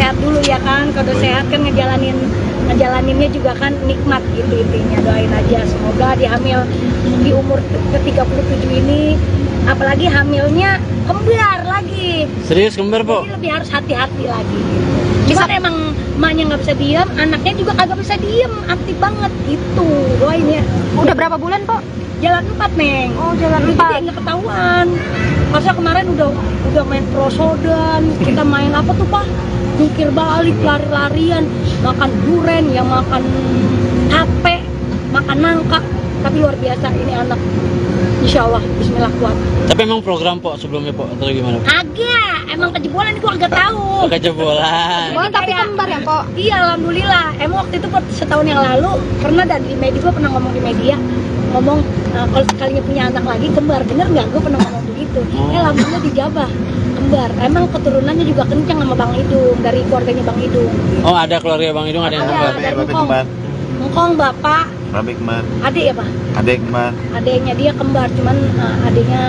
sehat dulu ya kan. Kalau udah sehat kan ngejalaninnya juga kan nikmat gitu intinya. Doain aja semoga di hamil di umur ke-37 ini, apalagi hamilnya kembar lagi. Serius kembar, Po? Jadi lebih harus hati-hati lagi gitu. Cuman emang emaknya nggak bisa diam, anaknya juga kagak bisa diam, aktif banget gitu. Doain ya. Udah berapa bulan, Po? Jalan 4, Neng. Oh, jalan Jadi 4. nggak ketahuan. Masa kemarin udah main prosodan, kita main apa tuh, Pak? Jungkir balik, lari-larian, makan duren, ya makan tape, makan nangka. Tapi luar biasa ini anak. Insya Allah, bismillah kuat. Tapi emang program, Po, sebelumnya, Po, atau gimana? Agak, emang kejebolan itu agak tahu. Kejebolan. Oh, tapi kembar ya, Po? Iya, alhamdulillah. Emang waktu itu setahun yang lalu pernah di media, gue pernah ngomong di media, ngomong kalau sekalinya punya anak lagi kembar, bener nggak? Gue pernah ngomong begitu. Alhamdulillah dijabah kembar. Emang keturunannya juga kencang sama Bang Idung, dari keluarganya Bang Idung. Oh, ada keluarga Bang Idung, ada yang kembar. Dari Ngkong bapak, Babe kembar, adik ya Pak? adek kembar, Adiknya dia kembar, cuman adiknya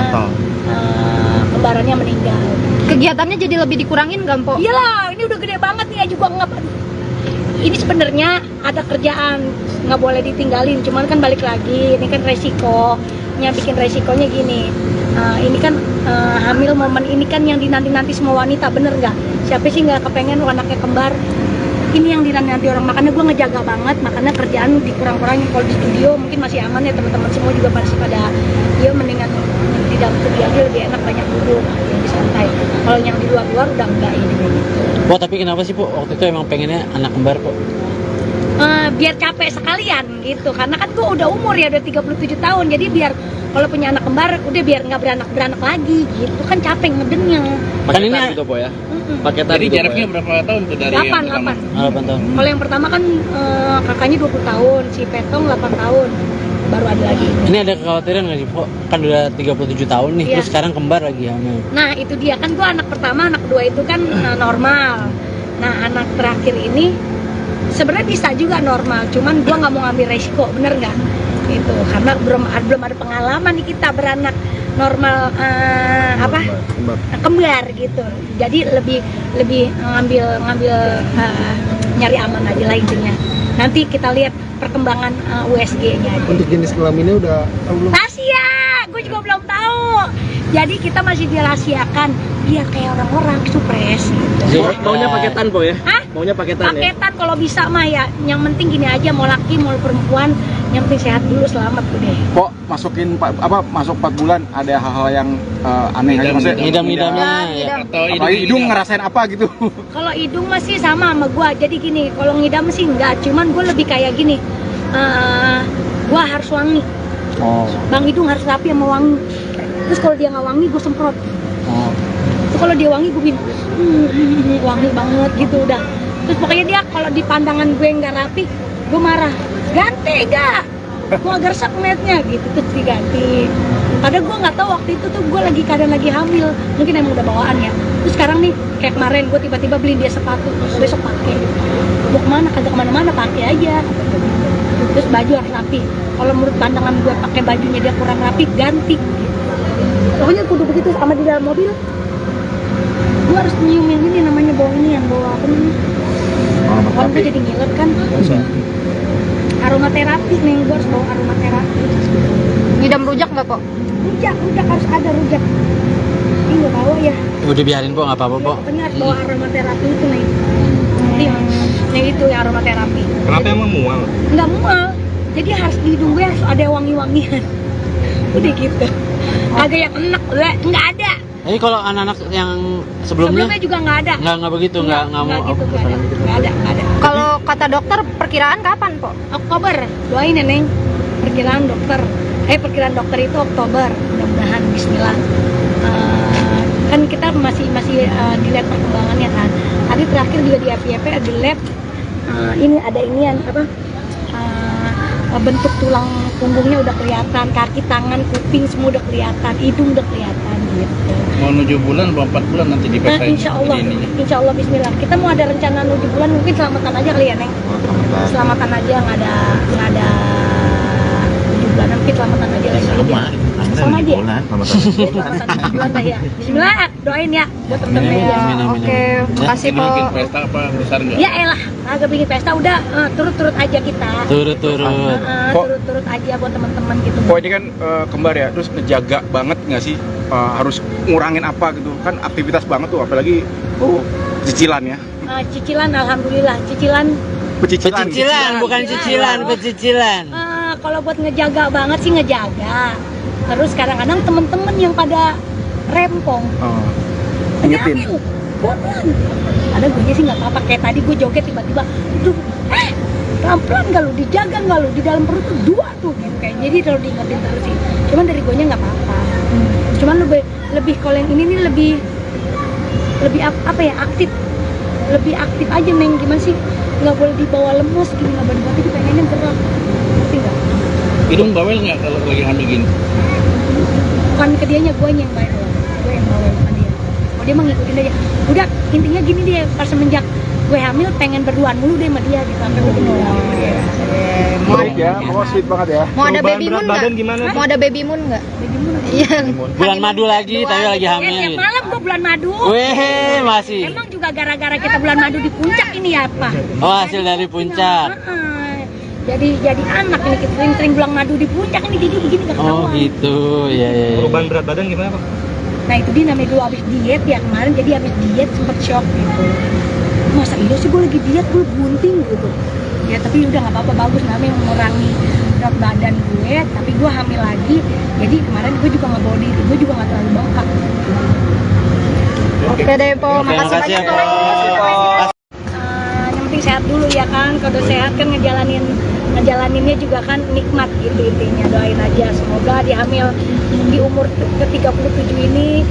kembarannya meninggal. Kegiatannya jadi lebih dikurangin nggak, Po? Iyalah, ini udah gede banget nih, juga nggak. Ini sebenarnya ada kerjaan, nggak boleh ditinggalin, cuman kan balik lagi, ini kan resikonya, bikin resikonya gini. Ini kan hamil momen ini kan yang dinanti-nanti semua wanita, bener nggak? Siapa sih nggak kepengen anaknya kembar? Ini yang dinanti orang, makanya gue ngejaga banget, makanya kerjaan dikurang-kurangin. Kalau di studio mungkin masih aman ya, teman-teman semua juga masih pada ya mendingan di dalam studio aja lebih enak, banyak duduk, lebih santai. Kalau yang di luar-luar udah enggak ini gitu. Po, tapi kenapa sih, Po, waktu itu emang pengennya anak kembar, Po? Biar capek sekalian gitu, karena kan gue udah umur ya, udah 37 tahun, jadi biar kalau punya anak kembar udah biar nggak beranak lagi gitu kan, capek ngedennya. Kan ini gitu, Po, ya? paketan. Jadi gitu, jaraknya Po, berapa tahun tuh dari 8 yang pertama? 8 tahun. Kalau yang pertama kan kakaknya 20 tahun, si Petong 8 tahun, baru ada lagi. Ini ada kekhawatiran nggak sih, Po? Kan udah 37 tahun nih, Iya. terus sekarang kembar lagi hamil. Nah itu dia kan, gue anak pertama, anak kedua itu kan normal. Nah anak terakhir ini sebenarnya bisa juga normal, cuman gue nggak mau ngambil resiko, bener nggak? Itu karena belum ada pengalaman nih kita beranak normal kembar gitu. Jadi lebih ngambil nyari aman aja lah intinya. Nanti kita lihat perkembangan USG-nya aja. Untuk jenis kelaminnya udah tahu belum? Rahasia, gue juga belum tahu. Jadi kita masih dirahasiakan biar kayak orang-orang supres gitu. Maunya paketan, Po, ya? Hah? Maunya paketan, ya? Paketan kalau bisa mah ya. Yang penting gini aja, mau laki mau perempuan, yang penting sehat dulu, selamat udah. Kok masuk 4 bulan ada hal-hal yang aneh aja, maksudnya Ngidam-ngidamnya ya. Atau apalagi hidung ngerasain apa gitu. Kalau hidung masih sama gua. Jadi gini, kalau ngidam sih enggak, cuman gua lebih kayak gini. Gua harus wangi. Oh. Bang Hidung harus rapi sama wangi. Terus kalau dia nggak wangi, gue semprot. Oh. Terus kalau dia wangi, gue bilang wangi banget gitu udah. Terus pokoknya dia kalau di pandangan gue nggak rapi, gue marah. Ganti gak? Gue agak resep ngeliatnya gitu, terus diganti. Padahal gue nggak tahu waktu itu tuh gue keadaan lagi hamil, mungkin emang udah bawaan ya. Terus sekarang nih kayak kemarin gue tiba-tiba beli dia sepatu, besok pakai. Mau kemana? Kagak kemana-mana, pakai aja. Terus baju harus rapi. Kalau menurut pandangan gue pakai bajunya dia kurang rapi, ganti. Pokoknya kudu begitu. Sama di dalam mobil, gue harus nyiumin ini namanya bau ini, yang bau apa namanya? Kan gue jadi ngiler kan. Aromaterapi nih, gue harus bawa aromaterapi. Ngidam rujak nggak, Po? Rujak harus ada rujak. Ini nggak bawa ya. Udah biarin, Po, nggak apa-apa, Po. Pokoknya harus bawa aromaterapi itu nih. Nih itu ya aromaterapi. Kenapa emang mual? Nggak mual. Jadi harus di hidung gue harus ada wangi-wangian. Udah gitu. Kagak yang enak, nggak ada. Jadi kalau anak-anak yang sebelumnya Sebelumnya juga nggak ada. nggak begitu, nggak mau. gitu, nggak ada. Kalau kata dokter perkiraan kapan, Po? Oktober, doain ya Neng. Perkiraan dokter itu Oktober, mudah-mudahan Bismillah. Kan kita masih dilihat perkembangannya kan. Tadi terakhir juga di FYP di lab, ini ada inian apa? Bentuk tulang punggungnya udah kelihatan, kaki, tangan, kuping semua udah kelihatan, hidung udah kelihatan gitu. Mau 7 bulan atau 4 bulan nanti Nah, dipesain? insya Allah Bismillah. Kita mau ada rencana 7 bulan, mungkin selamatan aja kali ya Neng. Selamatan aja, nggak ada 7 bulanan, mungkin selamatan aja lagi. Sama aja. Bulan, Selamatan 7 bulan lah ya. Bismillah. doain ya buat temen-temen Amin, media. amin, amin. Oke, makasih Ini po. bikin pesta apa besar nggak? Ya elah, agak bikin pesta udah turut-turut aja kita. Turut-turut. Kok- Turut-turut aja buat teman-teman gitu. Kok ini kan kembar ya, terus ngejaga banget nggak sih? Harus ngurangin apa gitu? Kan aktivitas banget tuh, apalagi cicilan ya. Cicilan alhamdulillah, cicilan Pecicilan, bukan cicilan, pecicilan. kalau buat ngejaga banget sih ngejaga. Terus kadang-kadang temen-temen yang pada rempong Oh, ingetin. Bonan. Ada gue sih nggak apa-apa, kayak tadi gue joget tiba-tiba, aduh, pelan-pelan nggak lu, dijaga nggak lu, di dalam perut tuh dua tuh gitu kayak. Jadi kalau diingetin terus sih. Cuman dari gue nya nggak apa-apa. Cuman lebih kalau yang ini nih lebih apa ya, lebih aktif aja Neng. Gimana sih, nggak boleh dibawa lemes gini, nggak boleh tapi pengennya gerak, ngerti nggak? Hidung bawel nggak kalau lagi hamil gini? Bukan ke dianya, gue yang bawel, gue yang bawel bukan dia. Oh dia mah ngikutin aja. Udah intinya gini deh, pas semenjak gue hamil pengen berduaan mulu deh sama dia gitu sampai gue tinggal. Baik ya, pokoknya sweet banget ya. Mau ada Perubahan baby berat moon badan nggak? gimana? Mau ada baby moon nggak? Iya. Bulan madu lagi, tapi lagi Ya, hamil. tiap malam gue bulan madu. Weh, masih. Emang juga gara-gara kita bulan madu di puncak ini ya apa? Oh, hasil dari puncak. Jadi anak ini kita sering bulan madu di puncak ini jadi begini gak Oh ketahuan. gitu, ya ya. Perubahan berat badan gimana Pak? Nah itu dia namanya dulu abis diet ya kemarin, jadi abis diet sempet shock gitu. Masa iya sih gue lagi diet, gue bunting gitu. Ya tapi udah nggak apa-apa, bagus namanya mengurangi berat badan gue, tapi gue hamil lagi. Jadi kemarin gue juga nggak bawa diri, gue juga nggak terlalu bengkak. Oke deh po, Oke, makasih makasih ya, banyak po. Po. Yang penting sehat dulu ya kan, kalau sehat kan ngejalaninnya juga kan nikmat gitu intinya. Doain aja semoga dihamil di umur ke-37 ini,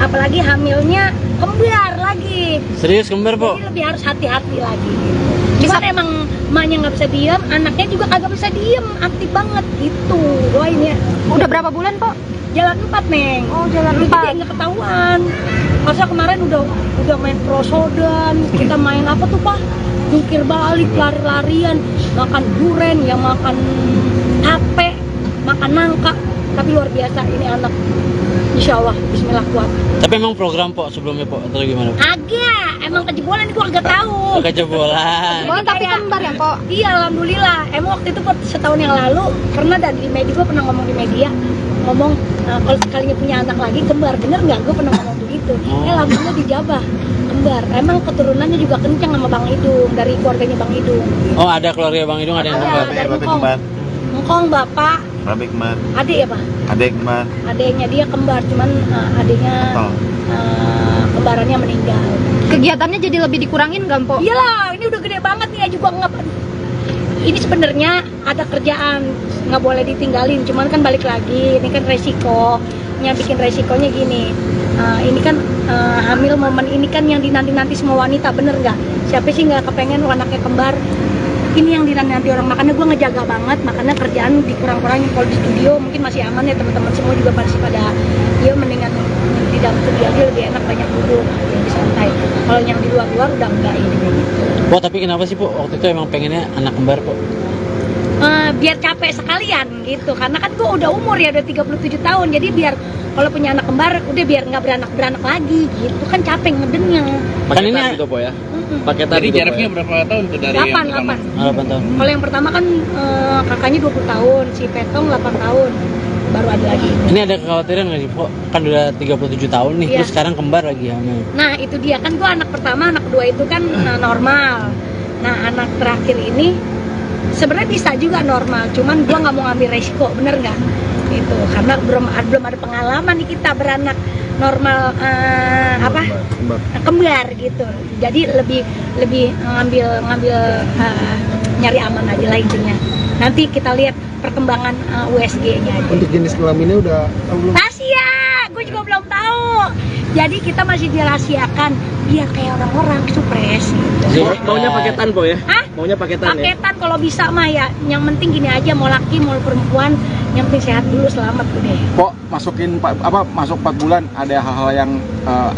apalagi hamilnya kembar lagi, Serius kembar, Po? jadi lebih harus hati-hati lagi gitu. Cuman emang emaknya nggak bisa diem, anaknya juga kagak bisa diem, aktif banget gitu. Doain ya. Udah berapa bulan po? Jalan 4 Neng. Oh, jalan Jadi 4. nggak ketahuan. Masa kemarin udah main prosodan, kita main apa tuh Pak? Jungkir balik, lari-larian, makan duren, ya makan tape, makan nangka. Tapi luar biasa ini anak. Insya Allah, Bismillah kuat. Tapi emang program, Po, sebelumnya, Po, atau gimana? Po? Agak, emang kejebolan gua agak tahu. Kejebolan. Oh, tapi kembar ya po? Iya, alhamdulillah. Emang waktu itu setahun yang lalu pernah di media, gua pernah ngomong di media, ngomong kalau sekalinya punya anak lagi kembar, bener nggak? Gue pernah ngomong begitu. Alhamdulillah dijabah kembar. Emang keturunannya juga kencang sama Bang Idung, dari keluarganya Bang Idung. Oh, ada keluarga Bang Idung, ada yang kembar. Dari Ngkong bapak, Rabi kembar. adik ya Pak? Adek kembar. Adiknya dia kembar, cuman adiknya kembarannya meninggal. Kegiatannya jadi lebih dikurangin nggak po? Iyalah, ini udah gede banget nih, juga nggak. Ini sebenarnya ada kerjaan, nggak boleh ditinggalin. Cuman kan balik lagi, ini kan resikonya, bikin resikonya gini. Ini kan hamil momen ini kan yang dinanti-nanti semua wanita, bener nggak? Siapa sih nggak kepengen anaknya kembar? Ini yang dinanti orang, makanya gue ngejaga banget, makanya kerjaan dikurang-kurangin. Kalau di studio mungkin masih aman ya, teman-teman semua juga masih pada, ya mendingan di dalam studio aja lebih enak, banyak duduk, lebih santai. Kalau yang di luar-luar udah enggak ini kayak gitu. Po, tapi kenapa sih, Po, waktu itu emang pengennya anak kembar, Po? Biar capek sekalian gitu, karena kan gue udah umur ya, udah 37 tahun, jadi biar kalau punya anak kembar udah biar nggak beranak lagi gitu kan, capek ngedengnya. Kan ini gitu Po ya? paketan. Jadi gitu, Po, jaraknya ya? berapa tahun tuh dari yang pertama? 8. 8 tahun. Kalau yang pertama kan kakaknya 20 tahun, si Petong 8 tahun, baru ada lagi. Ini ada kekhawatiran nggak sih, Po? Kan udah 37 tahun nih, Iya. terus sekarang kembar lagi hamil. Nah itu dia kan, gue anak pertama, anak kedua itu kan normal. Nah anak terakhir ini sebenarnya bisa juga normal, cuman gue nggak mau ngambil resiko, bener nggak? Itu karena belum ada pengalaman nih kita beranak normal kembar gitu. Jadi lebih ngambil nyari aman aja lah intinya. Nanti kita lihat perkembangan USG-nya aja. Untuk jenis kelaminnya udah tahu belum? Rahasia, gue juga belum tahu. Jadi kita masih dirahasiakan biar kayak orang-orang supres gitu. Maunya paketan Po ya? Hah? Maunya paketan ya? Paketan kalau bisa mah ya. Yang penting gini aja, mau laki mau perempuan, yang penting sehat dulu, selamat udah. Kok masuk 4 bulan ada hal-hal yang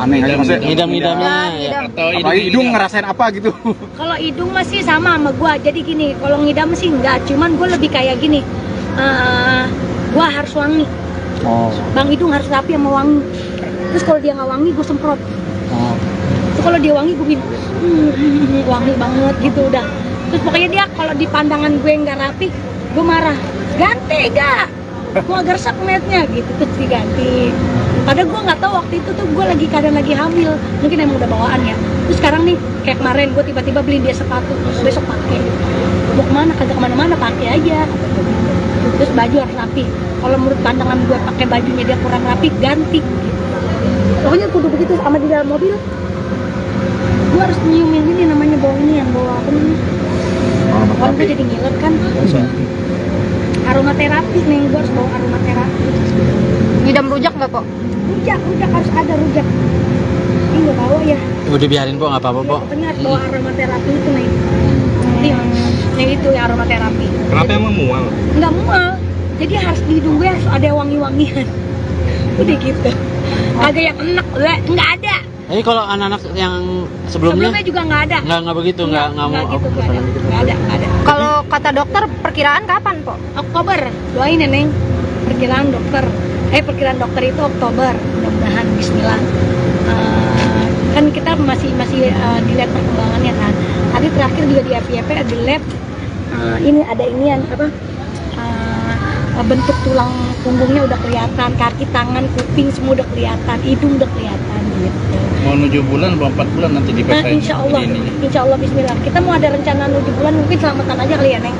aneh aja maksudnya? Ngidam-ngidamnya. Ya. Atau Apalagi hidung ngerasain apa gitu? Kalau hidung masih sama gua. Jadi gini, kalau ngidam sih enggak, cuman gue lebih kayak gini. Gua harus wangi. Oh. Bang Hidung harus rapi sama wangi. Terus kalau dia nggak wangi gue semprot. Oh. Terus kalau dia wangi gue bikin wangi banget gitu udah. Terus pokoknya dia kalau di pandangan gue nggak rapi, gue marah. Ganti gak? Gue agak resep ngeliatnya gitu, terus diganti. Padahal gue nggak tahu waktu itu tuh gue lagi keadaan lagi hamil, mungkin emang udah bawaan ya. Terus sekarang nih kayak kemarin gue tiba-tiba beliin dia sepatu, besok pakai. Mau kemana? Kagak kemana-mana, pakai aja. Terus baju harus rapi. Kalau menurut pandangan gue pakai bajunya dia kurang rapi, ganti. Pokoknya kudu begitu sama di dalam mobil. Gue harus nyiumin ini namanya bau ini yang bawa apa namanya? Kalau gue jadi ngiler kan. Aromaterapi nih, gue harus bawa aromaterapi. Ngidam rujak nggak, Po? Rujak harus ada rujak. Ini nggak bawa ya. Udah biarin po, nggak apa-apa po. Pokoknya harus bawa aromaterapi itu nih. Nanti yang itu ya aromaterapi. Kenapa emang mual? Nggak mual. Jadi harus di hidung gue harus ada wangi-wangian. Udah gitu. Agak yang enak, nggak ada. Jadi kalau anak-anak yang sebelumnya juga nggak ada. nggak begitu, nggak mau gitu, nggak ada. Kalau kata dokter perkiraan kapan, Po? Oktober, doain ya Neng. Perkiraan dokter itu Oktober, mudah-mudahan Bismillah. Kan kita masih dilihat perkembangannya kan. Tadi terakhir juga di FYP ada lab. Ini ada inian apa? Bentuk tulang punggungnya udah kelihatan, kaki, tangan, kuping semua udah kelihatan, hidung udah kelihatan gitu. Mau 7 bulan atau 4 bulan nanti dipesain. Insya Allah Bismillah. Kita mau ada rencana 7 bulan, mungkin selamatan aja kali ya Neng.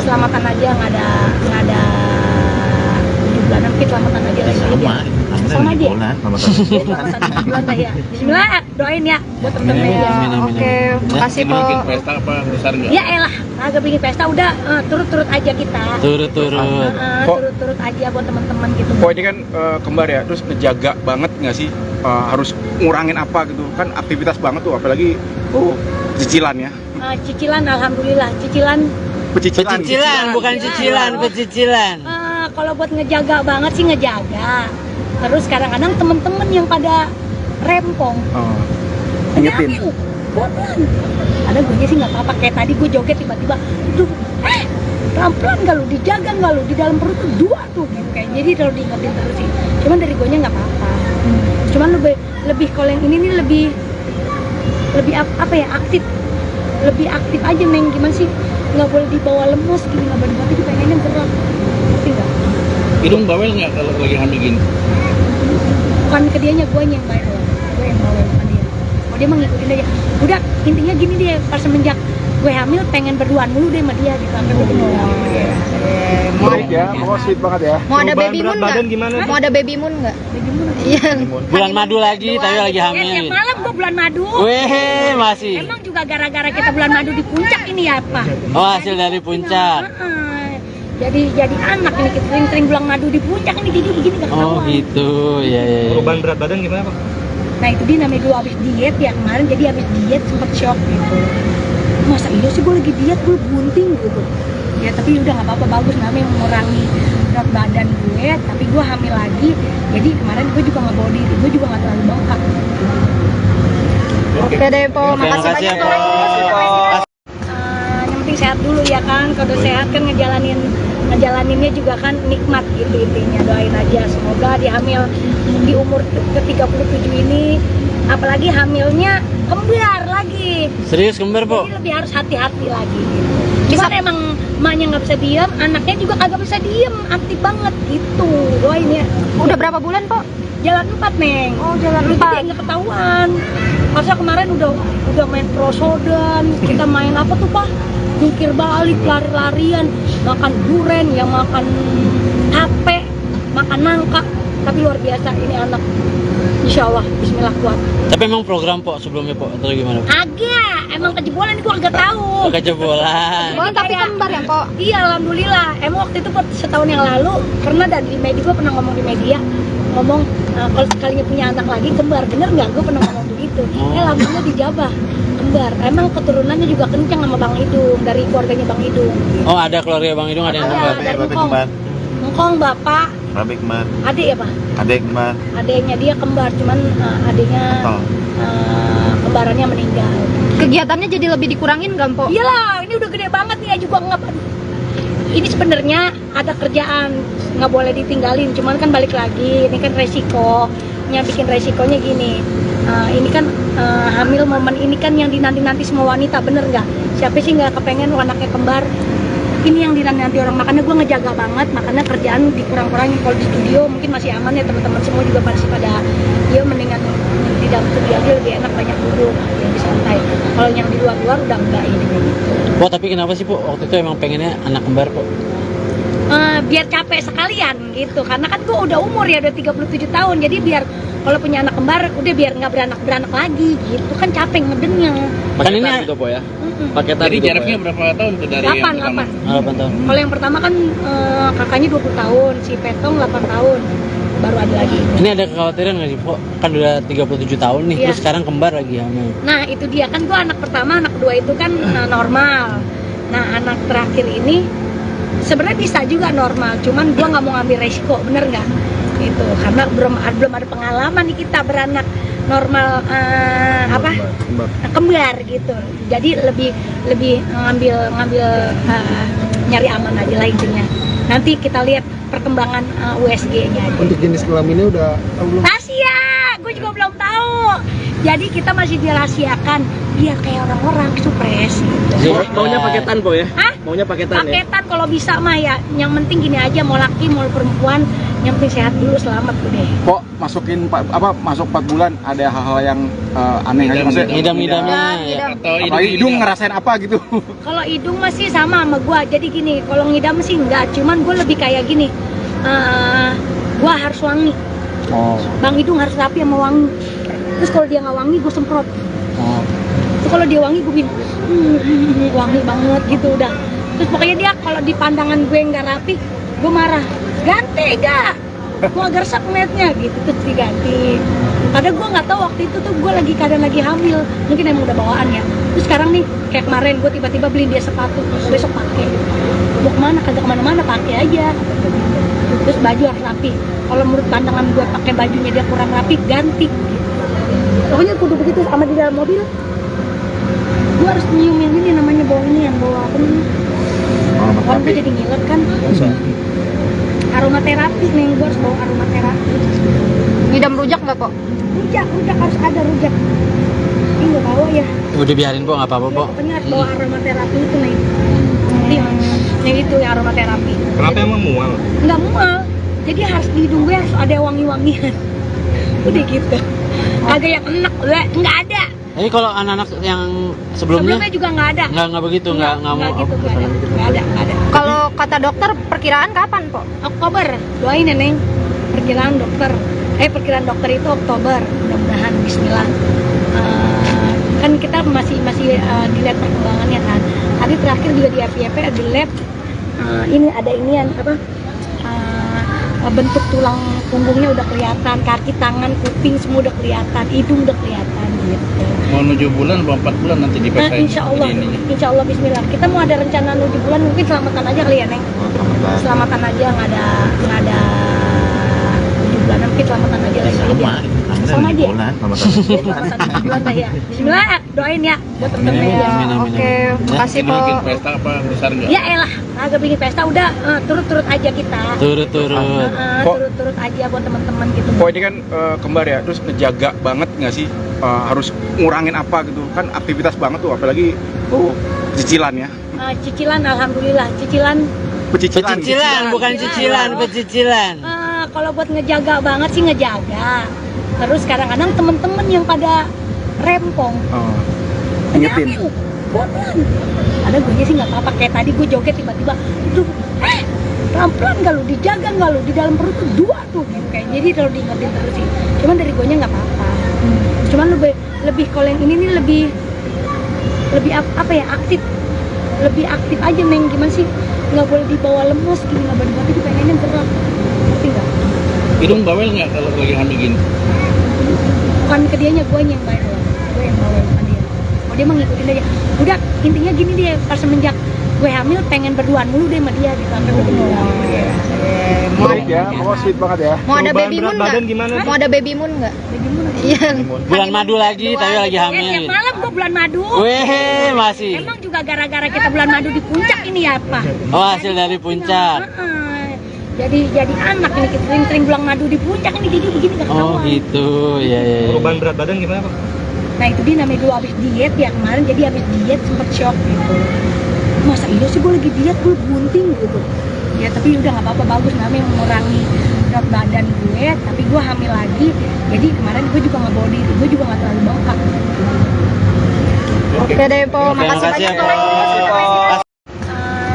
Selamatan aja, nggak ada 7 bulan, mungkin selamatan aja lagi. Sama aja. Selamatan 7 bulan lah ya. Bismillah, doain ya buat temen-temen ya. Oke, makasih, Po. Bikin pesta apa besar nggak? Ya elah, agak bikin pesta udah turut-turut aja kita. Turut-turut. Turut-turut aja buat teman-teman gitu. Kok ini kan kembar ya, terus ngejaga banget nggak sih? Harus ngurangin apa gitu kan, aktivitas banget tuh, apalagi cicilan ya. Cicilan, alhamdulillah cicilan. Pecicilan, bukan cicilan, pecicilan. Kalau buat ngejaga banget sih ngejaga. Terus kadang-kadang temen-temen yang pada rempong. Ingetin. Pelan. Ada gue sih nggak apa-apa. Kayak tadi gue joget tiba-tiba, tuh, pelan-pelan nggak lu, dijaga nggak lu, di dalam perut tuh 2 tuh gitu kayak. Jadi kalau diingetin terus sih. Cuman dari gue nya nggak apa-apa. Cuman lebih kalau yang ini nih lebih apa ya, aktif. Lebih aktif aja Neng, gimana sih? Nggak boleh dibawa lemes gini, nggak boleh dibawa, pengennya gerak. Ngerti nggak? Hidung bawel nggak kalau lagi hamil gini? Bukan ke dianya, gue yang bawel. Gue yang bawel sama dia. Oh dia mah ngikutin aja. Udah intinya gini dia, pas semenjak gue hamil pengen berduaan mulu deh sama dia gitu. Sampai gue Baik ya, mau sweet banget ya. Mau ada baby moon nggak? Gimana? Mau ada baby moon nggak? Baby moon. Iya. Bulan madu lagi, tapi lagi Tiap hamil. malam gue bulan madu. Weh, masih. Emang juga gara-gara kita bulan madu di puncak ini ya apa? Oh, hasil dari puncak. Jadi anak ini kita sering bulan madu di puncak ini jadi begini gak Oh ketahuan. gitu, ya. Perubahan berat badan gimana Pak? Nah itu dia namanya dulu habis diet ya kemarin, jadi habis diet sempet shock gitu. Masa iya sih gue lagi diet, gue bunting gitu. Ya tapi udah nggak apa-apa, bagus namanya mengurangi berat badan gue, tapi gue hamil lagi. Jadi kemarin gue juga nggak bawa diri, gue juga nggak terlalu bengkak. Oke deh, Po. Makasih Makasih ya, banyak, Po. Po. Yang penting sehat dulu ya kan, kalau udah sehat kan ngejalaninnya juga kan nikmat gitu intinya. Doain aja semoga di hamil di umur ke-37 ini, apalagi hamilnya kembar lagi. Serius kembar po? Jadi lebih harus hati-hati lagi gitu. Cuman emang emaknya nggak bisa diem, anaknya juga kagak bisa diem, aktif banget gitu. Doain ya. Udah berapa bulan, Po? Jalan 4 Neng. Oh, jalan Jadi 4. nggak ketahuan. Masa kemarin udah main prosodan, kita main apa tuh Pak? Jungkir balik, lari-larian, makan duren, ya makan tape, makan nangka. Tapi luar biasa ini anak. Insya Allah, Bismillah kuat. Tapi emang program po sebelumnya po atau gimana? Agak, emang kejebolan gue agak tahu. Kejebolan. Oh, tapi kembar ya, Po? Iya, alhamdulillah. Emang waktu itu setahun yang lalu pernah dari di media, gue pernah ngomong di media, ngomong kalau sekalinya punya anak lagi kembar, bener nggak? Gue pernah ngomong begitu. Alhamdulillah dijabah kembar. Emang keturunannya juga kencang sama Bang Idung, dari keluarganya Bang Idung. Oh ada keluarga Bang Idung ada yang kembar. Ada Ngkong bapak, Babe kembar. adik ya Pak? Adek kembar. Adiknya dia kembar, cuman adiknya kembarannya meninggal. Kegiatannya jadi lebih dikurangin nggak, Po? Iyalah, ini udah gede banget nih, juga nggak. Ini sebenarnya ada kerjaan, nggak boleh ditinggalin, cuman kan balik lagi, ini kan resiko. yang bikin resikonya gini. Ini kan hamil momen ini kan yang dinanti-nanti semua wanita, bener nggak? Siapa sih nggak kepengen anaknya kembar? Ini yang dinanti orang, makanya gue ngejaga banget, makanya kerjaan dikurang-kurangin. Kalau di studio mungkin masih aman ya, teman-teman semua juga masih pada ya mendingan di dalam studio aja lebih enak, banyak duduk lebih santai. Kalau yang di luar-luar udah enggak ini gitu. Po, tapi kenapa sih Po waktu itu emang pengennya anak kembar Po? Biar capek sekalian gitu, karena kan gue udah umur ya, udah 37 tahun, jadi biar kalau punya anak kembar udah biar nggak beranak lagi gitu kan, capek ngedennya. Kan ini gitu po ya. paketan Jadi gitu, Po, jaraknya ya? berapa tahun tuh dari yang 8 pertama? 8 tahun. Kalau yang pertama kan kakaknya 20 tahun, si Petong 8 tahun, baru ada lagi. Ini ada kekhawatiran nggak sih Po? Kan udah 37 tahun nih, Iya. terus sekarang kembar lagi hamil. Nah itu dia kan, gue anak pertama, anak kedua itu kan normal. Nah anak terakhir ini sebenarnya bisa juga normal, cuman gue nggak mau ngambil resiko, bener nggak? Gitu, karena belum ada pengalaman nih kita beranak normal kembar gitu. Jadi lebih ngambil nyari aman aja lah intinya. Nanti kita lihat perkembangan USG-nya aja. Untuk jenis kelaminnya udah tahu belum? Rahasia, gue juga belum tahu. Jadi kita masih dirahasiakan biar kayak orang-orang supres gitu. Maunya paketan po ya? Hah? Maunya Paketan kalau bisa mah ya. Yang penting gini aja, mau laki mau perempuan, yang penting sehat dulu, selamat udah. Kok masuk 4 bulan ada hal-hal yang aneh aja maksudnya? Ngidam-ngidamnya ya. Ngidam. Atau Apalagi hidung ngerasain apa gitu? Kalau hidung masih sama gua. Jadi gini, kalau ngidam sih enggak, cuman gua lebih kayak gini. Gua harus wangi. Oh. Bang hidung harus rapi sama wangi. Terus kalau dia nggak wangi, gue semprot. Oh. Terus kalau dia wangi, gue bilang wangi banget gitu udah. Terus pokoknya dia kalau di pandangan gue nggak rapi, gue marah. Ganti gak? Gue agak resep ngeliatnya gitu, terus diganti. Padahal gue nggak tahu waktu itu tuh gue keadaan lagi hamil, mungkin emang udah bawaan ya. Terus sekarang nih kayak kemarin gue tiba-tiba beliin dia sepatu, besok pakai. Mau kemana? Kagak kemana-mana, pakai aja. Terus baju harus rapi. Kalau menurut pandangan gue pakai bajunya dia kurang rapi, ganti. Pokoknya kudu begitu. Sama di dalam mobil, gue harus nyiumin ini namanya bau ini, yang bau apa nih? Orang gue jadi ngiler kan. Aromaterapi nih, gue harus bawa aromaterapi. Ngidam rujak nggak Po? Rujak harus ada rujak. Ini nggak bawa ya. Udah biarin Po, nggak apa-apa Po. Pokoknya harus bawa aromaterapi itu nih. Yang itu ya aromaterapi. Kenapa emang mual? Nggak mual. Jadi harus di hidung gue harus ada wangi-wangian. Udah gitu. Kagak yang enak, nggak ada. Ini kalau anak-anak yang sebelumnya Juga nggak ada. nggak begitu, nggak mau. gitu, nggak ada. Kalau kata dokter perkiraan kapan Po? Oktober, doain ya Neng. Perkiraan dokter itu Oktober, mudah-mudahan Bismillah. Kan kita masih dilihat perkembangannya kan. Tadi terakhir juga di FYP di lab, ini ada inian bentuk tulang punggungnya udah kelihatan, kaki, tangan, kuping semua udah kelihatan, hidung udah kelihatan gitu. Mau 7 bulan atau 4 bulan nanti Nah, dipesain insya Allah ininya. Bismillah. Kita mau ada rencana 7 bulan, mungkin selamatan aja kali ya Neng. Selamatan aja, nggak ada 7 bulan, mungkin selamatan aja lagi. Sama aja. Selamatan 7 bulan lah ya. Bismillah, doain ya buat temen-temen ya. Amin, amin, Oke, amin. makasih Ini Po. bikin pesta apa besar nggak? Ya elah, agak bikin pesta udah turut-turut aja kita. Turut-turut. Turut-turut aja buat teman-teman gitu. Kok ini kan kembar ya, terus ngejaga banget nggak sih? Harus ngurangin apa gitu? Kan aktivitas banget tuh, apalagi cicilan ya. Cicilan, alhamdulillah. Cicilan. Pecicilan, bukan cicilan, pecicilan. Kalau buat ngejaga banget sih ngejaga. Terus kadang-kadang temen-temen yang pada rempong. Ingetin. Pelan. Ada gue sih nggak apa-apa. Kayak tadi gue joget tiba-tiba, aduh, pelan-pelan nggak lu, dijaga nggak lu, di dalam perut tuh 2 tuh gitu kayak. Jadi kalau diingetin terus sih. Cuman dari gue nya nggak apa-apa. Cuman lebih kalau yang ini nih lebih apa ya, aktif. Lebih aktif aja Neng, gimana sih? Nggak boleh dibawa lemes gini, nggak boleh dibawa, pengennya gerak. Ngerti nggak? Hidung bawel nggak kalau lagi hamil gini? Bukan ke dianya, gue yang bawel. Gue yang bawel, bukan dia. Oh dia mah ngikutin aja. Udah, intinya gini dia, pas semenjak gue hamil pengen berduaan mulu deh sama dia gitu. Sampai gue berduaan. Sweet ya, pokoknya sweet banget ya. Mau ada baby moon nggak? gimana? Mau ada baby moon nggak? Iya. Bulan madu lagi, tapi lagi Tiap hamil. malam gue bulan madu. Weh, masih. Emang juga gara-gara kita bulan madu di puncak ini ya, Pak? Oh, hasil dari puncak. jadi anak ini kita sering belang madu di puncak ini jadi begini gak Oh ketahuan. gitu, ya ya. Perubahan berat badan gimana Pak? Nah itu dia namanya dulu abis diet ya kemarin, jadi abis diet sempet shock gitu. Masa iya sih gue lagi diet, gue bunting gitu. Ya tapi udah nggak apa-apa, bagus namanya mengurangi berat badan gue, tapi gue hamil lagi. Jadi kemarin gue juga nggak body, gue juga nggak terlalu bengkak. Oke deh Po, Oke, makasih makasih banyak ya, Po. Po.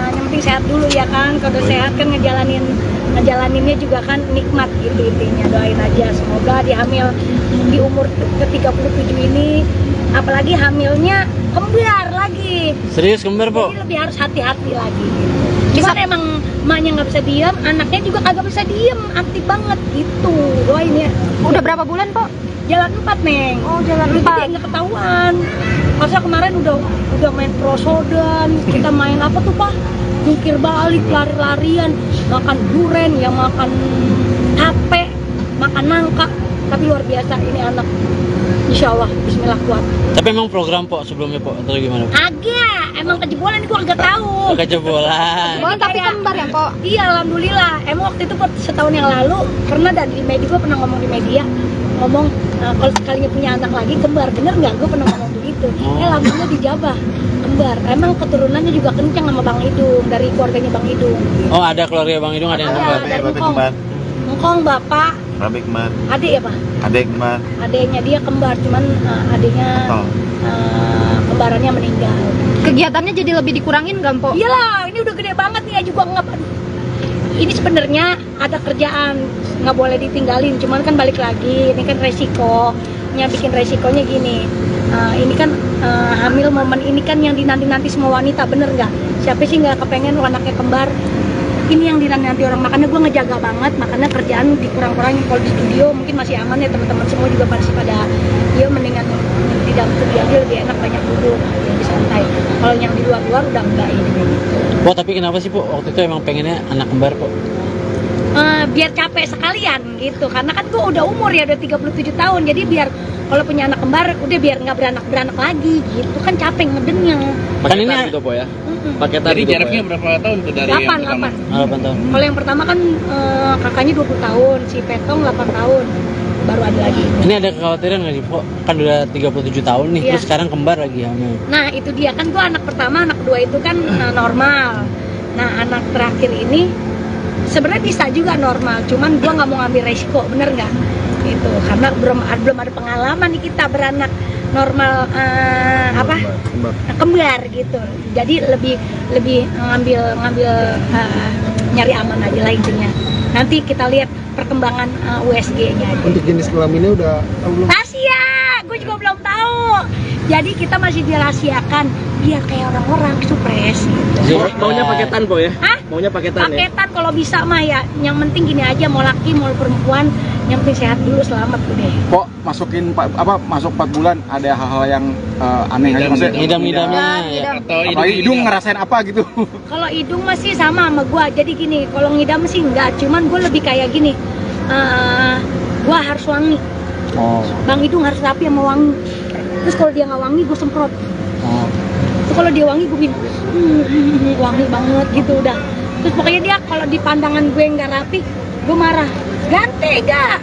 Yang penting sehat dulu ya kan, kalau udah sehat kan ngejalaninnya juga kan nikmat gitu intinya. Doain aja semoga dihamil di umur ke-37 ini, apalagi hamilnya kembar lagi, Serius kembar, Po? jadi lebih harus hati-hati lagi. Cuman emang emaknya nggak bisa diem, anaknya juga kagak bisa diem, aktif banget gitu. Doain ya. Udah berapa bulan Po? Jalan 4 Neng. Oh, jalan Jadi 4. nggak ketahuan. Masa kemarin udah main prosodan, kita main apa tuh Pak? Jungkir balik, lari-larian, makan duren, ya makan tape, makan nangka. Tapi luar biasa ini anak. Insya Allah, Bismillah kuat. Tapi emang program, Po, sebelumnya, Po, atau gimana? Po? Agak, emang kejebolan gua agak tahu. Kejebolan. Oh, tapi kembar ya Po? Iya, alhamdulillah. Emang waktu itu setahun yang lalu pernah dan di media, gua pernah ngomong di media, ngomong kalau sekalinya punya anak lagi kembar, bener nggak? Gue pernah ngomong begitu. Alhamdulillah dijabah kembar. Emang keturunannya juga kencang sama Bang Idung, dari keluarganya Bang Idung. Oh, ada keluarga Bang Idung ada yang kembar. Ada Ngkong. Ngkong bapak, Rabi kembar, adik ya Pak? adek kembar, Adiknya dia kembar, cuman adiknya kembarannya meninggal. Kegiatannya jadi lebih dikurangin nggak Po? Iyalah, ini udah gede banget nih ya juga nggak. Ini sebenarnya ada kerjaan, nggak boleh ditinggalin, cuman kan balik lagi, ini kan resikonya, bikin resikonya gini. Ini kan hamil momen ini kan yang dinanti-nanti semua wanita, bener nggak? Siapa sih nggak kepengen anaknya kembar? Ini yang dinanti orang, makanya gue ngejaga banget, makanya kerjaan dikurang-kurangin. Kalau di studio mungkin masih aman ya, teman-teman semua juga masih pada ya mendingan di dalam studio aja lebih enak, banyak duduk lebih santai. Kalau yang di luar-luar udah enggak ini. Po, tapi kenapa sih, Po, waktu itu emang pengennya anak kembar, Po? Biar capek sekalian gitu, karena kan gue udah umur ya, udah 37 tahun, jadi biar kalau punya anak kembar udah biar nggak beranak lagi gitu kan, capek ngedennya. Kan ini gitu Po ya? paketan Jadi gitu, Po, jaraknya ya? berapa tahun tuh dari 8, yang pertama? 8 tahun. Kalau yang pertama kan kakaknya 20 tahun, si Petong 8 tahun, baru ada lagi. Ini ada kekhawatiran nggak sih, Po? Kan udah 37 tahun nih, Iya. terus sekarang kembar lagi hamil. Nah itu dia kan, gue anak pertama, anak kedua itu kan normal. Nah anak terakhir ini sebenarnya bisa juga normal, cuman gue nggak mau ngambil resiko, bener nggak? Gitu, karena belum ada pengalaman nih kita beranak normal kembar gitu. Jadi lebih ngambil nyari aman aja lah intinya. Nanti kita lihat perkembangan USG-nya aja. Untuk jenis kelaminnya udah tahu belum? Rahasia, gue juga belum tahu. Jadi kita masih dirahasiakan biar kayak orang-orang supres gitu. Maunya paketan Po ya? Hah? Maunya paketan ya? Paketan kalau bisa mah ya. Yang penting gini aja, mau laki mau perempuan, yang penting sehat dulu, selamat udah. Kok masuk 4 bulan ada hal-hal yang aneh aja maksudnya? Ngidam-ngidamnya ya. Ngidam. Atau Apalagi hidung ngerasain apa gitu? Kalau hidung masih sama gua. Jadi gini, kalau ngidam sih enggak, cuman gua lebih kayak gini. Gua harus wangi. Oh. Bang Hidung harus rapi sama wangi. Terus kalau dia nggak wangi, gue semprot. Oh. Terus kalau dia wangi, gue bilang wangi banget gitu udah. Terus pokoknya dia kalau di pandangan gue nggak rapi, gue marah. Ganti gak?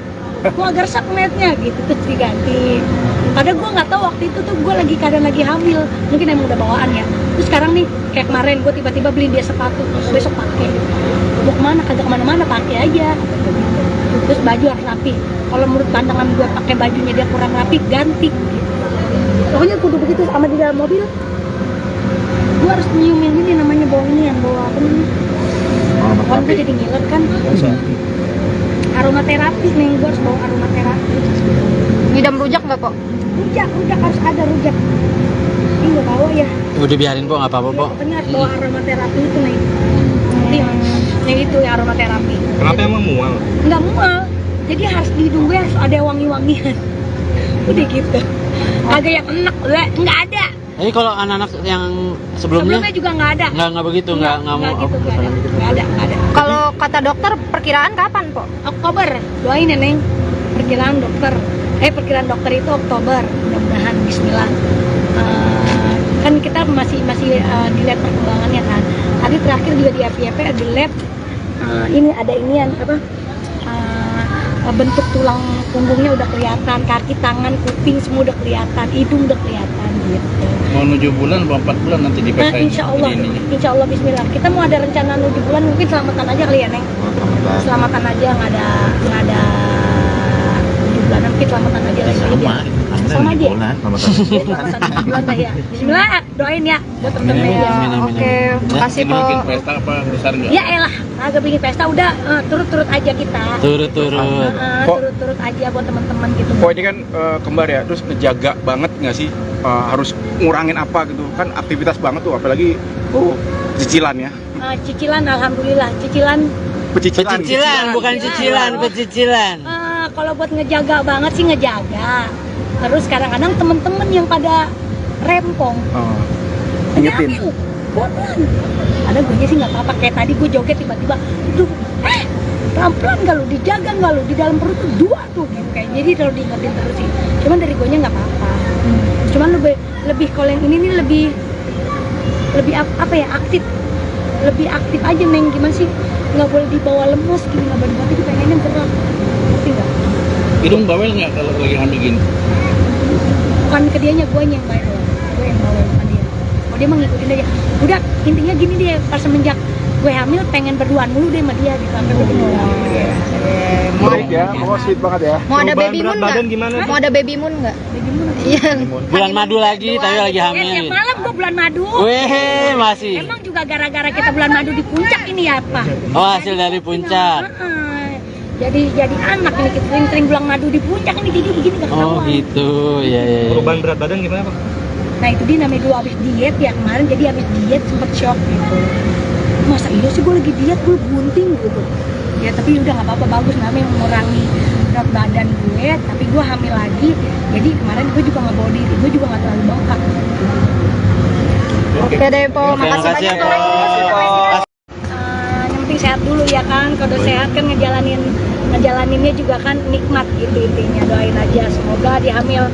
Gue agak resep ngeliatnya gitu, terus diganti. Padahal gue nggak tahu waktu itu tuh gue kadang lagi hamil, mungkin emang udah bawaan ya. Terus sekarang nih kayak kemarin gue tiba-tiba beliin dia sepatu, besok pakai. Mau kemana? Kagak kemana-mana, pakai aja. Terus baju harus rapi. Kalau menurut pandangan gue pakai bajunya dia kurang rapi, ganti. Pokoknya kudu begitu. Sama di dalam mobil, gue harus nyiumin ini namanya bau ini yang bawa apa namanya? Kan gue jadi ngiler kan. Aromaterapi nih, gue harus bawa aromaterapi. Ngidam rujak nggak Po? Rujak harus ada rujak. Ini nggak bawa ya. Udah biarin, Po, nggak apa-apa, Po. Pokoknya harus bawa aromaterapi itu nih. Yang itu ya aromaterapi. Kenapa emang mual? Nggak mual. Jadi harus di hidung gue harus ada wangi-wangian. Udah gitu. Agak yang enak, nggak ada. Ini kalau anak-anak yang sebelumnya Juga nggak ada. nggak begitu, nggak mau. gitu, nggak ada. Kalau kata dokter perkiraan kapan Po? Oktober, doain ya Neng. Perkiraan dokter itu Oktober, mudah-mudahan Bismillah. Kan kita masih dilihat perkembangannya kan. Tadi terakhir juga di FYP di lab ini ada inian apa bentuk tulang punggungnya udah kelihatan, kaki, tangan, kuping semua udah kelihatan, hidung udah kelihatan gitu. Mau 7 bulan, mau 4 bulan nanti Nah, dipesain. insya Allah Bismillah. Kita mau ada rencana 7 bulan, mungkin selamatan aja kali ya Neng. Selamatan aja, nggak ada 7 bulan, mungkin selamatan aja lagi. Sama aja. Selamatan 7 bulan dah ya. Bismillah, doain ya buat temen-temen ya. Oke, makasih po. Bikin pesta apa besar nggak? Ya elah, agak bikin pesta udah turut-turut aja kita. Turut-turut. Turut-turut aja buat teman-teman gitu. Kok ini kan kembar ya, terus ngejaga banget nggak sih, harus ngurangin apa gitu kan, aktivitas banget tuh, apalagi cicilan ya, Cicilan, alhamdulillah, cicilan. Pecicilan, bukan cicilan, pecicilan. Kalau buat ngejaga banget sih ngejaga. Terus kadang-kadang temen-temen yang pada rempong. Ingetin. Pelan. Ada gue sih nggak apa-apa, kayak tadi gue joget tiba-tiba, duh, pelan-pelan nggak lu, dijaga nggak lu, di dalam perut tuh 2 tuh gitu kayak. Jadi kalau diingetin terus sih. Cuman dari gue nya nggak apa-apa. Cuman lebih kalau yang ini nih lebih apa ya, aktif. Lebih aktif aja Neng, gimana sih? Nggak boleh dibawa lemes gini, nggak boleh dibawa, pengennya gerak. Ngerti nggak? Hidung bawel nggak kalau lagi hamil gini? Bukan ke dianya, gue yang bayar, gue yang bawa, bukan dia. Oh, dia mah ngikutin aja. Udah, intinya gini deh, pas semenjak gue hamil pengen berduaan mulu deh sama dia gitu, sampai gue berduaan. Baik ya, pokoknya sweet banget ya. Mau ada Perubahan baby berat moon badan nggak? gimana? Mau ada baby moon nggak? Iya. Bulan madu lagi, tapi lagi hamil. Tiap malam gue bulan madu. Weh, masih. Emang juga gara-gara kita bulan madu di puncak ini ya, Pak? Oh, hasil dari puncak. Jadi anak ini, kita sering-sering bulan madu di puncak ini, jadi begini gak Oh ketahuan. gitu, ya ya. Perubahan berat badan gimana Pak? Nah itu dia namanya dulu abis diet ya kemarin, jadi abis diet sempet shock gitu. Masa iya sih gue lagi diet, gue bunting gitu. Ya tapi udah nggak apa-apa, bagus namanya mengurangi berat badan gue, tapi gue hamil lagi. Jadi kemarin gue juga nggak bawa diri, gue juga nggak terlalu bengkak. Oke deh po, Oke, makasih makasih ya, banyak Po. po. Yang penting sehat dulu ya kan, kalau udah sehat kan ngejalaninnya juga kan nikmat gitu intinya. Doain aja semoga dihamil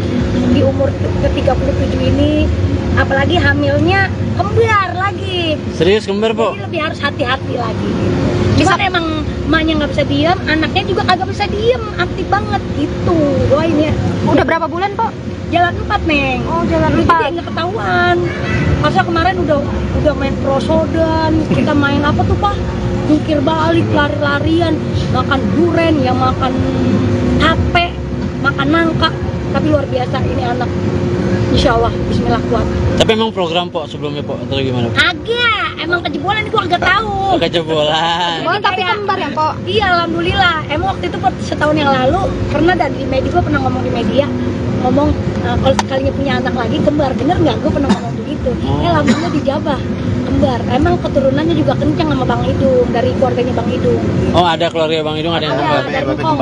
di umur ke-37 ini, apalagi hamilnya kembar lagi. Serius kembar, Po? Jadi lebih harus hati-hati lagi gitu. Cuman emang emaknya nggak bisa diem, anaknya juga kagak bisa diem, aktif banget gitu. Doain ya. Udah berapa bulan po? Jalan 4 Neng. Oh, jalan Jadi 4. nggak ketahuan. Masa kemarin udah main prosodan, kita main apa tuh Pak? Jungkir balik, lari-larian, makan duren, ya makan tape, makan nangka. Tapi luar biasa ini anak. Insya Allah, Bismillah kuat. Tapi emang program, Po, sebelumnya, Po, atau gimana? Agak, emang kejebolan gua agak tahu. Kejebolan. Oh, tapi kembar ya po? Iya, alhamdulillah. Emang waktu itu setahun yang lalu pernah dari di media, gua pernah ngomong di media, ngomong kalau sekalinya punya anak lagi kembar, bener nggak? Gua pernah ngomong begitu. Alhamdulillah dijabah kembar. Emang keturunannya juga kencang sama Bang Idung, dari keluarganya Bang Idung. Oh, ada keluarga Bang Idung, ada yang kembar. Ada Ngkong.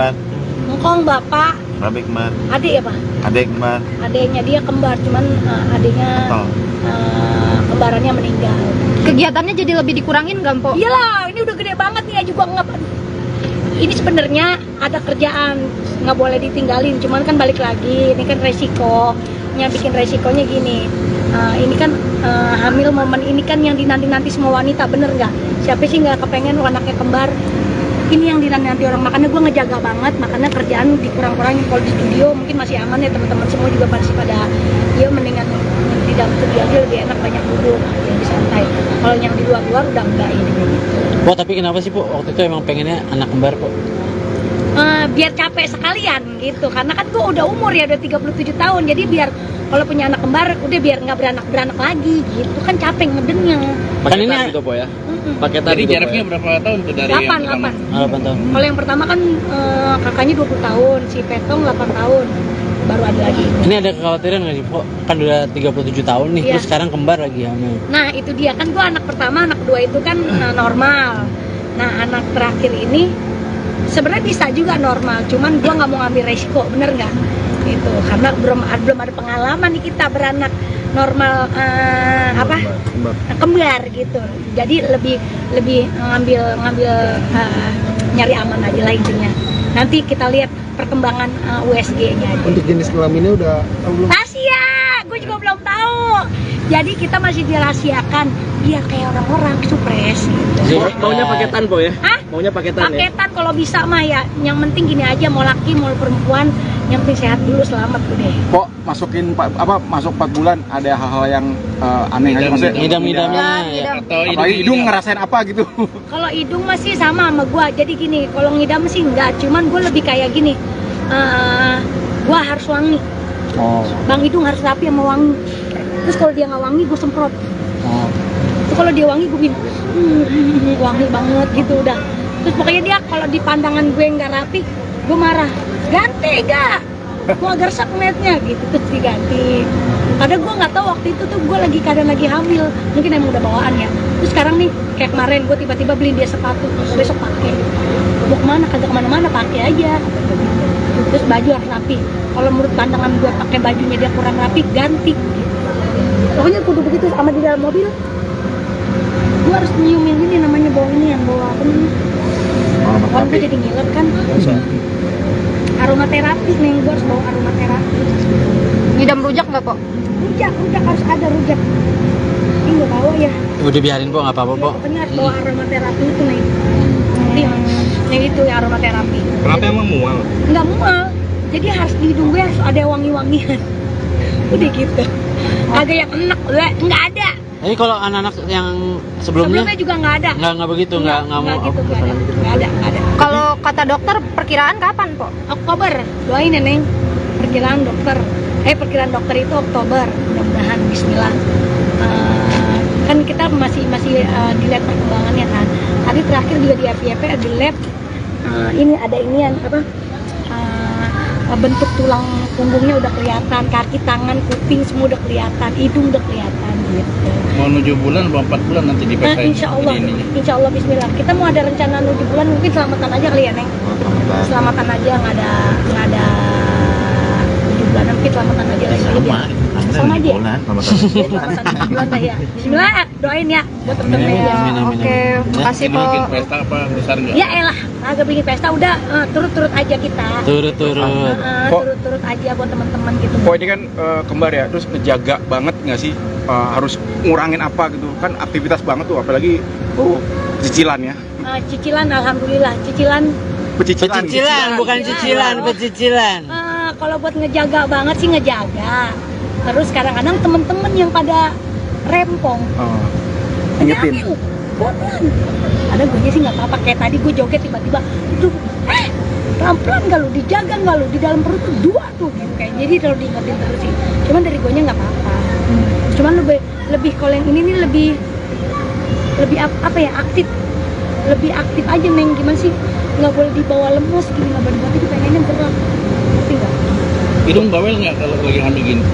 Ngkong bapak, Bapak kembar, adik ya Pak? adek kembar, Adiknya dia kembar, cuman adiknya kembarannya meninggal. Kegiatannya jadi lebih dikurangin nggak po? Iyalah, ini udah gede banget nih ya juga nggak. Ini sebenarnya ada kerjaan, nggak boleh ditinggalin. Cuman kan balik lagi, ini kan resikonya, bikin resikonya gini. Ini kan hamil momen ini kan yang dinanti-nanti semua wanita, bener nggak? Siapa sih nggak kepengen anaknya kembar? Ini yang dinanti orang, makanya gue ngejaga banget, makanya kerjaan dikurang-kurangin. Kalau di studio mungkin masih aman ya, teman-teman semua juga masih pada ya mendingan di dalam studio aja lebih enak, banyak duduk, lebih santai. Kalau yang di luar-luar udah enggak ini. Po, tapi kenapa sih, Po, waktu itu emang pengennya anak kembar, Po? Biar capek sekalian gitu, karena kan gue udah umur ya, udah 37 tahun, jadi biar kalau punya anak kembar udah biar nggak beranak lagi gitu kan, capek ngedennya. Kan ini gitu Po ya? Paketan Jadi gitu, Po, jaraknya ya? berapa tahun tuh dari yang pertama? 8. 8 tahun. Kalau yang pertama kan kakaknya 20 tahun, si Petong 8 tahun, baru ada lagi. Ini ada kekhawatiran nggak sih, Po? Kan udah 37 tahun nih, Iya. terus sekarang kembar lagi hamil. Nah itu dia kan, gue anak pertama, anak kedua itu kan normal. Nah anak terakhir ini sebenarnya bisa juga normal, cuman gue nggak mau ngambil resiko, bener nggak? Gitu, karena belum ada pengalaman nih kita beranak normal kembar gitu. Jadi lebih ngambil nyari aman aja lah intinya. Nanti kita lihat perkembangan USG-nya aja. Untuk jenis kelaminnya udah tahu belum? Rahasia, gue juga belum tahu. Jadi kita masih dirahasiakan biar kayak orang-orang supres gitu. Maunya paketan po ya? Hah? Maunya paketan ya? Paketan kalau bisa mah ya. Yang penting gini aja, mau laki mau perempuan, yang penting sehat dulu, selamat udah. Kok masuk 4 bulan ada hal-hal yang aneh aja maksudnya? Ngidam-ngidamnya. Ngidam. Atau Apalagi hidung ngerasain apa gitu? Kalau hidung masih sama sama gua. Jadi gini, kalau ngidam sih enggak, cuman gua lebih kayak gini. Gua harus wangi. Oh. Bang hidung harus rapi sama wangi. Terus kalau dia nggak wangi, gue semprot. Oh. Terus kalau dia wangi, gue bilang wangi banget gitu udah. Terus pokoknya dia kalau di pandangan gue nggak rapi, gue marah. Ganti gak? Gue agak resep ngeliatnya gitu, terus diganti. Kadang gue nggak tahu waktu itu tuh gue kadang lagi hamil, mungkin emang udah bawaan ya. Terus sekarang nih kayak kemarin gue tiba-tiba beliin dia sepatu, besok pakai. Mau kemana? Kagak kemana-mana, pakai aja. Terus baju harus rapi. Kalau menurut pandangan gue pakai bajunya dia kurang rapi, ganti. Pokoknya kudu begitu sama di dalam mobil. Gue harus nyiumin ini namanya bau ini yang bawa apa namanya? Orang gue jadi ngiler kan. Aromaterapi nih, gue harus bawa aromaterapi. Ngidam rujak nggak, Po? Rujak harus ada rujak. Ini gue bawa ya. Udah biarin po, nggak apa-apa po. Pokoknya harus bawa aromaterapi itu nih. Yang itu ya aromaterapi. Kenapa emang mual? Nggak mual. Jadi harus di hidung gue harus ada wangi-wangian. Udah gitu. Agak yang enak, nggak ada. Ini kalau anak-anak yang sebelumnya Juga nggak ada. nggak begitu, nggak mau. gitu, nggak ada. Kalau kata dokter perkiraan kapan, Po? Oktober, doain ya Neng. Perkiraan dokter itu Oktober, mudah-mudahan Bismillah. Kan kita masih dilihat perkembangannya kan. Tadi terakhir juga di FYP di lab ini ada inian apa? Bentuk tulang punggungnya udah kelihatan, kaki, tangan, kuping semua udah kelihatan, hidung udah kelihatan gitu. mau 7 bulan, mau 4 bulan nanti Nah, dipesain. insya Allah Bismillah. Kita mau ada rencana 7 bulan, mungkin selamatan aja kali ya Neng. Selamatan aja, nggak ada 7 bulan, mungkin selamatan aja lagi. Sama aja. Selamatan 7 bulan lah ya. Bismillah, doain ya buat temen-temen ya. Amin, amin, Oke, amin. makasih, Po. Bikin pesta apa besar nggak? Ya elah, agak bikin pesta udah turut-turut aja kita. Turut-turut. Turut-turut aja buat teman-teman gitu. Kok ini kan kembar ya, terus ngejaga banget nggak sih? Harus ngurangin apa gitu kan, aktivitas banget tuh, apalagi cicilan ya. Cicilan, alhamdulillah cicilan. Pecicilan, bukan cicilan, pecicilan. Kalau buat ngejaga banget sih ngejaga. Terus kadang-kadang temen-temen yang pada rempong, Ingetin. pelan. Ada gue sih nggak apa-apa, kayak tadi gue joget tiba-tiba, pelan-pelan nggak lu, dijaga nggak lu, di dalam perut tuh 2 tuh gitu kayak. Jadi kalau diingetin terus sih, cuman dari gue nya nggak apa-apa. Cuman lebih kalau yang ini nih lebih apa ya, lebih aktif aja Neng. Gimana sih, nggak boleh dibawa lemes gini, nggak boleh dibawa, pengennya berat, ngerti nggak? Hidung bawel nggak kalau lagi hamil gini?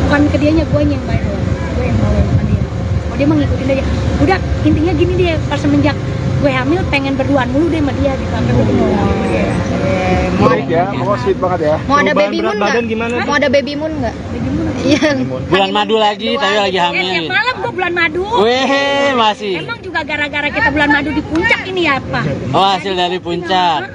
Bukan ke dianya, gue yang bawel, bukan dia. Oh, dia mah ngikutin aja. Udah, intinya gini deh, pas semenjak gue hamil pengen berduaan mulu deh sama dia gitu. Baik ya, pokoknya sweet banget ya. Mau ada Perubahan baby berat moon badan nggak? gimana? Mau ada baby moon nggak? Iya. Bulan madu lagi, tapi lagi hamil. Tiap malam gue bulan madu. Weh, masih. Emang juga gara-gara kita bulan madu di puncak ini ya, Pak? Oh, hasil dari puncak.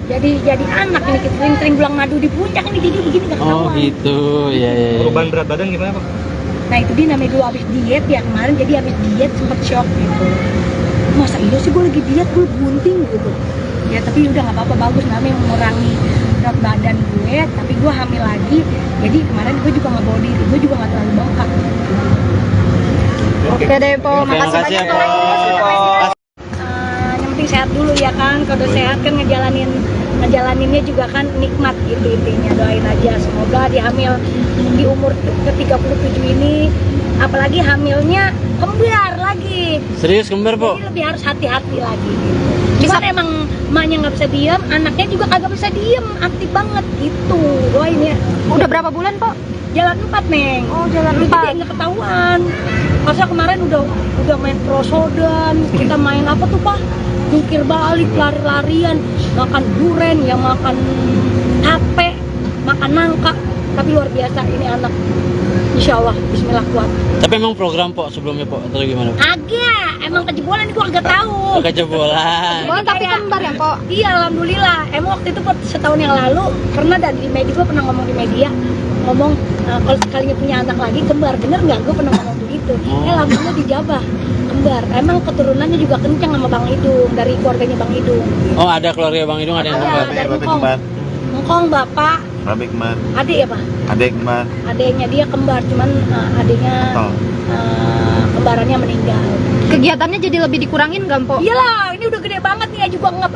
Jadi anak ini, kita sering-sering bulan madu di puncak ini, jadi begini nggak Oh ketahuan. gitu, ya. Perubahan berat badan gimana, Pak? Nah itu dia namanya dulu abis diet ya kemarin, jadi abis diet sempet shock gitu. Masa iya sih gue lagi diet, gue bunting gitu. Ya tapi udah nggak apa-apa, bagus namanya mengurangi berat badan gue, tapi gue hamil lagi. Jadi kemarin gue juga nggak bawa diri, gue juga nggak terlalu bengkak. Oke deh, Po. Oke, Makasih makasih ya, banyak, Po. Po. Yang penting sehat dulu ya kan, kalau udah sehat kan ngejalaninnya juga kan nikmat gitu intinya. Doain aja semoga di hamil di umur ke-37 ini, apalagi hamilnya kembar lagi, Serius kembar, Po? jadi lebih harus hati-hati lagi gitu. Cuman emang emaknya nggak bisa diem, anaknya juga kagak bisa diem, aktif banget gitu. Doain ya. Udah berapa bulan, Po? Jalan 4 Neng. Oh, jalan Jadi 4. nggak ketahuan. Masa kemarin udah main prosodan, kita main apa tuh Pak? Jungkir balik, lari-larian, makan duren, ya makan tape, makan nangka. Tapi luar biasa ini anak. Insya Allah, Bismillah kuat. Tapi emang program, Po, sebelumnya, Po, atau gimana? Agak, emang kejebolan gua agak tahu. Kejebolan. Oh, tapi kembar ya, Po? Iya, alhamdulillah. Emang waktu itu setahun yang lalu pernah dari di media, gua pernah ngomong di media. ngomong kalau sekalinya punya anak lagi kembar, bener nggak? Gue pernah ngomong begitu. Lambungnya dijabah kembar. Emang keturunannya juga kencang sama Bang Idung, dari keluarganya Bang Idung. Oh, ada keluarga Bang Idung ada yang kembar. Ada Ngkong. Ngkong bapak, Babe kembar, adik ya Pak? adek kembar, Adiknya dia kembar, cuman adiknya atau kembarannya meninggal. Kegiatannya jadi lebih dikurangin nggak, Mpok? Iyalah, ini udah gede banget nih, juga nggak.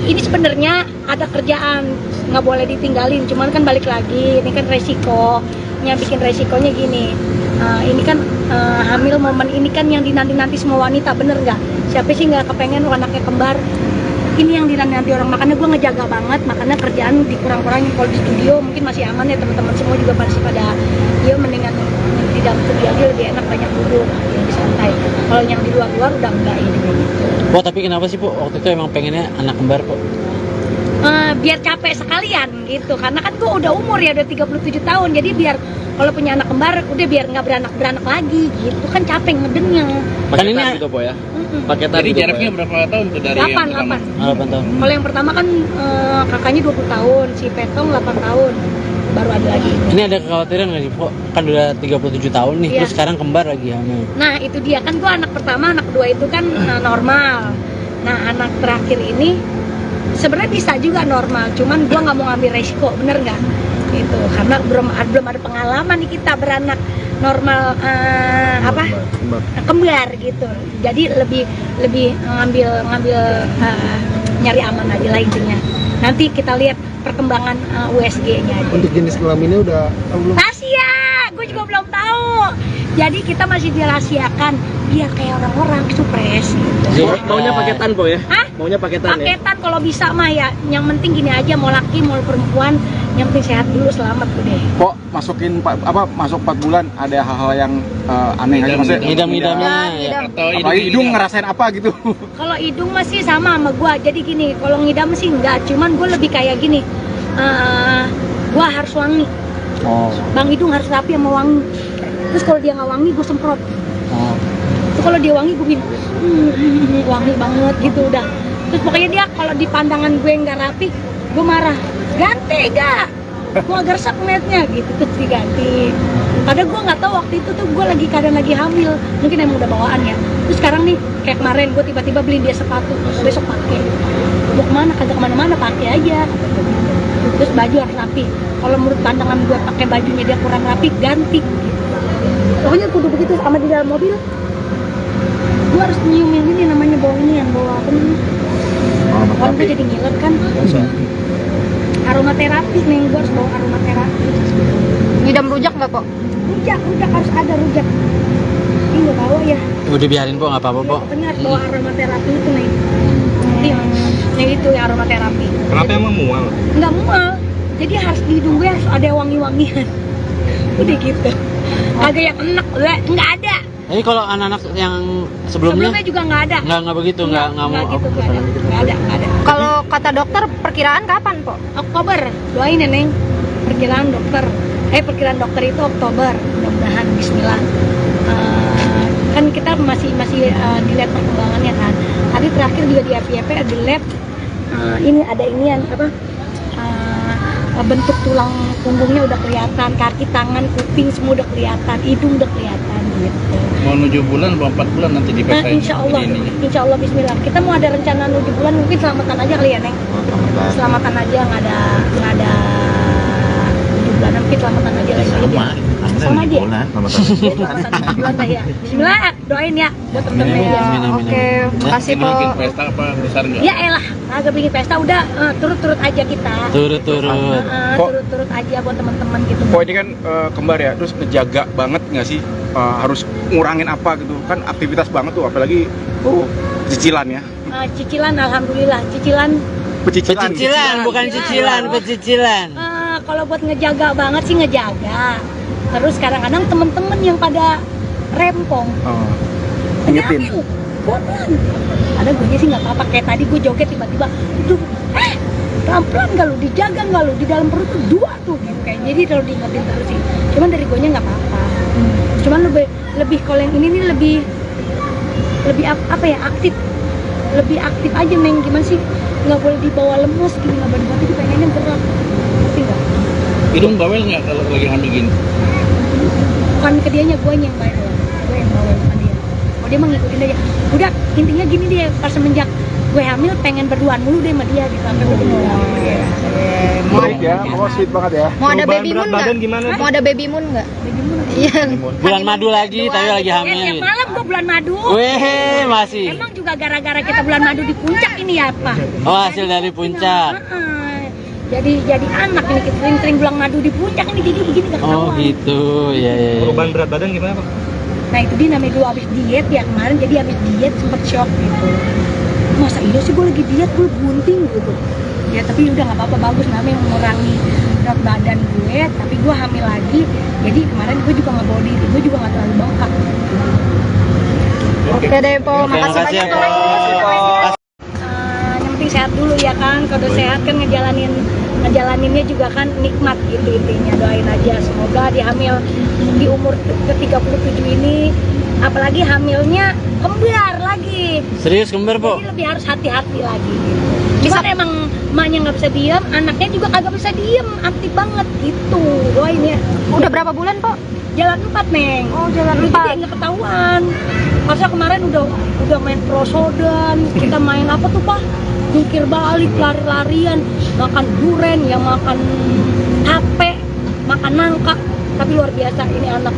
Ini sebenarnya ada kerjaan, nggak boleh ditinggalin. Cuman kan balik lagi, ini kan resikonya, bikin resikonya gini. Ini kan hamil momen ini kan yang dinanti-nanti semua wanita, bener nggak? Siapa sih nggak kepengen anaknya kembar? Ini yang dinanti orang, makanya gue ngejaga banget, makanya kerjaan dikurang-kurangin. Kalau di studio mungkin masih aman ya, teman-teman semua juga masih pada ya mendingan di dalam studio aja lebih enak, banyak duduk, lebih santai. Kalau yang di luar-luar udah enggak ini. Po, tapi kenapa sih Po waktu itu emang pengennya anak kembar Po? Biar capek sekalian gitu, karena kan gue udah umur ya, udah 37 tahun, jadi biar kalau punya anak kembar udah biar nggak beranak lagi gitu kan, capek ngedennya. Kan ini Paketan gitu po ya. Paketan Jadi gitu, Po, jaraknya ya? berapa tahun tuh dari 8 yang pertama? 8 tahun. Kalau yang pertama kan kakaknya 20 tahun, si Petong 8 tahun, baru ada lagi. Ini ada kekhawatiran nggak sih Po? Kan udah 37 tahun nih, Iya. terus sekarang kembar lagi hamil. Nah itu dia kan, gue anak pertama, anak kedua itu kan normal. Nah anak terakhir ini sebenarnya bisa juga normal, cuman gue nggak mau ngambil resiko, bener nggak? Gitu, karena belum ada pengalaman nih kita beranak normal kembar gitu. Jadi lebih ngambil nyari aman aja lah intinya. Nanti kita lihat perkembangan USG-nya aja. Untuk jenis kelaminnya udah belum? Rahasia, gue juga belum tahu. Jadi kita masih dirahasiakan biar kayak orang-orang supres gitu. Maunya paketan po ya? Hah? Maunya paketan ya? Paketan kalau bisa mah ya. Yang penting gini aja, mau laki mau perempuan, yang penting sehat dulu, selamat udah. Kok masuk 4 bulan ada hal-hal yang aneh aja maksudnya? Ngidam-ngidamnya ya. Atau Apalagi hidung ngerasain apa gitu? Kalau hidung masih sama gua. Jadi gini, kalau ngidam sih enggak, cuman gue lebih kayak gini. Gua harus wangi. Oh. Bang Hidung harus rapi sama wangi. Terus kalau dia nggak wangi, gue semprot. Oh. Terus kalau dia wangi, gue bilang wangi banget gitu udah. Terus pokoknya dia kalau di pandangan gue nggak rapi, gue marah. Ganti gak? Gue agak resep ngeliatnya gitu, terus diganti. Padahal gue nggak tahu waktu itu tuh gue kadang lagi hamil, mungkin emang udah bawaan ya. Terus sekarang nih kayak kemarin gue tiba-tiba beliin dia sepatu, besok pakai. Mau kemana? Kagak kemana-mana, pakai aja. Terus baju harus rapi. Kalau menurut pandangan gue pakai bajunya dia kurang rapi, ganti. Pokoknya kudu begitu. Sama di dalam mobil, gue harus nyiumin ini namanya bau ini yang bawa apa namanya? Orang gue jadi ngiler kan. Aromaterapi nih, gue harus bawa aromaterapi. Ngidam rujak nggak, Pok? Rujak harus ada rujak. Ini nggak bawa ya. Udah biarin Po, nggak apa-apa Po. Pokoknya harus bawa aromaterapi itu nih. Yang itu ya aromaterapi. Kenapa emang mual? Nggak mual. Jadi harus di hidung gue harus ada wangi-wangian. Udah gitu. Kagak yang enak, nggak ada. Ini kalau anak-anak yang sebelumnya Juga nggak ada. nggak begitu, nggak mau. gitu, nggak ada. Kalau kata dokter perkiraan kapan, Pok? Oktober, doain ya Neng. Perkiraan dokter itu Oktober, mudah-mudahan Bismillah. Kan kita masih dilihat perkembangannya kan. Tadi terakhir juga di FYP di lab, ini ada inian bentuk tulang punggungnya udah kelihatan, kaki, tangan, kuping semua udah kelihatan, hidung udah kelihatan gitu. Mau 7 bulan, mau 4 bulan nanti Nah, dipesain. insya Allah Bismillah. Kita mau ada rencana 7 bulan, mungkin selamatan aja kali ya Neng. Selamatan aja, nggak ada 7 bulan, mungkin selamatan aja lagi. Sama aja. Selamatan 7 bulan lah ya. Bismillah, doain ya buat temen-temen ya. Oke, makasih, Ini bikin Pok. pesta apa besar nggak? Ya elah, agak bikin pesta udah turut-turut aja kita. Turut-turut. Turut-turut aja buat teman-teman gitu. Kok ini kan kembar ya, terus ngejaga banget nggak sih? Harus ngurangin apa gitu? Kan aktivitas banget tuh, apalagi cicilan ya. Cicilan, alhamdulillah. Cicilan. Pecicilan, bukan cicilan, pecicilan. Kalau buat ngejaga banget sih ngejaga. Terus kadang-kadang temen-temen yang pada rempong. Ingetin. Aku, pelan. Ada gue sih nggak apa-apa. Kayak tadi gue joget tiba-tiba, aduh, pelan-pelan nggak lu, dijaga nggak lu, di dalam perut tuh 2 tuh gitu kayak. Jadi kalau diingetin terus sih. Cuman dari gue nya nggak apa-apa. Cuman lebih kalau yang ini nih lebih apa ya, aktif. Lebih aktif aja Neng, gimana sih? Nggak boleh dibawa lemes gini, nggak boleh, tapi pengennya gerak. Ngerti nggak? Hidung bawel nggak kalau lagi hamil gini? Bukan ke dianya, gue yang bawel. Gue yang bawel, bukan dia. Oh, dia mah ngikutin aja. Udah, intinya gini deh, pas semenjak gue hamil pengen berduaan mulu deh sama dia gitu. Sampai gue pulang. Baik ya, pokoknya sweet banget ya. Mau ada Perubahan baby berat moon badan nggak? gimana? Mau ada baby moon nggak? Iya. Bulan madu lagi, tapi lagi Tiap hamil. malam gue bulan madu. Weh, masih. Emang juga gara-gara kita bulan madu di puncak ini ya, Pak? Oh, hasil dari puncak. Jadi anak ini kita sering-sering bulan madu di puncak ini jadi begini gak Oh, ketahuan. gitu. Ya, ya, ya. Perubahan berat badan gimana Pak? Nah itu dia namanya dulu abis diet ya kemarin, jadi abis diet sempet shock gitu. Masa iya sih gue lagi diet, gue bunting gitu. Ya tapi udah nggak apa-apa, bagus namanya mengurangi berat badan gue, tapi gue hamil lagi. Jadi kemarin gue juga nggak body, gue juga nggak terlalu bengkak. Oke deh Po, Oke, makasih makasih banyak ya, Po. Po. Yang penting sehat dulu ya kan, kalau udah sehat kan ngejalaninnya juga kan nikmat gitu intinya. Doain aja semoga dihamil di umur ke-37 ini, apalagi hamilnya kembar lagi, Serius kembar, Po? jadi lebih harus hati-hati lagi gitu. Cuman emang emaknya nggak bisa diem, anaknya juga kagak bisa diem, aktif banget gitu. Doain ya. Udah berapa bulan Po? Jalan 4 Neng. Oh, jalan Jadi 4. nggak ketahuan. Masa kemarin udah main prosodan, kita main apa tuh Pak? Jungkir balik, lari-larian, makan duren, ya makan tape, makan nangka. Tapi luar biasa ini anak.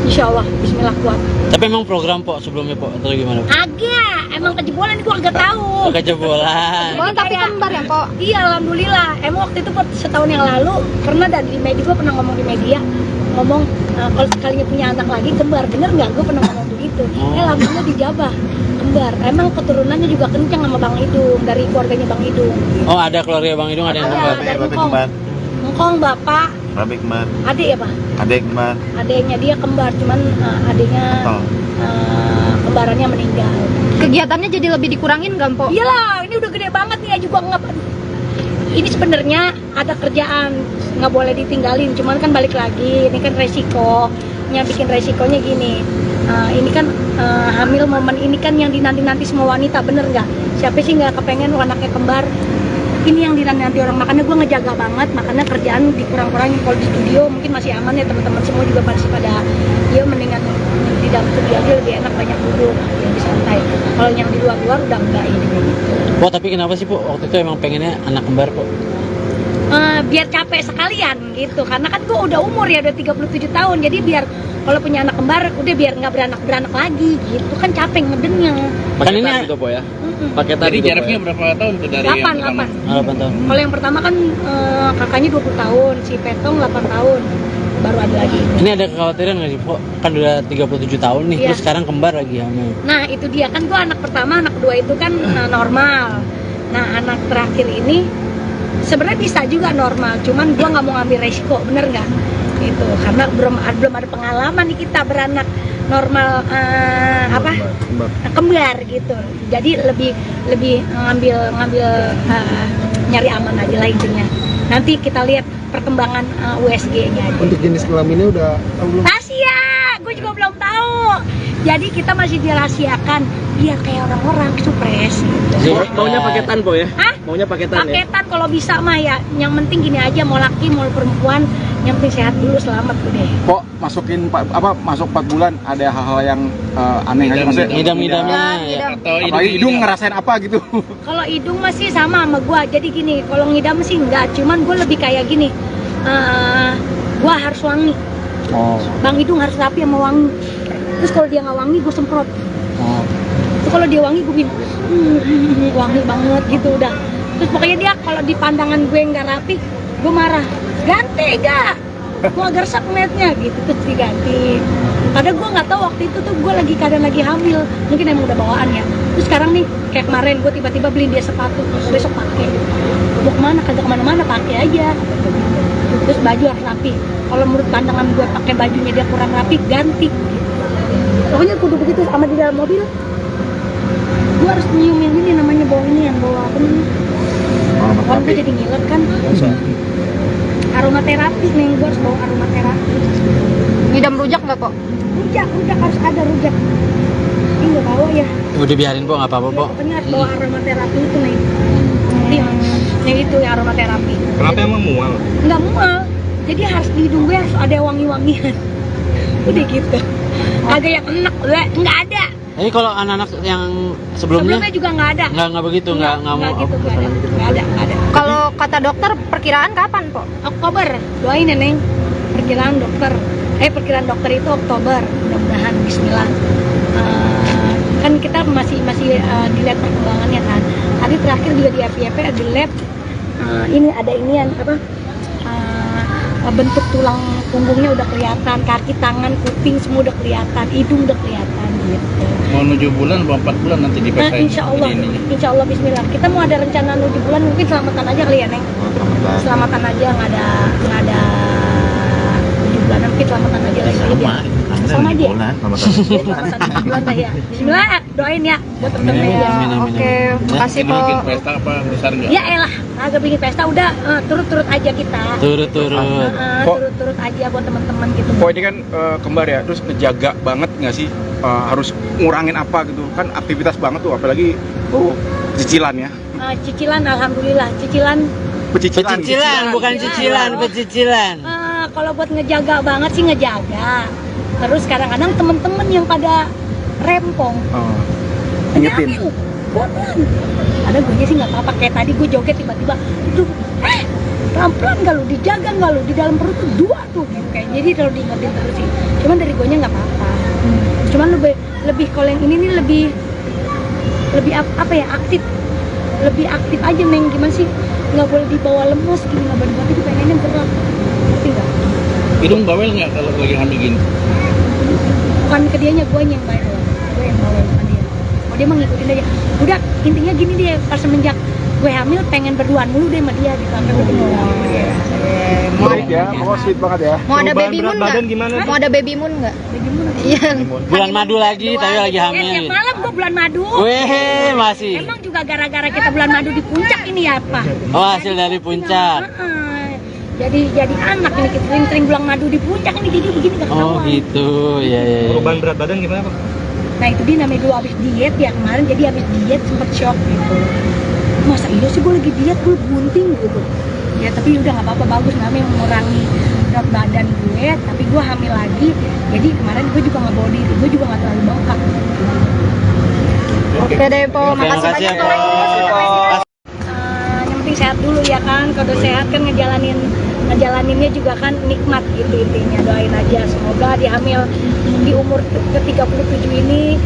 Insya Allah, Bismillah kuat. Tapi emang program, Po, sebelumnya, Po? Atau gimana, Po? Agak, emang kejebolan gua agak tahu. Kejebolan. Oh, tapi kembar ya Po? Iya, alhamdulillah. Emang waktu itu setahun yang lalu pernah di media, gua pernah ngomong di media, ngomong kalau sekalinya punya anak lagi kembar, bener nggak? Gue pernah ngomong begitu. Alhamdulillah dijabah kembar. Emang keturunannya juga kencang sama Bang Idung, dari keluarganya Bang Idung. Oh, ada keluarga Bang Idung, ada yang kembar. Ada Ngkong. Ngkong bapak, Bapak kembar, adik ya Pak? adik kembar, Adiknya dia kembar, cuman adiknya kembarannya meninggal. Kegiatannya jadi lebih dikurangin nggak Po? Iyalah, ini udah gede banget nih, juga nggak. Ini sebenarnya ada kerjaan, nggak boleh ditinggalin, cuman kan balik lagi, ini kan resikonya, bikin resikonya gini. Ini kan hamil momen ini kan yang dinanti-nanti semua wanita, bener nggak? Siapa sih nggak kepengen anaknya kembar? Ini yang dinanti orang, makanya gue ngejaga banget, makanya kerjaan dikurang-kurangin. Kalau di studio mungkin masih aman ya, teman-teman semua juga masih pada ya mendingan di dalam studio aja lebih enak, banyak duduk, lebih santai. Kalau yang di luar-luar udah enggak ini. Po, tapi kenapa sih, Po? Waktu itu emang pengennya anak kembar, Po? Biar capek sekalian gitu, karena kan gue udah umur ya, udah 37 tahun, jadi biar kalau punya anak kembar udah biar nggak beranak lagi gitu kan, capek ngedennya. Kan ini Paketan gitu Po ya? Paketan Jadi gitu, Po, jaraknya ya? berapa tahun tuh dari 8, yang pertama? 8 tahun. Kalau yang pertama kan kakaknya 20 tahun, si Petong 8 tahun, baru ada lagi. Ini ada kekhawatiran nggak sih, Po? Kan udah 37 tahun nih, Iya. terus sekarang kembar lagi hamil. Nah itu dia kan, gue anak pertama, anak kedua itu kan normal. Nah anak terakhir ini sebenarnya bisa juga normal, cuman gue nggak mau ngambil resiko, bener nggak? Gitu, karena belum ada pengalaman nih kita beranak normal kembar gitu. Jadi lebih ngambil nyari aman aja lah intinya. Nanti kita lihat perkembangan USG-nya aja. Untuk jenis kelaminnya udah tahu belum? Rahasia, gue juga belum tahu. Jadi kita masih dirahasiakan biar kayak orang-orang supres gitu. Maunya paketan Po ya? Hah? Maunya paketan ya? Paketan kalau bisa mah ya. Yang penting gini aja, mau laki mau perempuan, yang penting sehat dulu, selamat udah. Kok masuk 4 bulan ada hal-hal yang aneh aja maksudnya? Ngidam-ngidamnya. Ngidam. Atau Apalagi hidung ngerasain apa gitu? Kalau hidung masih sama gua. Jadi gini, kalau ngidam sih enggak, cuman gua lebih kayak gini. Gua harus wangi. Oh. Bang Hidung harus rapi sama wangi. Terus kalau dia nggak wangi, gue semprot. Oh. Terus kalau dia wangi, gue bilang wangi banget gitu udah. Terus pokoknya dia kalau di pandangan gue nggak rapi, gue marah. Ganti gak? Gue agak resep ngeliatnya gitu, terus diganti. Padahal gue nggak tahu waktu itu tuh gue keadaan lagi hamil, mungkin emang udah bawaan ya. Terus sekarang nih kayak kemarin gue tiba-tiba beliin dia sepatu, besok pakai. Mau kemana? Kagak kemana-mana, pakai aja. Terus baju harus rapi. Kalau menurut pandangan gue pakai bajunya dia kurang rapi, ganti. Pokoknya kudu begitu. Sama di dalam mobil, gue harus nyiumin ini namanya bau ini, yang bawa apa nih? Orang gue jadi ngiler kan. Aromaterapi nih, gue harus bawa aromaterapi. Ngidam rujak nggak Po? Rujak harus ada rujak. Ini nggak bawa ya. Udah biarin, Po, nggak apa-apa, Po. Pokoknya harus bawa aromaterapi itu nih. Yang itu ya aromaterapi. Kenapa emang mual? Nggak mual. Jadi harus di hidung gue harus ada wangi-wangian. Udah gitu. Agak yang enak, nggak ada. Jadi kalau anak-anak yang sebelumnya Juga nggak ada. nggak begitu, nggak mau. gitu, nggak ada. Kalau kata dokter perkiraan kapan po? Oktober, doain ya Neng. Perkiraan dokter itu Oktober, mudah-mudahan Bismillah. Kan kita masih dilihat perkembangannya kan. Tadi terakhir juga di FYP di lab, ini ada inian apa? Bentuk tulang punggungnya udah kelihatan, kaki, tangan, kuping semua udah kelihatan, hidung udah kelihatan gitu. Mau 7 bulan atau 4 bulan nanti Nah, dipesain. insya Allah Bismillah. Kita mau ada rencana 7 bulan, mungkin selamatan aja kali ya Neng. Selamatan aja, nggak ada 7 bulan, mungkin selamatan aja lagi. Sama aja. Selamatan 7 bulan lah ya. Bismillah, doain ya buat temen-temen ya. Oke, makasih po. Bikin pesta apa besar nggak? Ya elah, agak bikin pesta udah turut-turut aja kita. Turut-turut. Turut-turut aja buat teman-teman gitu. Kok ini kan kembar ya, terus ngejaga banget nggak sih, harus ngurangin apa gitu kan, aktivitas banget tuh, apalagi cicilan ya. Cicilan, alhamdulillah, cicilan. Pecicilan, bukan cicilan, pecicilan. Kalau buat ngejaga banget sih ngejaga. Terus kadang-kadang temen-temen yang pada rempong, Ingetin. pelan. Ada gue sih nggak apa-apa, kayak tadi gue joget tiba-tiba, aduh, pelan-pelan nggak lu, dijaga nggak lu, di dalam perut tuh 2 tuh, gitu kayak. Jadi kalau diingetin terus sih, cuman dari gue nya nggak apa-apa. Cuman lebih kalau yang ini nih lebih apa ya, lebih aktif aja Neng. Gimana sih, nggak boleh dibawa lemes gini, nggak boleh itu pengennya berat, ngerti nggak? Hidung bawel nggak kalau lagi hamil gini? Bukan ke dianya, gue yang bawel, bukan dia. Oh, dia mah ngikutin aja. Udah, intinya gini deh, pas semenjak gue hamil pengen berduaan mulu deh sama dia gitu, sampai gue Sweet ya, sweet banget ya. Mau ada baby moon badan nggak? gimana? Mau ada baby moon nggak? Iya. Bulan madu lagi, tapi lagi tiap hamil. malam gue bulan madu. Weh, masih. Emang juga gara-gara kita bulan madu di puncak ini ya, Pak? Oh, hasil dari puncak. Jadi anak ini, kita sering-sering bulan madu di puncak ini, jadi begini gak ketahuan. Oh gitu, ya. Perubahan berat badan gimana Pak? Nah itu dia namanya dulu abis diet ya kemarin, jadi abis diet sempet shock gitu. Masa iya sih gue lagi diet, gue bunting gitu. Ya tapi udah nggak apa-apa, bagus, namanya mengurangi berat badan gue, tapi gue hamil lagi. Jadi kemarin gue juga nggak body, gue juga nggak terlalu bengkak. Oke deh po, makasih makasih ya, banyak po. Po. Yang penting sehat dulu ya kan, kalau udah sehat kan ngejalaninnya juga kan nikmat gitu intinya. Doain aja semoga di hamil di umur ke-37 ini,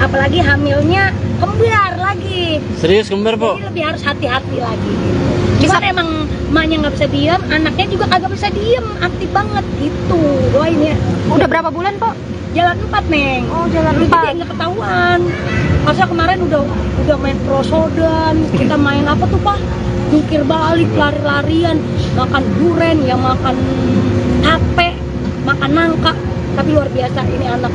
apalagi hamilnya kembar lagi. Serius kembar, Po? Jadi lebih harus hati-hati lagi gitu. Cuman emang emaknya nggak bisa diem, anaknya juga kagak bisa diem, aktif banget gitu. Doain ya. Udah berapa bulan po? Jalan 4 Neng. Oh, jalan Jadi 4. nggak ketahuan. Masa kemarin udah main prosodan, kita main apa tuh Pak? Jungkir balik, lari-larian, makan duren, ya makan tape, makan nangka. Tapi luar biasa ini anak.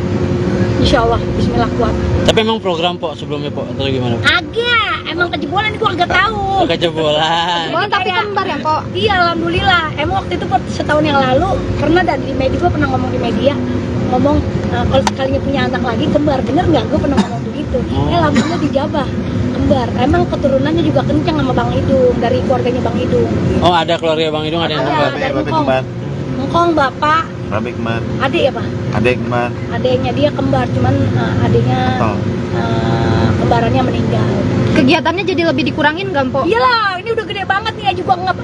Insya Allah, Bismillah kuat. Tapi emang program, Po, sebelumnya, Po, atau gimana? Agak, emang kejebolan itu agak tahu. Kejebolan. Oh, tapi kembar ya po? Iya, alhamdulillah. Emang waktu itu setahun yang lalu pernah di media, gue pernah ngomong di media, ngomong kalau sekalinya punya anak lagi kembar, bener nggak? Gue pernah ngomong begitu. Alhamdulillah dijabah kembar. Emang keturunannya juga kencang sama Bang Idung, dari keluarganya Bang Idung. Oh, ada keluarga Bang Idung, ada yang kembar. Dari Ngkong, bapak, Rabi kembar, adik ya Pak? adek kembar, Adiknya dia kembar, cuman adiknya kembarannya meninggal. Kegiatannya jadi lebih dikurangin nggak po? Iyalah, ini udah gede banget nih ya juga nggak.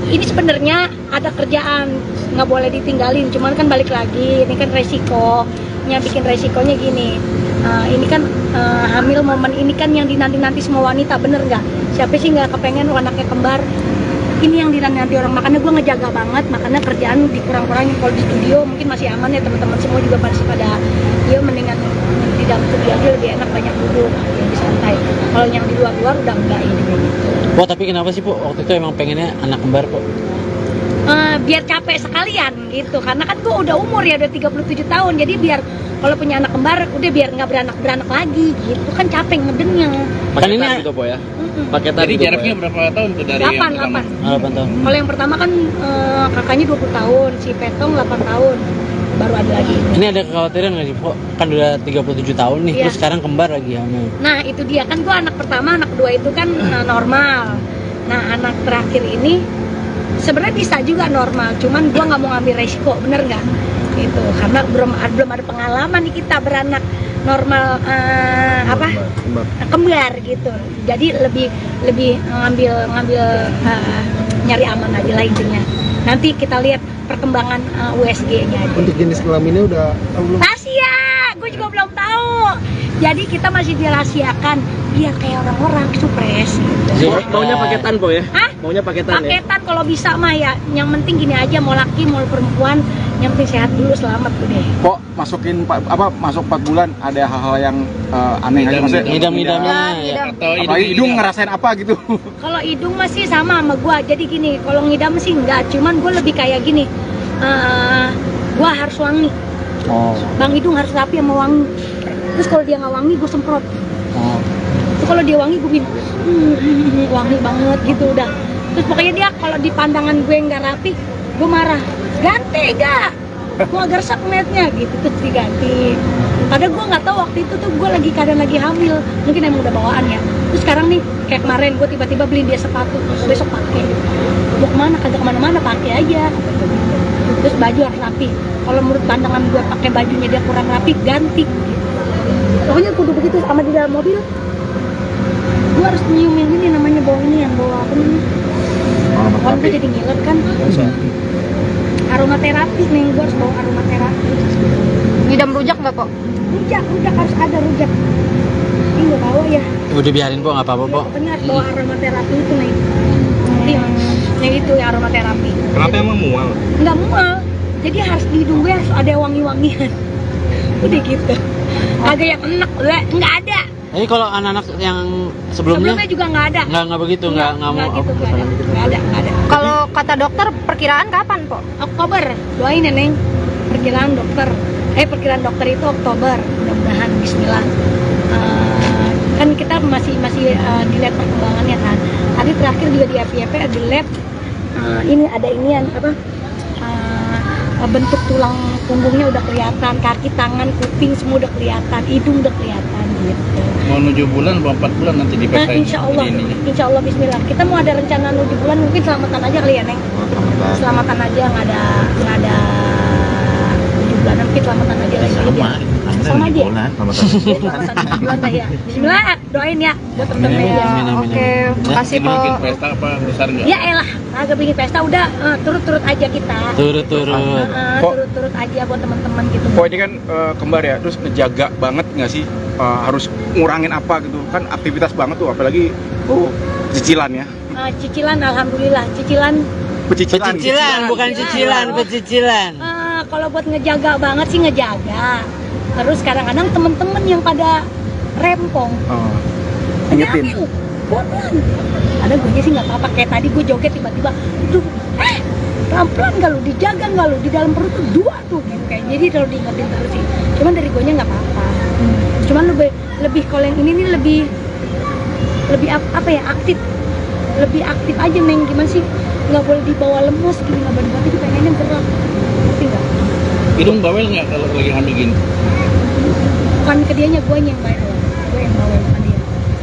Ini sebenarnya ada kerjaan, nggak boleh ditinggalin. Cuman kan balik lagi, ini kan resikonya, bikin resikonya gini. Ini kan hamil momen ini kan yang dinanti-nanti semua wanita, bener nggak? Siapa sih nggak kepengen anaknya kembar? Ini yang dinanti orang, makanya gue ngejaga banget, makanya kerjaan dikurang-kurangin. Kalau di studio mungkin masih aman ya, teman-teman semua juga pada ya mendingan di dalam studio aja lebih enak, banyak duduk, lebih santai. Kalau yang di luar-luar udah enggak ini kayak gitu. Po, tapi kenapa sih, Po, waktu itu emang pengennya anak kembar, Po? Biar capek sekalian gitu, karena kan gue udah umur ya, udah 37 tahun, jadi biar kalau punya anak kembar udah biar nggak beranak lagi gitu, kan capek ngedengnya. Kan ini Paketan gitu po ya? Paketan Jadi gitu, Po, jaraknya ya? berapa tahun tuh dari yang pertama? 8. 8 tahun. Kalau yang pertama kan kakaknya 20 tahun, si Petong 8 tahun, baru ada lagi. Ini ada kekhawatiran nggak sih, Po? Kan udah 37 tahun nih, Iya. terus sekarang kembar lagi hamil. Nah itu dia, kan gue anak pertama, anak kedua itu kan normal. Nah anak terakhir ini sebenarnya bisa juga normal, cuman gua nggak mau ngambil resiko, bener nggak? Gitu, karena belum ada pengalaman nih kita beranak normal kembar gitu. Jadi lebih ngambil nyari aman aja lah intinya. Nanti kita lihat perkembangan USG-nya aja. Untuk jenis kelaminnya udah tahu belum? Rahasia, gue juga belum tahu. Jadi kita masih dirahasiakan biar kayak orang-orang supres gitu. Maunya paketan po ya? Hah? Maunya paketan ya? Paketan kalau bisa mah ya. Yang penting gini aja, mau laki mau perempuan, yang penting sehat dulu, selamat udah. Kok masuk 4 bulan ada hal-hal yang aneh aja maksudnya? Ngidam-ngidamnya ya. Ngidam. Atau Apalagi hidung ngerasain apa gitu? Kalau hidung masih sama gua. Jadi gini, kalau ngidam sih enggak, cuman gua lebih kayak gini. Gua harus wangi. Oh. Bang hidung harus rapi sama wangi. Terus kalau dia nggak wangi, gue semprot. Oh. Terus kalau dia wangi, gue bilang wangi banget gitu udah. Terus pokoknya dia kalau di pandangan gue nggak rapi, gue marah. Ganti gak? Gue agak resep ngeliatnya gitu, terus diganti. Padahal gue nggak tahu waktu itu tuh gue keadaan lagi hamil, mungkin emang udah bawaan ya. Terus sekarang nih kayak kemarin gue tiba-tiba beli dia sepatu, besok pakai. Mau kemana? Kagak kemana-mana, pakai aja. Terus baju harus rapi. Kalau menurut pandangan gue pakai bajunya dia kurang rapi, ganti. Pokoknya kudu begitu sama di dalam mobil. Gue harus nyiumin ini namanya bau ini yang bawa apa namanya? Kan gue jadi ngiler kan. Aromaterapi nih, gue harus bawa aromaterapi. Ngidam rujak nggak, Po? Rujak harus ada rujak. Ini nggak bawa ya. Udah biarin po, nggak apa-apa po. Pokoknya harus bawa aromaterapi itu nih. Yang itu ya aromaterapi. Kenapa emang mual? Nggak mual. Jadi harus di hidung gue harus ada wangi-wangian. Udah gitu. Kagak yang enak, nggak ada. Jadi kalau anak-anak yang sebelumnya Juga nggak ada. nggak begitu, nggak mau. gitu, nggak ada. Kalau kata dokter perkiraan kapan, Po? Oktober, doain ya Neng. Perkiraan dokter itu Oktober, mudah-mudahan Bismillah. Kan kita masih dilihat perkembangannya kan. Tadi terakhir juga di FYP di lab ini ada inian apa? Bentuk tulang punggungnya udah kelihatan, kaki, tangan, kuping semua udah kelihatan, hidung udah kelihatan gitu. mau 7 bulan atau 4 bulan nanti Nah, dipesain insya Allah, ini. insya Allah Bismillah. Kita mau ada rencana 7 bulan, mungkin selamatan aja kali ya Neng. Selamatan aja, nggak ada 7 bulan, mungkin selamatan aja lagi. Sama aja. Selamatan 7 bulan dah ya. Bismillah, doain ya buat temen-temen ya. Amin, amin, Oke, amin. makasih, Ini Po. bikin pesta apa besar nggak? Ya elah, agak bikin pesta udah turut-turut aja kita. Turut-turut. Turut-turut aja buat teman-teman gitu. Kok ini kan kembar ya, terus ngejaga banget nggak sih? Harus ngurangin apa gitu? Kan aktivitas banget tuh, apalagi cicilan ya. Cicilan, alhamdulillah. Cicilan. Pecicilan, bukan cicilan, pecicilan. Kalau buat ngejaga banget sih ngejaga. Terus kadang-kadang temen-temen yang pada rempong. Ingetin. Bodohan. Ada gue sih nggak apa-apa. Kayak tadi gue joget tiba-tiba, pelan-pelan nggak lu, dijaga nggak lu, di dalam perut tuh 2 tuh gitu kayak. Jadi kalau diingetin terus sih. Cuman dari gue nya nggak apa-apa. Cuman lebih kalau yang ini nih lebih apa ya, aktif. Lebih aktif aja Neng, gimana sih? Nggak boleh dibawa lemes gini, nggak boleh tapi pengennya gerak. Ngerti nggak? Hidung bawel nggak kalau lagi hamil gini? Bukan ke dianya, gue yang bawel, bukan dia.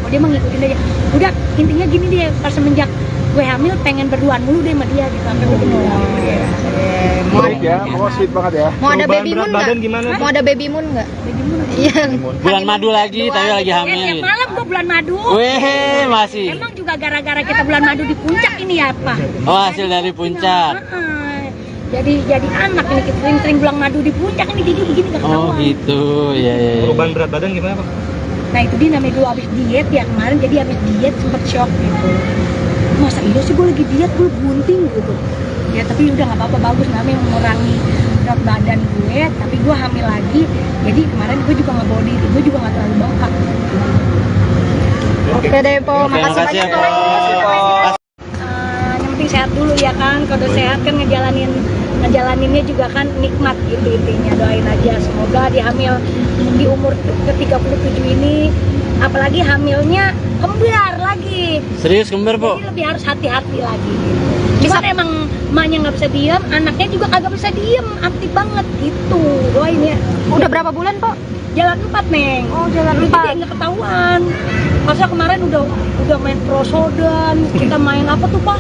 Oh dia mah ngikutin aja. Udah intinya gini dia, pas semenjak gue hamil pengen berduaan mulu deh sama dia gitu sampai gue Baik ya, sweet banget ya. Mau ada Perubahan baby berat moon badan nggak? gimana? Mau ada baby moon nggak? Iya. Bulan madu lagi, tapi lagi Tiap hamil. malam gue bulan madu. Weh, masih. Emang juga gara-gara kita bulan madu di puncak ini ya apa? Oh, hasil dari puncak. Jadi anak ini kita sering bulan madu di puncak ini jadi begini gak Oh ketahuan. gitu, ya. Perubahan berat badan gimana Pak? Nah itu dia namanya dulu abis diet ya kemarin, jadi abis diet sempet shock gitu. Masa iya sih gue lagi diet, gue bunting gitu. Ya tapi udah nggak apa-apa, bagus namanya mengurangi berat badan gue, tapi gue hamil lagi. Jadi kemarin gue juga nggak bawa diri, gue juga nggak terlalu bengkak. Oke deh, Po. Oke, Makasih makasih banyak, ya, Po. Po. Yang penting sehat dulu ya kan, kalau sehat kan ngejalaninnya juga kan nikmat gitu intinya. Doain aja semoga di hamil di umur ke-37 ini, apalagi hamilnya kembar lagi. Serius kembar, Po? Jadi lebih harus hati-hati lagi gitu. Cuman emang emaknya nggak bisa diem, anaknya juga kagak bisa diem, aktif banget gitu. Doain ya. Udah berapa bulan, Po? Jalan 4 Neng. Oh, jalan Jadi 4. nggak ketahuan. Masa kemarin udah main prosodan, kita main apa tuh Pak?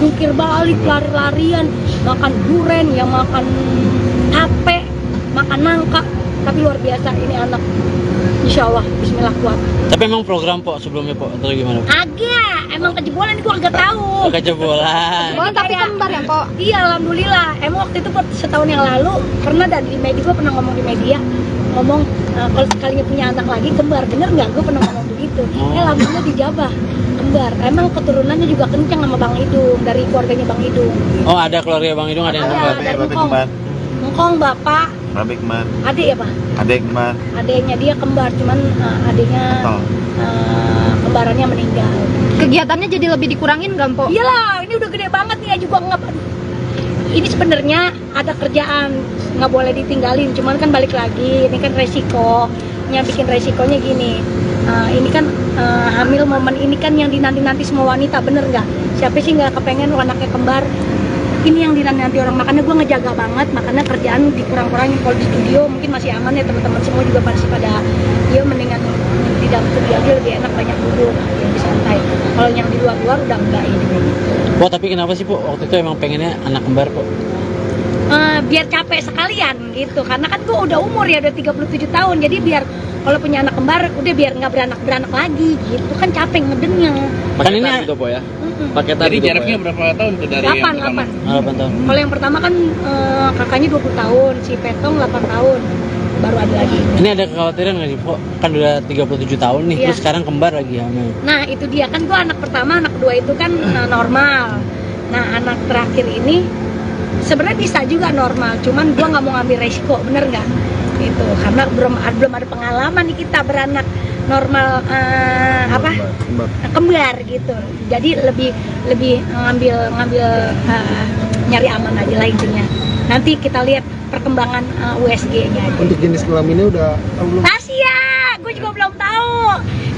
jungkir balik, lari-larian, makan duren, yang makan tape, makan nangka. Tapi luar biasa ini anak. Insya Allah, bismillah kuat. Tapi emang program po sebelumnya po atau gimana? Agak, emang kejebolan itu agak tahu. Kejebolan. Oh, tapi kembar ya, Po? Iya, alhamdulillah. Emang waktu itu setahun yang lalu pernah di media, gue pernah ngomong di media, ngomong kalau sekalinya punya anak lagi kembar, bener nggak? Gue pernah ngomong begitu. Alhamdulillah dijabah kembar. Emang keturunannya juga kencang sama Bang Idung, dari keluarganya Bang Idung. Oh, ada keluarga Bang Idung, ada yang kembar. Dari Ngkong bapak, Babe kembar, adik ya Pak? adek kembar, Adiknya dia kembar, cuman adiknya kembarannya meninggal. Kegiatannya jadi lebih dikurangin nggak, Po? Iyalah, ini udah gede banget nih, juga nggak. Ini sebenarnya ada kerjaan, nggak boleh ditinggalin. Cuman kan balik lagi, ini kan resikonya, bikin resikonya gini. Ini kan hamil momen ini kan yang dinanti-nanti semua wanita, bener nggak? Siapa sih nggak kepengen anaknya kembar? Ini yang dinanti orang, makanya gue ngejaga banget, makanya kerjaan dikurang-kurangin. Kalau di studio mungkin masih aman ya, teman-teman semua juga masih pada ya mendingan di dalam studio aja lebih enak, banyak duduk, lebih santai. Kalau yang di luar-luar udah enggak ini. Po, tapi kenapa sih po waktu itu emang pengennya anak kembar po? Biar capek sekalian gitu, karena kan gue udah umur ya, udah 37 tahun, jadi biar kalau punya anak kembar udah biar nggak beranak lagi gitu, kan capek ngedennya. Kan ini Gitu po ya. Paketan Jadi gitu, Po, jaraknya ya? berapa tahun tuh dari yang pertama? 8. 8 tahun. Kalau yang pertama kan kakaknya 20 tahun, si Petong 8 tahun, baru ada lagi. Ini ada kekhawatiran nggak sih po? Kan udah 37 tahun nih, Iya. terus sekarang kembar lagi hamil. Nah itu dia, kan gue anak pertama, anak kedua itu kan normal. Nah anak terakhir ini sebenarnya bisa juga normal, cuman gue nggak mau ngambil resiko, bener nggak? Gitu, karena belum ada pengalaman nih kita beranak normal kembar gitu. Jadi lebih ngambil nyari aman aja lah intinya. Nanti kita lihat perkembangan USG-nya aja. Untuk jenis kelaminnya udah tahu belum? Rahasia, gue juga belum tahu.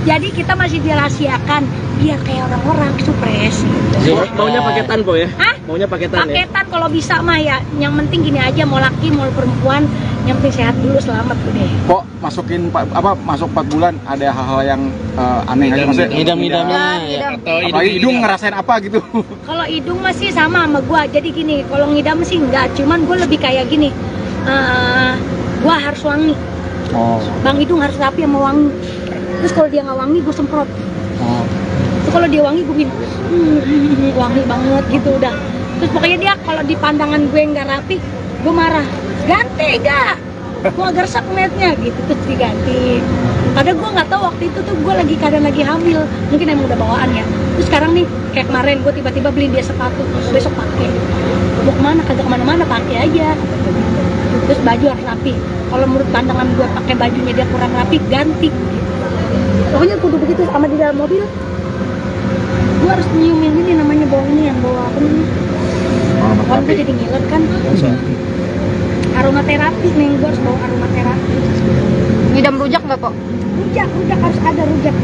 Jadi kita masih dirahasiakan biar kayak orang-orang supres gitu. Maunya paketan po ya? Hah? Maunya paketan ya? Paketan kalau bisa mah ya. Yang penting gini aja, mau laki mau perempuan, yang penting sehat dulu, selamat udah. Kok masuk 4 bulan ada hal-hal yang aneh aja maksudnya? Ngidam-ngidamnya ya. Atau Apalagi hidung ngerasain apa gitu? Kalau hidung masih sama gua. Jadi gini, kalau ngidam sih enggak, cuman gue lebih kayak gini. Gua harus wangi. Oh. Bang Hidung harus rapi sama wangi. Terus kalau dia nggak wangi, gue semprot. Oh. Terus kalau dia wangi, gue bilang wangi banget gitu udah. Terus pokoknya dia kalau di pandangan gue nggak rapi, gue marah. Ganti gak? Gue agak resep ngeliatnya gitu, terus diganti. Padahal gue nggak tahu waktu itu tuh gue keadaan lagi hamil, mungkin emang udah bawaan ya. Terus sekarang nih kayak kemarin gue tiba-tiba beli dia sepatu, besok pakai. Mau kemana? Kagak kemana-mana, pakai aja. Terus baju harus rapi. Kalau menurut pandangan gue pakai bajunya dia kurang rapi, ganti. Pokoknya kudu begitu sama di dalam mobil. Gue harus nyiumin ini namanya bau ini yang bawa apa nih? Kan gue jadi ngiler kan. Aromaterapi nih, gue harus bawa aromaterapi. Ngidam rujak nggak, Po? Rujak harus ada rujak.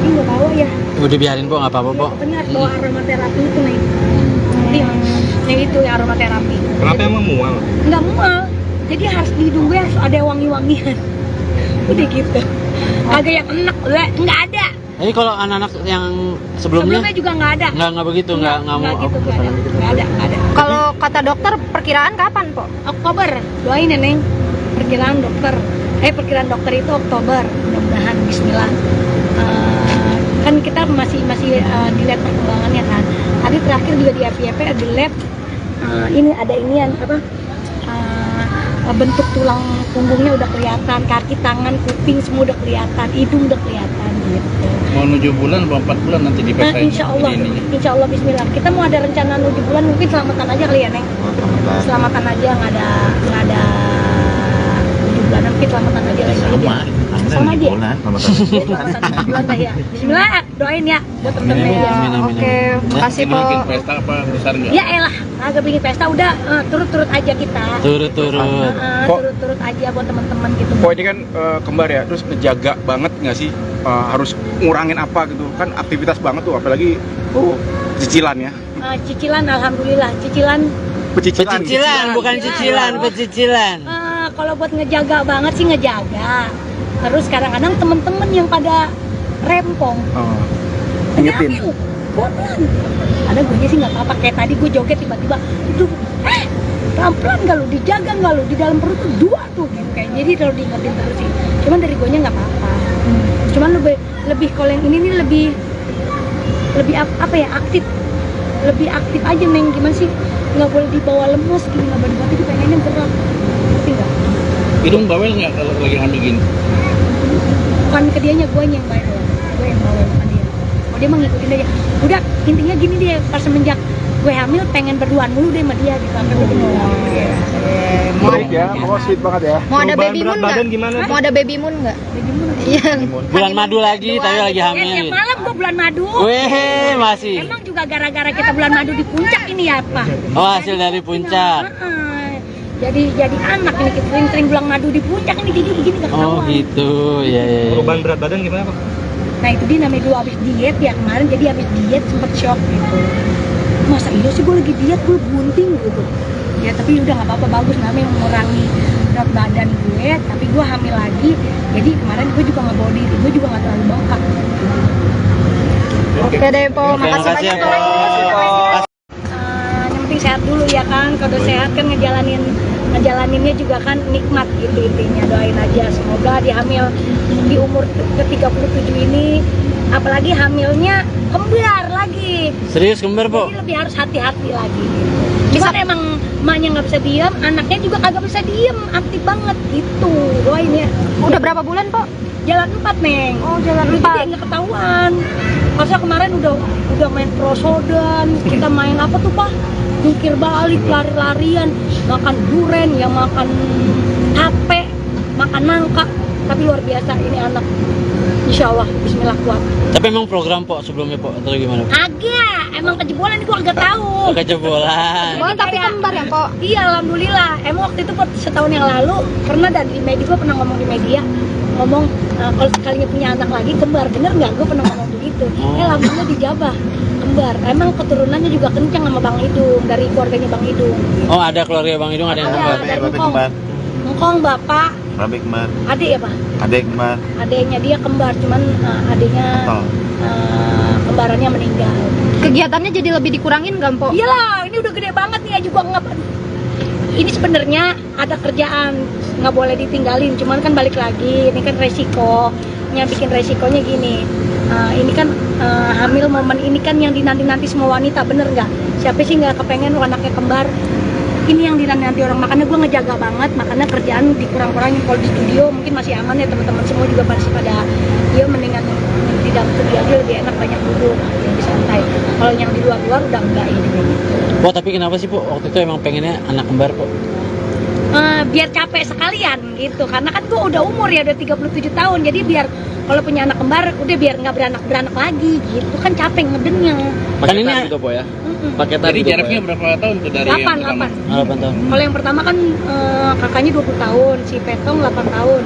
Ini nggak bawa ya. Udah biarin po, nggak apa-apa po. Pokoknya harus bawa aromaterapi itu nih. Nih itu ya aromaterapi. Kenapa emang mual? Nggak mual. Jadi harus di hidung gue harus ada wangi-wangian. Udah gitu. Kagak yang enak, nggak ada. Jadi kalau anak-anak yang sebelumnya Sebelumnya juga nggak ada. nggak begitu, nggak mau. gitu, nggak ada. Kalau kata dokter perkiraan kapan, Po? Oktober, doain ya Neng. Perkiraan dokter itu Oktober, mudah-mudahan Bismillah. Kan kita masih dilihat perkembangannya kan. Tadi terakhir juga di FYP di lab ini ada inian apa? Bentuk tulang punggungnya udah kelihatan, kaki, tangan, kuping semua udah kelihatan, hidung udah kelihatan gitu. Mau 7 bulan atau 4 bulan nanti Nah, dipesain. insya Allah Bismillah. Kita mau ada rencana 7 bulan, mungkin selamatan aja kali ya Neng. Selamatan aja, nggak ada 7 bulan, mungkin selamatan aja lagi. Sama aja. Selamatan 7 bulan lah ya. Bismillah, doain ya buat temen-temen ya. Amin. Oke, makasih, Po. Bikin pesta apa besar nggak? Ya elah, agak bikin pesta udah turut-turut aja kita. Turut-turut. Turut-turut aja buat teman-teman gitu. Kok ini kan kembar ya, terus ngejaga banget nggak sih? Harus ngurangin apa gitu? Kan aktivitas banget tuh, apalagi cicilan ya. Cicilan, alhamdulillah. Cicilan. Pecicilan, bukan cicilan, pecicilan. Kalau buat ngejaga banget sih ngejaga. Terus kadang-kadang temen-temen yang pada rempong. Ingetin. pelan. Ada gue sih nggak apa-apa, kayak tadi gue joget tiba-tiba itu pelan-pelan nggak lu, dijaga nggak lu, di dalam perut tuh 2 tuh gitu. Kayak jadi kalau diingetin terus sih, cuman dari gue nya nggak apa-apa. Cuman lebih kalau yang ini nih lebih apa ya, lebih aktif aja Neng. Gimana sih, nggak boleh dibawa lemes gini, nggak boleh itu pengennya gerak, ngerti nggak? Hidung bawel nggak kalau lagi hamil gini? Bukan ke dianya, gue yang bawel, bukan dia. Oh, dia mah ngikutin aja. Udah intinya gini deh, pas semenjak gue hamil pengen berduaan mulu deh sama dia gitu, sampai gue Baik ya, pokoknya sweet banget ya. Mau ada baby moon berat badan nggak? gimana? Mau ada baby moon nggak? Iya. Bulan madu lagi, tapi lagi Tiap hamil. malam gue bulan madu. Weh, masih. Emang juga gara-gara kita bulan madu di puncak ini ya apa? Oh, hasil dari puncak. Jadi anak ini kita sering bulan madu di puncak ini jadi begini gak Oh ketahuan. gitu, ya. Perubahan berat badan gimana Pak? Nah itu dia namanya dulu habis diet ya kemarin, jadi habis diet sempet shock gitu. Masa iya sih gue lagi diet, gue bunting gitu. Ya tapi udah nggak apa-apa, bagus namanya mengurangi berat badan gue, tapi gue hamil lagi. Jadi kemarin gue juga nggak bawa diri, gue juga nggak terlalu bengkak. Oke deh Po, Oke, makasih makasih ya, banyak Po. Po. Yang penting sehat dulu ya kan, kalau sehat kan ngejalaninnya juga kan nikmat gitu intinya. Doain aja semoga di hamil di umur ke 37 ini, apalagi hamilnya kembar lagi, Serius kembar, Po? jadi lebih harus hati-hati lagi. Cuman emang emaknya nggak bisa diam, anaknya juga kagak bisa diam, aktif banget gitu. Doain ya. Udah berapa bulan Po? Jalan 4 Neng. Oh, jalan Jadi 4. nggak ketahuan. Masa kemarin udah main prosodan, kita main apa tuh Pak? Jungkir balik, lari-larian, makan duren, ya makan tape, makan nangka. Tapi luar biasa ini anak. Insya Allah, Bismillah kuat. Tapi emang program, Po, sebelumnya, Po, atau gimana? Agak, emang kejebolan itu agak tahu. Kejebolan. Oh, tapi kembar ya Po? Iya, alhamdulillah. Emang waktu itu setahun yang lalu pernah di media, gue pernah ngomong di media, ngomong kalau sekalinya punya anak lagi kembar, bener nggak? Gue pernah ngomong begitu. Alhamdulillah dijabah kembar. Emang keturunannya juga kencang sama Bang Idung, dari keluarganya Bang Idung. Oh, ada keluarga Bang Idung, ada yang kembar. Dari Ngkong bapak, Babe kembar, adik ya Pak? adek kembar, Adiknya dia kembar, cuman adiknya kembarannya meninggal. Kegiatannya jadi lebih dikurangin nggak Po? Iyalah, ini udah gede banget nih ya juga nggak. Ini sebenarnya ada kerjaan, nggak boleh ditinggalin. Cuman kan balik lagi, ini kan resikonya, bikin resikonya gini. Ini kan hamil momen ini kan yang dinanti-nanti semua wanita, bener nggak? Siapa sih nggak kepengen anaknya kembar? Ini yang dinanti orang, makanya gue ngejaga banget, makanya kerjaan dikurang-kurangin. Kalau di studio mungkin masih aman ya, teman-teman semua juga masih pada ya mendingan di dalam studio aja lebih enak, banyak duduk, lebih santai. Kalau yang di luar-luar udah enggak ini kayak gitu. Po, tapi kenapa sih, Po, waktu itu emang pengennya anak kembar, Po? Biar capek sekalian gitu, karena kan gue udah umur ya, udah 37 tahun, jadi biar kalau punya anak kembar udah biar nggak beranak lagi gitu kan, capek ngedennya. Kan ini Paketan gitu Po ya? Paketan Jadi gitu, Po, jaraknya ya? berapa tahun tuh dari yang pertama? 8. 8 tahun. Kalau yang pertama kan kakaknya 20 tahun, si Petong 8 tahun,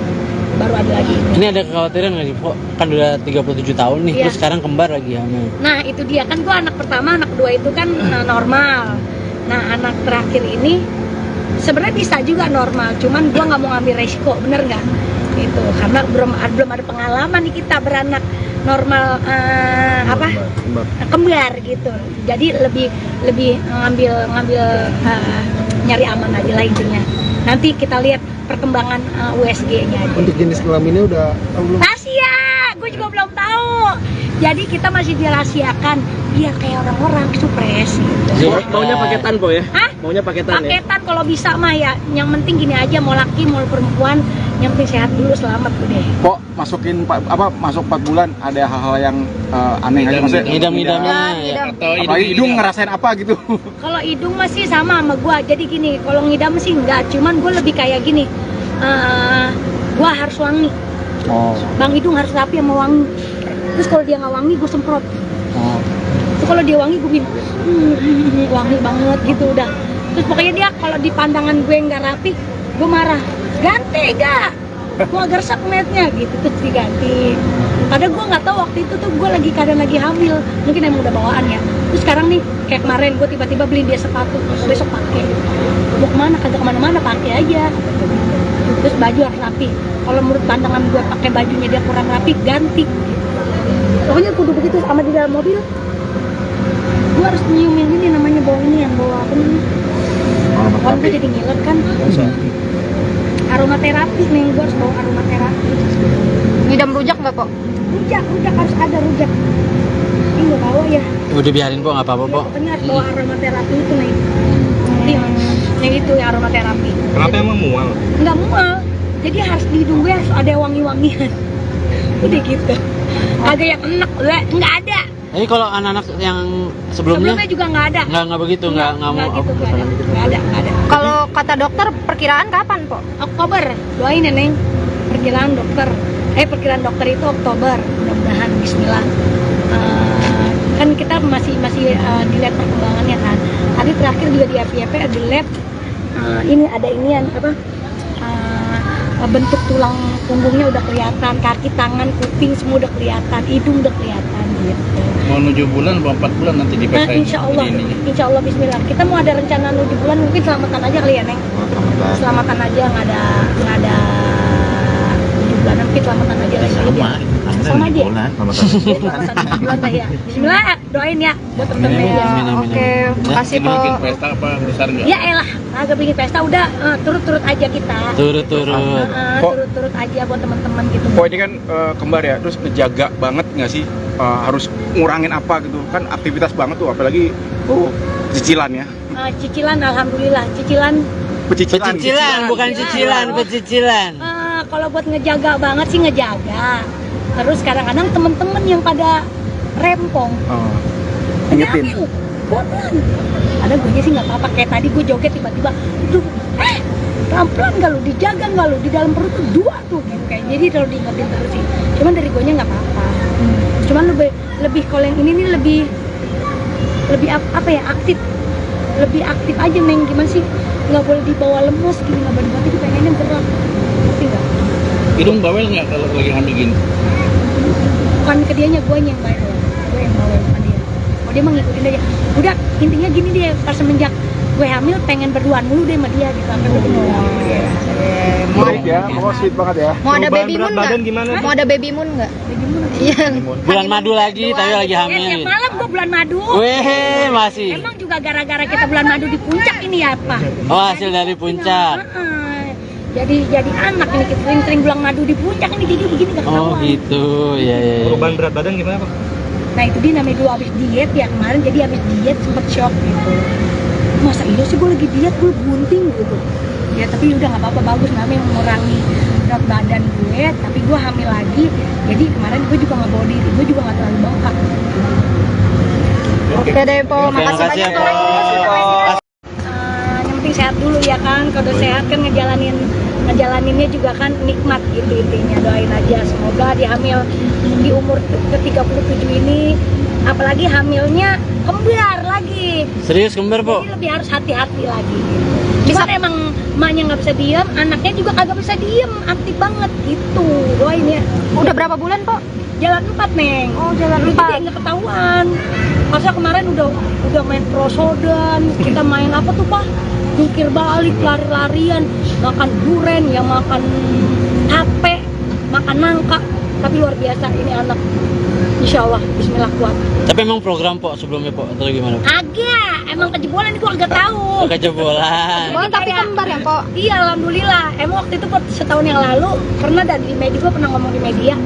baru ada lagi. Ini ada kekhawatiran nggak sih, Po? Kan udah 37 tahun nih, Iya. terus sekarang kembar lagi hamil. Nah itu dia kan, gue anak pertama, anak kedua itu kan normal. Nah anak terakhir ini sebenarnya bisa juga normal, cuman gue nggak mau ngambil resiko, bener nggak? Gitu, karena belum ada pengalaman nih kita beranak normal kembar gitu. Jadi lebih ngambil nyari aman aja lah intinya. Nanti kita lihat perkembangan USG-nya aja. Untuk jenis kelaminnya udah tahu belum? Rahasia, gue juga belum tahu. Jadi kita masih dirahasiakan, biar kayak orang-orang supres gitu. Maunya paketan Po ya? Hah? Maunya paketan ya? Paketan kalau bisa mah ya. Yang penting gini aja, mau laki mau perempuan, yang penting sehat dulu, selamat udah. Kok masuk 4 bulan ada hal-hal yang aneh aja maksudnya? Ngidam-ngidamnya, ya. Ngidam. Atau Apalagi hidung ngerasain apa gitu? Kalau hidung masih sama gua. Jadi gini, kalau ngidam sih enggak, cuman gue lebih kayak gini. Gua harus wangi. Oh. Bang Hidung harus rapi sama wangi. Terus kalau dia nggak wangi, gue semprot. Oh. Terus kalau dia wangi, gue bilang wangi banget gitu udah. Terus pokoknya dia kalau di pandangan gue nggak rapi, gue marah. Ganti gak? Gue agak resep ngeliatnya gitu, terus diganti. Padahal gue nggak tahu waktu itu tuh gue keadaan lagi hamil, mungkin emang udah bawaan ya. Terus sekarang nih kayak kemarin gue tiba-tiba beli dia sepatu, besok pakai. Mau kemana? Kagak kemana-mana, pakai aja. Terus baju harus rapi. Kalau menurut pandangan gue pakai bajunya dia kurang rapi, ganti. Pokoknya kudu begitu, sama di dalam mobil Gue harus nyiumin ini namanya bau ini yang bau apa namanya? Kan gue jadi ngiler kan. Aromaterapi nih, gue harus bawa aromaterapi. Ngidam rujak nggak kok? Rujak harus ada rujak. Ini nggak bawa ya. Udah biarin po, nggak apa-apa po. Pokoknya harus bawa aromaterapi itu nih. Yang itu ya aromaterapi. Kenapa emang mual? Nggak mual. Jadi harus di hidung gue harus ada wangi-wangian. Udah gitu. Agak yang enak, nggak ada. Jadi kalau anak-anak yang sebelumnya Sebelumnya juga nggak ada. nggak begitu, nggak mau. gitu, nggak ada. Kalau kata dokter perkiraan kapan po? Oktober, doain ya Neng. Perkiraan dokter itu Oktober, mudah-mudahan Bismillah. Kan kita masih dilihat perkembangannya kan. Tadi terakhir juga di FYP di lab ini ada inian apa? Bentuk tulang punggungnya udah kelihatan, kaki, tangan, kuping semua udah kelihatan, hidung udah kelihatan gitu. Mau 7 bulan atau 4 bulan nanti Nah, dipesain. insya Allah Bismillah. Kita mau ada rencana 7 bulan, mungkin selamatan aja kali ya Neng. Selamatan aja, nggak ada 7 bulan, mungkin selamatan aja lagi. Sama aja. Selamatan 7 bulan lah ya. Bismillah, doain ya buat temen-temen ya. Oke, makasih po. Bikin pesta apa besar nggak? Ya elah, agak bikin pesta udah turut-turut aja kita. Turut-turut. Turut-turut aja buat teman-teman gitu. Kok ini kan kembar ya, terus ngejaga banget nggak sih, harus ngurangin apa gitu kan, aktivitas banget tuh, apalagi cicilan ya. Cicilan, alhamdulillah cicilan. Pecicilan, bukan cicilan, pecicilan. Kalau buat ngejaga banget sih ngejaga. Terus kadang-kadang temen-temen yang pada rempong, Ingetin. pelan. Ada gue sih nggak apa-apa. Kayak tadi gue joget tiba-tiba, pelan-pelan nggak lu, dijaga nggak lu, di dalam perut tuh 2 tuh gitu. Kayak jadi kalau diingetin terus sih. Cuman dari gue nya nggak apa-apa. Cuman lebih kalau yang ini nih lebih apa ya, lebih aktif aja Neng. Gimana sih, nggak boleh dibawa lemes gini, nggak boleh itu pengennya gerak, ngerti nggak? Hidung bawel nggak kalau lagi hamil gini? Bukan ke dianya, gue yang bawel, sama dia. Oh, dia mah ngikutin aja. Udah, intinya gini deh, pas semenjak gue hamil pengen berduaan mulu deh sama dia gitu, sampai gue ketemu. Baik ya, pokoknya sweet banget ya. Mau ada Perubahan baby berat moon badan nggak? gimana? Mau ada baby moon nggak? Iya. Bulan madu lagi, tapi lagi Ya, hamil. tiap malam gue bulan madu. Weh, masih. Emang juga gara-gara kita bulan madu di puncak ini ya apa? Oh, hasil dari puncak. Jadi anak ini kita sering bulan madu di puncak ini jadi begini gak Oh ketahuan. gitu, ya. Perubahan berat badan gimana Pak? Nah itu dia namanya dulu abis diet ya kemarin, jadi abis diet sempet shock gitu. Masa iya sih gue lagi diet, gue bunting gitu. Ya tapi udah nggak apa-apa, bagus namanya mengurangi berat badan gue, tapi gue hamil lagi. Jadi kemarin gue juga nggak bawa diri, gue juga nggak terlalu bengkak. Oke deh po, makasih makasih ya, banyak Po. po. Yang penting sehat dulu ya kan, kalau sehat kan ngejalaninnya juga kan nikmat gitu intinya. Doain aja semoga di hamil di umur ke 37 ini, apalagi hamilnya kembar lagi, Serius kembar, Po? jadi lebih harus hati-hati lagi gitu. Cuman emang emaknya nggak bisa diam, anaknya juga kagak bisa diam, aktif banget gitu. Doain ya. Udah berapa bulan po? Jalan 4 Neng. Oh, jalan Jadi 4. nggak ketahuan. Masa kemarin udah main prosodan, kita main apa tuh Pak? Jungkir balik, lari-larian, makan duren, ya makan tape, makan nangka. Tapi luar biasa ini anak. Insya Allah, Bismillah kuat. Tapi emang program, Po, sebelumnya, Po, atau gimana? Agak, emang kejebolan itu agak tahu. Kejebolan. Oh, tapi kembar ya po? Iya, alhamdulillah. Emang waktu itu setahun yang lalu pernah di media, gue pernah ngomong di media,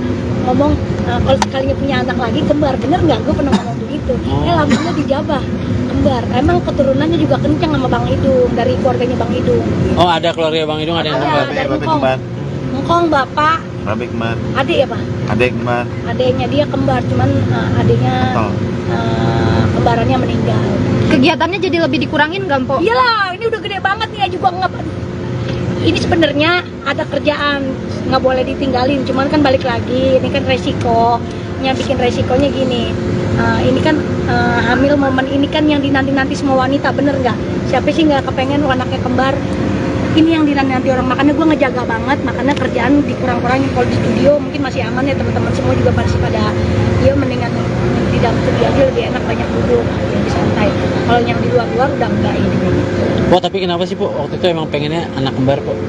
ngomong kalau sekalinya punya anak lagi kembar, bener nggak? Gue pernah ngomong begitu. Alhamdulillah dijabah kembar. Emang keturunannya juga kencang sama Bang Idung, dari keluarganya Bang Idung. Oh, ada keluarga Bang Idung, ada yang kembar. Dari Ngkong bapak, Babe kembar, adik ya Pak? adek kembar, Adiknya dia kembar, cuman adiknya kembarannya meninggal. Kegiatannya jadi lebih dikurangin nggak po? Iyalah, ini udah gede banget nih ya juga nggak. Ini sebenarnya ada kerjaan, nggak boleh ditinggalin. Cuman kan balik lagi, ini kan resikonya, bikin resikonya gini. Ini kan hamil momen ini kan yang dinanti-nanti semua wanita, bener nggak? Siapa sih nggak kepengen anaknya kembar? Ini yang dinanti orang, makanya gue ngejaga banget, makanya kerjaan dikurang-kurangin. Kalau di studio mungkin masih aman ya, teman-teman semua juga masih pada ya mendingan di dalam studio aja lebih enak, banyak duduk, lebih santai. Kalau yang di luar udah enggak ini gitu. Po, tapi kenapa sih, Po? Waktu itu emang pengennya anak kembar, Po?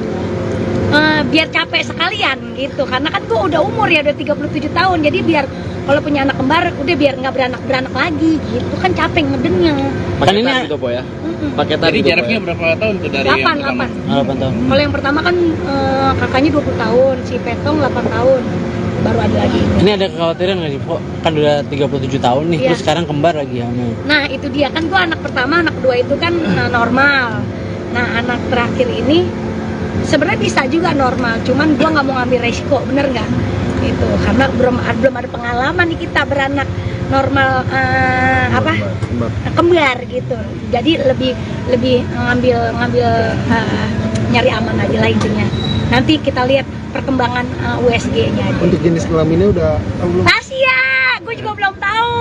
biar capek sekalian gitu, karena kan gue udah umur ya, udah 37 tahun, jadi biar kalau punya anak kembar udah biar nggak beranak lagi gitu kan, capek ngedennya. Kan ini gitu po ya. Paketan Jadi gitu, Po, jaraknya ya? berapa tahun tuh dari yang 8 pertama? 8 tahun. Kalau yang pertama kan kakaknya 20 tahun, si Petong 8 tahun, baru ada lagi. Ini ada kekhawatiran nggak sih, Po? Kan udah 37 tahun nih, Iya. terus sekarang kembar lagi hamil. Nah itu dia kan, gua anak pertama, anak kedua itu kan normal. Nah anak terakhir ini sebenarnya bisa juga normal, cuman gua nggak mau ngambil resiko, bener nggak? Itu karena belum ada pengalaman nih kita beranak normal kembar gitu. Jadi lebih ngambil nyari aman aja lah intinya. Nanti kita lihat perkembangan USG-nya aja. Untuk jenis kelaminnya udah tahu belum? Rahasia, gue juga belum tahu.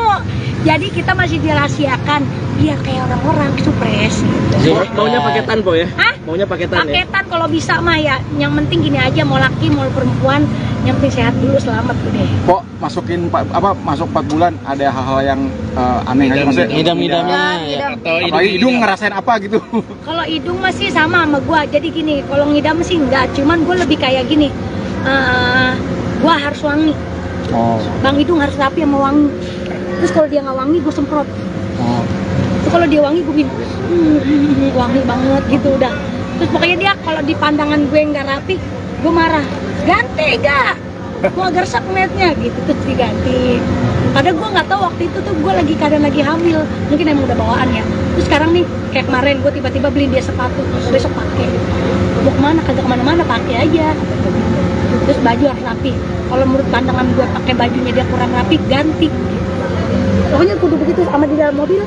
Jadi kita masih dirahasiakan biar kayak orang-orang supres gitu. Maunya paketan po ya? Hah? Maunya paketan ya? Paketan kalau bisa mah ya. Yang penting gini aja, mau laki mau perempuan, yang penting sehat dulu, selamat udah. Kok masuk 4 bulan ada hal-hal yang aneh nggak sih? Maksudnya Ngidam-ngidamnya ya. Ngidam. Atau apalagi hidung ngerasain apa gitu? Kalau hidung masih sama gua. Jadi gini, kalau ngidam sih enggak, cuman gua lebih kayak gini. Gua harus wangi. Oh. Bang hidung harus rapi sama wangi. Terus kalau dia nggak wangi, gue semprot. Oh. Terus kalau dia wangi, gue bilang wangi banget gitu udah. Terus pokoknya dia kalau di pandangan gue nggak rapi, gue marah. Ganti gak? Gue agak resep ngeliatnya gitu, terus diganti. Padahal gue nggak tahu waktu itu tuh gue keadaan lagi hamil, mungkin emang udah bawaan ya. Terus sekarang nih kayak kemarin gue tiba-tiba beli dia sepatu, besok pakai. Mau kemana? Kagak kemana-mana, pakai aja. Terus baju harus rapi. Kalau menurut pandangan gue pakai bajunya dia kurang rapi, ganti. Pokoknya kudu begitu. Sama di dalam mobil,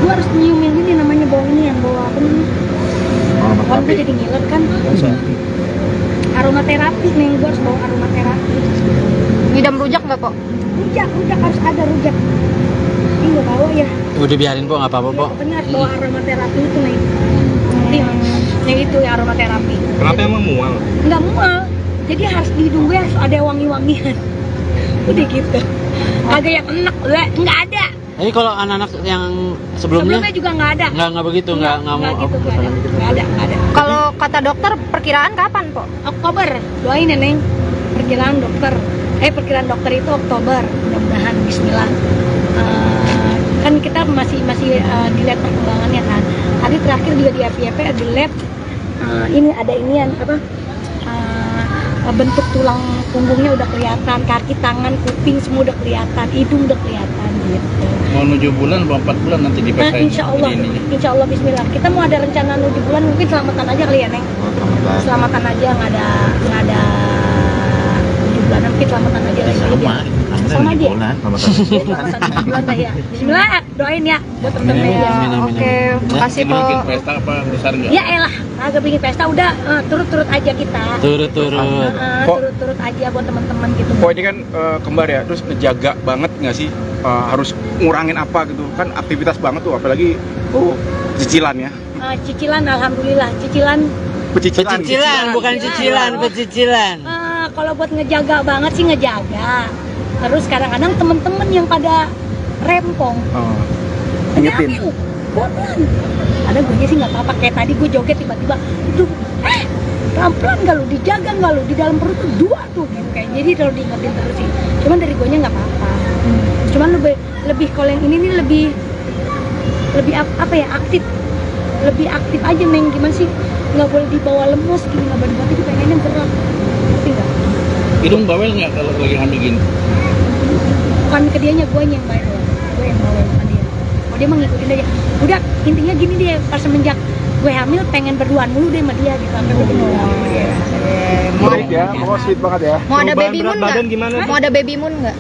gue harus nyiumin ini namanya bau ini yang bawa apa namanya? Kan gue jadi ngiler kan. Aromaterapi nih, gue harus bawa aromaterapi. Ngidam rujak nggak kok? Rujak harus ada rujak. Ini nggak bawa ya. Udah biarin, Po, nggak apa-apa, Po. Pokoknya harus bawa aromaterapi itu nih. Nih itu ya aromaterapi. Kenapa emang mual? Nggak mual. Jadi harus di hidung gue harus ada wangi-wangian. Udah gitu. Kagak yang enak, nggak ada. Jadi kalau anak-anak yang sebelumnya Sebelumnya juga nggak ada. nggak begitu, nggak mau. gitu, nggak ada. Kalau kata dokter perkiraan kapan, Po? Oktober, doain ya Neng. Perkiraan dokter itu Oktober, mudah-mudahan Bismillah. Kan kita masih dilihat perkembangannya kan. Tadi terakhir juga di FYP di lab, ini ada inian apa? Bentuk tulang punggungnya udah kelihatan, kaki, tangan, kuping semua udah kelihatan, hidung udah kelihatan gitu. Mau 7 bulan atau 4 bulan nanti Nah, dipakai. insya Allah Bismillah. Kita mau ada rencana 7 bulan, mungkin selamatan aja kali ya Neng. Selamatan aja, nggak ada 7 bulan, mungkin selamatan aja lagi. Sama aja. Selamatan 7 bulan dah ya. Bismillah, doain ya buat temen-temen ya. Oke, makasih, Ini Po. bikin pesta apa besar nggak? Ya elah, agak bikin pesta udah turut-turut aja kita. Turut-turut. Turut-turut aja buat teman-teman gitu. Kok ini kan kembar ya, terus ngejaga banget nggak sih? Harus ngurangin apa gitu? Kan aktivitas banget tuh, apalagi cicilan ya. Cicilan, alhamdulillah cicilan. Pecicilan, bukan cicilan, pecicilan. Kalau buat ngejaga banget sih ngejaga. Terus kadang-kadang temen-temen yang pada rempong, Oh. ingetin. Ingetin. Ada gue sih nggak apa-apa. Kayak tadi gue joget tiba-tiba, pelan-pelan nggak lu, dijaga nggak lu, di dalam perut tuh 2 tuh gitu. Kayak jadi kalau diingetin terus sih. Cuman dari gue nya nggak apa-apa. Cuman lebih kalau yang ini nih lebih apa ya, lebih aktif aja Neng. Gimana sih, nggak boleh dibawa lemes gini, nggak boleh itu pengennya gerak, ngerti nggak? Hidung bawel nggak kalau lagi hamil gini? Bukan ke dianya, gue yang bawel, bukan dia. Oh, dia mah ngikutin aja. Udah intinya gini deh, pas semenjak gue hamil pengen berduaan mulu deh sama dia gitu, sampai gue Sweet ya, pokoknya sweet banget ya. Mau ada Perubahan baby berat moon badan nggak? gimana? Mau ada baby moon nggak?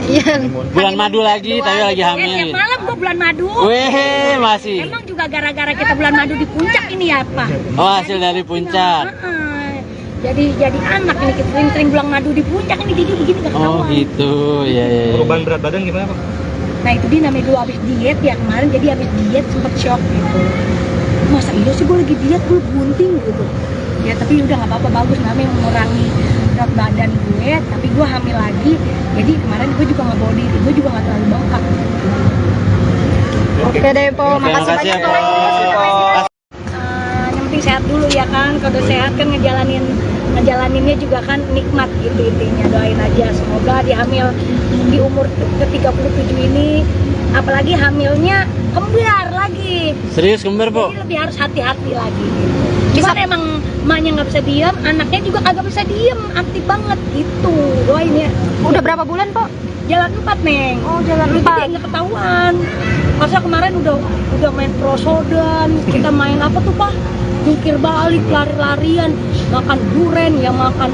Iya. Bulan madu lagi, tapi lagi Ya, hamil. tiap malam gue bulan madu. Weh, masih. Emang juga gara-gara kita bulan madu di puncak ini ya apa? Oh, hasil dari puncak. Jadi anak ini kita sering bulan madu di puncak ini, jadi begini gak Oh ketahuan. gitu, ya. Perubahan berat badan gimana Pak? Nah itu dia namanya dulu habis diet ya kemarin, jadi habis diet sempet shock gitu. Masa iya sih gue lagi diet, gue bunting gitu. Ya tapi udah nggak apa-apa, bagus namanya mengurangi berat badan gue, tapi gue hamil lagi. Jadi kemarin gue juga nggak bawa diri, gue juga nggak terlalu bengkak. Oke deh, Po. Oke, Makasih makasih banyak, ya, Po. Po. Yang penting penting sehat dulu ya kan. Kalau udah sehat kan ngejalaninnya juga kan nikmat gitu intinya. Doain aja semoga di hamil di umur ke-37 ini, apalagi hamilnya kembar lagi. Serius kembar, Po? Jadi lebih harus hati-hati lagi. Cuman emang emaknya nggak bisa diem, anaknya juga kagak bisa diem, aktif banget gitu. Doain ya. Udah berapa bulan, Po? Jalan 4, Neng. Oh, jalan Jadi 4. nggak ketahuan. Masa kemarin udah main prosodan, kita main apa tuh, Pak? Jungkir balik, lari-larian, makan duren, ya makan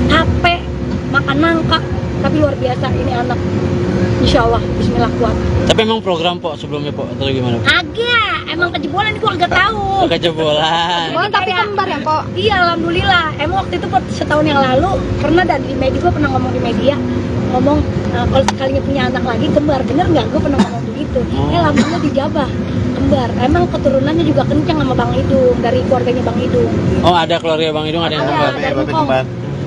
tape, makan nangka. Tapi luar biasa ini anak. Insya Allah, bismillah kuat. Tapi emang program, Po, sebelumnya, Po, atau gimana? Po? Agak, emang kejebolan ini gua agak tahu. Kejebolan. Bulan tapi kembar ya, Po? Iya, alhamdulillah. Emang waktu itu setahun yang lalu pernah di media, gue pernah ngomong di media, ngomong kalau sekalinya punya anak lagi kembar, bener nggak? Gue pernah ngomong begitu. Alhamdulillah dijabah kembar. Emang keturunannya juga kencang sama Bang Idung, dari keluarganya Bang Idung. Oh, ada keluarga Bang Idung, ada yang kembar. Ada Ngkong.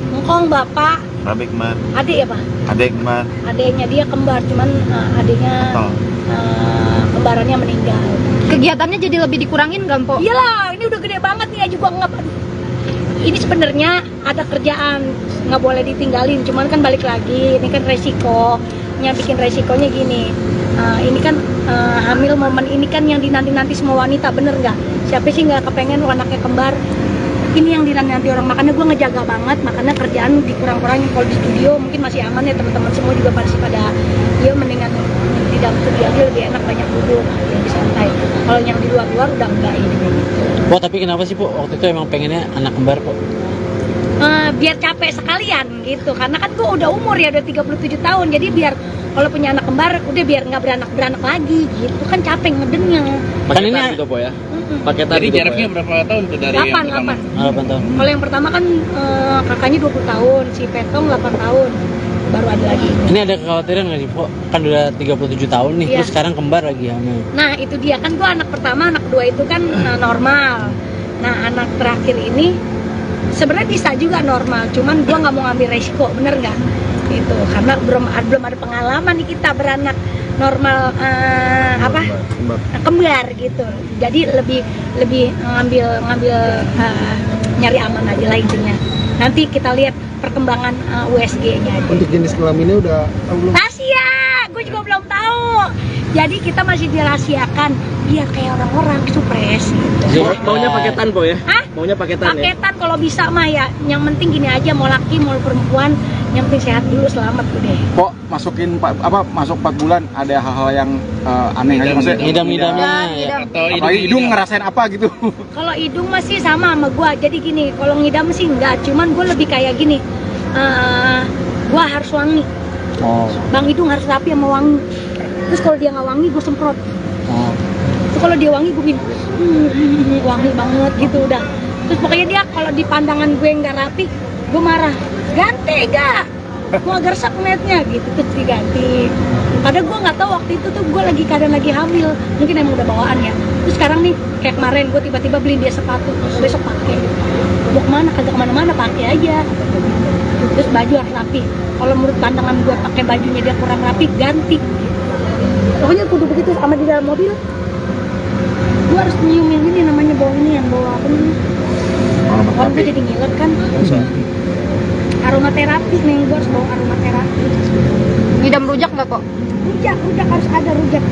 Ngkong bapak, Rabik man, adik ya Pak? adek man, Adiknya dia kembar, cuman adiknya kembarannya meninggal. Kegiatannya jadi lebih dikurangin nggak, Po? Iyalah, ini udah gede banget nih aja gua nggak. Ini sebenarnya ada kerjaan, nggak boleh ditinggalin. Cuman kan balik lagi, ini kan resikonya, bikin resikonya gini. Ini kan hamil momen ini kan yang dinanti-nanti semua wanita, bener nggak? Siapa sih nggak kepengen anaknya kembar? Ini yang dinanti orang, makanya gue ngejaga banget, makanya kerjaan dikurang-kurangin. Kalau di studio mungkin masih aman ya, teman-teman semua juga pasti pada ya mendingan di dalam studio aja lebih enak, banyak duduk, lebih santai. Kalau yang di luar-luar udah enggak ini kayak gitu. Po, tapi kenapa sih, Po? Waktu itu emang pengennya anak kembar, Po? Biar capek sekalian gitu, karena kan gue udah umur ya, udah 37 tahun, jadi biar kalau punya anak kembar udah biar nggak beranak lagi gitu, kan capek ngedengnya. Kan ini gitu, Po, ya? paketan Jadi gitu, Po, jaraknya ya? berapa tahun tuh dari 8, yang pertama? 8. 8 tahun. Kalau yang pertama kan kakaknya 20 tahun, si Petong 8 tahun, baru ada lagi. Ini ada kekhawatiran nggak sih, Po? Kan udah 37 tahun nih, Iya. terus sekarang kembar lagi hamil. Nah itu dia, kan gua anak pertama, anak kedua itu kan normal. Nah anak terakhir ini sebenarnya bisa juga normal, cuman gua nggak mau ngambil resiko, bener nggak? Gitu, karena belum ada pengalaman nih kita beranak normal kembar gitu. Jadi lebih ngambil nyari aman aja lah intinya. Nanti kita lihat perkembangan USG-nya aja. Untuk jenis kelaminnya udah tahu belum? Rahasia, gue juga belum tahu. Jadi kita masih dirahasiakan biar kayak orang-orang supres gitu. Maunya paketan, Po, ya? Hah? Maunya paketan, ya? Paketan kalau bisa mah ya. Yang penting gini aja, mau laki mau perempuan, yang penting sehat dulu, selamat udah. Kok masuk 4 bulan ada hal-hal yang aneh aja maksudnya? Ngidam-ngidamnya ya. Atau Apalagi hidung ngerasain apa gitu? Kalau hidung masih sama gua. Jadi gini, kalau ngidam sih enggak, cuman gua lebih kayak gini. Gua harus wangi. Oh. Bang Hidung harus rapi sama wangi. Terus kalau dia nggak wangi, gue semprot. Oh. Terus kalau dia wangi, gue bilang wangi banget gitu udah. Terus pokoknya dia kalau di pandangan gue nggak rapi, gue marah. Ganti gak? Gue agak resep ngeliatnya gitu, terus diganti. Padahal gue nggak tahu waktu itu tuh gue keadaan lagi hamil, mungkin emang udah bawaan ya. Terus sekarang nih kayak kemarin gue tiba-tiba beliin dia sepatu, besok pakai. Mau kemana? Kagak kemana-mana, pakai aja. Terus baju harus rapi. Kalau menurut pandangan gue pakai bajunya dia kurang rapi, ganti. Pokoknya kudu begitu sama di dalam mobil. Gue harus nyium yang ini, namanya bawa ini, yang bawa apa namanya? Kan gue jadi ngiler kan. Aromaterapi nih, gue harus bawa aromaterapi. Ngidam rujak nggak, Po? Rujak harus ada rujak.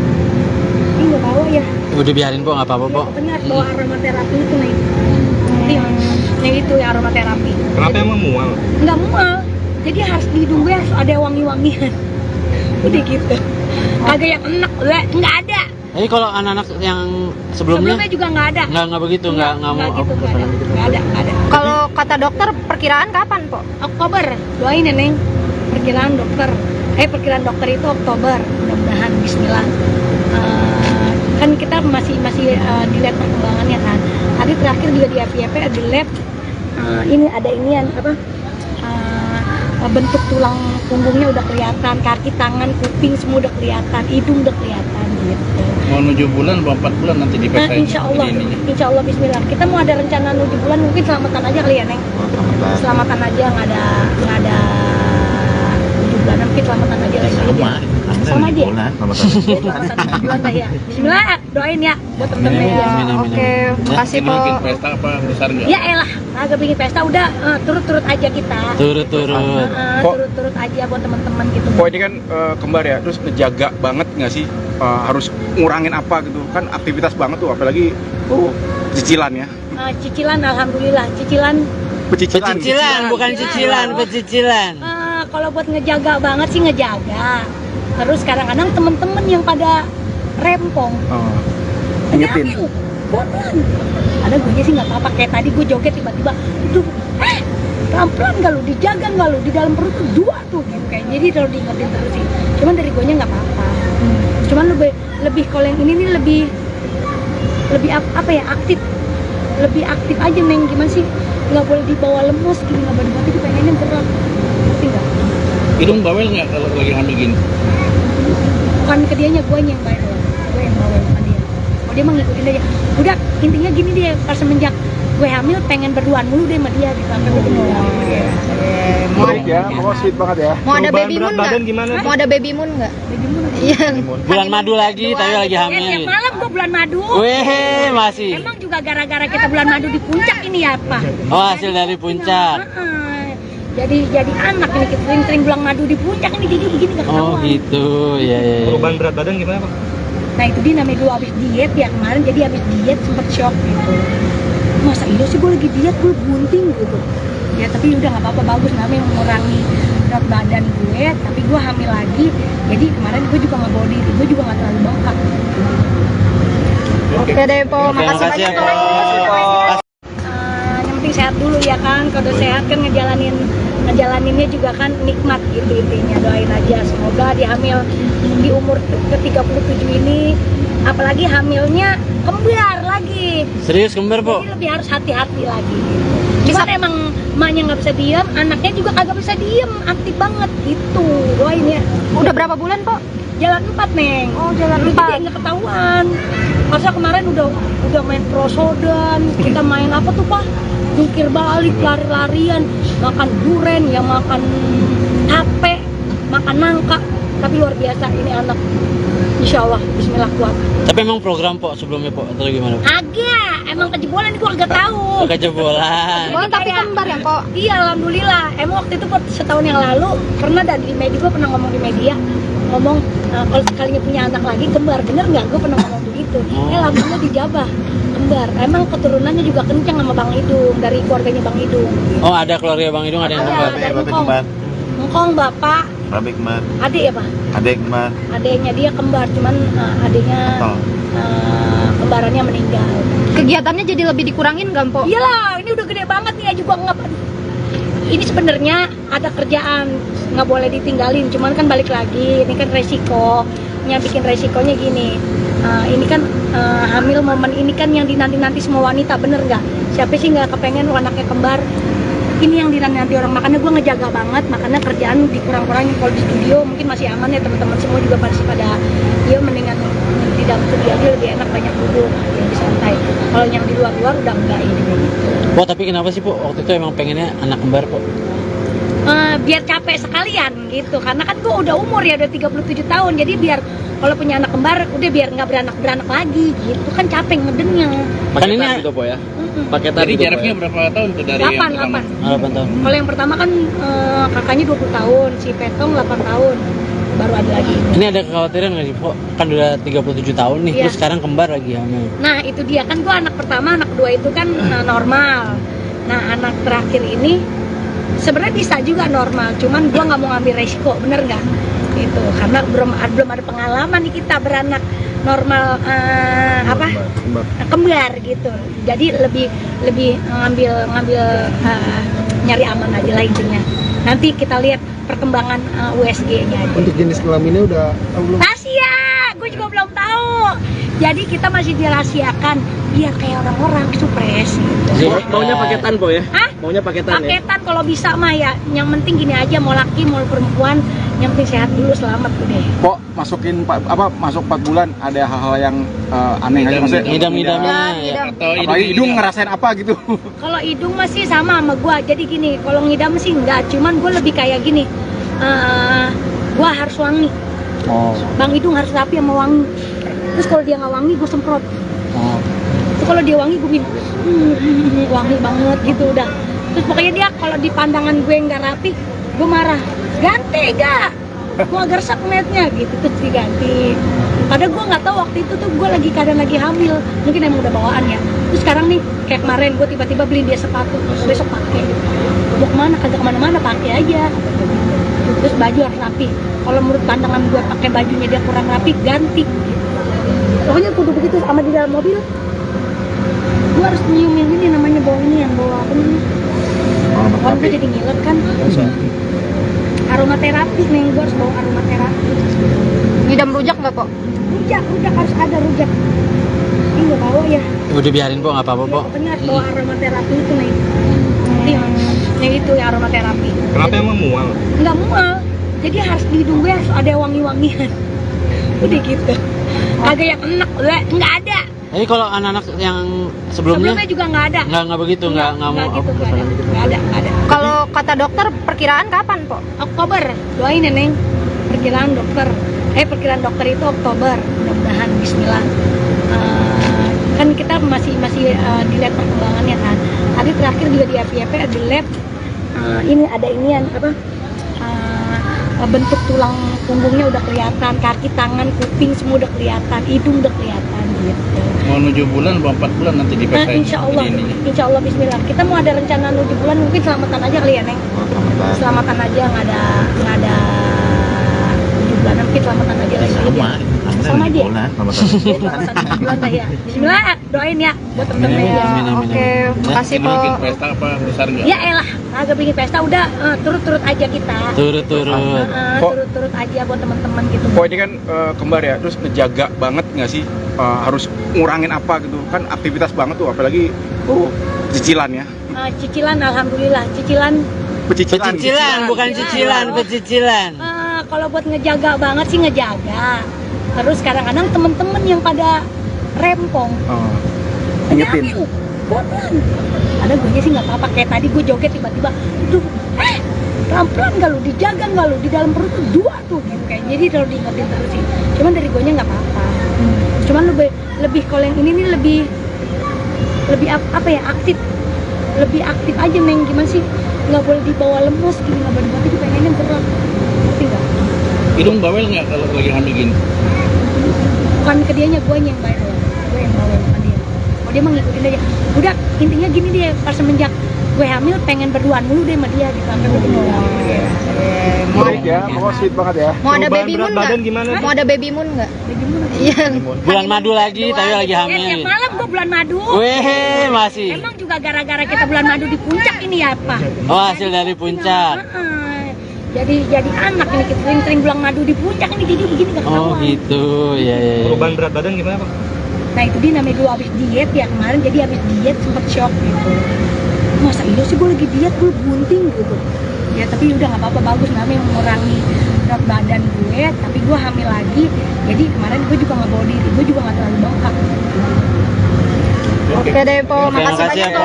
Ini nggak bawa ya. Udah biarin, Po, nggak apa-apa, Po. Pokoknya harus bawa aromaterapi itu nih. Yang itu ya aromaterapi. Kenapa emang mual? Nggak mual. Jadi harus di hidung gue harus ada wangi-wangian. Udah gitu. Kagak yang enak, nggak ada. Jadi kalau anak-anak yang sebelumnya Sebelumnya juga nggak ada. nggak begitu, nggak mau. gitu, nggak ada. Kalau kata dokter perkiraan kapan, Po? Oktober, doain ya Neng. Perkiraan dokter itu Oktober, mudah-mudahan Bismillah. Kan kita masih dilihat perkembangannya kan. Tadi terakhir juga di FYP di lab, ini ada inian apa? Bentuk tulang punggungnya udah kelihatan, kaki, tangan, kuping semua udah kelihatan, hidung udah kelihatan gitu. Mau 7 bulan, 4 bulan nanti Nah, dipesain. insya Allah Bismillah. Kita mau ada rencana 7 bulan, mungkin selamatan aja kali ya Neng. Selamatan aja, nggak ada 7 bulanan mungkin selamatan aja lah sama aja ya? Selamatan bulan dah ya. Bismillah, doain ya buat temen-temen ya. Oke, makasih po. Bikin pesta apa besar nggak? Ya elah, agak bikin pesta udah turut-turut aja kita. Turut-turut. Turut-turut aja buat teman-teman gitu. Kok ini kan kembar ya, terus ngejaga banget nggak sih, harus ngurangin apa gitu kan, aktivitas banget tuh, apalagi cicilan ya. Cicilan alhamdulillah, cicilan Pecicilan, bukan cicilan, pecicilan. kalau buat ngejaga banget sih ngejaga. Terus kadang-kadang temen-temen yang pada rempong Ingetin. Pelan. Ada gue sih nggak apa-apa, kayak tadi gue joget tiba-tiba aduh pelan-pelan gak lu, dijaga gak lu, di dalam perut tuh 2 tuh gitu kayak. Jadi kalau diingetin terus sih, cuman dari gue nya nggak apa-apa. Cuman lebih kalau yang ini nih lebih apa ya, lebih aktif aja Neng. Gimana sih, nggak boleh dibawa lemes gini, nggak boleh dibawa, pengennya gerak, ngerti nggak? Hidung bawel nggak kalau lagi hamil gini? Bukan ke dianya, gue yang bawel, gue yang bawel sama dia. Oh dia mah ngikutin aja. Udah intinya gini deh, pas semenjak gue hamil pengen berduaan mulu deh sama dia gitu, sampai gue kenal. Baik ya, pokoknya sweet banget ya. Mau ada Perubahan baby moon berat nggak? badan gimana? Mau ada baby moon nggak? Iya. Bulan madu lagi, tapi lagi Tiap hamil. malam gue bulan madu. Weh, masih. Emang juga gara-gara kita bulan madu di puncak ini ya Pak? Oh, hasil dari puncak. Jadi anak ini kita sering bulan madu di puncak ini, jadi begini gak ketahuan. Oh gitu, ya. Perubahan berat badan gimana Pak? Nah itu dia namanya dulu abis diet ya kemarin, jadi abis diet sempet shock gitu. Masa iya sih gue lagi diet, gue bunting gitu. Ya tapi udah nggak apa-apa, bagus namanya mengurangi berat badan gue, tapi gue hamil lagi. Jadi kemarin gue juga nggak bawa diri, gue juga nggak terlalu bengkak. Oke deh po, Oke, makasih makasih ya, banyak Po. Yang penting sehat dulu ya kan, kalau sehat kan ngejalaninnya juga kan nikmat gitu intinya. Doain aja semoga di hamil di umur ke-37 ini, apalagi hamilnya kembar lagi, Serius kembar, Po? jadi lebih harus hati-hati lagi. Cuman emang emaknya nggak bisa diam, anaknya juga kagak bisa diam, aktif banget gitu. Doain ya. Udah berapa bulan po? Jalan 4 Neng. Oh, jalan Jadi 4. nggak ketahuan. Masa kemarin udah main prosodan, kita main apa tuh Pak? Jungkir balik, lari-larian, makan duren, yang makan tape, makan nangka. Tapi luar biasa ini anak. Insya Allah, Bismillah kuat. Tapi emang program, Po, sebelumnya, Po, atau gimana, Po? Agak, emang kejebolan ini gua agak tahu. Kejebolan. Oh, tapi kembar ya po? Iya, alhamdulillah. Emang waktu itu setahun yang lalu pernah ada di media, gue pernah ngomong di media, ngomong kalau sekalinya punya anak lagi kembar, bener nggak? Gue pernah ngomong begitu. Alhamdulillah dijabah kembar. Emang keturunannya juga kencang sama Bang Idung, dari keluarganya Bang Idung. Oh, ada keluarga Bang Idung, ada yang kembar. Dari Ngkong bapak, Babe kembar, adik ya Pak? adek kembar, Adiknya dia kembar, cuman adiknya kembarannya meninggal. Kegiatannya jadi lebih dikurangin nggak po? Iyalah, ini udah gede banget nih, juga nggak. Ini sebenarnya ada kerjaan, nggak boleh ditinggalin. Cuman kan balik lagi, ini kan resiko. Yang bikin resikonya gini, ini kan hamil momen ini kan yang dinanti-nanti semua wanita, bener nggak? Siapa sih nggak kepengen anaknya kembar? Ini yang dinanti orang, makanya gue ngejaga banget, makanya kerjaan dikurang-kurangin. Kalau di studio mungkin masih aman ya, teman-teman semua juga pasti pada ya mendingan di dalam studio aja lebih enak, banyak duduk, lebih santai. Kalau yang di luar-luar udah enggak ini kayak gitu. Po, tapi kenapa sih, Po, waktu itu emang pengennya anak kembar, Po? Biar capek sekalian gitu, karena kan gue udah umur ya, udah 37 tahun, jadi biar kalau punya anak kembar udah biar nggak beranak lagi gitu kan, capek ngedennya. Kan ini gitu po ya? paketan Jadi gitu, jaraknya Po, berapa tahun tuh dari 8 yang pertama? 8 tahun. Kalau yang pertama kan kakaknya 20 tahun, si Petong 8 tahun, baru ada lagi. Ini ada kekhawatiran nggak sih, Po? Kan udah 37 tahun nih, Iya. terus sekarang kembar lagi hamil. Nah itu dia kan, gue anak pertama, anak kedua itu kan normal. Nah anak terakhir ini sebenarnya bisa juga normal, cuman gue nggak mau ngambil resiko, bener nggak? Itu karena belum ada pengalaman nih kita beranak normal kembar gitu. Jadi lebih ngambil nyari aman aja lah intinya. Nanti kita lihat perkembangan USG-nya aja. Untuk jenis kelaminnya udah tahu belum? Rahasia, gue juga belum tahu. Jadi kita masih dirahasiakan biar kayak orang-orang supres gitu. Maunya paketan, Po ya? Hah? Maunya paketan ya? Paketan kalau bisa mah ya. Yang penting gini aja, mau laki mau perempuan, yang penting sehat dulu, selamat udah. Kok masuk 4 bulan ada hal-hal yang aneh aja maksudnya? Ngidam-ngidamnya ya. Atau Apalagi hidung ngerasain apa gitu? Kalau hidung masih sama gua. Jadi gini, kalau ngidam sih enggak, cuman gue lebih kayak gini. Gua harus wangi. Oh. Bang Hidung harus rapi sama wangi. Terus kalau dia nggak wangi, gue semprot. Oh. Terus kalau dia wangi, gue minum. Wangi banget gitu udah. Terus pokoknya dia kalau di pandangan gue nggak rapi, gue marah. Ganti gak? Gue agak resep ngeliatnya gitu, terus diganti. Padahal gue nggak tahu waktu itu tuh gue lagi keadaan lagi hamil. Mungkin emang udah bawaan ya. Terus sekarang nih, kayak kemarin gue tiba-tiba beli dia sepatu, besok pakai. Mau kemana? Kagak kemana-mana, pakai aja. Terus baju harus rapi. Kalau menurut pandangan gue pakai bajunya dia kurang rapi, ganti. Pokoknya kudu begitu sama di dalam mobil. Gue harus nyiumin ini namanya bau ini yang bau apa nih? Kalau gue jadi ngiler kan. Aromaterapi nih, gue harus bawa aromaterapi. Ngidam rujak nggak kok? Rujak harus ada rujak. Ini nggak bawa ya. Udah biarin po, nggak apa-apa po. Pokoknya harus bawa aromaterapi itu nih. Yang itu ya aromaterapi. Kenapa emang mual? Nggak mual. Jadi harus di hidung gue harus ada wangi-wangian. Udah gitu. Kagak yang enak, nggak ada. Jadi kalau anak-anak yang sebelumnya Sebelumnya juga nggak ada. nggak begitu, nggak mau gitu, nggak ada. Kalau kata dokter perkiraan kapan, Po? Oktober, doain ya Neng. Perkiraan dokter itu Oktober, mudah-mudahan Bismillah. Kan kita masih dilihat perkembangannya kan. Tadi terakhir juga di FYP di lab ini ada inian apa? Bentuk tulang punggungnya udah kelihatan, kaki, tangan, kuping semua udah kelihatan, hidung udah kelihatan gitu. Mau 7 bulan atau 4 bulan nanti dipesain. Insya Allah Bismillah. Kita mau ada rencana 7 bulan, mungkin selamatan aja kali ya Neng. Selamatan aja, nggak ada 7 bulan, mungkin selamatan aja lagi. Sama aja. Selamatan 7 bulan lah ya. Bismillah, doain ya buat temen-temen ya. Oke, makasih, Ini Po. bikin pesta apa besar nggak? Ya elah, agak bikin pesta udah turut-turut aja kita. turut-turut. Turut-turut aja buat teman-teman gitu. Kok ini kan kembar ya, terus ngejaga banget nggak sih, harus ngurangin apa gitu kan, aktivitas banget tuh, apalagi cicilan ya. Cicilan, alhamdulillah cicilan. Pecicilan, bukan cicilan, pecicilan. Kalau buat ngejaga banget sih ngejaga. Terus kadang-kadang temen-temen yang pada rempong, Ingetin. pelan. Ada gue sih nggak apa-apa. Kayak tadi gue joget tiba-tiba, tuh, pelan-pelan nggak lu, dijaga nggak lu, di dalam perut tuh 2 tuh gitu kayak. Jadi kalau diingetin terus sih. Cuman dari gue nya nggak apa-apa. Cuman lebih kalau yang ini nih lebih apa ya, lebih aktif aja Neng. Gimana sih, nggak boleh dibawa lemes gini, nggak boleh dibawa, pengennya gerak, ngerti nggak? Hidung bawel nggak kalau lagi hamil gini? Bukan ke dianya, gue yang bawel, bukan dia. Oh, dia mah ngikutin aja. Udah, intinya gini dia, pas semenjak gue hamil pengen berduaan mulu deh sama dia, sampai gue tinggal. Baik ya, pokoknya sweet banget ya. Mau ada Perubahan baby berat moon badan nggak? gimana? Mau ada baby moon nggak? Iya. Bulan madu lagi, tapi lagi Ya, hamil. tiap malam gue bulan madu. Weh, masih. Emang juga gara-gara kita bulan madu di puncak ini ya, Pak? Oh, hasil dari puncak. Jadi anak ini, kita sering bulan madu di puncak ini, jadi begini gak Oh ketahuan. gitu, ya. Perubahan berat badan gimana Pak? Nah itu dia namanya gue habis diet ya kemarin, jadi habis diet sempet shock gitu. Masa iya sih gue lagi diet, gue bunting gitu. Ya tapi udah nggak apa-apa, bagus namanya mengurangi berat badan gue, tapi gue hamil lagi. Jadi kemarin gue juga nggak bawa diri, gue juga nggak terlalu bengkak. Oke deh, Po. Oke, Makasih makasih ya, banyak, Po.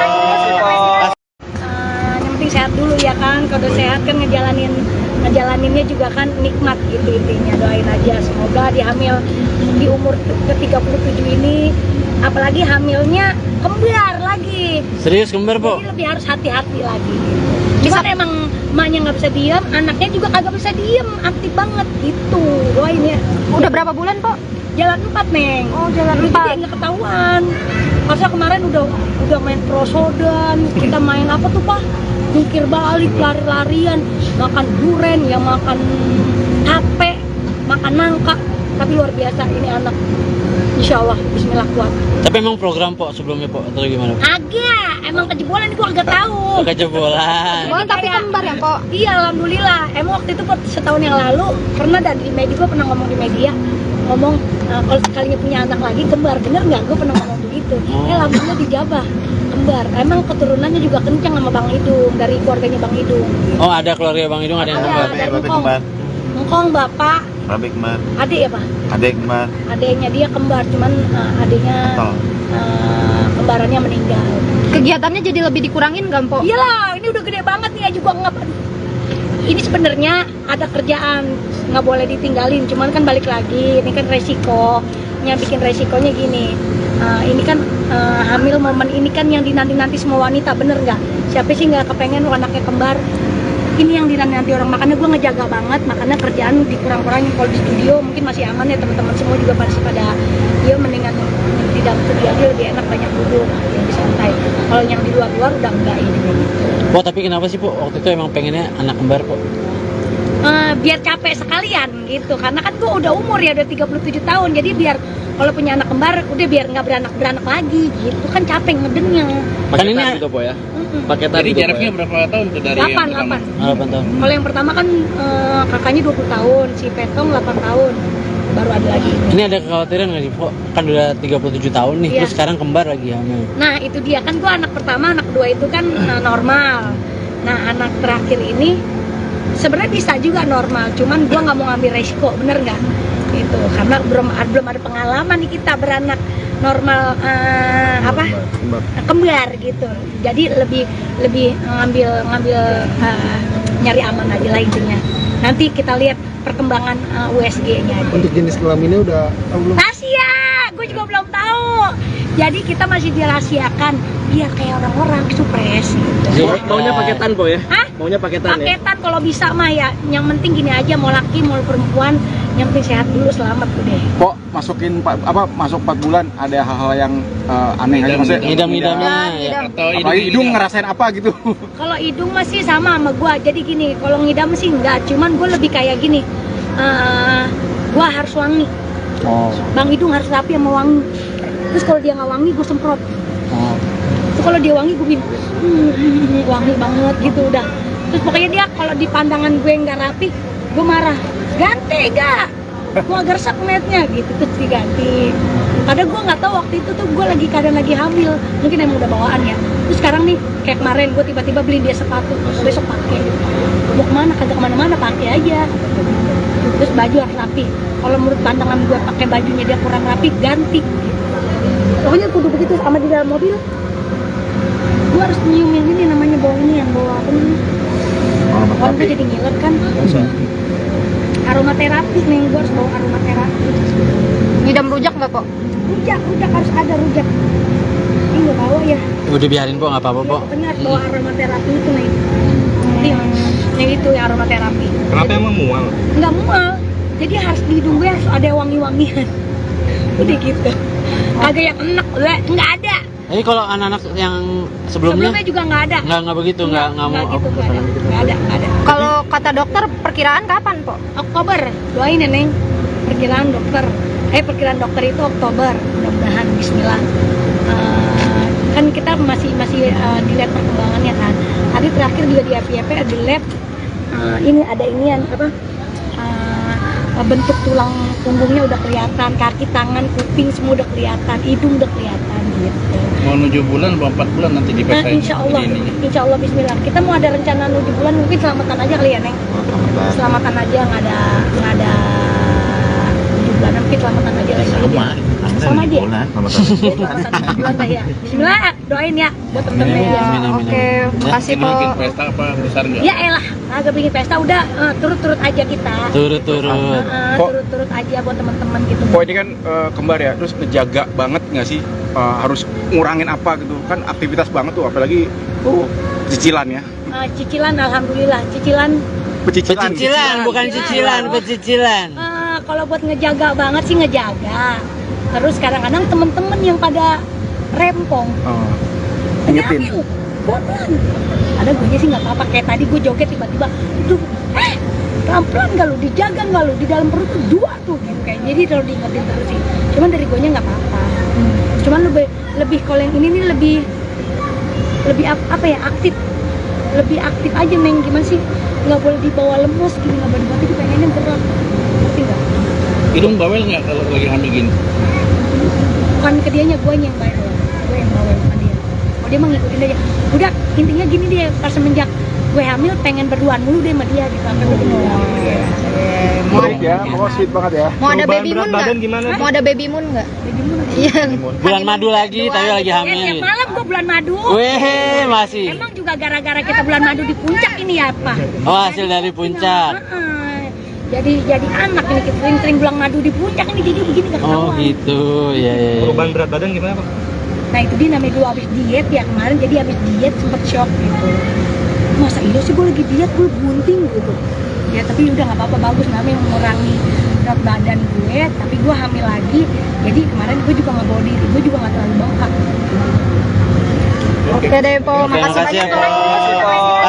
Po. Yang penting sehat dulu ya kan, kalau udah sehat kan ngejalaninnya juga kan nikmat gitu intinya. Doain aja semoga di hamil di umur ke-37 ini, apalagi hamilnya kembar lagi. Serius kembar, Po? Jadi lebih harus hati-hati lagi gitu. Cuman emang emaknya nggak bisa diem, anaknya juga kagak bisa diem, aktif banget gitu. Doain ya. Udah berapa bulan, Po? Jalan 4 Neng. Oh, jalan Dulu 4. jadi nggak ketahuan. Masa kemarin udah main prosodan, kita main apa tuh Pak? Jungkir balik, lari-larian, makan duren, ya makan tape, makan nangka. Tapi luar biasa ini anak. Insya Allah, Bismillah kuat. Tapi emang program, Po, sebelumnya, Po, atau gimana? Agak, emang kejebolan ini gua agak tahu. Kejebolan. Bulan tapi kembar ya, Po? Iya, alhamdulillah. Emang waktu itu setahun yang lalu pernah di media, gue pernah ngomong di media, kalau sekalinya punya anak lagi kembar, bener nggak? Gue pernah ngomong begitu. Alhamdulillah dijabah kembar. Emang keturunannya juga kencang sama Bang Idung, dari keluarganya Bang Idung. Oh, ada keluarga Bang Idung, ada yang kembar. Dari Ngkong bapak, Babe kembar, adik ya Pak? adek kembar, Adiknya dia kembar, cuman adiknya kembarannya meninggal. Kegiatannya jadi lebih dikurangin nggak, Po? Iyalah, ini udah gede banget nih, juga nggak. ini sebenarnya ada kerjaan, nggak boleh ditinggalin, cuman kan balik lagi, ini kan resiko. Yang bikin resikonya gini, ini kan hamil momen ini kan yang dinanti-nanti semua wanita, bener nggak? Siapa sih nggak kepengen anaknya kembar? Ini yang dinanti orang, makanya gue ngejaga banget, makanya kerjaan dikurang-kurangin. Kalau di studio mungkin masih aman ya, teman-teman semua juga pasti pada ya mendingan di dalam studio aja lebih enak, banyak duduk, lebih santai. Kalau yang di luar-luar udah enggak ini gitu. Po, tapi kenapa sih, Po? Waktu itu emang pengennya anak kembar, Po? Biar capek sekalian gitu, karena kan gue udah umur ya, udah 37 tahun, jadi biar kalau punya anak kembar udah biar nggak beranak lagi gitu, kan capek ngedengnya. Kan ini gitu po ya. Paketan Jadi gitu, Po, jaraknya ya? berapa tahun tuh dari 8 yang pertama? 8 tahun. Kalau yang pertama kan kakaknya 20 tahun, si Petong 8 tahun, baru ada lagi. Ini ada kekhawatiran nggak sih, Po? Kan udah 37 tahun nih, Iya. terus sekarang kembar lagi hamil. Nah itu dia, kan gue anak pertama, anak kedua itu kan normal. Nah anak terakhir ini sebenarnya bisa juga normal, cuman gue nggak mau ngambil resiko, bener nggak? Itu karena belum ada pengalaman nih kita beranak normal kembar gitu. Jadi lebih ngambil nyari aman aja lah intinya. Nanti kita lihat perkembangan USG-nya aja. Untuk jenis kelaminnya udah tahu belum? Rahasia, gue juga belum tahu. Jadi kita masih dirahasiakan biar kayak orang-orang supres gitu. Maunya paketan, Po ya? Hah? Maunya paketan ya? Paketan kalau bisa mah ya. Yang penting gini aja, mau laki mau perempuan, yang penting sehat dulu, selamat udah. Kok masuk 4 bulan ada hal-hal yang aneh aja maksudnya? Ngidam-ngidamnya ya. Atau Apalagi hidung ngerasain apa gitu? Kalau hidung masih sama gua. Jadi gini, kalau ngidam sih enggak, cuman gue lebih kayak gini. Gua harus wangi. Oh. Bang hidung harus rapi sama wangi. Terus kalau dia nggak wangi, gue semprot. Oh. Terus kalau dia wangi, gue bilang wangi banget gitu udah. Terus pokoknya dia kalau di pandangan gue nggak rapi, gue marah. Ganti gak? Gue agak resep ngeliatnya gitu, terus diganti. Kadang gue nggak tahu waktu itu tuh gue kadang lagi hamil, mungkin emang udah bawaan ya. Terus sekarang nih kayak kemarin gue tiba-tiba beli dia sepatu, besok pakai. Mau kemana? Kagak kemana-mana, pakai aja. Terus baju harus rapi. Kalau menurut pandangan gue pakai bajunya dia kurang rapi, ganti. Pokoknya kudu begitu sama di dalam mobil. Gue harus nyium yang ini namanya bau ini, yang bau apa namanya? Orang tuh jadi ngiler kan. Aromaterapi nih, gue harus bawa aromaterapi. Ngidam rujak nggak kok? Rujak harus ada rujak. Ini nggak bawa ya. Udah biarin, Po, nggak apa-apa, Po. Pokoknya harus bawa aromaterapi itu nih. Yang itu ya aromaterapi. Kenapa emang mual? Nggak mual. Jadi harus di hidung gue harus ada wangi-wangian. Udah gitu. Kagak yang enak, nggak ada. Jadi kalau anak-anak yang sebelumnya Sebelumnya juga nggak ada. nggak begitu, nggak mau. gitu, nggak ada. Kalau kata dokter perkiraan kapan, Po? Oktober, doain ya Neng. Perkiraan dokter itu Oktober, mudah-mudahan Bismillah. Kan kita masih dilihat perkembangannya kan. Tadi terakhir juga di FYP di lab, ini ada inian apa? Bentuk tulang punggungnya udah kelihatan, kaki, tangan, kuping semua udah kelihatan, hidung udah kelihatan gitu. Mau 7 bulan atau 4 bulan nanti Nah, dipesain. insya Allah Bismillah. Kita mau ada rencana 7 bulan, mungkin selamatan aja kali ya Neng. Selamatan aja, nggak ada 7 bulan, mungkin selamatan aja lagi. Sama aja. Selamatan 7 bulan lah ya. Bismillah, doain ya buat temen-temen ya. Amin, amin, Oke, amin. makasih, Ini Po. bikin pesta apa besar nggak? Ya elah, agak bikin pesta udah turut-turut aja kita. Turut-turut. Turut-turut aja buat teman-teman gitu. Kok ini kan kembar ya, terus ngejaga banget nggak sih? Harus ngurangin apa gitu? Kan aktivitas banget tuh, apalagi cicilan ya. Cicilan, alhamdulillah. Cicilan. Pecicilan, bukan cicilan, pecicilan. Kalau buat ngejaga banget sih ngejaga. Terus kadang-kadang temen-temen yang pada rempong. Ingetin. Pelan. Ada gue sih nggak apa-apa. Kayak tadi gue joget tiba-tiba, aduh, pelan-pelan nggak lu, dijaga nggak lu, di dalam perut tuh 2 tuh gitu kayak. Jadi kalau diingetin terus sih. Cuman dari gue nya nggak apa-apa. Cuman lebih kalau yang ini nih lebih apa ya, aktif. Lebih aktif aja Neng, gimana sih? Nggak boleh dibawa lemes gini, nggak boleh dibawa, pengennya gerak. Ngerti nggak? Hidung bawel nggak kalau lagi hamil gini? Bukan ke dianya, gue yang bawel. Gue yang bawel sama dia. Oh dia mah ngikutin aja. Udah intinya gini dia, pas semenjak gue hamil pengen berduaan mulu deh sama dia gitu. Sampai gue Baik ya, pokoknya sweet banget ya. Mau ada Perubahan baby berat moon badan nggak? gimana? Mau ada baby moon nggak? gimana? Iya. Bulan madu lagi, tapi lagi Tiap hamil. malam gua bulan madu. Weh, masih. Emang juga gara-gara kita bulan madu di puncak ini ya apa? Oh, hasil dari puncak. Jadi anak ini kita sering-sering bulan madu di puncak ini jadi begini gak Oh, ketahuan. gitu. Ya, ya, ya. Perubahan berat badan gimana Pak? Nah itu dia namanya dulu abis diet ya kemarin, jadi abis diet sempet shock gitu. Masa iya sih gue lagi diet, gue bunting gitu. Ya tapi udah nggak apa-apa, bagus namanya mengurangi berat badan gue, tapi gue hamil lagi. Jadi kemarin gue juga nggak bawa diri, gue juga nggak terlalu bengkak. Oke deh Po, Oke, makasih makasih ya, banyak Po. Po.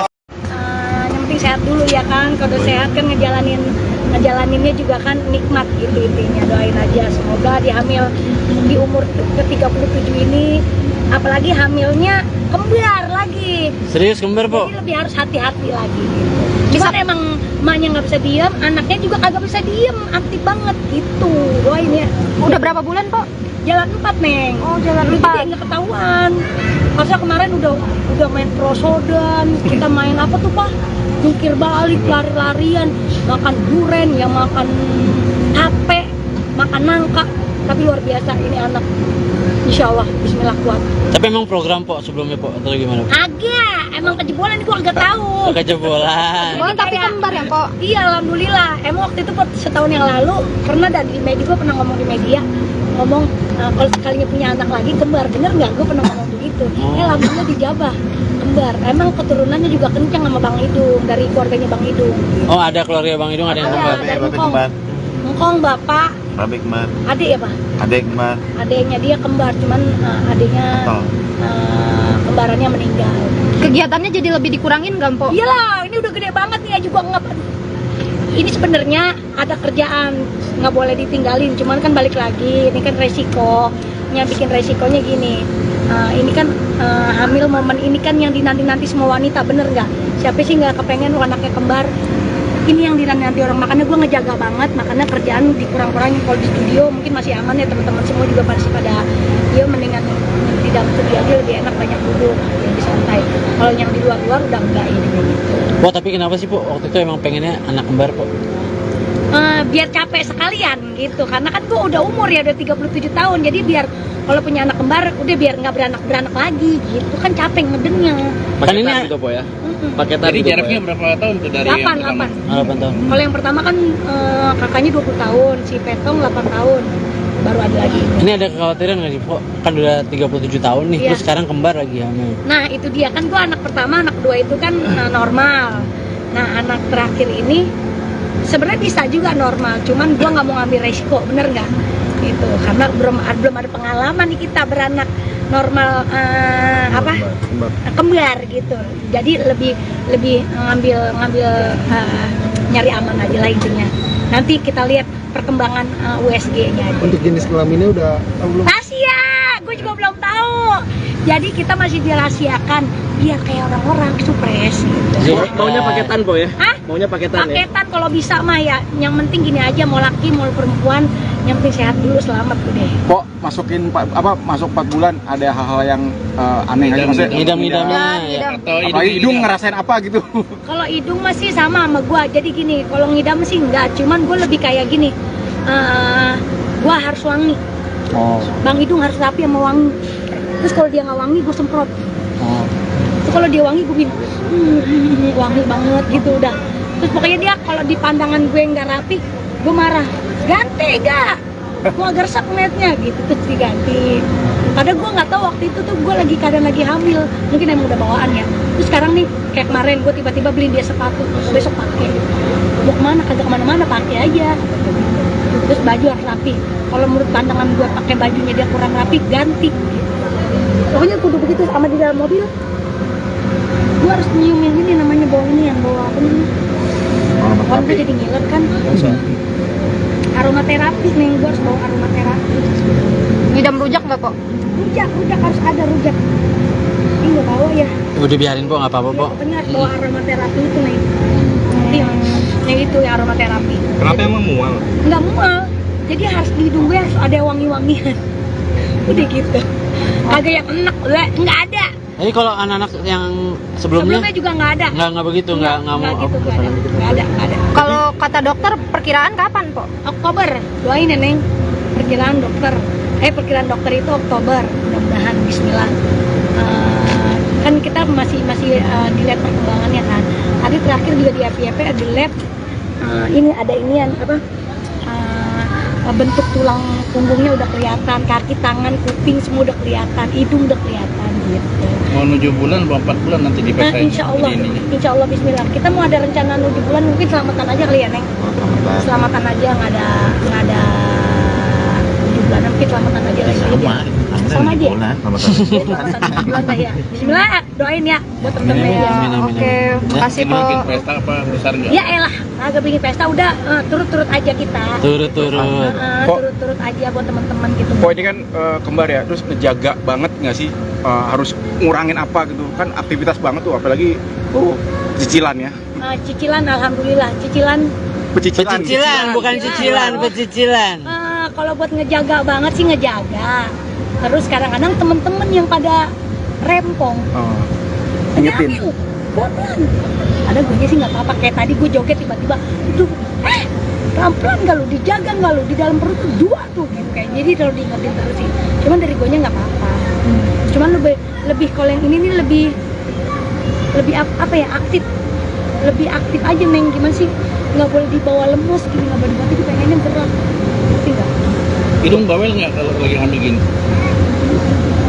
Yang penting sehat dulu ya kan, kalau sehat kan ngejalaninnya juga kan nikmat gitu intinya. Doain aja semoga di hamil di umur ke-37 ini, apalagi hamilnya kembar lagi, Serius kembar, Po? jadi lebih harus hati-hati lagi gitu. Cuman emang emaknya nggak bisa diam, anaknya juga kagak bisa diam, aktif banget gitu. Doain ya. Udah berapa bulan Po? Jalan 4 Neng. Oh, jalan Jadi 4. nggak ketahuan. Harusnya kemarin udah main prosodan, kita main apa tuh Pak? Jungkir balik, lari-larian, makan duren, yang makan tape, makan nangka. Tapi luar biasa ini anak. Insya Allah, Bismillah kuat. Tapi emang program, Po, sebelumnya, Po? Atau gimana, Po? Agak, emang kejebolan ini gua agak tahu. Kejebolan. Oh, tapi kembar ya Po? Iya, alhamdulillah. Emang waktu itu setahun yang lalu pernah ada di media, gue pernah ngomong di media, ngomong kalau sekalinya punya anak lagi kembar, bener nggak? Gue pernah ngomong begitu. Alhamdulillah dijabah kembar. Emang keturunannya juga kencang sama Bang Idung, dari keluarganya Bang Idung. Oh, ada keluarga Bang Idung, ada yang kembar. Dari Ngkong bapak, Babe kembar, adik ya Pak? adek kembar, Adiknya dia kembar, cuman adiknya kembarannya meninggal. Kegiatannya jadi lebih dikurangin gak Po? Iyalah, ini udah gede banget nih ya juga nggak. Ini sebenarnya ada kerjaan nggak boleh ditinggalin, cuman kan balik lagi, ini kan resikonya, bikin resikonya gini. Ini kan hamil momen ini kan yang dinanti-nanti semua wanita, bener nggak? Siapa sih nggak kepengen anaknya kembar? Ini yang dinanti orang, makanya gue ngejaga banget, makanya kerjaan dikurang-kurangin. Kalau di studio mungkin masih aman ya, teman-teman semua juga masih pada ya mendingan di dalam studio aja lebih enak, banyak duduk, lebih santai. Kalau yang di luar-luar udah enggak ini kayak gitu. Po, tapi kenapa sih, Po? Waktu itu emang pengennya anak kembar, Po? Biar capek sekalian gitu, karena kan gue udah umur ya, udah 37 tahun, jadi biar kalau punya anak kembar udah biar nggak beranak lagi gitu kan, capek ngedennya. Kan ini gitu Po ya? paketan Jadi gitu, Po, jaraknya ya? berapa tahun tuh dari yang pertama? 8. 8 tahun. Kalau yang pertama kan kakaknya 20 tahun, si Petong 8 tahun, baru ada lagi. Ini ada kekhawatiran nggak sih, Po? Kan udah 37 tahun nih, Iya. terus sekarang kembar lagi hamil. Nah itu dia kan, gue anak pertama, anak kedua itu kan normal. Nah anak terakhir ini sebenarnya bisa juga normal, cuman gue nggak mau ngambil resiko, bener nggak? Gitu, karena belum ada pengalaman nih kita beranak normal kembar gitu. Jadi lebih ngambil nyari aman aja lah intinya. Nanti kita lihat perkembangan USG-nya aja. Untuk jenis kelaminnya udah tahu belum? Rahasia, gue juga belum tahu. Jadi kita masih dirahasiakan biar kayak orang-orang supres gitu. Maunya paketan, Po ya? Hah? Maunya paketan ya? Paketan kalau bisa mah ya. Yang penting gini aja, mau laki mau perempuan, yang penting sehat dulu, selamat udah. Kok masuk 4 bulan ada hal-hal yang aneh aja maksudnya? Ngidam-ngidamnya ya. Ngidam. Atau Apalagi hidung ngerasain apa gitu? Kalau hidung masih sama gua. Jadi gini, kalau ngidam sih enggak, cuman gua lebih kayak gini. Gua harus wangi. Oh. Bang Hidung harus rapi sama wangi. Terus kalau dia nggak wangi, gue semprot. Oh. Terus kalau dia wangi, gue bilang wangi banget gitu udah. Terus pokoknya dia kalau di pandangan gue nggak rapi, gue marah. Ganti gak? Gue agak resep ngeliatnya gitu, terus diganti. Padahal gue nggak tahu waktu itu tuh gue keadaan lagi hamil, mungkin emang udah bawaan ya. Terus sekarang nih kayak kemarin gue tiba-tiba beli dia sepatu, besok pakai. Mau kemana? Kagak kemana-mana, pakai aja. Terus baju harus rapi. Kalau menurut pandangan gue pakai bajunya dia kurang rapi, ganti. Pokoknya kudu begitu sama di dalam mobil. Gue harus nyiumin ini namanya bau ini, yang bau apa nih? Orang gue jadi ngiler kan. Aromaterapi nih, gue harus bawa aromaterapi. Ngidam rujak nggak Po? Rujak harus ada rujak. Ini nggak bawa ya. Udah biarin, Po, nggak apa-apa, Po. Pokoknya harus bawa aromaterapi itu nih. Yang itu ya aromaterapi. Kenapa emang mual? Nggak mual. Jadi harus di hidung gue harus ada wangi-wangian. Udah gitu. Kagak yang enak, nggak ada. Jadi kalau anak-anak yang sebelumnya Juga nggak ada. nggak begitu, nggak mau gitu, nggak ada. Kalau kata dokter perkiraan kapan Po? Oktober, doain ya Neng. Perkiraan dokter. Perkiraan dokter itu Oktober, mudah-mudahan Bismillah. Kan kita masih dilihat perkembangannya kan. Tadi terakhir juga di FYP ada lab, ini ada inian apa? Bentuk tulang punggungnya udah kelihatan, kaki, tangan, kuping semua udah kelihatan, hidung udah kelihatan gitu. Mau 7 bulan, mau 4 bulan nanti Nah, dipesain. insya Allah Bismillah. Kita mau ada rencana 7 bulan, mungkin selamatan aja kali ya, Neng. Selamatan aja, nggak ada 7 bulan, mungkin selamatan aja lagi. Sama aja. Selamatan 7 bulan lah ya. Bismillah, doain ya buat temen-temen ya. Oke, makasih Ini po. bikin pesta apa besar nggak? Ya elah, agak bikin pesta udah turut-turut aja kita. Turut-turut. Turut-turut aja buat teman-teman gitu. Kok ini kan kembar ya, terus ngejaga banget nggak sih, harus ngurangin apa gitu kan, aktivitas banget tuh, apalagi cicilan ya, Cicilan, alhamdulillah cicilan. Pecicilan, bukan cicilan, pecicilan. Kalau buat ngejaga banget sih ngejaga. Terus kadang-kadang temen-temen yang pada rempong, ingetin. pelan. Ada gue sih nggak apa-apa, kayak tadi gue joget tiba-tiba itu pelan-pelan nggak lu, dijaga nggak lu, di dalam perut tuh 2 tuh gitu kayak. Jadi kalau diingetin terus sih, cuman dari gue nya nggak apa-apa. Cuman lebih kalau yang ini nih lebih apa ya, lebih aktif aja, Neng. Gimana sih, nggak boleh dibawa lemes gini, nggak boleh dibawa, pengennya gerak, ngerti nggak? Hidung bawel nggak kalau lagi hamil gini?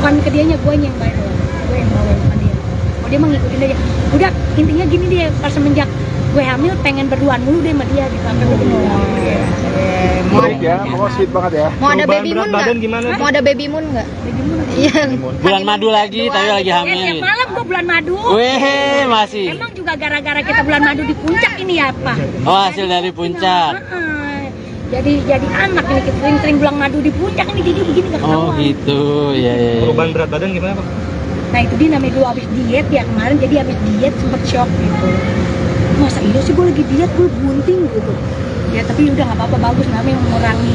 Bukan ke dianya, gue yang bawel, gue yang bawel sama dia. Oh, dia mah ngikutin aja. Udah, intinya gini dia, pas semenjak gue hamil pengen berduaan mulu deh sama dia, gitu sampai gue Baik ya, pokoknya sweet banget ya. Mau ada Perubahan baby berat moon badan nggak? gimana? Mau ada baby moon nggak? Iya. Bulan madu lagi, tapi lagi Ya, hamil. tiap malam gue bulan madu. Weh, masih. Emang juga gara-gara kita bulan madu di puncak ini ya, Pak? Oh, hasil dari puncak. Jadi anak ini, kita sering-sering bulan madu di puncak ini, jadi begini gak Oh ketahuan. gitu, ya. Perubahan berat badan gimana Pak? Nah itu dia namanya dulu abis diet ya kemarin, jadi abis diet sempet shock gitu. Masa iya sih gue lagi diet, gue bunting gitu. Ya tapi udah nggak apa-apa, bagus, namanya mengurangi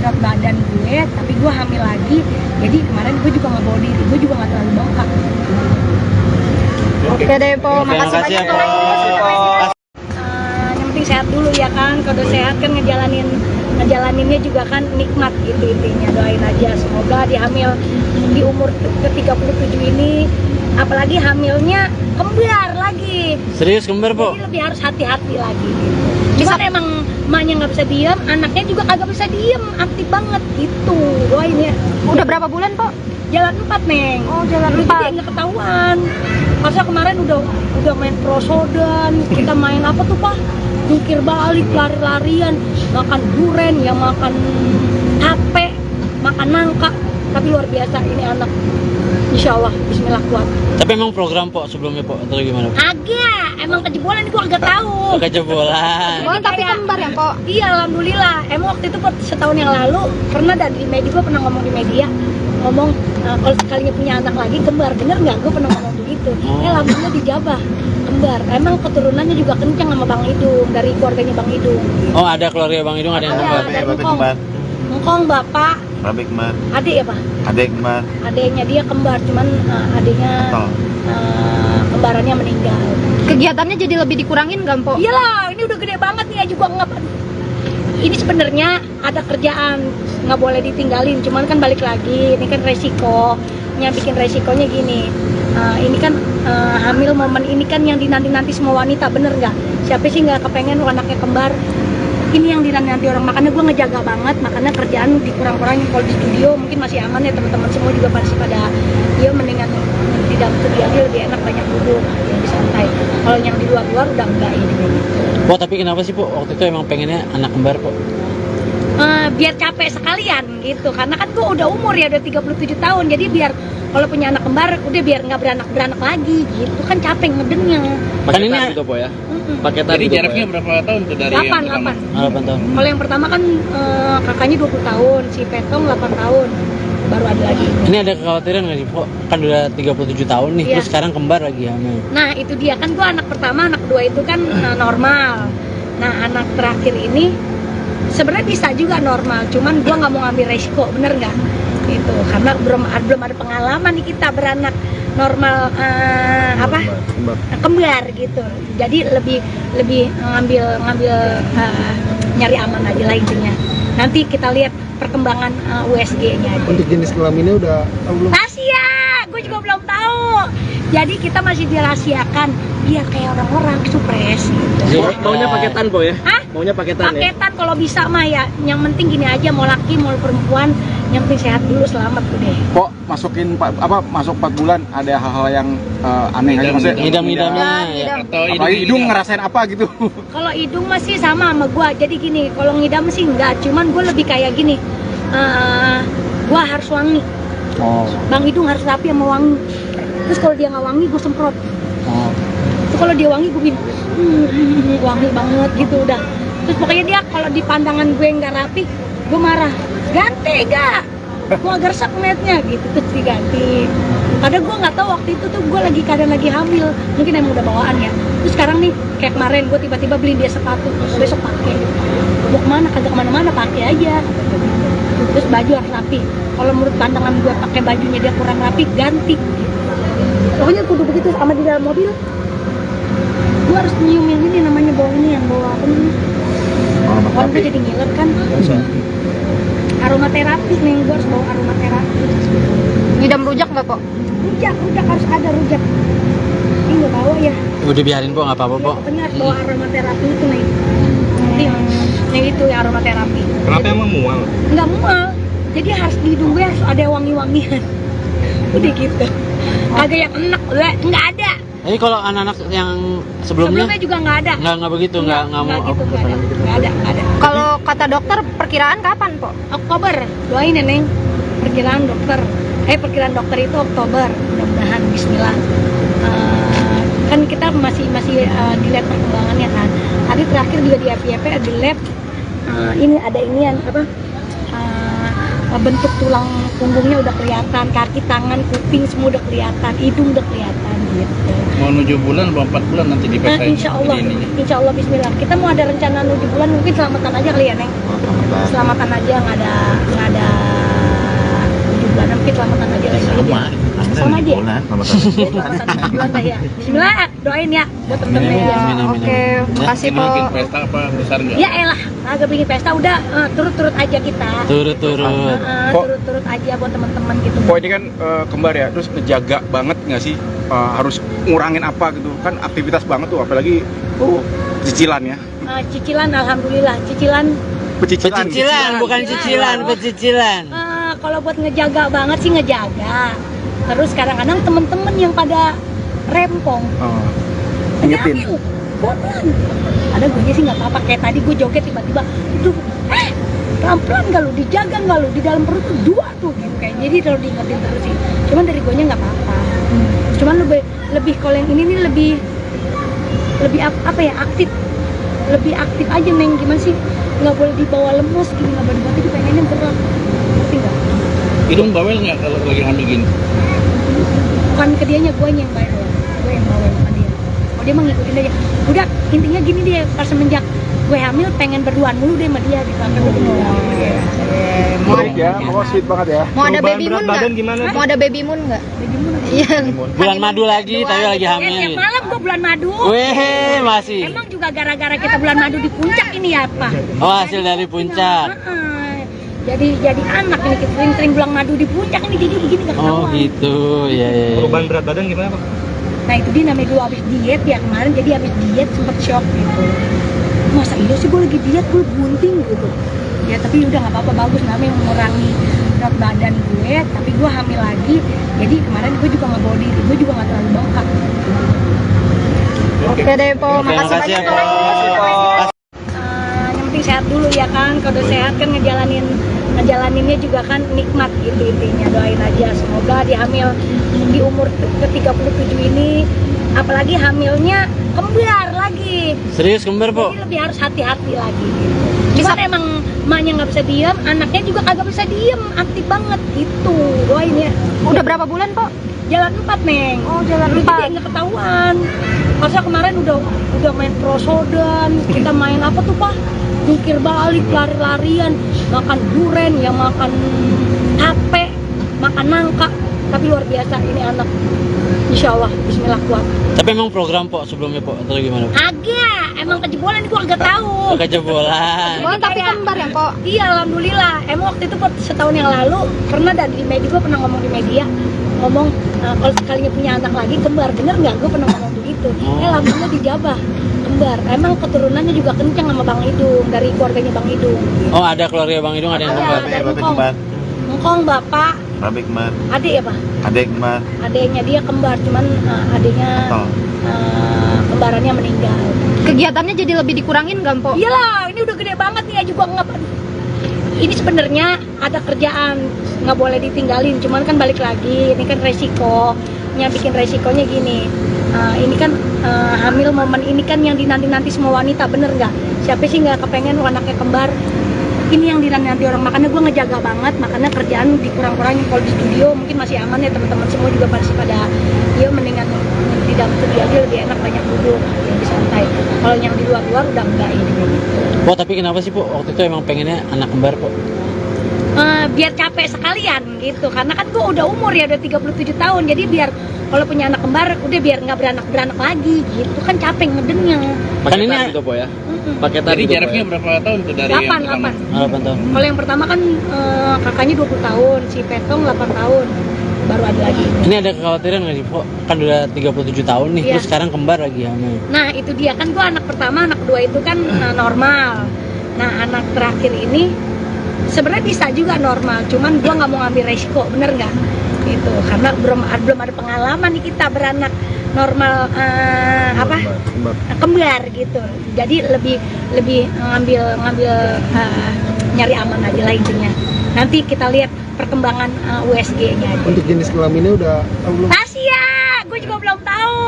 berat badan gue, tapi gue hamil lagi. Jadi kemarin gue juga nggak bawa diri, gue juga nggak terlalu bengkak. Oke deh po, Oke, makasih makasih ya, banyak po. Po. Yang penting sehat dulu ya kan, kalau sehat kan ngejalaninnya juga kan nikmat gitu intinya. Doain aja semoga dihamil di umur ke-37 ini, apalagi hamilnya kembar lagi. Serius kembar, Po? Jadi lebih harus hati-hati lagi gitu. Cuman emang emaknya nggak bisa diem, anaknya juga kagak bisa diem, aktif banget gitu. Doain ya. Udah berapa bulan po? Jalan 4, Neng. Oh, jalan Jadi 4. nggak ketahuan. Masa kemarin udah main prosodan, kita main apa tuh, Pak? Jungkir balik, lari-larian, makan duren, ya makan tape, makan nangka. Tapi luar biasa ini anak. Insya Allah, Bismillah kuat. Tapi emang program, Po, sebelumnya, Po, atau gimana, Po? Agak, emang kejebolan gua agak tahu. Kejebolan. Oh, tapi kembar ya po? Iya, alhamdulillah. Emang waktu itu setahun yang lalu pernah dari media, gue pernah ngomong di media, ngomong kalau sekalinya punya anak lagi kembar, bener nggak? Gue pernah ngomong begitu. Alhamdulillah dijabah kembar. Emang keturunannya juga kencang sama Bang Idung, dari keluarganya Bang Idung. Oh, ada keluarga Bang Idung, ada yang kembar. Ada Ngkong bapak, Bapak kembar, adik ya Pak? adik kembar, Adiknya dia kembar, cuman adiknya kembarannya meninggal. Kegiatannya jadi lebih dikurangin nggak po? Iyalah, ini udah gede banget nih ya juga nggak. Ini sebenarnya ada kerjaan, nggak boleh ditinggalin. Cuman kan balik lagi, ini kan resikonya, bikin resikonya gini. Ini kan hamil momen ini kan yang dinanti-nanti semua wanita, bener nggak? Siapa sih nggak kepengen anaknya kembar? Ini yang dinanti orang, makanya gue ngejaga banget, makanya kerjaan dikurang-kurangin. Kalau di studio mungkin masih aman ya, teman-teman semua juga pasti pada dia mendingan di dalam studio aja lebih enak, banyak duduk, lebih santai. Kalau yang di luar-luar udah enggak ini kayak gitu. Po, tapi kenapa sih, Po, waktu itu emang pengennya anak kembar, Po? Biar capek sekalian gitu, karena kan gue udah umur ya, udah 37 tahun, jadi biar kalau punya anak kembar udah biar nggak beranak lagi gitu kan, capek ngedennya. Kan ini gitu Po ya? paketan Jadi gitu, Po, jaraknya ya? berapa tahun tuh dari 8, yang pertama? 8 tahun. Kalau yang pertama kan kakaknya 20 tahun, si Petong 8 tahun, baru ada lagi. Ini ada kekhawatiran nggak sih, Po? Kan udah 37 tahun nih, Iya. terus sekarang kembar lagi hamil. Nah itu dia kan, gue anak pertama, anak kedua itu kan normal. Nah anak terakhir ini sebenarnya bisa juga normal, cuman gue nggak mau ngambil resiko, bener nggak? Gitu, karena belum ada pengalaman nih kita beranak normal kembar gitu. Jadi lebih ngambil nyari aman aja lah intinya. Nanti kita lihat perkembangan USG-nya aja. Untuk jenis kelaminnya udah tahu belum? Rahasia, gue juga belum tahu. Jadi kita masih dirahasiakan biar kayak orang-orang supres gitu. Maunya paketan, Po ya? Hah? Maunya paketan ya? Paketan kalau bisa mah ya. Yang penting gini aja, mau laki mau perempuan, yang penting sehat dulu, selamat udah. Kok masuk 4 bulan ada hal-hal yang aneh aja maksudnya? Ngidam-ngidamnya ya. Ngidam. Atau Apalagi hidung ngerasain apa gitu? Kalau hidung masih sama gua. Jadi gini, kalau ngidam sih enggak, cuman gue lebih kayak gini. Gua harus wangi. Oh. Bang hidung harus rapi sama wangi. Terus kalau dia nggak wangi, gue semprot. Terus kalau dia wangi, gue bilang wangi banget gitu udah. Terus pokoknya dia kalau di pandangan gue nggak rapi, gue marah. Ganti gak? Gue agak resep ngeliatnya gitu, terus diganti. Padahal gue nggak tahu waktu itu tuh gue keadaan lagi hamil, mungkin emang udah bawaan ya. Terus sekarang nih kayak kemarin gue tiba-tiba beli dia sepatu, besok pakai. Mau kemana? Kagak kemana-mana, pakai aja. Terus baju harus rapi. Kalau menurut pandangan gue pakai bajunya dia kurang rapi, ganti. Pokoknya kudu begitu sama di dalam mobil. Gue harus nyium yang ini namanya bau ini yang bawa apa nih? Kalau gue jadi ngiler kan. Aromaterapi nih, gue harus bawa aromaterapi. Ngidam rujak nggak, Po? Rujak harus ada rujak. Ini nggak bawa ya. Udah biarin Po, nggak apa-apa Ya, Po. pokoknya harus bawa aromaterapi itu nih. Nanti yang itu ya aromaterapi. Kenapa emang mual? Nggak mual. Jadi harus di hidung gue harus ada wangi-wangian. Udah gitu. Kagak yang enak, nggak ada. Jadi kalau anak-anak yang sebelumnya juga nggak ada. nggak begitu, nggak mau gitu, nggak ada. Kalau kata dokter perkiraan kapan, Po? Oktober, doain ya Neng. Perkiraan dokter itu Oktober, mudah-mudahan Bismillah. Kan kita masih dilihat perkembangannya kan. Tadi terakhir juga di FYP ada lab. Ini ada inian apa? Bentuk tulang punggungnya udah kelihatan, kaki, tangan, kuping semua udah kelihatan, hidung udah kelihatan gitu. Mau 7 bulan atau 4 bulan nanti dipesain. Insya Allah Bismillah. Kita mau ada rencana 7 bulan, mungkin selamatan aja kali ya Neng. Selamatan aja, nggak ada 7 bulan, mungkin selamatan aja lagi. Sama aja. Selamatan 7 bulan dah ya. Bismillah, doain ya buat temen-temen ya. Oke, makasih, Po. Bikin pesta apa besar nggak? Ya elah, agak bikin pesta udah turut-turut aja kita. Turut-turut. Turut-turut aja buat teman-teman gitu. Kok ini kan kembar ya, terus ngejaga banget nggak sih? Harus ngurangin apa gitu kan, aktivitas banget tuh, apalagi cicilan ya. Cicilan, alhamdulillah cicilan. Pecicilan, bukan cicilan, pecicilan. Kalau buat ngejaga banget sih ngejaga. Terus kadang-kadang temen-temen yang pada rempong. Ingetin. Bodohan. Ada gue sih nggak apa-apa, kayak tadi gue joget tiba-tiba itu pelan-pelan nggak lu, dijaga nggak lu, di dalam perut tuh 2 tuh gitu kayak. Jadi kalau diingetin terus sih. Cuman dari gue nya nggak apa-apa. Cuman lebih kalau yang ini nih lebih apa ya, aktif. Lebih aktif aja Neng, gimana sih? Nggak boleh dibawa lemes gini, nggak boleh dibawa, itu pengennya gerak. Ngerti nggak? Hidung bawel nggak kalau lagi hamil gini? Bukan ke dianya, gue yang bawel. Gue yang bawel sama dia. Oh dia mah ngikutin aja. Udah intinya gini dia, pas semenjak gue hamil pengen berduaan mulu deh sama dia di kantor. Baik ya, pokoknya sweet banget ya. Mau ada Perubahan baby berat moon badan nggak? gimana? Mau ada baby moon nggak? Iya. Bulan madu lagi, tapi lagi Tiap hamil. malam gue bulan madu. Weh, masih. Emang juga gara-gara kita bulan madu di puncak ini ya apa? Oh, hasil dari puncak. Jadi anak ini kita sering-sering bulan madu di puncak ini, jadi begini gak Oh ketahuan. gitu, ya. Perubahan berat badan gimana, Pak? Nah itu dia namanya dulu habis diet ya kemarin, jadi habis diet sempet shock gitu. Masa iya sih gue lagi diet, gue bunting gitu. Ya tapi udah nggak apa-apa, bagus namanya mengurangi berat badan gue, tapi gue hamil lagi. Jadi kemarin gue juga nggak bawa diri, gue juga nggak terlalu bengkak. Oke deh, Po. Oke, Makasih makasih ya, banyak, Po. Po. Yang penting sehat dulu ya kan, kalau udah sehat kan ngejalaninnya juga kan nikmat gitu intinya. Doain aja semoga dihamil di umur ke-37 ini, apalagi hamilnya kembar lagi. Serius kembar, Po? Jadi lebih harus hati-hati lagi gitu. Cuman emang emaknya nggak bisa diem, anaknya juga kagak bisa diem, aktif banget gitu. Doain ya. Udah berapa bulan, Po? Jalan 4 Neng. Oh, jalan Dulu 4. jadi nggak ketahuan. Masa kemarin udah main prosodan, kita main apa tuh Pak? Jungkir balik, lari-larian, makan duren, ya makan tape, makan nangka. Tapi luar biasa ini anak. Insya Allah, Bismillah kuat. Tapi emang program po sebelumnya po atau gimana po? Agak, emang kejebolan gue agak tahu. Kejebolan. Oh, tapi kembar ya, Kok? Iya, alhamdulillah. Emang waktu itu setahun yang lalu pernah di media, gue pernah ngomong di media, ngomong kalau sekalinya punya anak lagi kembar, bener nggak? Gue pernah ngomong begitu. Alhamdulillah dijabah kembar. Emang keturunannya juga kencang sama Bang Idung, dari keluarganya Bang Idung. Oh, ada keluarga Bang Idung ada yang Ada, kembar. dari Ngkong. Ngkong bapak, Babe kembar, adik ya Pak? adek kembar, Adiknya dia kembar, cuman adiknya kembarannya meninggal. Kegiatannya jadi lebih dikurangin nggak, Mpok? Iyalah, ini udah gede banget nih aja gua nggak. Ini sebenarnya ada kerjaan nggak boleh ditinggalin, cuman kan balik lagi, ini kan resikonya, bikin resikonya gini. Ini kan hamil momen ini kan yang dinanti-nanti semua wanita, bener nggak? Siapa sih nggak kepengen anaknya kembar? Ini yang dinanti orang, makanya gue ngejaga banget, makanya kerjaan dikurang-kurangin. Kalau di studio mungkin masih aman ya, teman-teman semua juga masih pada ya mendingan di dalam studio aja lebih enak, banyak duduk, lebih santai. Kalau yang di luar-luar udah enggak ini. Po, tapi kenapa sih po waktu itu emang pengennya anak kembar po? Biar capek sekalian gitu, karena kan gue udah umur ya, udah 37 tahun, jadi biar kalau punya anak kembar udah biar nggak beranak lagi gitu, kan capek ngedengnya. Kan ini Paketan gitu po ya. Paketan Jadi gitu, Po, jaraknya ya? berapa tahun tuh dari yang pertama? 8. 8 tahun. Kalau yang pertama kan kakaknya 20 tahun, si Petong 8 tahun, baru ada lagi. Ini ada kekhawatiran nggak sih po? Kan udah 37 tahun nih, Iya. terus sekarang kembar lagi hamil. Nah itu dia kan, gue anak pertama, anak kedua itu kan normal. Nah anak terakhir ini sebenarnya bisa juga normal, cuman gue nggak mau ngambil resiko, bener nggak? Itu karena belum ada pengalaman nih kita beranak normal kembar gitu. Jadi lebih ngambil nyari aman aja lah intinya. Nanti kita lihat perkembangan USG-nya aja. Untuk jenis kelaminnya udah tahu belum? Rahasia, gue juga belum tahu.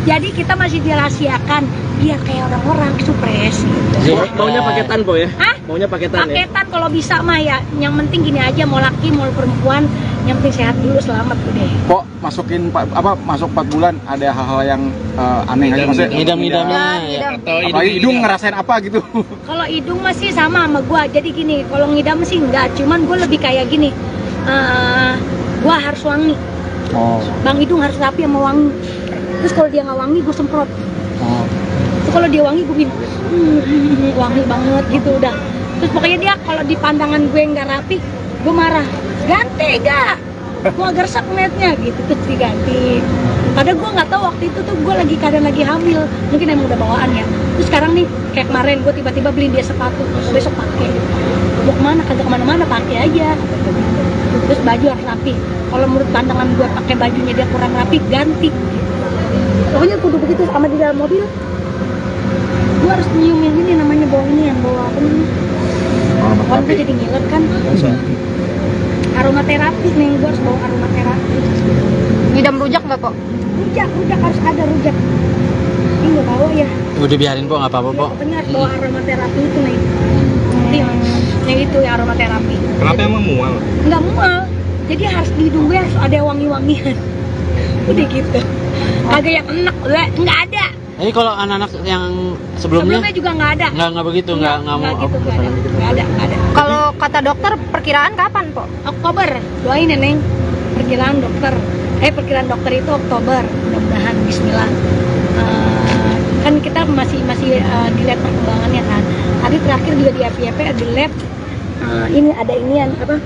Jadi kita masih dirahasiakan biar kayak orang-orang supres gitu. Maunya paketan po ya? Hah? Maunya paketan ya? Paketan kalau bisa mah ya. Yang penting gini aja, mau laki mau perempuan, yang penting sehat dulu, selamat udah. Kok masuk 4 bulan ada hal-hal yang aneh aja maksudnya? Ngidam-ngidamnya Ya, ya. ngidam. Atau Apalagi hidung ngerasain apa gitu? Kalau hidung masih sama gua. Jadi gini, kalau ngidam sih enggak, cuman gue lebih kayak gini. Gua harus wangi. Oh. Bang Hidung harus rapi sama wangi. Terus kalau dia nggak wangi, gue semprot. Oh. Terus kalau dia wangi, gue bikin wangi banget gitu udah. Terus pokoknya dia kalau di pandangan gue nggak rapi, gue marah. Ganti gak? Gue agak resep ngeliatnya gitu, terus diganti. Padahal gue nggak tahu waktu itu tuh gue keadaan lagi hamil, mungkin emang udah bawaan ya. Terus sekarang nih kayak kemarin gue tiba-tiba beliin dia sepatu, besok pakai. Mau kemana? Kagak kemana-mana, pakai aja. Terus baju harus rapi. Kalau menurut pandangan gue pakai bajunya dia kurang rapi, ganti. Pokoknya kudu begitu. Sama di dalam mobil, gue harus nyiumin ini namanya bawa ini yang bawa apa nih? Kalau gue jadi ngiler kan. Aromaterapi nih, gue harus bawa aromaterapi. Ngidam rujak nggak, Kok? Rujak harus ada rujak. Ini nggak bawa ya. Udah biarin po, nggak apa-apa po. Ya, pokoknya harus bawa aromaterapi itu nih. Itu yang itu ya aromaterapi. Kenapa emang mual? Nggak mual, jadi harus di hidung gue harus ada wangi-wangian. Udah gitu. Kagak yang enak, nggak ada. Jadi kalau anak-anak yang sebelumnya juga nggak ada. nggak begitu, nggak mau gitu, nggak ada. Kalau kata dokter perkiraan kapan, Pok? Oktober, doain ya Neng. Perkiraan dokter itu Oktober, mudah-mudahan Bismillah. Kan kita masih dilihat perkembangannya kan. Tadi terakhir juga di FYP ada lab. Ini ada inian apa?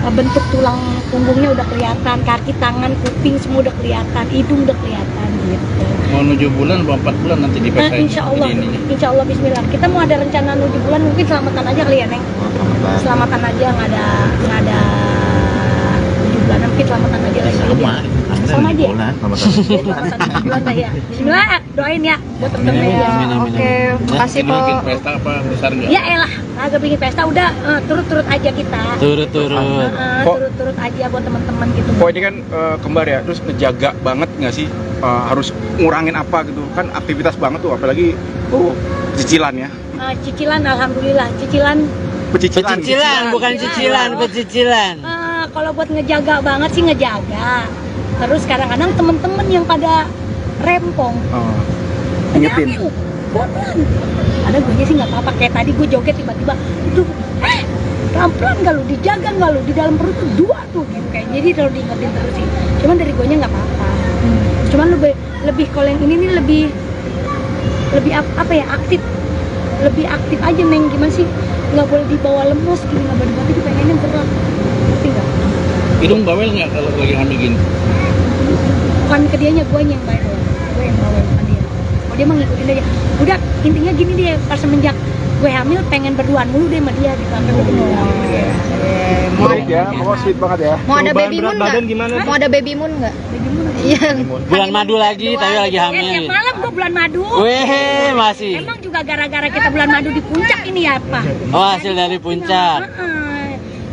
Bentuk tulang punggungnya udah kelihatan, kaki, tangan, kuping semua udah kelihatan, hidung udah kelihatan gitu. Mau 7 bulan, 4 bulan nanti dipesain. Insya Allah Bismillah. Kita mau ada rencana 7 bulan, mungkin selamatan aja kali ya Neng. Selamatan aja, nggak ada 7 bulan, mungkin selamatan aja lagi. Sama aja. Selamatan 7 bulan lah ya. Bismillah, doain ya buat temen-temen ya. Amin, amin, Oke, amin. makasih, Ini bikin Pok. pesta apa besar nggak? Ya elah, agak bikin pesta udah turut-turut aja kita. Turut-turut. Turut-turut aja buat teman-teman gitu. Kok ini kan kembar ya, terus ngejaga banget nggak sih? Harus ngurangin apa gitu? Kan aktivitas banget tuh, apalagi cicilan ya. Cicilan, alhamdulillah. Cicilan. Pecicilan, bukan cicilan, pecicilan. Kalau buat ngejaga banget sih ngejaga. Terus kadang-kadang temen-temen yang pada rempong. Ingetin. Pelan-pelan. Ada gue sih nggak apa-apa. Kayak tadi gue joget tiba-tiba, aduh, pelan-pelan gak lu, dijaga gak lu, di dalam perut tuh 2 tuh gitu kayak. Jadi kalau diingetin terus sih, cuman dari guanya nggak apa-apa. Cuman lebih kalau yang ini nih lebih apa ya, lebih aktif aja Neng. Gimana sih, nggak boleh dibawa lemes gitu, nggak boleh dibawa, pengennya berat, ngerti nggak? Hidung bawel nggak kalau lagi hamil gini? Bukan ke dianya, guanya yang bawel, gue yang bawel bukan dia. Oh dia mah ngikutin aja. Udah intinya gini deh, pas semenjak gue hamil pengen berduaan mulu deh sama dia gitu, sampai gue Sweet ya, pokoknya sweet banget ya. Mau ada Perubahan baby berat moon badan nggak? gimana? Mau ada baby moon nggak? Iya. Bulan madu lagi, tapi lagi tiap hamil. malam gue bulan madu. Weh, masih. Emang juga gara-gara kita bulan madu di puncak ini ya Pak? Oh, hasil dari puncak.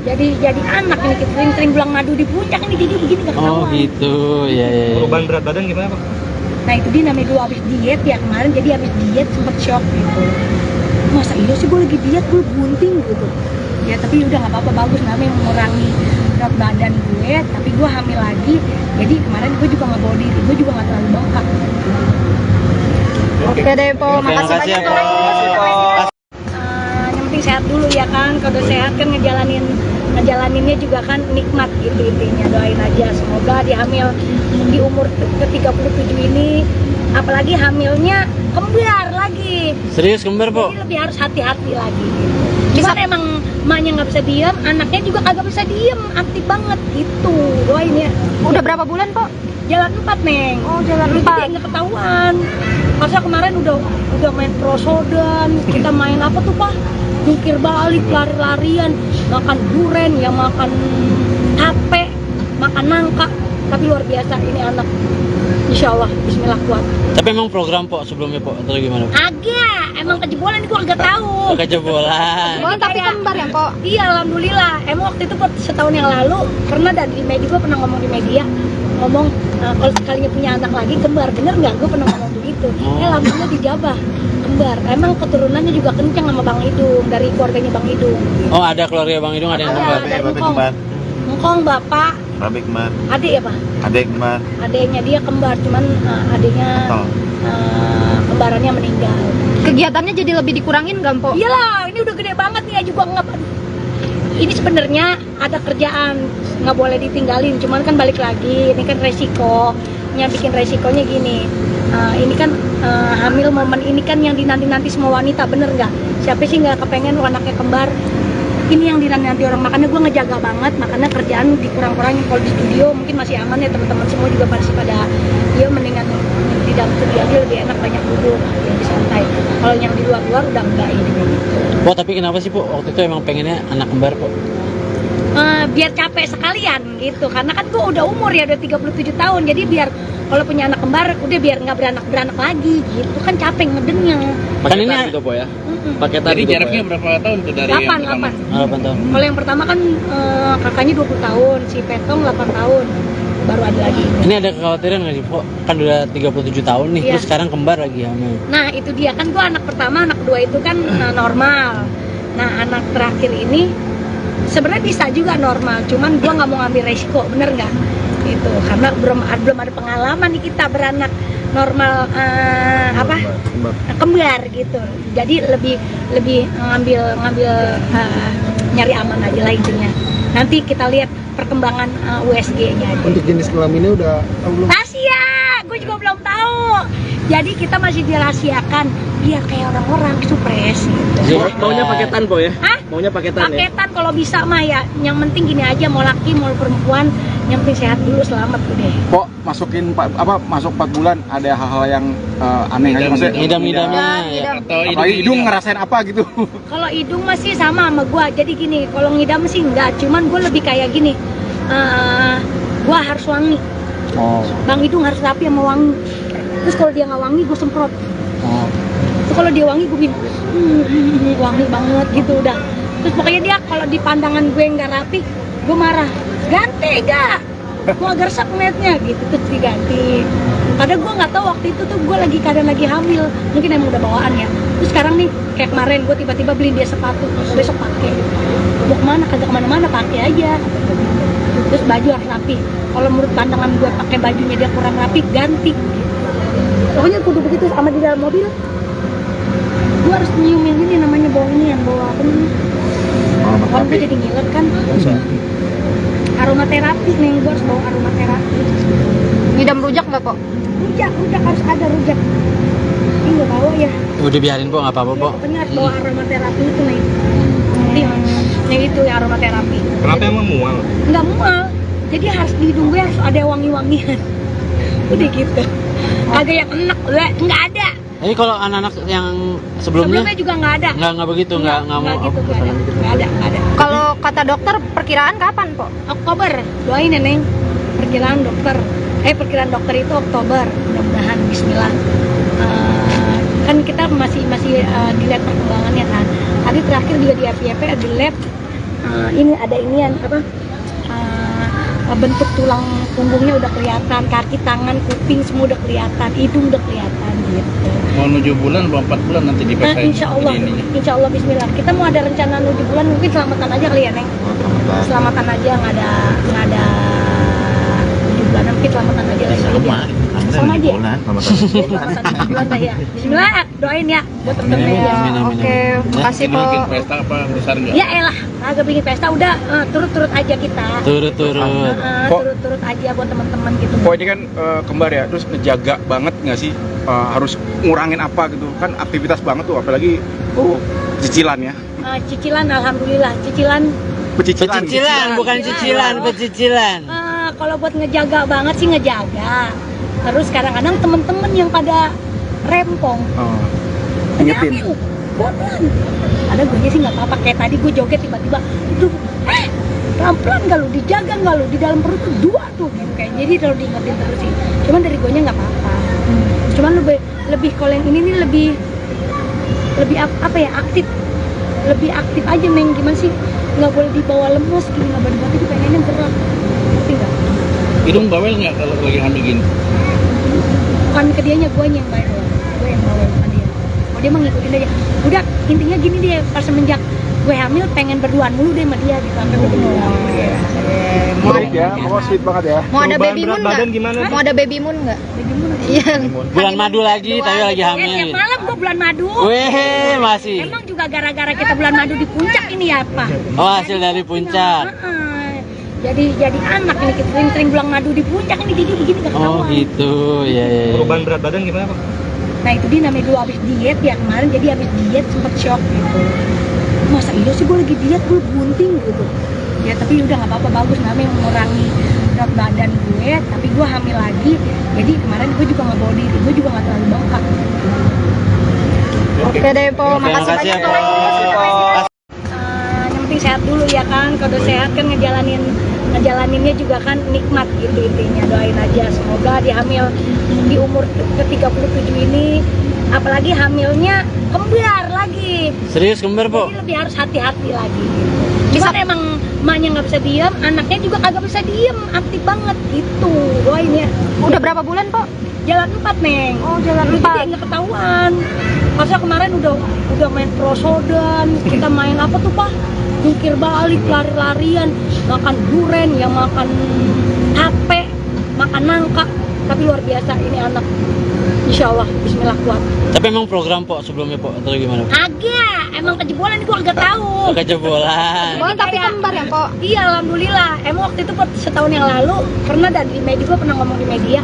Jadi anak ini kita sering bulan madu di puncak ini, jadi begini gak ketahuan. Oh gitu, ya. Perubahan berat badan gimana Pak? Nah itu dia namanya dulu habis diet ya kemarin, jadi habis diet sempet shock gitu. Masa iya sih gue lagi diet, gue bunting gitu. Ya tapi udah nggak apa-apa, bagus namanya mengurangi berat badan gue, tapi gue hamil lagi. Jadi kemarin gue juga nggak bawa diri, gue juga nggak terlalu bengkak. Oke deh Po, makasih Makasih ya, banyak. Po. Yang penting sehat dulu ya kan, kalau udah sehat kan ngejalaninnya juga kan nikmat gitu intinya. Doain aja semoga di hamil di umur ke-37 ini, apalagi hamilnya kembar lagi. Serius kembar, Po? Jadi lebih harus hati-hati lagi gitu. Cuman emang emaknya nggak bisa diem, anaknya juga kagak bisa diem, aktif banget gitu. Doain ya. Udah berapa bulan Po? Jalan 4 Neng. Oh, jalan Jadi 4. nggak ketahuan. Masa kemarin udah main prosodan, kita main apa tuh Pak? Jungkir balik, lari-larian, makan duren, ya makan tape, makan nangka. Tapi luar biasa ini anak. Insya Allah, Bismillah kuat. Tapi emang program, Po, sebelumnya, Po, atau gimana? Agak, emang kejebolan gue agak tahu. Kejebolan. Oh, tapi kembar ya Po? Iya, alhamdulillah. Emang waktu itu setahun yang lalu pernah dari media, gue pernah ngomong di media, ngomong kalau sekalinya punya anak lagi kembar, bener nggak? Gue pernah ngomong begitu. Alhamdulillah dijabah kembar. Emang keturunannya juga kenceng sama Bang Idung, dari keluarganya Bang Idung. Oh, ada keluarga Bang Idung, ada yang kembar. Ada Ngkong. Ngkong bapak, Babe kembar, adik ya Pak? adek kembar, Adiknya dia kembar, cuman adiknya kembarannya meninggal. Kegiatannya jadi lebih dikurangin nggak Po? Iyalah, ini udah gede banget nih, juga nggak. Ini sebenarnya ada kerjaan, nggak boleh ditinggalin. Cuman kan balik lagi, ini kan resikonya, bikin resikonya gini. Ini kan hamil momen ini kan yang dinanti-nanti semua wanita, bener nggak? Siapa sih nggak kepengen anaknya kembar? Ini yang dinanti orang, makanya gue ngejaga banget, makanya kerjaan dikurang-kurangin. Kalau di studio mungkin masih aman ya, teman-teman semua juga masih pada ya mendingan di dalam studio aja lebih enak, banyak duduk lebih santai. Kalau yang di luar udah enggak ini. Po, tapi kenapa sih, Po, waktu itu emang pengennya anak kembar, Po? Biar capek sekalian gitu, karena kan gue udah umur ya, udah 37 tahun, jadi biar kalau punya anak kembar udah biar nggak beranak lagi gitu kan, capek ngedennya. Kan ini Paketan gitu Po ya? Paketan Jadi gitu, Po, jaraknya ya? berapa tahun tuh dari 8 yang pertama? 8 tahun. Kalau yang pertama kan kakaknya 20 tahun, si Petong 8 tahun, baru ada lagi. Ini ada kekhawatiran nggak sih, Po? Kan udah 37 tahun nih, Iya. terus sekarang kembar lagi hamil. Nah itu dia kan, gue anak pertama, anak kedua itu kan normal. Nah anak terakhir ini sebenarnya bisa juga normal, cuman gue nggak mau ngambil resiko, bener nggak? Itu karena belum ada pengalaman nih kita beranak normal kembar gitu. Jadi lebih ngambil nyari aman aja lah intinya. Nanti kita lihat perkembangan USG-nya aja. Untuk jenis kelaminnya udah belum? Rahasia, gue juga belum tahu. Jadi kita masih dirahasiakan biar kayak orang-orang supres gitu. Maunya paketan Po ya? Hah? Maunya paketan ya? Paketan kalau bisa mah ya. Yang penting gini aja, mau laki mau perempuan, yang penting sehat dulu, selamat udah. Kok masuk 4 bulan ada hal-hal yang aneh aja maksudnya? Ngidam-ngidamnya. Ngidam. Ya. Atau Apalagi hidung ngerasain apa gitu? Kalau hidung masih sama gua. Jadi gini, kalau ngidam sih enggak, cuman gua lebih kayak gini. Gua harus wangi. Oh. Bang Hidung harus rapi sama wangi. Terus kalau dia nggak wangi, gue semprot. Oh. Terus kalau dia wangi, gue bilang wangi banget gitu udah. Terus pokoknya dia kalau di pandangan gue nggak rapi, gue marah. Ganti gak? Gue agak resep ngeliatnya gitu, terus diganti. Padahal gue nggak tahu waktu itu tuh gue keadaan lagi hamil, mungkin emang udah bawaan ya. Terus sekarang nih kayak kemarin gue tiba-tiba beliin dia sepatu, besok pakai. Mau kemana? Kagak kemana-mana, pakai aja. Terus baju harus rapi. Kalau menurut pandangan gue pakai bajunya dia kurang rapi, ganti. Pokoknya kudu begitu. Sama di dalam mobil gue harus nyiumin ini namanya bau ini, yang bau apa namanya? Kan gue jadi ngiler kan. Aromaterapi nih, gue harus bawa aromaterapi. Ngidam rujak nggak po? Rujak harus ada rujak. Ini gue bawa ya. Udah biarin po, nggak apa-apa po. Pokoknya harus bawa aromaterapi itu nih. Nih itu ya aromaterapi. Kenapa emang mual? Nggak mual. Jadi harus di hidung gue harus ada wangi-wangian. Udah gitu. Kagak yang enak, nggak ada. Jadi kalau anak-anak yang sebelumnya Juga nggak ada. nggak begitu, nggak mau. gitu, nggak ada. Kalau kata dokter perkiraan kapan po? Oktober, doain ya Neng. Perkiraan dokter itu Oktober, mudah-mudahan Bismillah. Kan kita masih dilihat perkembangannya kan. Tadi terakhir juga di FYP di lab, ini ada inian apa? Bentuk tulang punggungnya udah kelihatan, kaki, tangan, kuping semua udah kelihatan, hidung udah kelihatan gitu. Mau 7 bulan, mau 4 bulan nanti Nah, dipesain. insya Allah Bismillah. Kita mau ada rencana 7 bulan, mungkin selamatan aja kali ya Neng. Selamatan aja, nggak ada 7 bulan, mungkin selamatan aja lagi. Sama aja. Selamatan 7 bulan dah ya. Bismillah, doain ya buat temen-temen ya. Oke, makasih po. Bikin pesta apa besar nggak? Ya elah, agak bikin pesta udah turut-turut aja kita. Turut-turut. Turut-turut aja buat teman-teman gitu. Kok ini kan kembar ya, terus ngejaga banget nggak sih, harus ngurangin apa gitu kan, aktivitas banget tuh, apalagi cicilan ya. Cicilan, alhamdulillah cicilan. Pecicilan, bukan cicilan, pecicilan. Kalau buat ngejaga banget sih ngejaga. Terus kadang-kadang temen-temen yang pada rempong, Ingetin. pelan. Ada gue sih nggak apa-apa, kayak tadi gue joget tiba-tiba, pelan-pelan nggak lu, dijaga nggak lu, di dalam perut tuh 2 tuh gitu kayak. Jadi kalau diingetin terus sih, cuman dari gue nya nggak apa-apa. Cuman lebih kalau yang ini nih lebih apa ya, lebih aktif aja Neng. Gimana sih, nggak boleh dibawa lemes gini, nggak boleh dibawa, pengennya gerak, ngerti nggak? Hidung bawel nggak kalau lagi hamil gini? Bukan ke dianya, gue yang bawel, bukan dia. Oh, dia mah ngikutin aja. Udah, intinya gini deh, pas semenjak gue hamil pengen berduaan mulu deh sama dia gitu. Sampai gue Sweet ya, pokoknya sweet banget ya. Mau ada baby moon badan nggak? gimana? Mau ada baby moon nggak? Iya. Bulan madu lagi, tapi lagi hamil. Tiap malam gue bulan madu. Weh, masih. Emang juga gara-gara kita bulan madu di puncak ini ya, Pak? Oh, hasil dari puncak. Jadi anak ini, kita sering-sering bulan madu di puncak ini, jadi gini gak ketahuan. Oh gitu, ya. Perubahan berat badan gimana Pak? Nah itu dia namanya dulu abis diet ya kemarin, jadi abis diet sempet shock gitu. Masa iya sih gue lagi diet, gue bunting gitu. Ya tapi udah nggak apa-apa, bagus namanya mengurangi berat badan gue, tapi gue hamil lagi. Jadi kemarin gue juga nggak bawa diri, gue juga nggak terlalu bengkak. Oke deh po, makasih makasih banyak ya, po. Po. Yang penting sehat dulu ya kan, kalau udah sehat kan ngejalaninnya juga kan nikmat gitu intinya. Doain aja semoga dia hamil di umur ke-37 ini, apalagi hamilnya kembar lagi. Serius kembar po? Jadi lebih harus hati-hati lagi gitu. Cuman emang emaknya nggak bisa diam, anaknya juga kagak bisa diem, aktif banget gitu. Doain ya. Udah berapa bulan po? Jalan 4 Neng. Oh, jalan Dulu 4. jadi nggak ketahuan. Masa kemarin udah main prosodan, kita main apa tuh Pak? Jungkir balik, lari-larian, makan duren, yang makan tape, makan nangka. Tapi luar biasa ini anak. Insya Allah, Bismillah kuat. Tapi emang program po sebelumnya po atau gimana? Agak, emang kejebolan gue agak tahu. Kejebolan. Oh, tapi kembar ya po? Iya, alhamdulillah. Emang waktu itu setahun yang lalu pernah di media, gue pernah ngomong di media,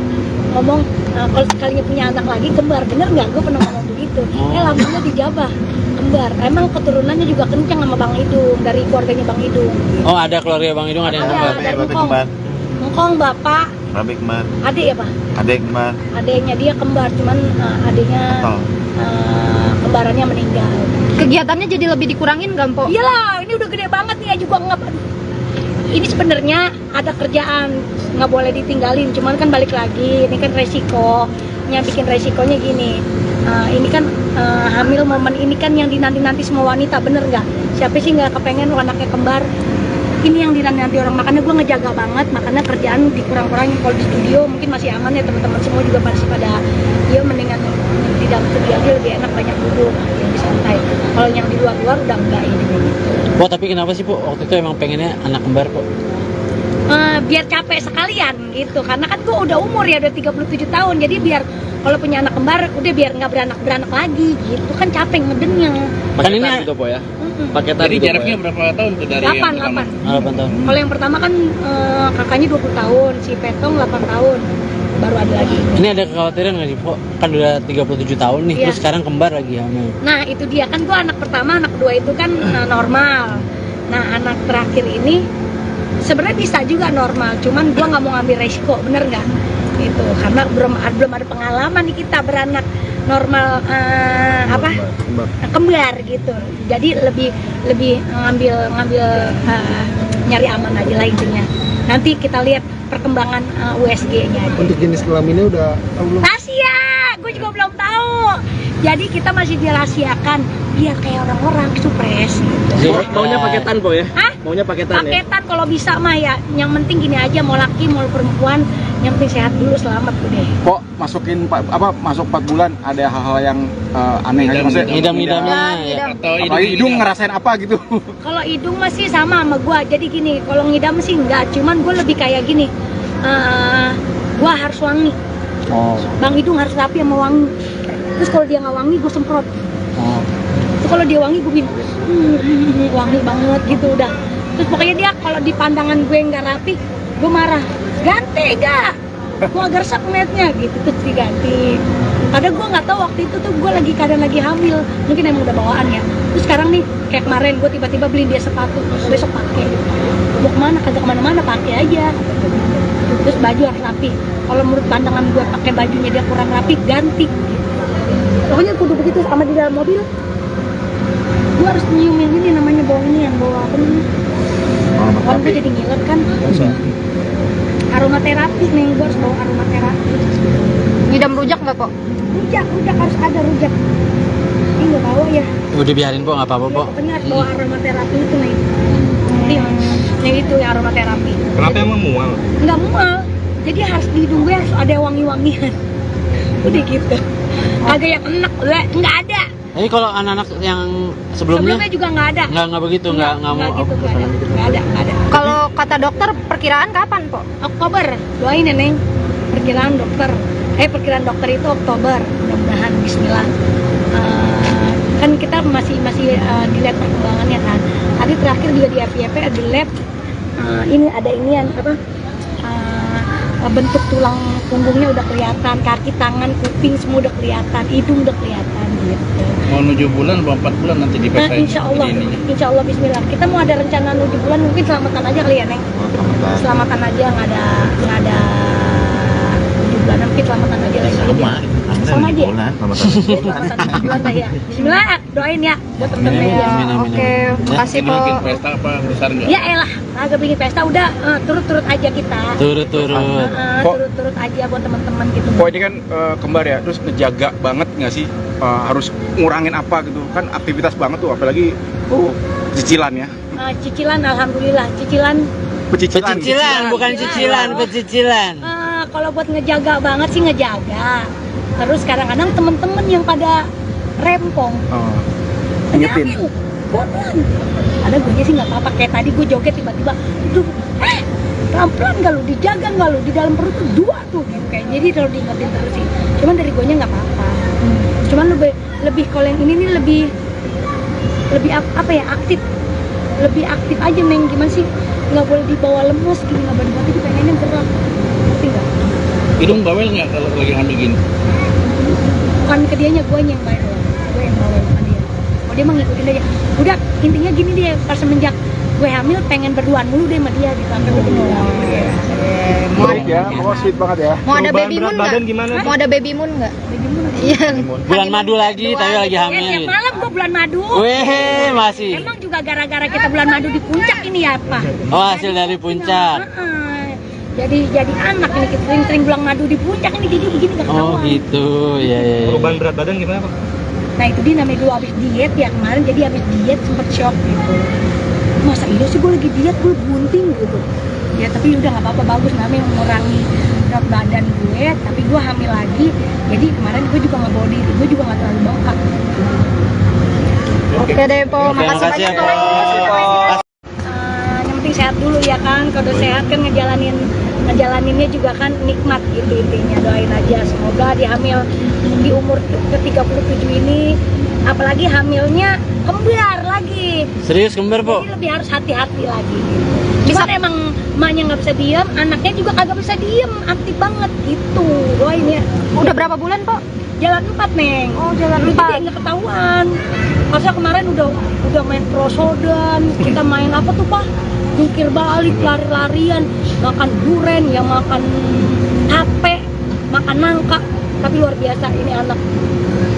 kalau sekalinya punya anak lagi kembar, bener nggak? Gue pernah ngomong begitu. Alhamdulillah dijabah kembar. Emang keturunannya juga kencang sama Bang Idung, dari keluarganya Bang Idung. Oh, ada keluarga Bang Idung, ada yang kembar. Dari Ngkong bapak, Babe kembar, adik ya Pak? adek kembar, Adiknya dia kembar, cuman adiknya kembarannya meninggal. Kegiatannya jadi lebih dikurangin nggak po? Iyalah, ini udah gede banget nih ya juga nggak. Ini sebenarnya ada kerjaan, nggak boleh ditinggalin. Cuman kan balik lagi, ini kan resikonya, bikin resikonya gini. Ini kan hamil momen ini kan yang dinanti-nanti semua wanita, bener nggak? Siapa sih nggak kepengen anaknya kembar? Ini yang dinanti orang, makanya gue ngejaga banget, makanya kerjaan dikurang-kurangin. Kalau di studio mungkin masih aman ya, teman-teman semua juga masih pada ya mendingan di dalam studio aja lebih enak, banyak duduk, lebih santai. Kalau yang di luar-luar udah enggak ini gitu. Po, tapi kenapa sih po waktu itu emang pengennya anak kembar po? Biar capek sekalian gitu, karena kan gue udah umur ya, udah 37 tahun, jadi biar kalau punya anak kembar udah biar nggak beranak lagi gitu kan, capek ngedennya. Kan ini Paketan gitu Po ya? Paketan Jadi juga, jaraknya Pak, berapa tahun tuh dari 8, yang pertama? 8. 8 tahun. Kalau yang pertama kan kakaknya 20 tahun, si Petong 8 tahun, baru ada lagi. Ini ada kekhawatiran nggak sih, Pak? Kan udah 37 tahun nih, Iya. terus sekarang kembar lagi hamil. Nah itu dia, kan gua anak pertama, anak kedua itu kan normal. Nah anak terakhir ini sebenarnya bisa juga normal, cuman gua nggak mau ngambil resiko, bener nggak? Itu karena belum ada pengalaman nih kita beranak normal kembar gitu. Jadi lebih ngambil nyari aman aja lah intinya. Nanti kita lihat perkembangan USG-nya aja. Untuk jenis kelaminnya udah tahu belum? Rahasia, gue juga belum tahu. Jadi kita masih dirahasiakan biar kayak orang-orang supres gitu. Maunya paketan, Po ya? Hah? Maunya paketan ya? Paketan kalau bisa mah ya. Yang penting gini aja, mau laki mau perempuan, yang penting sehat dulu, selamat udah. Kok masuk 4 bulan ada hal-hal yang aneh aja maksudnya? Ngidam-ngidamnya ya. Ngidam. Atau Apalagi hidung ngerasain apa gitu? Kalau hidung masih sama gua. Jadi gini, kalau ngidam sih enggak, cuman gua lebih kayak gini. Gua harus wangi. Oh. Bang hidung harus rapi sama wangi. Terus kalau dia nggak wangi, gue semprot. Oh. Terus kalau dia wangi, gue bilang wangi banget gitu udah. Terus pokoknya dia kalau di pandangan gue nggak rapi, gue marah. Ganti gak? Gue agak resep ngeliatnya gitu, terus diganti. Padahal gue nggak tahu waktu itu tuh gue keadaan lagi hamil, mungkin emang udah bawaan ya. Terus sekarang nih kayak kemarin gue tiba-tiba beli dia sepatu, besok pakai. Mau kemana? Kagak kemana-mana, pakai aja. Terus baju harus rapi. Kalau menurut pandangan gue pakai bajunya dia kurang rapi, ganti. Pokoknya kudu begitu sama di dalam mobil. Gue harus nyiumin ini namanya bau ini yang bawa apa namanya? Kan gue jadi ngiler kan. Aromaterapi nih, gue harus bawa aromaterapi. Ngidam rujak nggak, Po? Rujak harus ada rujak. Ini nggak bawa ya. Udah biarin, Po, nggak apa-apa, Po. Pokoknya harus bawa aromaterapi itu nih. Yang itu ya aromaterapi. Kenapa emang mual? Nggak mual. Jadi harus di hidung gue harus ada wangi-wangian. Udah gitu. Kagak yang enak, nggak ada. Jadi kalau anak-anak yang sebelumnya Sebelumnya juga nggak ada. nggak begitu, nggak mau. gitu, nggak ada. Kalau kata dokter perkiraan kapan, Po? Oktober, doain ya Neng. Perkiraan dokter itu Oktober, mudah-mudahan Bismillah. Kan kita masih dilihat perkembangannya kan. Tadi terakhir juga di FYP di lab ini ada inian apa? Bentuk tulang punggungnya udah kelihatan, kaki, tangan, kuping semua udah kelihatan, hidung udah kelihatan gitu. Mau 7 bulan, mau 4 bulan nanti Nah, dipesain. insya Allah Bismillah. Kita mau ada rencana 7 bulan, mungkin selamatan aja kali ya Neng. Selamatan aja, nggak ada 7 bulan, mungkin selamatan aja lagi. Sama aja. Selamatan 7 bulan lah ya. Bismillah, doain ya buat temen-temen ya. Amin, amin, Oke, amin. makasih, Ini Po. bikin pesta apa besar nggak? Ya elah, agak bikin pesta udah turut-turut aja kita. Turut-turut. Turut-turut aja buat teman-teman gitu. Kok ini kan kembar ya, terus ngejaga banget nggak sih? Harus ngurangin apa gitu? Kan aktivitas banget tuh, apalagi cicilan ya. Cicilan, alhamdulillah. Cicilan. Pecicilan, bukan cicilan, pecicilan. Kalau buat ngejaga banget sih ngejaga. Terus kadang-kadang temen-temen yang pada rempong. Oh. Ingetin. Ingetin. Ada gue sih nggak apa-apa. Kayak tadi gue joget tiba-tiba, aduh, pelan-pelan nggak lu, dijaga nggak lu, di dalam perut tuh 2 tuh. Gitu. Kayak jadi kalau diingetin terus sih. Cuman dari gue nya nggak apa-apa. Cuman lebih kalau yang ini nih lebih apa ya, aktif. Lebih aktif aja Neng, gimana sih? Nggak boleh dibawa lemes gini, nggak boleh dibawa, pengennya gerak. Ngerti nggak? Hidung bawel nggak kalau lagi hamil gini? Bukan ke dianya, gue yang bayar loh. Gue yang bawel sama dia. Oh dia mah ngikutin aja. Udah intinya gini dia, pas semenjak gue hamil pengen berduaan mulu deh sama dia gitu. Sampai gue Baik ya, pokoknya sweet banget ya. Mau ada Perubahan baby moon berat nggak? badan gimana? Mau ada baby moon nggak? Iya. Bulan madu lagi, tapi lagi hamil. Tiap malam gue bulan madu. Weh, masih. Emang juga gara-gara kita bulan madu di puncak ini ya apa? Oh, hasil dari puncak. Jadi anak ini kita sering bulan madu di puncak ini jadi begini gak Oh, ketahuan. gitu. Ya. Perubahan berat badan gimana Pak? Nah itu dia namanya dulu abis diet ya kemarin, jadi abis diet sempet shock gitu. Masa iya sih gue lagi diet, gue bunting gitu. Ya tapi udah nggak apa-apa, bagus namanya mengurangi berat badan gue, tapi gue hamil lagi. Jadi kemarin gue juga nggak bawa diri, gue juga nggak terlalu bengkak. Oke deh, Po. Oke, Makasih makasih ya, banyak, Po. Po. Yang penting sehat dulu ya kan, kalau udah sehat kan ngejalaninnya juga kan nikmat gitu intinya. Doain aja semoga di hamil di umur ke 37 ini apalagi hamilnya kembar lagi. Serius kembar po? Jadi lebih harus hati-hati lagi. Cuman emang emaknya nggak bisa diem, anaknya juga kagak bisa diem, aktif banget gitu. Doain ya. Udah berapa bulan, Po? Jalan 4, Neng. Oh, jalan Jadi 4. nggak ketahuan. Masa kemarin udah main prosodan, kita main apa tuh, Pak? Jungkir balik, lari-larian, makan duren, ya makan tape, makan nangka. Tapi luar biasa ini anak.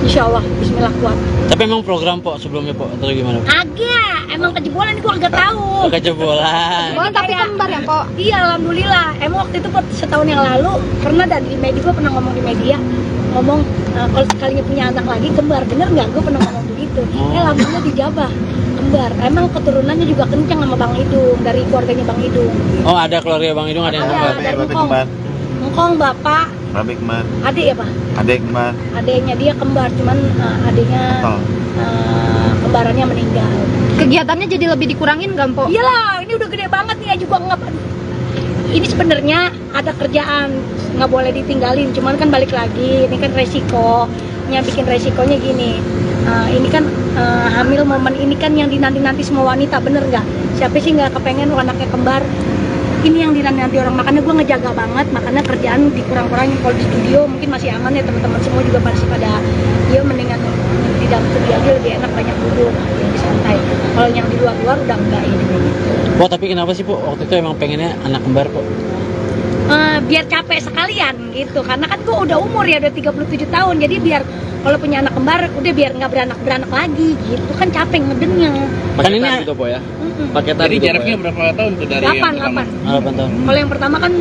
Insya Allah, bismillah kuat. Tapi emang program po sebelumnya po atau gimana? Agak, emang kejebolan itu agak tahu. Kejebolan. Oh, tapi kembar ya, Po? Iya, alhamdulillah. Emang waktu itu setahun yang lalu pernah ada di media, gue pernah ngomong di media, ngomong kalau sekalinya punya anak lagi kembar, bener nggak? Gue pernah ngomong begitu. Alhamdulillah dijabah kembar. Emang keturunannya juga kencang sama Bang Idung, dari keluarganya Bang Idung. Oh ada keluarga Bang Idung ada yang kembar. Dari Ngkong bapak, Babe kembar, adik ya Pak? adek kembar, Adiknya dia kembar, cuman adiknya kembarannya meninggal. Kegiatannya jadi lebih dikurangin nggak, Po? Iyalah, ini udah gede banget nih, juga nggak. Ini sebenarnya ada kerjaan, nggak boleh ditinggalin. Cuman kan balik lagi, ini kan resikonya, bikin resikonya gini. Ini kan hamil momen ini kan yang dinanti-nanti semua wanita, bener nggak? Siapa sih nggak kepengen anaknya kembar? Ini yang dinanti orang, makanya gue ngejaga banget, makanya kerjaan dikurang-kurangin. Kalau di studio mungkin masih aman ya, teman-teman semua juga masih pada ya mendingan di dalam studio aja lebih enak, banyak duduk, lebih santai. Kalau yang di luar-luar udah enggak ini gitu. Po tapi kenapa sih po waktu itu emang pengennya anak kembar po? Biar capek sekalian gitu, karena kan gue udah umur ya, udah 37 tahun, jadi biar kalau punya anak kembar udah biar nggak beranak lagi gitu kan, capek ngedennya. Kan ini gitu po ya. paketan Jadi gitu, jaraknya Po, berapa tahun tuh dari 8 yang pertama? 8 tahun. Kalau yang pertama kan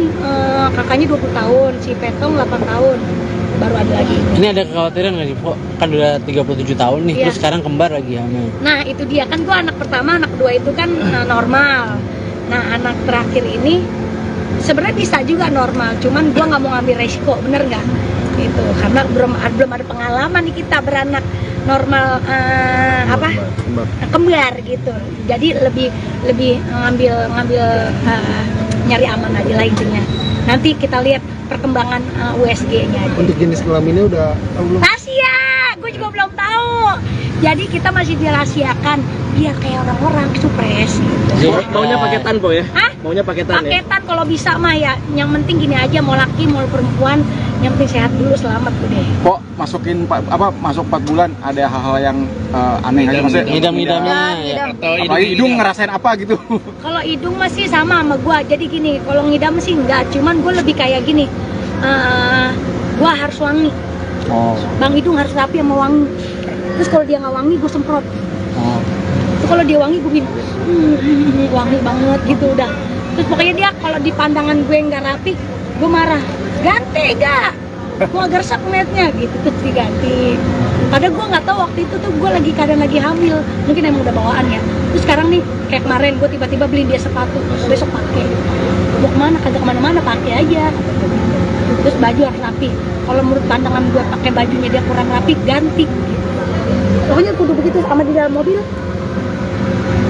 kakaknya 20 tahun, si Petong 8 tahun, baru ada lagi. Ini ada kekhawatiran nggak sih po? Kan udah 37 tahun nih, Iya. terus sekarang kembar lagi hamil. Nah itu dia kan, gue anak pertama, anak kedua itu kan normal. Nah anak terakhir ini sebenarnya bisa juga normal, cuman gue nggak mau ngambil resiko, bener nggak? Gitu, karena belum ada pengalaman nih kita beranak normal kembar gitu. Jadi lebih ngambil nyari aman aja lah intinya. Nanti kita lihat perkembangan USG-nya aja. Untuk jenis kelaminnya udah tahu belum? Rahasia, gue juga belum tahu. Jadi kita masih dirahasiakan biar kayak orang-orang supres gitu. Maunya paketan po ya? Hah? Maunya paketan ya? Paketan kalau bisa mah ya. Yang penting gini aja, mau laki mau perempuan, yang penting sehat dulu, selamat udah. Kok masuk 4 bulan ada hal-hal yang aneh aja maksudnya? Ngidam-ngidamnya ya. Atau Apalagi hidung ngerasain apa gitu? Kalau hidung masih sama gua. Jadi gini, kalau ngidam sih enggak, cuman gua lebih kayak gini. Gua harus wangi. Oh. Bang Hidung harus rapi sama wangi. Terus kalau dia nggak wangi, gue semprot. Terus kalau dia wangi, gue bilang wangi banget gitu udah. Terus pokoknya dia kalau di pandangan gue nggak rapi, gue marah. Ganti gak? Gue agak resep ngeliatnya gitu, terus diganti. Padahal gue nggak tahu waktu itu tuh gue kadang lagi hamil. Mungkin emang udah bawaan ya. Terus sekarang nih, kayak kemarin gue tiba-tiba beli dia sepatu, besok pakai. Mau kemana? Kagak kemana-mana, pakai aja. Terus baju harus rapi. Kalau menurut pandangan gue pakai bajunya dia kurang rapi, ganti. Pokoknya kudu begitu. Sama di dalam mobil,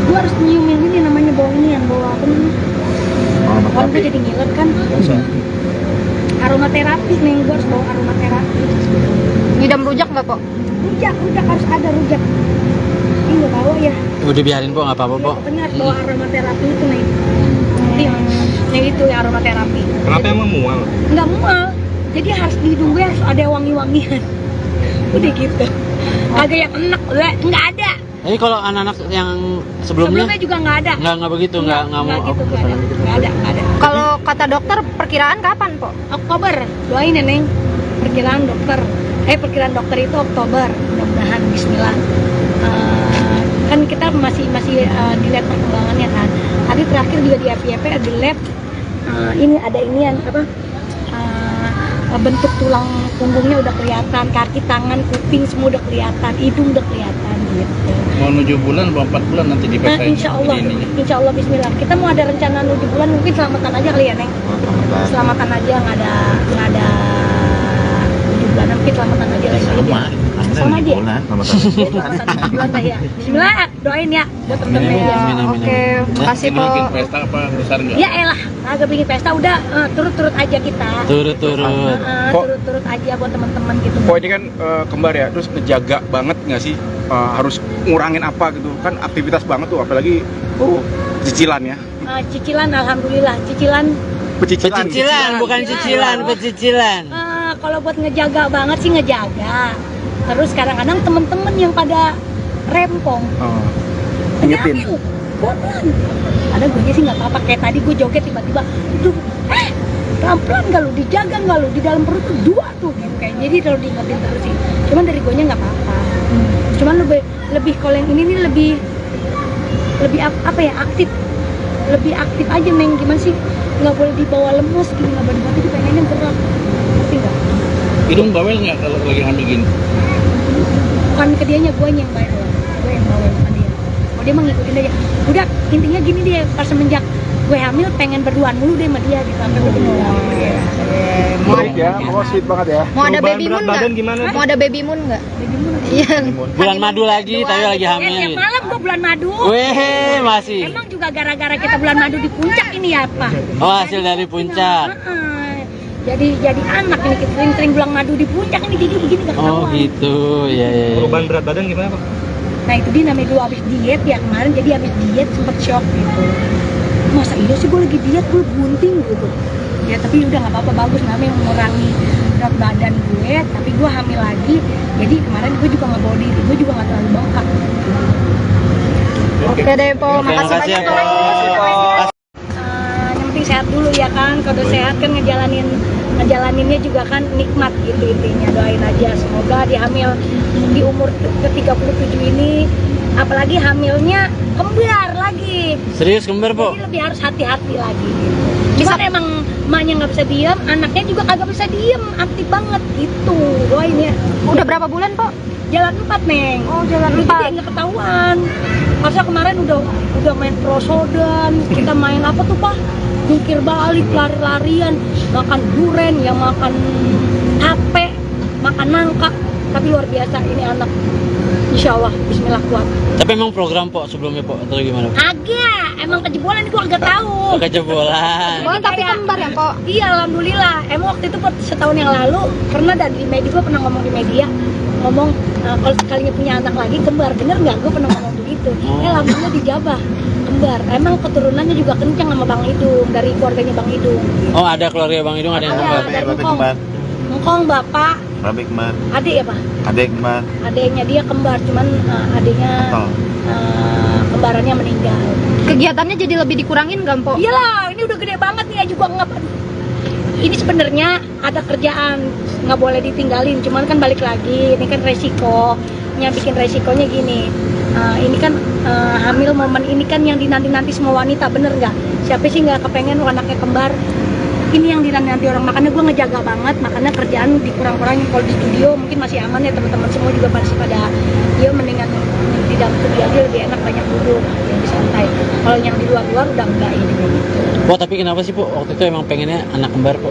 gue harus nyiumin ini namanya bau ini, yang bau apa namanya? Kalau gue jadi ngiler kan. Aromaterapi nih, gue harus bawa aromaterapi. Ngidam rujak nggak, Po? Rujak harus ada rujak. Ini nggak bawa ya. Udah biarin po, nggak apa-apa po. Pokoknya harus bawa aromaterapi itu nih. Nih itu ya aromaterapi. Kenapa emang mual? Nggak mual, jadi harus di hidung gue harus ada wangi-wangian. Udah gitu. Kagak yang enak, nggak ada. Jadi kalau anak-anak yang sebelumnya Juga nggak ada. nggak begitu, nggak mau gitu, nggak ada. Kalau kata dokter perkiraan kapan, Po? Oktober, doain ya Neng. Perkiraan dokter itu Oktober, mudah-mudahan Bismillah. Kan kita masih dilihat perkembangannya kan. Tadi terakhir juga di FYP di lab, ini ada inian apa? Bentuk tulang punggungnya udah kelihatan, kaki, tangan, kuping semua udah kelihatan, hidung udah kelihatan gitu. Mau 7 bulan, mau 4 bulan nanti dipakai. Insya Allah Bismillah. Kita mau ada rencana 7 bulan, mungkin selamatan aja kali ya Neng. Selamatan aja, nggak ada 7 bulan, mungkin selamatan aja lagi. sama aja. bulan, sama Puasa 7 bulan lah ya. Bismillah, doain ya buat temen-temen Amin, ya. amin, amin. Oke, makasih Ini po. bikin pesta apa besar nggak? Ya elah, agak bikin pesta udah turut-turut aja kita. Turut-turut. Kok- Turut-turut aja buat teman-teman gitu. Kok ini kan kembar ya, terus ngejaga banget nggak sih, harus ngurangin apa gitu kan, aktivitas banget tuh, apalagi cicilan ya, Cicilan alhamdulillah, cicilan Pecicilan, bukan cicilan, pecicilan. kalau buat ngejaga banget sih ngejaga. Terus kadang-kadang temen-temen yang pada rempong, ingetin. "Ayo, pelan." Ada gue sih nggak apa-apa, kayak tadi gue joget tiba-tiba, "Aduh, pelan-pelan nggak lu, dijaga nggak lu, di dalam perut tuh 2 tuh," gitu kayak. Jadi kalau diingetin terus sih. Cuman dari gue nya nggak apa-apa. Cuman lebih kalau yang ini nih lebih apa ya, lebih aktif aja, Neng. Gimana sih, nggak boleh dibawa lemes gini, nggak boleh dibawa, pengennya gerak, ngerti nggak? Hidung bawel nggak kalau lagi hamil gini? Bukan ke dianya, gue yang bawel, gue yang bawel sama dia. Oh, dia mah ngikutin aja. Udah, intinya gini dia, pas semenjak gue hamil pengen berduaan mulu deh sama dia gitu, sampai gue tinggal. Baik ya, pokoknya sweet banget ya. Mau ada Perubahan baby berat moon badan nggak? gimana? Mau ada baby moon nggak? Jadi gimana? Iya. Bulan madu lagi, tapi lagi Tiap hamil. malam gue bulan madu. Weh, masih. Emang juga gara-gara kita bulan madu di puncak ini ya, Pak? Oh, hasil dari puncak. Jadi anak ini, kita sering-sering bulan madu di puncak ini, jadi begini gak Oh, ketahuan. gitu. Ya, ya, ya. Perubahan berat badan gimana Pak? Nah itu dia namanya dulu abis diet ya kemarin, jadi abis diet sempet shock gitu. Masa iya sih gue lagi diet, gue bunting gitu. Ya tapi udah nggak apa-apa, bagus, namanya mengurangi berat badan gue, tapi gue hamil lagi. Jadi kemarin gue juga nggak bawa diri, gue juga nggak terlalu bengkak. Oke deh po, Oke, makasih makasih banyak ya, po. Po. Yang penting sehat dulu ya kan, kalau udah sehat kan ngejalaninnya juga kan nikmat gitu intinya. Doain aja semoga di hamil di umur ke-37 ini, apalagi hamilnya kembar lagi, Serius kembar, Po? jadi lebih harus hati-hati lagi gitu. Cuman emang emaknya nggak bisa diam, anaknya juga kagak bisa diam, aktif banget gitu. Doain ya. Udah berapa bulan po? Jalan 4, Neng. Oh, jalan Lu 4. jadi nggak ketahuan. Masa kemarin udah main prosodan, kita main apa tuh, Pak? Jungkir balik, lari-larian, makan duren, yang makan tape, makan nangka. Tapi luar biasa ini anak. Insya Allah, bismillah kuat. Tapi emang program, Po, sebelumnya, Po, atau gimana? Agak, emang kejebolan itu agak tahu. Oh, kejebolan. Oh, tapi kembar ya po? Iya, alhamdulillah. Emang waktu itu setahun yang lalu pernah dari media, gue pernah ngomong di media, ngomong kalau sekalinya punya anak lagi kembar, bener nggak? Gue pernah ngomong begitu. Alhamdulillah dijabah kembar. Emang keturunannya juga kencang sama Bang Idung, dari keluarganya Bang Idung. Oh, ada keluarga Bang Idung, ada yang kembar. Dari Bapak Engkong. kembar. Engkong bapak, Bapak kembar. adik ya Pak? Adek kembar. Adiknya dia kembar, cuman adiknya Oh. kembarannya meninggal. Kegiatannya jadi lebih dikurangin nggak po? Iyalah, ini udah gede banget nih ya juga nggak. Ini sebenarnya ada kerjaan, nggak boleh ditinggalin. Cuman kan balik lagi, ini kan resikonya, bikin resikonya gini. Ini kan hamil momen ini kan yang dinanti-nanti semua wanita, bener nggak? Siapa sih nggak kepengen anaknya kembar? Ini yang dinanti orang, makanya gue ngejaga banget, makanya kerjaan dikurang-kurangin. Kalau di studio mungkin masih aman ya, teman-teman semua juga masih pada, ya mendingan di dalam studio aja lebih enak, banyak duduk, lebih santai. Kalau yang di luar-luar udah enggak ini kayak gitu. Po, tapi kenapa sih, Po, waktu itu emang pengennya anak kembar, Po?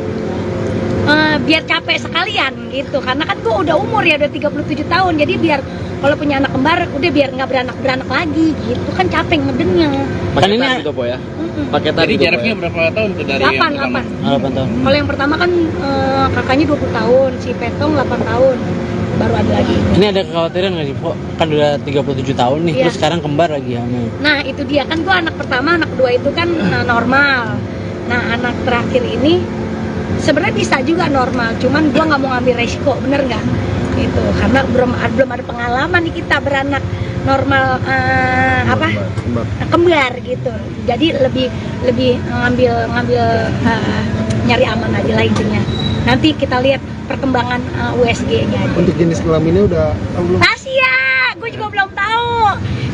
Biar capek sekalian gitu, karena kan gue udah umur ya, udah 37 tahun, jadi biar kalau punya anak kembar udah biar nggak beranak lagi gitu kan, capek ngedennya. Kan ini gitu po ya? paketan Jadi gitu, jaraknya berapa tahun tuh dari yang 8. pertama? 8 tahun. Kalau yang pertama kan kakaknya 20 tahun, si Petong 8 tahun, baru ada lagi. Ini ada kekhawatiran nggak sih, Po? Kan udah 37 tahun nih, Iya. terus sekarang kembar lagi hamil. Nah itu dia kan, gue anak pertama, anak kedua itu kan normal. Nah anak terakhir ini sebenarnya bisa juga normal, cuman gue nggak mau ngambil resiko, bener nggak? Gitu, karena belum ada pengalaman nih kita beranak normal kembar gitu. Jadi lebih ngambil nyari aman aja lah intinya. Nanti kita lihat perkembangan USG-nya aja. Untuk jenis kelaminnya udah tahu belum? Rahasia, gue juga belum tahu.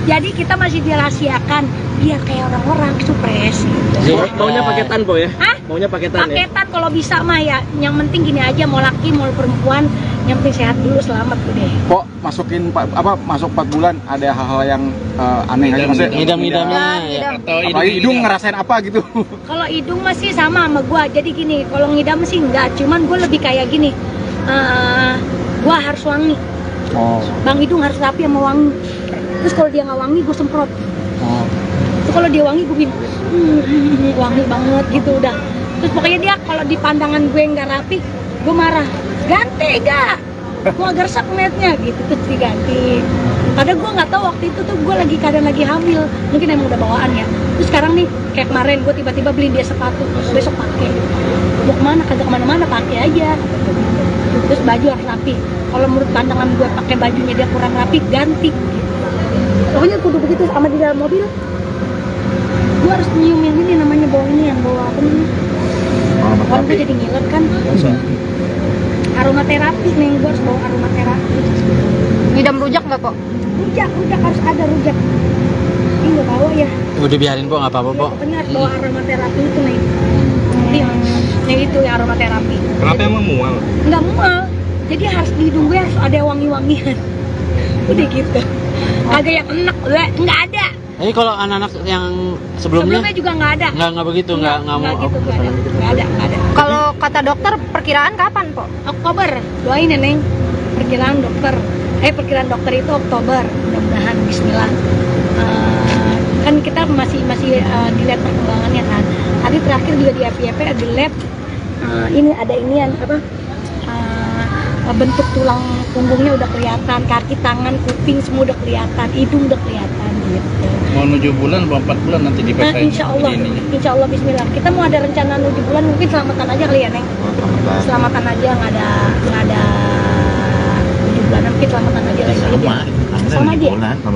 Jadi kita masih dirahasiakan biar kayak orang-orang supres gitu. Maunya paketan, Po ya? Hah? Maunya paketan Paketan kalau bisa mah ya. Yang penting gini aja, mau laki mau perempuan, yang penting sehat dulu, selamat udah. Kok masuk 4 bulan ada hal-hal yang aneh aja, maksudnya Ngidam-ngidamnya ya. Atau apalagi hidung ngerasain apa gitu. Kalau hidung masih sama gua. Jadi gini, kalau ngidam sih enggak, cuman gua lebih kayak gini. Gua harus wangi. Oh. Bang hidung harus rapi sama wangi. Terus kalau dia nggak wangi, gue semprot. Oh. Terus kalau dia wangi, gue bilang wangi banget gitu udah. Terus pokoknya dia kalau di pandangan gue nggak rapi, gue marah. Ganti gak? Gue agak resep ngeliatnya gitu, terus diganti. Padahal gue nggak tahu waktu itu tuh gue keadaan lagi hamil, mungkin emang udah bawaan ya. Terus sekarang nih kayak kemarin gue tiba-tiba beli dia sepatu, besok pakai. Mau kemana? Kagak kemana-mana, pakai aja. Terus baju harus rapi. Kalau menurut pandangan gue pakai bajunya dia kurang rapi, ganti. Pokoknya kudu begitu sama di dalam mobil. Gue harus nyiumin ini namanya bau ini yang bawa apa nih? Orang gue jadi ngiler kan. Aromaterapi nih, gue harus bawa aromaterapi. Ngidam rujak nggak kok? Rujak harus ada rujak. Ini nggak bawa ya. Udah biarin po, nggak apa-apa po. Pokoknya harus bawa aromaterapi itu nih. Nih itu ya aromaterapi. Kenapa emang mual? Nggak mual. Jadi harus di hidung gue harus ada wangi-wangian. Udah gitu. Kagak yang enak, nggak ada. Jadi kalau anak-anak yang sebelumnya Sebelumnya juga nggak ada. nggak begitu, nggak mau. gitu, nggak ada. Kalau kata dokter perkiraan kapan, Po? Oktober, doain ya Neng. Perkiraan dokter itu Oktober, mudah-mudahan Bismillah. Kan kita masih dilihat perkembangannya kan. Tadi terakhir juga di FYP di lab ini ada inian apa? Bentuk tulang punggungnya udah kelihatan, kaki, tangan, kuping semua udah kelihatan, hidung udah kelihatan gitu. Mau 7 bulan atau 4 bulan nanti dipesain. Insya Allah Bismillah. Kita mau ada rencana 7 bulan, mungkin selamatan aja kali ya Neng. Selamatan aja, nggak ada 7 bulanan, mungkin selamatan aja lagi. Sama aja.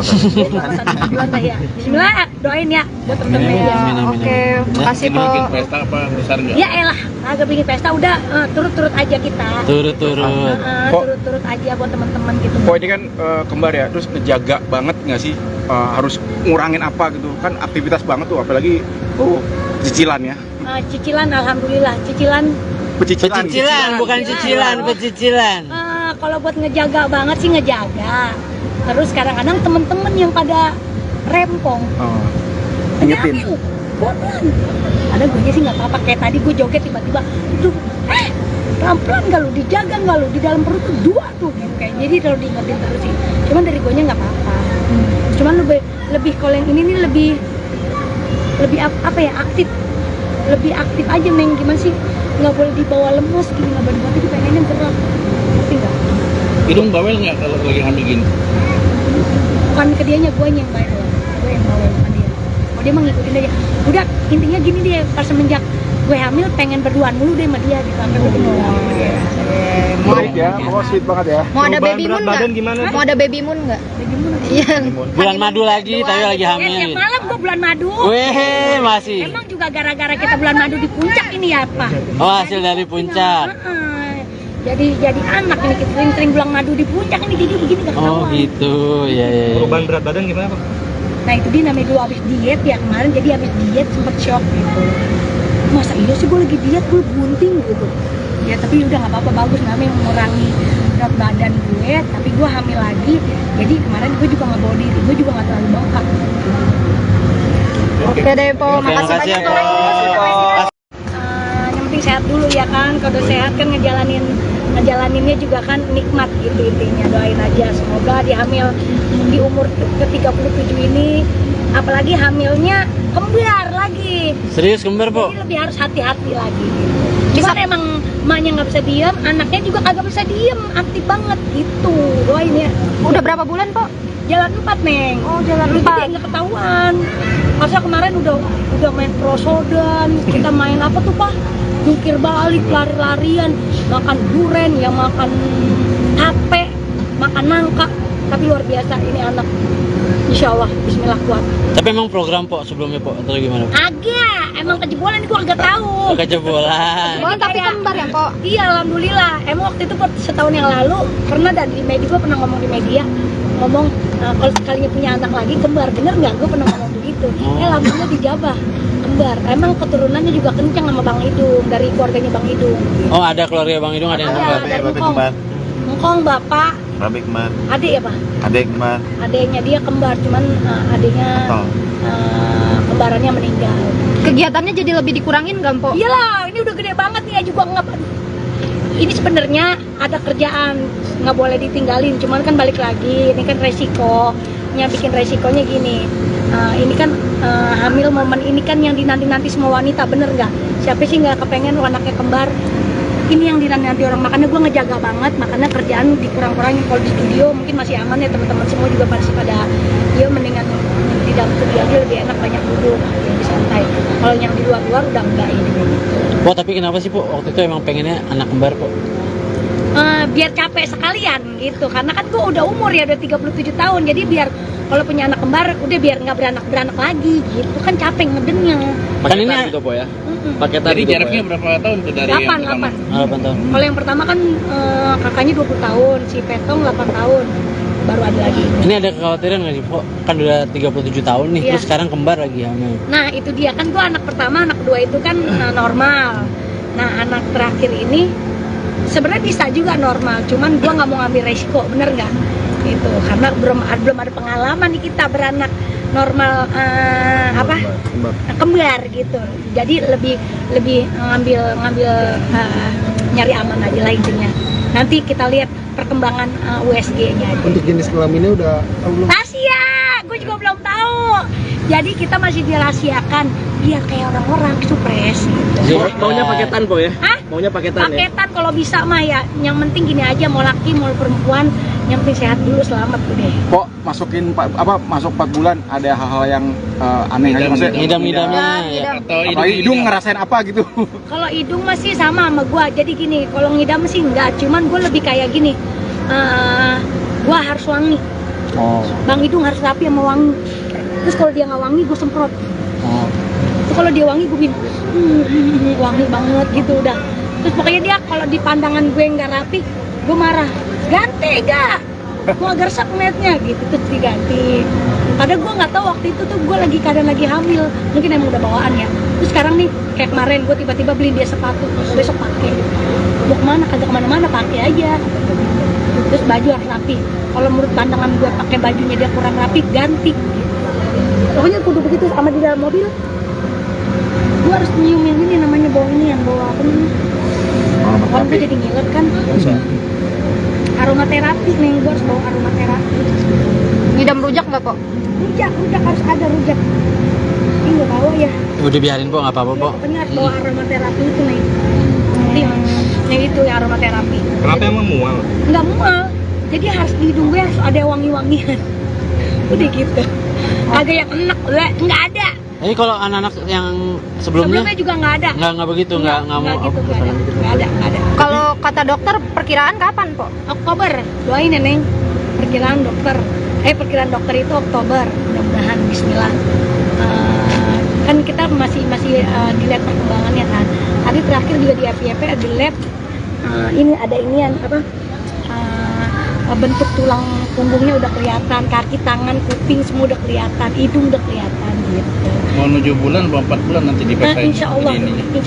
Selamatan 7 bulan lah ya. Bismillah, doain ya buat temen-temen ya. Oke, makasih, Ini Po. bikin pesta apa besar nggak? Ya elah, agak bikin pesta udah turut-turut aja kita. Turut-turut. Turut-turut aja buat teman-teman gitu. Kok ini kan kembar ya, terus ngejaga banget nggak sih, harus ngurangin apa gitu kan, aktivitas banget tuh, apalagi cicilan ya. Cicilan, alhamdulillah cicilan. Pecicilan, bukan cicilan, pecicilan. Kalau buat ngejaga banget sih ngejaga. Terus kadang-kadang temen-temen yang pada rempong. Ingetin. Pelan. Ada gue sih nggak apa-apa, kayak tadi gue joget tiba-tiba, pelan-pelan nggak lu, dijaga nggak lu, di dalam perut tuh 2 tuh gitu kayak. Jadi kalau diingetin terus sih. Cuman dari gue nya nggak apa-apa. Cuman lebih kalau yang ini nih lebih apa ya, lebih aktif aja Neng. Gimana sih, nggak boleh dibawa lemes gini, nggak boleh itu pengennya gerak, ngerti nggak? Hidung bawel nggak kalau lagi hamil gini? Bukan ke dianya, gue yang bawel, bukan dia. Oh dia mah ngikutin aja. Udah intinya gini dia, pas semenjak gue hamil pengen berduaan mulu deh sama dia, sampai gue kenal. Sweet ya, pokoknya sweet banget ya. Mau ada Perubahan baby berat moon badan nggak? gimana? Mau ada baby moon nggak? Iya. Bulan madu lagi, tapi lagi Ya, hamil. tiap malam gue bulan madu. Weh, masih. Emang juga gara-gara kita bulan madu di puncak ini ya apa? Oh, hasil dari puncak. Jadi anak ini kita sering bulan madu di puncak ini, jadi begini gak Oh ketahuan. gitu, ya. Perubahan berat badan gimana Pak? Nah itu dia namanya dulu abis diet ya kemarin, jadi abis diet sempet shock gitu. Masa iya sih gue lagi diet, gue bunting gitu. Ya tapi udah nggak apa-apa, bagus namanya mengurangi berat badan gue, tapi gue hamil lagi. Jadi kemarin gue juga nggak bawa diri, gue juga nggak terlalu bengkak. Oke deh, Po. Oke, Makasih makasih ya, banyak, Po. Po. Yang penting sehat dulu ya kan, kalau sehat kan ngejalaninnya juga kan nikmat gitu intinya. Doain aja semoga di hamil di umur ke 37 ini, apalagi hamilnya kembar lagi, Serius kembar, Po? jadi lebih harus hati-hati lagi gitu. Cuman emang emaknya nggak bisa diem, anaknya juga kagak bisa diem, aktif banget gitu. Doain ya. Udah berapa bulan, Po? Jalan 4 Neng. Oh, jalan Jadi 4. nggak ketahuan. Masa kemarin udah main prosodan, kita main apa tuh Pak? Jungkir balik, lari-larian, makan duren, ya makan tape, makan nangka. Tapi luar biasa ini anak. Insya Allah, Bismillah kuat. Tapi emang program, Po, sebelumnya, Po, atau gimana? Agak, emang kejebolan gua agak tahu. Kejebolan. Oh, tapi kembar ya, Po? Iya, alhamdulillah. Emang waktu itu setahun yang lalu pernah di media, gua pernah ngomong di media, kalau sekalinya punya anak lagi kembar, bener nggak? Gue pernah ngomong begitu. Alhamdulillah dijabah kembar. Emang keturunannya juga kencang sama Bang Idung, dari keluarganya Bang Idung. Oh, ada keluarga Bang Idung, ada yang kembar. Ada Ngkong bapak, Rabi kembar, adik ya Pak? adek kembar, Adiknya dia kembar, cuman adiknya kembarannya meninggal. Kegiatannya jadi lebih dikurangin nggak, Po? Iyalah, ini udah gede banget nih, juga nggak. ini sebenarnya ada kerjaan, nggak boleh ditinggalin, cuman kan balik lagi, ini kan resikonya, bikin resikonya gini. Ini kan hamil momen ini kan yang dinanti-nanti semua wanita, bener nggak? Siapa sih nggak kepengen anaknya kembar? Ini yang dinanti orang, makanya gue ngejaga banget, makanya kerjaan dikurang-kurangin. Kalau di studio mungkin masih aman ya, teman-teman semua juga masih pada, ya mendingan di dalam studio aja lebih enak, banyak duduk, lebih santai. Kalau yang di luar-luar udah enggak ini. Po, tapi kenapa sih Po waktu itu emang pengennya anak kembar Po? Biar capek sekalian gitu, karena kan gue udah umur ya, udah 37 tahun, jadi biar kalau punya anak kembar udah biar nggak beranak lagi gitu, kan capek ngedennya. Kan ini gitu po ya. Paketan jadi jaraknya berapa tahun tuh dari yang 8 pertama? 8 tahun. Kalau yang pertama kan kakaknya 20 tahun, si Petong 8 tahun, baru ada lagi. Ini ada kekhawatiran nggak sih Po? Kan udah 37 tahun nih, Iya. terus sekarang kembar lagi hamil. Nah itu dia kan, gue anak pertama, anak kedua itu kan normal. Nah anak terakhir ini sebenarnya bisa juga normal, cuman gue nggak mau ngambil resiko, bener nggak? Gitu, karena belum ada pengalaman nih kita beranak normal kembar gitu. Jadi lebih ngambil nyari aman aja lah intinya. Nanti kita lihat perkembangan USG-nya aja. Untuk jenis kelaminnya udah tahu belum? Rahasia, gue juga belum tahu. Jadi kita masih dirahasiakan biar kayak orang-orang supres gitu. Maunya paketan Po ya? Hah? Maunya paketan ya? Paketan kalau bisa mah ya. Yang penting gini aja, mau laki mau perempuan, yang penting sehat dulu, selamat udah. Kok masuk 4 bulan ada hal-hal yang aneh aja maksudnya? Ngidam-ngidamnya ya. Ngidam. Atau Apalagi hidung ngerasain apa gitu? Kalau hidung masih sama gua. Jadi gini, kalau ngidam sih enggak, cuman gua lebih kayak gini. Gua harus wangi. Oh. Bang hidung harus rapi sama wangi. Terus kalau dia nggak wangi, gua semprot. Oh. Terus kalau dia wangi, gue bilang wangi banget gitu udah. Terus pokoknya dia kalau di pandangan gue nggak rapi, gue marah. Ganti gak? Mau agak resep ngeliatnya gitu, terus diganti. Padahal gue nggak tahu waktu itu tuh gue lagi keadaan lagi hamil, mungkin emang udah bawaan ya. Terus sekarang nih kayak kemarin gue tiba-tiba beli dia sepatu, besok pakai. Mau kemana? Kagak kemana-mana, pakai aja. Terus baju harus rapi. Kalau menurut pandangan gue pakai bajunya dia kurang rapi, ganti. Pokoknya kudu begitu. Sama di dalam mobil, gue harus nyium yang ini, namanya bau ini, yang bau apa namanya? Kalau gue jadi ngiler kan. Aromaterapi nih, gue harus bawa aromaterapi. Ngidam rujak nggak Po? Rujak harus ada rujak. Ini nggak bawa ya. Udah biarin Po, nggak apa-apa Po. Pokoknya harus bawa aromaterapi itu nih. Nanti yang itu ya aromaterapi. Kenapa emang mual? Nggak mual. Jadi harus di hidung gue harus ada wangi-wangian. Udah gitu. Agak yang enak, nggak ada. Jadi kalau anak-anak yang sebelumnya juga nggak ada. nggak begitu, nggak mau gitu, nggak ada. Kalau kata dokter perkiraan kapan Po? Oktober, doain ya Neng. Perkiraan dokter itu Oktober, mudah-mudahan Bismillah. Kan kita masih dilihat perkembangannya kan. Tadi terakhir juga di FYP ada lab, ini ada inian apa? Bentuk tulang punggungnya udah kelihatan, kaki, tangan, kuping semua udah kelihatan, hidung udah kelihatan gitu. Mau 7 bulan atau 4 bulan nanti dipesain. Insya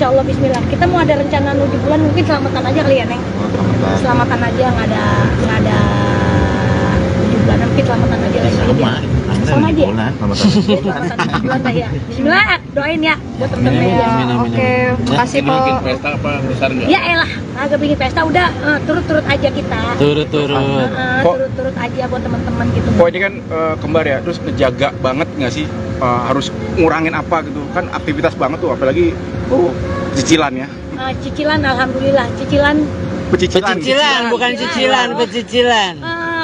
Allah Bismillah. Kita mau ada rencana 7 bulan, mungkin selamatan aja kali ya Neng. Selamatan aja, nggak ada 7 bulan, mungkin selamatan aja lagi. Sama aja. Selamatan 7 bulan lah ya. Bismillah, doain ya buat temen-temen ya. Oke, makasih Po. Bikin pesta apa besar nggak? Ya elah, agak bikin pesta udah turut-turut aja kita. Turut-turut. Turut-turut aja buat teman-teman gitu. Kok ini kan kembar ya, terus ngejaga banget nggak sih? Harus ngurangin apa gitu kan, aktivitas banget tuh, apalagi cicilan ya. Cicilan, alhamdulillah cicilan. Pecicilan, bukan cicilan, pecicilan.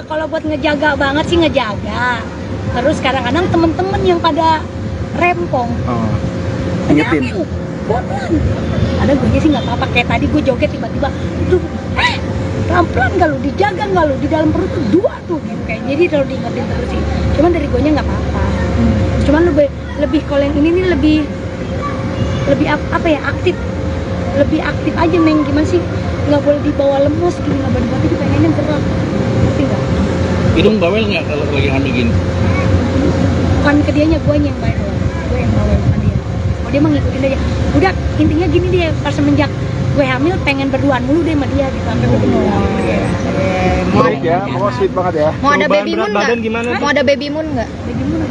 Kalau buat ngejaga banget sih ngejaga. Terus kadang-kadang temen-temen yang pada rempong, Ingetin. pelan. Ada gue sih nggak apa-apa, kayak tadi gue joget tiba-tiba, pelan-pelan nggak lu, dijaga nggak lu, di dalam perut tuh 2 tuh gitu kayak. Jadi kalau diingetin terus sih. Cuman dari gue nya nggak apa-apa. Cuman lebih kalau yang ini nih lebih apa ya, aktif. Lebih aktif aja Neng, gimana sih? Nggak boleh dibawa lemes gini, nggak boleh dibawa, itu pengennya gerak. Ngerti nggak? Hidung bawel nggak kalau lagi hamil gini? Bukan ke dianya, gue yang bawel sama dia. Oh dia mah ngikutin aja. Udah intinya gini dia, pas semenjak gue hamil pengen berduaan mulu deh sama dia gitu sampai gue ketemu. Menarik ya, pokoknya sweet banget ya. Mau ada Perubahan baby berat moon badan nggak? gimana? Mau ada baby moon nggak?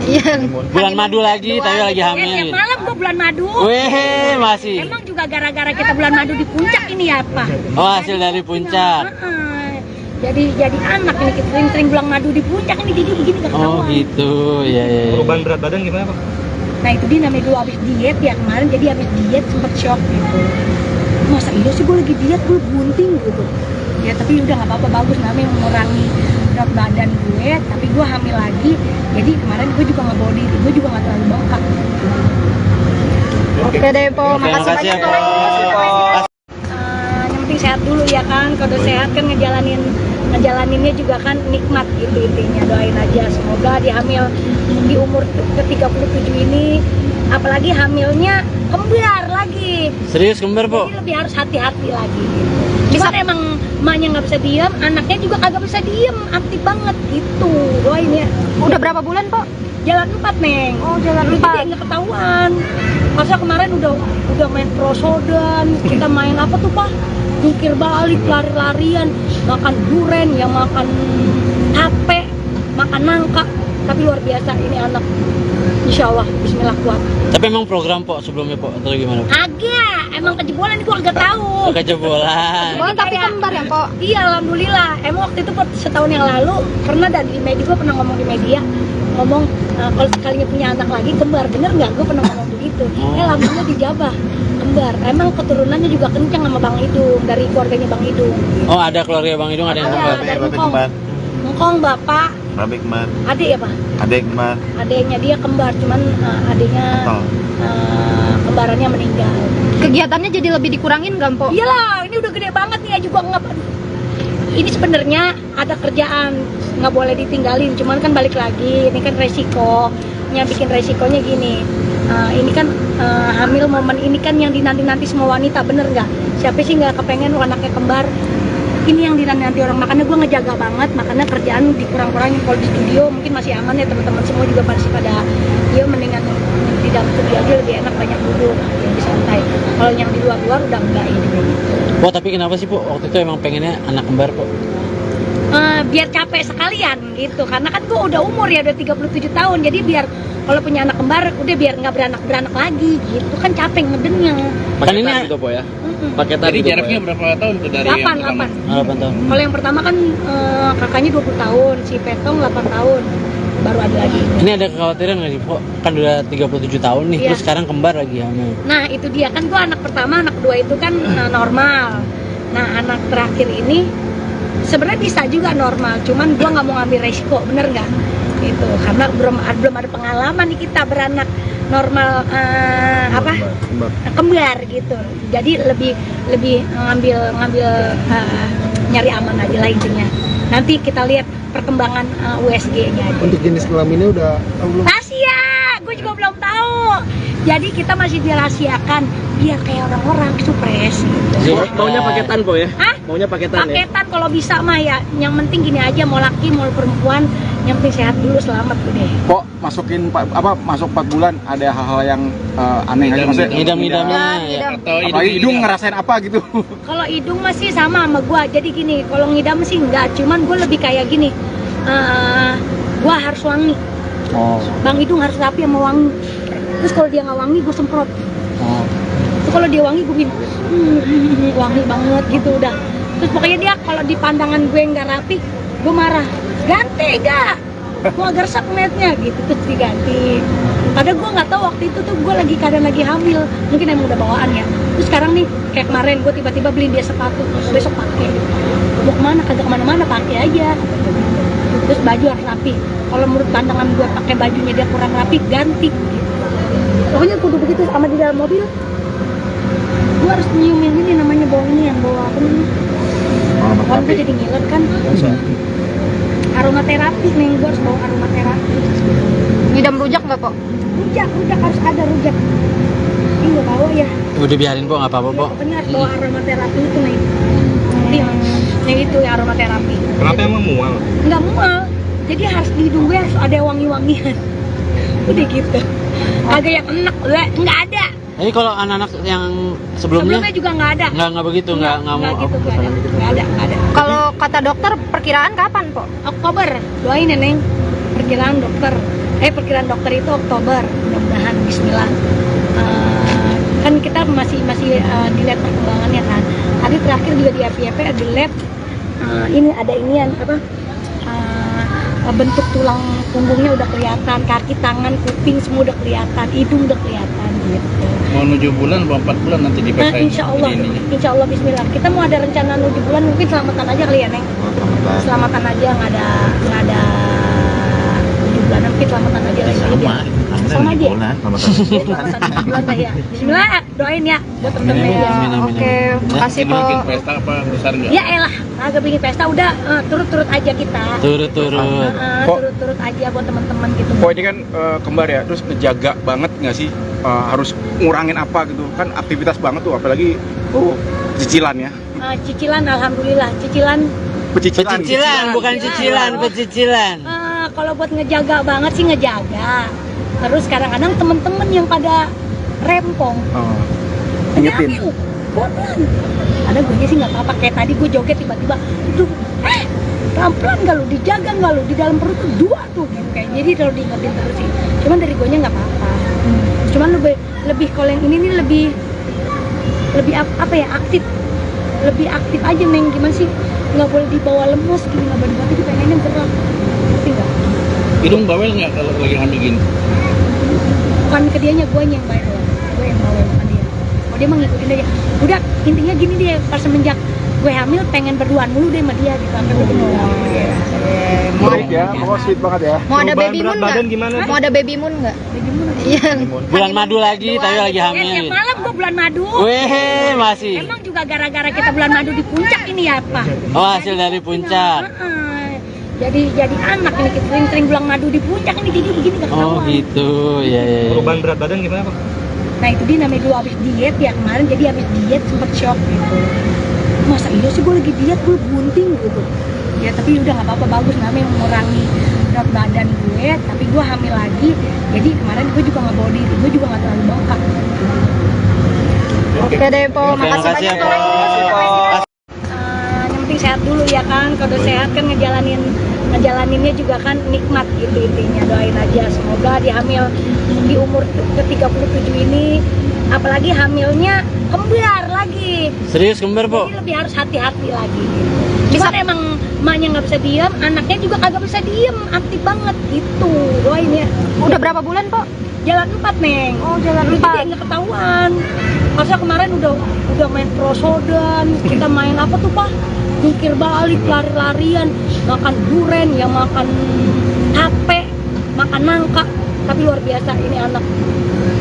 Iya. Bulan madu lagi, tapi lagi Ya, hamil. tiap malam gue bulan madu. Weh, masih. Emang juga gara-gara kita bulan madu di puncak ini ya apa? Oh, hasil dari puncak. Jadi anak ini kita sering-sering bulan madu di puncak ini jadi begini gak Oh, ketahuan. gitu. Ya, ya, ya. Perubahan berat badan gimana Pak? Nah itu dia namanya dulu habis diet ya kemarin, jadi habis diet sempet shock gitu. Masa iya sih gue lagi diet, gue bunting gitu. Ya tapi udah nggak apa-apa, bagus namanya mengurangi berat badan gue, tapi gue hamil lagi. Jadi kemarin gue juga nggak bawa diri, gue juga nggak terlalu bengkak. Oke deh Po, Oke, makasih makasih ya, banyak Po. Po. Yang penting sehat dulu ya kan, kalau sehat kan ngejalaninnya juga kan nikmat gitu intinya. Doain aja semoga dia hamil di umur ke-37 ini, apalagi hamilnya kembar lagi. Serius kembar, Po? Jadi lebih harus hati-hati lagi gitu. Cuman emang emaknya nggak bisa diem, anaknya juga kagak bisa diem, aktif banget gitu. Doain ya. Udah berapa bulan Po? Jalan 4 Neng. Oh, jalan Jadi 4. nggak ketahuan. Masa kemarin udah main prosodan, kita main apa tuh Pak? Jungkir balik, lari-larian, makan duren, ya makan tape, makan nangka. Tapi luar biasa ini anak. Insya Allah, Bismillah kuat. Tapi emang program, Po, sebelumnya, Po, atau gimana? Agak, emang kejebolan gua agak tahu. Oh, kejebolan. Oh, tapi kembar ya Po? Iya, alhamdulillah. Emang waktu itu setahun yang lalu pernah dan di media, gua pernah ngomong di media, ngomong kalau sekalinya punya anak lagi kembar, bener nggak? Gua pernah ngomong begitu. Alhamdulillah dijabah kembar. Emang keturunannya juga kencang sama Bang Idung, dari keluarganya Bang Idung. Oh, ada keluarga Bang Idung, ada yang kembar. Dari Ngkong bapak, Babe kembar, adik ya Pak? adek kembar, Adiknya dia kembar, cuman adiknya kembarannya meninggal. Kegiatannya jadi lebih dikurangin nggak Po? Iyalah, ini udah gede banget nih ya juga nggak. Ini sebenarnya ada kerjaan nggak boleh ditinggalin, cuman kan balik lagi, ini kan resikonya, bikin resikonya gini. Ini kan hamil momen ini kan yang dinanti-nanti semua wanita, bener nggak? Siapa sih nggak kepengen anaknya kembar? Ini yang dinanti orang, makanya gue ngejaga banget, makanya kerjaan dikurang-kurangin. Kalau di studio mungkin masih aman ya, teman-teman semua juga masih pada dia mendingan di dalam studio aja lebih enak, banyak duduk, lebih santai. Kalau yang di luar-luar udah enggak ini. Po, tapi kenapa sih, Po, waktu itu emang pengennya anak kembar, Po? Biar capek sekalian gitu, karena kan gue udah umur ya, udah 37 tahun, jadi biar kalau punya anak kembar udah biar nggak beranak lagi gitu, kan capek ngedengnya. Kan ini gitu Po ya. paketan Jadi gitu, Po, jaraknya ya? berapa tahun tuh dari yang pertama? 8. 8 tahun. Kalau yang pertama kan kakaknya 20 tahun, si Petong 8 tahun, baru ada lagi. Ini ada kekhawatiran nggak sih, Po? Kan udah 37 tahun nih, Iya. terus sekarang kembar lagi hamil. Nah itu dia kan, gue anak pertama, anak kedua itu kan normal. Nah anak terakhir ini sebenarnya bisa juga normal, cuman gue nggak mau ngambil resiko, bener nggak? Gitu, karena belum ada pengalaman nih kita beranak normal kembar gitu. Jadi lebih ngambil nyari aman aja lah intinya. Nanti kita lihat perkembangan USG-nya aja. Untuk jenis kelaminnya udah tahu belum? Rahasia, gue juga belum tahu. Jadi kita masih dirahasiakan biar kayak orang-orang supres gitu. Maunya paketan, Po, ya? Hah? Maunya paketan, Paketan kalau bisa mah ya. Yang penting gini aja, mau laki mau perempuan, yang penting sehat dulu, selamat udah. Kok masuk 4 bulan ada hal-hal yang aneh aja maksudnya? Ngidam-ngidamnya, ya. Atau Apalagi hidung ngerasain apa gitu? Kalau hidung masih sama gua. Jadi gini, kalau ngidam sih enggak, cuman gue lebih kayak gini. Gua harus wangi. Oh. Bang Hidung harus rapi sama wangi. Terus kalau dia nggak wangi, gue semprot. Oh. Terus kalau dia wangi, gue bikin wangi banget gitu udah. Terus pokoknya dia kalau di pandangan gue nggak rapi, gue marah. Ganti gak? Gue agak resep ngeliatnya gitu, terus diganti. Padahal gue nggak tahu waktu itu tuh gue keadaan lagi hamil, mungkin emang udah bawaan ya. Terus sekarang nih kayak kemarin gue tiba-tiba beliin dia sepatu, besok pakai. Mau kemana? Kagak kemana-mana, pakai aja. Terus baju harus rapi. Kalau menurut pandangan gue pakai bajunya dia kurang rapi, ganti. Pokoknya kudu begitu. Sama di dalam mobil, gue harus nyiumin ini namanya bau ini, yang bau apa nih? Kalau gue jadi ngiler kan. Aromaterapi nih, gue harus bawa aromaterapi. Ngidam rujak nggak Po? Rujak harus ada rujak. Ini gue bawa ya. Udah biarin, Po, nggak apa-apa, Po. Pokoknya harus bawa aromaterapi itu nih. Yang itu ya aromaterapi. Kenapa emang mual? Nggak mual, jadi harus di hidung gue harus ada wangi-wangian. Udah gitu. Agak yang enak, nggak ada. Jadi kalau anak-anak yang sebelumnya juga nggak ada. nggak begitu, nggak mau gitu, nggak ada. Kalau kata dokter perkiraan kapan po? Oktober, doain ya Neng. Perkiraan dokter itu Oktober, mudah-mudahan Bismillah. Kan kita masih dilihat perkembangannya kan. Tadi terakhir juga di FYP ada lab, ini ada inian apa? Bentuk tulang punggungnya udah kelihatan, kaki, tangan, kuping semua udah kelihatan, hidung udah kelihatan gitu. Mau 7 bulan, 4 bulan nanti dipesain. Insya Allah Bismillah. Kita mau ada rencana 7 bulan, mungkin selamatan aja kali ya Neng. Selamatan aja, nggak ada 7 bulan, mungkin selamatan aja lagi. Sama aja. Selamatan 7 bulan lah ya. Bismillah, doain ya buat temen-temen. Ya, Amin, amin, oke, amin. makasih po. Bikin pesta apa besar nggak? Ya elah, agak bikin pesta udah turut-turut aja kita. Turut-turut. Turut-turut aja buat teman-teman gitu. Kok ini kan kembar ya, terus ngejaga banget nggak sih, harus ngurangin apa gitu kan, aktivitas banget tuh, apalagi cicilan ya. Cicilan, alhamdulillah, cicilan. Pecicilan, bukan cicilan, pecicilan. Kalau buat ngejaga banget sih ngejaga. Terus kadang-kadang temen-temen yang pada rempong. Ingetin. Pelan. Ada gue sih nggak apa-apa, kayak tadi gue joget tiba-tiba, itu pelan-pelan nggak lu, dijaga nggak lu, di dalam perut tuh 2 tuh gitu kayak. Jadi kalau diingetin terus sih. Cuman dari gue nya nggak apa-apa. Cuman lebih kalau yang ini nih lebih apa ya, aktif. Lebih aktif aja Neng, gimana sih? Nggak boleh dibawa lemes gini, nggak boleh dibawa, pengennya gerak. Ngerti nggak? Hidung bawel nggak kalau lagi hamil gini? Bukan ke dianya, gue yang bawel. Gue yang bawel, bukan dia. Oh, dia mah ngikutin aja. Udah, intinya gini deh, pas semenjak gue hamil pengen berduaan mulu deh sama dia gitu, sampai gue Baik ya, pokoknya sweet banget ya. Mau ada baby moon nggak? gimana? Mau ada baby moon nggak? Iya. Bulan madu lagi, tapi lagi Tiap hamil. malam gue bulan madu. Weh, masih. Emang juga gara-gara kita bulan madu di puncak ini ya, Pak? Oh, hasil dari puncak. Jadi anak ini, kita sering-sering bulan madu di puncak ini, jadi begini gak Oh ketahuan. gitu, ya. Perubahan berat badan gimana Pak? Nah itu dia namanya dulu habis diet ya kemarin, jadi habis diet sempet shock gitu. Masa iya sih gue lagi diet, gue bunting gitu. Ya tapi udah nggak apa-apa, bagus, namanya mengurangi berat badan gue, tapi gue hamil lagi. Jadi kemarin gue juga nggak bawa diri, gue juga nggak terlalu bengkak. Oke deh po, makasih Makasih ya, banyak. Po. Yang penting sehat dulu ya kan, kalau udah sehat kan ngejalaninnya juga kan nikmat gitu intinya. Doain aja semoga di hamil di umur ke-37 ini, apalagi hamilnya kembar lagi, Serius kembar, Po? jadi lebih harus hati-hati lagi gitu. Cuman emang emaknya nggak bisa diem, anaknya juga kagak bisa diem, aktif banget gitu. Doain ya. Udah berapa bulan po? Jalan 4 Neng. Oh, jalan Jadi 4. nggak ketahuan. Masa kemarin udah main prosodan, kita main apa tuh Pak? Jungkir balik, lari-larian, makan duren, ya makan tape, makan nangka. Tapi luar biasa ini anak.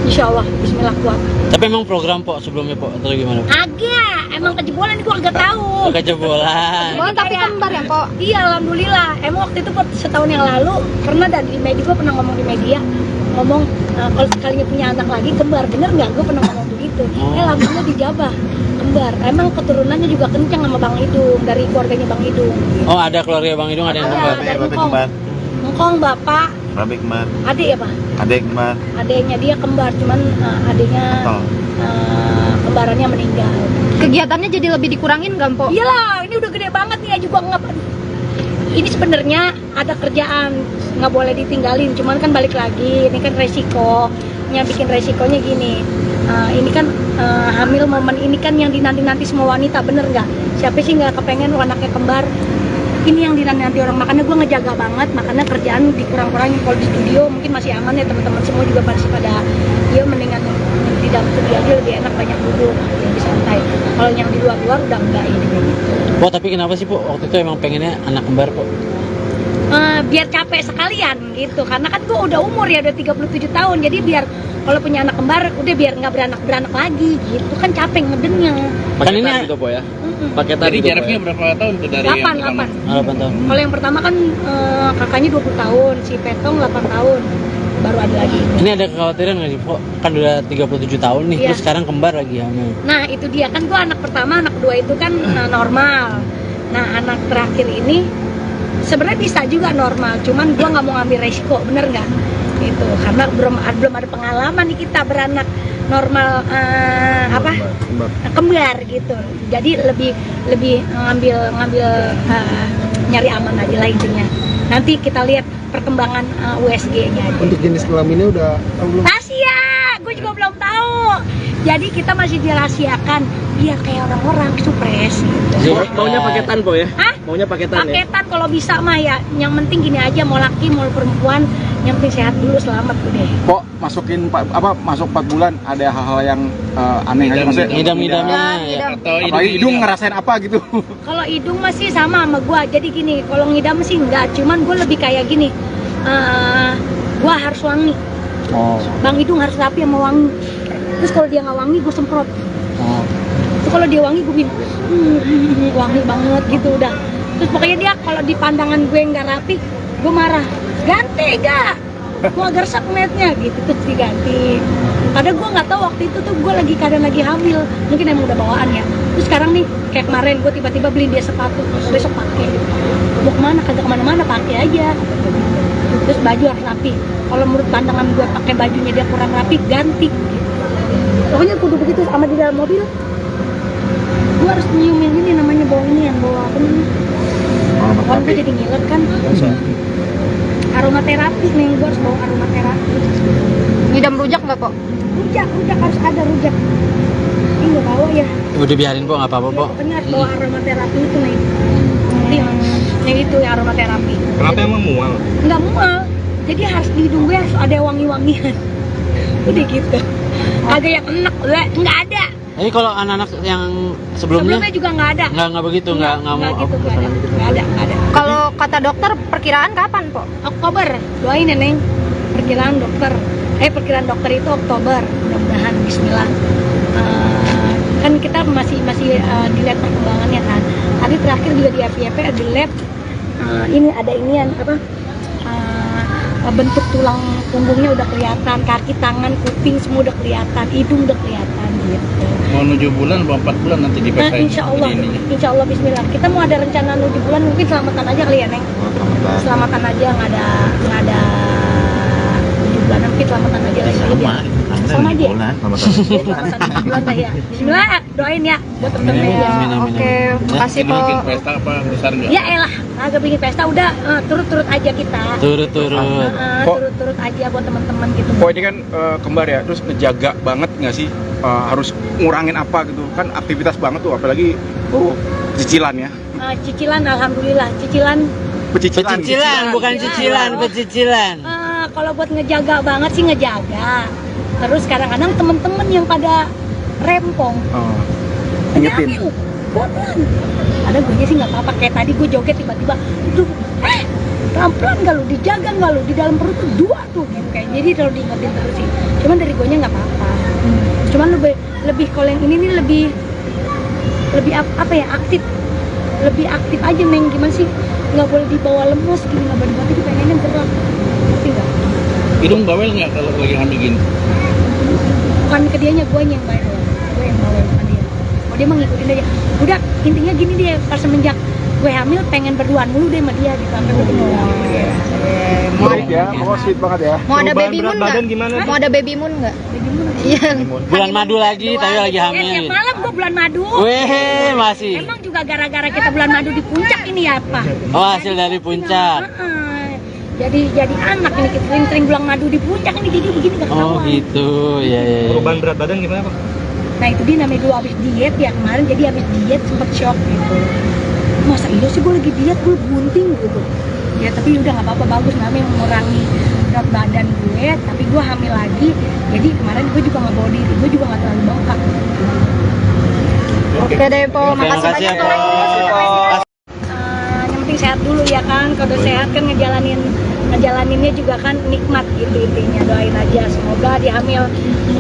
Insya Allah, Bismillah kuat. Tapi emang program, Po, sebelumnya, Po, atau gimana? Agak, emang kejebolan gua agak tahu. Kejebolan. Oh, tapi kembar ya po? Iya, alhamdulillah. Emang waktu itu setahun yang lalu pernah, dan di media gua pernah ngomong di media, ngomong kalau sekalinya punya anak lagi kembar, bener nggak? Gua pernah ngomong begitu. Alhamdulillah dijabah kembar. Emang keturunannya juga kencang sama Bang Idung, dari keluarganya Bang Idung. Oh, ada keluarga Bang Idung, ada yang kembar. Dari Ngkong bapak, Babe kembar, adik ya Pak? adek kembar, Adiknya dia kembar, cuman adiknya kembarannya meninggal. Kegiatannya jadi lebih dikurangin nggak po? Iyalah, ini udah gede banget nih ya juga nggak. Ini sebenarnya ada kerjaan, nggak boleh ditinggalin. Cuman kan balik lagi, ini kan resikonya, bikin resikonya gini. Ini kan hamil momen ini kan yang dinanti-nanti semua wanita, bener nggak? Siapa sih nggak kepengen anaknya kembar? Ini yang dinanti orang, makanya gue ngejaga banget, makanya kerjaan dikurang-kurangin. Kalau di studio mungkin masih aman ya, teman-teman semua juga masih pada, ya mendingan di dalam studio aja lebih enak, banyak duduk, lebih santai. Kalau yang di luar-luar udah enggak ini kayak gitu. Po, tapi kenapa sih, Po, waktu itu emang pengennya anak kembar, Po? Biar capek sekalian gitu, karena kan gue udah umur ya, udah 37 tahun, jadi biar kalau punya anak kembar udah biar nggak beranak lagi gitu kan, capek ngedennya. Kan ini Jadi jaraknya berapa tahun tuh dari yang 8. pertama? 8 tahun. Kalau yang pertama kan kakaknya 20 tahun, si Petong 8 tahun, baru ada lagi. Ini ada kekhawatiran nggak sih, Po? Kan udah 37 tahun nih, Iya. terus sekarang kembar lagi hamil. Nah itu dia kan, gue anak pertama, anak kedua itu kan normal. Nah anak terakhir ini sebenarnya bisa juga normal, cuman gue nggak mau ngambil resiko, bener nggak? gitu, karena belum ada pengalaman nih kita beranak normal kembar gitu. Jadi lebih ngambil nyari aman aja lah intinya. Nanti kita lihat perkembangan USG-nya aja. Untuk jenis kelaminnya udah tahu belum? Rahasia, gue juga belum tahu. Jadi kita masih dirahasiakan biar kayak orang-orang supres gitu. Maunya paketan po ya? Hah? Maunya paketan ya? Paketan kalau bisa mah ya. Yang penting gini aja, mau laki mau perempuan, yang penting sehat dulu, selamat udah. Kok masuk 4 bulan ada hal-hal yang aneh aja maksudnya? Ngidam-ngidamnya ya. Ngidam. Atau Apalagi hidung ngerasain apa gitu? Kalau hidung masih sama gua. Jadi gini, kalau ngidam sih enggak, cuman gua lebih kayak gini. Gua harus wangi. Oh. Bang hidung harus rapi sama wangi. Terus kalau dia nggak wangi, gue semprot. Oh. Terus kalau dia wangi, gue bilang wangi banget gitu udah. Terus pokoknya dia kalau di pandangan gue nggak rapi, gue marah. Ganti gak? Gue agak resep ngeliatnya gitu, terus diganti. Padahal gue nggak tahu waktu itu tuh gue kadang lagi hamil, mungkin emang udah bawaan ya. Terus sekarang nih kayak kemarin gue tiba-tiba beli dia sepatu, besok pakai. Mau kemana? Kagak kemana-mana, pakai aja. Terus baju harus rapi. Kalau menurut pandangan gue pakai bajunya dia kurang rapi, ganti. Pokoknya kudu begitu sama di dalam mobil. Gue harus nyiumin ini namanya bau ini yang bawa apa namanya? Orang gue jadi ngiler kan. Aromaterapi nih, gue harus bawa aromaterapi. Ngidam rujak nggak po? Rujak harus ada rujak. Ini nggak bawa ya. Udah biarin po, nggak apa-apa po. Pokoknya harus bawa aromaterapi itu nih. Yang itu ya aromaterapi. Kenapa emang mual? Nggak mual. Jadi harus di hidung gue harus ada wangi-wangian. Udah gitu. Agak yang enak, nggak ada. Jadi kalau anak-anak yang sebelumnya juga nggak ada. nggak begitu, nggak mau gitu, nggak ada. Kalau kata dokter perkiraan kapan po? Oktober, doain ya Neng. Perkiraan dokter itu Oktober, mudah-mudahan Bismillah. Kan kita masih dilihat perkembangannya kan. Tadi terakhir juga di FYP di lab ini ada inian bentuk tulang punggungnya udah kelihatan, kaki, tangan, kuping semua udah kelihatan, hidung udah kelihatan gitu. Mau 7 bulan, 4 bulan nanti dipesain. Insya Allah Bismillah. Kita mau ada rencana 7 bulan, mungkin selamatan aja kali ya Neng. Selamatan aja, nggak ada 7 bulan, mungkin selamatan aja lagi. Sama aja. Selamatan 7 bulan lah ya. Bismillah, doain ya buat temen-temen. Ya, Amin, amin, oke. amin. Makasih po. Bikin pesta apa besar nggak? Ya elah, agak bikin pesta udah turut-turut aja kita. Turut-turut. Turut-turut aja buat teman-teman gitu. Kok ini kan kembar ya, terus ngejaga banget nggak sih? Harus ngurangin apa gitu? Kan aktivitas banget tuh, apalagi cicilan ya. Cicilan, alhamdulillah. Cicilan. Pecicilan, bukan cicilan, pecicilan. Kalau buat ngejaga banget sih ngejaga. Terus kadang-kadang temen-temen yang pada rempong. Ingetin. Pelan. Ada gue sih nggak apa-apa. Kayak tadi gue joget tiba-tiba, pelan-pelan nggak lu, dijaga nggak lu, di dalam perut tuh 2 tuh gitu kayak. Jadi kalau diingetin terus sih. Cuman dari gue nya nggak apa-apa. Cuman lebih kalau yang ini nih lebih apa ya, aktif. Lebih aktif aja Neng, gimana sih? Nggak boleh dibawa lemes gini, nggak boleh dibawa, pengennya gerak. Ngerti nggak? Hidung bawel nggak kalau lagi hamil gini? Bukan ke dianya, gue yang bawel. Gue yang bawel sama dia. Oh dia mah ngikutin aja. Udah intinya gini dia, pas semenjak gue hamil pengen berduaan mulu deh sama dia gitu sampai gue berduaan. Sweet ya, pokoknya sweet banget ya. Mau ada Perubahan baby berat moon badan nggak? gimana? Mau ada baby moon nggak? Iya. Bulan madu lagi, tapi lagi Tiap hamil. malam gue bulan madu. Weh, masih. Emang juga gara-gara kita bulan madu di puncak ini ya apa? Oh, hasil dari puncak. Jadi anak ini kita sering bulan madu di puncak ini jadi begini gak ketahuan. Oh gitu, ya. Perubahan berat badan gimana Pak? Nah itu dia namanya dulu habis diet ya kemarin, jadi habis diet sempet shock gitu. Masa iya sih gue lagi diet, gue bunting gitu. Ya tapi udah nggak apa-apa, bagus namanya mengurangi berat badan gue, tapi gue hamil lagi. Jadi kemarin gue juga nggak bawa diri, gue juga nggak terlalu bengkak. Oke deh po, makasih makasih ya, banyak Po. po. Yang penting sehat dulu ya kan, kalau udah sehat kan ngejalaninnya juga kan nikmat gitu intinya. Doain aja semoga di hamil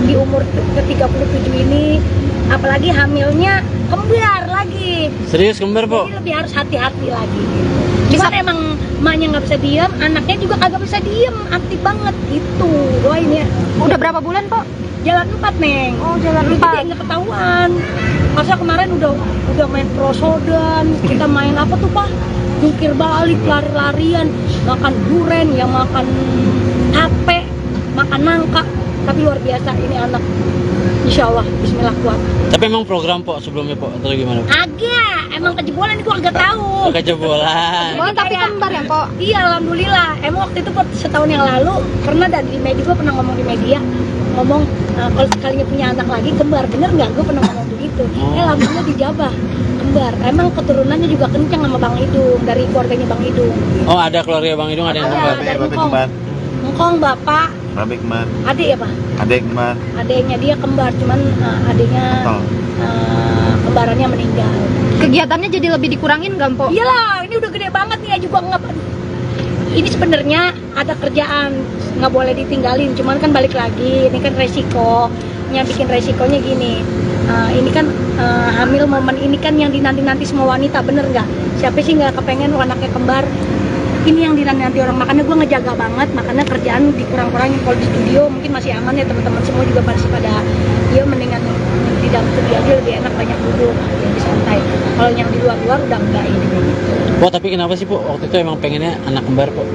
di umur ke-37 ini, apalagi hamilnya kembar lagi, Serius kembar, Po? jadi lebih harus hati-hati lagi gitu. Cuman emang emaknya nggak bisa diem, anaknya juga kagak bisa diem, aktif banget gitu. Doain ya. Udah berapa bulan po? Jalan 4 Neng. Oh jalan Jadi 4. nggak ketahuan. Masa kemarin udah main prosodan, kita main apa tuh Pak? Jungkir balik, lari-larian, makan duren, ya makan tape, makan nangka, tapi luar biasa ini anak. Insya Allah, Bismillah kuat. Tapi emang program po sebelumnya po atau gimana? Agak, emang kejebolan gue agak tahu. Kejebolan. Oh, tapi kembar ya, Po? Iya, alhamdulillah. Emang waktu itu setahun yang lalu pernah dari media, gue pernah ngomong di media, ngomong kalau sekalinya punya anak lagi kembar, bener nggak? Gue pernah ngomong begitu. Alhamdulillah dijabah kembar. Emang keturunannya juga kencang sama Bang Idung, dari keluarganya Bang Idung. Oh, ada keluarga Bang Idung ada yang kembar. Dari Engkong bapak, Babe kembar. adik ya pak? Adek kembar. Adiknya dia kembar, cuman adiknya kembarannya meninggal. Kegiatannya jadi lebih dikurangin nggak, Po? Iyalah, ini udah gede banget nih ya juga nggak. Ini sebenarnya ada kerjaan nggak boleh ditinggalin, cuman kan balik lagi, ini kan resikonya, bikin resikonya gini. Ini kan hamil momen ini kan yang dinanti-nanti semua wanita, bener nggak? Siapa sih nggak kepengen anaknya kembar? Ini yang dinanti orang, makanya gue ngejaga banget, makanya kerjaan dikurang-kurangin. Kalau di studio mungkin masih aman ya, teman-teman semua juga masih pada dia mendingan di dalam studio aja lebih enak, banyak duduk, lebih santai. Kalau yang di luar-luar udah enggak ini. Po, tapi kenapa sih Po waktu itu emang pengennya anak kembar Po?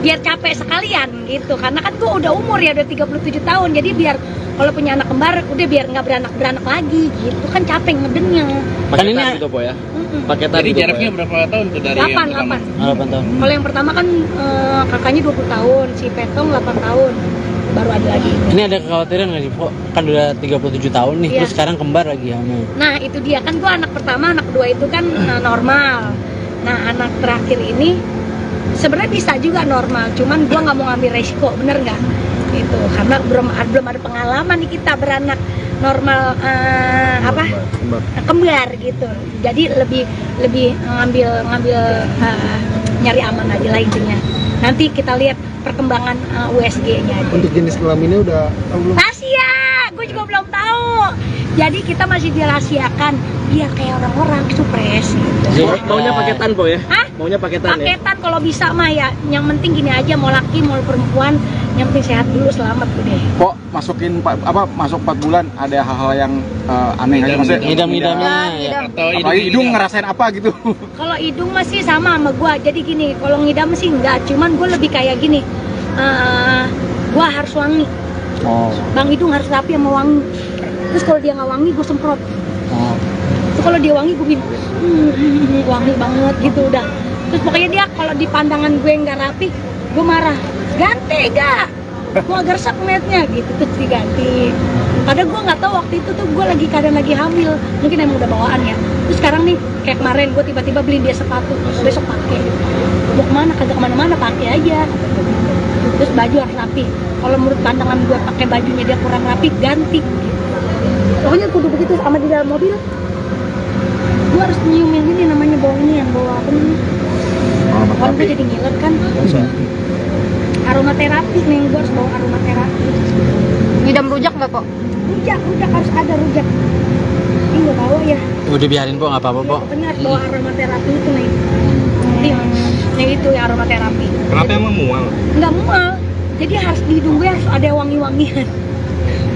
Biar capek sekalian gitu, karena kan gue udah umur ya, udah 37 tahun, jadi biar kalau punya anak kembar udah biar nggak beranak lagi gitu, kan capek ngedengnya. Kan ini Paketan gitu po ya. paketan Jadi gitu, Po, jaraknya ya? berapa tahun tuh dari yang 8 pertama? 8 tahun. Kalau yang pertama kan kakaknya 20 tahun, si Petong 8 tahun, baru ada lagi. Ini ada kekhawatiran nggak sih Po? Kan udah 37 tahun nih, Iya. terus sekarang kembar lagi hamil. Nah itu dia kan, gue anak pertama, anak kedua itu kan normal. Nah anak terakhir ini sebenarnya bisa juga normal, cuman gue nggak mau ngambil resiko, bener nggak? Gitu, karena belum ada pengalaman nih kita beranak normal kembar gitu. Jadi lebih ngambil nyari aman aja lah intinya. Nanti kita lihat perkembangan USG-nya aja. Untuk jenis kelaminnya udah tahu belum? Rahasia, gue juga belum tahu. Jadi kita masih dirahasiakan biar kayak orang-orang supres gitu. Maunya paketan po ya? Hah? Maunya paketan ya? Paketan kalau bisa mah ya. Yang penting gini aja, mau laki mau perempuan, yang penting sehat dulu, selamat udah. Kok masuk 4 bulan ada hal-hal yang aneh aja maksudnya? Ngidam-ngidamnya ya. Atau Apalagi hidung ngerasain apa gitu? Kalau hidung masih sama gua. Jadi gini, kalau ngidam sih enggak, cuman gue lebih kayak gini. Gua harus wangi. Oh. Bang Hidung harus rapi sama wangi. Terus kalau dia nggak wangi, gue semprot. Terus kalau dia wangi, gue bilang wangi banget gitu udah. Terus pokoknya dia kalau di pandangan gue nggak rapi, gue marah. Ganti gak? Gue agak resep ngeliatnya gitu, terus diganti. Padahal gue nggak tahu waktu itu tuh gue keadaan lagi hamil, mungkin emang udah bawaan ya. Terus sekarang nih kayak kemarin gue tiba-tiba beli dia sepatu, besok pakai. Mau kemana? Kagak kemana-mana, pakai aja. Terus baju harus rapi. Kalau menurut pandangan gue pakai bajunya dia kurang rapi, ganti. Pokoknya kudu begitu. Sama di dalam mobil, gue harus nyiumin ini namanya bau ini, yang bawa apa nih? Kalau gue jadi ngiler kan. Aromaterapi nih, gue harus bawa aromaterapi. Ngidam rujak nggak, Po? Rujak harus ada rujak. Ini nggak bawa ya. Udah biarin Po, nggak apa-apa Po. Pokoknya harus bawa aromaterapi itu nih. Yang itu ya aromaterapi. Kenapa emang mual? Nggak mual, jadi harus di hidung gue harus ada wangi-wangian.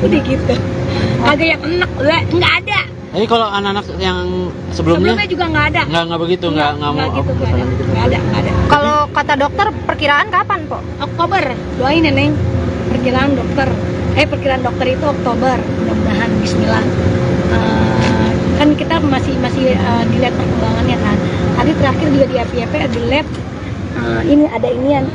Udah gitu. Agak yang enak, nggak ada. Jadi kalau anak-anak yang sebelumnya juga nggak ada. nggak begitu, nggak mau gitu, nggak ada. Kalau kata dokter perkiraan kapan, Po? Oktober, doain ya Neng. Perkiraan dokter itu Oktober, mudah-mudahan Bismillah. Kan kita masih dilihat perkembangannya kan. Tadi terakhir juga di FYP di lab, ini ada inian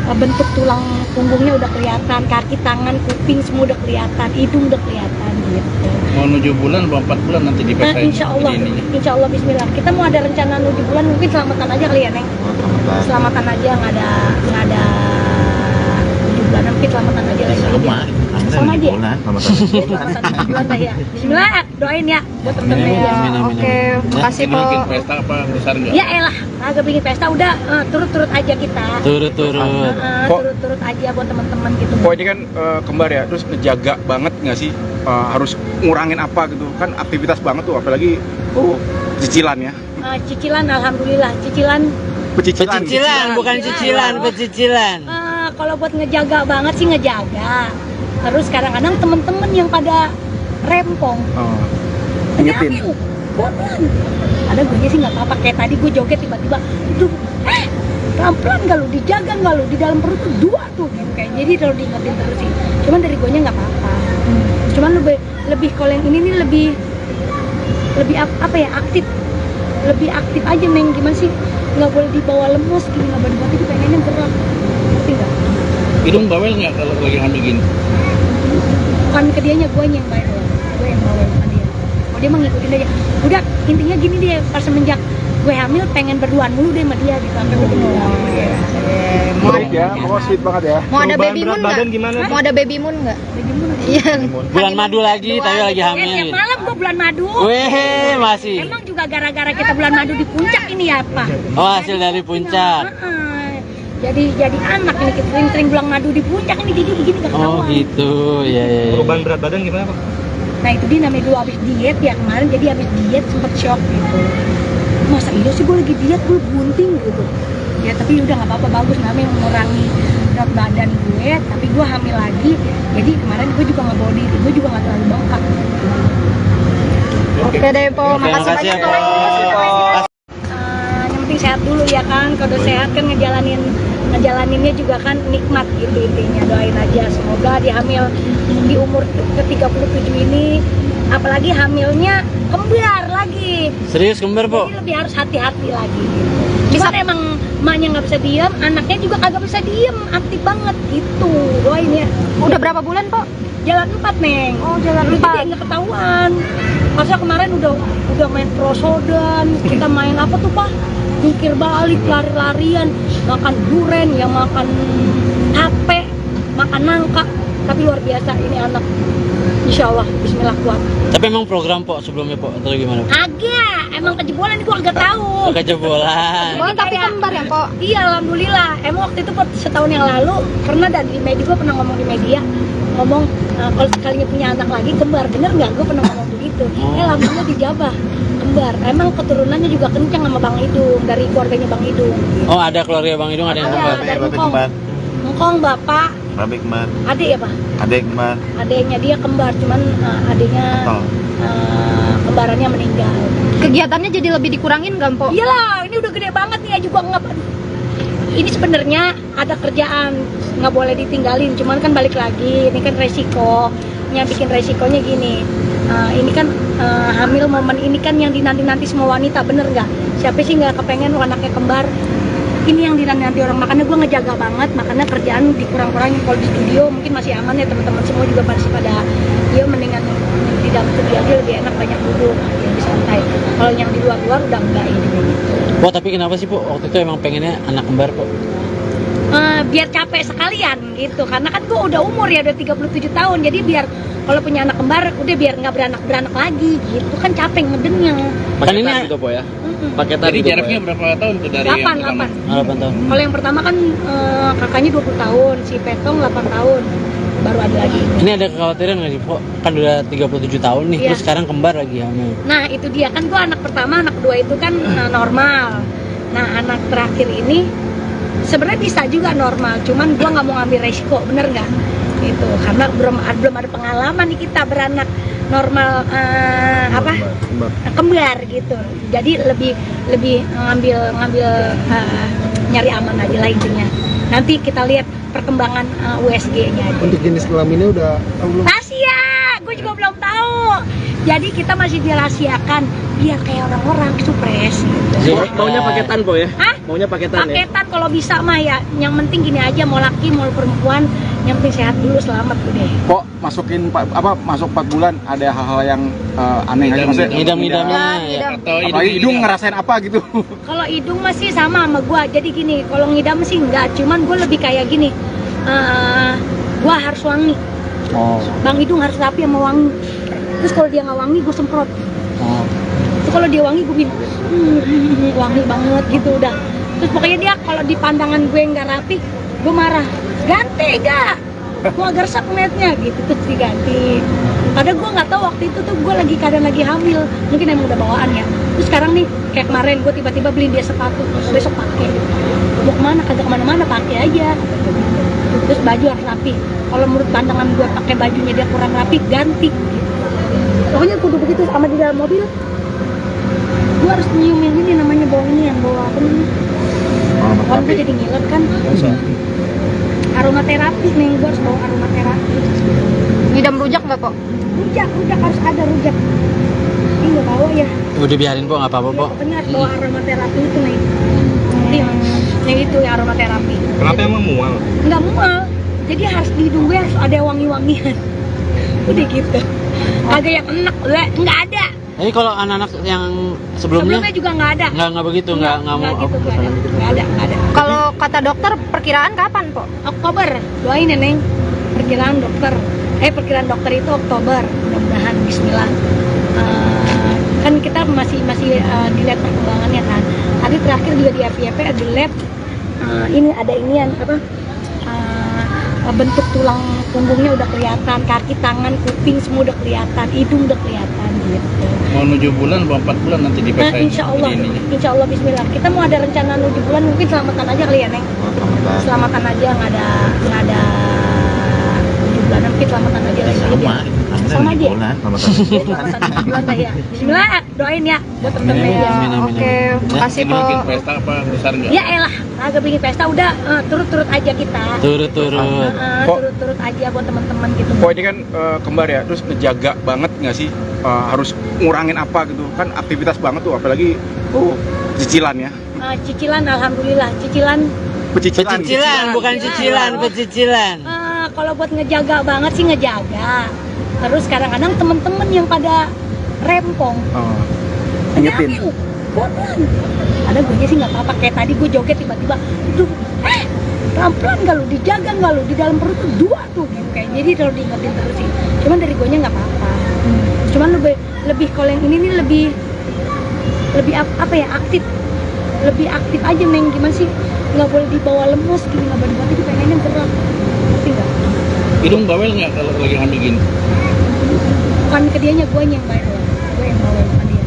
bentuk tulang punggungnya udah kelihatan, kaki, tangan, kuping semua udah kelihatan, hidung udah kelihatan gitu. Mau 7 bulan, 4 bulan nanti dipesain. Insya Allah Bismillah. Kita mau ada rencana 7 bulan, mungkin selamatan aja kali ya Neng. Selamatan aja, nggak ada 7 bulan, mungkin selamatan aja lagi. Sama aja. Selamatan 7 bulan lah ya. Bismillah, doain ya buat temen-temen ya. Oke, makasih, Po. Bikin pesta apa besar nggak? Ya elah, agak bikin pesta udah turut-turut aja kita. Turut-turut. Turut-turut aja buat teman-teman gitu. Kok ini kan kembar ya, terus ngejaga banget nggak sih? Harus ngurangin apa gitu kan, aktivitas banget tuh, apalagi cicilan ya. Cicilan, alhamdulillah, cicilan. Pecicilan, bukan cicilan, pecicilan. Kalau buat ngejaga banget sih ngejaga. Terus kadang-kadang temen-temen yang pada rempong, Ingetin. Bodan. Ada gue sih nggak apa-apa, kayak tadi gue joget tiba-tiba, pelan-pelan gak lu, dijaga gak lu, di dalam perut tuh 2 tuh gitu kayak. Jadi kalau diingetin terus sih, cuman dari guanya nggak apa-apa. Cuman lebih kalau yang ini nih lebih apa ya, aktif, lebih aktif aja Meng. Gimana sih, nggak boleh dibawa lemes gini, nggak boleh dibawa, pengennya gerak, ngerti nggak? Hidung bawel nggak kalau lagi hamil gini? Bukan ke dianya, guanya yang bawel, gue yang bawel sama dia. Oh dia mah ngikutin aja. Udah intinya gini deh, pas semenjak gue hamil pengen berduaan mulu deh sama dia gitu sampai gue Sweet ya, pokoknya sweet banget ya. Mau ada Perubahan baby berat moon badan nggak? gimana? Mau ada baby moon nggak? Iya. Bulan madu lagi, tapi lagi tiap hamil. malam gue bulan madu. Weh, masih. Emang juga gara-gara kita bulan madu di puncak ini ya Pak? Oh, hasil dari puncak. Jadi anak ini kita sering-sering bulan madu di puncak ini jadi gini gak Oh ketahuan. gitu, ya. Perubahan berat badan gimana Pak? Nah itu dia namanya dulu habis diet ya kemarin, jadi habis diet sempet shock gitu. Masa iya sih gue lagi diet, gue bunting gitu. Ya tapi udah nggak apa-apa, bagus namanya mengurangi berat badan gue, tapi gue hamil lagi. Jadi kemarin gue juga nggak bawa diri, gue juga nggak terlalu bengkak. Oke deh Po, makasih Makasih ya, banyak Po. Po. Yang penting sehat dulu ya kan, kalau udah sehat kan ngejalaninnya juga kan nikmat gitu intinya. Doain aja semoga di hamil di umur ke-37 ini, apalagi hamilnya kembar lagi, Serius kembar, Po? jadi lebih harus hati-hati lagi. Cuman emang emaknya nggak bisa diem, anaknya juga kagak bisa diem, aktif banget gitu. Doain ya. Udah berapa bulan Po? Jalan 4 Neng. Oh, jalan Lu 4. jadi nggak ketahuan. Masa kemarin udah main prosodan, kita main apa tuh Pak? Jungkir balik, lari-larian, makan duren, ya makan tape, makan nangka. Tapi luar biasa ini anak. Insya Allah, Bismillah kuat. Tapi emang program, Po, sebelumnya, Po, atau gimana? Agak, emang kejebolan nih gua agak tahu. Kejebolan. Oh, tapi kembar ya Po? Iya, alhamdulillah. Emang waktu itu setahun yang lalu pernah di media, gua pernah ngomong di media, ngomong kalau sekalinya punya anak lagi kembar, bener nggak? Gua pernah ngomong begitu. Alhamdulillah dijabah kembar. Emang keturunannya juga kencang sama Bang Idung, dari keluarganya Bang Idung. Oh, ada keluarga Bang Idung, ada yang kembar. Ada dari Ngkong bapak, Babe kembar, adik ya Pak? adek kembar, Adiknya dia kembar, cuman adiknya kembarannya meninggal. Kegiatannya jadi lebih dikurangin nggak Po? Iyalah, ini udah gede banget nih, juga nggak. Ini sebenarnya ada kerjaan, nggak boleh ditinggalin. Cuman kan balik lagi, ini kan resikonya, bikin resikonya gini. Ini kan hamil momen ini kan yang dinanti-nanti semua wanita, bener nggak? Siapa sih nggak kepengen anaknya kembar? Ini yang dinanti orang, makanya gue ngejaga banget, makanya kerjaan dikurang-kurangin. Kalau di studio mungkin masih aman ya, teman-teman semua juga masih pada ya mendingan di dalam studio aja lebih enak, banyak duduk, lebih santai. Kalau yang di luar udah enggak ini. Po, tapi kenapa sih, Po, waktu itu emang pengennya anak kembar, Po? Biar capek sekalian gitu, karena kan gue udah umur ya, udah 37 tahun, jadi biar kalau punya anak kembar udah biar nggak beranak lagi gitu kan, capek ngedennya. Kan ini gitu Po ya? paketan Jadi gitu, jaraknya Pak, berapa tahun tuh dari 8 yang pertama? 8 tahun. Kalau yang pertama kan kakaknya 20 tahun, si Petong 8 tahun, baru ada lagi. Ini ada kekhawatiran nggak sih, Po? Kan udah 37 tahun nih, Iya. terus sekarang kembar lagi hamil. Nah itu dia kan, gue anak pertama, anak kedua itu kan normal. Nah anak terakhir ini sebenarnya bisa juga normal, cuman gue nggak mau ngambil resiko, bener nggak? Itu karena belum ada pengalaman nih kita beranak normal kembar gitu. Jadi lebih ngambil nyari aman aja lah intinya. Nanti kita lihat perkembangan USG-nya aja. Untuk jenis kelaminnya udah tahu belum? Rahasia, gue juga belum tahu. Jadi kita masih dirahasiakan biar kayak orang-orang supres gitu. Maunya paketan Po ya? Hah? Maunya paketan ya? Paketan kalau bisa mah ya. Yang penting gini aja, mau laki mau perempuan, yang penting sehat dulu, selamat udah. Kok masuk 4 bulan ada hal-hal yang aneh aja maksudnya? Ngidam-ngidamnya ya. Atau Apalagi hidung ngerasain apa gitu? Kalau hidung masih sama gua. Jadi gini, kalau ngidam sih enggak, cuman gue lebih kayak gini. Gua harus wangi. Oh. Bang Hidung harus rapi sama wangi. Terus kalau dia nggak wangi, gue semprot. Oh. Terus kalau dia wangi, gue bilang wangi banget gitu udah. Terus pokoknya dia kalau di pandangan gue nggak rapi, gue marah. Ganti gak? Gue agak resep ngeliatnya gitu, terus diganti. Padahal gue nggak tahu waktu itu tuh gue keadaan lagi hamil, mungkin emang udah bawaan ya. Terus sekarang nih kayak kemarin gue tiba-tiba beliin dia sepatu, besok pakai. Mau kemana? Kagak kemana-mana, pakai aja. Terus baju harus rapi. Kalau menurut pandangan gue pakai bajunya dia kurang rapi, ganti. Pokoknya kudu begitu. Sama di dalam mobil, gue harus nyiumin ini namanya bau ini yang bawa apa namanya? Kalau gue jadi ngiler kan. Aromaterapi nih, gue harus bawa aromaterapi. Ngidam rujak nggak po? Rujak harus ada rujak. Ini nggak bawa ya. Udah biarin po, nggak apa-apa po. Pokoknya harus bawa aromaterapi itu nih. Yang itu yang aromaterapi. Kenapa emang mual? Nggak mual. Jadi harus di hidung gue harus ada wangi-wangian. Udah gitu. Kagak yang enak, nggak ada. Jadi kalau anak-anak yang sebelumnya Juga nggak ada. nggak begitu, nggak mau. gitu, nggak ada. Kalau kata dokter perkiraan kapan po? Oktober, doain ya Neng. Perkiraan dokter itu Oktober, mudah-mudahan Bismillah. Kan kita masih dilihat perkembangannya kan. Tadi terakhir juga di FYP di lab ini ada inian apa? Bentuk tulang punggungnya udah kelihatan, kaki, tangan, kuping semua udah kelihatan, hidung udah kelihatan gitu. Mau 7 bulan, mau 4 bulan nanti Nah, dipesain. insya Allah Bismillah. Kita mau ada rencana 7 bulan, mungkin selamatan aja kali ya Neng. Selamatan aja, nggak ada 7 bulan, mungkin selamatan aja lagi. Sama aja. Selamatan 7 bulan lah ya. Bismillah, doain ya buat temen-temen ya. Oke, makasih po. Bikin pesta apa besar nggak? Ya elah, agak bikin pesta udah turut-turut aja kita. Turut-turut. Turut-turut aja buat teman-teman gitu. Kok ini kan kembar ya, terus ngejaga banget nggak sih, harus ngurangin apa gitu kan, aktivitas banget tuh, apalagi cicilan ya. Cicilan, alhamdulillah cicilan. Pecicilan, bukan cicilan, pecicilan. Kalau buat ngejaga banget sih ngejaga. Terus kadang-kadang temen-temen yang pada rempong, Ingetin. Bonan. Ada gue sih nggak apa-apa, kayak tadi gue joget tiba-tiba, pelan-pelan nggak lu, dijaga nggak lu, di dalam perut tuh 2 tuh gitu kayak. Jadi kalau diingetin terus sih, cuman dari gue nya nggak apa-apa. Cuman lebih kalau yang ini nih lebih apa ya, lebih aktif aja Neng. Gimana sih, nggak boleh dibawa lemes gini, nggak boleh dibawa, pengennya gerak, ngerti nggak? Hidung bawel nggak kalau lagi hamil gini? Bukan ke dianya, gue yang bawel, bukan dia.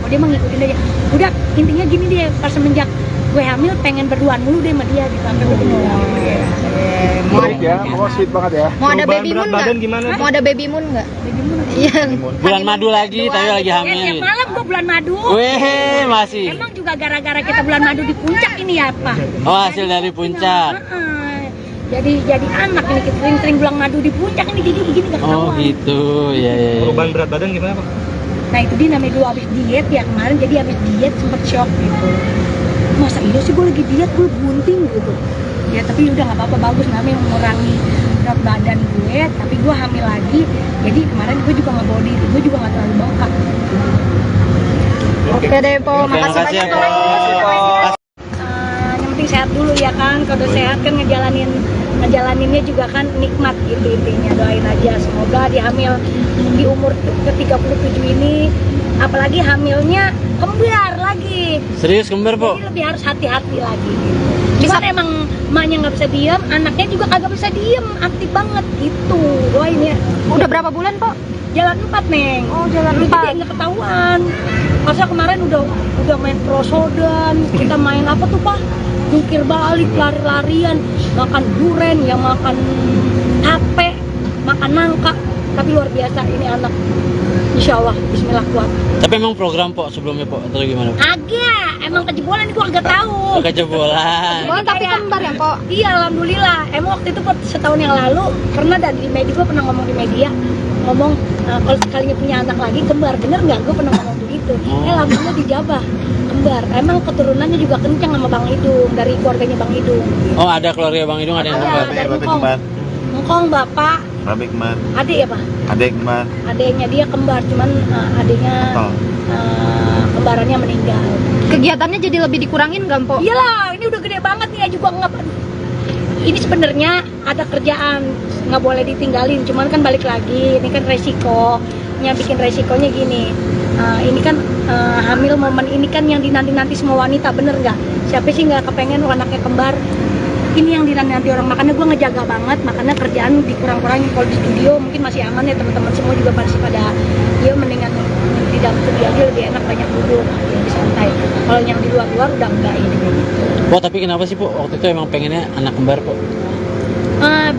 Oh, dia mah ngikutin aja. Udah, intinya gini deh, pas semenjak gue hamil pengen berduaan mulu deh sama dia gitu, sampai gue Sweet ya, pokoknya sweet banget ya. Mau ada Perubahan baby moon berat badan nggak? gimana? Mau ada baby moon nggak? Iya. Bulan madu lagi, tapi lagi tiap hamil. malam gue bulan madu. Weh, masih. Emang juga gara-gara kita bulan madu di puncak ini ya, Pak? Oh, hasil dari puncak. Jadi anak ini, kita sering-sering bulan madu di puncak ini, jadi gini nggak ketahuan. Oh gitu, ya. Perubahan berat badan gimana Pak? Nah itu dia namanya dulu abis diet ya kemarin, jadi abis diet sempet shock gitu. Masa iya sih gue lagi diet, gue bunting gitu. Ya tapi udah nggak apa-apa, bagus namanya mengurangi berat badan gue, tapi gue hamil lagi. Jadi kemarin gue juga nggak bawa diri, gue juga nggak terlalu bengkak. Oke deh po, Oke, makasih makasih banyak ya, po. Po. Yang penting sehat dulu ya kan, kalau sehat kan ngejalaninnya juga kan nikmat gitu intinya. Doain aja semoga di hamil di umur ke-37 ini, apalagi hamilnya kembar lagi. Serius kembar po? Jadi lebih harus hati-hati lagi gitu. Cuman emang emaknya nggak bisa diem, anaknya juga kagak bisa diem, aktif banget gitu. Doain ya. Udah berapa bulan po? Jalan 4 Neng. Oh, jalan Dulu 4. jadi nggak ketahuan. Masa kemarin udah main prosodan, kita main apa tuh Pak? Jungkir balik, lari-larian, makan duren, yang makan tape, makan nangka. Tapi luar biasa ini anak. Insya Allah, Bismillah kuat. Tapi emang program po sebelumnya po atau gimana? Agak, emang kejebolan gue agak tahu. Kejebolan. Oh, tapi kembar ya po? Iya, alhamdulillah. Emang waktu itu setahun yang lalu pernah di media, gue pernah ngomong di media, kalau sekalinya punya anak lagi kembar, bener nggak? Gue pernah ngomong begitu. Alhamdulillah dijabah kembar. Emang keturunannya juga kencang sama Bang Idung, dari keluarganya Bang Idung. Oh, ada keluarga Bang Idung, ada yang kembar. Dari Ngkong bapak, Babe kembar, adik ya Pak? adek kembar, Adiknya dia kembar, cuman adiknya kembarannya meninggal. Kegiatannya jadi lebih dikurangin nggak po? Iyalah, ini udah gede banget nih ya juga nggak. Ini sebenarnya ada kerjaan, nggak boleh ditinggalin. Cuman kan balik lagi, ini kan resikonya, bikin resikonya gini. Ini kan hamil momen ini kan yang dinanti-nanti semua wanita, bener nggak? Siapa sih nggak kepengen anaknya kembar? Ini yang dinanti orang, makanya gue ngejaga banget, makanya kerjaan dikurang-kurangin. Kalau di studio mungkin masih aman ya, teman-teman semua juga pasti pada ya mendingan di dalam studio aja lebih enak, banyak duduk, lebih santai. Kalau yang di luar-luar udah enggak ini gitu. Po, tapi kenapa sih po waktu itu emang pengennya anak kembar po?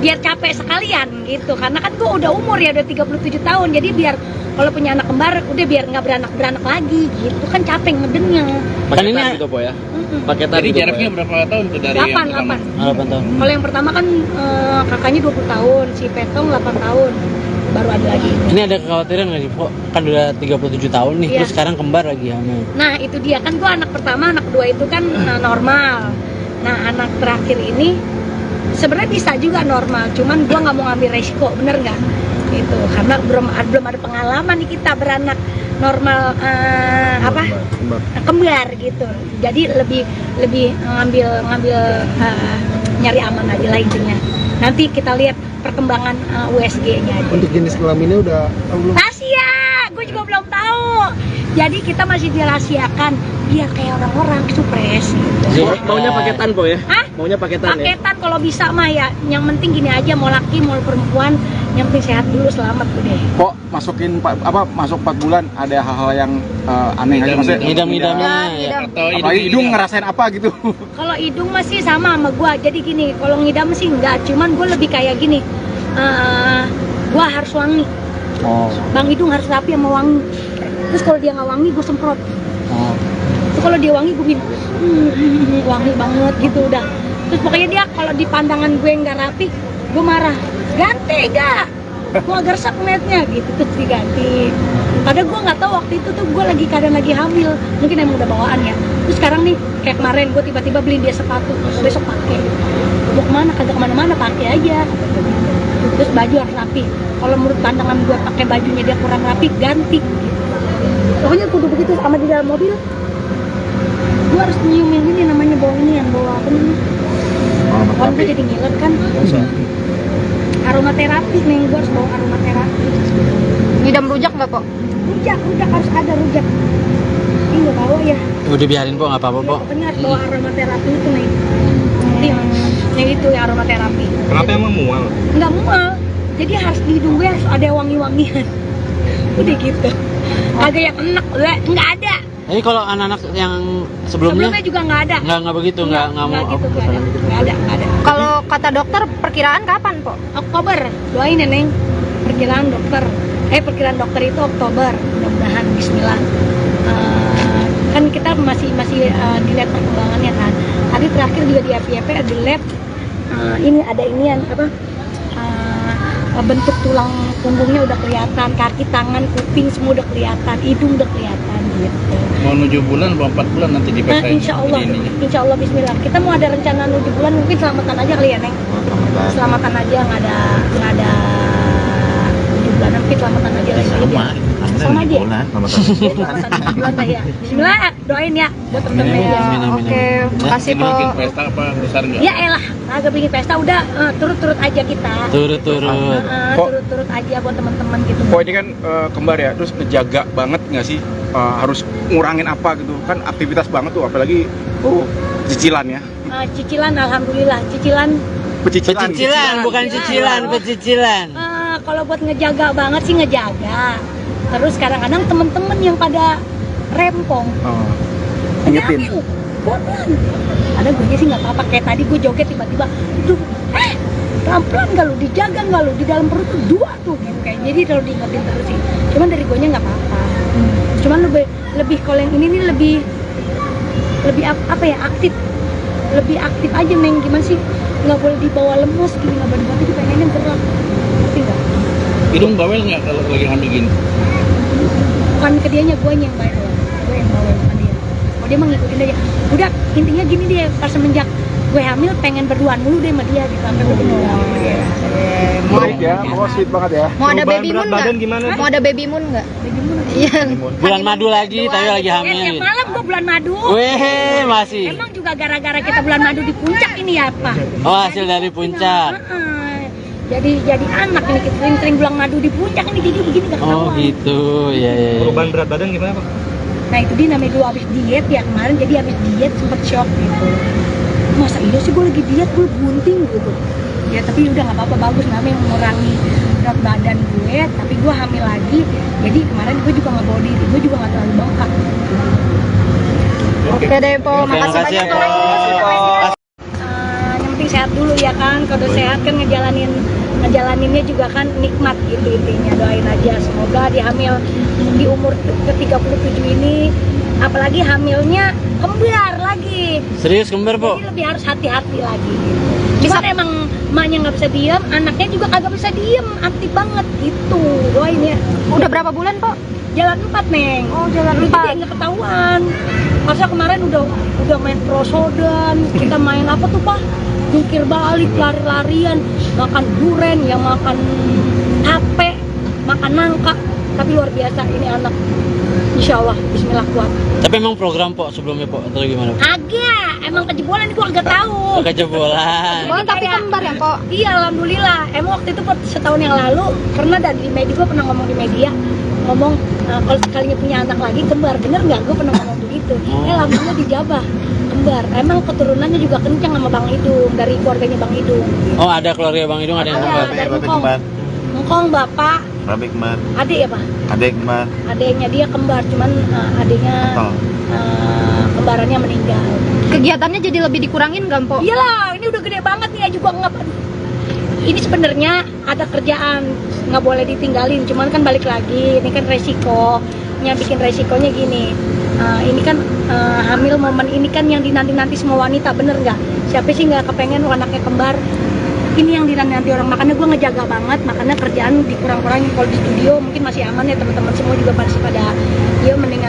biar capek sekalian gitu, karena kan gue udah umur ya, udah 37 tahun, jadi biar kalau punya anak kembar udah biar nggak beranak lagi gitu kan, capek ngedengnya. Kan ini Paketan gitu po ya. Mm-mm. Paketan. Jadi gitu, jaraknya berapa tahun tuh dari yang 8 pertama? 8 tahun. Kalau yang pertama kan kakaknya 20 tahun, si Petong 8 tahun, baru ada lagi. Ini ada kekhawatiran nggak sih, Po? Kan udah 37 tahun nih, Iya. terus sekarang kembar lagi hamil. Nah itu dia kan, gue anak pertama, anak kedua itu kan normal. Nah anak terakhir ini sebenarnya bisa juga normal, cuman gue nggak mau ngambil resiko, bener nggak? Itu karena belum ada pengalaman nih kita beranak normal kembar gitu. Jadi lebih ngambil nyari aman aja lah intinya. Nanti kita lihat perkembangan USG-nya aja. Untuk jenis kelaminnya udah tahu belum? Rahasia, gue juga belum tahu. Jadi kita masih dirahasiakan biar kayak orang-orang supres gitu. Maunya paketan po ya? Hah? Maunya paketan ya? Paketan kalau bisa mah ya. Yang penting gini aja, mau laki mau perempuan, yang penting sehat dulu, selamat udah. Kok masuk 4 bulan ada hal-hal yang aneh aja maksudnya? Ngidam-ngidamnya ya. Atau Apalagi hidung ngerasain apa gitu? Kalau hidung masih sama gua. Jadi gini, kalau ngidam sih enggak, cuman gue lebih kayak gini. Gua harus wangi. Oh. Bang hidung harus rapi sama wangi. Terus kalau dia nggak wangi, gue semprot. Oh. Terus kalau dia wangi, gue bilang wangi banget gitu udah. Terus pokoknya dia kalau di pandangan gue nggak rapi, gue marah. Ganti gak? Gue agak resep ngeliatnya gitu, terus diganti. Padahal gue nggak tahu waktu itu tuh gue keadaan lagi hamil, mungkin emang udah bawaan ya. Terus sekarang nih kayak kemarin gue tiba-tiba beli dia sepatu, besok pakai. Mau kemana? Kagak kemana-mana, pakai aja. Terus baju harus rapi. Kalau menurut pandangan gue pakai bajunya dia kurang rapi, ganti. Pokoknya kudu begitu. Sama di dalam mobil, gue harus nyiumin ini namanya bau ini, yang bau apa namanya? Kan gue jadi ngiler kan. Aromaterapi nih, gue harus bawa aromaterapi. Ngidam rujak nggak, Po? Rujak harus ada rujak. Ini nggak bawa ya. Udah biarin, Po, nggak apa-apa, Po. Pokoknya harus bawa aromaterapi itu nih. Yang itu ya aromaterapi. Kenapa emang mual? Nggak mual. Jadi harus di hidung gue harus ada wangi-wangian. Udah gitu. Agak yang enak, nggak ada. Jadi kalau anak-anak yang sebelumnya Sebelumnya juga nggak ada. nggak begitu, nggak mau. gitu, nggak ada. Kalau kata dokter perkiraan kapan, Po? Oktober, doain ya Neng. Perkiraan dokter itu Oktober, mudah-mudahan Bismillah. Kan kita masih dilihat perkembangannya kan. Tadi terakhir juga di FYP di lab, ini ada inian apa? Bentuk tulang punggungnya udah kelihatan, kaki, tangan, kuping semua udah kelihatan, hidung udah kelihatan gitu. Mau 7 bulan, mau 4 bulan nanti Nah, dipesain. insya Allah Bismillah. Kita mau ada rencana 7 bulan, mungkin selamatan aja kali ya Neng. Selamatan aja, nggak ada 7 bulan, mungkin selamatan aja lagi. Sama aja. Selamatan 7 bulan lah ya. Bismillah, doain ya buat temen-temen ya. Oke, makasih, Po. Bikin pesta apa besar nggak? Ya elah, agak bikin pesta udah turut-turut aja kita. Turut-turut. Turut-turut aja buat teman-teman gitu. Kok ini kan kembar ya, terus ngejaga banget nggak sih? Harus ngurangin apa gitu? Kan aktivitas banget tuh, apalagi cicilan ya. Cicilan, alhamdulillah. Cicilan. Pecicilan, bukan cicilan, pecicilan. Kalau buat ngejaga banget sih ngejaga. Terus kadang-kadang temen-temen yang pada rempong. Ingetin. Pelan. Ada gue sih nggak apa-apa. Kayak tadi gue joget tiba-tiba, aduh, pelan-pelan nggak lu, dijaga nggak lu, di dalam perut tuh 2 tuh gitu kayak. Jadi kalau diingetin terus sih. Cuman dari gue nya nggak apa-apa. Cuman lebih kalau yang ini nih lebih apa ya, aktif. Lebih aktif aja Neng, gimana sih? Nggak boleh dibawa lemes gini, nggak boleh dibawa, pengennya gerak. Ngerti nggak? Hidung bawel nggak kalau lagi hamil gini? Bukan ke dianya, gue yang bawel. Gue yang bawel sama dia. Oh dia mah ngikutin aja. Udah intinya gini deh, pas semenjak gue hamil pengen berduaan mulu deh sama dia gitu, sampai berdua. Baik ya, pokoknya sweet banget ya. Mau ada Perubahan baby berat moon badan nggak? gimana? Mau ada baby moon nggak? Iya. Bulan madu lagi, tapi lagi hamil. Tiap malam gue bulan madu. Weh, masih. Emang juga gara-gara kita bulan madu di puncak ini ya apa? Oh, hasil dari puncak. Jadi anak ini kita sering bulan madu di puncak ini jadi begini gak ketahuan. Oh gitu, ya. Perubahan berat badan gimana Pak? Nah itu dia namanya dulu abis diet ya kemarin, jadi abis diet sempet shock gitu. Masa iya sih gue lagi diet, gue bunting gitu. Ya tapi udah nggak apa-apa, bagus namanya mengurangi berat badan gue, tapi gue hamil lagi. Jadi kemarin gue juga nggak bawa diri, gue juga nggak terlalu bengkak. Oke deh, Po. Makasih Makasih ya, banyak, Po. Po. Yang penting sehat dulu ya kan. Kalau udah sehat kan ngejalaninnya juga kan nikmat gitu intinya. Doain aja semoga dia hamil di umur ke-37 ini, apalagi hamilnya kembar lagi. Serius kembar, Po? Jadi lebih harus hati-hati lagi. Cuman emang emaknya nggak bisa diem, anaknya juga kagak bisa diem, aktif banget gitu. Doain ya. Udah berapa bulan, Po? Jalan 4, Neng. Oh, jalan Dulu 4. jadi nggak ketahuan. Masa kemarin udah main prosodan, kita main apa tuh, Pak? Jungkir balik, lari-larian, makan duren, yang makan tape, makan nangka. Tapi luar biasa ini anak. Insya Allah, bismillah kuat. Tapi emang program, Po, sebelumnya, Po, atau gimana? Agak, emang kejebolan gua agak tahu. Kejebolan. Oh, tapi kembar ya, Po? Iya, alhamdulillah. Emang waktu itu setahun yang lalu pernah di media, gua pernah ngomong di media, ngomong kalau sekalinya punya anak lagi kembar, bener nggak? Gua pernah ngomong begitu. Alhamdulillah dijabah kembar. Emang keturunannya juga kencang sama Bang Idung, dari keluarganya Bang Idung. Oh, ada keluarga Bang Idung, ada yang kembar. Dari Ngkong bapak, Babe kembar, adik ya Pak? adek kembar, Adiknya dia kembar, cuman adiknya kembarannya meninggal. Kegiatannya jadi lebih dikurangin nggak, Po? Iyalah, ini udah gede banget nih, juga nggak. Ini sebenarnya ada kerjaan, nggak boleh ditinggalin. Cuman kan balik lagi, ini kan resikonya, bikin resikonya gini. Ini kan hamil momen ini kan yang dinanti-nanti semua wanita, bener nggak? Siapa sih nggak kepengen anaknya kembar? Ini yang dinanti orang, makanya gue ngejaga banget, makanya kerjaan dikurang-kurangin. Kalau di studio mungkin masih aman ya, teman-teman semua juga pasti pada ya mendingan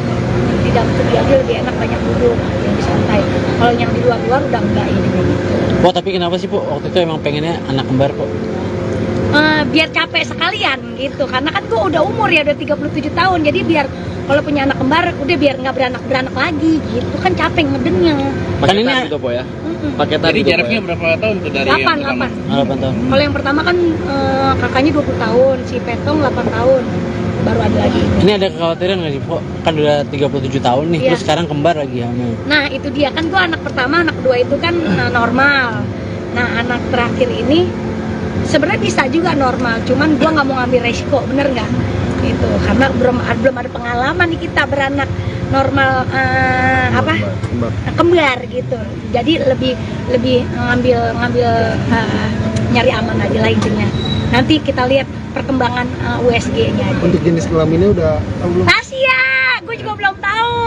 di dalam studio aja lebih enak, banyak duduk, lebih santai. Kalau yang di luar-luar udah enggak ini kayak gitu. Po, tapi kenapa sih, Po, waktu itu emang pengennya anak kembar, Po? Biar capek sekalian gitu, karena kan gue udah umur ya, udah 37 tahun, jadi biar kalau punya anak kembar udah biar nggak beranak lagi gitu, kan capek ngedennya. Kan ini Paketan gitu, Po ya? paketan. Jadi gitu, jaraknya Po, ya? berapa tahun tuh dari 8 yang pertama? 8 tahun. Kalau yang pertama kan kakaknya 20 tahun, si Petong 8 tahun, baru ada lagi. Ini ada kekhawatiran nggak sih, Po? Kan udah 37 tahun nih, Iya. terus sekarang kembar lagi hamil. Nah itu dia, kan gue anak pertama, anak kedua itu kan normal. Nah anak terakhir ini sebenarnya bisa juga normal, cuman gue nggak mau ngambil resiko, bener nggak? Gitu, karena belum ada pengalaman nih kita beranak normal kembar gitu. Jadi lebih ngambil nyari aman aja lah intinya. Nanti kita lihat perkembangan USG-nya aja. Untuk jenis kelaminnya udah tahu belum? Rahasia, gue juga belum tahu.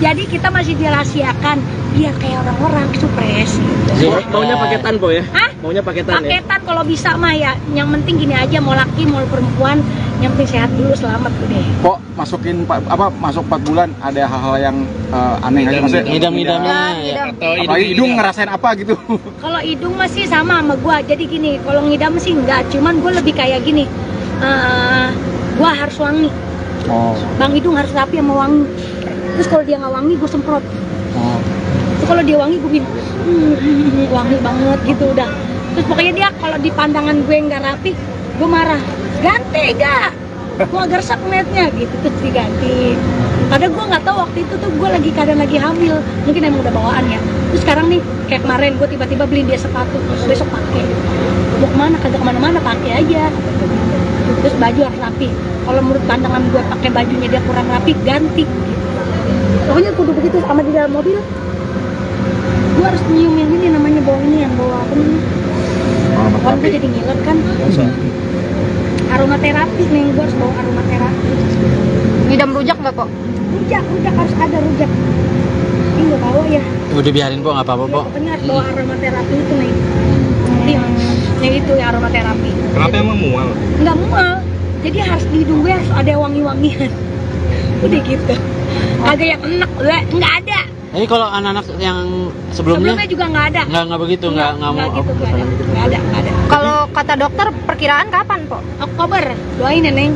Jadi kita masih dirahasiakan biar kayak orang-orang supres gitu. Maunya paketan, Po ya? Hah? Maunya paketan ya? Paketan kalau bisa mah ya. Yang penting gini aja, mau laki mau perempuan, yang penting sehat dulu, selamat udah. Kok masuk 4 bulan ada hal-hal yang aneh aja maksudnya? Ngidam-ngidamnya ya. Atau Apalagi hidung ngerasain apa gitu? Kalau hidung masih sama gua. Jadi gini, kalau ngidam sih enggak, cuman gua lebih kayak gini. Gua harus wangi. Oh. Bang Hidung harus rapi sama wangi. Terus kalau dia nggak wangi, gue semprot. Oh. Terus kalau dia wangi, gue bilang wangi banget gitu udah. Terus pokoknya dia kalau di pandangan gue nggak rapi, gue marah. Ganti gak? Gue agak resep ngeliatnya gitu, terus diganti. Kadang gue nggak tahu waktu itu tuh gue kadang lagi hamil, mungkin emang udah bawaan ya. Terus sekarang nih kayak kemarin gue tiba-tiba beli dia sepatu, besok pakai. Mau kemana? Kagak kemana-mana, pakai aja. Terus baju harus rapi. Kalau menurut pandangan gue pakai bajunya dia kurang rapi, ganti. Pokoknya kudu begitu sama di dalam mobil. Gue harus nyium yang ini namanya bau ini, yang bau apa nih? Kan gue jadi ngiler kan. Aromaterapi nih, gue harus bawa aromaterapi. Ngidam rujak nggak, Po? Rujak harus ada rujak. Ini nggak bawa ya. Udah biarin, Po, nggak apa-apa, Po. Pokoknya harus bawa aromaterapi itu nih. Yang itu ya aromaterapi. Kenapa emang mual? Nggak mual. Jadi harus di hidung gue harus ada wangi-wangian. Udah gitu. Agak yang enak, nggak ada. Jadi kalau anak-anak yang sebelumnya Sebelumnya juga nggak ada. nggak begitu, nggak mau. gitu, nggak ada. Kalau kata dokter perkiraan kapan, Po? Oktober, doain ya Neng.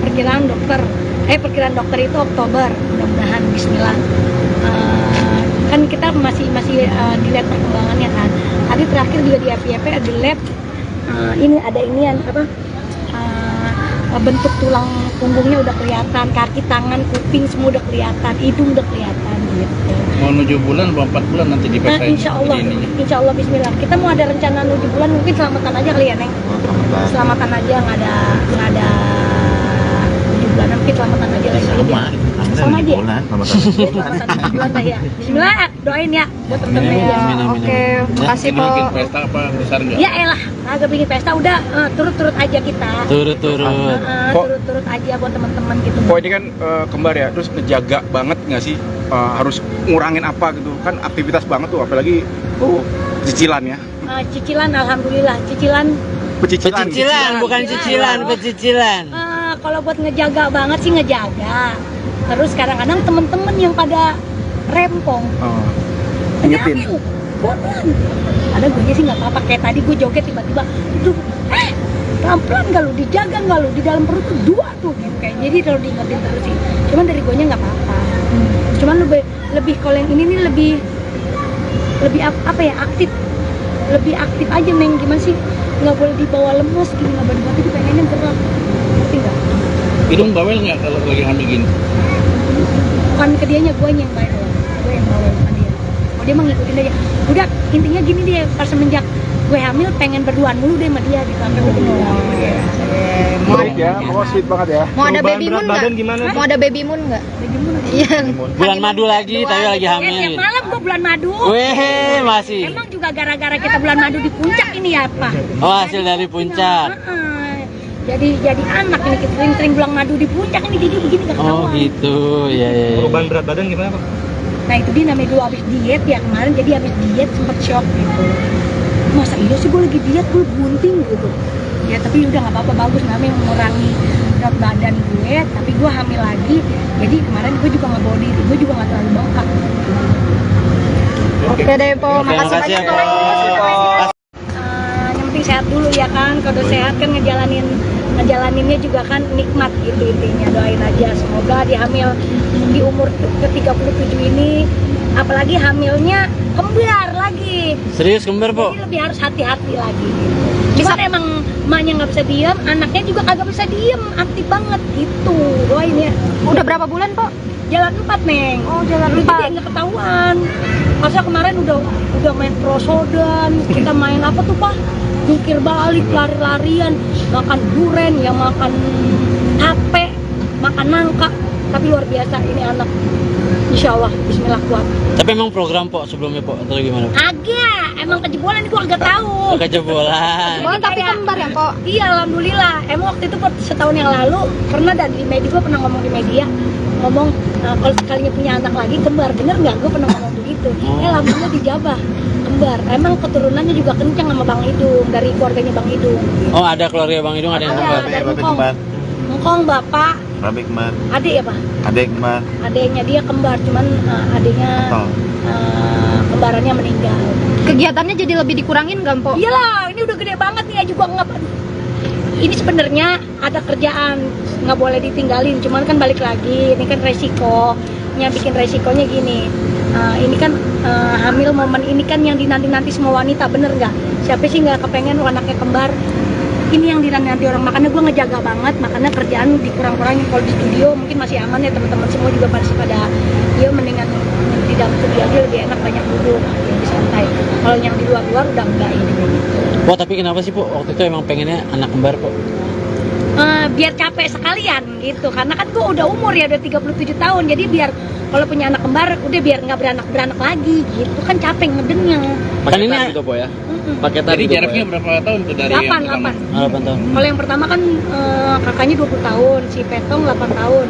Perkiraan dokter itu Oktober, mudah-mudahan Bismillah. Kan kita masih dilihat perkembangannya kan. Tadi terakhir juga di FYP di lab, ini ada inian apa? Bentuk tulang punggungnya udah kelihatan, kaki, tangan, kuping semua udah kelihatan, hidung udah kelihatan gitu. Mau 7 bulan, 4 bulan nanti Nah, dipakai. insya Allah Bismillah. Kita mau ada rencana 7 bulan, mungkin selamatan aja kali ya Neng. Selamatan aja, nggak ada 7 bulan, mungkin selamatan aja lagi. sama aja. Bulan dah ya. Bismillah, doain ya buat temen-temen ya. Oke, makasih po. Bikin pesta apa besar nggak? Ya elah, agak bikin pesta udah turut-turut aja kita. Turut-turut. Turut-turut aja buat teman-teman gitu. Kok ini kan kembar ya, terus ngejaga banget nggak sih, harus ngurangin apa gitu kan, aktivitas banget tuh, apalagi cicilan ya. Cicilan, alhamdulillah cicilan. Pecicilan, bukan cicilan, pecicilan. Kalau buat ngejaga banget sih ngejaga. Terus kadang-kadang temen-temen yang pada rempong. Ingetin. Pelan. Ada gue sih nggak apa-apa, kayak tadi gue joget tiba-tiba, aduh, pelan-pelan nggak lu, dijaga nggak lu, di dalam perut tuh dua tuh gitu kayak. Jadi kalau diingetin terus sih. Cuman dari gue nya nggak apa-apa. Cuman lebih kalau yang ini nih lebih apa ya, aktif. Lebih aktif aja, Meng, gimana sih, nggak boleh dibawa lemes gini, nggak boleh dibawa, pengennya gerak, ngerti nggak? Hidung bawel nggak kalau lagi hamil gini? Bukan ke dianya, gue yang bawel, gue yang bawel sama dia. Oh, dia mah ngikutin aja. Udah, intinya gini deh, pas semenjak gue hamil pengen berduaan mulu deh sama dia gitu, sampai gue Baik ya, pokoknya sweet banget ya. Mau ada baby moon Berat badan nggak? gimana? Mau ada baby moon nggak? Iya. Bulan madu lagi, tapi lagi tiap hamil. malam gue bulan madu. Weh, masih. Emang juga gara-gara kita bulan madu di puncak ini ya, Pak? Oh, hasil dari puncak. Jadi anak ini kita sering bulan madu di puncak ini, jadi begini gak ketahuan. Oh gitu, ya. Perubahan berat badan gimana Pak? Nah itu dia namanya dulu habis diet ya kemarin, jadi habis diet sempet shock gitu. Masa iya sih gue lagi diet, gue bunting gitu. Ya tapi udah nggak apa-apa, bagus, namanya mengurangi berat badan gue, tapi gue hamil lagi. Jadi kemarin gue juga nggak bawa diri, gue juga nggak terlalu bengkak. Oke deh po, makasih makasih ya, banyak Po. po. Yang penting sehat dulu ya kan, kalau sehat kan ngejalaninnya juga kan nikmat gitu intinya. Doain aja semoga dihamil di umur ke-37 ini, apalagi hamilnya kembar lagi. Serius kembar, Po? Jadi lebih harus hati-hati lagi. Cuman emang emaknya nggak bisa diem, anaknya juga kagak bisa diem, aktif banget gitu. Doain ya. Udah berapa bulan po? Jalan 4, Neng. Oh, jalan Lu 4. jadi nggak ketahuan. Masa kemarin udah main prosodan, kita main apa tuh, Pak? Jungkir balik, lari-larian, makan duren, ya makan tape, makan nangka. Tapi luar biasa ini anak. Insya Allah, bismillah kuat. Tapi emang program, Po, sebelumnya, Po, atau gimana? Agak, emang kejebolan ini gua agak tahu. Kejebolan. Boleh tapi kembar ya po? Iya, alhamdulillah. Emang waktu itu setahun yang lalu pernah ada di media, gue pernah ngomong di media, ngomong kalau sekalinya punya anak lagi kembar, bener nggak? Gue pernah ngomong begitu. Alhamdulillah dijabah kembar. Emang keturunannya juga kencang sama Bang Idung, dari keluarganya Bang Idung. Oh, ada keluarga Bang Idung, ada yang kembar. Dari Ngkong bapak, Rabi kembar, adik ya Pak? adek kembar, Adiknya dia kembar, cuman adiknya kembarannya meninggal. Kegiatannya jadi lebih dikurangin nggak po? Iyalah, ini udah gede banget nih, juga nggak. Ini sebenarnya ada kerjaan, nggak boleh ditinggalin. Cuman kan balik lagi, ini kan resikonya, bikin resikonya gini. Ini kan hamil momen ini kan yang dinanti-nanti semua wanita, bener nggak? Siapa sih nggak kepengen anaknya kembar? Ini yang dinanti orang, makanya gue ngejaga banget, makanya kerjaan dikurang-kurangin. Kalau di studio mungkin masih aman ya, teman-teman semua juga pasti pada, ya mendingan di dalam studio aja lebih enak, banyak duduk, lebih santai. Kalau yang di luar-luar udah enggak ini gitu. Po, tapi kenapa sih, Po, waktu itu emang pengennya anak kembar, Po? Biar capek sekalian gitu, karena kan gue udah umur ya, udah 37 tahun, jadi biar kalau punya anak kembar udah biar nggak beranak lagi gitu kan, capek ngedennya. Kan ini gitu po ya? Paketan. Jadi jaraknya berapa tahun tuh dari 8 yang pertama? 8 tahun. Kalau yang pertama kan kakaknya 20 tahun, si Petong 8 tahun,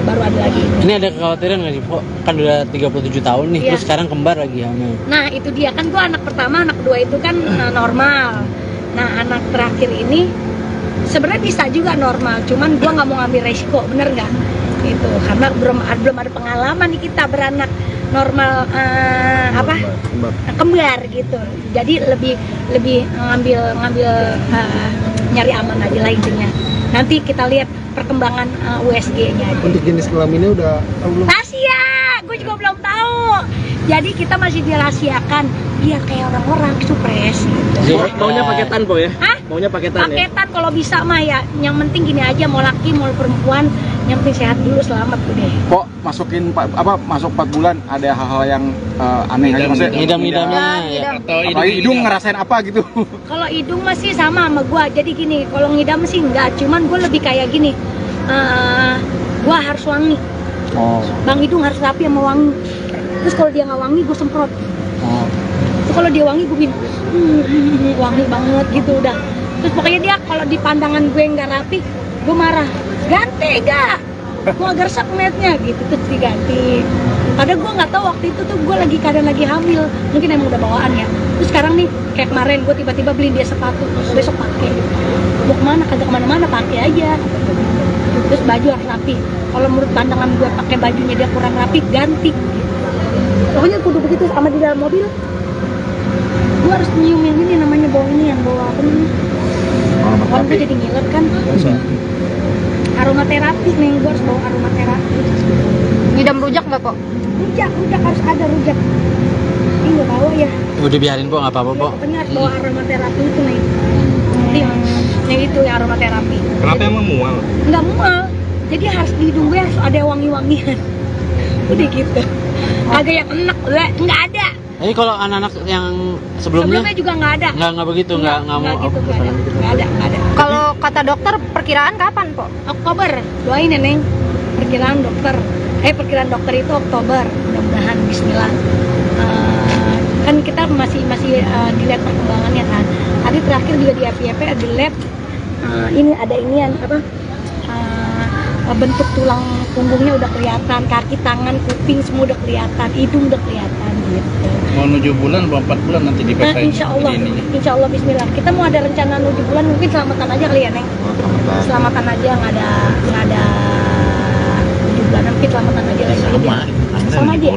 baru ada lagi. Ini ada kekhawatiran nggak sih, Po? Kan udah 37 tahun nih, Iya. terus sekarang kembar lagi hamil. Nah itu dia kan, gue anak pertama, anak kedua itu kan normal. Nah anak terakhir ini sebenarnya bisa juga normal, cuman gue nggak mau ngambil resiko, bener nggak? Gitu, karena belum ada pengalaman nih kita beranak normal kembar gitu. Jadi lebih ngambil nyari aman aja lah intinya. Nanti kita lihat perkembangan USG-nya aja. Untuk jenis kelaminnya udah tahu belum? Rahasia, gue juga belum tahu. Jadi kita masih dirahasiakan biar kayak orang-orang supres gitu. Maunya paketan po ya? Hah? Maunya paketan ya? Paketan kalau bisa mah ya. Yang penting gini aja, mau laki mau perempuan, yang penting sehat dulu, selamat udah. Kok masuk 4 bulan ada hal-hal yang aneh aja, maksudnya Ngidam-ngidamnya ya. Atau apalagi hidung ngerasain apa gitu. Kalau hidung masih sama gua. Jadi gini, kalau ngidam sih enggak, cuman gua lebih kayak gini. Gua harus wangi. Oh. Bang hidung harus rapi sama wangi. Terus kalau dia nggak wangi, gue semprot. Oh. Terus kalau dia wangi, gue bilang wangi banget gitu udah. Terus pokoknya dia kalau di pandangan gue nggak rapi, gue marah. Ganti gak? Gue agak resep ngeliatnya gitu, terus diganti. Padahal gue nggak tahu waktu itu tuh gue lagi keadaan lagi hamil, mungkin emang udah bawaan ya. Terus sekarang nih kayak kemarin gue tiba-tiba beli dia sepatu, besok pakai. Mau kemana? Kagak kemana-mana, pakai aja. Terus baju harus rapi. Kalau menurut pandangan gue pakai bajunya dia kurang rapi, ganti. Pokoknya kudu begitu sama di dalam mobil. Gue harus nyiumin ini namanya bau ini yang bawa apa namanya? Kan gue jadi ngiler kan. Aromaterapi nih, gue harus bawa aromaterapi. Ngidam rujak nggak po? Rujak harus ada rujak. Ini nggak bawa ya. Udah biarin po, nggak apa-apa po. Pokoknya harus bawa aromaterapi itu nih. Nih itu ya aromaterapi. Kenapa emang mual? Nggak mual. Jadi harus di hidung gue harus ada wangi-wangian. Udah gitu. Kagak yang enak, nggak ada. Jadi kalau anak-anak yang sebelumnya Sebelumnya juga nggak ada. nggak begitu, nggak mau gitu, nggak ada. Kalau kata dokter perkiraan kapan po? Oktober, doain ya Neng. Perkiraan dokter itu Oktober, mudah-mudahan Bismillah. Kan kita masih dilihat perkembangannya kan. Tadi terakhir juga di FYP di lab ini ada inian apa? Bentuk tulang punggungnya udah kelihatan, kaki, tangan, kuping semua udah kelihatan, hidung udah kelihatan gitu. Mau 7 bulan atau 4 bulan nanti dipesain. Insya Allah Bismillah. Kita mau ada rencana 7 bulan, mungkin selamatan aja kali ya Neng. Selamatan aja, nggak ada 7 bulan, mungkin selamatan aja lagi. Sama aja.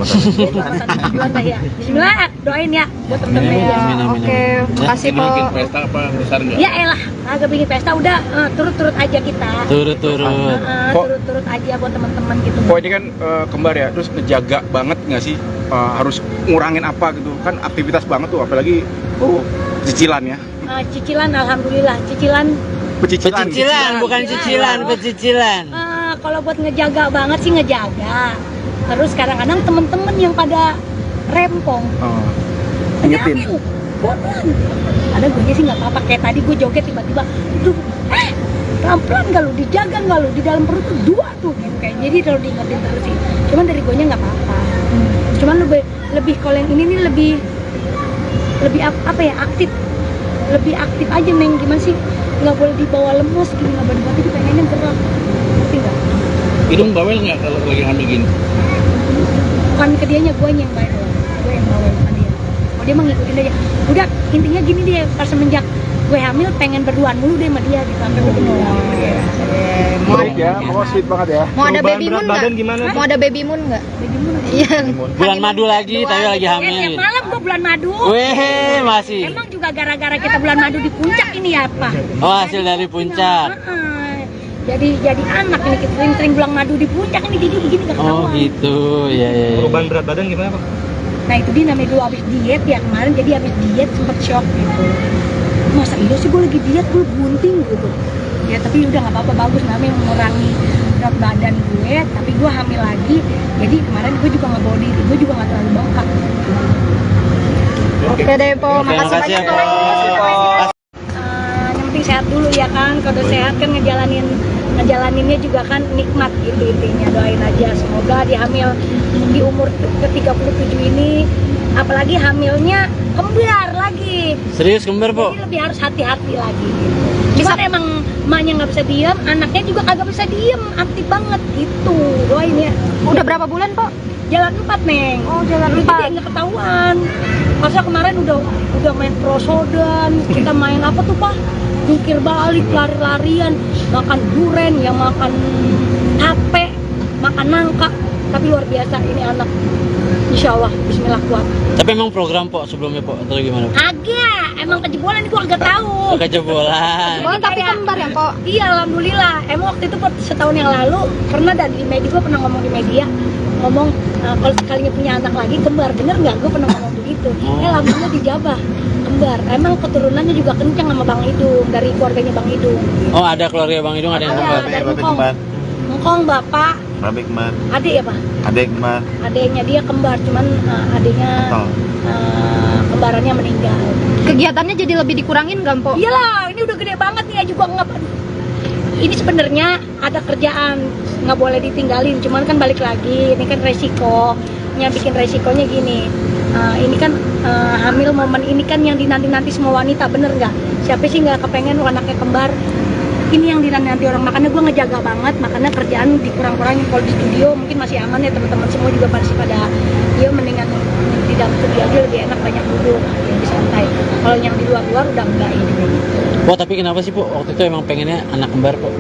Selamatan 7 bulan lah ya. Bismillah, doain ya buat temen-temen ya. Oke, makasih Ini po. bikin pesta apa besar nggak? Ya elah, agak bikin pesta udah turut-turut aja kita. turut-turut. Turut-turut aja buat teman-teman gitu. Kok ini kan kembar ya, terus ngejaga banget nggak sih? Harus ngurangin apa gitu kan, aktivitas banget tuh, apalagi cicilan ya. Cicilan, alhamdulillah cicilan. Pecicilan, bukan cicilan, pecicilan. Kalau buat ngejaga banget sih ngejaga. Terus kadang-kadang temen-temen yang pada rempong. Ingetin. Bodohan. Ada gue sih nggak apa-apa. Kayak tadi gue joget tiba-tiba, tuh, pelan-pelan nggak lu, dijaga nggak lu, di dalam perut tuh 2 tuh gitu kayak. Jadi kalau diingetin terus sih. Cuman dari gue nya nggak apa-apa. Cuman lebih kalau yang ini nih lebih apa ya, lebih aktif aja Neng. Gimana sih, nggak boleh dibawa lemes gini, nggak boleh itu pengennya gerak, ngerti nggak? Hidung bawel nggak kalau lagi hamil gini? Bukan ke dianya, gue yang bawel, bukan dia. Oh dia mah ngikutin aja. Udah intinya gini dia, pas semenjak gue hamil pengen berduaan mulu deh sama dia gitu, sampai gue kenal. Baik ya, pokoknya sweet banget ya. Mau ada Perubahan baby berat moon badan nggak? gimana? Mau ada baby moon nggak? Jadi gimana? Iya. Bulan madu lagi, tapi lagi Ya, hamil. tiap malam gue bulan madu. Weh, masih. Emang juga gara-gara kita bulan madu di puncak ini ya apa? Oh, hasil dari puncak. Jadi anak ini kita sering bulan madu di puncak ini, jadi begini gak Oh ketahuan. gitu, ya. Perubahan berat badan gimana Pak? Nah itu dia namanya dulu abis diet ya kemarin, jadi abis diet sempet shock gitu. Masa iya sih gue lagi diet, gue bunting gitu. Ya tapi udah nggak apa-apa, bagus namanya mengurangi berat badan gue, tapi gue hamil lagi. Jadi kemarin gue juga nggak bawa diri, gue juga nggak terlalu bengkak. Oke deh po, Oke, makasih makasih ya, banyak po. Po. Yang penting sehat dulu ya kan, kalau sehat kan ngejalaninnya juga kan nikmat gitu intinya. Doain aja semoga dihamil di umur ke-37 ini, apalagi hamilnya kembar lagi. Serius kembar, Po? Jadi lebih harus hati-hati lagi gitu. Cuman emang emaknya nggak bisa diem, anaknya juga kagak bisa diem, aktif banget gitu. Doain ya. Udah berapa bulan po? Jalan 4 Neng. Oh, jalan Jadi 4. nggak ketahuan. Masa kemarin udah main prosodan, kita main apa tuh Pak? Jungkir balik, lari-larian, makan duren, yang makan tape, makan nangka. Tapi luar biasa ini anak. Insya Allah, Bismillah kuat. Tapi emang program, Po, sebelumnya, Po, atau gimana? Agak, emang kejebolan gua agak tahu. Kejebolan. Oh, tapi kembar ya po? Iya, alhamdulillah. Emang waktu itu setahun yang lalu pernah di media, gua pernah ngomong di media, ngomong kalau sekalinya punya anak lagi kembar, bener nggak? Gue pernah ngomong begitu. Alhamdulillah dijabah kembar. Emang keturunannya juga kencang sama Bang Idung, dari keluarganya Bang Idung. Oh, ada keluarga Bang Idung, ada yang kembar. Ada Ngkong bapak, Babe kembar, adik ya Pak? adek kembar, Adiknya dia kembar, cuman adiknya kembarannya meninggal. Kegiatannya jadi lebih dikurangin nggak po? Iyalah, ini udah gede banget nih, juga nggak. ini sebenarnya ada kerjaan, nggak boleh ditinggalin, cuman kan balik lagi, ini kan resikonya, bikin resikonya gini. Ini kan hamil momen ini kan yang dinanti-nanti semua wanita, bener nggak? Siapa sih nggak kepengen anaknya kembar? Ini yang dinanti orang, makanya gue ngejaga banget, makanya kerjaan dikurang-kurangin. Kalau di studio mungkin masih aman ya, teman-teman semua juga masih pada mendingan di dalam studio aja lebih enak, banyak duduk, lebih santai. Kalau yang di luar-luar udah enggak ini kayak gitu. Po, tapi kenapa sih Po waktu itu emang pengennya anak kembar Po?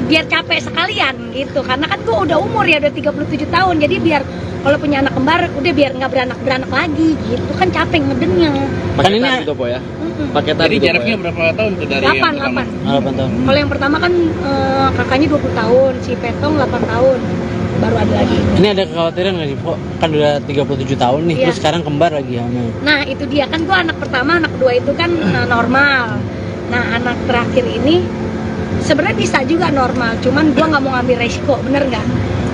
Biar capek sekalian gitu, karena kan gue udah umur ya, udah 37 tahun, jadi biar kalau punya anak kembar udah biar nggak beranak lagi gitu kan, capek ngedennya. Kan ini gitu po ya. paketan. Jadi gitu, jaraknya Po, ya? berapa tahun tuh dari 8 yang pertama? 8 tahun. Kalau yang pertama kan kakaknya 20 tahun, si Petong 8 tahun, baru ada lagi. Ini ada kekhawatiran nggak sih Po? Kan udah 37 tahun nih, Iya. terus sekarang kembar lagi hamil. Nah itu dia kan, gue anak pertama, anak kedua itu kan normal. Nah anak terakhir ini sebenarnya bisa juga normal, cuman gue nggak mau ngambil resiko, bener nggak?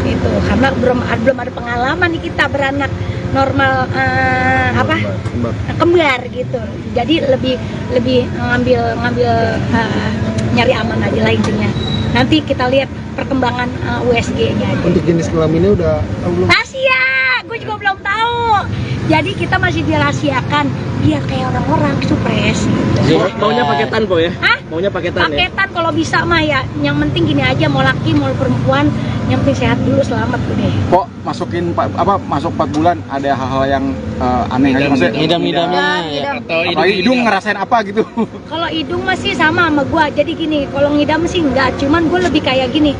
Gitu, karena belum ada pengalaman nih kita beranak normal kembar gitu. Jadi lebih ngambil nyari aman aja lah intinya. Nanti kita lihat perkembangan USG-nya aja. Untuk jenis kelaminnya udah tahu belum? Rahasia, gue juga belum tahu. Jadi kita masih dirahasiakan biar kayak orang-orang supres gitu. Maunya paketan po ya? Hah? Maunya paketan ya? Paketan kalau bisa mah ya. Yang penting gini aja, mau laki mau perempuan, yang penting sehat dulu, selamat udah. Kok masuk 4 bulan ada hal-hal yang aneh aja maksudnya? Ngidam-ngidamnya ya. Ngidam. Atau Apalagi hidung ngerasain apa gitu? Kalau hidung masih sama gua. Jadi gini, kalau ngidam sih enggak, cuman gue lebih kayak gini.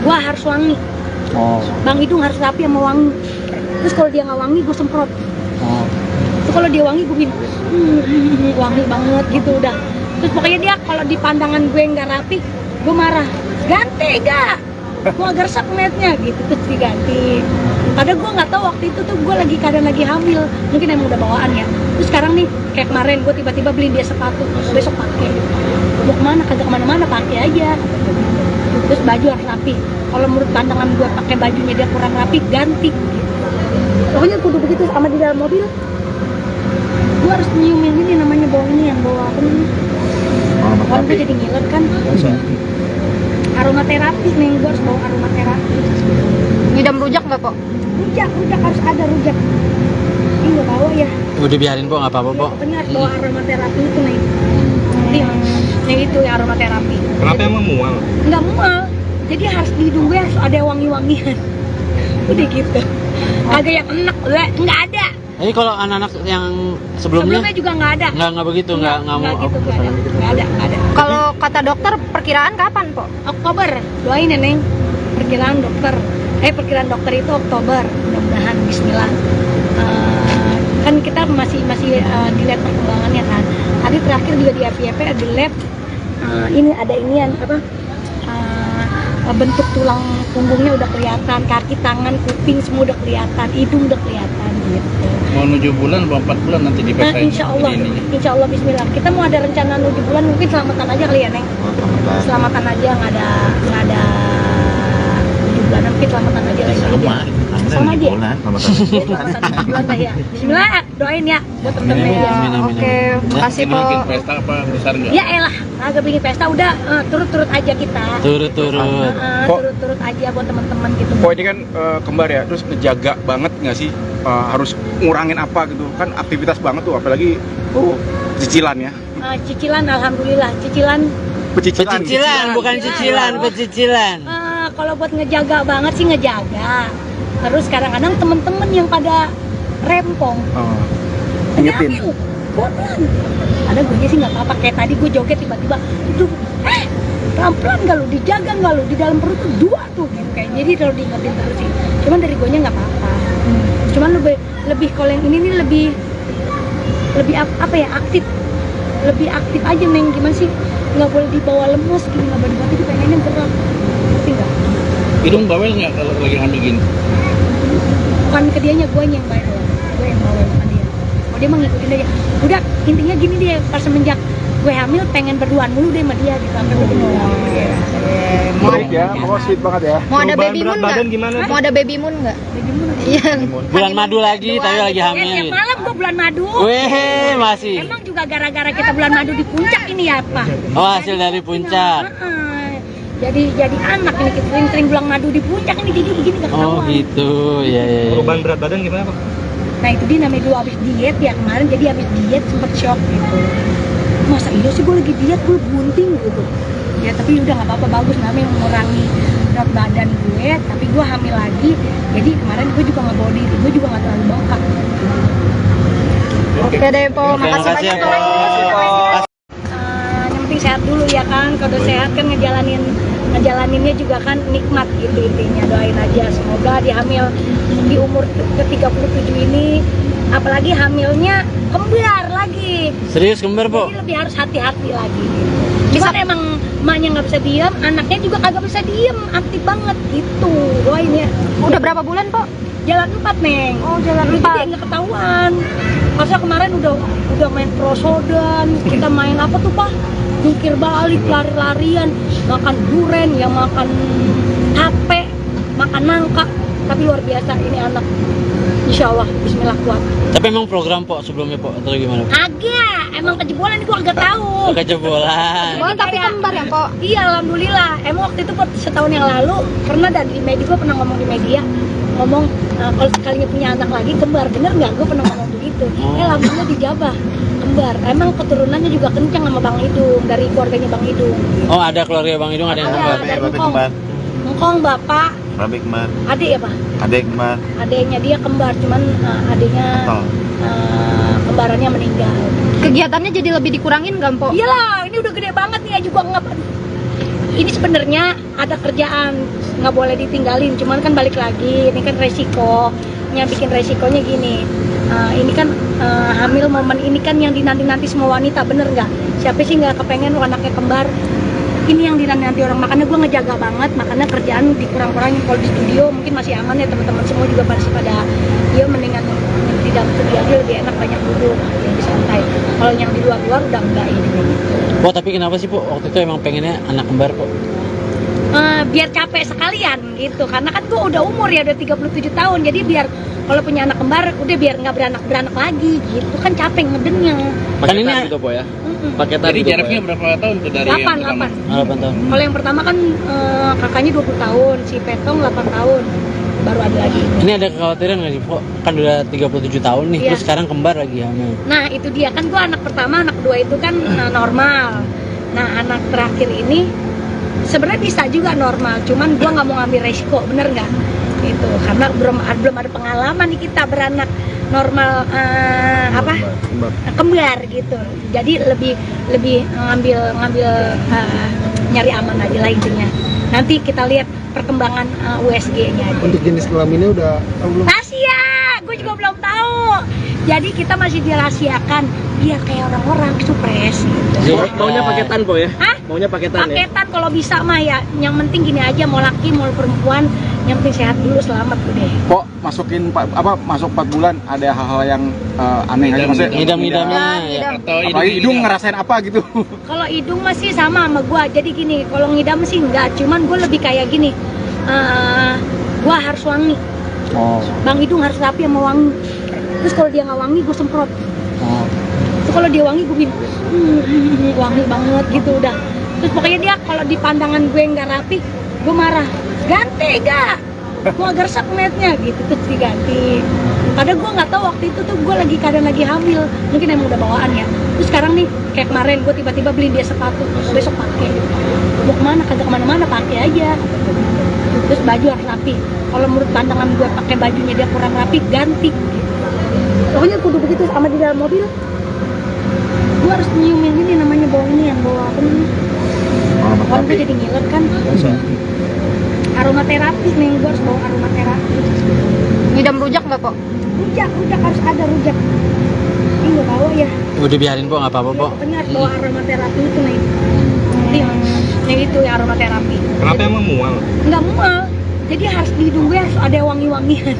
Gua harus wangi. Oh. Bang hidung harus rapi sama wangi. Terus kalau dia nggak wangi, gue semprot. Oh. Terus kalau dia wangi, gue bikin wangi banget gitu udah. Terus pokoknya dia kalau di pandangan gue nggak rapi, gue marah. Ganti gak? Gue agak resep ngeliatnya gitu, terus diganti. Padahal gue nggak tahu waktu itu tuh gue keadaan lagi hamil, mungkin emang udah bawaan ya. Terus sekarang nih kayak kemarin gue tiba-tiba beliin dia sepatu, besok pakai. Mau kemana? Kagak kemana-mana, pakai aja. Terus baju harus rapi. Kalau menurut pandangan gue pakai bajunya dia kurang rapi, ganti. Pokoknya kudu begitu. Sama di dalam mobil, gue harus nyiumin ini namanya bau ini yang bawa apa nih? Kalau gue jadi ngiler kan. Aromaterapi nih, gue harus bawa aromaterapi. Ngidam rujak nggak po? Rujak harus ada rujak. Ini nggak bawa ya. Udah biarin Po, nggak apa-apa Po. Pokoknya harus bawa aromaterapi itu nih. Yang itu ya aromaterapi. Kenapa emang mual? Nggak mual. Jadi harus di hidung gue harus ada wangi-wangian. Udah gitu. Agak yang enak, nggak ada. Jadi kalau anak-anak yang sebelumnya juga nggak ada. nggak begitu, nggak mau. Gitu, nggak ada. Kalau kata dokter perkiraan kapan po? Oktober, doain ya Neng. Perkiraan dokter itu Oktober, mudah-mudahan Bismillah. Kan kita masih dilihat perkembangannya kan. Tadi terakhir juga di FYP ada lab. Ini ada inian apa? Bentuk tulang punggungnya udah kelihatan, kaki, tangan, kuping semua udah kelihatan, hidung udah kelihatan gitu. Mau 7 bulan atau 4 bulan nanti dipesain? Insya Allah Bismillah. Kita mau ada rencana 7 bulan, mungkin selamatan aja kali ya Neng. Selamatan aja, nggak ada 7 bulan, mungkin selamatan aja lagi. Sama aja. Selamatan 7 bulan lah ya. Bismillah, doain ya buat temen-temen ya. Oke, makasih po. Bikin pesta apa besar nggak? Ya elah, agak bikin pesta udah turut-turut aja kita. Turut-turut. Turut-turut aja buat teman-teman gitu. Kok ini kan kembar ya, terus ngejaga banget nggak sih? Harus ngurangin apa gitu kan, aktivitas banget tuh, apalagi cicilan ya. Cicilan, alhamdulillah Pecicilan, bukan cicilan, pecicilan. Kalau buat ngejaga banget sih ngejaga. Terus kadang-kadang temen-temen yang pada rempong, Ingetin. pelan. Ada gue sih nggak apa-apa, kayak tadi gue joget tiba-tiba, itu pelan-pelan nggak lu, dijaga nggak lu, di dalam perut tuh 2 tuh gitu kayak. Jadi kalau diingetin terus sih, cuman dari gue nya nggak apa-apa. Cuman lebih kalau yang ini nih lebih apa ya, lebih aktif aja Neng. Gimana sih, nggak boleh dibawa lemes gini, nggak boleh dibawa, itu pengennya gerak, ngerti nggak? Hidung bawel nggak kalau lagi hamil gini? Bukan ke dianya, gue yang bawel, gue yang bawel sama dia. Oh dia mah ngikutin aja. Udah intinya gini dia, pas semenjak gue hamil pengen berduaan mulu deh sama dia gitu, sampai gue Menarik ya, pokoknya sweet banget ya. Mau ada Perubahan baby berat moon badan nggak? gimana? Mau ada baby moon nggak? Iya. Bulan madu lagi, tapi lagi hamil. Tiap Gitu. malam gua bulan madu. Weh, masih. Emang juga gara-gara kita bulan madu di puncak ini ya apa? Oh, hasil dari puncak. Jadi anak ini kita sering-sering bulan madu di puncak ini jadi begini gak Oh, ketahuan. gitu. Ya, ya, ya. Perubahan berat badan gimana Pak? Nah itu dia namanya dulu habis diet ya kemarin, jadi habis diet sempet shock gitu. Masa iya sih gue lagi diet gue bunting gitu. Ya tapi udah nggak apa-apa, bagus namanya mengurangi berat badan gue, tapi gue hamil lagi. Jadi kemarin gue juga nggak bawa diri, gue juga nggak terlalu bengkak. Oke deh po, Oke, makasih makasih ya, banyak Po. po. Yang penting sehat dulu ya kan, kalau sehat kan ngejalaninnya juga kan nikmat gitu intinya. Doain aja semoga di hamil di umur ke-37 ini, apalagi hamilnya kembar lagi. Serius kembar, Po? Jadi lebih harus hati-hati lagi. Cuman emang emaknya nggak bisa diem, anaknya juga kagak bisa diem, aktif banget gitu. Doain ya. Udah berapa bulan po? Jalan 4 Neng. Oh, jalan Jadi 4. nggak ketahuan. Masa kemarin udah main prosodan, kita main apa tuh Pak? Jungkir balik, lari-larian, makan duren, ya makan tape, makan nangka. Tapi luar biasa ini anak. Insya Allah, Bismillah kuat. Tapi emang program, Po, sebelumnya, Po, atau gimana? Po? Agak, emang kejebolan gua agak tahu. Kejebolan. Oh, tapi kembar ya po? Iya, alhamdulillah. Emang waktu itu setahun yang lalu pernah di media, gue pernah ngomong di media, ngomong kalau sekalinya punya anak lagi kembar, bener nggak? Gue pernah ngomong begitu. Alhamdulillah dijabah kembar. Emang keturunannya juga kencang sama Bang Idung, dari keluarganya Bang Idung. Oh, ada keluarga Bang Idung, ada yang kembar. Ada Ngkong. Ngkong bapak, Babi kembar, adik ya Pak? adek kembar, Adiknya dia kembar, cuman adiknya kembarannya meninggal. Kegiatannya jadi lebih dikurangin gak po? Iyalah, ini udah gede banget nih ya juga nggak. Ini sebenarnya ada kerjaan nggak boleh ditinggalin, cuman kan balik lagi, ini kan resikonya, bikin resikonya gini. Ini kan hamil momen ini kan yang dinanti-nanti semua wanita, bener nggak? Siapa sih nggak kepengen anaknya kembar? Ini yang dinanti orang, makanya gue ngejaga banget, makanya kerjaan dikurang-kurangin. Kalau di studio mungkin masih aman ya, teman-teman semua juga masih pada dia mendingan di dalam studio aja lebih enak, banyak duduk, lebih santai. Kalau yang di luar-luar udah enggak ini kayak gitu. Po, tapi kenapa sih, Po, waktu itu emang pengennya anak kembar, Po? Biar capek sekalian gitu, karena kan gue udah umur ya, udah 37 tahun, jadi biar kalau punya anak kembar udah biar nggak beranak lagi gitu kan, capek ngedennya. Kan ini gitu po ya. paketan. Jadi gitu, jaraknya Po, ya? berapa tahun tuh dari 8 yang pertama? 8 tahun. Kalau yang pertama kan kakaknya 20 tahun, si Petong 8 tahun, baru ada lagi. Ini ada kekhawatiran nggak sih, Po? Kan udah 37 tahun nih, Iya. terus sekarang kembar lagi hamil. Nah itu dia kan, gue anak pertama, anak kedua itu kan normal. Nah anak terakhir ini sebenarnya bisa juga normal, cuman gue nggak mau ngambil resiko, bener nggak? Gitu, karena belum ada pengalaman nih kita beranak normal kembar gitu. Jadi lebih ngambil nyari aman aja lah intinya. Nanti kita lihat perkembangan USG-nya aja. Untuk jenis kelaminnya udah tahu belum? Rahasia, gue juga belum tahu. Jadi kita masih dirahasiakan biar kayak orang-orang supres gitu. Maunya paketan po ya? Hah? Maunya paketan ya? Paketan kalau bisa mah ya. Yang penting gini aja, mau laki mau perempuan, yang penting sehat dulu, selamat udah. Kok masuk 4 bulan ada hal-hal yang aneh aja maksudnya? Ngidam-ngidamnya ya. Ngidam. Atau Apalagi hidung ngerasain apa gitu? Kalau hidung masih sama gua. Jadi gini, kalau ngidam sih enggak, cuman gue lebih kayak gini. Gua harus wangi. Oh. Bang Hidung harus rapi sama wangi. Terus kalau dia nggak wangi, gue semprot. Terus kalau dia wangi, gue bilang wangi banget gitu udah. Terus pokoknya dia kalau di pandangan gue nggak rapi, gue marah. Ganti gak? Mau agak resep ngeliatnya gitu, terus diganti. Padahal gue nggak tahu waktu itu tuh gue keadaan lagi hamil, mungkin emang udah bawaan ya. Terus sekarang nih kayak kemarin gue tiba-tiba beli dia sepatu, besok pakai. Mau kemana? Kagak kemana-mana, pakai aja. Terus baju harus rapi. Kalau menurut pandangan gue pakai bajunya dia kurang rapi, ganti. Pokoknya kudu begitu. Sama di dalam mobil, gue harus nyiumin ini namanya bau ini yang bawa apa namanya? Kalau gue jadi ngiler kan. Aromaterapi nih, gue harus bawa aromaterapi. Ngidam rujak nggak po? Rujak harus ada rujak. Ini nggak bawa ya. Udah biarin, Po, nggak apa-apa, Po. Pokoknya harus bawa aromaterapi itu nih. Yang itu ya aromaterapi. Kenapa emang mual? Nggak mual, jadi harus di hidung gue harus ada wangi-wangian.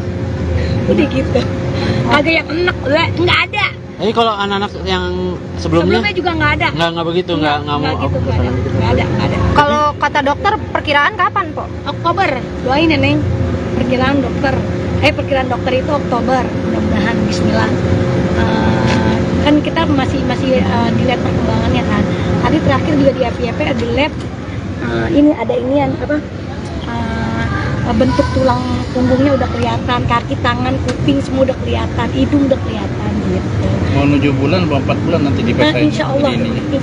Udah gitu. Ada yang enak, nggak ada. Jadi kalau anak-anak yang sebelumnya Juga nggak ada. nggak begitu, nggak mau gitu, nggak ada. Kalau kata dokter perkiraan kapan po? Oktober, doain ya Neng. Perkiraan dokter Perkiraan dokter itu Oktober, mudah-mudahan Bismillah. Kan kita masih dilihat perkembangannya kan. Tadi terakhir juga di FYP ada lab, ini ada inian apa? Bentuk tulang punggungnya udah kelihatan, kaki, tangan, kuping semua udah kelihatan, hidung udah kelihatan gitu. Mau 7 bulan atau 4 bulan nanti dipesain? Insya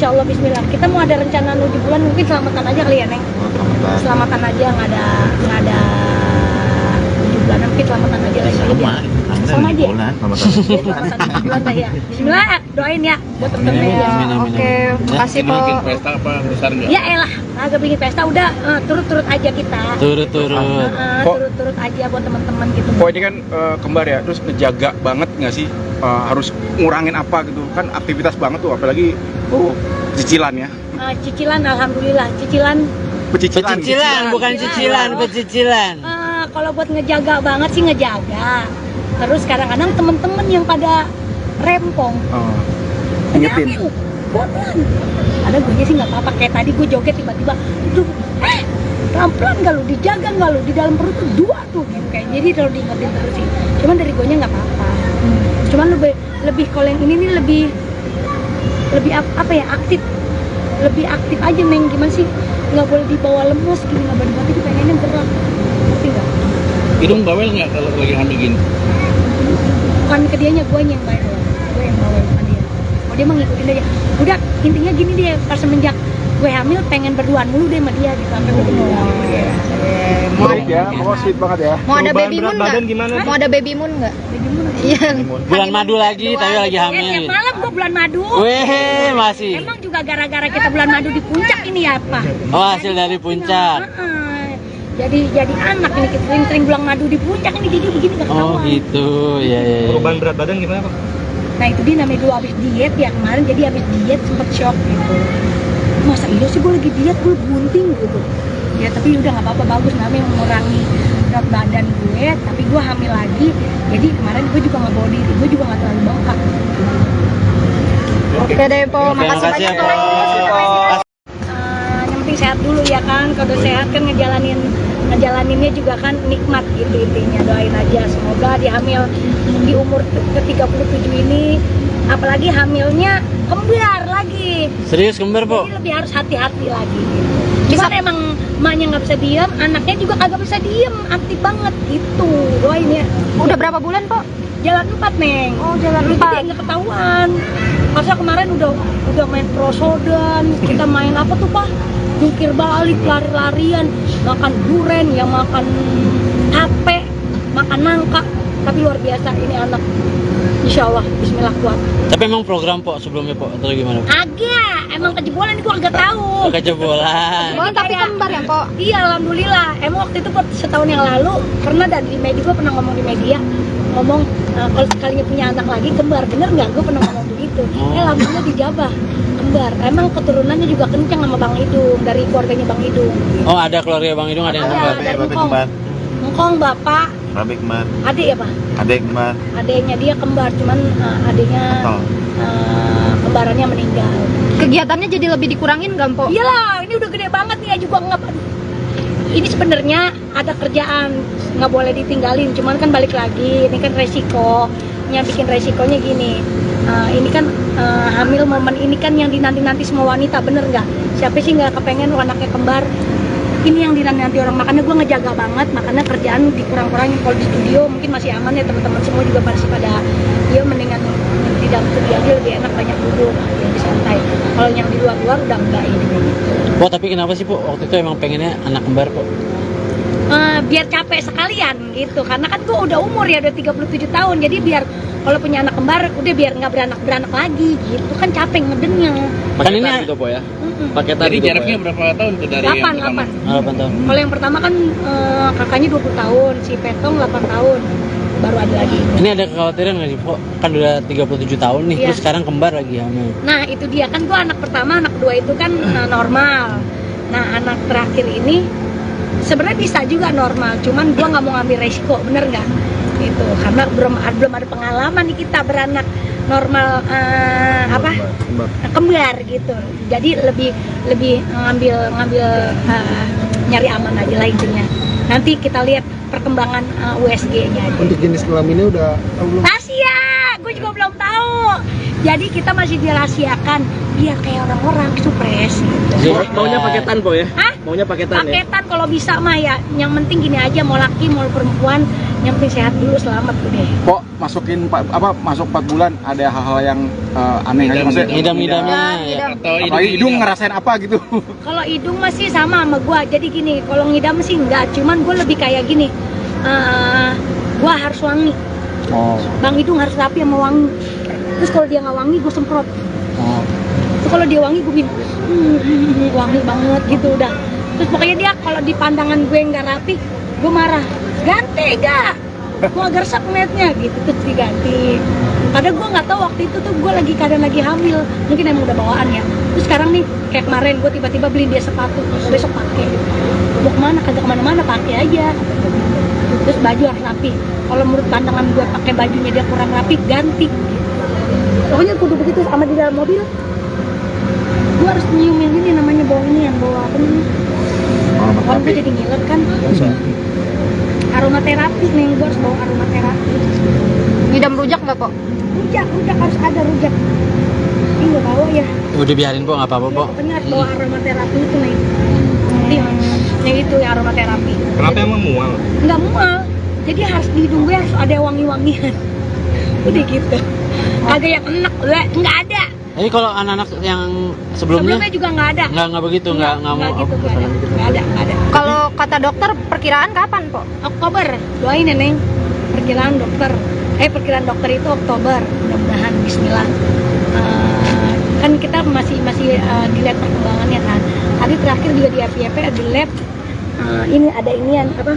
Allah Bismillah. Kita mau ada rencana 7 bulan, mungkin selamatan aja kali ya Neng. Selamatan aja, nggak ada 7 bulan, mungkin selamatan aja lagi. Sama aja. Selamatan 7 bulan lah ya. Bismillah, doain ya buat temen-temen ya. Oke, makasih po. Bikin pesta apa besar nggak? Ya elah, agak bikin pesta udah turut-turut aja kita. Turut-turut. Turut-turut aja buat teman-teman gitu. Kok ini kan kembar ya, terus ngejaga banget nggak sih, harus ngurangin apa gitu kan, aktivitas banget tuh, apalagi cicilan ya. Cicilan, alhamdulillah cicilan. Pecicilan, bukan cicilan, pecicilan. Kalau buat ngejaga banget sih ngejaga. Terus kadang-kadang temen-temen yang pada rempong. Ingetin. Pelan. Ada gue sih nggak apa-apa, kayak tadi gue joget tiba-tiba, pelan-pelan nggak lu, dijaga nggak lu, di dalam perut tuh 2 tuh gitu kayak. Jadi kalau diingetin terus sih. Cuman dari gue nya nggak apa-apa. Cuman lebih kalau yang ini nih lebih apa ya, aktif. Lebih aktif aja Meng, gimana sih? Nggak boleh dibawa lemes gini, nggak boleh dibawa, pengennya gerak. Ngerti nggak? Hidung bawel nggak kalau lagi hamil gini? Bukan ke dianya, gue yang bawel. Gue yang bawel sama dia. Oh dia mah ngikutin aja. Udah intinya gini dia, pas semenjak gue hamil pengen berduaan mulu deh sama dia gitu, sampai gue kenal. Sweet ya, pokoknya sweet banget ya. Mau ada Perubahan baby berat moon badan nggak? gimana? Mau ada baby moon nggak? Iya. Bulan madu lagi, tapi lagi Tiap hamil. malam gue bulan madu. Weh, masih. Emang juga gara-gara kita bulan madu di puncak ini ya apa? Oh, hasil dari puncak. Jadi anak ini kita sering-sering bulan madu di puncak ini, jadi begini gak Oh ketahuan. gitu, ya. Perubahan berat badan gimana Pak? Nah itu dia namanya dulu habis diet ya kemarin, jadi habis diet sempet shock gitu. Masa iya sih gue lagi diet, gue bunting gitu. Ya tapi udah nggak apa-apa, bagus namanya mengurangi berat badan gue, tapi gue hamil lagi. Jadi kemarin gue juga nggak bawa diri, gue juga nggak terlalu bengkak. Oke deh po, Oke, makasih makasih ya, banyak po. Po. Yang penting sehat dulu ya kan, kalau sehat kan ngejalaninnya juga kan nikmat gitu intinya. Doain aja semoga di hamil di umur ke-37 ini, apalagi hamilnya kembar lagi. Serius kembar, Po? Jadi lebih harus hati-hati lagi gitu. Cuman emang emaknya nggak bisa diem, anaknya juga kagak bisa diem, aktif banget gitu. Doain ya. Udah berapa bulan po? Jalan 4 Neng. Oh, jalan Jadi 4. nggak ketahuan. Masa kemarin udah main prosodan, kita main apa tuh Pak? Jungkir balik, lari-larian, makan duren, yang makan tape, makan nangka. Tapi luar biasa ini anak. Insya Allah, Bismillah kuat. Tapi emang program, Po, sebelumnya, Po, atau gimana? Agak, emang kejebolan gua agak tahu. Kejebolan. Oh, tapi kembar ya po? Iya, alhamdulillah. Emang waktu itu setahun yang lalu pernah dari media, gua pernah ngomong di media, ngomong kalau sekalinya punya anak lagi kembar, bener nggak? Gua pernah ngomong begitu. Alhamdulillah dijabah kembar. Emang keturunannya juga kencang sama Bang Idung, dari keluarganya Bang Idung. Oh, ada keluarga Bang Idung, ada yang kembar. Ada Ngkong bapak, Rabi kembar, adik ya Pak? adek kembar, Adiknya dia kembar, cuman adiknya kembarannya meninggal. Kegiatannya jadi lebih dikurangin nggak po? Iyalah, ini udah gede banget nih ya juga nggak. Ini sebenarnya ada kerjaan, nggak boleh ditinggalin. Cuman kan balik lagi, ini kan resikonya, bikin resikonya gini. Ini kan hamil momen ini kan yang dinanti-nanti semua wanita, bener nggak? Siapa sih nggak kepengen anaknya kembar? Ini yang dinanti orang, makanya gue ngejaga banget, makanya kerjaan dikurang-kurangin. Kalau di studio mungkin masih aman ya, teman-teman semua juga masih pada dia mendingan di dalam studio aja lebih enak, banyak duduk, lebih santai. Kalau yang di luar-luar udah enggak ini kayak gitu. Po, tapi kenapa sih, Po, waktu itu emang pengennya anak kembar, Po? Biar capek sekalian gitu, karena kan gue udah umur ya, udah 37 tahun, jadi biar kalau punya anak kembar udah biar nggak beranak lagi gitu kan, capek ngedennya. Paketan gitu po ya? Paketan Jadi gitu, jaraknya Po, ya? berapa tahun tuh dari 8 yang pertama? 8 tahun. Kalau yang pertama kan kakaknya 20 tahun, si Petong 8 tahun, baru ada lagi. Ini ada kekhawatiran nggak sih, Po? Kan udah 37 tahun nih, Iya. terus sekarang kembar lagi hamil. Nah itu dia kan, gue anak pertama, anak kedua itu kan normal. Nah anak terakhir ini sebenarnya bisa juga normal, cuman gue nggak mau ngambil resiko, bener nggak? Gitu, karena belum ada pengalaman nih kita beranak normal kembar gitu. Jadi lebih ngambil nyari aman aja lah intinya. Nanti kita lihat perkembangan USG-nya aja. Untuk jenis kelaminnya udah tahu belum? Rahasia, gue juga belum tahu. Jadi kita masih dirahasiakan biar kayak orang-orang supres gitu. Maunya paketan po ya? Hah? Maunya paketan ya? Paketan kalau bisa mah ya. Yang penting gini aja, mau laki mau perempuan, yang penting sehat dulu, selamat udah. Kok masuk 4 bulan ada hal-hal yang aneh aja maksudnya? Ngidam-ngidamnya ya. Ngidam. Atau Apalagi hidung ngerasain apa gitu? Kalau hidung masih sama gua. Jadi gini, kalau ngidam sih enggak, cuman gue lebih kayak gini. Gua harus wangi. Oh. Bang hidung harus rapi sama wangi. Terus kalau dia nggak wangi, gue semprot. Terus kalau dia wangi, gue bilang wangi banget gitu udah. Terus pokoknya dia kalau di pandangan gue nggak rapi, gue marah. Ganti gak? Gue agak resep ngeliatnya gitu, terus diganti. Padahal gue nggak tahu waktu itu tuh gue lagi hamil. Mungkin emang udah bawaan ya. Terus sekarang nih, kayak kemarin gue tiba-tiba beli dia sepatu, besok pakai. Mau kemana? Kagak kemana-mana, pakai aja. Terus baju harus rapi. Kalau menurut pandangan gue pakai bajunya dia kurang rapi, ganti. Pokoknya kudu begitu sama di dalam mobil. Gue harus nyiumin ini namanya bau ini yang bawa apa nih? Kalau gue jadi ngiler kan. Aromaterapi nih, gue harus bawa aromaterapi. Ngidam rujak nggak po? Rujak harus ada rujak. Ini nggak bawa ya. Udah biarin po, nggak apa-apa po. Pokoknya harus bawa aromaterapi itu nih. Yang itu ya aromaterapi. Kenapa emang mual? Nggak mual. Jadi harus di hidung gue harus ada wangi-wangian. Udah gitu. Kagak yang enak, nggak ada. Jadi kalau anak-anak yang sebelumnya juga nggak ada. nggak begitu, nggak mau gitu, nggak ada. Kalau kata dokter perkiraan kapan po? Oktober, doain ya Neng. Perkiraan dokter itu Oktober, mudah-mudahan Bismillah. Kan kita masih dilihat perkembangannya kan. Tadi terakhir juga di FYP ada lab. Ini ada inian apa?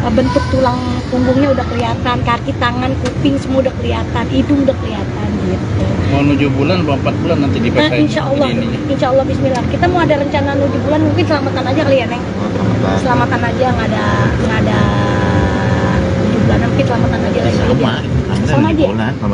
Bentuk tulang punggungnya udah kelihatan, kaki, tangan, kuping semua udah kelihatan, hidung udah kelihatan gitu. Mau 7 bulan atau 4 bulan nanti dipasain? Insya Allah Bismillah. Kita mau ada rencana 7 bulan, mungkin selamatan aja kali ya Neng. Selamatan aja, nggak ada 7 bulan, mungkin selamatan aja lagi. Sama aja.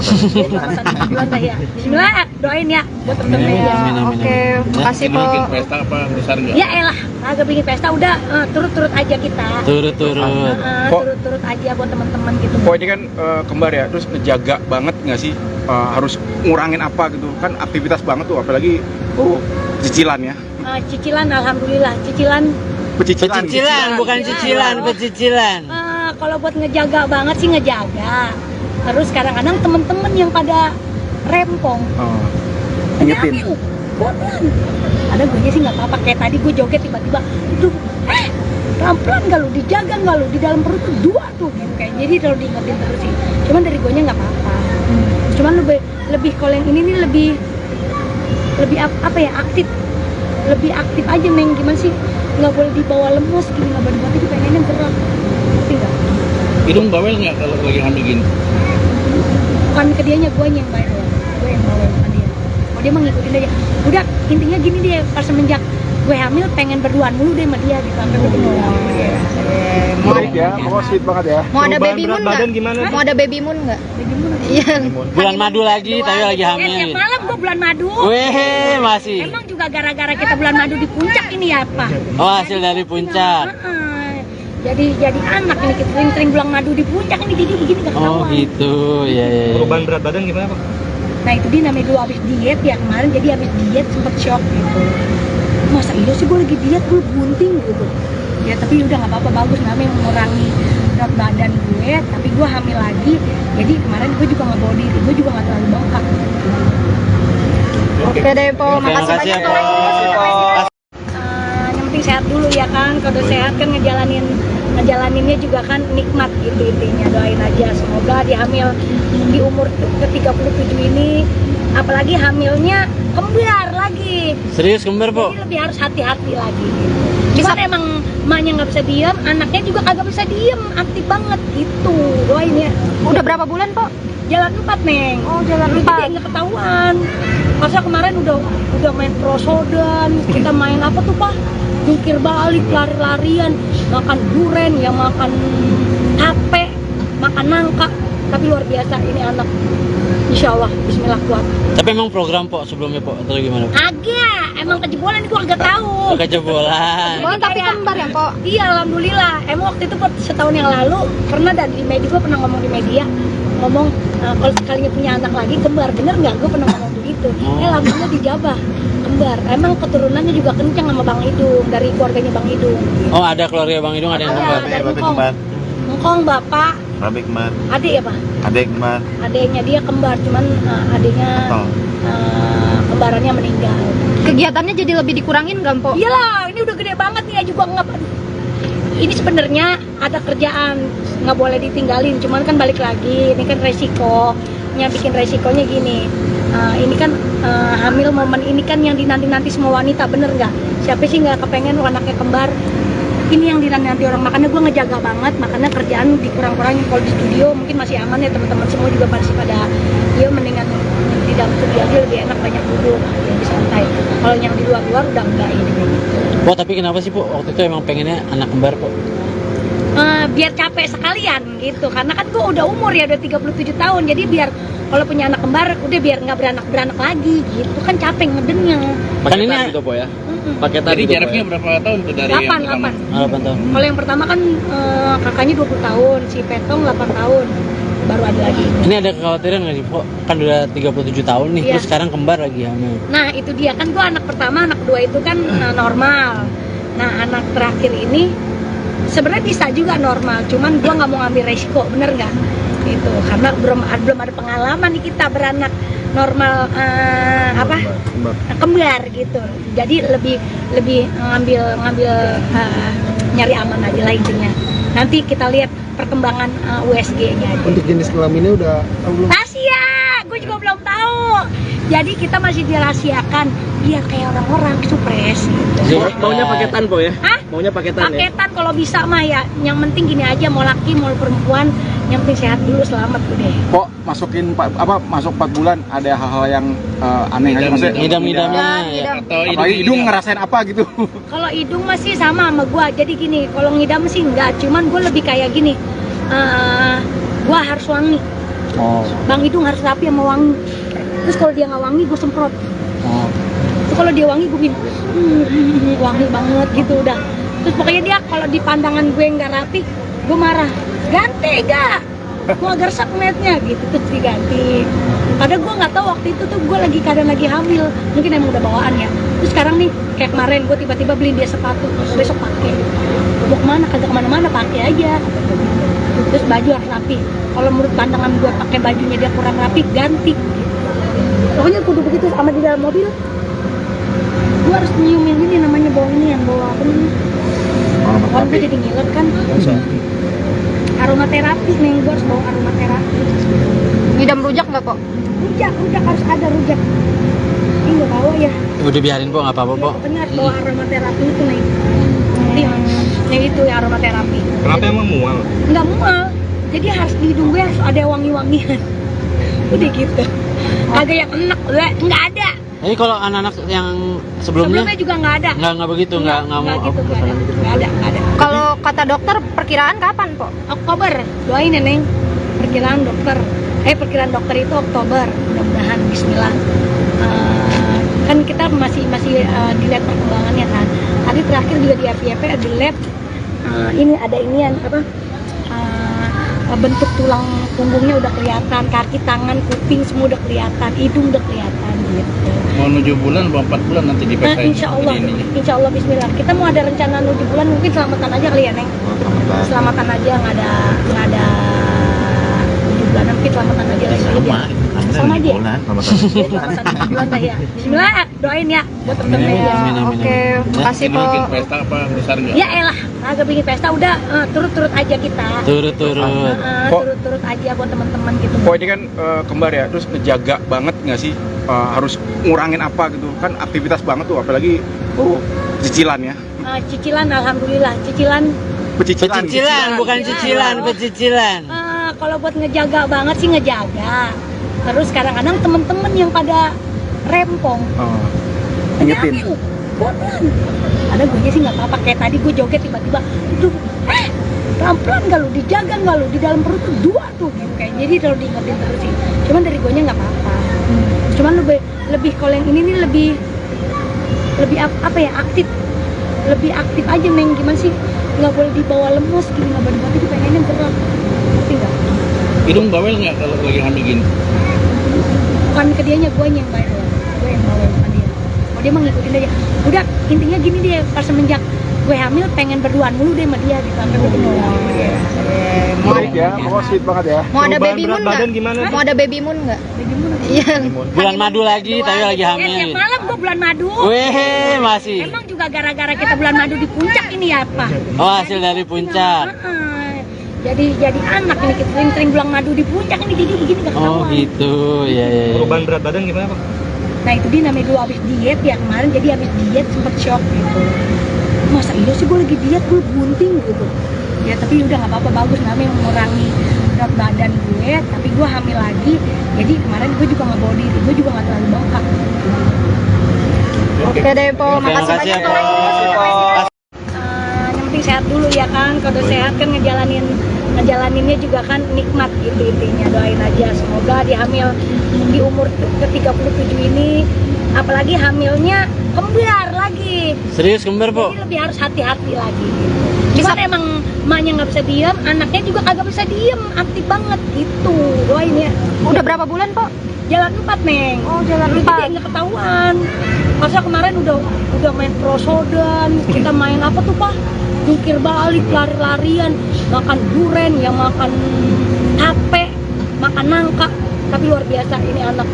Selamatan 7 bulan lah ya. Bismillah, doain ya buat temen-temen ya. Oke, makasih po. Bikin pesta apa besar nggak? Ya elah, agak bikin pesta udah turut-turut aja kita. Turut-turut. Turut-turut aja buat teman-teman gitu. Kok ini kan kembar ya, terus ngejaga banget nggak sih? Harus ngurangin apa gitu kan, aktivitas banget tuh, apalagi cicilan ya. Cicilan, alhamdulillah cicilan. Pecicilan, bukan cicilan, pecicilan. Kalau buat ngejaga banget sih ngejaga. Terus kadang-kadang temen-temen yang pada rempong. Ingetin. Pelan. Ada gue sih nggak apa-apa, kayak tadi gue joget tiba-tiba, itu pelan-pelan nggak lu, dijaga nggak lu, di dalam perut tuh 2 tuh gitu kayak. Jadi kalau diingetin terus sih. Cuman dari gue nya nggak apa-apa. Cuman lebih kalau yang ini nih lebih apa ya, aktif. Lebih aktif aja Meng, gimana sih? Nggak boleh dibawa lemes gini, nggak boleh dibawa, jadi pengennya gerak. Ngerti nggak? Hidung bawel nggak kalau lagi hamil gini? Bukan ke dianya, gue yang bawel. Gue yang bawel sama dia. Oh dia mah ngikutin aja. Udah intinya gini dia, pas semenjak gue hamil pengen berduaan mulu deh sama dia gitu, sampai gue Menarik ya, pokoknya sweet banget ya. Mau ada Perubahan baby berat moon badan nggak? gimana? Mau ada baby moon nggak? Iya. Bulan madu lagi, tapi lagi Ya, hamil. tiap malam gue bulan madu. Weh, masih. Emang juga gara-gara kita bulan madu di puncak ini ya apa? Oh, hasil dari puncak. Jadi anak ini kita sering-sering bulan madu di puncak ini, jadi gini gak Oh ketahuan. gitu, ya. Perubahan berat badan gimana Pak? Nah itu dia namanya dulu habis diet ya kemarin, jadi habis diet sempet shock gitu. Masa iya sih gue lagi diet, gue bunting gitu. Ya tapi udah nggak apa-apa, bagus namanya mengurangi berat badan gue, tapi gue hamil lagi. Jadi kemarin gue juga nggak bawa diri, gue juga nggak terlalu bengkak. Oke deh po, Oke, makasih makasih ya, banyak po. Po. Yang penting sehat dulu ya kan, kalau sehat kan ngejalaninnya juga kan nikmat gitu intinya. Doain aja semoga di hamil di umur ke-37 ini, apalagi hamilnya kembar lagi. Serius kembar, Po? Jadi lebih harus hati-hati lagi. Cuman emang emaknya nggak bisa diem, anaknya juga kagak bisa diem, aktif banget gitu. Doain ya. Udah berapa bulan po? Jalan 4 Neng. Oh jalan Jadi 4. nggak ketahuan. Masa kemarin udah main prosodan, kita main apa tuh Pak? Jungkir balik, lari-larian, makan duren, ya makan tape, makan nangka. Tapi luar biasa ini anak. Insya Allah, Bismillah kuat. Tapi emang program po sebelumnya po atau gimana po? Agak, emang kejebolan gue agak tahu. Kejebolan. Oh, tapi kembar ya, Po? Iya, alhamdulillah. Emang waktu itu setahun yang lalu pernah di media, gue pernah ngomong di media, ngomong kalau sekalinya punya anak lagi kembar, bener nggak? Gue pernah ngomong begitu. Alhamdulillah dijabah kembar. Emang keturunannya juga kencang sama Bang Idung, dari keluarganya Bang Idung. Oh, ada keluarga Bang Idung ada yang kembar. Ada Ngkong bapak, Rabi kembar, adik ya Pak? adek kembar, Adiknya dia kembar, cuman adiknya kembarannya meninggal. Kegiatannya jadi lebih dikurangin nggak, Po? Iyalah, ini udah gede banget nih ya juga nggak. Ini sebenarnya ada kerjaan nggak boleh ditinggalin, cuman kan balik lagi, ini kan resikonya, bikin resikonya gini. Ini kan hamil momen ini kan yang dinanti-nanti semua wanita, bener nggak? Siapa sih nggak kepengen anaknya kembar? Ini yang dinanti orang, makanya gue ngejaga banget, makanya kerjaan dikurang-kurangin. Kalau di studio mungkin masih aman ya, teman-teman semua juga masih pada, ya mendingan di dalam studio aja lebih enak, banyak duduk, lebih santai. Kalau yang di luar-luar udah enggak ini kayak gitu. Po, tapi kenapa sih po waktu itu emang pengennya anak kembar po? Biar capek sekalian gitu, karena kan gue udah umur ya, udah 37 tahun, jadi biar kalau punya anak kembar udah biar nggak beranak lagi gitu kan, capek ngedennya. Paketan gitu po ya? Paketan. Jadi jaraknya berapa tahun tuh dari 8 8 tahun. Kalau yang pertama kan kakaknya 20 tahun, si Petong 8 tahun, baru ada lagi. Ini ada kekhawatiran nggak sih po? Kan udah 37 tahun nih, Iya. terus sekarang kembar lagi hamil. Nah itu dia kan, gue anak pertama, anak kedua itu kan normal. Nah anak terakhir ini sebenarnya bisa juga normal, cuman gue nggak mau ngambil resiko, bener nggak? Gitu, karena belum ada pengalaman nih kita beranak normal kembar gitu. Jadi lebih ngambil nyari aman aja lah intinya. Nanti kita lihat perkembangan USG-nya aja. Untuk jenis kelaminnya udah tahu belum? Rahasia, gue juga belum tahu. Jadi kita masih dirahasiakan biar kayak orang-orang supres gitu. Maunya paketan po ya? Hah? Maunya paketan ya? Paketan kalau bisa mah ya. Yang penting gini aja, mau laki mau perempuan, yang penting sehat dulu, selamat udah. Kok masuk 4 bulan ada hal-hal yang aneh aja maksudnya? Ngidam-ngidamnya ya. Ngidam. Atau Apalagi hidung ngerasain apa gitu? Kalau hidung masih sama gua. Jadi gini, kalau ngidam sih enggak, cuman gua lebih kayak gini. Gua harus wangi. Oh. Bang Hidung harus rapi sama wangi. Terus kalau dia nggak wangi, gue semprot. Oh. Terus kalau dia wangi, gue bikin wangi banget gitu udah. Terus pokoknya dia kalau di pandangan gue nggak rapi, gue marah. Ganti gak? Mau agak resep ngeliatnya gitu, terus diganti. Padahal gue nggak tahu waktu itu tuh gue keadaan lagi hamil. Mungkin emang udah bawaan ya. Terus sekarang nih, kayak kemarin gue tiba-tiba beliin dia sepatu, besok pakai. Mau kemana? Kagak kemana-mana, pakai aja. Terus baju harus rapi. Kalau menurut pandangan gue pakai bajunya dia kurang rapi, ganti. Pokoknya kudu begitu. Sama di dalam mobil, gue harus nyiumin ini namanya bau ini, yang bau apa nih? Kalau gue jadi ngiler kan. Aromaterapi nih, gue harus bawa aromaterapi. Ngidam rujak nggak, Po? Rujak harus ada rujak. Ini nggak bawa ya. Udah biarin po, nggak apa-apa po. Pokoknya harus bawa aromaterapi itu nih. Yang itu ya aromaterapi. Kenapa emang mual? Nggak mual, jadi harus di hidung gue harus ada wangi-wangian. Udah gitu. Kagak yang enak, nggak ada. Jadi kalau anak-anak yang sebelumnya juga nggak ada. nggak begitu, nggak mau gitu, nggak ada. Kalau kata dokter perkiraan kapan, Po? Oktober, doain ya Neng. Perkiraan dokter itu Oktober, mudah-mudahan Bismillah. Kan kita masih dilihat perkembangannya kan. Tadi terakhir juga di FYP ada lab. Ini ada inian apa? Bentuk tulang punggungnya udah kelihatan, kaki, tangan, kuping semua udah kelihatan, hidung udah kelihatan gitu. Mau 7 bulan atau 4 bulan nanti dipesain? Insya Allah Bismillah. Kita mau ada rencana 7 bulan, mungkin selamatan aja kali ya Neng. Selamatan aja, nggak ada 7 bulan, mungkin selamatan aja lagi. Sama aja. Selamatan 7 bulan lah ya. Bismillah, doain ya buat temen-temen ya. Oke, makasih, Po. Bikin pesta apa besar nggak? Ya elah, agak bikin pesta udah turut-turut aja kita. Turut-turut. Turut-turut aja buat teman-teman gitu. Kok ini kan kembar ya, terus ngejaga banget nggak sih? Harus ngurangin apa gitu kan, aktivitas banget tuh, apalagi cicilan ya. Cicilan, alhamdulillah, cicilan. Pecicilan, bukan cicilan, pecicilan. Kalau buat ngejaga banget sih ngejaga. Terus kadang-kadang temen-temen yang pada rempong. Ingetin. Bodohan. Ada gue sih nggak apa-apa, kayak tadi gue joget tiba-tiba, pelan-pelan nggak lu, dijaga nggak lu, di dalam perut tuh 2 tuh gitu kayak. Jadi kalau diingetin terus sih, cuman dari guanya nggak apa-apa. Cuman lebih kalau yang ini nih lebih apa ya, lebih aktif aja Meng. Gimana sih, nggak boleh dibawa lemes gini, nggak boleh dibawa, itu pengennya gerak, ngerti nggak? Hidung bawel nggak kalau lagi hamil gini? Bukan ke dianya, guanya yang bawel, gue yang bawel sama dia. Oh dia mah ngikutin aja. Udah intinya gini dia, pas semenjak gue hamil pengen berduaan mulu deh sama dia gitu, sampai gue kenal. Menarik ya, pokoknya sweet banget ya. Mau ada Perubahan baby berat moon badan nggak? gimana? Mau ada baby moon nggak? Jadi gimana? Iya. Bulan madu lagi, tapi lagi Ya, hamil. tiap malam gue bulan madu. Weh, masih. Emang juga gara-gara kita bulan madu di puncak ini ya apa? Oh, hasil dari puncak. Jadi anak ini kita sering-sering bulan madu di puncak ini, jadi begini gak Oh ketahuan. gitu, ya. Perubahan berat badan gimana Pak? Nah itu dia namanya dulu habis diet ya kemarin, jadi habis diet sempet shock gitu. Masa iya sih gue lagi diet, gue bunting gitu. Ya tapi udah nggak apa-apa, bagus namanya mengurangi berat badan gue, tapi gue hamil lagi. Jadi kemarin gue juga nggak bawa diri, gue juga nggak terlalu bengkak. Oke deh Po, Oke, makasih makasih ya, banyak Po. Po. Yang penting sehat dulu ya kan, kalau sehat kan ngejalaninnya juga kan nikmat gitu intinya. Doain aja semoga di hamil di umur ke-37 ini, apalagi hamilnya kembar lagi, Serius kembar, Po? jadi lebih harus hati-hati lagi gitu. Cuman emang emaknya nggak bisa diam, anaknya juga kagak bisa diam, aktif banget gitu. Doain ya. Udah berapa bulan Po? Jalan 4 Neng. Oh, jalan Jadi 4. dia nggak ketahuan. Masa kemarin udah main prosodan, kita main apa tuh Pak? Jungkir balik, lari-larian, makan duren, yang makan tape, makan nangka. Tapi luar biasa ini anak.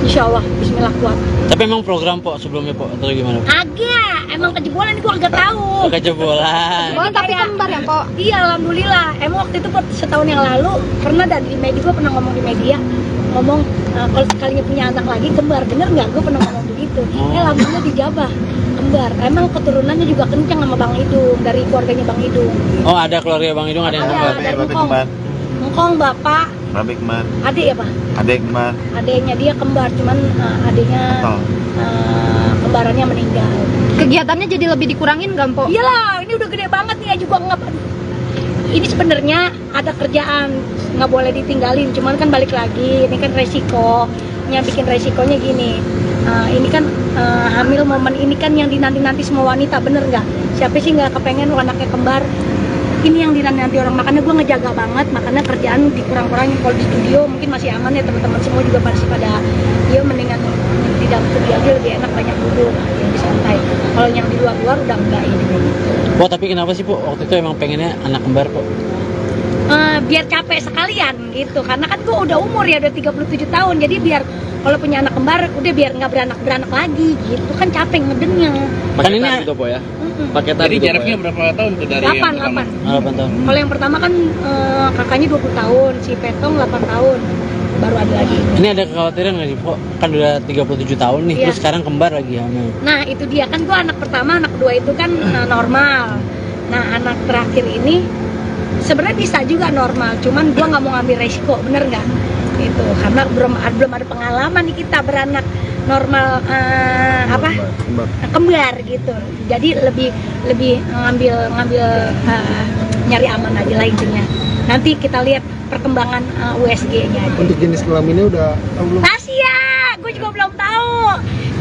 Insya Allah, Bismillah kuat. Tapi emang program, Po, sebelumnya, Po, atau gimana? Agak, emang kejebolan gua agak tahu. Kejebolan. Oh, tapi kembar ya Po? Iya, alhamdulillah. Emang waktu itu setahun yang lalu pernah di media, gua pernah ngomong di media, ngomong kalau sekalinya punya anak lagi kembar, bener nggak? Gue pernah ngomong begitu. Alhamdulillah dijabah kembar. Emang keturunannya juga kencang sama Bang Idung, dari keluarganya Bang Idung. Oh, ada keluarga Bang Idung, ada yang kembar. Ada Ngkong. Ngkong bapak, Babe kembar, adik ya Pak? adek kembar, Adiknya dia kembar, cuman adiknya kembarannya meninggal. Kegiatannya jadi lebih dikurangin nggak Po? Iyalah, ini udah gede banget nih ya juga nggak. Ini sebenarnya ada kerjaan, nggak boleh ditinggalin, cuman kan balik lagi, ini kan resiko. Yang bikin resikonya gini, ini kan hamil momen ini kan yang dinanti-nanti semua wanita, bener nggak? Siapa sih nggak kepengen anaknya kembar? Ini yang dinanti orang, makanya gue ngejaga banget, makanya kerjaan dikurang-kurangin. Kalau di studio mungkin masih aman ya, teman-teman semua juga pasti pada dia mendingan di dalam studio aja lebih enak, banyak duduk, lebih santai. Kalau yang di luar-luar udah enggak ini kayak gitu. Po, tapi kenapa sih, Po, waktu itu emang pengennya anak kembar, Po? Biar capek sekalian gitu, karena kan gue udah umur ya, udah 37 tahun, jadi biar kalau punya anak kembar udah biar nggak beranak lagi gitu kan, capek ngedennya. Kan ini gitu Po ya? Paketan Jadi gitu, jaraknya Pak, ya? berapa tahun tuh dari 8 yang pertama? 8 tahun. Kalau yang pertama kan kakaknya 20 tahun, si Petong 8 tahun, baru ada lagi. Ini ada kekhawatiran nggak sih, Po? Kan udah 37 tahun nih, Iya. terus sekarang kembar lagi hamil. Nah itu dia kan, gue anak pertama, anak kedua itu kan normal. Nah anak terakhir ini sebenarnya bisa juga normal, cuman gue nggak mau ngambil resiko, bener nggak? Gitu, karena belum ada pengalaman nih kita beranak normal kembar gitu. Jadi lebih ngambil nyari aman aja lah intinya. Nanti kita lihat perkembangan USG-nya aja. Untuk jenis kelaminnya udah tahu belum? Rahasia, gue juga belum tahu.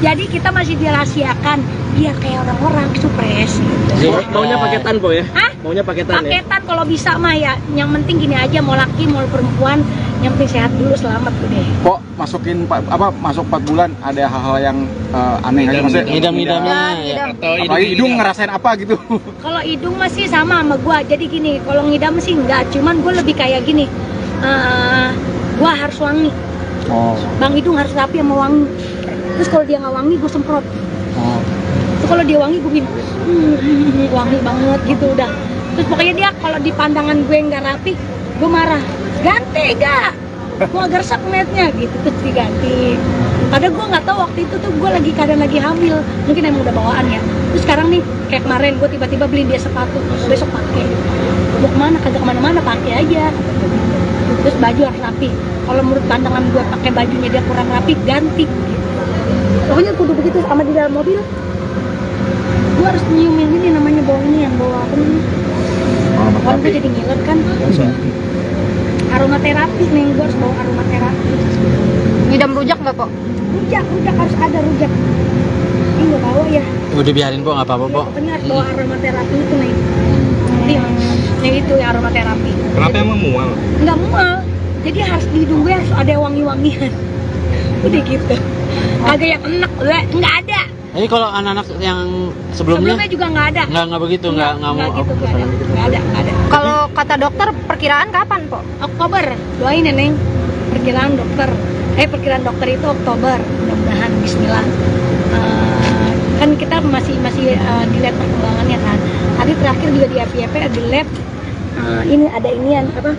Jadi kita masih dirahasiakan biar kayak orang-orang supres gitu. Maunya paketan Po ya? Hah? Maunya paketan ya? Paketan kalau bisa mah ya. Yang penting gini aja, mau laki mau perempuan, yang penting sehat dulu, selamat udah. Kok masuk 4 bulan ada hal-hal yang aneh aja maksudnya? Ngidam-ngidamnya, ya. Ngidam. Atau Apalagi hidung ngerasain apa gitu? Kalau hidung masih sama gua. Jadi gini, kalau ngidam sih enggak, cuman gue lebih kayak gini. Gua harus wangi. Oh. Bang Hidung harus rapi sama wangi. Terus kalau dia nggak wangi, gue semprot. Terus kalau dia wangi, gue bilang wangi banget gitu udah. Terus pokoknya dia kalau di pandangan gue nggak rapi, gue marah. Ganti gak? Gue agak resep ngeliatnya gitu, terus diganti. Padahal gue nggak tahu waktu itu tuh gue keadaan lagi hamil. Mungkin emang udah bawaan ya. Terus sekarang nih, kayak kemarin gue tiba-tiba beliin dia sepatu, besok pakai. Mau kemana? Kagak kemana-mana, pakai aja. Terus baju harus rapi. Kalau menurut pandangan gue pakai bajunya dia kurang rapi, ganti. Pokoknya kudu begitu. Sama di dalam mobil, gue harus nyiumin ini namanya bau ini, yang bawa apa namanya? Kan gue jadi ngiler kan. Aromaterapi nih, gue harus bawa aromaterapi. Ngidam rujak nggak po? Rujak harus ada rujak. Ini nggak bawa ya. Udah biarin po, nggak apa-apa po. Pokoknya harus bawa aromaterapi itu nih. Nanti yang itu ya aromaterapi. Kenapa emang mual? Nggak mual. Jadi harus di hidung gue harus ada wangi-wangian. Udah gitu. Agak yang enak, nggak ada. Jadi kalau anak-anak yang sebelumnya juga nggak ada. nggak begitu, nggak mau. Gitu, nggak ada. Kalau kata dokter perkiraan kapan po? Oktober, doain ya Neng. Perkiraan dokter itu Oktober, mudah-mudahan Bismillah. Kan kita masih dilihat perkembangannya kan. Tadi terakhir juga di FYP ada lab. Ini ada inian apa?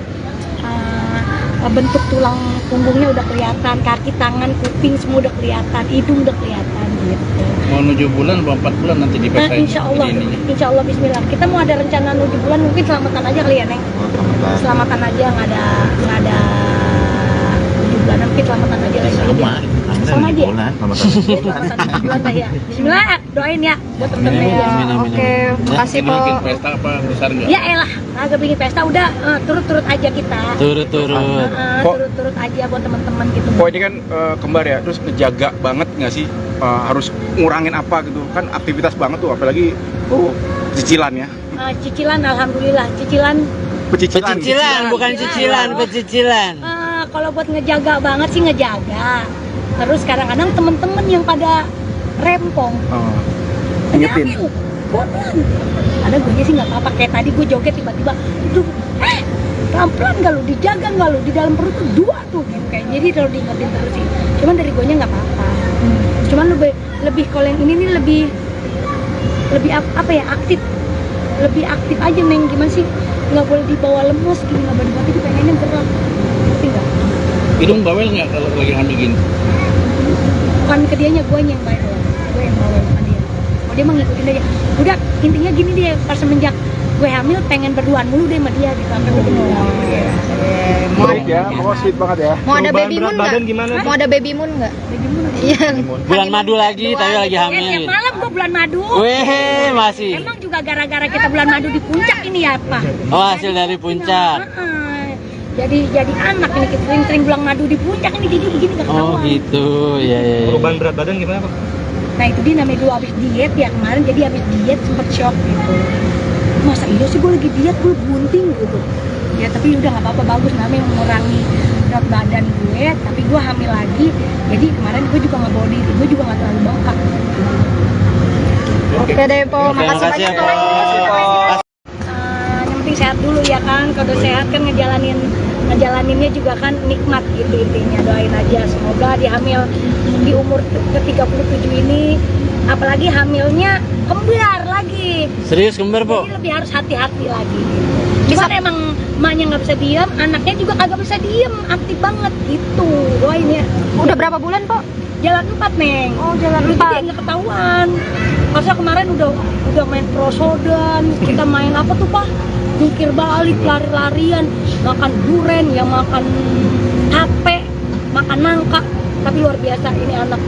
Bentuk tulang punggungnya udah kelihatan, kaki, tangan, kuping semua udah kelihatan, hidung udah kelihatan gitu. Mau 7 bulan atau 4 bulan nanti dipaksain. Insya Allah Bismillah. Kita mau ada rencana 7 bulan, mungkin selamatan aja kali ya Neng. Selamatan aja, nggak ada 7 bulan, mungkin selamatan aja lagi. Sama aja. Selamatan 7 bulan lah ya. Bismillah, doain ya buat temen-temen ya. Oke, makasih po. Bikin pesta apa besar nggak? Ya elah, agak bikin pesta udah turut-turut aja kita. Turut-turut. Turut-turut aja buat teman-teman gitu. Kok ini kan kembar ya, terus ngejaga banget nggak sih, harus ngurangin apa gitu kan, aktivitas banget tuh, apalagi cicilan ya. Cicilan, alhamdulillah Pecicilan, bukan cicilan, pecicilan. Kalau buat ngejaga banget sih ngejaga. Terus kadang-kadang temen-temen yang pada rempong, Ingetin. pelan. Ada gue sih nggak apa-apa, kayak tadi gue joget tiba-tiba, itu pelan-pelan nggak lu, dijaga nggak lu, di dalam perut tuh 2 tuh gitu kayak. Jadi kalau diingetin terus sih, cuman dari gue nya nggak apa-apa. Cuman lebih kalau yang ini nih lebih apa ya, lebih aktif aja Neng. Gimana sih, nggak boleh dibawa lemes gini, nggak boleh dibawa, itu pengennya gerak, ngerti nggak? Hidung bawel nggak kalau lagi hamil gini? Bukan ke dianya, gue yang bawel, gue yang bawel sama dia. Oh dia mah ngikutin aja. Udah intinya gini dia, pas semenjak gue hamil pengen berduaan mulu deh sama dia gitu, sampai gue kenal. Sweet ya, pokoknya sweet banget ya. Mau ada baby moon nggak? Badan gimana? Mau ada baby moon nggak? Iya. Bulan madu lagi, tapi lagi Tiap hamil. malam gue bulan madu. Weh, masih. Emang juga gara-gara kita bulan madu di puncak ini ya apa? Oh, hasil dari puncak. Jadi anak ini kita sering-sering bulan madu di puncak ini, jadi begini gak Oh ketahuan. gitu, ya. Perubahan berat badan gimana Pak? Nah itu dia namanya dulu habis diet ya kemarin, jadi habis diet sempet shock gitu. Masa iya sih gue lagi diet, gue bunting gitu. Ya tapi udah nggak apa-apa, bagus namanya mengurangi berat badan gue, tapi gue hamil lagi. Jadi kemarin gue juga nggak bawa diri, gue juga nggak terlalu bengkak. Oke deh po, Oke, makasih makasih ya, banyak po. Po. Yang penting sehat dulu ya kan, kalau sehat kan ngejalaninnya juga kan nikmat gitu intinya. Doain aja semoga di hamil di umur ke-37 ini, apalagi hamilnya kembar lagi. Serius kembar, Po? Jadi lebih harus hati-hati lagi. Cuman emang emaknya nggak bisa diem, anaknya juga kagak bisa diem, aktif banget gitu. Doain ya. Udah berapa bulan po? Jalan 4 Neng. Oh jalan Jadi 4. nggak ketahuan. Masa kemarin udah main prosodan, kita main apa tuh Pak? Jungkir balik, lari-larian, makan duren, yang makan tape, makan nangka. Tapi luar biasa ini anak.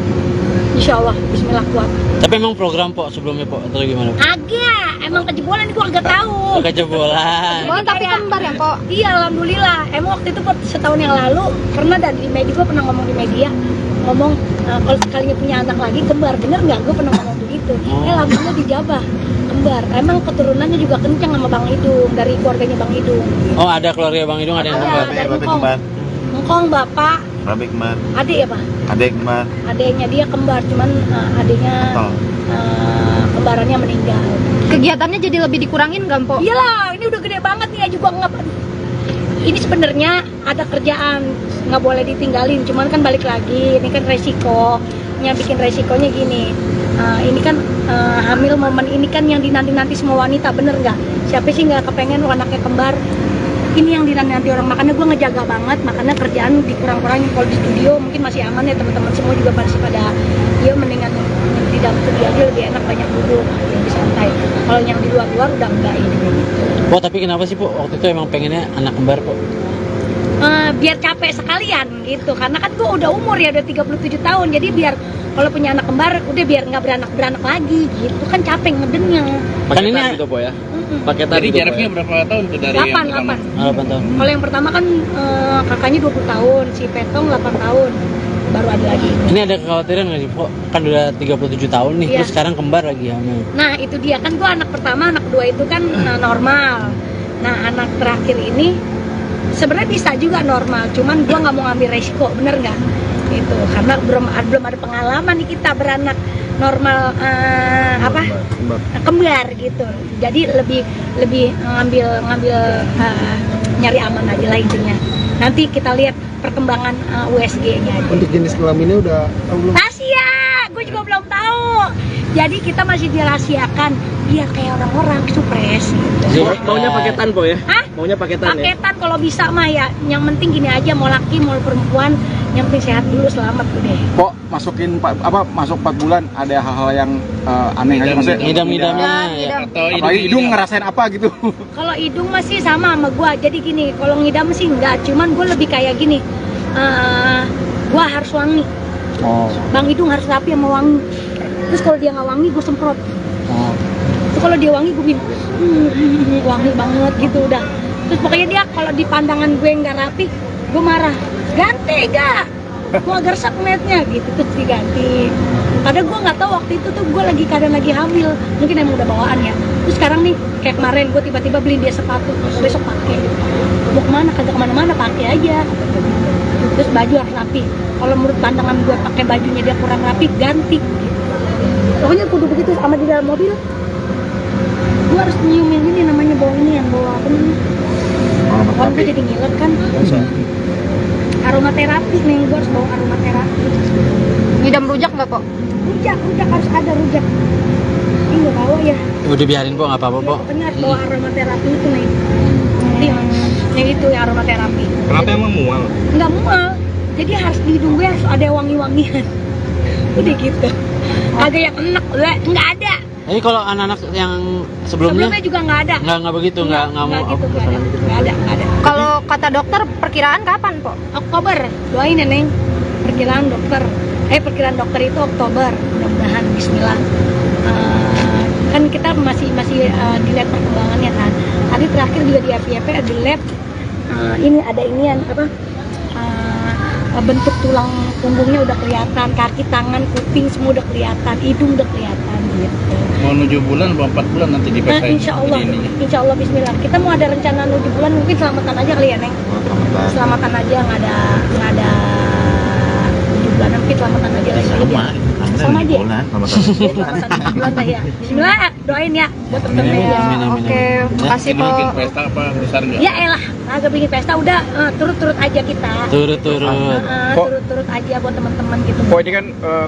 Insya Allah, Bismillah kuat. Tapi emang program, Po, sebelumnya, Po, atau gimana? Agak, emang kejebolan gua agak tahu. Kejebolan. Oh tapi kembar ya po? Iya, alhamdulillah. Emang waktu itu setahun yang lalu pernah dari media, gua pernah ngomong di media, ngomong kalau sekalinya punya anak lagi kembar, bener nggak? Gue pernah ngomong begitu. Alhamdulillah dijabah kembar. Emang keturunannya juga kencang sama Bang Idung, dari keluarganya Bang Idung. Oh, ada keluarga Bang Idung, ada yang kembar. Dari Ngkong bapak, Rabi kembar, adik ya Pak? adek kembar, Adiknya dia kembar, cuman adiknya kembarannya meninggal. Kegiatannya jadi lebih dikurangin nggak po? Iyalah, ini udah gede banget nih ya juga nggak. Ini sebenarnya ada kerjaan, nggak boleh ditinggalin. Cuman kan balik lagi, ini kan resikonya, bikin resikonya gini. Ini kan hamil momen ini kan yang dinanti-nanti semua wanita, bener nggak? Siapa sih nggak kepengen anaknya kembar? Ini yang dinanti orang, makanya gue ngejaga banget, makanya kerjaan dikurang-kurangin. Kalau di studio mungkin masih aman ya, teman-teman semua juga masih pada, ya mendingan di dalam studio aja lebih enak, banyak duduk, lebih santai. Kalau yang di luar-luar udah enggak ini kayak gitu. Po, tapi kenapa sih, Po, waktu itu emang pengennya anak kembar, Po? biar capek sekalian gitu, karena kan gue udah umur ya, udah 37 tahun, jadi biar kalau punya anak kembar udah biar nggak beranak lagi gitu kan, capek ngedennya. Paketan Kan ini- gitu po ya. Paketan Jadi gitu, jaraknya Po, ya? berapa tahun tuh dari 8 yang pertama? 8. 8 tahun. Kalau yang pertama kan kakaknya 20 tahun, si Petong 8 tahun, baru ada lagi. Ini ada kekhawatiran nggak sih, Pok? Kan udah 37 tahun nih, Iya. terus sekarang kembar lagi hamil. Nah itu dia kan, gua anak pertama, anak kedua itu kan normal. Nah anak terakhir ini sebenarnya bisa juga normal, cuman gua nggak mau ngambil resiko, bener nggak? Itu karena belum ada pengalaman nih kita beranak normal kembar gitu. Jadi lebih ngambil nyari aman aja lah intinya. Nanti kita lihat perkembangan USG-nya aja. Untuk jenis kelaminnya udah tahu belum? Rahasia, gue juga belum tahu. Jadi kita masih dirahasiakan biar kayak orang-orang supres gitu. Maunya paketan po ya? Hah? Maunya paketan ya? Paketan kalau bisa mah ya. Yang penting gini aja, mau laki mau perempuan, yang penting sehat dulu, selamat udah. Kok masuk 4 bulan ada hal-hal yang aneh aja maksudnya? Ngidam-ngidamnya ya. Ngidam. Atau Apalagi hidung ngerasain apa gitu? Kalau hidung masih sama gua. Jadi gini, kalau ngidam sih enggak, cuman gua lebih kayak gini. Gua harus wangi. Oh. Bang hidung harus rapi sama wangi. Terus kalau dia nggak wangi, gue semprot. Terus kalau dia wangi, gue bilang wangi banget gitu udah. Terus pokoknya dia kalau di pandangan gue nggak rapi, gue marah. Ganti gak? Gue agak resep ngeliatnya gitu, terus diganti. Padahal gue nggak tahu waktu itu tuh gue keadaan lagi hamil. Mungkin emang udah bawaan ya. Terus sekarang nih, kayak kemarin gue tiba-tiba beliin dia sepatu, besok pakai. Mau kemana? Kagak kemana-mana, pakai aja. Terus baju harus rapi. Kalau menurut pandangan gue pakai bajunya dia kurang rapi, ganti. Pokoknya kudu begitu. Sama di dalam mobil, gue harus nyiumin ini namanya bau ini yang bawa apa namanya? Kalau gue jadi ngiler kan. Aromaterapi nih, gue harus bawa aromaterapi. Ngidam rujak nggak, Po? Rujak harus ada rujak. Ini nggak bawa ya. Udah biarin, Pok, nggak apa-apa, Pok. Pokoknya harus bawa aromaterapi itu nih. Jadi yang itu ya aromaterapi. Kenapa emang mual? Nggak mual, jadi harus di hidung gue harus ada wangi-wangian. Udah gitu. Ada yang enak, nggak ada. Jadi kalau anak-anak yang sebelumnya juga nggak ada. nggak begitu, nggak mau gitu, nggak ada. Kalau kata dokter perkiraan kapan, Po? Oktober, doain ya Neng. Perkiraan dokter itu Oktober, mudah-mudahan Bismillah. Kan kita masih dilihat perkembangannya kan. Tadi terakhir juga di FYP ada lab. Ini ada inian apa? Bentuk tulang punggungnya udah kelihatan, kaki, tangan, kuping semua udah kelihatan, hidung udah kelihatan gitu. mau 7 bulan atau 4 bulan nanti dipesain. Insya Allah Bismillah. Kita mau ada rencana 7 bulan, mungkin selamatan aja kali ya Neng. Selamatan aja, nggak ada 7 bulan, mungkin selamatan aja lagi. Sama aja. Selamatan 7 bulan lah ya. Bismillah, doain ya buat temen-temen ya. Oke, makasih, Po. Bikin pesta apa besar nggak? Ya elah, agak bikin pesta udah turut-turut aja kita. Turut-turut. Turut-turut aja buat teman-teman gitu. Kok ini kan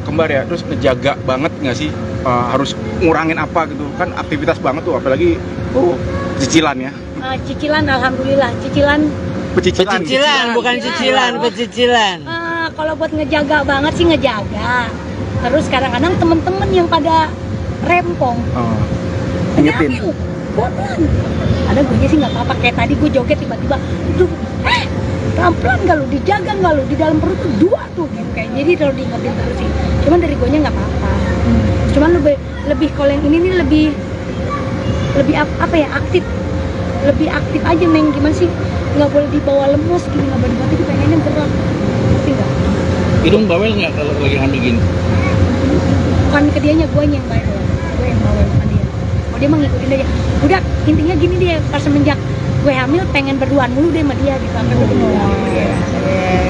kembar ya, terus ngejaga banget nggak sih? Harus ngurangin apa gitu kan, aktivitas banget tuh, apalagi cicilan ya. Cicilan, alhamdulillah cicilan. Pecicilan, bukan cicilan, pecicilan. Kalau buat ngejaga banget sih ngejaga. Terus kadang-kadang temen-temen yang pada rempong, Ingetin. pelan. Ada gue sih nggak apa-apa, kayak tadi gue joget tiba-tiba, pelan-pelan nggak lu, dijaga nggak lu, di dalam perut tuh 2 tuh gitu kayak. Jadi kalau diingetin terus sih, cuman dari gue nya nggak apa-apa. Cuman lebih kalau yang ini nih lebih apa ya, lebih aktif aja Neng. Gimana sih, nggak boleh dibawa lemes gini, nggak boleh dibawa, pengennya gerak, ngerti nggak? Hidung bawel nggak kalau lagi hamil gini? Bukan ke dianya, gue yang bawel, gue yang bawel sama dia. Oh dia mah ngikutin aja. Udah intinya gini dia, pas semenjak gue hamil pengen berduaan mulu deh sama dia gitu, sampai gue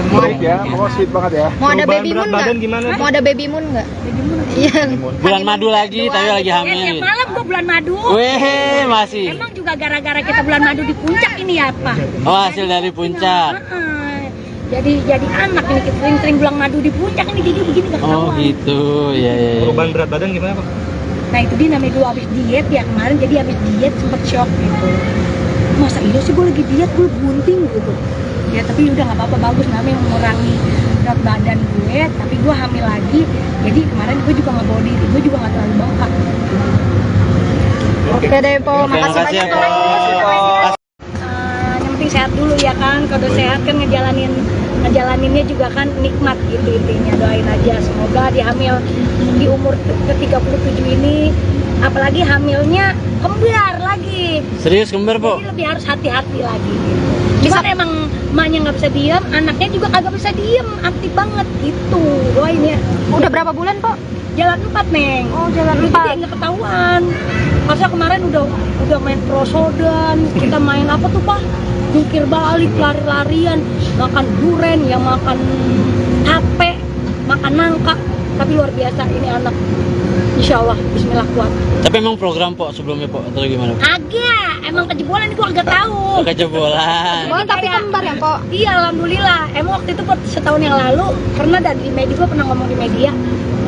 Sweet ya, pokoknya sweet banget ya. Mau ada Perubahan baby berat moon nggak? badan gimana? Mau ada baby moon nggak? Iya. Bulan madu lagi, tapi lagi Ya, hamil. tiap malam gue bulan madu. Weh, masih. Emang juga gara-gara kita bulan madu di puncak ini ya apa? Oh, hasil dari puncak. Jadi anak ini, kita sering-sering bulan madu di puncak ini, jadi begini gak Oh ketahuan. gitu, ya. Perubahan berat badan gimana Pak? Nah itu dia namanya dulu habis diet ya kemarin, jadi habis diet sempet shock gitu. Masa iya sih gue lagi diet, gue bunting gitu. Ya tapi udah nggak apa-apa, bagus namanya mengurangi berat badan gue, tapi gue hamil lagi. Jadi kemarin gue juga nggak bawa diri, gue juga nggak terlalu bengkak. Oke deh, Po. Oke, Makasih makasih ya, banyak, Po. Po. Yang penting penting sehat dulu ya kan. Kalau udah sehat kan ngejalaninnya juga kan nikmat gitu intinya. Doain aja semoga di hamil di umur ke-37 ini, apalagi hamilnya kembar lagi. Serius kembar, Po? Jadi lebih harus hati-hati lagi gitu. Cuman emang emaknya nggak bisa diem, anaknya juga kagak bisa diem, aktif banget gitu. Doain ya. Udah berapa bulan, Po? Jalan 4, Neng. Oh, jalan Jadi 4. nggak ketahuan. Masa kemarin udah main prosodan, kita main apa tuh, Pak? Jungkir balik, lari-larian, makan duren, ya makan tape, makan nangka. Tapi luar biasa ini anak. Insya Allah, bismillah kuat. Tapi emang program, Po, sebelumnya, Po, atau gimana? Agak, emang kejebolan itu agak tahu. Kejebolan. Oh, tapi kembar ya, Po? Iya, alhamdulillah. Emang waktu itu setahun yang lalu pernah di media, gue pernah ngomong di media,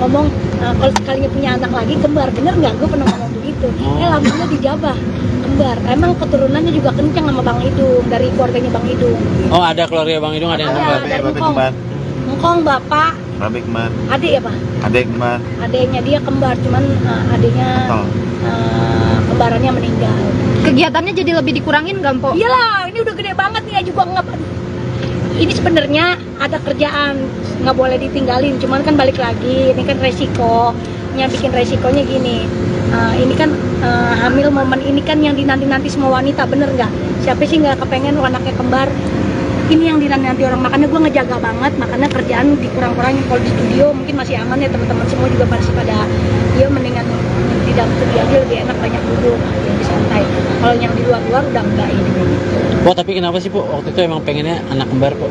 ngomong kalau sekalinya punya anak lagi kembar, bener nggak? Gue pernah ngomong begitu. Alhamdulillah dijabah kembar. Emang keturunannya juga kencang sama Bang Idung, dari keluarganya Bang Idung. Oh, ada keluarga Bang Idung, ada yang kembar. Ada Ngkong. Ngkong bapak, Rabi kembar, adik ya Pak? adek kembar, Adiknya dia kembar, cuman adiknya kembarannya meninggal. Kegiatannya jadi lebih dikurangin nggak, Po? Iyalah, ini udah gede banget nih, juga nggak. Ini sebenarnya ada kerjaan, nggak boleh ditinggalin, cuman kan balik lagi, ini kan resikonya, bikin resikonya gini. Ini kan hamil momen ini kan yang dinanti-nanti semua wanita, bener nggak? Siapa sih nggak kepengen anaknya kembar? Ini yang dinanti orang, makanya gue ngejaga banget, makanya kerjaan dikurang-kurangin. Kalau di studio mungkin masih aman ya, teman-teman semua juga masih pada, ya mendingan di dalam studio aja lebih enak, banyak duduk, lebih santai. Kalau yang di luar-luar udah enggak ini gitu. Po, tapi kenapa sih, Po, waktu itu emang pengennya anak kembar, Po?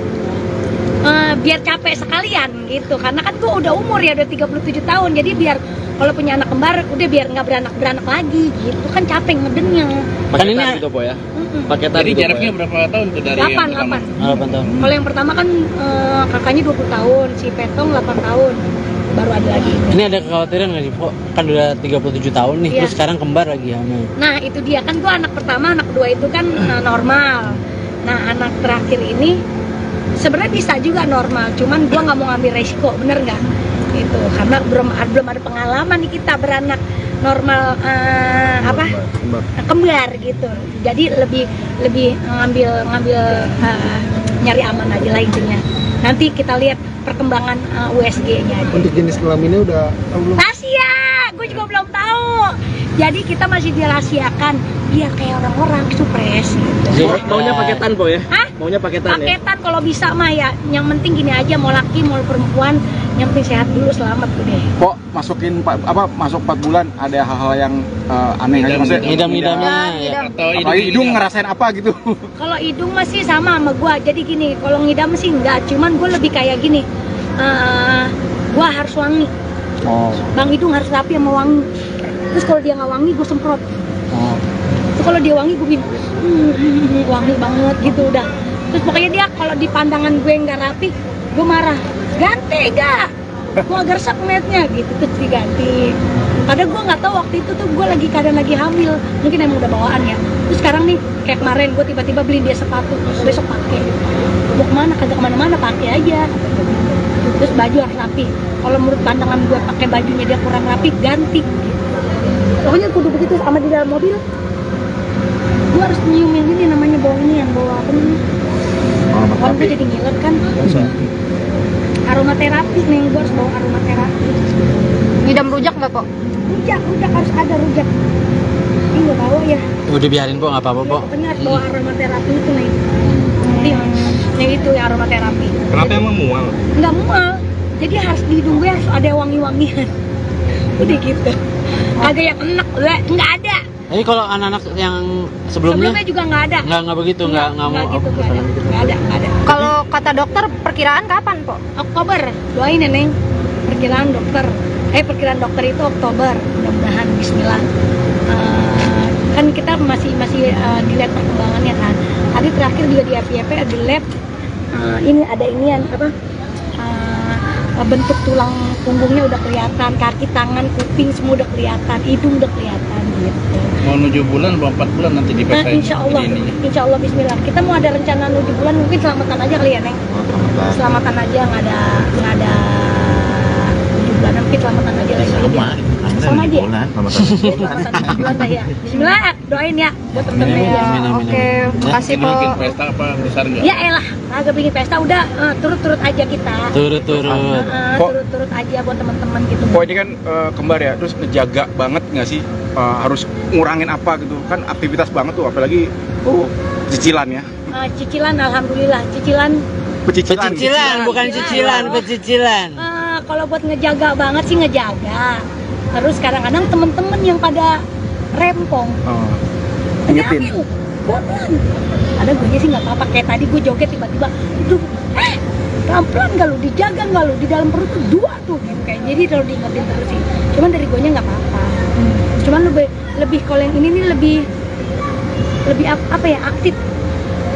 Biar capek sekalian gitu, karena kan gue udah umur ya, udah 37 tahun, jadi biar kalau punya anak kembar udah biar nggak beranak lagi gitu kan, capek ngedennya. Kan ini Paketan gitu, Po ya? Paketan Jadi gitu, Po, jaraknya ya? berapa tahun tuh dari 8 yang pertama? 8 tahun. Kalau yang pertama kan kakaknya 20 tahun, si Petong 8 tahun, baru ada lagi. Ini ada kekhawatiran nggak sih, Po? Kan udah 37 tahun nih, Iya. terus sekarang kembar lagi hamil. Nah itu dia kan, gue anak pertama, anak kedua itu kan normal. Nah anak terakhir ini sebenarnya bisa juga normal, cuman gue nggak mau ngambil resiko, bener nggak? Gitu, karena belum ada pengalaman nih kita beranak normal kembar gitu. Jadi lebih ngambil nyari aman aja lah intinya. Nanti kita lihat perkembangan USG-nya aja. Untuk jenis kelaminnya udah tahu belum? Rahasia, gue juga belum tahu. Jadi kita masih dirahasiakan biar kayak orang-orang supres gitu. Maunya paketan, Po ya? Hah? Maunya paketan, ya? Paketan kalau bisa mah ya. Yang penting gini aja, mau laki mau perempuan, yang penting sehat dulu, selamat udah. Kok masuk 4 bulan ada hal-hal yang aneh aja maksudnya? Ngidam-ngidamnya ya. Ngidam. Atau Apalagi hidung ngerasain apa gitu? Kalau hidung masih sama gua. Jadi gini, kalau ngidam sih enggak, cuman gue lebih kayak gini. Gua harus wangi. Oh. Bang Hidung harus rapi sama wangi. Terus kalau dia nggak wangi, gue semprot. Terus kalau dia wangi, gue bilang wangi banget gitu udah. Terus pokoknya dia kalau di pandangan gue nggak rapi, gue marah. Ganti gak? Mau agar sakmetnya gitu, terus diganti. Padahal gue nggak tahu waktu itu tuh gue lagi keadaan lagi hamil, mungkin emang udah bawaan ya. Terus sekarang nih kayak kemarin gue tiba-tiba beli dia sepatu, besok pakai. Mau kemana? Kagak kemana-mana, pakai aja. Terus baju harus rapi. Kalau menurut pandangan gue pakai bajunya dia kurang rapi, ganti. Pokoknya kudu begitu. Sama di dalam mobil, gue harus nyiumin ini namanya bau ini yang bawa apa namanya? Kalau gue jadi ngiler kan. Aromaterapi nih, gue harus bawa aromaterapi. Ngidam rujak nggak, Po? Rujak harus ada rujak. Ini nggak bawa ya. Udah biarin, Po, nggak apa-apa, Po. Pokoknya harus bawa aromaterapi itu nih. Yang itu ya aromaterapi. Kenapa emang mual? Nggak mual, jadi harus di hidung gue harus ada wangi-wangian. Udah gitu. Kagak yang enak, nggak ada. Jadi kalau anak-anak yang sebelumnya juga nggak ada. nggak begitu, nggak mau gitu, nggak ada. Kalau kata dokter perkiraan kapan, Po? Oktober, doain ya Neng. Perkiraan dokter itu Oktober, mudah-mudahan Bismillah. Kan kita masih dilihat perkembangannya kan. Tadi terakhir juga di FYP ada lab. Ini ada inian apa? Bentuk tulang punggungnya udah kelihatan, kaki, tangan, kuping semua udah kelihatan, hidung udah kelihatan gitu. Mau 7 bulan atau 4 bulan nanti dipasain? Insya Allah Bismillah. Kita mau ada rencana 7 bulan, mungkin selamatan aja kali ya Neng. Selamatan aja, nggak ada 7 bulanan kita selamatan aja lah sama aja ya? Selamatan bulan lah ya. Bismillah, doain ya buat temen-temen ya. Oke, makasih po. Bikin pesta apa besar nggak? Ya elah, agak bikin pesta udah turut-turut aja kita. Turut-turut. Turut-turut aja buat teman-teman gitu. Kok ini kan kembar ya, terus ngejaga banget nggak sih, harus ngurangin apa gitu kan, aktivitas banget tuh, apalagi cicilan ya. Cicilan, alhamdulillah cicilan. Pecicilan, bukan cicilan, pecicilan. Kalau buat ngejaga banget sih ngejaga. Terus kadang-kadang temen-temen yang pada rempong. Ingetin. Pelan. Ada gue sih nggak apa-apa, kayak tadi gue joget tiba-tiba itu pelan-pelan nggak lu, dijaga nggak lu, di dalam perut tuh 2 tuh gitu kayak. Jadi kalau diingetin terus sih. Cuman dari gue nya nggak apa-apa. Cuman lebih kalau yang ini nih lebih apa ya, aktif.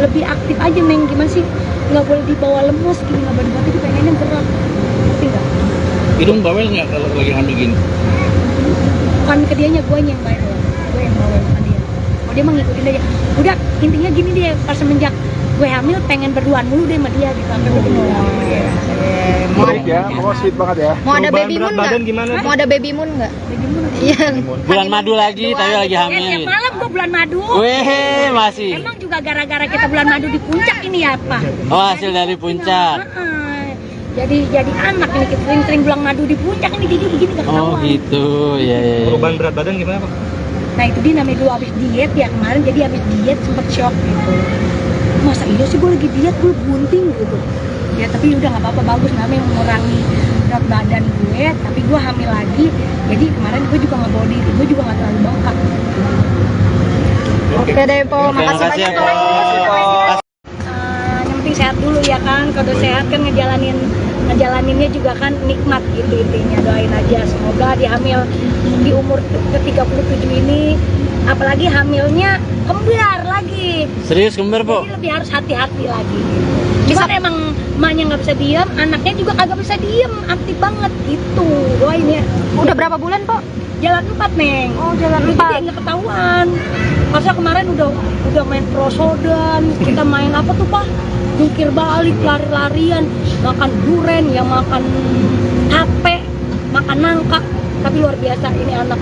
Lebih aktif aja, Meng, gimana sih? Nggak boleh dibawa lemes gini, nggak boleh dibawa, itu pengennya gerak. Ngerti nggak? Hidung bawel nggak kalau lagi hamil gini? Bukan ke dianya, gue yang bawel. Gue yang bawel sama dia. Oh, dia mah ngikutin aja. Udah, intinya gini deh, pas semenjak gue hamil pengen berduaan mulu deh sama dia gitu, sampai gue kenal. Menarik ya, pokoknya sweet banget ya. Mau ada Perubahan baby berat moon badan nggak? gimana? Mau ada baby moon nggak? Bagaimana? Iya. Bulan madu lagi, tapi lagi Tiap hamil. malam gue bulan madu. Weh, masih. Emang juga gara-gara kita bulan madu di puncak ini ya apa? Oh, hasil dari puncak. Jadi anak ini kita sering-sering bulan madu di puncak ini, jadi begini gak Oh ketahuan. gitu, ya. Perubahan berat badan gimana Pak? Nah itu dia namanya dulu habis diet ya kemarin, jadi habis diet sempet shock gitu. Masa iya sih gue lagi diet, gue bunting gitu. Ya tapi udah nggak apa-apa, bagus namanya mengurangi berat badan gue, tapi gue hamil lagi. Jadi kemarin gue juga nggak bawa diri, gue juga nggak terlalu bengkak. Oke deh po, Oke, makasih makasih ya, banyak po. Po. Yang penting sehat dulu ya kan, kalau sehat kan ngejalaninnya juga kan nikmat gitu intinya. Doain aja semoga di hamil di umur ke-37 ini, apalagi hamilnya kembar lagi, Serius kembar, Po? jadi lebih harus hati-hati lagi. Cuman emang emaknya nggak bisa diem, anaknya juga kagak bisa diem, aktif banget gitu. Doain ya. Udah berapa bulan po? Jalan 4, Neng. Oh, jalan Jadi 4. nggak ketahuan. Masa kemarin udah main prosodan, kita main apa tuh Pak? Jungkir balik, lari-larian, makan duren, yang makan tape, makan nangka. Tapi luar biasa ini anak.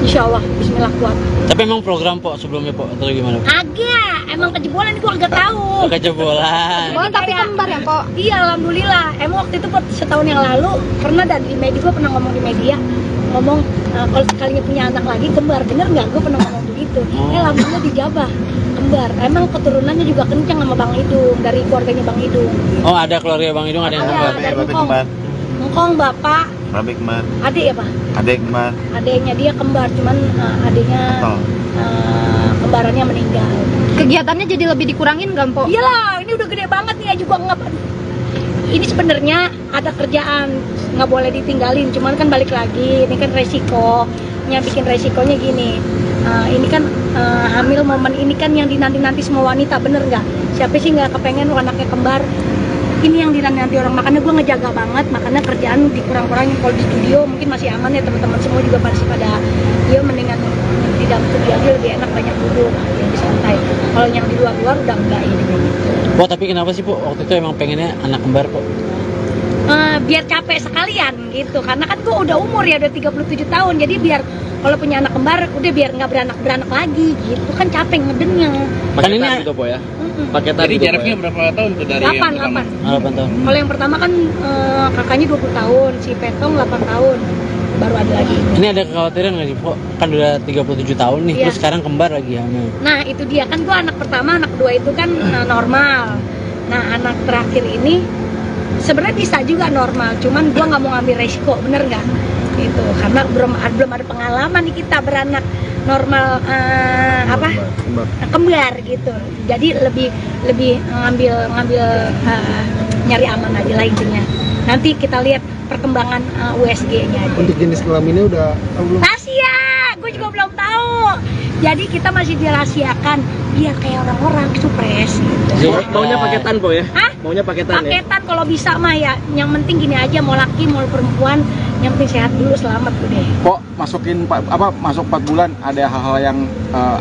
Insya Allah, Bismillah kuat. Tapi emang program, Po, sebelumnya, Po, atau gimana, Po? Agak, emang kejebolan gua agak tahu. Kejebolan. Oh, tapi kembar ya po? Iya, alhamdulillah. Emang waktu itu setahun yang lalu pernah di media, gua pernah ngomong di media, ngomong kalau sekalinya punya anak lagi kembar, bener nggak? Gue pernah ngomong begitu. Alhamdulillah dijabah kembar. Emang keturunannya juga kencang sama Bang Idung, dari keluarganya Bang Idung. Oh, ada keluarga Bang Idung, ada yang kembar. Ada Ngkong bapak, Rabi kembar, adik ya Pak? adek kembar, Adiknya dia kembar, cuman adiknya kembarannya meninggal. Kegiatannya jadi lebih dikurangin nggak po? Iyalah, ini udah gede banget nih ya juga nggak. Ini sebenarnya ada kerjaan, nggak boleh ditinggalin. Cuman kan balik lagi, ini kan resikonya, bikin resikonya gini. Ini kan hamil momen ini kan yang dinanti-nanti semua wanita, bener nggak? Siapa sih nggak kepengen anaknya kembar? Ini yang dinanti orang, makanya gue ngejaga banget, makanya kerjaan dikurang-kurangin. Kalau di studio mungkin masih aman ya, teman-teman semua juga pasti pada dia mendingan di dalam studio aja lebih enak, banyak duduk, lebih santai. Kalau yang di luar-luar udah enggak ini kayak gitu. Po, tapi kenapa sih, Po, waktu itu emang pengennya anak kembar, Po? Biar capek sekalian gitu, karena kan gue udah umur ya, udah 37 tahun, jadi biar kalau punya anak kembar udah biar nggak beranak lagi gitu kan, capek ngedennya. Kan ini gitu Po ya? paketan Jadi gitu, Po, jaraknya ya? berapa tahun tuh dari 8 yang pertama? 8 tahun. Kalau yang pertama kan kakaknya 20 tahun, si Petong 8 tahun, baru ada lagi. Ini ada kekhawatiran nggak sih, Po? Kan udah 37 tahun nih, Iya. terus sekarang kembar lagi hamil. Nah itu dia kan, gue anak pertama, anak kedua itu kan normal. Nah anak terakhir ini sebenarnya bisa juga normal, cuman gue nggak mau ngambil resiko, bener nggak? Gitu, karena belum ada pengalaman nih kita beranak normal kembar gitu. Jadi lebih ngambil nyari aman aja lah intinya. Nanti kita lihat perkembangan USG-nya aja. Untuk jenis kelaminnya udah tahu belum? Rahasia, gue juga belum tahu. Jadi kita masih dirahasiakan biar kayak orang-orang supres gitu. Maunya paketan Po ya? Hah? Maunya paketan ya? Paketan kalau bisa mah ya. Yang penting gini aja, mau laki mau perempuan, yang penting sehat dulu, selamat udah. Kok masuk 4 bulan ada hal-hal yang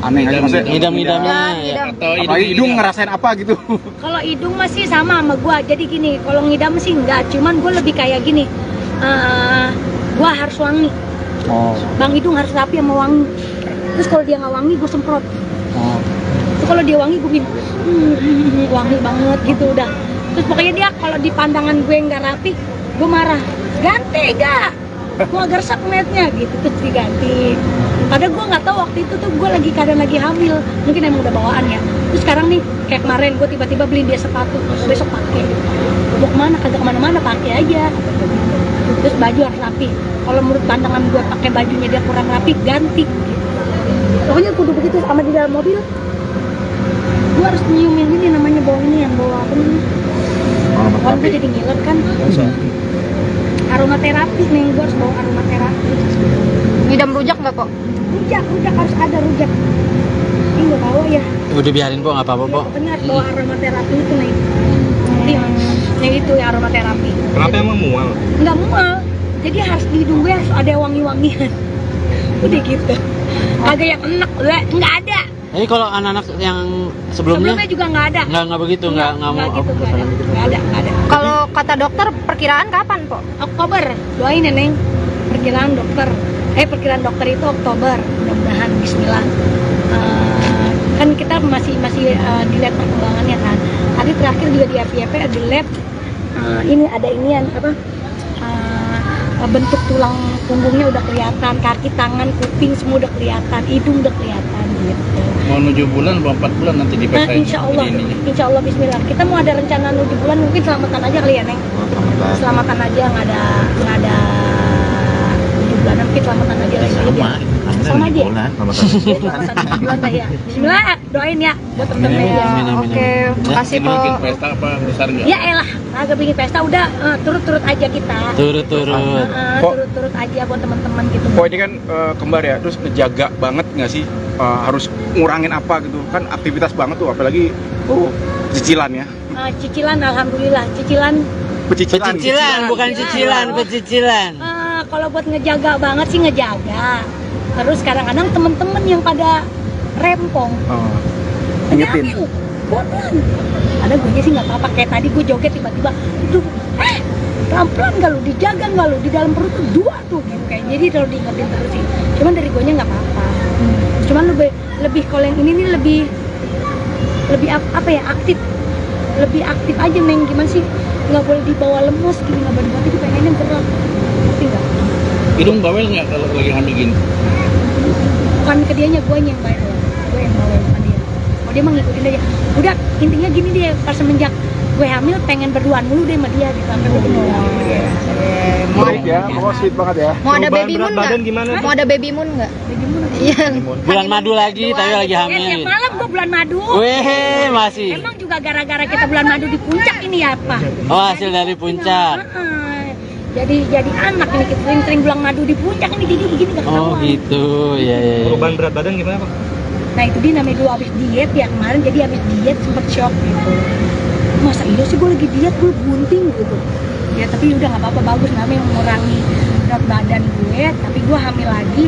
aneh aja, maksudnya Ngidam-ngidamnya ya. Atau apalagi hidung ngerasain apa gitu. Kalau hidung masih sama gua. Jadi gini, kalau ngidam sih enggak, cuman gue lebih kayak gini. Gua harus wangi. Oh. Bang Hidung harus rapi sama wangi. Terus kalau dia nggak wangi, gue semprot. Oh. Terus kalau dia wangi, gue bikin wangi banget gitu udah. Terus pokoknya dia kalau di pandangan gue nggak rapi, gue marah. Ganti gak? Gue agak resep ngeliatnya gitu, terus diganti. Padahal gue nggak tahu waktu itu tuh gue lagi keadaan lagi hamil. Mungkin emang udah bawaan ya. Terus sekarang nih, kayak kemarin gue tiba-tiba beliin dia sepatu, besok pakai. Mau kemana? Kagak kemana-mana, pakai aja. Terus baju harus rapi. Kalau menurut pandangan gue pakai bajunya dia kurang rapi, ganti. Pokoknya kudu begitu sama di dalam mobil. Gue harus nyiumin ini namanya bau ini yang bawa apa namanya? Kalau gue jadi ngiler kan. Aromaterapi nih, gue harus bawa aromaterapi. Ngidam rujak nggak kok? Rujak harus ada rujak. Ini nggak bawa ya. Udah biarin po, nggak apa-apa po. Pokoknya harus bawa aromaterapi itu nih. Yang itu ya aromaterapi. Kenapa emang mual? Nggak mual. Jadi harus di hidung gue harus ada wangi-wangian. Udah gitu. Kagak yang enak, nggak ada. Jadi kalau anak-anak yang sebelumnya juga nggak ada. nggak begitu, nggak mau gitu, nggak ada. Kalau kata dokter perkiraan kapan po? Oktober, doain ya Neng. Perkiraan dokter itu Oktober, mudah-mudahan Bismillah. Kan kita masih dilihat perkembangannya kan. Tadi terakhir juga di FYP ada lab. Ini ada inian apa? Bentuk tulang punggungnya udah kelihatan, kaki, tangan, kuping semua udah kelihatan, hidung udah kelihatan gitu. Mau 7 bulan atau 4 bulan nanti dipesain. Insya Allah Bismillah. Kita mau ada rencana 7 bulan, mungkin selamatan aja kali ya Neng. Selamatan aja, nggak ada 7 bulan, mungkin selamatan aja lagi. Sama aja. Selamatan 7 bulan lah ya. Bismillah, doain ya buat temen-temen ya. Oke, makasih po. Bikin pesta apa besar nggak? Ya elah, agak bikin pesta udah turut-turut aja kita. Turut-turut. Turut-turut aja buat teman-teman gitu. Kok ini kan kembar ya, terus ngejaga banget nggak sih, harus ngurangin apa gitu kan, aktivitas banget tuh, apalagi cicilan ya. Cicilan, alhamdulillah cicilan. Pecicilan, bukan cicilan, pecicilan. Kalau buat ngejaga banget sih ngejaga. Terus kadang-kadang temen-temen yang pada rempong. Ingetin. Bodohan. Ada gue sih nggak apa-apa, kayak tadi gue joget tiba-tiba, itu pelan-pelan nggak lu, dijaga nggak lu, di dalam perut tuh 2 tuh gitu kayak. Jadi kalau diingetin terus sih. Cuman dari gue nya nggak apa-apa. Cuman lebih kalau yang ini nih lebih apa ya, aktif. Lebih aktif aja Neng, gimana sih? Nggak boleh dibawa lemes gini, nggak boleh dibawa, itu pengennya gerak. Ngerti nggak? Hidung bawel nggak kalau lagi hamil gini? Bukan ke dianya, gue yang bawel. Gue yang bawel sama dia. Oh dia mah ngikutin aja. Udah intinya gini dia, pas semenjak gue hamil pengen berduaan mulu deh sama dia gitu, sampai gue kenal. Baik ya, pokoknya sweet banget ya. Mau ada Perubahan baby berat moon nggak? badan gimana? Mau ada baby moon nggak? Iya. Bulan madu lagi, tapi lagi Ya, hamil. tiap malam gue bulan madu. Weh, masih. Emang juga gara-gara kita bulan madu di puncak ini ya apa? Oh, hasil dari puncak. Jadi anak ini kita sering-sering bulan madu di puncak ini, jadi begini gak Oh ketahuan. gitu, ya. Perubahan berat badan gimana Pak? Nah itu dia namanya dulu habis diet ya kemarin, jadi habis diet sempet shock gitu. Masa iya sih gue lagi diet, gue bunting gitu. Ya tapi udah nggak apa-apa, bagus namanya mengurangi berat badan gue, tapi gue hamil lagi.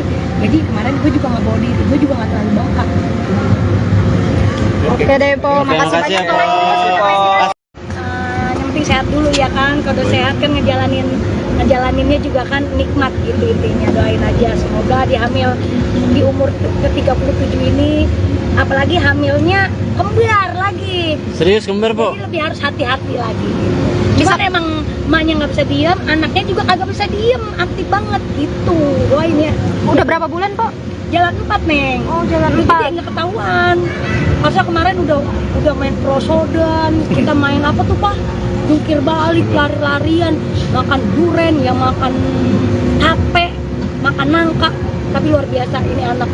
Jadi kemarin gue juga nggak bawa diri, gue juga nggak terlalu bengkak. Oke deh po, Oke, makasih makasih ya, banyak. Po. Yang penting sehat dulu ya kan, kalau sehat kan ngejalaninnya juga kan nikmat gitu intinya. Doain aja semoga dihamil di umur ke-37 ini, apalagi hamilnya kembar lagi, Serius kembar po? jadi lebih harus hati-hati lagi. Cuman emang emaknya nggak bisa diem, anaknya juga kagak bisa diem, aktif banget gitu. Doain ya. Udah berapa bulan po? Jalan 4 Neng. Oh jalan Jadi 4. nggak ketahuan. Masa kemarin udah main prosodan, kita main apa tuh Pak? Jungkir balik, lari-larian, makan duren, ya makan tape, makan nangka. Tapi luar biasa ini anak.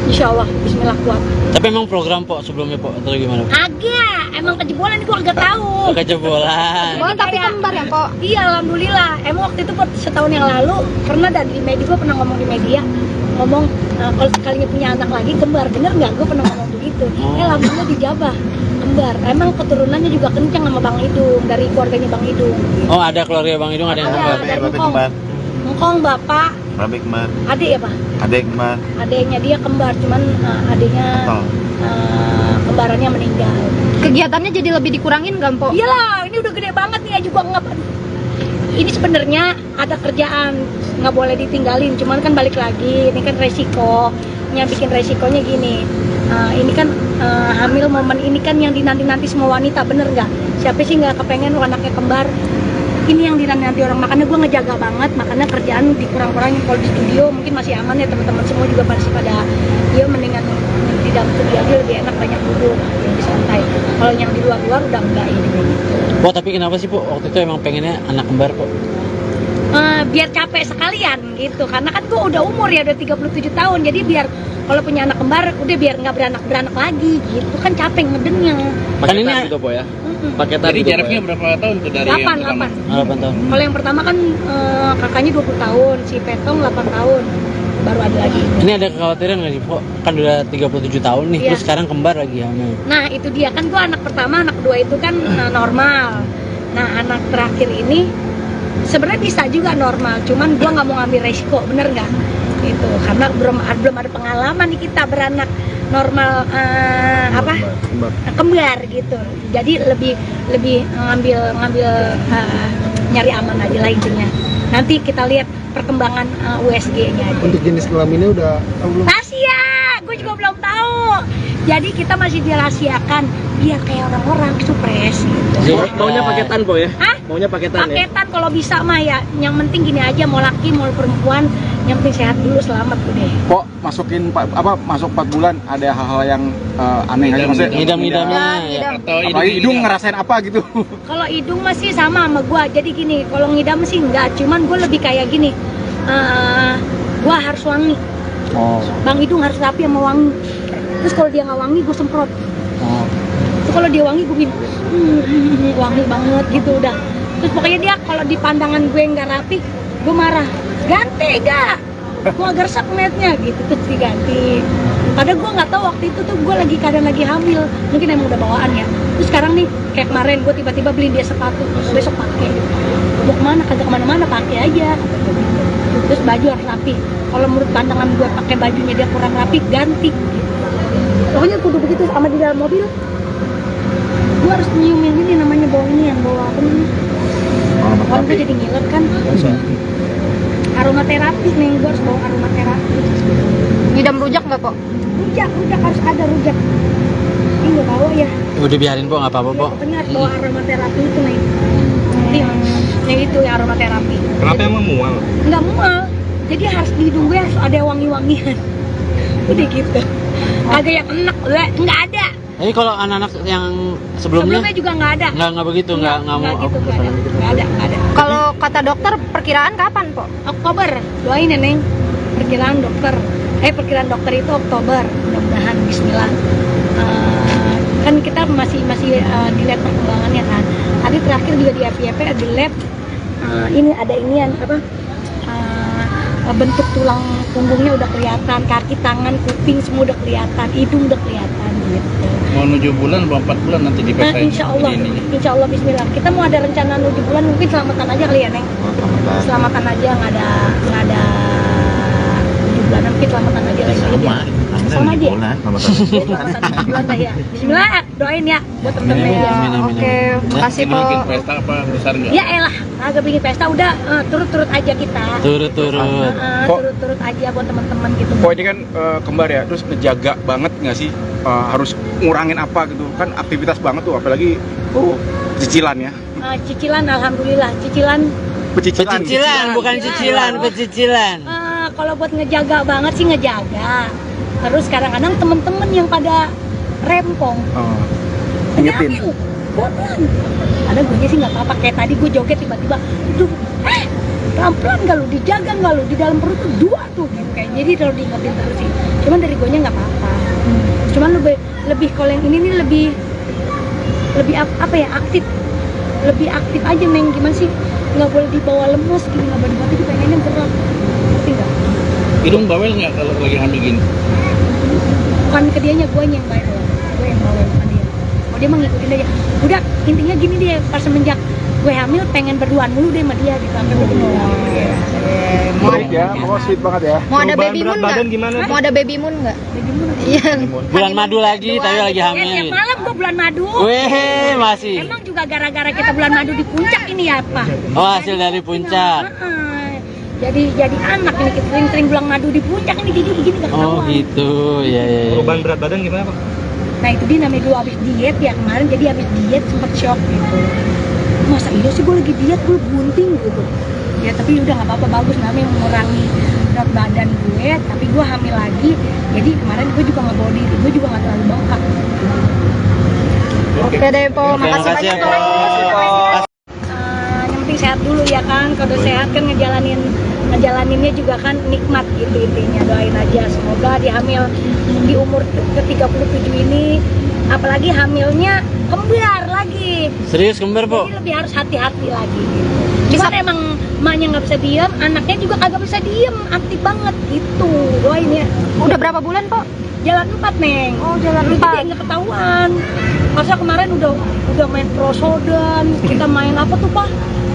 Insya Allah, Bismillah kuat. Tapi emang program po sebelumnya po atau gimana? Agak, emang kejebolan gua agak tahu. Kejebolan. Oh tapi kembar ya po? Iya, alhamdulillah. Emang waktu itu setahun yang lalu pernah di media, gua pernah ngomong di media, ngomong kalau sekalinya punya anak lagi kembar, bener nggak? Gua pernah ngomong begitu. Alhamdulillah dijabah kembar. Emang keturunannya juga kencang sama Bang Idung, dari keluarganya Bang Idung. Oh ada keluarga Bang Idung ada yang kembar. Dari Engkong bapak, Rabi kembar, adik ya Pak? adek kembar, Adiknya dia kembar, cuman adiknya kembarannya meninggal. Kegiatannya jadi lebih dikurangin nggak po? Iyalah, ini udah gede banget nih, juga ngap. ini sebenarnya ada kerjaan, nggak boleh ditinggalin, cuman kan balik lagi, ini kan resikonya, bikin resikonya gini. Ini kan hamil momen ini kan yang dinanti-nanti semua wanita, bener nggak? Siapa sih nggak kepengen anaknya kembar? Ini yang dinanti orang, makanya gue ngejaga banget, makanya kerjaan dikurang-kurangin. Kalau di studio mungkin masih aman ya, teman-teman semua juga masih pada ya mendingan di dalam studio aja lebih enak, banyak duduk, lebih santai. Kalau yang di luar-luar udah enggak ini. Po, tapi kenapa sih Po waktu itu emang pengennya anak kembar Po? Biar capek sekalian gitu, karena kan gue udah umur ya, udah 37 tahun, jadi biar kalau punya anak kembar udah biar nggak beranak lagi gitu, kan capek ngedengnya. Kan ini Paketan gitu po ya. Paketan Jadi gitu, jaraknya Po, ya? berapa tahun tuh dari 8 yang pertama? 8 tahun. Kalau yang pertama kan kakaknya 20 tahun, si Petong 8 tahun, baru ada lagi. Ini ada kekhawatiran nggak sih Po? Kan udah 37 tahun nih, Iya. terus sekarang kembar lagi hamil. Nah itu dia kan, gue anak pertama, anak kedua itu kan normal. Nah anak terakhir ini sebenarnya bisa juga normal, cuman gue nggak mau ngambil resiko, bener nggak? Itu karena belum ada pengalaman nih kita beranak normal kembar gitu. Jadi lebih ngambil nyari aman aja lah intinya. Nanti kita lihat perkembangan USG-nya aja. Untuk jenis kelaminnya udah tahu belum? Rahasia, gue juga belum tahu. Jadi kita masih dirahasiakan biar kayak orang-orang supres gitu. Maunya paketan Po ya? Hah? Maunya paketan ya? Paketan kalau bisa mah ya. Yang penting gini aja, mau laki mau perempuan, yang penting sehat dulu, selamat udah. Kok masuk 4 bulan ada hal-hal yang aneh aja maksudnya? Ngidam-ngidamnya ya. Ngidam. Atau Apalagi hidung ngerasain apa gitu? Kalau hidung masih sama gua. Jadi gini, kalau ngidam sih enggak, cuman gua lebih kayak gini. Gua harus wangi. Oh. Bang hidung harus rapi sama wangi. Terus kalau dia nggak wangi, gue semprot. Oh. Terus kalau dia wangi, gue bikin wangi banget gitu udah. Terus pokoknya dia kalau di pandangan gue nggak rapi, gue marah. Ganti gak? Gue agak resep ngeliatnya gitu, terus diganti. Padahal gue nggak tahu waktu itu tuh gue kadang lagi hamil, mungkin emang udah bawaan ya. Terus sekarang nih kayak kemarin gue tiba-tiba beliin dia sepatu, besok pakai. Mau kemana? Kagak kemana-mana, pakai aja. Terus baju harus rapi. Kalau menurut pandangan gue pakai bajunya dia kurang rapi, ganti. Pokoknya kudu begitu. Sama di dalam mobil, gue harus nyiumin ini namanya bau ini, yang bawa apa namanya? Kalau gue jadi ngiler kan. Aromaterapi nih, gue harus bawa aromaterapi. Ngidam rujak nggak Po? Rujak harus ada rujak. Ini nggak bawa ya. Udah biarin Po, nggak apa-apa Po. Ya, pokoknya harus bawa aromaterapi itu nih. Yang itu ya aromaterapi. Kenapa emang mual? Nggak mual. Jadi harus di hidung gue harus ada wangi-wangian. Udah gitu. Agak yang enak, nggak ada. Jadi kalau anak-anak yang sebelumnya juga nggak ada. nggak begitu, nggak mau gitu, nggak ada. Kalau kata dokter perkiraan kapan Po? Oktober, doain ya Neng. Perkiraan dokter itu Oktober, mudah-mudahan Bismillah. Kan kita masih dilihat perkembangannya kan. Tadi terakhir juga di FYP ada lab. Ini ada inian bentuk tulang punggungnya udah kelihatan, kaki, tangan, kuping semua udah kelihatan, hidung udah kelihatan gitu. Mau 7 bulan, 4 bulan nanti di Insya Allah Bismillah. Kita mau ada rencana 7 bulan, mungkin selamatan aja kali ya Neng. Selamatan aja, nggak ada 7 bulan, mungkin selamatan aja lagi. Sama aja. Selamatan 7 bulan lah ya. Bismillah, doain ya buat temen-temen ya. Amin, amin, Oke, makasih Po. bikin pesta apa besar nggak? Ya elah, agak bikin pesta udah turut-turut aja kita. Turut-turut. Turut-turut aja buat teman-teman gitu. Kok ini kan kembar ya, terus ngejaga banget nggak sih? Harus ngurangin apa gitu kan, aktivitas banget tuh, apalagi cicilan ya. Cicilan, alhamdulillah cicilan. Pecicilan, bukan cicilan, pecicilan. Kalau buat ngejaga banget sih ngejaga. Terus kadang-kadang temen-temen yang pada rempong, Ingetin. pelan. Ada gue sih nggak apa-apa, kayak tadi gue joget tiba-tiba, pelan-pelan nggak lu, dijaga nggak lu, di dalam perut tuh 2 tuh gitu kayak. Jadi kalau diingetin terus sih, cuman dari gue nya nggak apa-apa. Cuman lebih kalau yang ini nih lebih apa ya, lebih aktif aja Neng. Gimana sih, nggak boleh dibawa lemes gini, nggak boleh dibawa, pengennya gerak, ngerti nggak? Hidung bawel nggak kalau lagi hamil gini? Bukan ke dianya, gue yang bawel, bukan dia. Oh dia mah ngikutin aja. Udah intinya gini dia, pas semenjak gue gue hamil pengen berduaan mulu deh sama dia gitu sampai gue bilang. Sweet ya, pokoknya sweet banget ya. Mau ada Perubahan baby berat moon badan nggak? gimana? Mau ada baby moon nggak? Iya. Bulan madu lagi, tapi lagi Tiap hamil. malam gue bulan madu. Weh, masih. Emang juga gara-gara kita bulan madu di puncak ini ya apa? Oh, hasil dari puncak. Jadi anak ini kita sering-sering bulan madu di puncak ini jadi gini gak Oh, ketahuan. gitu. Ya, ya, ya. Perubahan berat badan gimana Pak? Nah itu dia namanya dulu abis diet ya kemarin, jadi abis diet sempet shock gitu. Masa iya sih gue lagi diet gue bunting gitu. Ya tapi udah nggak apa-apa, bagus namanya mengurangi berat badan gue, tapi gue hamil lagi. Jadi kemarin gue juga nggak bawa diri, gue juga nggak terlalu bengkak. Oke deh, Po. Oke, Makasih makasih ya, banyak, Po. Po. Yang penting sehat dulu ya kan, kalau udah sehat kan ngejalaninnya juga kan nikmat gitu intinya. Doain aja semoga di hamil di umur ke-37 ini, apalagi hamilnya kembar lagi, Serius kembar, Po? jadi lebih harus hati-hati lagi gitu. Cuman emang emaknya nggak bisa diem, anaknya juga kagak bisa diem, aktif banget gitu. Doain ya. Udah berapa bulan, Po? Jalan 4 Neng. Oh, jalan Jadi 4. nggak ketahuan. Masa kemarin udah main prosodan, kita main apa tuh Pak?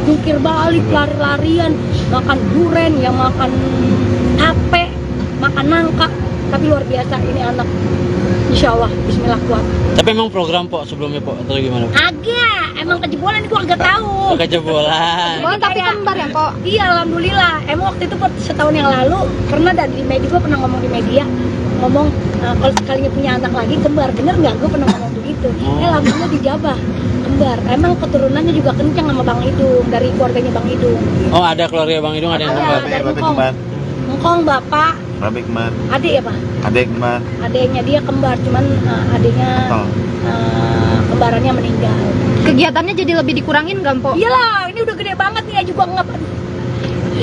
Jungkir balik, lari-larian, makan duren, ya makan tape, makan nangka. Tapi luar biasa ini anak. Insya Allah, Bismillah kuat. Tapi emang program, Po, sebelumnya, Po, atau gimana? Agak, emang kejebolan gue agak tahu. Kejebolan. Oh, tapi kembar ya, Po? Iya, alhamdulillah. Emang waktu itu setahun yang lalu pernah dari media, gue pernah ngomong di media, ngomong kalau sekalinya punya anak lagi kembar, bener nggak? Gue pernah ngomong begitu. Alhamdulillah dijabah kembar. Emang keturunannya juga kencang sama Bang Idung, dari keluarganya Bang Idung. Oh, ada keluarga Bang Idung, ada yang kembar. Ada dari Ngkong bapak, Babe kembar, adik ya Pak? adek kembar, Adiknya dia kembar, cuman adiknya kembarannya meninggal. Kegiatannya jadi lebih dikurangin nggak, Po? Iyalah, ini udah gede banget nih ya juga nggak.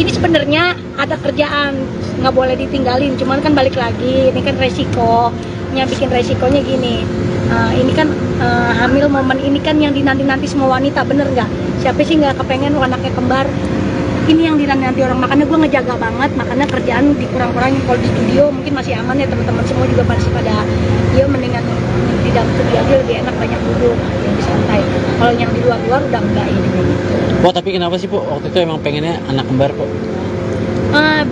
Ini sebenarnya ada kerjaan nggak boleh ditinggalin, cuman kan balik lagi, ini kan resikonya, bikin resikonya gini. Ini kan hamil momen ini kan yang dinanti-nanti semua wanita, bener nggak? Siapa sih nggak kepengen anaknya kembar? Ini yang dinanti orang, makanya gue ngejaga banget, makanya kerjaan dikurang-kurangin. Kalau di studio mungkin masih aman ya, teman-teman semua juga masih pada ya mendingan di dalam studio aja lebih enak, banyak duduk, lebih santai. Kalau yang di luar-luar udah enggak ini. Po, tapi kenapa sih, Po, waktu itu emang pengennya anak kembar, Po?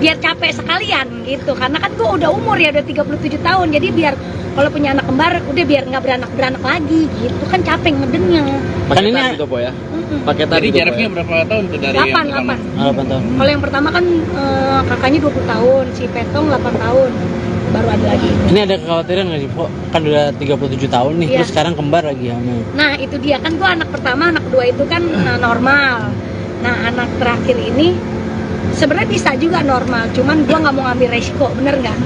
Biar capek sekalian gitu, karena kan gue udah umur ya, udah 37 tahun, jadi biar kalau punya anak kembar udah biar nggak beranak lagi gitu kan, capek ngedennya. Kan ini gitu, Po ya. paketan Jadi gitu, jaraknya Po, berapa tahun tuh dari 8 yang pertama? 8 tahun. Kalau yang pertama kan kakaknya 20 tahun, si Petong 8 tahun, baru ada lagi. Ini ada kekhawatiran nggak sih, Po? Kan udah 37 tahun nih, Iya. terus sekarang kembar lagi hamil. Nah itu dia kan, gue anak pertama, anak kedua itu kan normal. Nah anak terakhir ini sebenarnya bisa juga normal, cuman gue nggak mau ngambil resiko, bener nggak?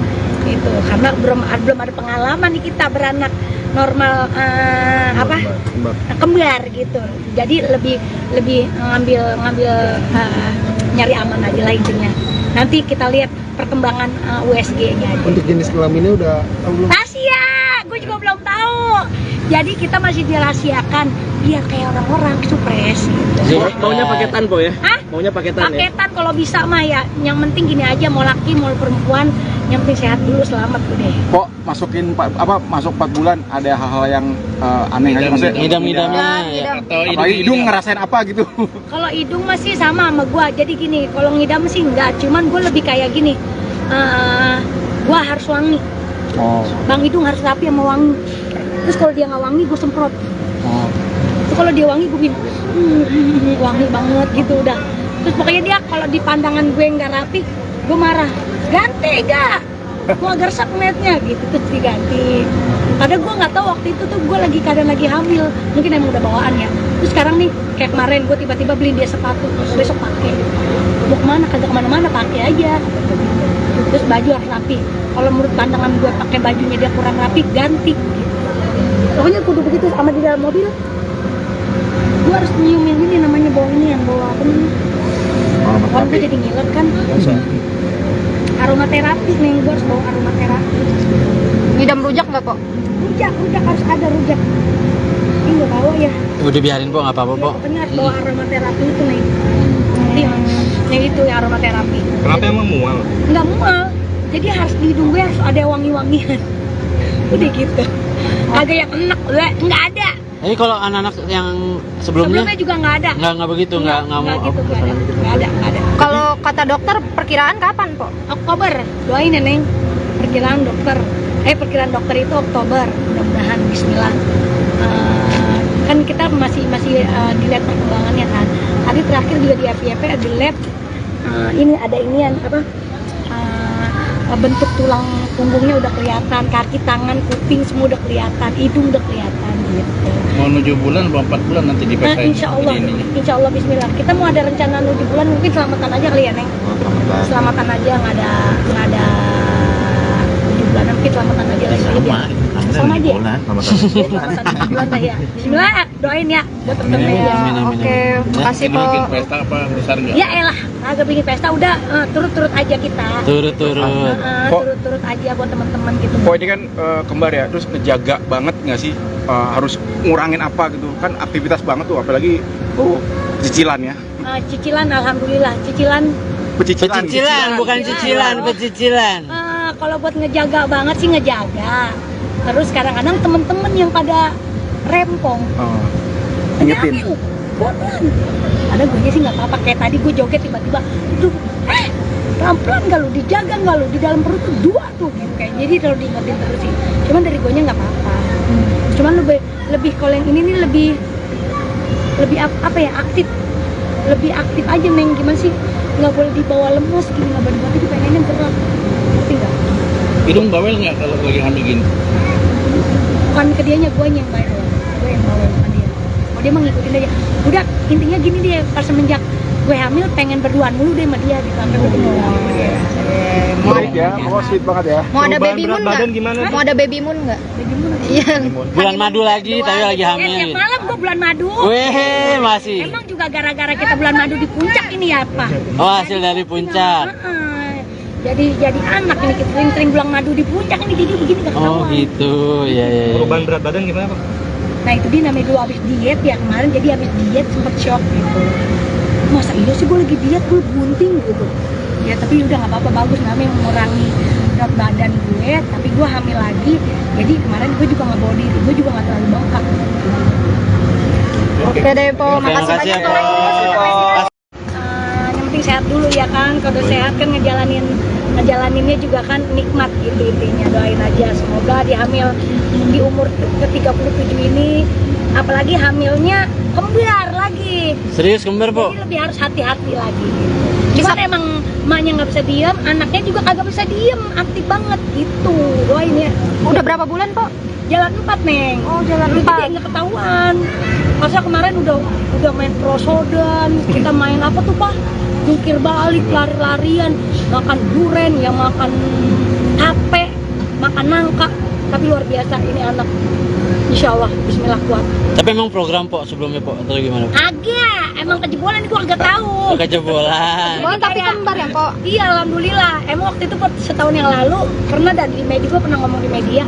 Itu karena belum ada pengalaman nih kita beranak normal kembar gitu. Jadi lebih ngambil nyari aman aja lah intinya. Nanti kita lihat perkembangan USG-nya aja. Untuk jenis kelaminnya udah tahu belum? Rahasia, gue juga belum tahu. Jadi kita masih dirahasiakan biar kayak orang-orang supres gitu. Maunya paketan, Po ya? Hah? Maunya paketan ya? Paketan kalau bisa mah ya. Yang penting gini aja, mau laki mau perempuan, yang penting sehat dulu, selamat udah. Kok masuk 4 bulan ada hal-hal yang aneh aja maksudnya? Ngidam-ngidamnya ya. Atau Apalagi hidung ngerasain apa gitu? Kalau hidung masih sama gua. Jadi gini, kalau ngidam sih enggak, cuman gue lebih kayak gini. Gua harus wangi. Oh. Bang Hidung harus rapi sama wangi. Terus kalau dia nggak wangi, gue semprot. Oh. Terus kalau dia wangi, gue bilang wangi banget gitu udah. Terus pokoknya dia kalau di pandangan gue nggak rapi, gue marah. Ganti gak? Gue agak resep ngeliatnya gitu, terus diganti. Padahal gue nggak tahu waktu itu tuh gue keadaan lagi hamil, mungkin emang udah bawaan ya. Terus sekarang nih kayak kemarin gue tiba-tiba beliin dia sepatu, besok pakai. Mau kemana? Kagak kemana-mana, pakai aja. Terus baju harus rapi. Kalau menurut pandangan gue pakai bajunya dia kurang rapi, ganti. Pokoknya kudu begitu. Sama di dalam mobil, gue harus nyiumin ini namanya bau ini yang bawa apa namanya? Kalau gue jadi ngiler kan. Aromaterapi nih, gue harus bawa aromaterapi. Ngidam rujak nggak, Po? Rujak harus ada rujak. Ini nggak bawa ya. Udah biarin, Po, nggak apa-apa, Po. Pokoknya harus bawa aromaterapi itu nih. Yang itu yang aromaterapi. Kenapa emang mual? Nggak mual. Jadi harus di hidung gue harus ada wangi-wangian. Udah gitu. Kagak yang enak, nggak ada. Jadi kalau anak-anak yang sebelumnya juga nggak ada. nggak begitu, nggak mau. gitu, nggak ada. Kalau kata dokter perkiraan kapan, Po? Oktober, doain ya Neng. Perkiraan dokter itu Oktober, mudah-mudahan Bismillah. Kan kita masih dilihat perkembangannya kan. Tadi terakhir juga di FYP di lab ini ada inian apa? Bentuk tulang punggungnya udah kelihatan, kaki, tangan, kuping semua udah kelihatan, hidung udah kelihatan gitu. Mau 7 bulan atau 4 bulan nanti di Nah, insya Allah Bismillah. Kita mau ada rencana 7 bulan, mungkin selamatan aja kali ya Neng. Selamatan aja, nggak ada 7 bulan, mungkin selamatan aja lagi. Sama aja. Selamatan 7 bulan lah ya. Bismillah, doain ya buat temen-temen ya. Oke, makasih, Ini Po. bikin pesta apa besar nggak? Ya elah, agak bikin pesta udah turut-turut aja kita. Turut-turut. Turut-turut aja buat teman-teman gitu. Kok ini kan kembar ya, terus ngejaga banget nggak sih, harus ngurangin apa gitu kan, aktivitas banget tuh, apalagi cicilan ya. Cicilan, alhamdulillah, Pecicilan, Bukan cicilan, pecicilan. kalau buat ngejaga banget sih ngejaga. Terus kadang-kadang temen-temen yang pada rempong, ingetin. Bodohan. Ada gue sih nggak apa-apa, kayak tadi gue joget tiba-tiba, tuh, pelan-pelan nggak lu, dijaga nggak lu, di dalam perut tuh 2 tuh, gitu kayak. Jadi kalau diingetin terus sih, cuman dari gue nya nggak apa-apa. Cuman lebih kalau yang ini nih lebih apa ya, lebih aktif aja Neng. Gimana sih, nggak boleh dibawa lemes gini, nggak boleh dibawa, pengennya gerak, ngerti nggak? Hidung bawel nggak kalau lagi hamil gini? Bukan ke dianya, gue yang bawel, bukan dia. Oh, dia mah ngikutin aja. Udah, intinya gini deh, pas semenjak gue hamil pengen berduaan mulu deh sama dia gitu, sampai gue Sweet ya, pokoknya sweet banget ya. Mau ada baby moon badan nggak? gimana? Mau ada baby moon nggak? Iya. Bulan madu lagi, tapi lagi hamil. Tiap malam gue bulan madu. Weh, masih. Emang juga gara-gara kita bulan madu di puncak ini ya, Pak? Oh, hasil dari puncak. Jadi anak ini, kita sering-sering bulan madu di puncak ini, jadi begini gak ketahuan. Oh gitu, ya. Perubahan berat badan gimana Pak? Nah itu dia namanya dulu abis diet ya kemarin, jadi abis diet sempet shock gitu. Masa iya sih gue lagi diet, gue bunting gitu. Ya tapi udah nggak apa-apa, bagus, namanya mengurangi berat badan gue, tapi gue hamil lagi. Jadi kemarin gue juga nggak bawa diri, gue juga nggak terlalu bengkak. Oke deh, Po. Oke, Makasih makasih banyak, ya, Po. Po. Yang penting sehat dulu ya kan. Kalau udah sehat kan ngejalaninnya juga kan nikmat gitu intinya. Doain aja semoga dihamil di umur ke-37 ini, apalagi hamilnya kembar lagi. Serius kembar, Po? Jadi lebih harus hati-hati lagi. Cuman emang emaknya nggak bisa diem, anaknya juga kagak bisa diem, aktif banget gitu. Doain ya. Udah berapa bulan, Po? Jalan 4 Neng. Oh, jalan Jadi 4. nggak ketahuan. Masa kemarin udah main prosodan, kita main apa tuh Pak? Jungkir balik, lari-larian, makan duren, ya makan tape, makan nangka. Tapi luar biasa ini anak. Insya Allah, Bismillah kuat. Tapi emang program, Po, sebelumnya, Po, atau gimana? Agak, emang kejebolan gue agak tahu. Kejebolan. Oh, tapi kembar ya, Po? Iya, alhamdulillah. Emang waktu itu setahun yang lalu pernah di media, gue pernah ngomong di media,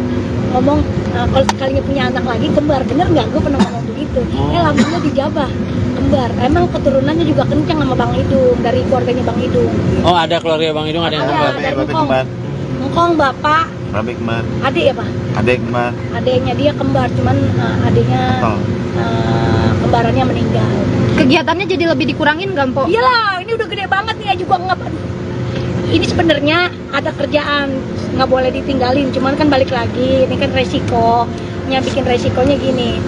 ngomong kalau sekalinya punya anak lagi kembar, bener nggak? Gue pernah ngomong begitu. Alhamdulillah dijabah kembar. Emang keturunannya juga kencang sama Bang Idung, dari keluarganya Bang Idung. Oh, ada keluarga Bang Idung, ada yang kembar. Ada Ngkong bapak, Rabi kembar, adik ya Pak? adek kembar, Adiknya dia kembar, cuman adiknya kembarannya meninggal. Kegiatannya jadi lebih dikurangin nggak, Po? Iyalah, ini udah gede banget nih ya juga nggak. Ini sebenarnya ada kerjaan, nggak boleh ditinggalin. Cuman kan balik lagi, ini kan resikonya, bikin resikonya gini.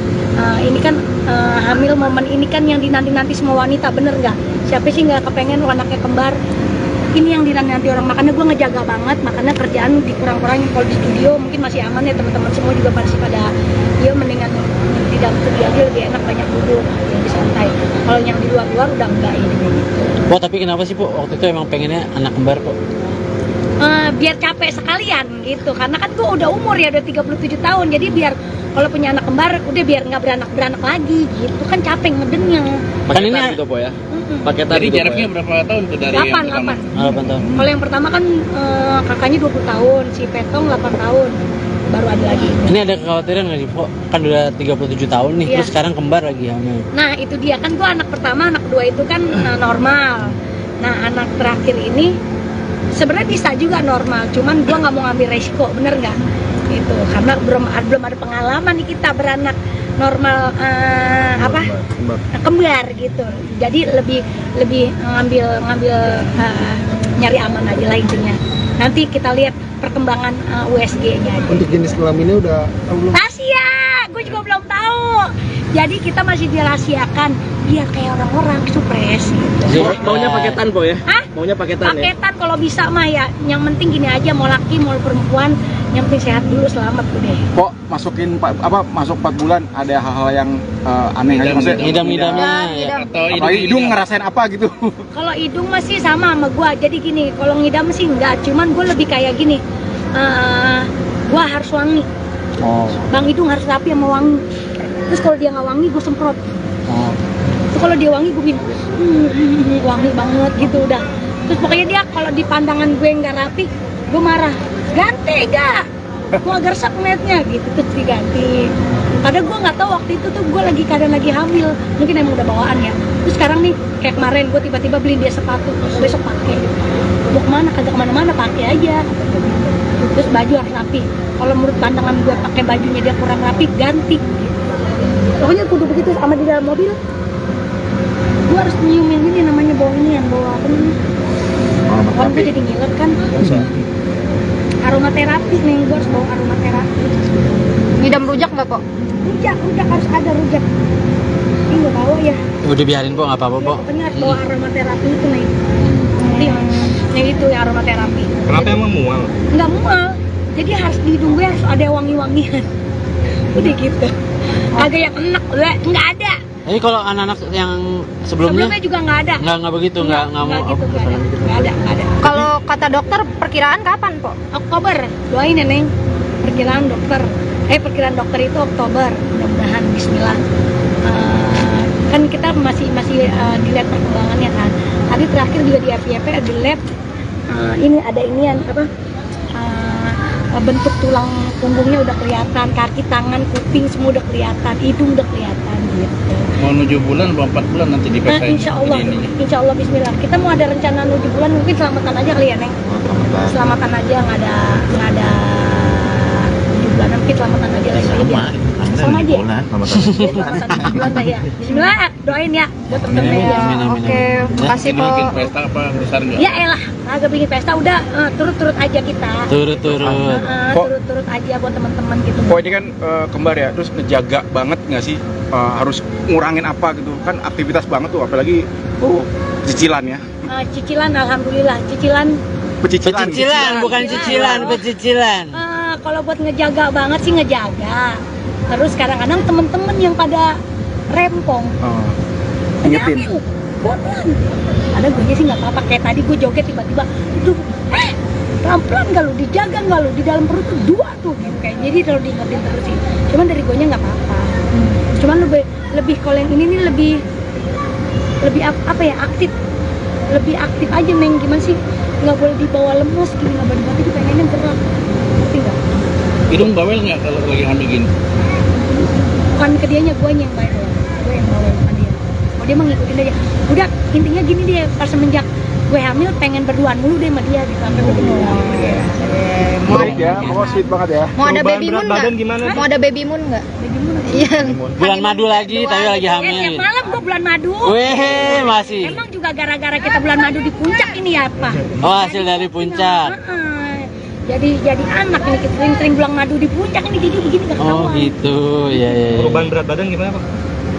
Ini kan hamil momen ini kan yang dinanti-nanti semua wanita, bener nggak? Siapa sih nggak kepengen anaknya kembar? Ini yang dinanti orang, makanya gue ngejaga banget, makanya kerjaan dikurang-kurangin. Kalau di studio mungkin masih aman ya, teman-teman semua juga masih pada, ya mendingan di dalam studio aja lebih enak, banyak duduk, lebih santai. Kalau yang di luar-luar udah enggak ini gitu. Po, tapi kenapa sih, Po, waktu itu emang pengennya anak kembar, Po? Biar capek sekalian gitu, karena kan gue udah umur ya, udah 37 tahun, jadi biar kalau punya anak kembar udah biar nggak beranak lagi gitu, kan capek ngedennya. Kan ini gitu, Po ya? paketan Jadi gitu, jaraknya Po, berapa tahun tuh dari 8 yang pertama? 8 tahun. Kalau yang pertama kan kakaknya 20 tahun, si Petong 8 tahun, baru ada lagi. Ini ada kekhawatiran nggak sih, Po? Kan udah 37 tahun nih, Iya. terus sekarang kembar lagi hamil. Nah itu dia kan, gue anak pertama, anak kedua itu kan normal. Nah anak terakhir ini sebenarnya bisa juga normal, cuman gue nggak mau ngambil resiko, bener nggak? Itu karena belum ada pengalaman nih kita beranak normal kembar gitu. Jadi lebih ngambil nyari aman aja lah intinya. Nanti kita lihat perkembangan USG-nya aja. Untuk jenis kelaminnya udah tahu belum? Rahasia, gue juga belum tahu. Jadi kita masih dirahasiakan biar kayak orang-orang supres gitu. Maunya paketan po ya? Hah? Maunya paketan ya? Paketan kalau bisa mah ya. Yang penting gini aja, mau laki mau perempuan, yang penting sehat dulu, selamat udah. Kok masuk 4 bulan ada hal-hal yang aneh aja maksudnya? Ngidam-ngidamnya ya. Ngidam. Atau Apalagi hidung ngerasain apa gitu? Kalau hidung masih sama gua. Jadi gini, kalau ngidam sih enggak, cuman gua lebih kayak gini. Gua harus wangi. Oh. Bang hidung harus rapi sama wangi. Terus kalau dia nggak wangi, gue semprot. Oh. Terus kalau dia wangi, gue bilang wangi banget gitu udah. Terus pokoknya dia kalau di pandangan gue nggak rapi, gue marah. Ganti gak? Gue agak resep ngeliatnya gitu, terus diganti. Padahal gue nggak tahu waktu itu tuh gue kadang lagi hamil, mungkin emang udah bawaan ya. Terus sekarang nih kayak kemarin gue tiba-tiba beliin dia sepatu, besok pakai. Mau kemana? Kagak kemana-mana, pakai aja. Terus baju harus rapi. Kalau menurut pandangan gue pakai bajunya dia kurang rapi, ganti. Pokoknya kudu begitu. Sama di dalam mobil gue harus nyiumin ini namanya bau ini yang bawa apa namanya? Kan gue jadi ngiler kan. Aromaterapi nih, gue harus bawa aromaterapi. Ngidam rujak nggak po? Rujak harus ada rujak. Ini gue bawa ya. Udah biarin po, nggak apa-apa po. Pokoknya harus bawa aromaterapi itu nih. Nih itu ya aromaterapi. Kenapa emang mual? Nggak mual. Jadi harus di hidung gue harus ada wangi-wangian. Udah gitu. Agak yang enak, nggak ada. Jadi kalau anak-anak yang sebelumnya Juga nggak ada. nggak begitu, nggak mau. gitu, nggak ada. Kalau kata dokter perkiraan kapan po? Oktober, doain ya Neng. Perkiraan dokter itu Oktober, mudah-mudahan Bismillah. Kan kita masih dilihat perkembangannya kan. Tadi terakhir juga di FYP di lab ini ada inian bentuk tulang punggungnya udah kelihatan, kaki, tangan, kuping semua udah kelihatan, hidung udah kelihatan gitu. Mau 7 bulan, mau 4 bulan nanti Nah, dipesain. insya Allah Bismillah. Kita mau ada rencana 7 bulan, mungkin selamatan aja kali ya Neng. Selamatan aja, nggak ada 7 bulan, mungkin selamatan aja lagi. Sama aja. Selamatan 7 bulan lah ya. Bismillah, doain ya buat temen-temen ya. Oke, makasih po. Bikin pesta apa besar nggak? Ya elah, agak bikin pesta udah turut-turut aja kita. Turut-turut. Turut-turut aja buat teman-teman gitu. Kok ini kan kembar ya, terus ngejaga banget nggak sih? Harus ngurangin apa gitu kan, aktivitas banget tuh, apalagi cicilan ya. Cicilan, alhamdulillah cicilan. Pecicilan, bukan cicilan, pecicilan. Kalau buat ngejaga banget sih ngejaga. Terus kadang-kadang temen-temen yang pada rempong. Ingetin. Pelan. Ada gue sih nggak apa-apa. Kayak tadi gue joget tiba-tiba, pelan-pelan nggak lu, dijaga nggak lu, di dalam perut tuh 2 tuh gitu kayak. Jadi kalau diingetin terus sih. Cuman dari gue nya nggak apa-apa. Cuman lebih kalau yang ini nih lebih apa ya, aktif. Lebih aktif aja Neng, gimana sih? Nggak boleh dibawa lemes gini, nggak boleh dibawa, pengennya gerak. Ngerti nggak? Hidung bawel nggak kalau lagi hamil gini? Bukan ke dianya, gue yang bawel. Gue yang bawel, bukan dia. Oh dia mah ngikutin aja. Udah, intinya gini dia, pas semenjak gue hamil pengen berduaan mulu deh sama dia gitu. Sampai gue Sweet ya, pokoknya sweet banget ya. Mau ada Perubahan baby berat moon badan nggak? gimana? Mau ada baby moon nggak? Iya. Bulan madu lagi, tapi lagi hamil. Tiap malam gue bulan madu. Weh, masih. Emang juga gara-gara kita bulan madu di puncak ini ya Pak? Oh, hasil dari puncak. Jadi anak ini kita sering-sering bulan madu di puncak ini jadi begini nggak Oh ketahuan. gitu, ya. Perubahan berat badan gimana Pak?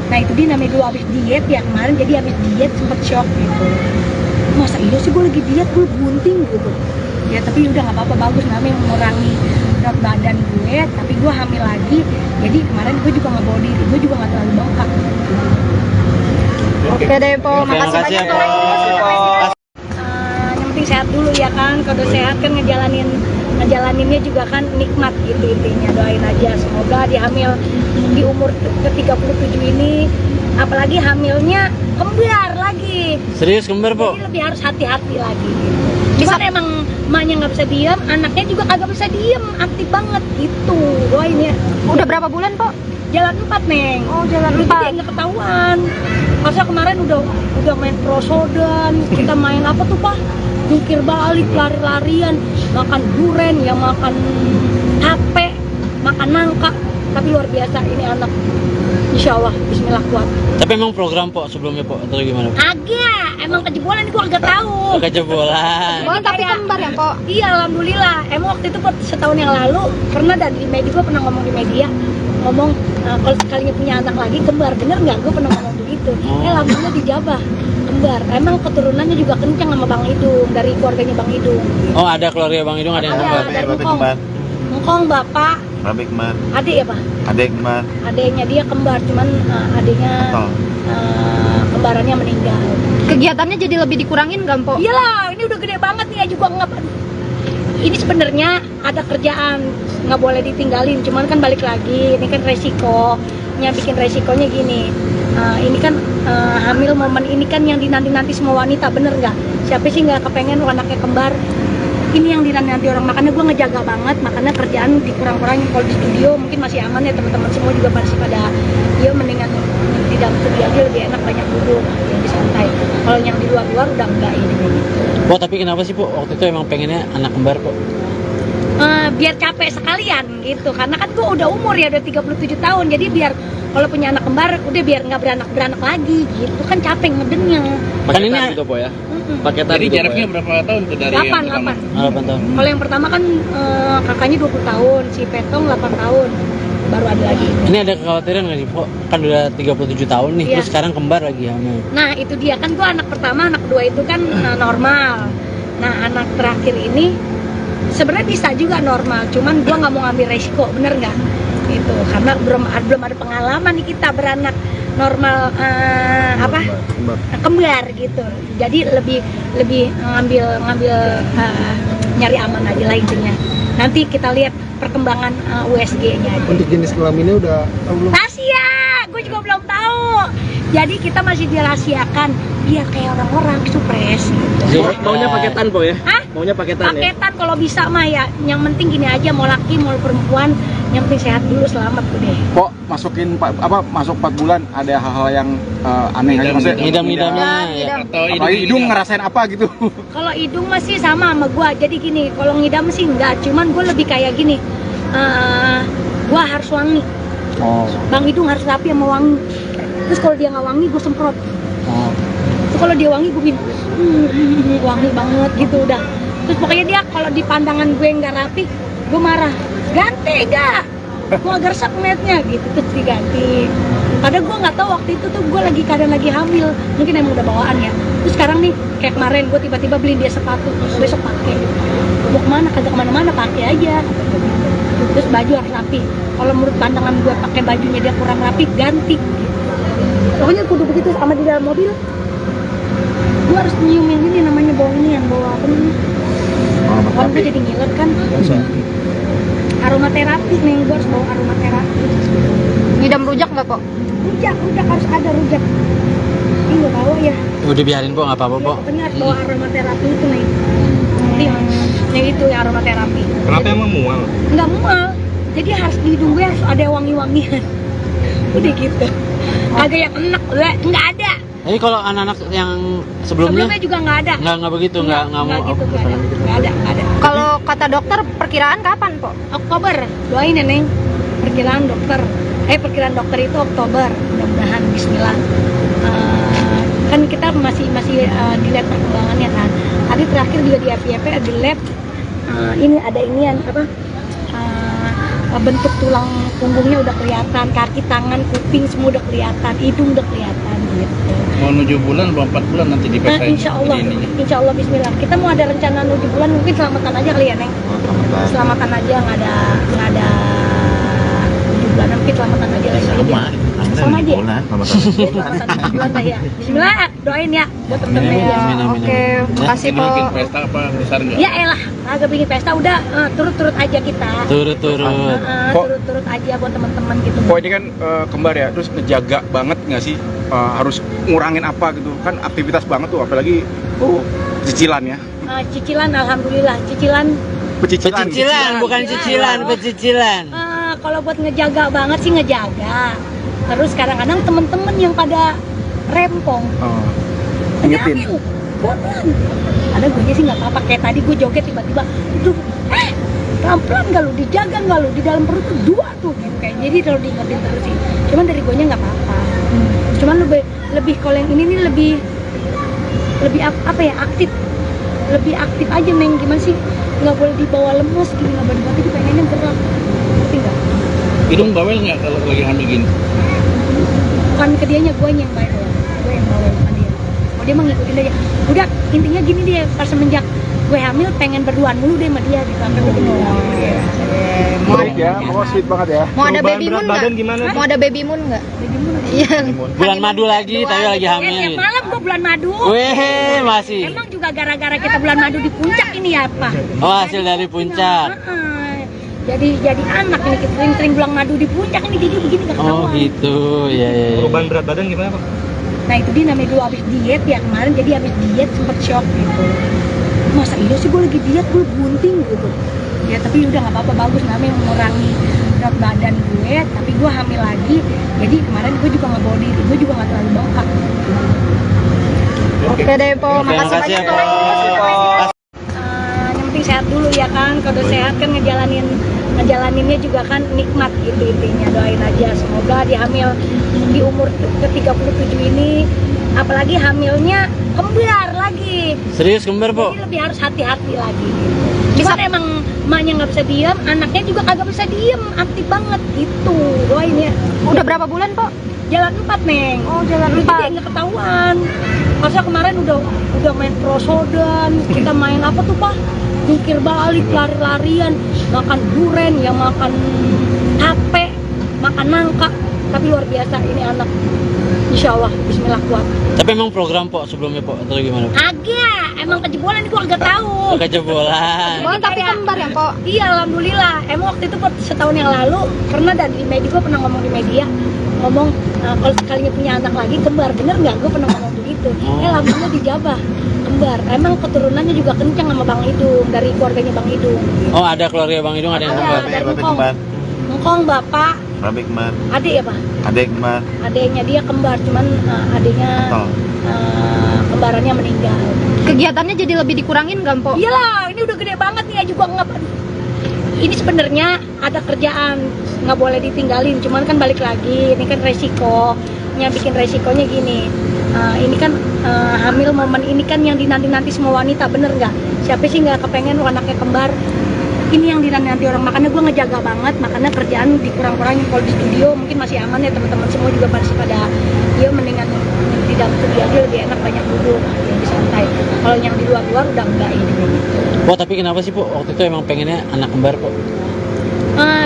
Nah itu dia namanya dulu abis diet ya kemarin, jadi abis diet sempet shock gitu. Masa iya sih gue lagi diet, gue bunting gitu. Ya tapi udah nggak apa-apa, bagus namanya mengurangi berat badan gue, tapi gue hamil lagi. Jadi kemarin gue juga nggak bawa diri, gue juga nggak terlalu bengkak. Oke deh po, Oke, makasih makasih banyak ya, po. Po. Yang penting sehat dulu ya kan, kalau udah sehat kan ngejalaninnya juga kan nikmat gitu intinya. Doain aja semoga dia hamil di umur ke-37 ini, apalagi hamilnya kembar lagi. Serius kembar po? Jadi lebih harus hati-hati lagi gitu. Cuman emang emaknya nggak bisa diem, anaknya juga kagak bisa diem, aktif banget gitu. Doain ya. Udah berapa bulan po? Jalan 4 Neng. Oh, jalan Dulu 4. jadi nggak ketahuan. Masa kemarin udah main prosodan, kita main apa tuh Pak? Jungkir balik, lari-larian, makan duren, ya makan tape, makan nangka. tapi luar biasa ini anak. Insya Allah, Bismillah kuat. Tapi emang program po sebelumnya po atau gimana? Agak, emang kejebolan gue agak tahu. Kejebolan. Oh, tapi kembar ya, Po? Iya, alhamdulillah. Emang waktu itu setahun yang lalu pernah di media, gue pernah ngomong di media, ngomong kalau sekalinya punya anak lagi kembar, bener nggak? Gue pernah ngomong begitu. Alhamdulillah dijabah kembar. Emang keturunannya juga kencang sama Bang Idung, dari keluarganya Bang Idung. Oh, ada keluarga Bang Idung ada yang kembar. Dari Ngkong, bapak, Babe kembar, adik ya pak? adek kembar, Adiknya dia kembar, cuman adiknya kembarannya meninggal. Kegiatannya jadi lebih dikurangin nggak, Po? Iyalah, ini udah gede banget nih, juga nggak. Ini sebenarnya ada kerjaan, nggak boleh ditinggalin. Cuman kan balik lagi, ini kan resikonya, bikin resikonya gini. Ini kan hamil momen ini kan yang dinanti-nanti semua wanita, bener nggak? Siapa sih nggak kepengen anaknya kembar? Ini yang dinanti orang, makanya gue ngejaga banget, makanya kerjaan dikurang-kurangin. Kalau di studio mungkin masih aman ya, teman-teman semua juga masih pada ya mendingan di dalam studio aja lebih enak, banyak duduk, lebih santai. Kalau yang di luar-luar udah enggak ini gitu. Po, tapi kenapa sih po waktu itu emang pengennya anak kembar po? Biar capek sekalian gitu, karena kan gue udah umur ya, udah 37 tahun, jadi biar kalau punya anak kembar udah biar nggak beranak lagi gitu, kan capek ngedennya. Kan ini Paketan gitu po ya? paketan Jadi gitu, jaraknya Po, berapa tahun tuh dari yang 8 pertama? 8 tahun. Kalau yang pertama kan kakaknya 20 tahun, si Petong 8 tahun, baru ada lagi. Ini ada kekhawatiran nggak sih po? Kan udah 37 tahun nih, Iya. terus sekarang kembar lagi hamil. Nah itu dia, kan gue anak pertama, anak kedua itu kan normal. Nah anak terakhir ini sebenarnya bisa juga normal, cuman gue nggak mau ngambil resiko, bener nggak? Itu karena belum ada pengalaman nih kita beranak normal kembar gitu. Jadi lebih ngambil nyari aman aja lah intinya. Nanti kita lihat perkembangan USG-nya aja. Untuk jenis kelaminnya udah tahu belum? Rahasia, gue juga belum tahu. Jadi kita masih dirahasiakan biar kayak orang-orang supres gitu. Maunya paketan po ya? Hah? Maunya paketan ya? Paketan kalau bisa mah ya. Yang penting gini aja, mau laki mau perempuan, yang penting sehat dulu, selamat udah. Kok masuk 4 bulan ada hal-hal yang aneh aja maksudnya? Ngidam-ngidamnya ya. Atau Apalagi hidung ngerasain apa gitu? Kalau hidung masih sama gua. Jadi gini, kalau ngidam sih enggak, cuman gue lebih kayak gini. Gua harus wangi. Oh. Bang Hidung harus rapi sama wangi. Terus kalau dia nggak wangi, gue semprot. Terus kalau dia wangi, gue bilang wangi banget gitu udah. Terus pokoknya dia kalau di pandangan gue nggak rapi, gue marah. Ganti gak? Gue agak resep ngeliatnya gitu, terus diganti. Padahal gue nggak tahu waktu itu tuh gue keadaan lagi hamil, mungkin emang udah bawaan ya. Terus sekarang nih kayak kemarin gue tiba-tiba beli dia sepatu, besok pakai. Mau kemana? Kagak kemana-mana, pakai aja. Terus baju harus rapi. Kalau menurut pandangan gue pakai bajunya dia kurang rapi, ganti. Pokoknya kudu begitu sama di dalam mobil. Gue harus nyium yang ini namanya bau ini, yang bau apa nih? Kan gue jadi ngiler kan. Aromaterapi nih, gue harus bawa aromaterapi. Ngidam rujak nggak, Po? Rujak harus ada rujak. Ini nggak bawa ya. Udah biarin po, nggak apa-apa po. Pokoknya harus bawa aromaterapi itu nih. Yang itu ya aromaterapi. Kenapa emang mual? Nggak mual. Jadi harus di hidung gue harus ada wangi-wangian. Udah gitu. Agak yang enak, nggak ada. Jadi kalau anak-anak yang sebelumnya Sebelumnya juga nggak ada. nggak begitu, nggak mau. gitu, nggak ada. Kalau kata dokter perkiraan kapan, Po? Oktober, doain ya Neng. Perkiraan dokter itu Oktober, mudah-mudahan Bismillah. Kan kita masih dilihat perkembangannya kan. Tadi terakhir juga di FYP di lab ini ada inian apa? Bentuk tulang punggungnya udah kelihatan, kaki, tangan, kuping semua udah kelihatan, hidung udah kelihatan gitu. Mau 7 bulan, mau 4 bulan nanti Nah, dipesain. insya Allah Bismillah. Kita mau ada rencana 7 bulan, mungkin selamatan aja kali ya Neng. Selamatan aja, nggak ada 7 bulan, mungkin selamatan aja lagi. Sama aja. Selamatan 7 bulan lah ya. Bismillah, doain ya buat temen-temen ya. Amin. Oke, makasih, Ini Po. bikin pesta apa besar nggak? Ya elah, agak bikin pesta udah turut-turut aja kita. Turut-turut. Turut-turut aja buat teman-teman gitu. Kok ini kan kembar ya, terus ngejaga banget nggak sih? Harus ngurangin apa gitu? Kan aktivitas banget tuh, apalagi cicilan ya. Cicilan, alhamdulillah. Cicilan. Pecicilan, bukan cicilan, pecicilan. Kalau buat ngejaga banget sih ngejaga. Terus kadang-kadang temen-temen yang pada rempong. Ingetin. Bonan. Ada gue sih nggak apa-apa, kayak tadi gue joget tiba-tiba, aduh, pelan-pelan gak lu, dijaga gak lu, di dalam perut tuh 2 tuh gitu kayak. Jadi kalau diingetin terus sih, cuman dari guanya nggak apa-apa. Cuman lebih kalau yang ini nih lebih apa ya, lebih aktif aja Neng. Gimana sih, nggak boleh dibawa lemes gini, nggak boleh dibawa, pengennya gerak, ngerti nggak? Hidung bawel nggak kalau lagi hamil gini? Bukan ke dianya, gue yang bawel, gue yang bawel sama dia. Oh dia mah ngikutin aja. Udah intinya gini dia, pas semenjak gue hamil pengen berduaan mulu deh sama dia gitu, sampai ketemu. Baik ya, pokoknya sweet banget ya. Mau ada Perubahan baby berat moon badan nggak? gimana? Mau ada baby moon nggak? Iya. Bulan madu lagi, tapi lagi hamil. Tiap malam gue bulan madu. Weh, masih. Emang juga gara-gara kita bulan madu di puncak ini ya apa? Oh, hasil dari puncak. Jadi anak ini kita sering bulan madu di puncak ini jadi begini gak Oh ketahuan. gitu, ya. Perubahan berat badan gimana Pak? Nah itu dia namanya dulu abis diet ya kemarin, jadi abis diet sempet shock gitu. Masa iya sih gue lagi diet, gue bunting gitu. Ya tapi udah nggak apa-apa, bagus namanya mengurangi berat badan gue, tapi gue hamil lagi. Jadi kemarin gue juga nggak bawa diri, gue juga nggak terlalu bengkak. Oke deh Po, Oke, makasih makasih ya, banyak Po. Po. Yang penting sehat dulu ya kan, kalau udah sehat kan ngejalaninnya juga kan nikmat gitu intinya. Doain aja semoga di hamil di umur ke-37 ini, apalagi hamilnya kembar lagi, Serius kembar, Po? jadi lebih harus hati-hati lagi gitu. Cuman emang emaknya nggak bisa diam, anaknya juga kagak bisa diam, aktif banget gitu. Doain ya. Udah berapa bulan Po? Jalan 4 Neng. Oh, jalan Jadi 4. nggak ketahuan. Masa kemarin udah main prosodan, kita main apa tuh Pak? Jungkir balik, lari-larian, makan duren, ya makan tape, makan nangka. Tapi luar biasa ini anak. Insya Allah, Bismillah kuat. Tapi emang program, Po, sebelumnya, Po, atau gimana? Agak, emang kejebolan ini gua agak tahu. Kejebolan. Oh, tapi kembar ya Po? Iya, alhamdulillah. Emang waktu itu setahun yang lalu pernah dan di media, gue pernah ngomong di media, ngomong kalau sekalinya punya anak lagi kembar, bener nggak? Gue pernah ngomong begitu. Alhamdulillah dijabah kembar. Emang keturunannya juga kencang sama Bang Idung, dari keluarganya Bang Idung. Oh, ada keluarga Bang Idung, ada yang kembar. Dari Ngkong bapak, Rabi kembar, adik ya Pak? adek kembar, Adiknya dia kembar, cuman adiknya kembarannya meninggal. Kegiatannya jadi lebih dikurangin nggak Po? Iyalah, ini udah gede banget nih, juga nggak. Ini sebenarnya ada kerjaan, nggak boleh ditinggalin. Cuman kan balik lagi, ini kan resiko. Yang bikin resikonya gini, ini kan hamil momen ini kan yang dinanti-nanti semua wanita, bener nggak? Siapa sih nggak kepengen anaknya kembar? Ini yang dinanti orang, makanya gue ngejaga banget, makanya kerjaan dikurang-kurangin. Kalau di studio mungkin masih aman ya, teman-teman semua juga masih pada ya mendingan di dalam studio aja lebih enak, banyak duduk, lebih santai. Kalau yang di luar-luar udah enggak ini. Po, tapi kenapa sih, Po, waktu itu emang pengennya anak kembar, Po?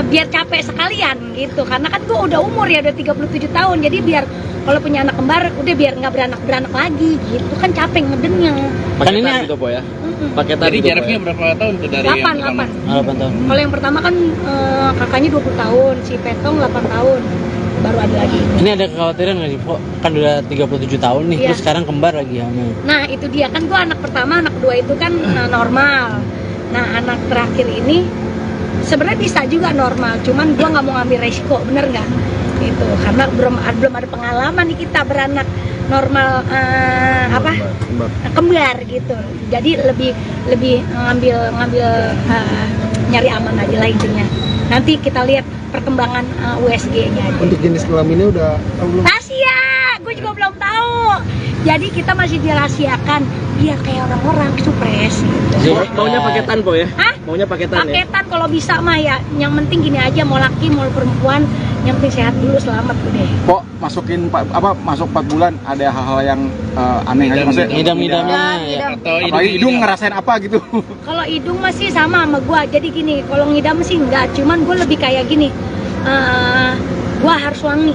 Biar capek sekalian gitu, karena kan gue udah umur ya, udah 37 tahun, jadi biar kalau punya anak kembar udah biar nggak beranak lagi gitu kan, capek ngedennya. Kan ini gitu Po ya? paketan. Jadi gitu, jaraknya Pak, berapa tahun tuh dari yang pertama? 8. 8 tahun. Kalau yang pertama kan kakaknya 20 tahun, si Petong 8 tahun, baru ada lagi. Ini ada kekhawatiran nggak sih, Po? Kan udah 37 tahun nih, Iya. terus sekarang kembar lagi hamil. Nah itu dia kan, gue anak pertama, anak kedua itu kan normal. Nah anak terakhir ini sebenarnya bisa juga normal, cuman gue nggak mau ngambil resiko, bener nggak? Gitu, karena belum ada pengalaman nih kita beranak normal kembar gitu. Jadi lebih ngambil nyari aman aja lah intinya. Nanti kita lihat perkembangan USG-nya aja. Untuk jenis kelaminnya udah tahu belum? Rahasia, gue juga belum tahu. Jadi kita masih dirahasiakan biar kayak orang-orang supres gitu. Maunya paketan Po ya? Hah? Maunya paketan ya? Paketan kalau bisa mah ya. Yang penting gini aja, mau laki mau perempuan, yang penting sehat dulu, selamat udah. Kok masuk 4 bulan ada hal-hal yang aneh aja maksudnya? Ngidam-ngidamnya ya. Atau Apalagi hidung ngerasain apa gitu? Kalau hidung masih sama gua. Jadi gini, kalau ngidam sih enggak, cuman gua lebih kayak gini. Gua harus wangi.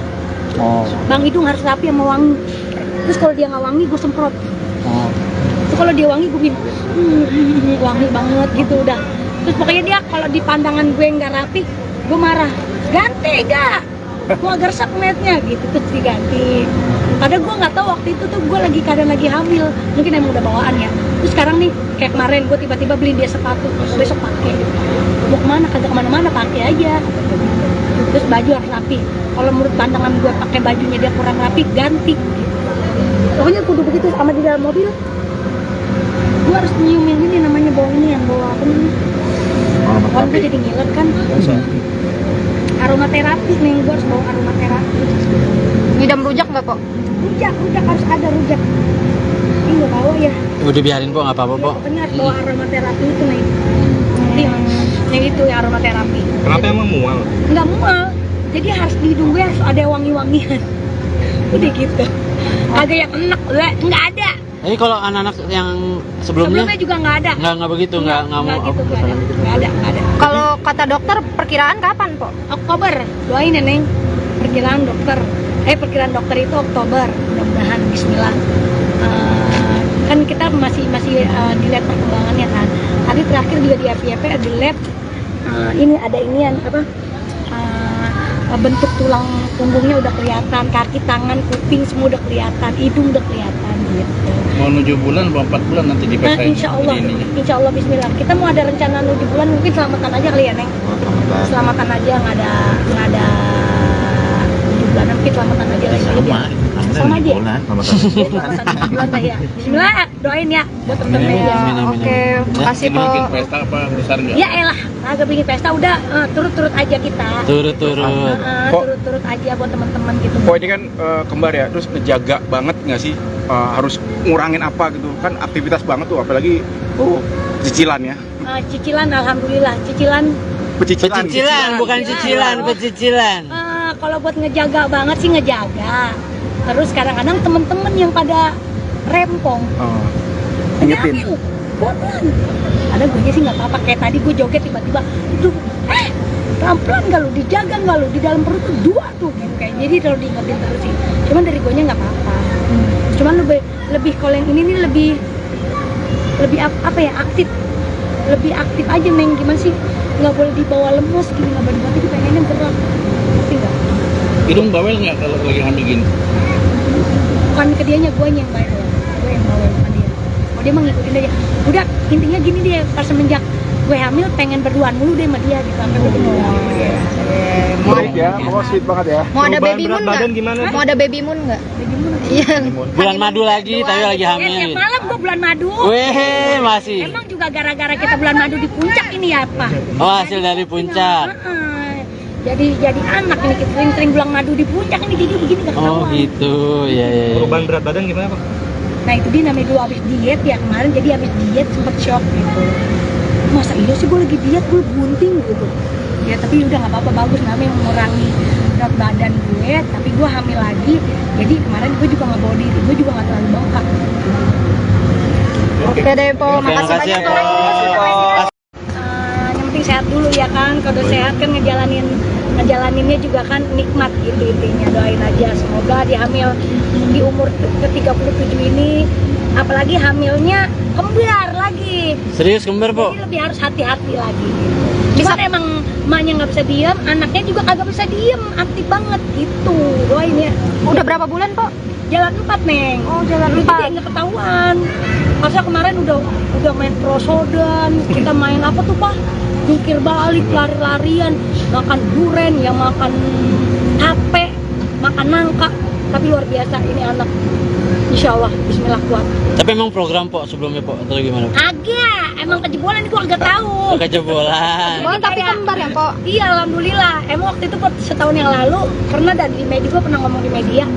Oh. Bang Hidung harus rapi sama wangi. Terus kalau dia nggak wangi, gue semprot. Terus kalau dia wangi, gue bilang wangi banget gitu udah. Terus pokoknya dia kalau di pandangan gue nggak rapi, gue marah. Ganti gak? Gue agak resep ngeliatnya gitu, terus diganti. Padahal gue nggak tahu waktu itu tuh gue keadaan lagi hamil. Mungkin emang udah bawaan ya. Terus sekarang nih, kayak kemarin gue tiba-tiba beli dia sepatu, besok pakai. Mau kemana? Kagak kemana-mana, pakai aja. Terus baju harus rapi. Kalau menurut pandangan gue pakai bajunya dia kurang rapi, ganti. Pokoknya kudu begitu. Sama di dalam mobil, gue harus nyiumin ini namanya bau ini yang bawa apa namanya? gue jadi ngiler kan. Aromaterapi nih, gue harus bawa aromaterapi. Ngidam rujak nggak po? Rujak harus ada rujak. Ini nggak bawa ya. Udah biarin po, nggak apa-apa po. Benar bawa aromaterapi itu nih. Yang itu ya aromaterapi. Kenapa emang mual? Nggak mual. Jadi harus di hidung gue harus ada wangi-wangian. Udah gitu. Agak yang enak, nggak ada. Jadi kalau anak-anak yang sebelumnya juga nggak ada. nggak begitu, nggak mau gitu, nggak ada. Kalau kata dokter perkiraan kapan po? Oktober, doain ya Neng. Perkiraan dokter itu Oktober, mudah-mudahan Bismillah. Kan kita masih dilihat perkembangannya kan. Tadi terakhir juga di FYP di lab ini ada inian apa? Bentuk tulang punggungnya udah kelihatan, kaki, tangan, kuping semua udah kelihatan, hidung udah kelihatan gitu. Mau 7 bulan atau 4 bulan nanti dipesain. Insya Allah Bismillah. Kita mau ada rencana 7 bulan, mungkin selamatan aja kali ya Neng. Selamatan aja, nggak ada 7 bulan, mungkin selamatan aja lagi. Sama aja. Selamatan 7 bulan lah ya. Bismillah, doain ya buat temen-temen ya. Oke, makasih Ini po. bikin pesta apa besar nggak? Ya elah, agak bikin pesta udah turut-turut aja kita. Turut-turut. Turut-turut aja buat teman-teman gitu. Kok ini kan kembar ya, terus ngejaga banget nggak sih, harus ngurangin apa gitu kan, aktivitas banget tuh, apalagi cicilan ya. Cicilan, alhamdulillah cicilan. Pecicilan, bukan cicilan, pecicilan. Kalau buat ngejaga banget sih ngejaga. Terus kadang-kadang temen-temen yang pada rempong. Ingetin. Pelan. Ada gue sih nggak apa-apa, kayak tadi gue joget tiba-tiba, itu pelan-pelan nggak lu, dijaga nggak lu, di dalam perut tuh 2 tuh gitu kayak. Jadi kalau diingetin terus sih. Cuman dari gue nya nggak apa-apa. Cuman lebih kalau yang ini nih lebih apa ya, lebih aktif aja Neng. Gimana sih, nggak boleh dibawa lemes gini, nggak boleh dibawa, pengennya gerak, ngerti nggak? Hidung bawel nggak kalau lagi hamil gini? Bukan ke dianya, gue yang bawel, gue yang bawel sama dia. Oh dia mah ngikutin aja. Udah intinya gini dia, pas semenjak gue hamil pengen berduaan mulu deh sama dia gitu, sampai gue ketemu. Sweet ya, pokoknya sweet banget ya. Mau ada Perubahan baby berat moon badan nggak? gimana? Mau ada baby moon nggak? Iya. Bulan madu lagi, tapi lagi Ya, hamil. tiap malam gue bulan madu. Weh, masih. Emang juga gara-gara kita bulan madu di puncak ini ya apa? Oh, hasil dari puncak. Jadi anak ini kita sering bulan madu di puncak ini, jadi begini gak Oh ketahuan. gitu, ya. Perubahan berat badan gimana Pak? Nah itu dia namanya dulu habis diet ya kemarin, jadi habis diet sempet shock gitu. Masa iya sih gue lagi diet, gue bunting gitu. Ya tapi udah nggak apa-apa, bagus namanya mengurangi berat badan gue, tapi gue hamil lagi. Jadi kemarin gue juga nggak bawa diri, gue juga nggak terlalu bengkak. Oke deh po, Oke, makasih makasih ya, banyak po. Po. Yang penting sehat dulu ya kan, kalau sehat kan ngejalaninnya juga kan nikmat gitu intinya. Doain aja semoga di hamil di umur ke-37 ini, apalagi hamilnya kembar lagi. Serius kembar, Po? Jadi lebih harus hati-hati lagi. Cuman emang emaknya nggak bisa diam, anaknya juga kagak bisa diam, aktif banget gitu. Doain ya. Udah berapa bulan po? Jalan 4 Neng. Oh jalan Jadi 4. nggak ketahuan. Masa kemarin udah main prosodan, kita main apa tuh Pak? Jungkir balik, lari-larian, makan duren, yang makan tape, makan nangka. Tapi luar biasa ini anak. Insya Allah, Bismillah kuat. Tapi emang program, Po, sebelumnya, Po, atau gimana? Agak, emang kejebolan itu agak tahu. Kejebolan. Oh tapi kembar ya po? Iya, alhamdulillah. Emang waktu itu setahun yang lalu pernah ada di media, gue pernah ngomong di media,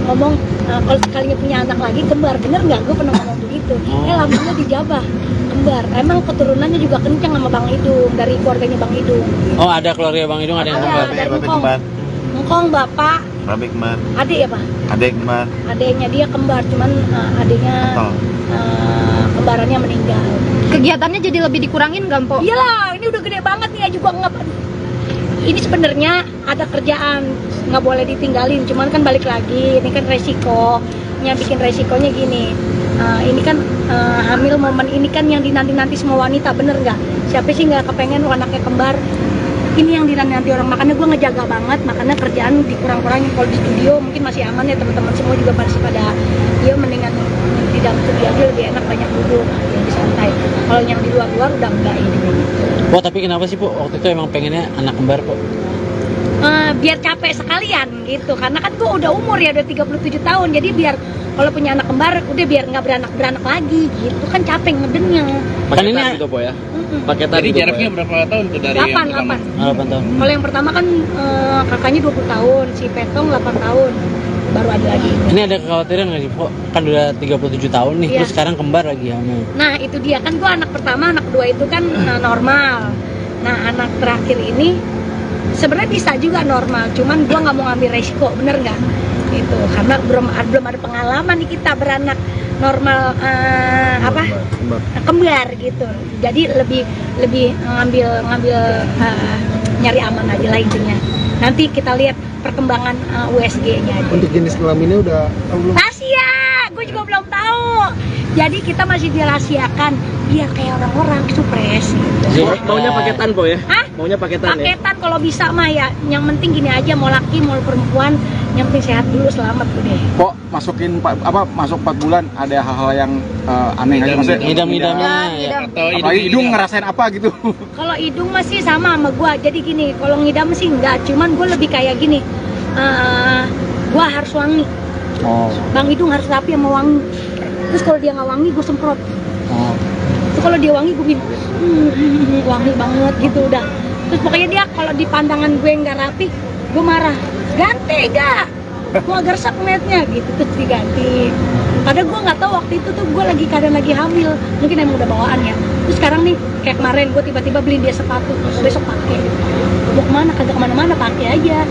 ngomong kalau sekalinya punya anak lagi kembar, bener nggak? Gue pernah ngomong begitu. Alhamdulillah dijabah kembar. Emang keturunannya juga kencang sama Bang Idung, dari keluarganya Bang Idung. Oh, ada keluarga Bang Idung, ada yang kembar. Dari Ngkong bapak, Babe kembar, adik ya Pak? adek kembar, Adiknya dia kembar, cuman adiknya kembarannya meninggal. Kegiatannya jadi lebih dikurangin nggak po? Iyalah, ini udah gede banget nih ya juga nggak. Ini sebenarnya ada kerjaan, nggak boleh ditinggalin. Cuman kan balik lagi, ini kan resikonya, bikin resikonya gini. Ini kan hamil momen ini kan yang dinanti-nanti semua wanita, bener nggak? Siapa sih nggak kepengen anaknya kembar? Ini yang dinanti orang, makanya gue ngejaga banget, makanya kerjaan dikurang-kurangin. Kalau di studio mungkin masih aman ya, teman-teman semua juga pasti pada ya mendingan di dalam studio aja lebih enak, banyak duduk, lebih santai. Kalau yang di luar-luar udah enggak ini. Po, tapi kenapa sih, Po, waktu itu emang pengennya anak kembar, Po? biar capek sekalian gitu, karena kan gue udah umur ya, udah 37 tahun, jadi biar kalau punya anak kembar udah biar nggak beranak lagi gitu kan, capek ngedennya. Kan ini Paketan gitu po ya. Paketan Jadi gitu, jaraknya ya? berapa tahun tuh dari yang 8 8 tahun. Kalau yang pertama kan kakaknya 20 tahun, si Petong 8 tahun, baru ada lagi. Ini ada kekhawatiran nggak sih, Po? Kan udah 37 tahun nih, Iya. terus sekarang kembar lagi hamil. Nah itu dia kan, gue anak pertama, anak kedua itu kan normal. Nah anak terakhir ini sebenarnya bisa juga normal, cuman gue nggak mau ngambil resiko, bener nggak? Itu karena belum ada pengalaman nih kita beranak normal kembar gitu. Jadi lebih ngambil nyari aman aja lah intinya. Nanti kita lihat perkembangan USG-nya aja. Untuk jenis kelaminnya udah tahu belum? Rahasia, gue juga belum tahu. Jadi kita masih dirahasiakan biar kayak orang-orang supres gitu. Maunya paketan po ya? Hah? Maunya paketan ya? Paketan kalau bisa mah ya. Yang penting gini aja, mau laki mau perempuan, yang penting sehat dulu, selamat udah. Kok masuk 4 bulan ada hal-hal yang aneh aja maksudnya? Idam-idamnya ya. Atau Apalagi hidung ngerasain apa gitu? Kalau hidung masih sama gua. Jadi gini, kalau ngidam sih enggak, cuman gue lebih kayak gini. Gua harus wangi. Oh. Bang hidung harus rapi sama wangi. Terus kalau dia nggak wangi, gue semprot. Oh. Terus kalau dia wangi, gue bilang wangi banget gitu udah. Terus pokoknya dia kalau di pandangan gue nggak rapi, gue marah. Ganti gak? Gue agak resep ngeliatnya gitu, terus diganti. Padahal gue nggak tahu waktu itu tuh gue keadaan lagi hamil, mungkin emang udah bawaan ya. Terus sekarang nih kayak kemarin gue tiba-tiba beli dia sepatu, besok pakai. Mau kemana? Kagak kemana-mana, pakai aja.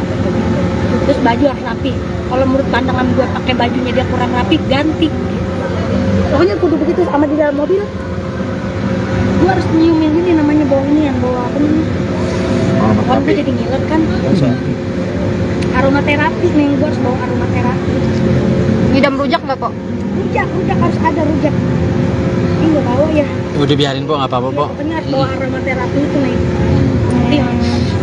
Terus baju harus rapi. Kalau menurut pandangan gue pakai bajunya dia kurang rapi, ganti. Pokoknya kudu begitu. Sama di dalam mobil, gue harus nyiumin ini namanya bau ini, yang bau apa nih? Kalau gue jadi ngiler kan. Aromaterapi nih, gue harus bawa aromaterapi. Ngidam rujak nggak kok? Rujak harus ada rujak. Ini nggak bawa ya. Udah biarin, Po, nggak apa-apa, Po. Benar, bawa aromaterapi itu nih.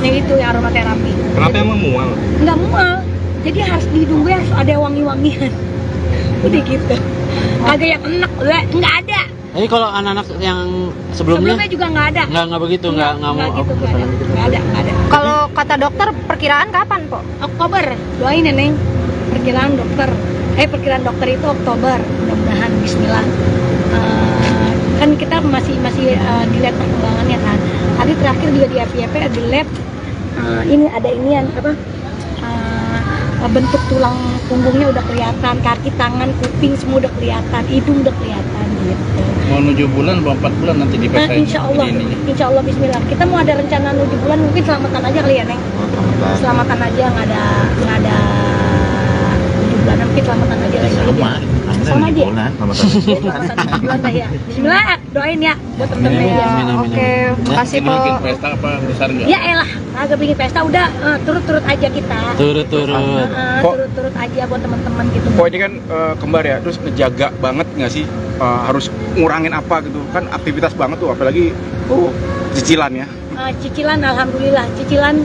Nih itu ya aromaterapi. Kenapa emang mual? Nggak mual, jadi harus di hidung gue harus ada wangi-wangian. Udah gitu. Kagak yang enak, nggak ada. Jadi kalau anak-anak yang sebelumnya Juga nggak ada. nggak begitu, nggak mau gitu, nggak ada. Kalau kata dokter perkiraan kapan po? Oktober, doain ya Neng. Perkiraan dokter itu Oktober, mudah-mudahan Bismillah. Kan kita masih dilihat perkembangannya kan. Tadi terakhir juga di FYP di lab, ini ada inian apa? Bentuk tulang punggungnya udah kelihatan, kaki, tangan, kuping semua udah kelihatan, hidung udah kelihatan gitu. Mau 7 bulan, mau 4 bulan nanti dipesain. Insya Allah Bismillah. Kita mau ada rencana 7 bulan, mungkin selamatan aja kali ya Neng. Selamatan aja, nggak ada 7 bulan, mungkin selamatan aja lagi. Sama aja. Selamatan 7 bulan lah ya. Bismillah, doain ya buat temen-temen ya. Oke, makasih Ini po. bikin pesta apa besar nggak? Ya elah, agak bikin pesta udah turut-turut aja kita. turut-turut. Turut-turut aja buat teman-teman gitu. Kok ini kan kembar ya, terus ngejaga banget nggak sih? Harus ngurangin apa gitu kan, aktivitas banget tuh, apalagi cicilan ya. Cicilan, alhamdulillah cicilan.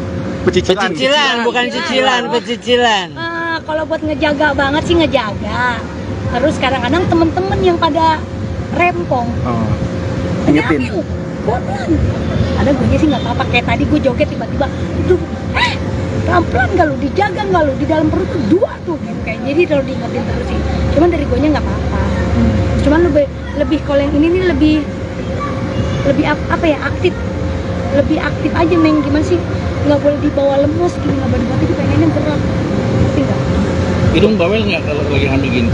Pecicilan, bukan cicilan, pecicilan. Kalau buat ngejaga banget sih ngejaga. Terus kadang-kadang temen-temen yang pada rempong, Ingetin. pelan. Ada gue sih nggak apa-apa, kayak tadi gue joget tiba-tiba, itu pelan-pelan nggak lu, dijaga nggak lu, di dalam perut tuh 2 tuh gitu kayak. Jadi kalau diingetin terus sih, cuman dari gue nya nggak apa-apa. Cuman lebih kalau yang ini nih lebih apa ya, lebih aktif aja Neng. Gimana sih, nggak boleh dibawa lemes gini, nggak boleh itu pengennya gerak, ngerti nggak? Hidung bawel nggak kalau lagi hamil gini?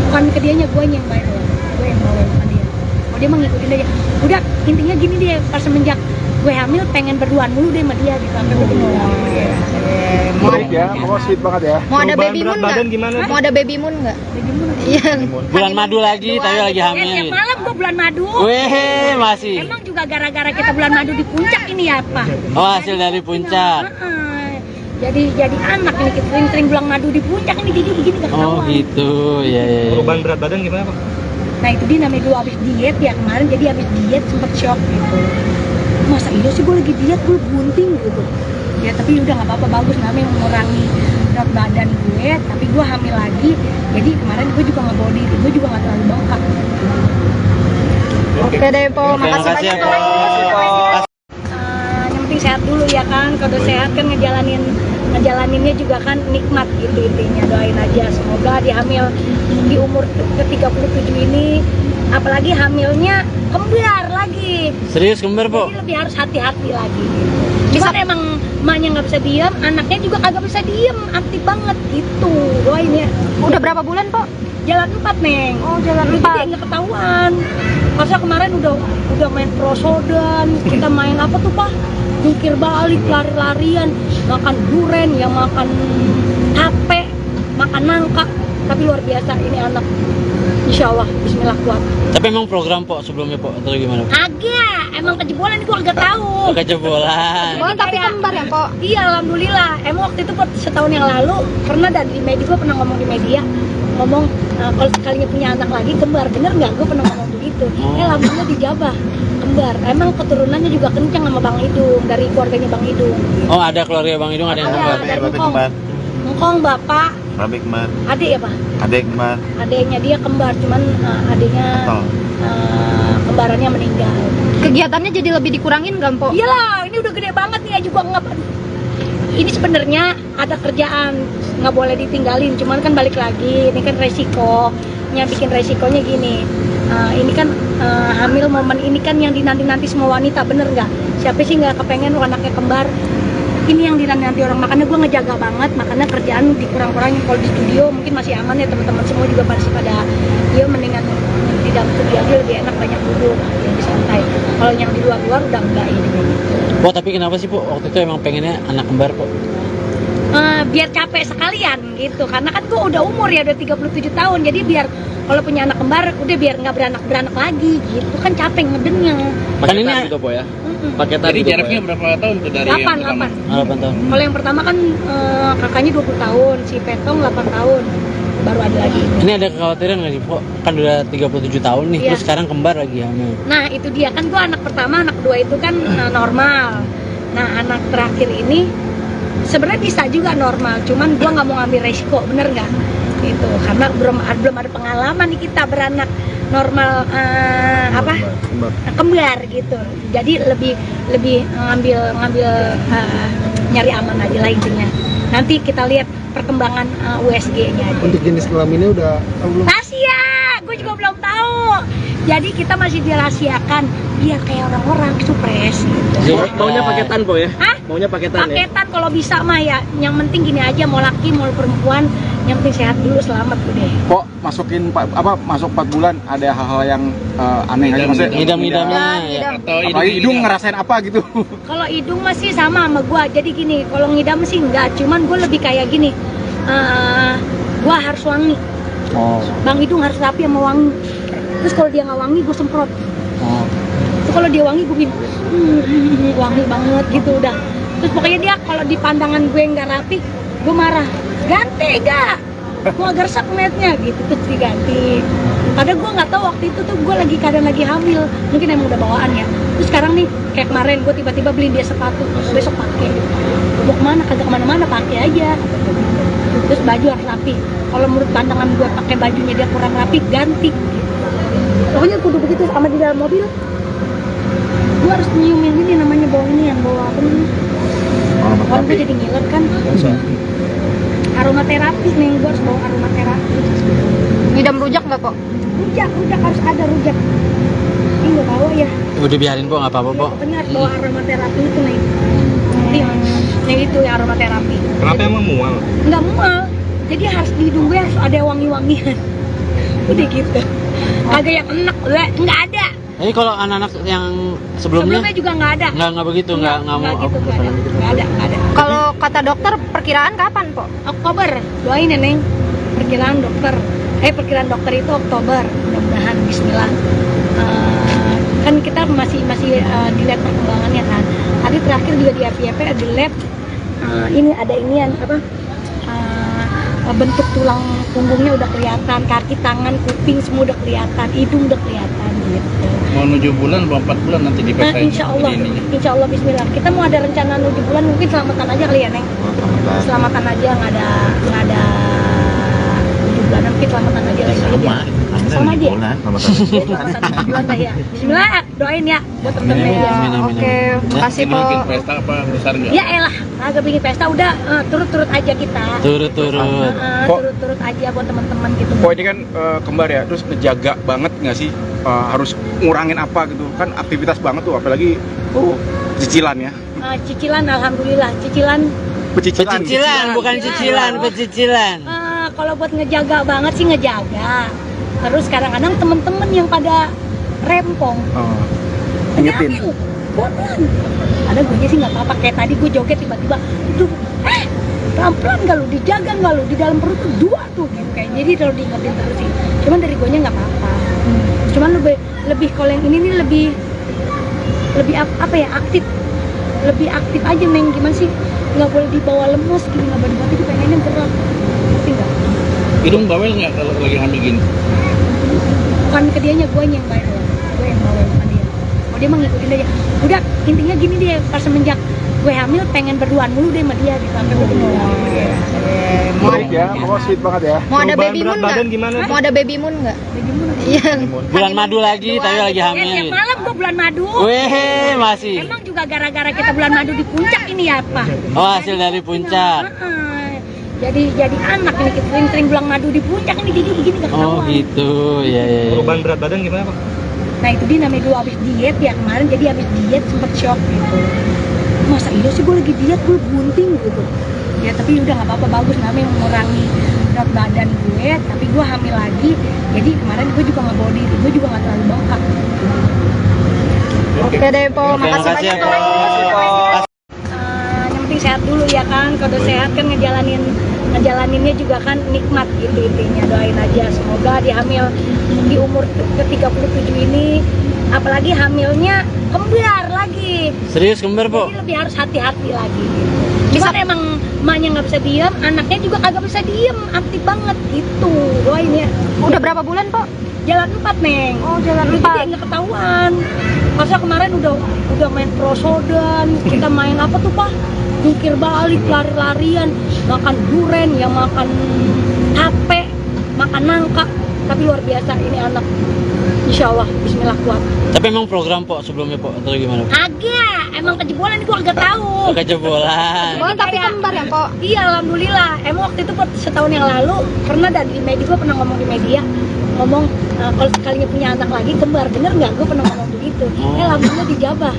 Bukan ke dianya, gue yang bawel, sama dia. Oh dia mah ngikutin aja. Udah intinya gini dia, pas semenjak gue hamil pengen berduaan mulu deh sama dia gitu, sampai gue Sweet ya, pokoknya sweet banget ya. Mau ada Perubahan baby moon berat nggak? badan gimana? Mau ada baby moon nggak? Iya. Bulan madu lagi, tapi lagi Ya, hamil. tiap malam gue bulan madu. Weh, masih. Emang juga gara-gara kita bulan madu di puncak ini ya Pak? Oh, hasil dari puncak. Jadi anak ini kita sering bulan madu di puncak ini, jadi begini gak Oh ketahuan. gitu, ya. Perubahan berat badan gimana Pak? Nah itu dia namanya dulu abis diet ya kemarin, jadi abis diet sempet shock gitu. Masa iya sih gue lagi diet, gue bunting gitu. Ya tapi udah nggak apa-apa, bagus namanya mengurangi berat badan gue, tapi gue hamil lagi. Jadi kemarin gue juga nggak bawa diri, gue juga nggak terlalu bengkak. Oke deh po, Oke, makasih makasih banyak ya, po. Po. Yang penting penting sehat dulu ya kan. Kalau udah sehat kan ngejalaninnya juga kan nikmat gitu intinya. Doain aja semoga di hamil di umur ke-37 ini, apalagi hamilnya kembar lagi. Serius kembar, Po? Jadi lebih harus hati-hati lagi. Cuman emang emaknya nggak bisa diam, anaknya juga kagak bisa diam, aktif banget gitu. Doain ya. Udah berapa bulan, Po? Jalan 4, Neng. Oh, jalan Jadi 4. nggak ketahuan. Masa kemarin udah main prosodan, kita main apa tuh, Pak? Jungkir balik, lari-larian, makan duren, yang makan tape, makan nangka. Tapi luar biasa ini anak. Insya Allah, bismillah kuat. Tapi emang program, Po, sebelumnya, Po, atau gimana? Agak, emang kejebolan itu agak tahu. Kejebolan. Oh, tapi kembar ya, Po? Iya, alhamdulillah. Emang waktu itu setahun yang lalu pernah di media, gue pernah ngomong di media, ngomong kalau sekalinya punya anak lagi kembar, bener nggak? Gue pernah ngomong begitu. Alhamdulillah dijabah kembar. Emang keturunannya juga kencang sama Bang Idung, dari keluarganya Bang Idung. Oh, ada keluarga Bang Idung, ada yang kembar. Dari Ngkong bapak, Rabi kembar, adik ya Pak? adek kembar, Adiknya dia kembar, cuman adiknya kembarannya meninggal. Kegiatannya jadi lebih dikurangin nggak, Po? Iyalah, ini udah gede banget nih, juga nggak. Ini sebenarnya ada kerjaan, nggak boleh ditinggalin. Cuman kan balik lagi, ini kan resikonya, bikin resikonya gini. Ini kan hamil momen ini kan yang dinanti-nanti semua wanita, bener nggak? Siapa sih nggak kepengen anaknya kembar? Ini yang dinanti orang, makanya gue ngejaga banget, makanya kerjaan dikurang-kurangin. Kalau di studio mungkin masih aman ya, teman-teman semua juga masih pada, ya mendingan di dalam studio aja lebih enak, banyak duduk, lebih santai. Kalau yang di luar-luar udah enggak ini. Po, tapi kenapa sih, Po, waktu itu emang pengennya anak kembar, Po? Biar capek sekalian gitu, karena kan gue udah umur ya, udah 37 tahun, jadi biar kalau punya anak kembar udah biar nggak beranak lagi gitu, kan capek ngedennya. Kan ini gitu, Po, ya? paketan. Jadi gitu, jaraknya Po, berapa tahun tuh dari 8 yang pertama? 8 tahun. Kalau yang pertama kan kakaknya 20 tahun, si Petong 8 tahun, baru ada lagi. Ini ada kekhawatiran nggak sih, Po? Kan udah 37 tahun nih, Iya. terus sekarang kembar lagi hamil. Nah itu dia kan, gue anak pertama, anak kedua itu kan normal. Nah anak terakhir ini sebenarnya bisa juga normal, cuman gue nggak mau ngambil resiko, bener nggak? Gitu, karena belum ada pengalaman nih kita beranak normal kembar gitu. Jadi lebih ngambil nyari aman aja lah intinya. Nanti kita lihat perkembangan USG-nya aja. Untuk jenis kelaminnya udah tahu belum? Rahasia, gue juga belum tahu. Jadi kita masih dirahasiakan biar kayak orang-orang supres gitu. Maunya paketan, Po, ya? Hah? Maunya paketan, ya? Paketan kalau bisa mah ya. Yang penting gini aja, mau laki mau perempuan, yang penting sehat dulu, selamat udah. Kok masuk 4 bulan ada hal-hal yang aneh aja maksudnya? Ngidam-ngidamnya ya. Ngidam. Atau Apalagi hidung ngerasain apa gitu? Kalau hidung masih sama gua. Jadi gini, kalau ngidam sih enggak, cuman gua lebih kayak gini. Gua harus wangi. Oh. Bang Hidung harus rapi sama wangi. Terus kalau dia nggak wangi, gue semprot. Oh. Terus kalau dia wangi, gue bilang wangi banget gitu udah. Terus pokoknya dia kalau di pandangan gue nggak rapi, gue marah. Ganti gak? Gue agak resep ngeliatnya gitu, terus diganti. Padahal gue nggak tahu waktu itu tuh gue keadaan lagi hamil. Mungkin emang udah bawaan ya. Terus sekarang nih, kayak kemarin gue tiba-tiba beliin dia sepatu, besok pakai. Mau kemana? Kagak kemana-mana, pakai aja. Terus baju harus rapi. Kalau menurut pandangan gue pakai bajunya dia kurang rapi, ganti. Pokoknya kudu begitu. Sama di dalam mobil, gue harus nyiumin ini namanya bau ini, yang bau apa nih? Orang gue jadi ngiler kan. Aromaterapi nih, gue harus bawa aromaterapi. Ngidam rujak nggak, Po? Rujak harus ada rujak. Ini nggak bawa ya. Udah biarin, Po, nggak apa-apa, Po. Pokoknya harus bawa aromaterapi itu nih. Nih itu ya aromaterapi. Kenapa emang mual? Nggak mual, jadi harus di hidung gue harus ada wangi-wangian. Udah gitu. Kagak yang enak, nggak ada. Jadi kalau anak-anak yang sebelumnya Juga nggak ada. nggak begitu, nggak mau gitu, nggak ada. Kalau kata dokter perkiraan kapan, Po? Oktober, doain ya Neng. Perkiraan dokter itu Oktober, mudah-mudahan Bismillah. Kan kita masih dilihat perkembangannya kan. Tadi terakhir juga di FYP di lab, ini ada inian apa? Bentuk tulang punggungnya udah kelihatan, kaki, tangan, kuping semua udah kelihatan, hidung udah kelihatan gitu. Mau 7 bulan, 4 bulan nanti dipakai. Insya Allah Bismillah. Kita mau ada rencana 7 bulan, mungkin selamatan aja kali ya Neng. Selamatan aja, nggak ada 7 bulan, mungkin selamatan aja lagi. sama aja. Bulan dah ya. Bismillah, doain ya buat temen-temen ya. Oke, makasih po. Bikin pesta apa besar nggak? Ya elah, agak bikin pesta udah turut-turut aja kita. Turut-turut. Turut-turut aja buat teman-teman gitu. Kok ini kan kembar ya, terus ngejaga banget nggak sih, harus ngurangin apa gitu kan, aktivitas banget tuh, apalagi cicilan ya. Cicilan, alhamdulillah cicilan. Pecicilan, bukan cicilan, pecicilan. Kalau buat ngejaga banget sih ngejaga. Terus kadang-kadang temen-temen yang pada rempong. Ingetin. Bodohan. Ada gue sih nggak apa-apa, kayak tadi gue joget tiba-tiba, itu pelan-pelan nggak lu, dijaga nggak lu, di dalam perut tuh 2 tuh gitu kayak. Jadi kalau diingetin terus sih. Cuman dari gue nya nggak apa-apa. Cuman lebih kalau yang ini nih lebih apa ya, aktif. Lebih aktif aja, Neng. Gimana sih? Nggak boleh dibawa lemes gini, nggak boleh dibawa, itu pengennya gerak. Ngerti nggak? Hidung bawel nggak kalau lagi hamil gini? Bukan ke dianya, gue yang bawel. Gue yang bawel, bukan dia. Oh, dia mah ngikutin aja. Udah, intinya gini deh, pas semenjak gue hamil pengen berduaan mulu deh sama dia, gitu. Sampai gue Sweet ya, pokoknya sweet banget ya. Mau ada Perubahan baby berat moon badan nggak? gimana? Mau ada baby moon nggak? Iya. Bulan madu lagi, tapi lagi Ya, hamil. tiap malam gue bulan madu. Weh, masih. Emang juga gara-gara kita bulan madu di puncak ini ya, Pak? Oh, hasil dari puncak. Jadi anak ini, kita sering-sering bulan madu di puncak ini, jadi begini gak Oh ketahuan. gitu, ya. Perubahan berat badan gimana Pak? Nah itu dia namanya dulu abis diet ya kemarin, jadi abis diet sempet shock gitu. Masa iya sih gue lagi diet, gue bunting gitu. Ya tapi udah nggak apa-apa, bagus, namanya mengurangi berat badan gue, tapi gue hamil lagi. Jadi kemarin gue juga nggak bawa diri, gue juga nggak terlalu bengkak. Oke deh po, Oke, makasih makasih banyak ya, po. Po. Yang penting sehat dulu ya kan, kalau sehat kan ngejalaninnya juga kan nikmat gitu intinya. Doain aja semoga di hamil di umur ke-37 ini, apalagi hamilnya kembar lagi. Serius kembar, Po? Jadi lebih harus hati-hati lagi. Cuman emang emaknya nggak bisa diem, anaknya juga kagak bisa diem, aktif banget gitu. Doain ya. Udah berapa bulan po? Jalan 4, Neng. Oh, jalan Lu 4. jadi nggak ketahuan. Masa kemarin udah main prosodan, kita main apa tuh, Pak? Jungkir balik, lari-larian, makan duren, yang makan tape, makan nangka. Tapi luar biasa ini anak. Insya Allah, bismillah kuat. Tapi emang program, Po, sebelumnya, Po, atau gimana? Agak, emang kejebolan ini gua agak tahu. Kejebolan. Oh, tapi kembar ya po? Iya, alhamdulillah. Emang waktu itu setahun yang lalu pernah ada di media, gue pernah ngomong di media, ngomong kalau sekalinya punya anak lagi kembar, bener nggak? Gue pernah ngomong begitu. Alhamdulillah dijabah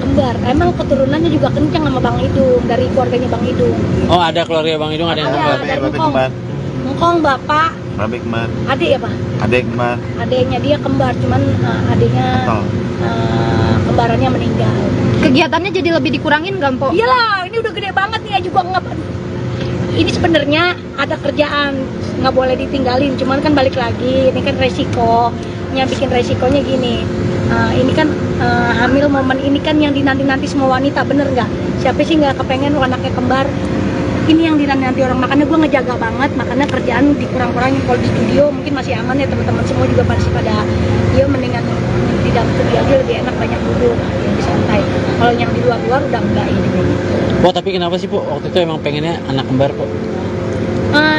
kembar. Emang keturunannya juga kencang sama Bang Idung, dari keluarganya Bang Idung. Oh, ada keluarga Bang Idung, ada yang kembar. Dari Ngkong bapak, Babe kembar, adik ya Pak? adek kembar, Adiknya dia kembar, cuman adiknya kembarannya meninggal. Kegiatannya jadi lebih dikurangin nggak po? Iyalah, ini udah gede banget nih ya juga nggak. Ini sebenarnya ada kerjaan, nggak boleh ditinggalin. Cuman kan balik lagi, ini kan resikonya, bikin resikonya gini. Ini kan hamil momen ini kan yang dinanti-nanti semua wanita, bener nggak? Siapa sih nggak kepengen anaknya kembar? Ini yang dinanti orang, makanya gue ngejaga banget, makanya kerjaan dikurang-kurangin. Kalau di studio mungkin masih aman ya, teman-teman semua juga masih pada, ya mendingan di dalam studio aja lebih enak, banyak duduk, lebih santai. Kalau yang di luar-luar udah enggak ini kayak gitu. Po, tapi kenapa sih, Po, waktu itu emang pengennya anak kembar, Po?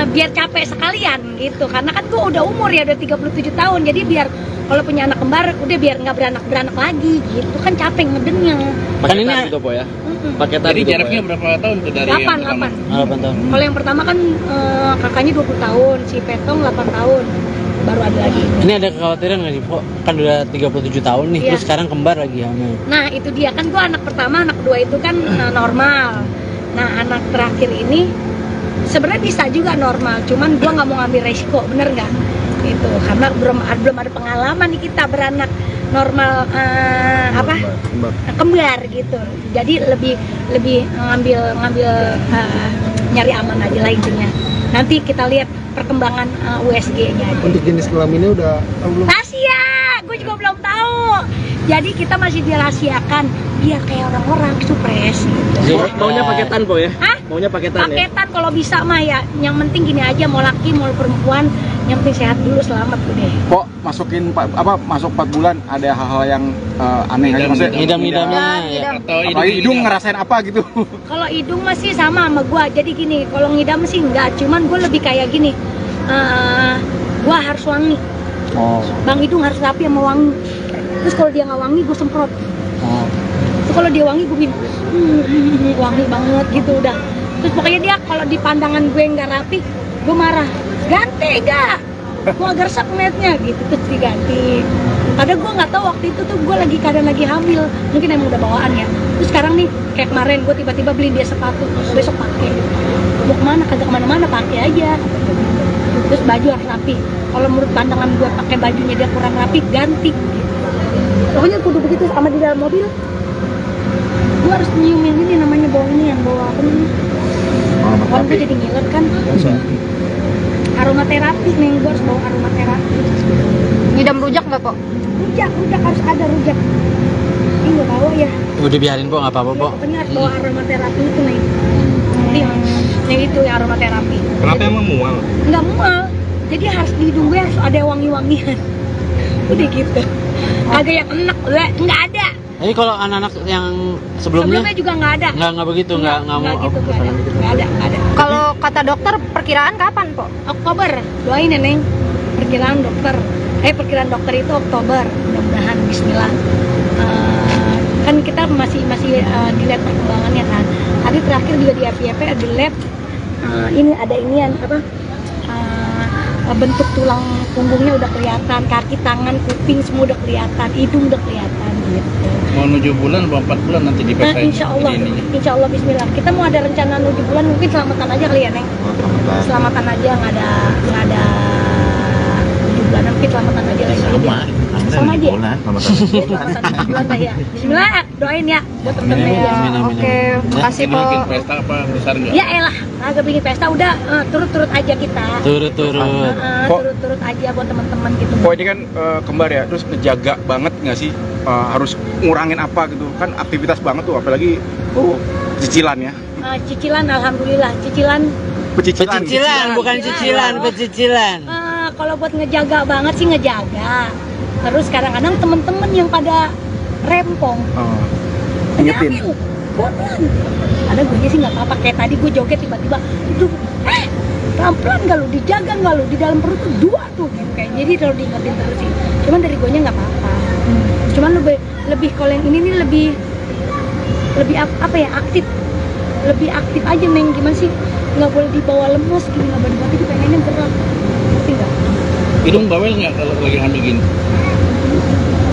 Biar capek sekalian gitu, karena kan gue udah umur ya, udah 37 tahun, jadi biar kalau punya anak kembar udah biar nggak beranak lagi gitu, kan capek ngedennya. Kan ini gitu Po ya? paketan Jadi gitu, jaraknya Po, berapa tahun tuh dari 8, yang pertama? 8 tahun. Kalau yang pertama kan kakaknya 20 tahun, si Petong 8 tahun, baru ada lagi. Ini ada kekhawatiran nggak sih, Po? Kan udah 37 tahun nih, Iya. terus sekarang kembar lagi hamil. Nah itu dia kan, gue anak pertama, anak kedua itu kan normal. Nah anak terakhir ini sebenarnya bisa juga normal, cuman gue nggak mau ngambil resiko, bener nggak? Gitu, karena belum ada pengalaman nih kita beranak normal kembar gitu. Jadi lebih ngambil nyari aman aja lah intinya. Nanti kita lihat perkembangan USG-nya aja. Untuk jenis kelaminnya udah tahu belum? Rahasia, gue juga belum tahu. Jadi kita masih dirahasiakan biar kayak orang-orang supres gitu. Maunya paketan Po ya? Hah? Maunya paketan ya? Paketan kalau bisa mah ya. Yang penting gini aja, mau laki mau perempuan, yang penting sehat dulu, selamat udah. Kok masuk 4 bulan ada hal-hal yang aneh aja, maksudnya Ngidam-ngidamnya ya. Atau apalagi hidung ngerasain apa gitu. Kalau hidung masih sama gua. Jadi gini, kalau ngidam sih enggak, cuman gua lebih kayak gini. Gua harus wangi. Oh. Bang Hidung harus rapi sama wangi. Terus kalau dia nggak wangi, gue semprot. Oh. Terus kalau dia wangi, gue bilang wangi banget gitu udah. Terus pokoknya dia kalau di pandangan gue nggak rapi, gue marah. Ganti gak? Gue agak resep ngeliatnya gitu, terus diganti. Padahal gue nggak tahu waktu itu tuh gue keadaan lagi hamil, mungkin emang udah bawaan ya. Terus sekarang nih kayak kemarin gue tiba-tiba beli dia sepatu, besok pakai. Mau kemana? Kagak kemana-mana, pakai aja. Terus baju harus rapi. Kalau menurut pandangan gue pakai bajunya dia kurang rapi, ganti. Pokoknya kudu begitu sama di dalam mobil. Gue harus nyiumin ini namanya bau ini yang bawa apa nih? Kan gue jadi ngiler kan. Aromaterapi nih, gue harus bawa aromaterapi. Ngidam rujak nggak po? Rujak harus ada rujak. Ini nggak bawa ya. Udah biarin po, nggak apa-apa po. Pokoknya harus bawa aromaterapi itu nih. Nih itu ya aromaterapi. Kenapa emang mual? Nggak mual. Jadi harus di hidung gue harus ada wangi-wangian. Udah gitu. Kagak yang enak, nggak ada. Jadi kalau anak-anak yang sebelumnya juga nggak ada. nggak begitu, nggak mau gitu, nggak ada. Kalau kata dokter perkiraan kapan po? Oktober, doain ya Neng. Perkiraan dokter itu Oktober, mudah-mudahan Bismillah. Kan kita masih dilihat perkembangannya kan. Tadi terakhir juga di FYP di lab ini ada inian apa? Bentuk tulang punggungnya udah kelihatan, kaki, tangan, kuping semua udah kelihatan, hidung udah kelihatan gitu. Mau 7 bulan atau 4 bulan nanti dipesain. Insya Allah Bismillah. Kita mau ada rencana 7 bulan, mungkin selamatan aja kali ya Neng. Selamatan aja, nggak ada 7 bulan, mungkin selamatan aja lagi. Sama aja. Selamatan 7 bulan lah ya. Bismillah, doain ya buat temen-temen ya. Oke, makasih Ini po. bikin pesta apa besar nggak? Ya elah, agak bikin pesta udah turut-turut aja kita. Turut-turut. Turut-turut aja buat teman-teman gitu. Kok ini kan kembar ya, terus ngejaga banget nggak sih, harus ngurangin apa gitu kan, aktivitas banget tuh, apalagi cicilan ya. Cicilan, alhamdulillah cicilan. Pecicilan, bukan cicilan, pecicilan. Kalau buat ngejaga banget sih ngejaga. Terus kadang-kadang temen-temen yang pada rempong. Ingetin. Bodohan. Ada gue sih nggak apa-apa, kayak tadi gue joget tiba-tiba itu pelan-pelan nggak lu, dijaga nggak lu, di dalam perut tuh 2 tuh gitu kayak. Jadi kalau diingetin terus sih, cuman dari gue nya nggak apa-apa. Cuman lebih kalau yang ini nih lebih apa ya, lebih aktif aja Neng. Gimana sih, nggak boleh dibawa lemes gini, nggak boleh itu pengennya gerak, ngerti nggak? Hidung bawel nggak kalau lagi hamil gini?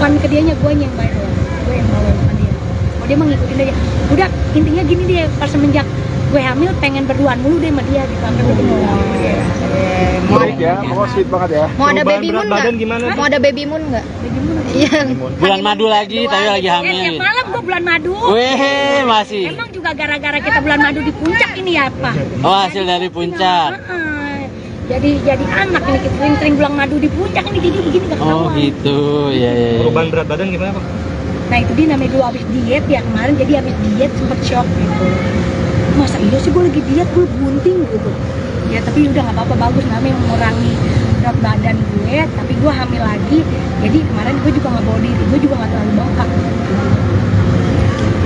Bukan ke dianya, gue yang bawel, gue yang bawel sama dia. Oh dia mah ngikutin aja. Udah intinya gini dia, pas semenjak gue hamil pengen berduaan mulu deh sama dia gitu, sampai begini. Baik ya, pokoknya sweet banget ya. Mau ada Perubahan baby berat moon badan nggak? gimana? Mau ada baby moon nggak? Iya. Bulan madu lagi, tapi lagi hamil. Tiap malam gue bulan madu. Weh, masih. Emang juga gara-gara kita bulan madu di puncak ini ya Pak? Oh, hasil dari puncak. Jadi anak ini kita sering bulan madu di puncak ini, jadi begini gak Oh ketahuan. gitu, ya. Perubahan berat badan gimana Pak? Nah itu dia namanya dulu habis diet ya kemarin, jadi habis diet sempet shock gitu. Masa iya sih gue lagi diet, gue bunting gitu. Ya tapi udah nggak apa-apa, bagus namanya mengurangi berat badan gue, tapi gue hamil lagi. Jadi kemarin gue juga nggak bawa diri, gue juga nggak terlalu bengkak.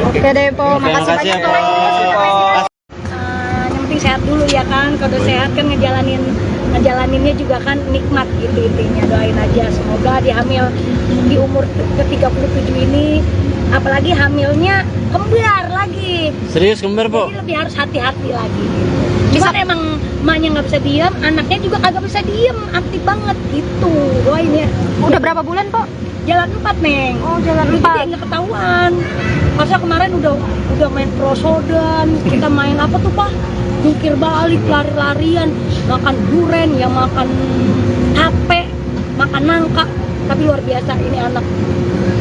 Oke deh po, Oke, makasih makasih ya, banyak po. Po. Yang penting sehat dulu ya kan, kalau sehat kan ngejalaninnya juga kan nikmat gitu intinya. Doain aja semoga dia hamil di umur ke-37 ini, apalagi hamilnya kembar lagi. Serius kembar, Po? Jadi lebih harus hati-hati lagi. Cuman emang emaknya nggak bisa diem, anaknya juga kagak bisa diem, aktif banget gitu. Doain ya. Udah berapa bulan po? Jalan 4 Neng. Oh jalan Jadi 4. nggak ketahuan. Masa kemarin udah main prosodan, kita main apa tuh Pak? Jungkir balik, lari-larian, makan duren, ya makan tape, makan nangka. Tapi luar biasa ini anak.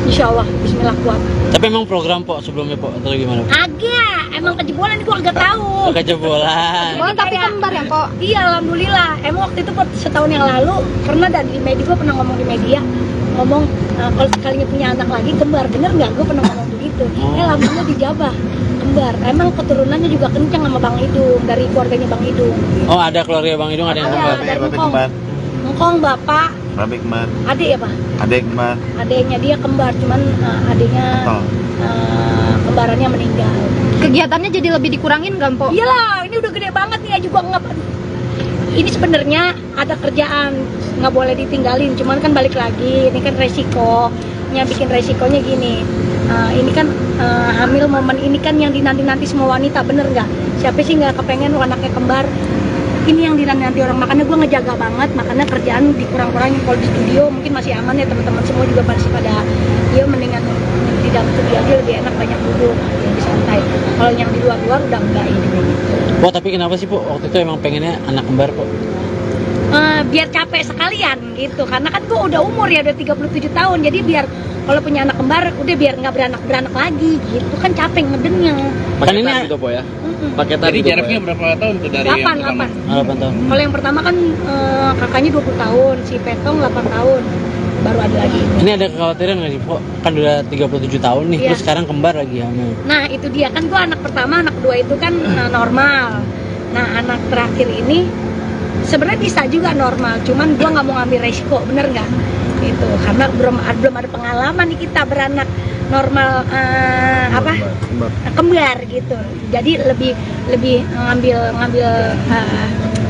Insya Allah, Bismillah kuat. Tapi emang program, Po, sebelumnya, Po, atau gimana? Agak, emang kejebolan gua agak tahu. Kejebolan. Oh tapi kembar ya po? Iya, alhamdulillah. Emang waktu itu setahun yang lalu pernah di media, gua pernah ngomong di media, ngomong kalau sekalinya punya anak lagi kembar, bener nggak? Gue pernah ngomong begitu. Alhamdulillah dijabah kembar. Emang keturunannya juga kencang sama Bang Idung, dari keluarganya Bang Idung. Oh, ada keluarga Bang Idung, ada yang kembar. Dari Ngkong bapak, Babe kembar, adik ya Pak? adek kembar, Adiknya dia kembar, cuman adiknya kembarannya meninggal. Kegiatannya jadi lebih dikurangin nggak po? Iyalah, ini udah gede banget nih, juga nggak. ini sebenarnya ada kerjaan, nggak boleh ditinggalin, cuman kan balik lagi, ini kan resikonya, bikin resikonya gini. Ini kan hamil momen ini kan yang dinanti-nanti semua wanita, bener nggak? Siapa sih nggak kepengen anaknya kembar? Ini yang dinanti orang, makanya gue ngejaga banget, makanya kerjaan dikurang-kurangin. Kalau di studio mungkin masih aman ya, teman-teman semua juga masih pada, ya mendingan di dalam studio aja lebih enak, banyak duduk, lebih santai. Kalau yang di luar-luar udah enggak ini kayak gitu. Po, tapi kenapa sih Po waktu itu emang pengennya anak kembar Po? Biar capek sekalian gitu, karena kan gue udah umur ya, udah 37 tahun, jadi biar kalau punya anak kembar udah biar nggak beranak lagi gitu kan, capek ngedennya. Kan ini Paketan gitu po ya. Paketan Jadi gitu, Po, jaraknya ya? berapa tahun tuh dari yang 8 pertama? 8 tahun. Kalau yang pertama kan kakaknya 20 tahun, si Petong 8 tahun, baru ada lagi. Ini ada kekhawatiran nggak sih Po? Kan udah 37 tahun nih, Iya. terus sekarang kembar lagi hamil. Nah itu dia kan, gue anak pertama, anak kedua itu kan normal. Nah anak terakhir ini sebenarnya bisa juga normal, cuman gue nggak mau ngambil resiko, bener nggak? Itu karena belum ada pengalaman nih kita beranak normal kembar gitu. Jadi lebih ngambil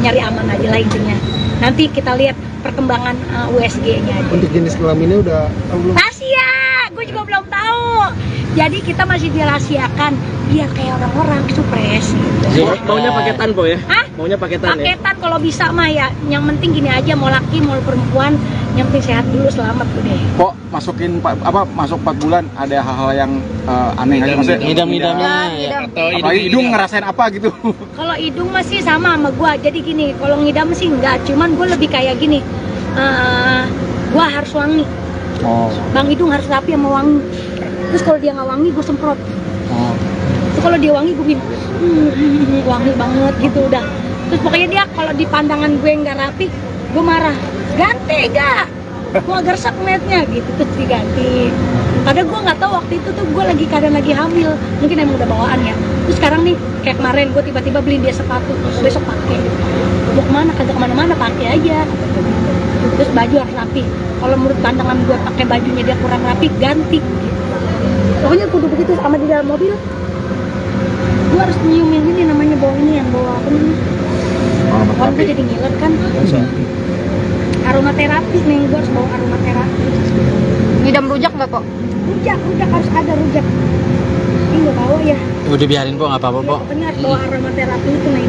nyari aman aja lah intinya. Nanti kita lihat perkembangan USG-nya aja. Untuk jenis kelaminnya udah tahu belum? Rahasia, gue juga belum tahu. Jadi kita masih dirahasiakan biar kayak orang-orang supres gitu. Maunya paketan po ya? Hah? Maunya paketan ya? Paketan kalau bisa mah ya. Yang penting gini aja, mau laki mau perempuan, yang penting sehat dulu, selamat udah. Kok masuk 4 bulan ada hal-hal yang aneh aja maksudnya? Ngidam-ngidamnya ya. Ngidam. Atau Apalagi hidung ngerasain apa gitu? Kalau hidung masih sama gua. Jadi gini, kalau ngidam sih enggak, cuman gue lebih kayak gini. Gua harus wangi. Oh. Bang hidung harus rapi sama wangi. Terus kalau dia nggak wangi, gue semprot. Oh. Terus kalau dia wangi, gue bilang wangi banget gitu udah. Terus pokoknya dia kalau di pandangan gue nggak rapi, gue marah. Ganti gak? Gue agak resep ngeliatnya gitu, terus diganti. Padahal gue nggak tahu waktu itu tuh gue keadaan lagi hamil, mungkin emang udah bawaan ya. Terus sekarang nih kayak kemarin gue tiba-tiba beliin dia sepatu, besok pakai. Mau kemana? Kagak kemana-mana, pakai aja. Terus baju harus rapi. Kalau menurut pandangan gue pakai bajunya dia kurang rapi, ganti. Pokoknya kudu begitu. Sama di dalam mobil, gue harus nyiumin ini namanya bau ini yang bawa apa namanya? Kalau gue jadi ngiler kan. Aromaterapi nih, gue harus bawa aromaterapi. Ngidam rujak nggak kok? Rujak harus ada rujak. Ini nggak bawa ya. Udah biarin Po, nggak apa-apa Po. Pokoknya harus bawa aromaterapi itu nih.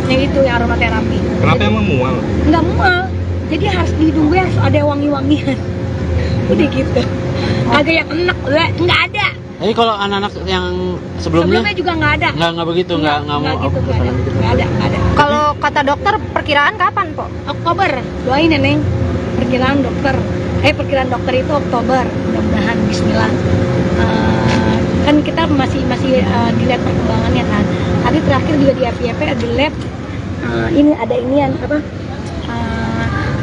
Yang itu ya aromaterapi. Kenapa emang mual? Nggak mual. Jadi harus di hidung gue harus ada wangi-wangian. Udah gitu. Agak yang enak, nggak ada. Jadi kalau anak-anak yang sebelumnya Juga nggak ada. nggak begitu, nggak mau gitu, nggak ada. Kalau kata dokter perkiraan kapan po? Oktober, doain ya Neng. Perkiraan dokter itu Oktober, mudah-mudahan Bismillah. Kan kita masih dilihat perkembangannya kan. Tadi terakhir juga di FYP ada lab. Ini ada inian apa?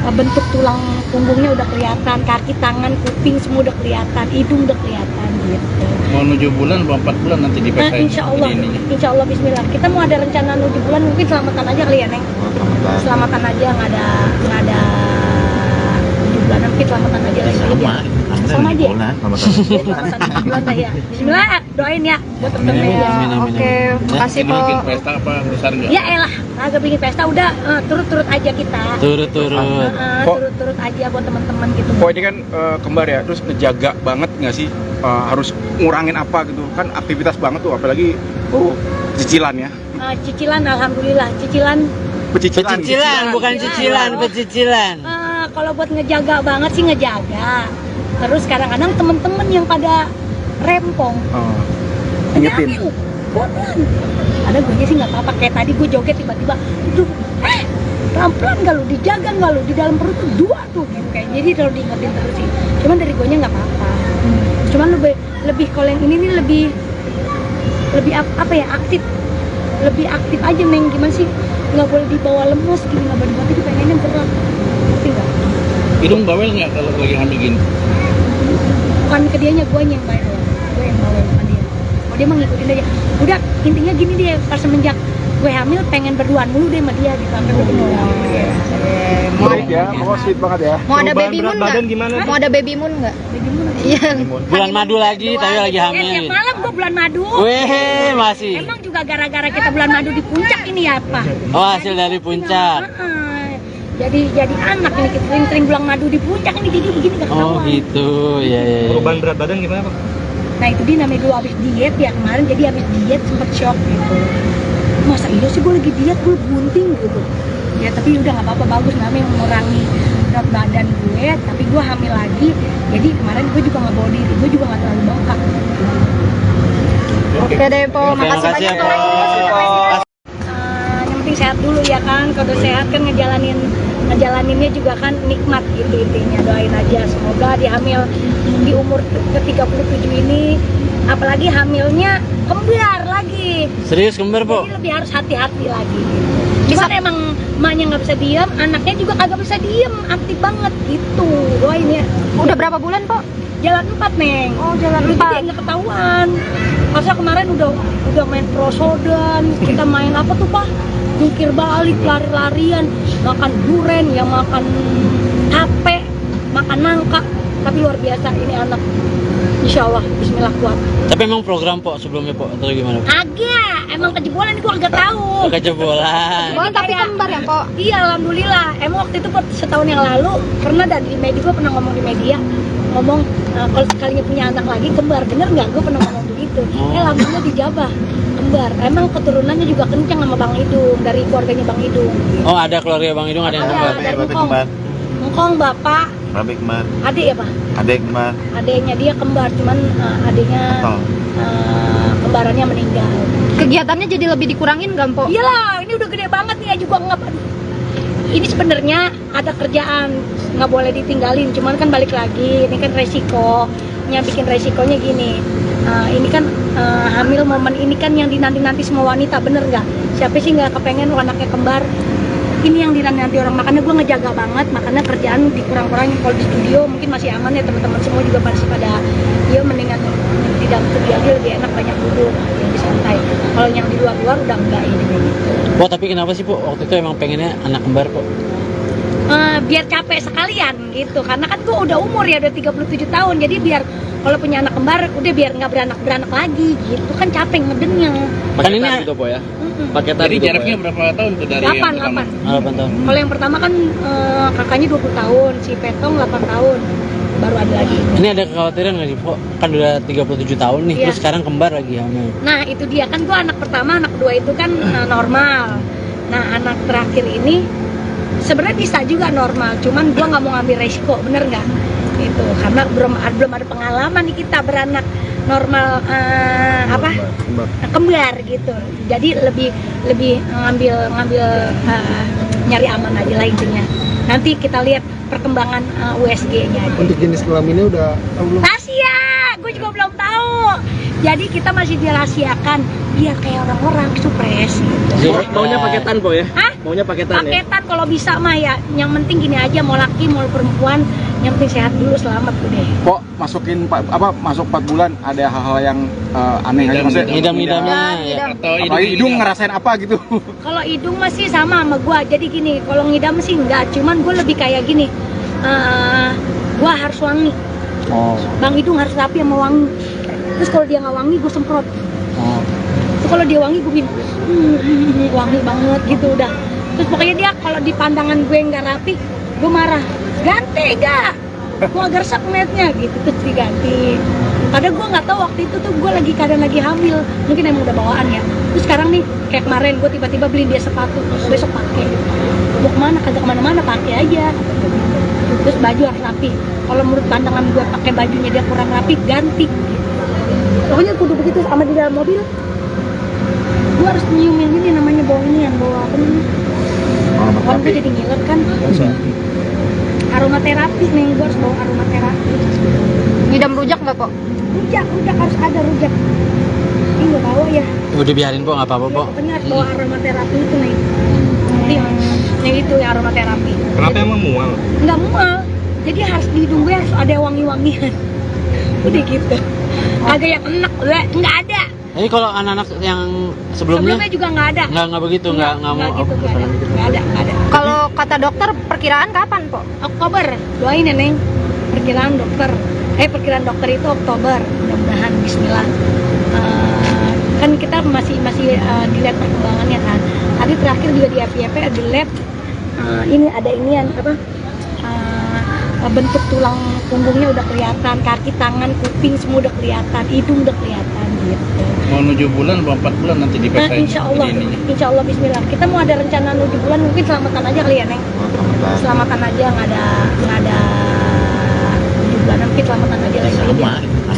Bentuk tulang punggungnya udah kelihatan, kaki, tangan, kuping semua udah kelihatan, hidung udah kelihatan gitu. Mau 7 bulan atau 4 bulan nanti dipesain? Insya Allah Bismillah. Kita mau ada rencana 7 bulan, mungkin selamatan aja kali ya Neng. Selamatan aja, nggak ada 7 bulan, mungkin selamatan aja lagi. Sama aja. Selamatan 7 bulan lah ya. Bismillah, doain ya buat temen-temen ya. Amin, amin, Oke, amin. makasih Ini po. bikin pesta apa besar nggak? Ya elah, agak bikin pesta udah turut-turut aja kita. Turut-turut. Turut-turut aja buat teman-teman gitu. Kok ini kan kembar ya, terus ngejaga banget nggak sih? Harus ngurangin apa gitu? Kan aktivitas banget tuh, apalagi cicilan ya. Cicilan, alhamdulillah. Cicilan. Pecicilan, bukan cicilan, pecicilan. Kalau buat ngejaga banget sih ngejaga. Terus kadang-kadang temen-temen yang pada rempong. Ingetin. Pelan. Ada gue sih nggak apa-apa. Kayak tadi gue joget tiba-tiba, pelan-pelan nggak lu, dijaga nggak lu, di dalam perut tuh 2 tuh gitu kayak. Jadi kalau diingetin terus sih. Cuman dari gue nya nggak apa-apa. Cuman lebih kalau yang ini nih lebih apa ya, aktif. Lebih aktif aja Neng, gimana sih? Nggak boleh dibawa lemes gini, nggak boleh dibawa, itu pengennya gerak. Ngerti nggak? Hidung bawel nggak kalau lagi hamil gini? Bukan ke dianya, gue yang bawel sama dia. Oh dia mah ngikutin aja. Udah intinya gini dia, pas semenjak gue hamil pengen berduaan mulu deh sama dia gitu sampai gue ketemu. Sweet ya, pokoknya sweet banget ya. Mau ada Perubahan baby berat moon badan nggak? gimana? Mau ada baby moon nggak? Iya. Bulan madu lagi, tapi lagi Ya, hamil. tiap malam gue bulan madu. Weh, masih. Emang juga gara-gara kita bulan madu di puncak ini ya apa? Oh, hasil dari puncak. Jadi anak ini kita sering-sering bulan madu di puncak ini jadi begini gak Oh, ketahuan. gitu. Ya, ya, ya. Perubahan berat badan gimana Pak? Nah itu dia namanya dulu habis diet ya kemarin, jadi habis diet sempet shock gitu. Masa iya sih gue lagi diet, gue bunting gitu. Ya tapi udah nggak apa-apa, bagus namanya mengurangi berat badan gue, tapi gue hamil lagi. Jadi kemarin gue juga nggak bawa diri, gue juga nggak terlalu bengkak. Oke deh, Po. Oke, Makasih makasih ya, banyak, Po. Po. Yang penting sehat dulu ya kan, kalau udah sehat kan ngejalaninnya juga kan nikmat gitu intinya. Doain aja semoga dia hamil di umur ke-37 ini, apalagi hamilnya kembar lagi. Serius kembar, Po? Jadi lebih harus hati-hati lagi. Cuman emang emaknya nggak bisa diem, anaknya juga kagak bisa diem, aktif banget gitu. Doain ya. Udah berapa bulan, Po? Jalan 4 Neng. Oh, jalan Jadi 4. nggak ketahuan. Masa kemarin udah main prosodan, kita main apa tuh Pak? Jungkir balik, lari-larian, makan duren, ya makan tape, makan nangka. Tapi luar biasa ini anak. Insya Allah, Bismillah kuat. Tapi emang program, Po, sebelumnya, Po? Atau gimana, Po? Agak, emang kejebolan gua agak tahu. Kejebolan. Oh, tapi kembar ya, Po? Iya, alhamdulillah. Emang waktu itu setahun yang lalu pernah dan di media, gue pernah ngomong di media, ngomong kalau sekalinya punya anak lagi kembar, bener nggak? Gue pernah ngomong begitu. Alhamdulillah dijabah kembar. Emang keturunannya juga kencang sama Bang Idung, dari keluarganya Bang Idung. Oh, ada keluarga Bang Idung, ada yang kembar. Dari Engkong bapak, Babe kembar, adik ya Pak? adek kembar, Adiknya dia kembar, cuman adiknya kembarannya meninggal. Kegiatannya jadi lebih dikurangin nggak, Po? Iyalah, ini udah gede banget nih ya juga nggak. Ini sebenarnya ada kerjaan nggak boleh ditinggalin, cuman kan balik lagi, ini kan resikonya, bikin resikonya gini. Ini kan hamil momen ini kan yang dinanti-nanti semua wanita, bener nggak? Siapa sih nggak kepengen anaknya kembar? Ini yang dinanti orang, makanya gue ngejaga banget, makanya kerjaan dikurang-kurangin. Kalau di studio mungkin masih aman ya, teman-teman semua juga masih pada ya mendingan di dalam studio aja lebih enak, banyak duduk, lebih santai. Kalau yang di luar-luar udah enggak ini kayak gitu. Po, tapi kenapa sih, Po? Waktu itu emang pengennya anak kembar, Po? Biar capek sekalian gitu, karena kan gue udah umur ya, udah 37 tahun, jadi biar kalau punya anak kembar udah biar nggak beranak lagi gitu kan, capek ngedengnya. Kan ini Paketan gitu, Po ya? paketan Jadi gitu, Po, jaraknya ya? berapa tahun tuh dari yang 8 pertama? 8 tahun. Kalau yang pertama kan kakaknya 20 tahun, si Petong 8 tahun, baru ada lagi. Ini ada kekhawatiran nggak sih, Po? Kan udah 37 tahun nih, Iya. terus sekarang kembar lagi hamil. Nah itu dia kan, gue anak pertama, anak kedua itu kan normal. Nah anak terakhir ini sebenarnya bisa juga normal, cuman gue nggak mau ngambil resiko, bener nggak? Itu karena belum ada pengalaman nih kita beranak normal kembar gitu. Jadi lebih ngambil nyari aman aja lah intinya. Nanti kita lihat perkembangan USG-nya aja. Untuk jenis kelaminnya udah tahu belum? Rahasia, gue juga belum tahu. Jadi kita masih dirahasiakan biar kayak orang-orang supres gitu. Maunya paketan, Po ya? Hah? Maunya paketan ya? Paketan kalau bisa mah ya. Yang penting gini aja, mau laki mau perempuan, yang penting sehat dulu, selamat udah. Kok masuk 4 bulan ada hal-hal yang aneh aja maksudnya? Ngidam-ngidamnya. Ngidam. Atau Apalagi hidung ngerasain apa gitu? Kalau hidung masih sama gua. Jadi gini, kalau ngidam sih enggak, cuman gue lebih kayak gini. Gua harus wangi. Oh. Bang Hidung harus rapi sama wangi. Terus kalau dia nggak wangi, gue semprot. Oh. Terus kalau dia wangi, gue bikin wangi banget gitu udah. Terus pokoknya dia kalau di pandangan gue nggak rapi, gue marah. Ganti gak? Gue agak resep ngeliatnya gitu, terus diganti. Padahal gue nggak tahu waktu itu tuh gue kadang lagi hamil, mungkin emang udah bawaan ya. Terus sekarang nih kayak kemarin gue tiba-tiba beliin dia sepatu, besok pakai. Mau kemana? Kagak kemana-mana, pakai aja. Terus baju harus rapi. Kalau menurut pandangan gue pakai bajunya dia kurang rapi, ganti. Pokoknya kudu begitu. Sama di dalam mobil, gue harus nyiumin ini namanya bau ini yang bawa apa namanya? Kan gue jadi ngiler kan. Aromaterapi nih, gue harus bawa aromaterapi. Ngidam rujak nggak, Po? Rujak harus ada rujak. Ini gue bawa ya. Udah biarin, Po, nggak apa-apa, Po. Pokoknya harus bawa aromaterapi itu nih. Yang itu ya aromaterapi. Kenapa emang mual? Nggak mual, jadi harus di hidung gue harus ada wangi-wangian. Udah gitu. Agak yang enak, nggak ada. Jadi kalau anak-anak yang sebelumnya juga nggak ada. nggak begitu, nggak mau gitu, nggak ada. Kalau kata dokter perkiraan kapan, Po? Oktober, doain ya Neng. Perkiraan dokter itu Oktober, mudah-mudahan Bismillah. Kan kita masih dilihat perkembangannya kan. Tadi terakhir juga di FYP ada lab, ini ada inian apa? Bentuk tulang punggungnya udah kelihatan, kaki, tangan, kuping semua udah kelihatan, hidung udah kelihatan gitu. Mau 7 bulan, 4 bulan nanti di Nah, insya Allah Bismillah. Kita mau ada rencana 7 bulan, mungkin selamatan aja kali ya Neng. Selamatan aja, nggak ada 7 bulan, mungkin selamatan aja lagi.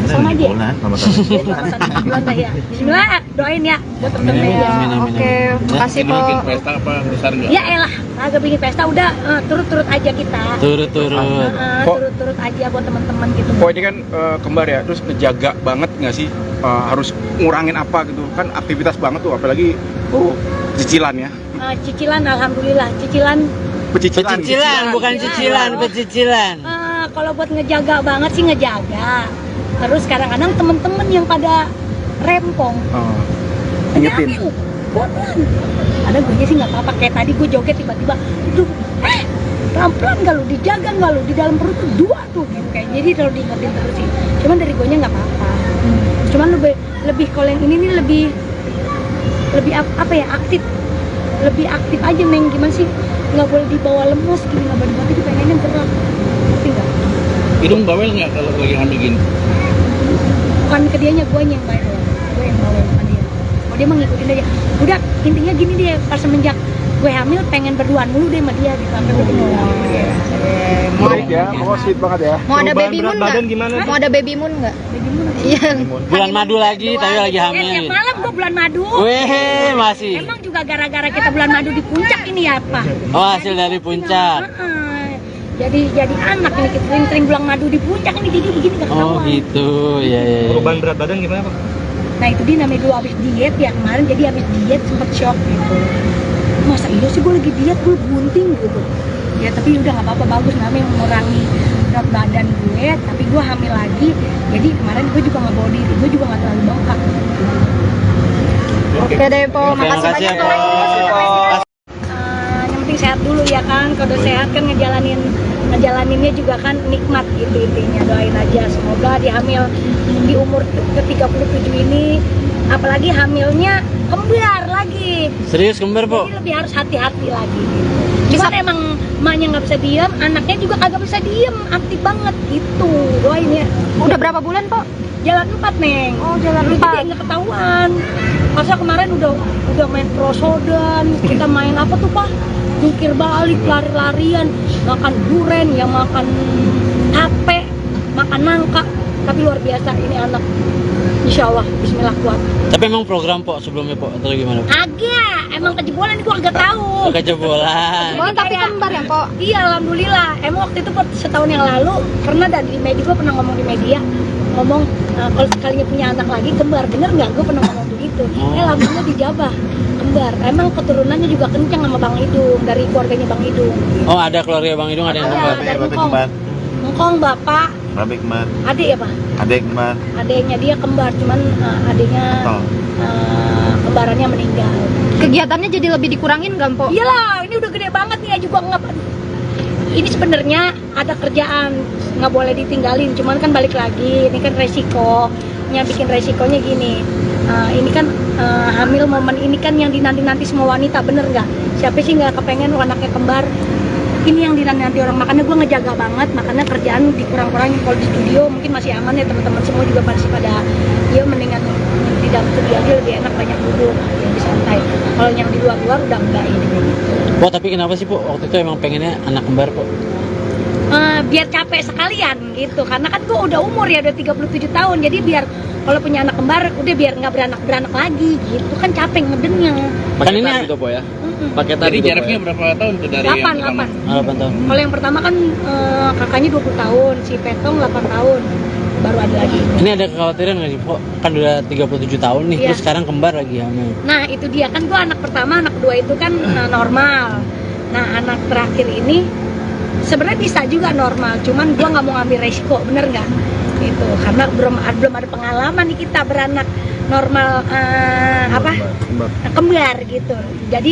Sama aja. Selamatan 7 bulan lah ya. Bismillah, doain ya buat temen-temen ya. Oke, makasih, Po. bikin pesta apa besar nggak? Ya elah, agak bikin pesta udah turut-turut aja kita. turut-turut. Turut-turut aja buat teman-teman gitu. Oh ini kan kembar ya, terus ngejaga banget nggak sih, harus ngurangin apa gitu kan, aktivitas banget tuh, apalagi cicilan ya. Cicilan, alhamdulillah, cicilan. Pecicilan, bukan cicilan, pecicilan. Kalau buat ngejaga banget sih ngejaga. Terus kadang-kadang temen-temen yang pada rempong. Ingetin. Pelan. Ada gue sih nggak apa-apa, kayak tadi gue joget tiba-tiba, tuh, pelan-pelan nggak lu, dijaga nggak lu, di dalam perut tuh 2 tuh, gitu kayak. Jadi kalau diingetin terus sih. Cuman dari gue nya nggak apa-apa. Cuman lebih kalau yang ini nih lebih apa ya, aktif. Lebih aktif aja Neng, gimana sih? Nggak boleh dibawa lemes gini, nggak boleh dibawa, pengennya gerak. Ngerti nggak? Hidung bawel nggak kalau lagi hamil gini? Bukan ke dianya, gue yang bawel. Gue yang bawel sama dia. Oh dia mah ngikutin aja. Udah, intinya gini deh, pas semenjak gue hamil pengen berduaan mulu deh sama dia gitu, sampai gue Baik ya, pokoknya sweet banget ya. Mau ada baby moon nggak? gimana? Mau ada baby moon nggak? Iya. Bulan madu lagi, tapi lagi Tiap hamil. malam gue bulan madu. Weh, masih. Emang juga gara-gara kita bulan madu di puncak ini ya apa? Oh, hasil dari puncak. Jadi anak ini kita sering bulan madu di puncak ini, jadi begini nggak Oh ketahuan. gitu, ya. Perubahan berat badan gimana Pak? Nah itu dia namanya dulu habis diet ya kemarin, jadi habis diet sempet shock gitu. Masa iya sih gue lagi diet, gue bunting gitu. Ya tapi udah nggak apa-apa, bagus namanya mengurangi berat badan gue, tapi gue hamil lagi. Jadi kemarin gue juga nggak bawa diri, gue juga nggak terlalu bengkak. Oke deh, Po. Makasih makasih ya, banyak, Po. Po. Yang penting sehat dulu ya kan, kalau udah sehat kan ngejalaninnya juga kan nikmat gitu intinya. Doain aja semoga di hamil di umur ke-37 ini, apalagi hamilnya kembar lagi, Serius kembar, Po? jadi lebih harus hati-hati lagi gitu. Cuman emang emaknya nggak bisa diem, anaknya juga kagak bisa diem, aktif banget gitu. Doain ya. Udah berapa bulan, Po? Jalan 4 Neng. Oh, jalan Jadi 4. nggak ketahuan. Masa kemarin udah main prosodan, kita main apa tuh Pak? Jungkir balik, lari-larian, makan duren, ya makan tape, makan nangka. Tapi luar biasa ini anak. Insya Allah, Bismillah kuat. Tapi emang program, Po, sebelumnya, Po, atau gimana? Agak, emang kejebolan gua agak tahu. Kejebolan. Oh, tapi kembar ya, Po? Iya, alhamdulillah. Emang waktu itu setahun yang lalu pernah di media, gua pernah ngomong di media, kalau sekalinya punya anak lagi kembar, bener nggak? Gue pernah ngomong begitu. Alhamdulillah dijabah kembar. Emang keturunannya juga kencang sama Bang Idung, dari keluarganya Bang Idung. Oh, ada keluarga Bang Idung, ada yang kembar. Dari Ngkong bapak, Bapak kembar, adik ya Pak? adek kembar, Adiknya dia kembar, cuman adiknya kembarannya meninggal. Kegiatannya jadi lebih dikurangin nggak, Po? Iyalah, ini udah gede banget nih ya juga nggak. Ini sebenarnya ada kerjaan, nggak boleh ditinggalin, cuman kan balik lagi, ini kan resikonya, bikin resikonya gini. Ini kan hamil momen ini kan yang dinanti-nanti semua wanita, bener nggak? Siapa sih nggak kepengen anaknya kembar? Ini yang dinanti orang, makanya gue ngejaga banget, makanya kerjaan dikurang-kurangin. Kalau di studio mungkin masih aman ya, teman-teman semua juga masih pada, ya mendingan di dalam studio aja lebih enak, banyak duduk, lebih santai. Kalau yang di luar-luar udah enggak ini. Po, tapi kenapa sih, Po, waktu itu emang pengennya anak kembar, Po? Biar capek sekalian gitu, karena kan gue udah umur ya, udah 37 tahun, jadi biar kalau punya anak kembar udah biar nggak beranak lagi gitu kan, capek ngedengnya. Kan ini gitu Po ya? pakai Jadi jaraknya berapa tahun tuh dari yang pertama? 8. 8 tahun. Kalau yang pertama kan kakaknya 20 tahun, si Petong 8 tahun, baru ada lagi. Ini ada kekhawatiran nggak sih, Po? Kan udah 37 tahun nih, Iya. terus sekarang kembar lagi hamil. Nah itu dia kan, gue anak pertama, anak kedua itu kan normal. Nah anak terakhir ini sebenarnya bisa juga normal, cuman gue nggak mau ngambil resiko, bener nggak? Itu karena belum ada pengalaman nih kita beranak normal kembar gitu. Jadi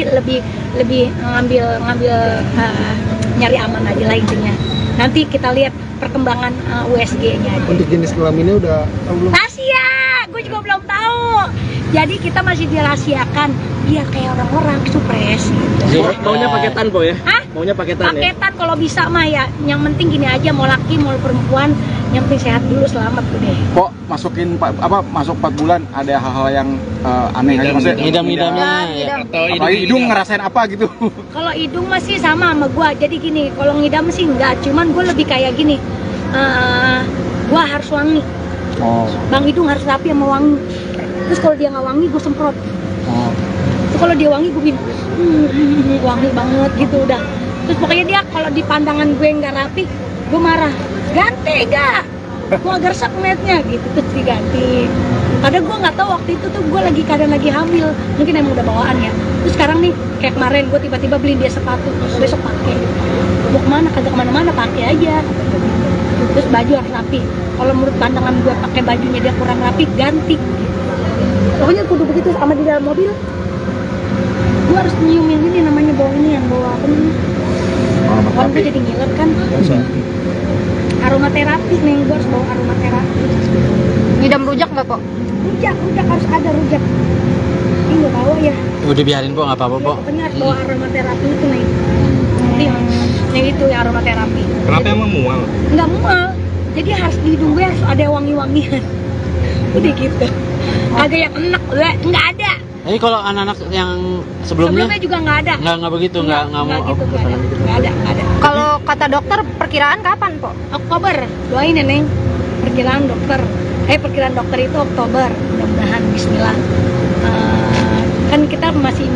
lebih ngambil nyari aman aja lah intinya. Nanti kita lihat perkembangan USG-nya aja. Untuk jenis kelaminnya udah tahu belum? Rahasia, gue juga belum tahu. Jadi kita masih dirahasiakan biar kayak orang-orang supres gitu. Maunya paketan po ya? Hah? Maunya paketan ya? Paketan kalau bisa mah ya. Yang penting gini aja, mau laki mau perempuan, yang penting sehat dulu, selamat udah. Kok masuk 4 bulan ada hal-hal yang aneh aja maksudnya? Ngidam-ngidamnya ya. Ngidam. Atau Apalagi hidung ngerasain apa gitu? Kalau hidung masih sama gua. Jadi gini, kalau ngidam sih enggak, cuman gue lebih kayak gini. Gua harus wangi. Oh. Bang hidung harus rapi sama wangi. Terus kalau dia nggak wangi, gue semprot. Oh. Terus kalau dia wangi, gue bikin wangi banget gitu udah. Terus pokoknya dia kalau di pandangan gue nggak rapi, gue marah. Ganti gak? Gue agak resep ngeliatnya gitu, terus diganti. Kadang gue nggak tahu waktu itu tuh gue kadang lagi hamil, mungkin emang udah bawaan ya. Terus sekarang nih kayak kemarin gue tiba-tiba beliin dia sepatu, besok pakai. Mau kemana? Kagak kemana-mana, pakai aja. Terus baju harus rapi. Kalau menurut pandangan gue pakai bajunya dia kurang rapi, ganti. Pokoknya kudu begitu. Sama di dalam mobil, gue harus nyiumin ini namanya bau ini yang bawa apa nih? Kan gue jadi ngiler kan. Aromaterapi nih, gue harus bawa aromaterapi. Ngidam rujak nggak po? Rujak harus ada rujak. Ini nggak bawa ya. Udah biarin po, nggak apa-apa po. Pokoknya harus bawa aromaterapi itu nih. Yang itu ya aromaterapi. Kenapa emang mual? Nggak mual. Jadi harus di hidung gue harus ada wangi-wangian. Udah gitu. Agak yang enak, nggak ada. Jadi kalau anak-anak yang sebelumnya juga nggak ada. nggak begitu, nggak mau. Gitu, nggak ada. Kalau kata dokter perkiraan kapan po? Oktober, doain ya Neng. Perkiraan dokter itu Oktober, mudah-mudahan Bismillah. Kan kita masih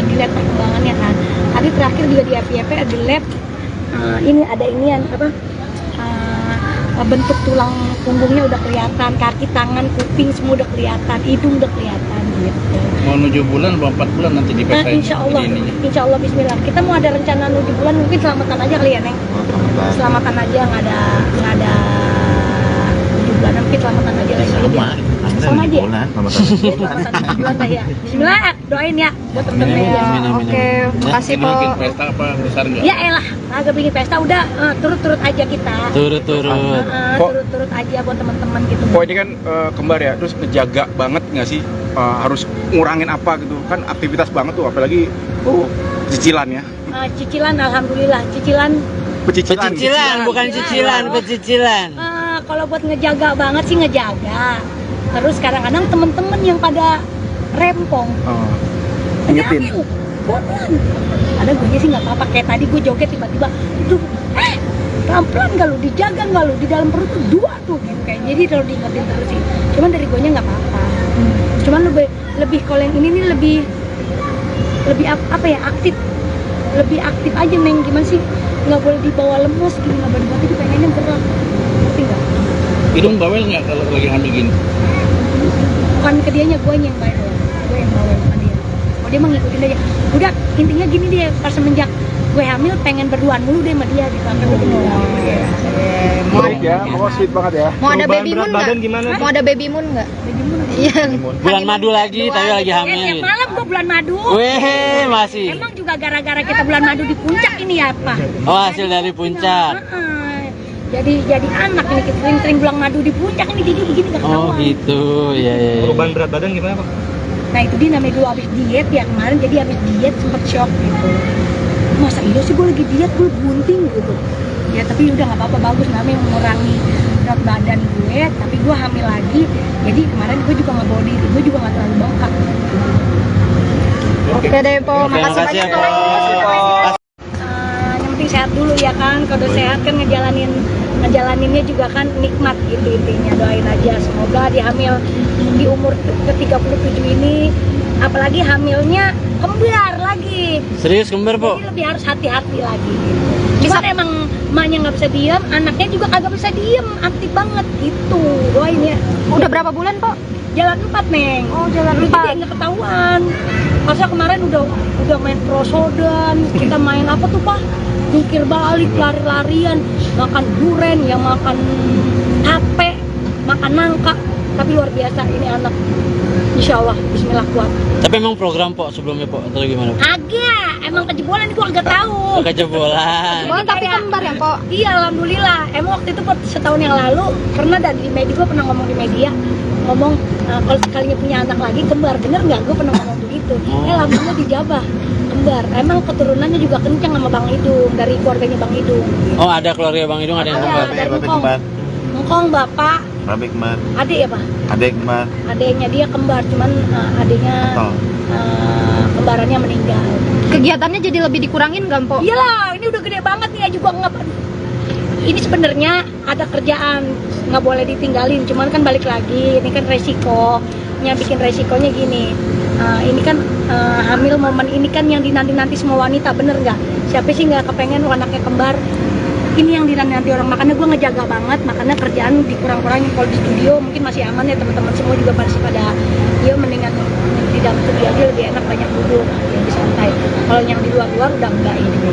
dilihat perkembangannya kan. Tadi terakhir juga di FYP ada lab. Ini ada inian bentuk tulang punggungnya udah kelihatan, kaki, tangan, kuping semua udah kelihatan, hidung udah kelihatan gitu. Mau 7 bulan, 4 bulan nanti di Insya Allah Bismillah. Kita mau ada rencana 7 bulan, mungkin selamatan aja kali ya Neng. Selamatan aja, nggak ada 7 bulan, mungkin selamatan aja lagi. Sama aja. Selamatan 7 bulan lah ya. Bismillah, doain ya buat temen-temen ya. Oke, makasih po. Bikin pesta apa besar nggak? Ya elah, agak bikin pesta udah turut-turut aja kita. Turut-turut. Turut-turut aja buat teman-teman gitu. Kok ini kan kembar ya, terus ngejaga banget nggak sih? Harus ngurangin apa gitu kan, aktivitas banget tuh, apalagi cicilan ya. Cicilan, alhamdulillah cicilan. Pecicilan, bukan cicilan, pecicilan. Kalau buat ngejaga banget sih ngejaga. Terus kadang-kadang temen-temen yang pada rempong. Ingetin. Bodohan. Ada gue sih nggak apa-apa, kayak tadi gue joget tiba-tiba, tuh, pelan-pelan nggak lu, dijaga nggak lu, di dalam perut tuh 2 tuh gitu kayak. Jadi kalau diingetin terus sih. Cuman dari gue nya nggak apa-apa. Cuman lebih kalau yang ini nih lebih apa ya, aktif. Lebih aktif aja Neng, gimana sih? Nggak boleh dibawa lemes gini, nggak boleh dibawa, pengennya gerak. Ngerti nggak? Hidung bawel nggak kalau lagi hamil gini? Bukan ke dianya, gue yang bawel. Gue yang bawel sama dia. Oh dia mah ngikutin aja. Udah intinya gini deh, pas semenjak gue hamil pengen berduaan mulu deh sama dia gitu. Sampai gue Baik ya, pokoknya sweet banget ya. Mau ada baby moon nggak? Gimana? Mau ada baby moon nggak? Iya. Bulan madu lagi, tapi lagi Tiap hamil. malam gue bulan madu. Weh, masih. Emang juga gara-gara kita bulan madu di puncak ini ya apa? Oh, hasil dari puncak. Jadi anak ini kita sering bulan madu di puncak ini, jadi gini nggak Oh ketahuan. gitu, ya. Perubahan berat badan gimana Pak? Nah itu dia namanya dulu habis diet ya kemarin, jadi habis diet sempet shock gitu. Masa iya sih gue lagi diet, gue bunting gitu. Ya tapi udah nggak apa-apa, bagus namanya mengurangi berat badan gue, tapi gue hamil lagi. Jadi kemarin gue juga nggak bawa diri, gue juga nggak terlalu bengkak. Oke deh po, makasih makasih ya, banyak Po. po. Yang penting sehat dulu ya kan, kalau udah sehat kan ngejalaninnya juga kan nikmat gitu intinya. Doain aja semoga di hamil di umur ke-37 ini, apalagi hamilnya kembar lagi. Serius kembar po? Jadi lebih harus hati-hati lagi gitu. Cuman emang emaknya nggak bisa diem, anaknya juga kagak bisa diem, aktif banget gitu. Doain ya. Udah berapa bulan po? Jalan 4 Neng. Oh jalan Jadi 4. nggak ketahuan. Masa kemarin udah main prosodan, kita main apa tuh Pak? Jungkir balik, lari-larian, makan duren, ya makan tape, makan nangka. Tapi luar biasa ini anak Insya Allah, Bismillah kuat. Tapi emang program po sebelumnya po atau gimana? Agak, emang kejebolan gue agak tahu. Kejebolan. Oh, tapi kembar ya, Kok? Iya, alhamdulillah. Emang waktu itu setahun yang lalu pernah di media, gue pernah ngomong di media, ngomong kalau sekalinya punya anak lagi kembar, bener nggak? Gue pernah ngomong begitu. Alhamdulillah dijabah kembar. Emang keturunannya juga kencang sama Bang Idung, dari keluarganya Bang Idung. Oh, ada keluarga Bang Idung ada yang kembar. Ada, dari Ngkong bapak, Babe kembar. adik ya Pak? Adek kembar. Adiknya dia kembar, cuman adiknya kembarannya meninggal. Kegiatannya jadi lebih dikurangin nggak, Mpok? Iyalah, ini udah gede banget nih, juga nggak. Ini sebenarnya ada kerjaan, nggak boleh ditinggalin. Cuman kan balik lagi, ini kan resikonya, bikin resikonya gini. Ini kan hamil momen ini kan yang dinanti-nanti semua wanita, bener nggak? Siapa sih nggak kepengen anaknya kembar? Ini yang dinanti orang, makanya gue ngejaga banget, makanya kerjaan dikurang-kurangin. Kalau di studio mungkin masih aman ya, teman-teman semua juga masih pada ya mendingan di dalam studio aja lebih enak, banyak duduk lebih santai. Kalau yang di luar udah enggak ini gitu.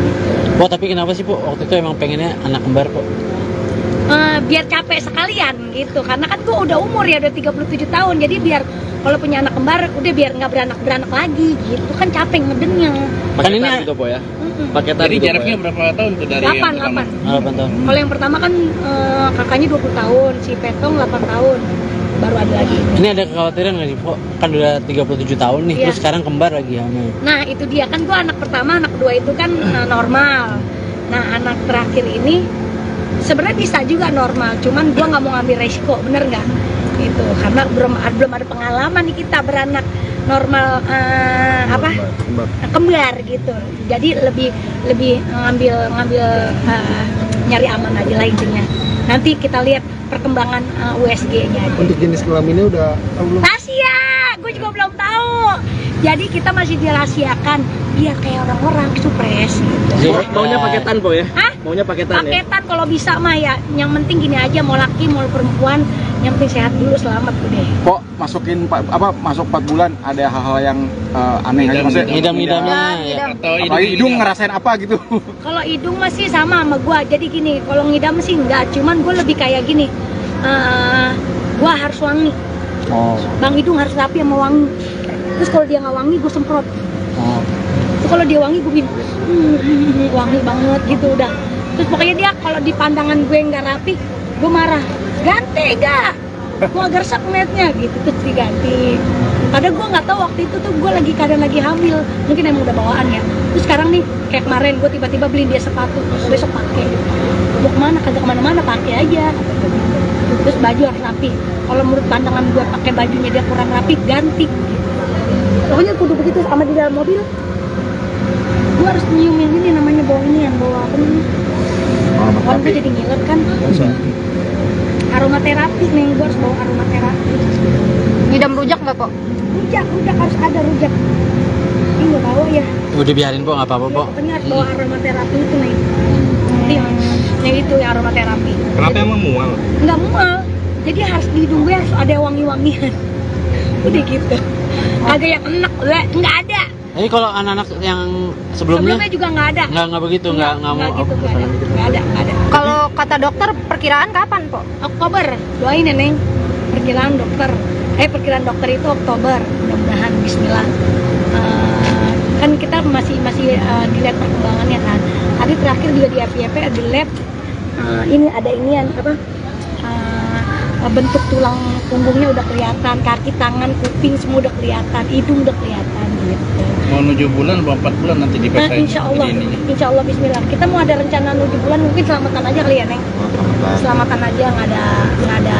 Po, tapi kenapa sih po waktu itu emang pengennya anak kembar po? Biar capek sekalian gitu, karena kan gue udah umur ya, udah 37 tahun, jadi biar kalau punya anak kembar udah biar nggak beranak lagi gitu, kan capek ngedennya. Kan ini gitu po ya. paketan Jadi gitu, jaraknya Pak, berapa tahun tuh dari 8 yang pertama? 8 tahun. Kalau yang pertama kan kakaknya 20 tahun, si Petong 8 tahun, baru ada lagi. Ini ada kekhawatiran nggak sih po? Kan udah 37 tahun nih, Iya. terus sekarang kembar lagi hamil. Nah itu dia kan, gue anak pertama, anak kedua itu kan normal. Nah anak terakhir ini sebenarnya bisa juga normal, cuman gue nggak mau ngambil resiko, bener nggak? Itu karena belum ada pengalaman nih kita beranak normal kembar gitu. Jadi lebih ngambil nyari aman aja lah intinya. Nanti kita lihat perkembangan USG-nya aja. Untuk jenis kelaminnya udah belum? Rahasia, gue juga belum tahu. Jadi kita masih dirahasiakan biar kayak orang-orang supres gitu. Maunya paketan po ya? Hah? Maunya paketan ya? Paketan kalau bisa mah ya. Yang penting gini aja, mau laki mau perempuan, yang penting sehat dulu, selamat udah. Kok masuk 4 bulan ada hal-hal yang aneh aja maksudnya? Ngidam-ngidamnya ya. Atau Apalagi hidung ngerasain apa gitu? Kalau hidung masih sama gua. Jadi gini, kalau ngidam sih enggak, cuman gue lebih kayak gini. Gua harus wangi. Oh. Bang Hidung harus rapi sama wangi. Terus kalau dia nggak wangi, gue semprot. Oh. Terus kalau dia wangi, gue bikin wangi banget gitu udah. Terus pokoknya dia kalau di pandangan gue nggak rapi, gue marah. Ganti gak? Gue agak resep ngeliatnya gitu, terus diganti. Padahal gue nggak tahu waktu itu tuh gue keadaan lagi hamil, mungkin emang udah bawaan ya. Terus sekarang nih kayak kemarin gue tiba-tiba beliin dia sepatu, besok pakai. Mau kemana? Kagak kemana-mana, pakai aja. Terus baju harus rapi. Kalau menurut pandangan gue pakai bajunya dia kurang rapi, ganti. Pokoknya kudu begitu. Sama di dalam mobil, gue harus nyiumin ini namanya bau ini, yang bau apa nih? Kan gue jadi ngiler kan. Aromaterapi nih, gue harus bawa aromaterapi. Ngidam rujak nggak, Pok? Rujak harus ada rujak. Ini nggak bawa ya. Udah biarin po, nggak apa-apa po. Pokoknya harus bawa aromaterapi itu nih. Yang itu ya aromaterapi. Kenapa emang mual? Nggak mual. Jadi harus di hidung gue harus ada wangi-wangian. Udah gitu. Kagak yang enak, nggak ada. Jadi kalau anak-anak yang sebelumnya Juga nggak ada. nggak begitu, nggak mau. gitu, nggak ada. Kalau kata dokter perkiraan kapan, Pok? Oktober, doain ya Neng. Perkiraan dokter itu Oktober, mudah-mudahan Bismillah. Kan kita masih dilihat perkembangannya kan. Tadi terakhir juga di FYP di lab, ini ada inian bentuk tulang punggungnya udah kelihatan, kaki, tangan, kuping semua udah kelihatan, hidung udah kelihatan gitu. Mau 7 bulan atau 4 bulan nanti Nah, dipesain. insya Allah Bismillah. Kita mau ada rencana 7 bulan, mungkin selamatan aja kali ya Neng. Selamatan aja, nggak ada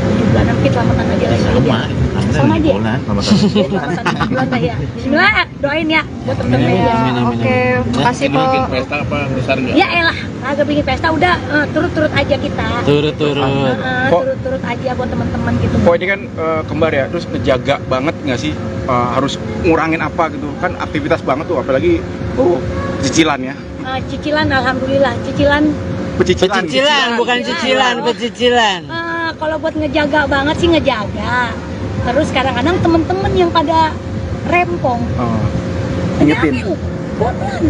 7 bulan, mungkin selamatan aja lagi. Sama aja. Selamatan 7 bulan lah ya. Bismillah, doain ya buat temen-temen ya. Oke, makasih, Ini bikin Pok. pesta apa besar nggak? Ya elah, agak bikin pesta udah turut-turut aja kita. Turut-turut. Turut-turut aja buat teman-teman gitu. Kok ini kan kembar ya, terus ngejaga banget nggak sih? Harus ngurangin apa gitu? Kan aktivitas banget tuh, apalagi cicilan ya. Cicilan, alhamdulillah. Cicilan. Pecicilan, bukan cicilan, pecicilan. Kalau buat ngejaga banget sih ngejaga. Terus kadang-kadang temen-temen yang pada rempong. Ingetin. Bonan.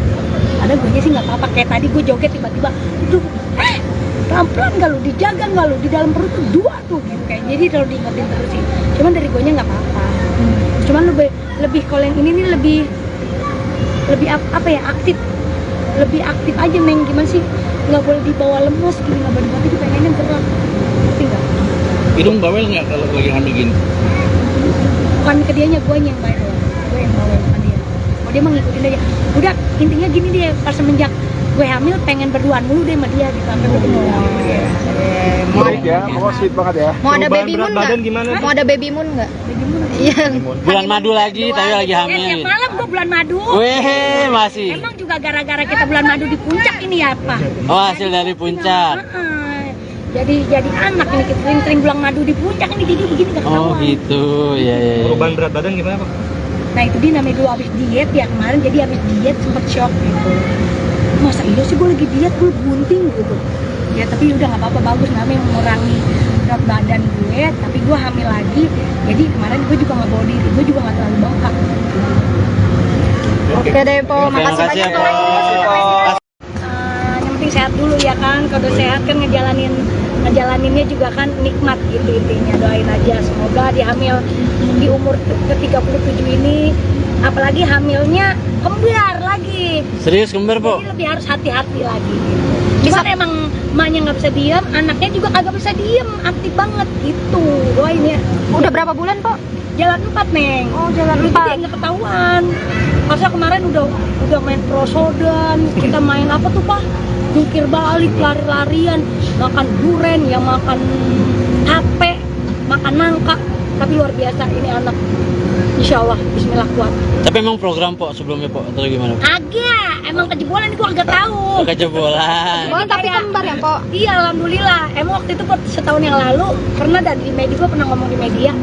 Ada gue sih nggak apa-apa, kayak tadi gue joget tiba-tiba, aduh, pelan-pelan gak lu, dijaga gak lu, di dalam perut tuh 2 tuh gitu kayak. Jadi kalau diingetin terus sih, cuman dari guanya nggak apa-apa. Cuman lebih kalau yang ini nih lebih apa ya, lebih aktif aja Meng. Gimana sih, nggak boleh dibawa lemes gitu, nggak boleh dibawa, pengennya gerak, ngerti nggak? Hidung bawel nggak kalau lagi hamil gini? Bukan ke dianya, guanya yang bawel, gue yang bawel bukan dia. Oh dia mah ngikutin aja. Udah intinya gini deh, pas semenjak gue hamil pengen berduaan mulu deh sama dia gitu, sampai ketemu. Sweet ya, pokoknya sweet banget ya. Mau ada Perubahan baby berat moon badan nggak? gimana? Mau ada baby moon nggak? Iya. Bulan madu lagi, tapi lagi hamil. Tiap malam gue bulan madu. Weh, masih. Emang juga gara-gara kita bulan madu di puncak ini ya Pak? Oh, hasil dari puncak. Jadi anak ini kita sering bulan madu di puncak ini jadi begini gak ketahuan. Oh gitu, ya. Perubahan berat badan gimana Pak? Nah itu dia namanya dulu abis diet ya kemarin, jadi abis diet sempet shock gitu. Masa iya sih gue lagi diet, gue bunting gitu. Ya tapi udah nggak apa-apa, bagus namanya mengurangi berat badan gue, tapi gue hamil lagi. Jadi kemarin gue juga nggak bawa diri, gue juga nggak terlalu bengkak. Oke deh Po, makasih Makasih banyak ya, Po. Po. Yang penting sehat dulu ya kan, kalau udah sehat kan ngejalaninnya juga kan nikmat gitu intinya. Doain aja semoga dia hamil di umur ke-37 ini, apalagi hamilnya kembar lagi. Serius kembar, Po? Jadi lebih harus hati-hati lagi gitu. Cuman emang emaknya nggak bisa diem, anaknya juga kagak bisa diem, aktif banget gitu. Doain ya. Udah berapa bulan Po? Jalan 4 Neng. Oh, jalan Dulu 4. jadi nggak ketahuan. Masa kemarin udah main prosodan, kita main apa tuh Pak? Jungkir balik, lari-larian, makan duren, yang makan tape, makan nangka. Tapi luar biasa ini anak. Insya Allah, Bismillah kuat. Tapi emang program, Po, sebelumnya, Po, atau gimana? Agak, emang kejebolan ini gua agak tahu. Kejebolan. Oh, tapi kembar ya Po? Iya, alhamdulillah. Emang waktu itu setahun yang lalu pernah di media, gue pernah ngomong di media,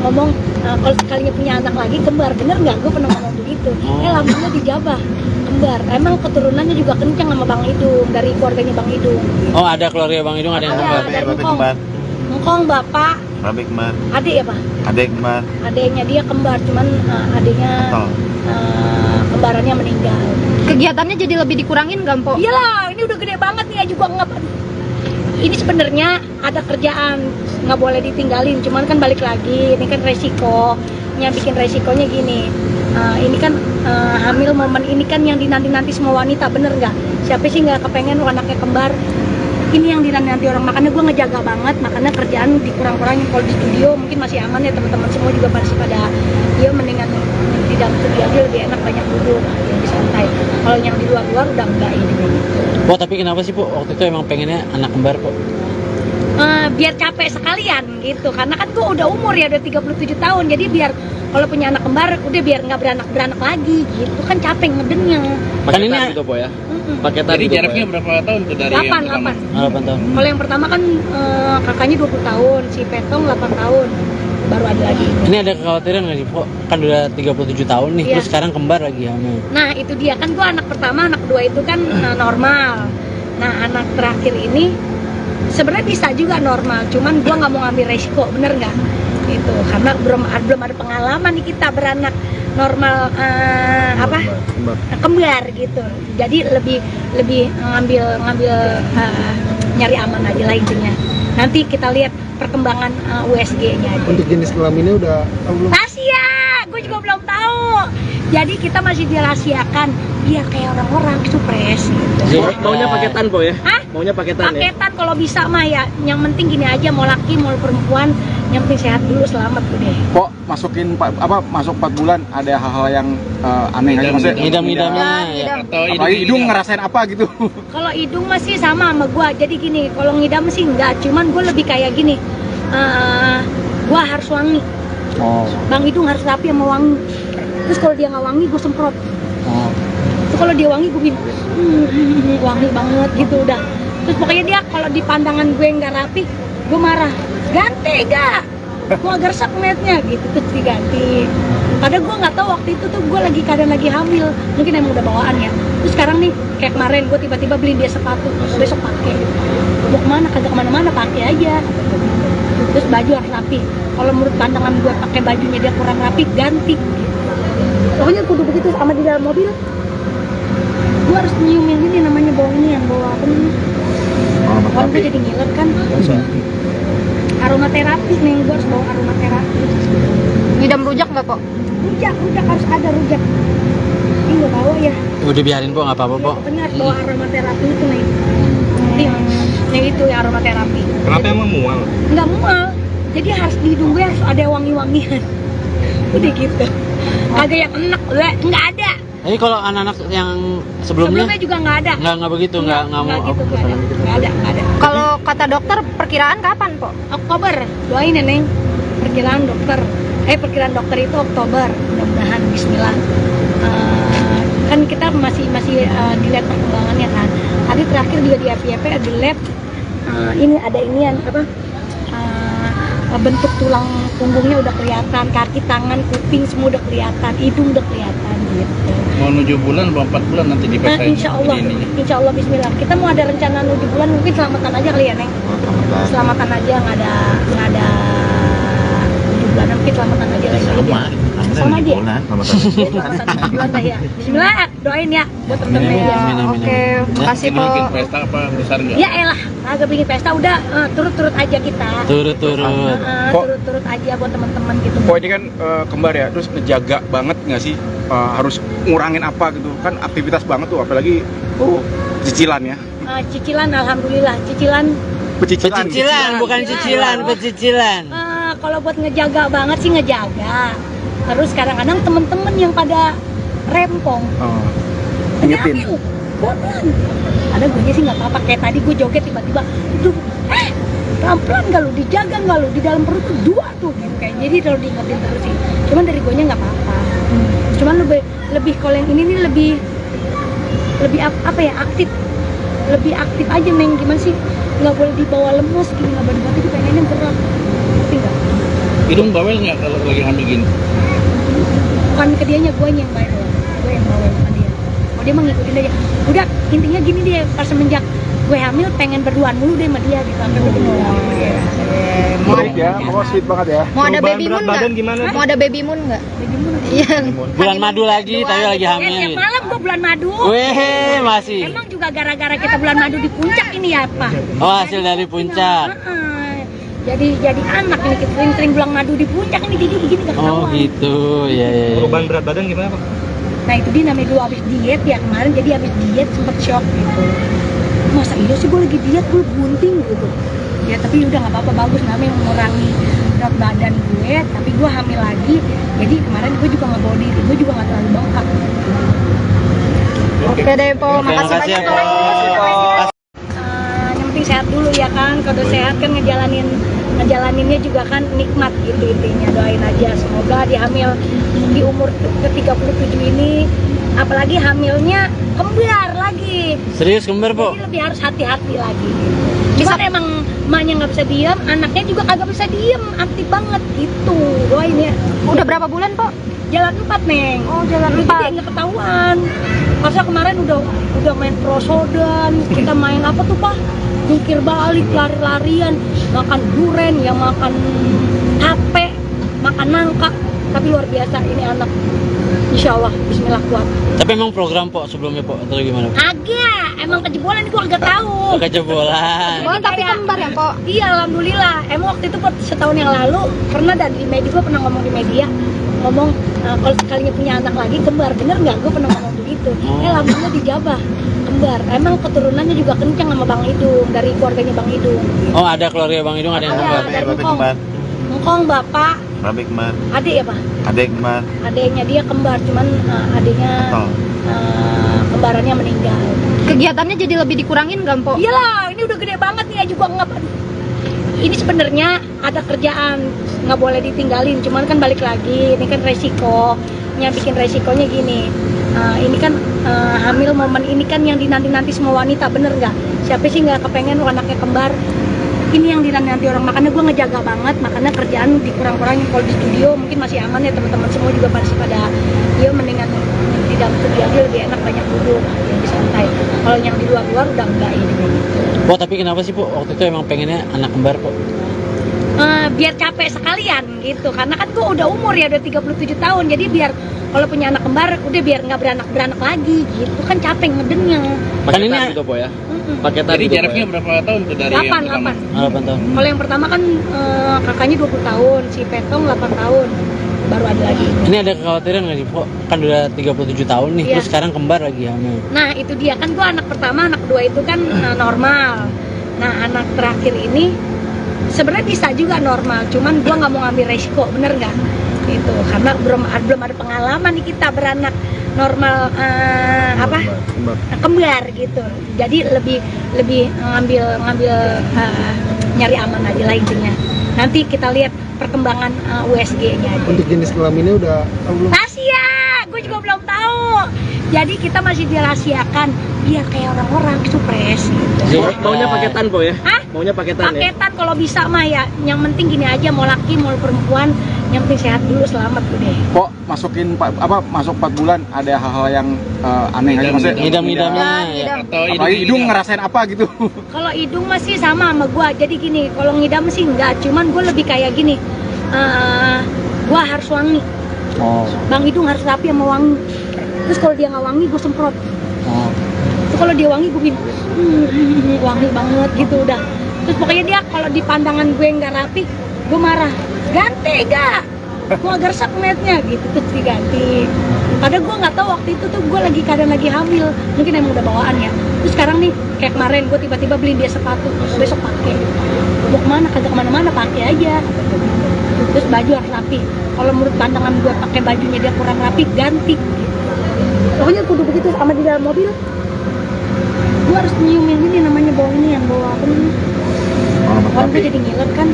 ngomong kalau sekalinya punya anak lagi kembar, bener nggak? Gue pernah ngomong begitu. Alhamdulillah dijabah kembar. Emang keturunannya juga kencang sama Bang Idung, dari keluarganya Bang Idung. Oh, ada keluarga Bang Idung, ada yang kembar. Dari Ngkong bapak, Babe kembar, adik ya Pak? adek kembar, Adiknya dia kembar, cuman adiknya kembarannya meninggal. Kegiatannya jadi lebih dikurangin nggak Po? Iyalah, ini udah gede banget nih ya juga nggak. Ini sebenarnya ada kerjaan nggak boleh ditinggalin, cuman kan balik lagi, ini kan resikonya, bikin resikonya gini. Ini kan hamil momen ini kan yang dinanti-nanti semua wanita, bener nggak? Siapa sih nggak kepengen anaknya kembar? Ini yang dinanti orang, makanya gue ngejaga banget, makanya kerjaan dikurang-kurangin. Kalau di studio mungkin masih aman ya, teman-teman semua juga masih pada ya mendingan di dalam studio aja lebih enak, banyak duduk, lebih santai. Kalau yang di luar-luar udah enggak ini gitu. Po, tapi kenapa sih, Po, waktu itu emang pengennya anak kembar, Po? Biar capek sekalian gitu, karena kan gue udah umur ya, udah 37 tahun, jadi biar kalau punya anak kembar udah biar nggak beranak lagi gitu, kan capek ngedennya. Kan ini gitu Po ya? paketan. Jadi jaraknya berapa tahun tuh dari yang pertama? 8. 8 tahun. Kalau yang pertama kan kakaknya 20 tahun, si Petong 8 tahun, baru ada lagi. Ini ada kekhawatiran nggak sih, Po? Kan udah 37 tahun nih, Iya. terus sekarang kembar lagi hamil. Nah itu dia, kan gue anak pertama, anak kedua itu kan normal. Nah anak terakhir ini sebenarnya bisa juga normal, cuman gue nggak mau ngambil resiko, bener nggak? Itu karena belum ada pengalaman nih kita beranak normal kembar gitu. Jadi lebih ngambil nyari aman aja lah intinya. Nanti kita lihat perkembangan USG-nya aja. Untuk jenis kelaminnya udah tahu belum? Rahasia, gue juga belum tahu. Jadi kita masih dirahasiakan biar kayak orang-orang supres gitu. Maunya paketan Po ya? Hah? Maunya paketan ya? Paketan kalau bisa mah ya. Yang penting gini aja, mau laki mau perempuan, yang penting sehat dulu, selamat udah. Kok masuk 4 bulan ada hal-hal yang aneh aja maksudnya? Ngidam-ngidamnya ya. Atau Apalagi hidung ngerasain apa gitu? Kalau hidung masih sama gua. Jadi gini, kalau ngidam sih enggak, cuman gua lebih kayak gini. Gua harus wangi. Oh. Bang Hidung harus rapi sama wangi. Terus kalau dia nggak wangi, gue semprot. Oh. Terus kalau dia wangi, gue bilang wangi banget gitu udah. Terus pokoknya dia kalau di pandangan gue nggak rapi, gue marah. Ganti gak? Gue agak resep ngeliatnya gitu, terus diganti. Padahal gue nggak tahu waktu itu tuh gue keadaan lagi hamil, mungkin emang udah bawaan ya. Terus sekarang nih kayak kemarin gue tiba-tiba beli dia sepatu, besok pakai. Mau kemana? Kagak kemana-mana, pakai aja. Terus baju harus rapi. Kalau menurut pandangan gue pakai bajunya dia kurang rapi, ganti. Pokoknya kudu begitu. Sama di dalam mobil gue harus nyiumin ini namanya bau ini yang bawa apa namanya? Kan gue jadi ngiler kan. Aromaterapi nih, gue harus bawa aromaterapi. Ngidam rujak nggak, Po? Rujak harus ada rujak. Ini nggak bawa ya. Udah biarin po, nggak apa-apa po. Pokoknya harus bawa aromaterapi itu nih. Yang itu ya aromaterapi. Kenapa emang mual? Nggak mual. Jadi harus di hidung gue harus ada wangi-wangian. Udah gitu. Agak yang enak, nggak ada. Tapi kalau anak-anak yang sebelumnya Sebelumnya juga nggak ada. nggak begitu, nggak mau. gitu, nggak ada. Kalau kata dokter perkiraan kapan, Po? Oktober, doain ya Neng. Perkiraan dokter itu Oktober, mudah-mudahan Bismillah. Kan kita masih dilihat perkembangannya kan. Tadi terakhir juga di FYP di lab ini ada inian apa? Bentuk tulang punggungnya udah kelihatan, kaki, tangan, kuping semua udah kelihatan, hidung udah kelihatan gitu. Mau 7 bulan atau 4 bulan nanti Nah, dipesain. insya Allah Bismillah. Kita mau ada rencana 7 bulan, mungkin selamatan aja kali ya Neng. Selamatan aja, nggak ada 7 bulan, mungkin selamatan aja lagi. Sama aja. Selamatan 7 bulan dah ya. Bismillah, doain ya buat temen-temen ya. Amin. Oke, makasih, Ini Po. bikin pesta apa besar nggak? Ya elah, agak bikin pesta udah turut-turut aja kita. Turut-turut. Turut-turut aja buat teman-teman gitu. Kok ini kan kembar ya, terus ngejaga banget nggak sih, harus ngurangin apa gitu kan, aktivitas banget tuh, apalagi cicilan ya. Cicilan, alhamdulillah cicilan. Pecicilan, bukan cicilan, pecicilan. Kalau buat ngejaga banget sih ngejaga. Terus kadang-kadang temen-temen yang pada rempong, Ingetin. pelan. Ada gue sih nggak apa-apa. Kayak tadi gue joget tiba-tiba, pelan-pelan nggak lu, dijaga nggak lu, di dalam perut tuh 2 tuh gitu. Kayak jadi kalau diingetin terus sih. Cuman dari gue nya nggak apa-apa. Cuman lebih kalau yang ini nih lebih apa ya, aktif. Lebih aktif aja Neng, gimana sih? Nggak boleh dibawa lemes gini, nggak boleh dibawa, pengennya gerak. Ngerti nggak? Hidung bawel nggak kalau lagi hamil gini? Bukan ke dianya, gue yang bayar loh. Gue yang bawel sama dia. Oh dia mah ngikutin aja. Udah intinya gini deh, pas semenjak gue hamil pengen berduaan mulu deh sama dia gitu. Sampai ketemu. Baik ya, pokoknya sweet banget ya. Mau ada Perubahan baby berat moon badan nggak? gimana? Mau ada baby moon nggak? Iya. Bulan madu lagi, tapi lagi hamil. Tiap malam gue bulan madu. Weh, masih. Emang juga gara-gara kita bulan madu di puncak ini ya Pak? Oh, hasil dari puncak. Jadi anak ini kita sering bulan madu di puncak ini jadi begini gak Oh ketahuan. gitu, ya. Perubahan berat badan gimana Pak? Nah itu dia namanya dulu abis diet ya kemarin, jadi abis diet sempet shock gitu. Masa iya sih gue lagi diet, gue bunting gitu. Ya tapi udah nggak apa-apa, bagus namanya mengurangi berat badan gue, tapi gue hamil lagi. Jadi kemarin gue juga nggak bawa diri, gue juga nggak terlalu bengkak. Oke deh, Po. Oke, Makasih makasih ya, banyak, Po. Po. Yang penting sehat dulu ya kan, kalau udah sehat kan ngejalaninnya juga kan nikmat gitu intinya. Doain aja semoga di hamil di umur ke-37 ini, apalagi hamilnya kembar lagi. Serius kembar, Po? Jadi lebih harus hati-hati lagi. Cuman emang emaknya nggak bisa diem, anaknya juga kagak bisa diem, aktif banget gitu. Doain ya. Udah berapa bulan, Po? Jalan 4 Neng. Oh, jalan Dulu 4. jadi nggak ketahuan. Masa kemarin udah main prosodan, kita main apa tuh Pak? Jungkir balik, lari-larian, makan duren, ya makan tape, makan nangka. Tapi luar biasa ini anak. Insya Allah, Bismillah kuat. Tapi emang program Po sebelumnya Po atau gimana? Agak, emang kejebolan itu agak tahu. Kejebolan. Oh, tapi kembar ya, Po? Iya, alhamdulillah. Emang waktu itu setahun yang lalu pernah di media, gue pernah ngomong di media, ngomong kalau sekalinya punya anak lagi kembar, bener nggak? Gue pernah ngomong begitu. Alhamdulillah dijabah kembar. Emang keturunannya juga kencang sama Bang Idung, dari keluarganya Bang Idung. Oh, ada keluarga Bang Idung, ada yang kembar. Dari Ngkong bapak, Babe kembar, adik ya Pak? adek kembar. Adiknya dia kembar, cuman adiknya kembarannya meninggal. Kegiatannya jadi lebih dikurangin nggak, Po? Iyalah, ini udah gede banget nih ya juga nggak. Ini sebenarnya ada kerjaan nggak boleh ditinggalin, cuman kan balik lagi, ini kan resikonya, bikin resikonya gini. Ini kan hamil momen ini kan yang dinanti-nanti semua wanita, bener nggak? Siapa sih nggak kepengen anaknya kembar? Ini yang dinanti orang, makanya gue ngejaga banget, makanya kerjaan dikurang-kurangin. Kalau di studio mungkin masih aman ya, teman-teman semua juga pasti pada ya mendingan di dalam studio aja lebih enak, banyak duduk, lebih santai. Kalau yang di luar-luar udah enggak ini kayak gitu. Po, tapi kenapa sih Po waktu itu emang pengennya anak kembar Po? biar capek sekalian gitu, karena kan gue udah umur ya, udah 37 tahun, jadi biar kalau punya anak kembar udah biar nggak beranak lagi gitu kan, capek ngedengnya. Kan ini Paketan gitu po ya. Mm-mm. Paketan. Jadi ya? jaraknya Iya. berapa tahun tuh dari yang 8 8 tahun. Kalau yang pertama kan kakaknya 20 tahun, si Petong 8 tahun, baru ada lagi. Ini ada kekhawatiran nggak sih, Po? Kan udah 37 tahun nih, Iya. terus sekarang kembar lagi hamil. Nah itu dia kan, gue anak pertama, anak kedua itu kan normal. Nah anak terakhir ini sebenarnya bisa juga normal, cuman gue nggak mau ngambil resiko, bener nggak? Itu karena belum ada pengalaman nih kita beranak normal kembar gitu. Jadi lebih ngambil nyari aman aja lah intinya. Nanti kita lihat perkembangan USG-nya aja. Untuk jenis kelaminnya udah tahu belum? Rahasia, gue juga belum tahu. Jadi kita masih dirahasiakan biar kayak orang-orang supres gitu. Maunya paketan po ya? Hah? Maunya paketan ya? Paketan kalau bisa mah ya. Yang penting gini aja, mau laki mau perempuan, yang penting sehat dulu, selamat udah. Kok masuk 4 bulan ada hal-hal yang aneh aja maksudnya? Ngidam-ngidamnya ya. Ngidam. Atau Apalagi hidung ngerasain apa gitu? Kalau hidung masih sama gua. Jadi gini, kalau ngidam sih enggak, cuman gua lebih kayak gini. Gua harus wangi. Oh. Bang hidung harus rapi sama wangi. Terus kalau dia nggak wangi, gue semprot. Oh. Terus kalau dia wangi, gue bilang wangi banget gitu udah. Terus pokoknya dia kalau di pandangan gue nggak rapi, gue marah. Ganti gak? Gue agak resep ngeliatnya gitu, terus diganti. Padahal gue nggak tahu waktu itu tuh gue kadang lagi hamil, mungkin emang udah bawaan ya. Terus sekarang nih kayak kemarin gue tiba-tiba beliin dia sepatu, besok pakai. Mau kemana? Kagak kemana-mana, pakai aja. Terus baju harus rapi. Kalau menurut pandangan gue pakai bajunya dia kurang rapi, ganti. Pokoknya kudu begitu. Sama di dalam mobil, gue harus nyiumin ini namanya bau ini yang bawa apa namanya? Kan gue jadi ngiler kan.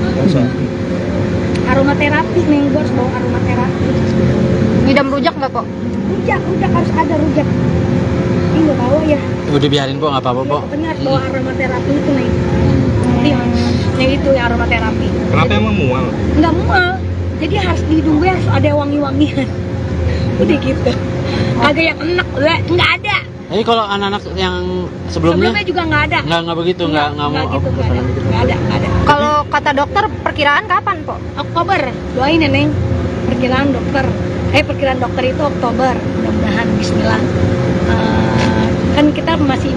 Aromaterapi nih, gue harus bawa aromaterapi. Ngidam rujak nggak, Po? Rujak harus ada rujak. Ini nggak bawa ya. Udah biarin, Po, nggak apa-apa, Po. Pokoknya harus bawa aromaterapi itu nih. Yang itu ya aromaterapi. Kenapa emang mual? Nggak mual. Jadi harus di hidung gue harus ada wangi-wangian. Udah gitu. Agak yang enak, nggak ada. Jadi kalau anak-anak yang sebelumnya Sebelumnya juga nggak ada. nggak begitu, nggak mau. gitu, nggak ada. Kalau kata dokter perkiraan kapan, Po? Oktober, doain ya Neng. Perkiraan dokter itu Oktober, mudah-mudahan Bismillah. Kan kita masih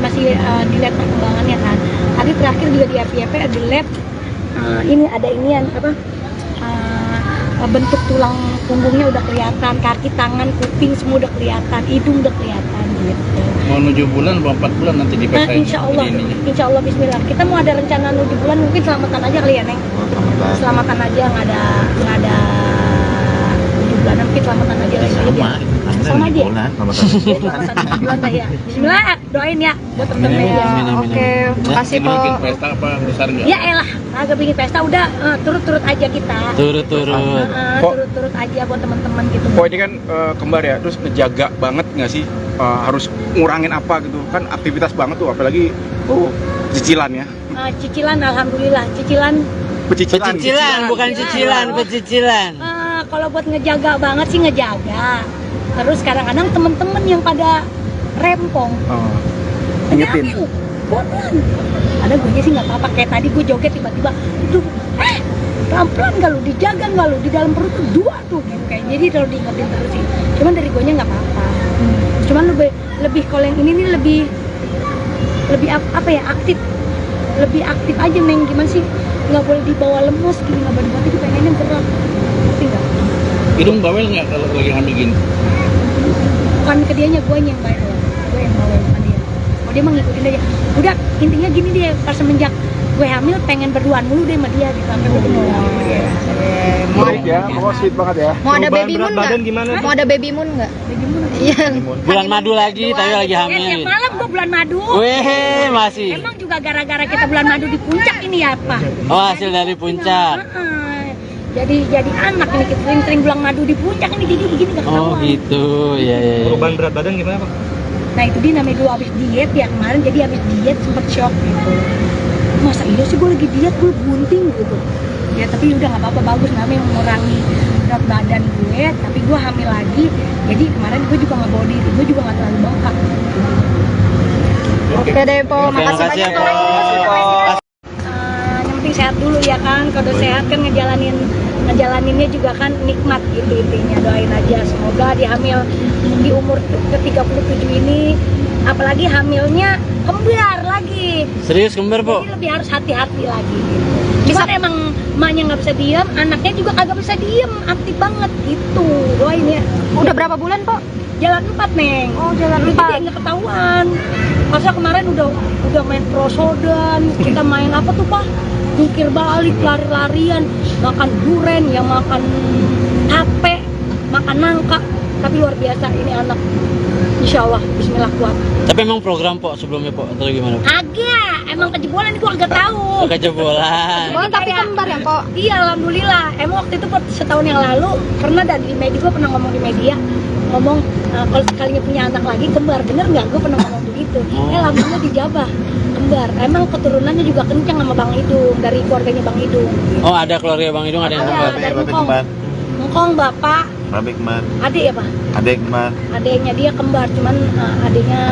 dilihat perkembangannya kan. Tadi terakhir juga di RPP di lab, ini ada inian apa? Bentuk tulang punggungnya udah kelihatan, kaki, tangan, kuping semua udah kelihatan, hidung udah kelihatan gitu. Mau 7 bulan atau 4 bulan nanti Nah, dipesain. insya Allah Bismillah. Kita mau ada rencana 7 bulan, mungkin selamatan aja kali ya Neng. Selamatan aja, nggak ada 7 bulan, mungkin selamatan aja lagi. Sama aja. Selamatan 7 bulan dah ya. Bismillah, doain ya buat temen-temen ya. Amin. Oke, makasih, Ini Po. bikin pesta apa besar nggak? Ya elah, agak bikin pesta udah turut-turut aja kita. Turut-turut. Turut-turut aja buat teman-teman gitu. Kok ini kan kembar ya, terus ngejaga banget nggak sih? Harus ngurangin apa gitu? Kan aktivitas banget tuh, apalagi cicilan ya. Cicilan, alhamdulillah. Cicilan. Pecicilan, bukan cicilan, pecicilan. Kalau buat ngejaga banget sih ngejaga. Terus kadang-kadang temen-temen yang pada rempong. Ingetin. Bodohan. Ada gue sih nggak apa-apa. Kayak tadi gue joget tiba-tiba, pelan-pelan nggak lu, dijaga nggak lu, di dalam perut tuh 2 tuh gitu. Kayak jadi kalau diingetin terus sih. Cuman dari gue nya nggak apa-apa. Cuman lebih kalau yang ini nih lebih apa ya, aktif. Lebih aktif aja Neng, gimana sih? Nggak boleh dibawa lemes gini, nggak boleh dibawa, pengennya gerak. Ngerti nggak? Hidung bawel nggak kalau lagi hamil gini? Bukan ke dianya, gue yang bawel. Gue yang bawel sama dia. Oh dia mah ngikutin aja. Udah intinya gini deh, pas semenjak gue hamil pengen berduaan mulu deh sama dia gitu. Sampai gue Baik ya, pokoknya sweet banget ya. Mau ada Perubahan baby moon berat badan nggak? gimana? Mau ada baby moon nggak? Iya. Bulan madu lagi, tapi lagi Tiap hamil. malam gue bulan madu. Weh, masih. Emang juga gara-gara kita bulan madu di puncak ini ya Pak? Oh, hasil dari puncak. Jadi anak ini kita sering bulan madu di puncak ini jadi begini gak Oh ketahuan. gitu, ya. Perubahan berat badan gimana Pak? Nah itu dia namanya dulu abis diet ya kemarin, jadi abis diet sempet shock gitu. Masa iya sih gue lagi diet, gue bunting gitu. Ya tapi udah nggak apa-apa, bagus namanya mengurangi berat badan gue, tapi gue hamil lagi. Jadi kemarin gue juga nggak bawa diri, gue juga nggak terlalu bengkak. Oke deh, Po. Oke, Makasih makasih banyak, ya, Po. Po. Yang penting sehat dulu ya kan. Kalau udah sehat kan ngejalaninnya juga kan nikmat gitu intinya. Doain aja semoga dia hamil di umur ke-37 ini, apalagi hamilnya kembar lagi. Serius kembar, Po? Jadi lebih harus hati-hati lagi gitu. Cuman emang emaknya nggak bisa diem, anaknya juga kagak bisa diem, aktif banget gitu. Doain ya. Udah berapa bulan, Po? Jalan 4, Neng. Oh, jalan Dulu 4. jadi nggak ketahuan. Masa kemarin udah main prosodan, kita main apa tuh, Pak? Jungkir balik, lari-larian, makan duren, yang makan tape, makan nangka. Tapi luar biasa ini anak. Insya Allah, bismillah kuat. Tapi emang program, Po, sebelumnya, Po, atau gimana? Po? Agak, emang kejebolan ini gua agak tahu. Kejebolan. Oh, tapi kembar ya, Po? Iya, alhamdulillah. Emang waktu itu setahun yang lalu pernah di media, gue pernah ngomong di media, ngomong kalau sekalinya punya anak lagi kembar, bener nggak? Gue pernah ngomong begitu. Alhamdulillah dijabah kembar. Emang keturunannya juga kencang sama Bang Idung, dari keluarganya Bang Idung. Oh, ada keluarga Bang Idung, ada yang kembar. Dari Ngkong, bapak, Babe kembar, adik ya Pak? adek kembar, Adiknya dia kembar, cuman adiknya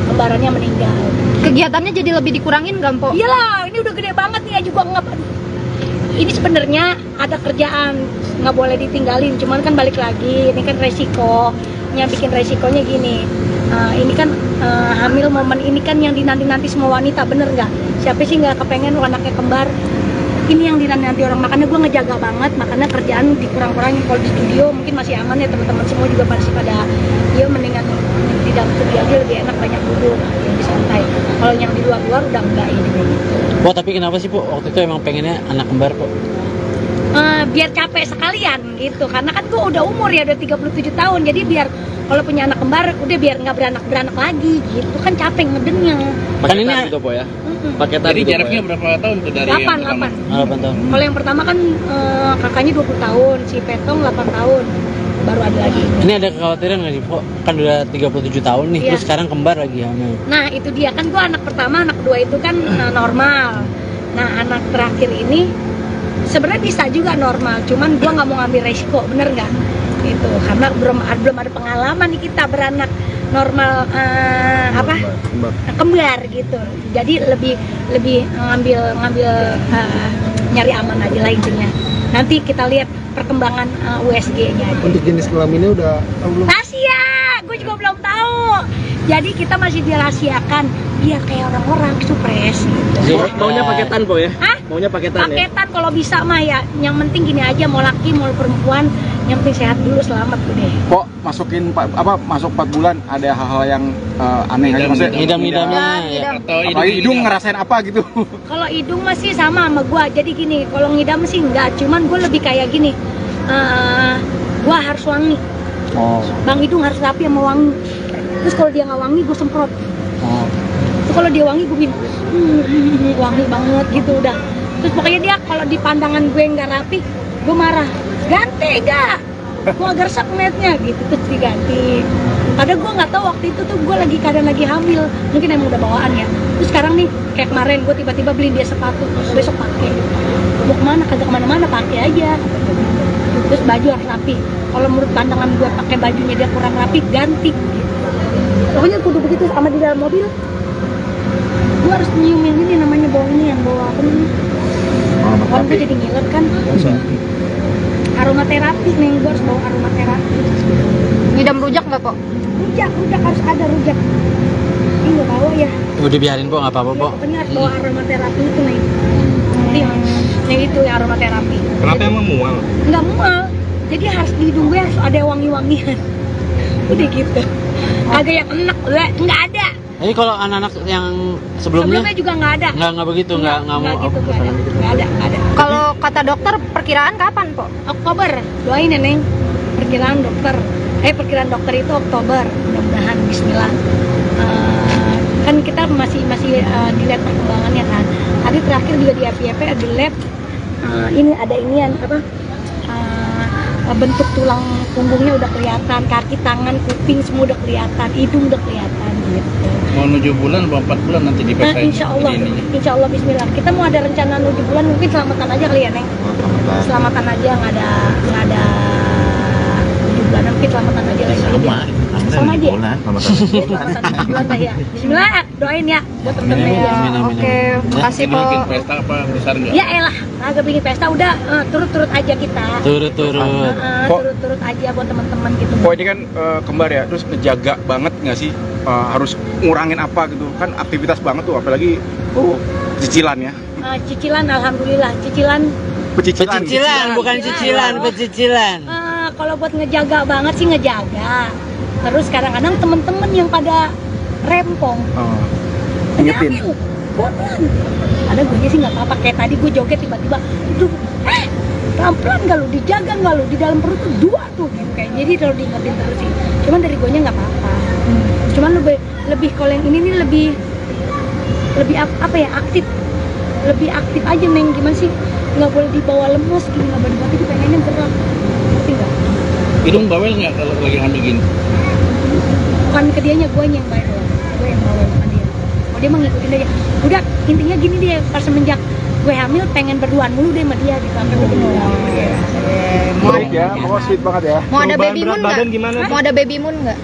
kembarannya meninggal. Kegiatannya jadi lebih dikurangin nggak, Po? Iyalah, ini udah gede banget nih ya juga nggak. Ini sebenarnya ada kerjaan, nggak boleh ditinggalin. Cuman kan balik lagi, ini kan resikonya, bikin resikonya gini. Ini kan hamil momen ini kan yang dinanti-nanti semua wanita, bener nggak? Siapa sih nggak kepengen anaknya kembar? Ini yang dinanti orang, makanya gue ngejaga banget, makanya kerjaan dikurang-kurangin. Kalau di studio mungkin masih aman ya, teman-teman semua juga masih pada ya mendingan di dalam studio aja lebih enak, banyak duduk, lebih santai. Kalau yang di luar-luar udah enggak ini kayak gitu. Po, tapi kenapa sih, Po? Waktu itu emang pengennya anak kembar, Po? Biar capek sekalian gitu, karena kan gue udah umur ya, udah 37 tahun, jadi biar kalau punya anak kembar udah biar nggak beranak lagi gitu, kan capek ngedennya. Kan ini Paketan gitu, Po ya? paketan. Jadi gitu, jaraknya Po, ya? berapa tahun tuh dari 8 yang pertama? 8 tahun. Kalau yang pertama kan kakaknya 20 tahun, si Petong 8 tahun, baru ada lagi. Ini ada kekhawatiran nggak sih, Po? Kan udah 37 tahun nih, Iya. terus sekarang kembar lagi hamil. Nah itu dia, kan gue anak pertama, anak kedua itu kan normal. Nah anak terakhir ini sebenarnya bisa juga normal, cuman gue nggak mau ngambil resiko, bener nggak? Itu karena belum ada pengalaman nih kita beranak normal kembar gitu. Jadi lebih ngambil nyari aman aja lah intinya. Nanti kita lihat perkembangan USG-nya aja. Untuk jenis kelaminnya udah tahu belum? Rahasia, gue juga belum tahu. Jadi kita masih dirahasiakan biar kayak orang-orang supres gitu. Maunya paketan, Po ya? Hah? Maunya paketan ya? Paketan kalau bisa mah ya. Yang penting gini aja, mau laki mau perempuan, yang penting sehat dulu, selamat udah. Kok masuk 4 bulan ada hal-hal yang aneh aja maksudnya? Ngidam-ngidamnya ya. Atau Apalagi hidung ngerasain apa gitu? Kalau hidung masih sama gua. Jadi gini, kalau ngidam sih enggak, cuman gue lebih kayak gini. Gua harus wangi. Oh. Bang Hidung harus rapi sama wangi. Terus kalau dia nggak wangi, gue semprot. Oh. Terus kalau dia wangi, gue bilang wangi banget gitu udah. Terus pokoknya dia kalau di pandangan gue nggak rapi, gue marah. Ganti gak? Gue agak resep ngeliatnya gitu, terus diganti. Padahal gue nggak tahu waktu itu tuh gue keadaan lagi hamil, mungkin emang udah bawaan ya. Terus sekarang nih kayak kemarin gue tiba-tiba beli dia sepatu, besok pakai. Mau kemana? Kagak kemana-mana, pakai aja. Terus baju harus rapi. Kalau menurut pandangan gue pakai bajunya dia kurang rapi, ganti. Pokoknya kudu begitu sama di dalam mobil. Gue harus nyiumin ini namanya bau ini yang bawa apa namanya? Kan gue jadi ngiler kan. Aromaterapi nih, gue harus bawa aromaterapi. Ngidam rujak nggak, Po? Rujak harus ada rujak. Ini nggak bawa ya. Udah biarin, Po, nggak apa-apa, Po. Pokoknya harus bawa aromaterapi itu nih. Yang itu ya aromaterapi. Kenapa emang mual? Nggak mual. Jadi harus di hidung gue harus ada wangi-wangian. Udah gitu. Agak yang enak, nggak ada. Jadi kalau anak-anak yang sebelumnya Sebelumnya juga nggak ada. nggak begitu, nggak mau. gitu, nggak ada. Kalau kata dokter perkiraan kapan, Po? Oktober, doain ya Neng. Perkiraan dokter itu Oktober, mudah-mudahan Bismillah. Kan kita masih dilihat perkembangannya kan. Tadi terakhir juga di FYP di lab, ini ada inian apa? Bentuk tulang punggungnya udah kelihatan, kaki, tangan, kuping semua udah kelihatan, hidung udah kelihatan gitu. Mau 7 bulan atau 4 bulan nanti Nah, dipesain. insya Allah Bismillah. Kita mau ada rencana 7 bulan, mungkin selamatan aja kali ya Neng. Selamatan aja, nggak ada 7 bulan, mungkin selamatan aja lagi. dia. Sama aja. Bulan dah ya. Bismillah, doain ya buat temen-temen ya. Oke, makasih po. Bikin pesta apa besar nggak? Ya elah, agak bikin pesta udah turut-turut aja kita. Turut-turut. Turut-turut aja buat teman-teman gitu. Kok ini kan kembar ya, terus ngejaga banget nggak sih, harus ngurangin apa gitu kan, aktivitas banget tuh, apalagi cicilan ya. Cicilan, alhamdulillah cicilan. Pecicilan, bukan cicilan, pecicilan. Kalau buat ngejaga banget sih ngejaga. Terus kadang-kadang temen-temen yang pada rempong. Ingetin. Pelan. Ada gue sih nggak apa-apa, kayak tadi gue joget tiba-tiba, aduh, pelan-pelan nggak lu, dijaga nggak lu, di dalam perut tuh dua tuh, gitu. Kayak jadi kalau diingetin terus sih. Cuman dari gue nya nggak apa-apa. Cuman lebih kalau yang ini nih lebih apa ya, aktif, lebih aktif aja Neng, gimana sih, nggak boleh dibawa lemes gini, nggak boleh dibawa, pengennya gerak, ngerti nggak? Hidung bawel nggak kalau lagi hamil gini? Bukan ke dianya, gue yang bawel, gue yang bawel sama dia. Oh dia mah ngikutin aja. Udah intinya gini deh, pas semenjak gue hamil pengen berduaan mulu deh sama dia gitu, sampai gue Baik ya, pokoknya sweet banget ya. Mau ada Perubahan baby berat moon badan nggak? gimana? Mau ada baby moon nggak?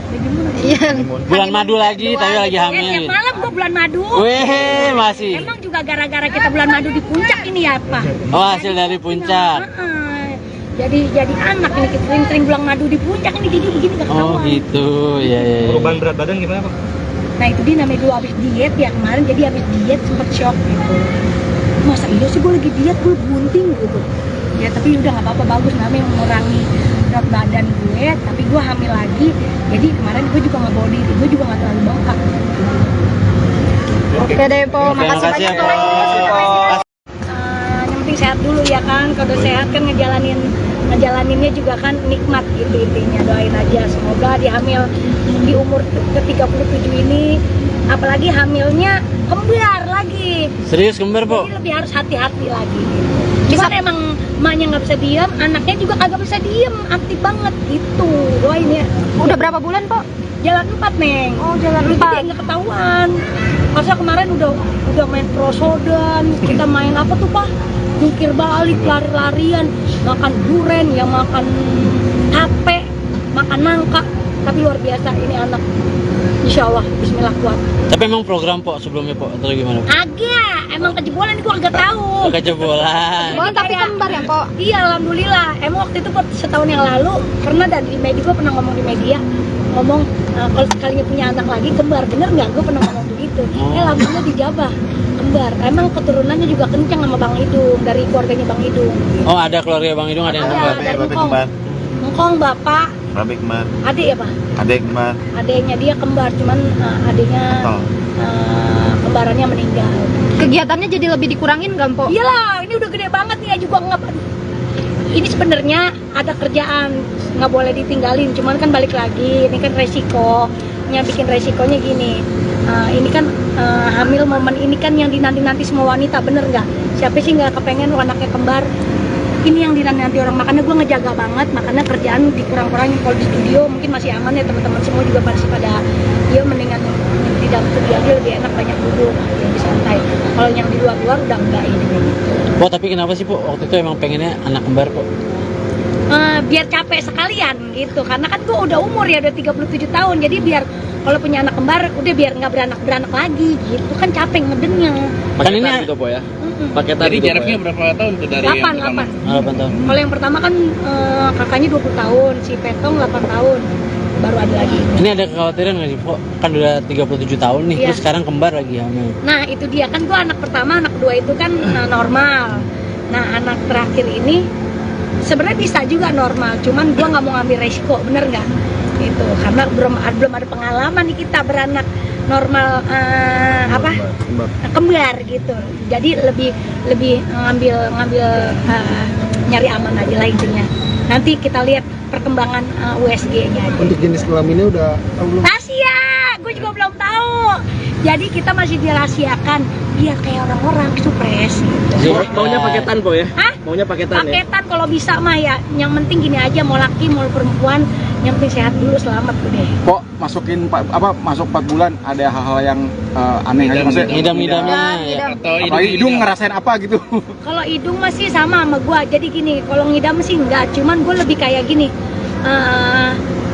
Iya. Bulan madu lagi, tapi lagi hamil. Tiap malam gue bulan madu. Weh, masih. Emang juga gara-gara kita bulan madu di puncak ini ya Pak? Oh, hasil dari puncak. Jadi anak ini kita sering bulan madu di puncak ini jadi begini gak Oh ketahuan. gitu, ya. Perubahan berat badan gimana Pak? Nah itu dia namanya dulu abis diet ya kemarin, jadi abis diet sempet shock gitu. Masa iya sih gue lagi diet, gue bunting gitu. Ya tapi udah nggak apa-apa, bagus namanya mengurangi berat badan gue, tapi gue hamil lagi. Jadi kemarin gue juga nggak bawa diri, gue juga nggak terlalu bengkak. Oke deh po, makasih makasih ya, banyak Po. po. Yang penting sehat dulu ya kan, kalau udah sehat kan ngejalaninnya juga kan nikmat gitu intinya. Doain aja semoga di hamil di umur ke-37 ini, apalagi hamilnya kembar lagi. Serius kembar, Po? Jadi lebih harus hati-hati lagi. Cuman emang emaknya nggak bisa diam, anaknya juga kagak bisa diam, aktif banget gitu. Doain ya. Udah berapa bulan po? Jalan 4 Neng. Oh, jalan Dulu 4. jadi nggak ketahuan. Masa kemarin udah main prosodan, kita main apa tuh Pak? Jungkir balik, lari-larian, makan duren, ya makan tape, makan nangka. Tapi luar biasa ini anak. Insya Allah, Bismillah kuat. Tapi emang program, Po, sebelumnya, Po, atau gimana? Agak, emang kejebolan ini gua agak tahu. Kejebolan. Oh, tapi kembar ya po? Iya, alhamdulillah. Emang waktu itu setahun yang lalu pernah di media, gue pernah ngomong di media, ngomong kalau sekalinya punya anak lagi kembar, bener nggak? Gue pernah ngomong begitu. Alhamdulillah dijabah kembar. Emang keturunannya juga kencang sama Bang Idung, dari keluarganya Bang Idung. Oh, ada keluarga Bang Idung, ada yang kembar. Dari Ngkong bapak, Babe kembar, adik ya Pak? adek kembar, Adiknya dia kembar, cuman adiknya kembarannya meninggal. Kegiatannya jadi lebih dikurangin nggak po? Iyalah, ini udah gede banget nih ya juga nggak. Ini sebenarnya ada kerjaan, nggak boleh ditinggalin. Cuman kan balik lagi, ini kan resikonya, bikin resikonya gini. Ini kan hamil momen ini kan yang dinanti-nanti semua wanita, bener nggak? Siapa sih nggak kepengen anaknya kembar? Ini yang dinanti orang, makanya gue ngejaga banget, makanya kerjaan dikurang-kurangin. Kalau di studio mungkin masih aman ya, teman-teman semua juga pasti pada ya mendingan di dalam studio aja lebih enak, banyak duduk, lebih santai. Kalau yang di luar-luar udah enggak ini kayak gitu. Po, tapi kenapa sih, Po, waktu itu emang pengennya anak kembar, Po? Biar capek sekalian gitu, karena kan gue udah umur ya, udah 37 tahun, jadi biar kalau punya anak kembar udah biar nggak beranak lagi gitu, kan capek ngedennya. Kan ini gitu po ya? paketan. Jadi jaraknya berapa tahun tuh dari yang pertama? 8. 8 tahun. Kalau yang pertama kan kakaknya 20 tahun, si Petong 8 tahun, baru ada lagi. Ini ada kekhawatiran nggak sih, Po? Kan udah 37 tahun nih, Iya. terus sekarang kembar lagi hamil. Nah itu dia, kan gue anak pertama, anak kedua itu kan normal. Nah anak terakhir ini sebenarnya bisa juga normal, cuman gue nggak mau ngambil resiko, bener nggak? Itu karena belum ada pengalaman nih kita beranak normal kembar gitu. Jadi lebih ngambil nyari aman aja lah intinya. Nanti kita lihat perkembangan USG-nya aja. Untuk jenis kelaminnya udah tahu belum? Rahasia, gue juga belum tahu. Jadi kita masih dirahasiakan biar kayak orang-orang supres gitu. Maunya paketan po ya? Hah? Maunya paketan ya? Paketan kalau bisa mah ya. Yang penting gini aja, mau laki mau perempuan, yang penting sehat dulu, selamat udah. Kok masuk 4 bulan ada hal-hal yang aneh aja maksudnya? Ngidam-ngidamnya ya. Atau Apalagi hidung ngerasain apa gitu? Kalau hidung masih sama gua. Jadi gini, kalau ngidam sih enggak, cuman gua lebih kayak gini.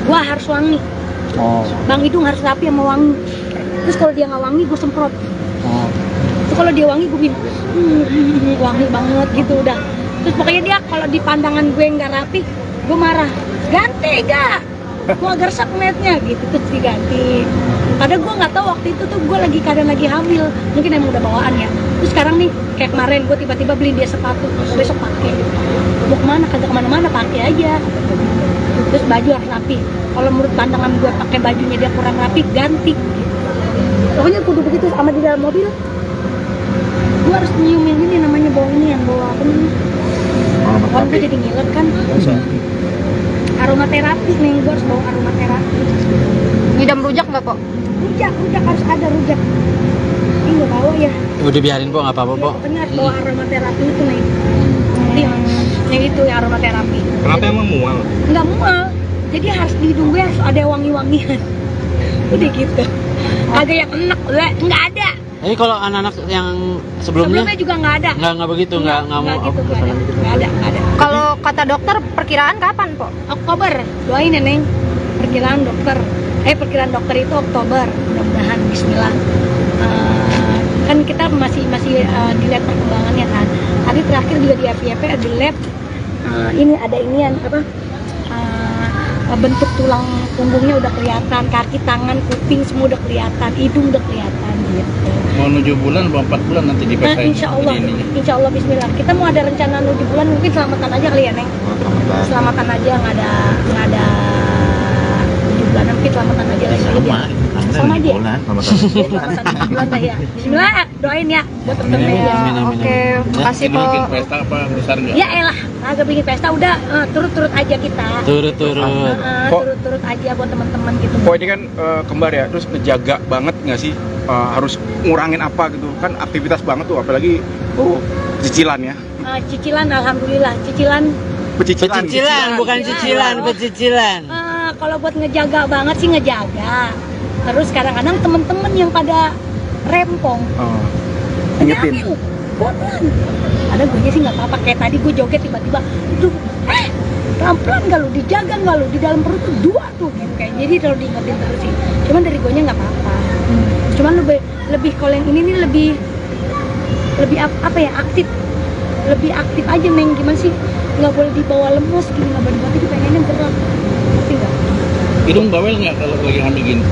Gua harus wangi. Oh. Bang hidung harus rapi sama wangi. Terus kalau dia nggak wangi, gue semprot. Oh. Terus kalau dia wangi, gue bilang wangi banget gitu udah. Terus pokoknya dia kalau di pandangan gue nggak rapi, gue marah. Ganti gak? Gue agak resep ngeliatnya gitu, terus diganti. Padahal gue nggak tahu waktu itu tuh gue kadang lagi hamil, mungkin emang udah bawaan ya. Terus sekarang nih kayak kemarin gue tiba-tiba beli dia sepatu, besok pakai. Mau kemana? Kagak kemana-mana, pakai aja. Terus baju harus rapi. Kalau menurut pandangan gue pakai bajunya dia kurang rapi, ganti. Pokoknya kudu begitu sama di dalam mobil. Gue harus nyiumin ini namanya bau ini yang bau apa nih? Kan gue jadi ngiler kan. Aromaterapi nih, gue harus bawa aromaterapi. Ngidam rujak nggak po? Rujak harus ada rujak. Ini nggak bawa ya. Udah biarin po, nggak apa-apa po. Pokoknya harus bawa aromaterapi itu nih. Yang itu ya aromaterapi. Kenapa emang mual? Nggak mual. Jadi harus di hidung gue harus ada wangi-wangian. Udah gitu. Agak yang enak, nggak ada. Jadi kalau anak-anak yang sebelumnya Sebelumnya juga nggak ada. nggak begitu, nggak mau. gitu, nggak ada. Kalau kata dokter perkiraan kapan po? Oktober, doain ya Neng. Perkiraan dokter itu Oktober, mudah-mudahan Bismillah. Kan kita masih dilihat perkembangannya kan. Tadi terakhir juga di FYP di lab ini ada inian apa? Bentuk tulang punggungnya udah kelihatan, kaki, tangan, kuping semua udah kelihatan, hidung udah kelihatan gitu. Mau 7 bulan atau 4 bulan nanti Nah, dipesain. insya Allah Bismillah. Kita mau ada rencana 7 bulan, mungkin selamatan aja kali ya Neng. Selamatan aja, nggak ada 7 bulan, mungkin selamatan aja lagi. Sama aja. Selamatan 7 bulan lah ya. Bismillah, doain ya buat temen-temen ya. Oke, makasih po. Bikin pesta apa besar nggak? Ya elah, agak bikin pesta udah turut-turut aja kita. Turut-turut. Turut-turut aja buat teman-teman gitu. Kok ini kan kembar ya, terus ngejaga banget nggak sih, harus ngurangin apa gitu kan, aktivitas banget tuh, apalagi cicilan ya. Cicilan, alhamdulillah cicilan. Pecicilan, bukan cicilan, pecicilan. Kalau buat ngejaga banget sih ngejaga. Terus kadang-kadang temen-temen yang pada rempong, Ingetin. pelan. Ada gue sih nggak apa-apa. Kayak tadi gue joget tiba-tiba, pelan-pelan nggak lu, dijaga nggak lu, di dalam perut tuh 2 tuh gitu. Kayak jadi kalau diingetin terus sih. Cuman dari gue nya nggak apa-apa. Cuman lebih kalau yang ini nih lebih apa ya, aktif. Lebih aktif aja Neng, gimana sih? Nggak boleh dibawa lemes gini, nggak boleh dibawa, pengennya gerak. Ngerti nggak? Hidung bawel nggak kalau lagi hamil gini?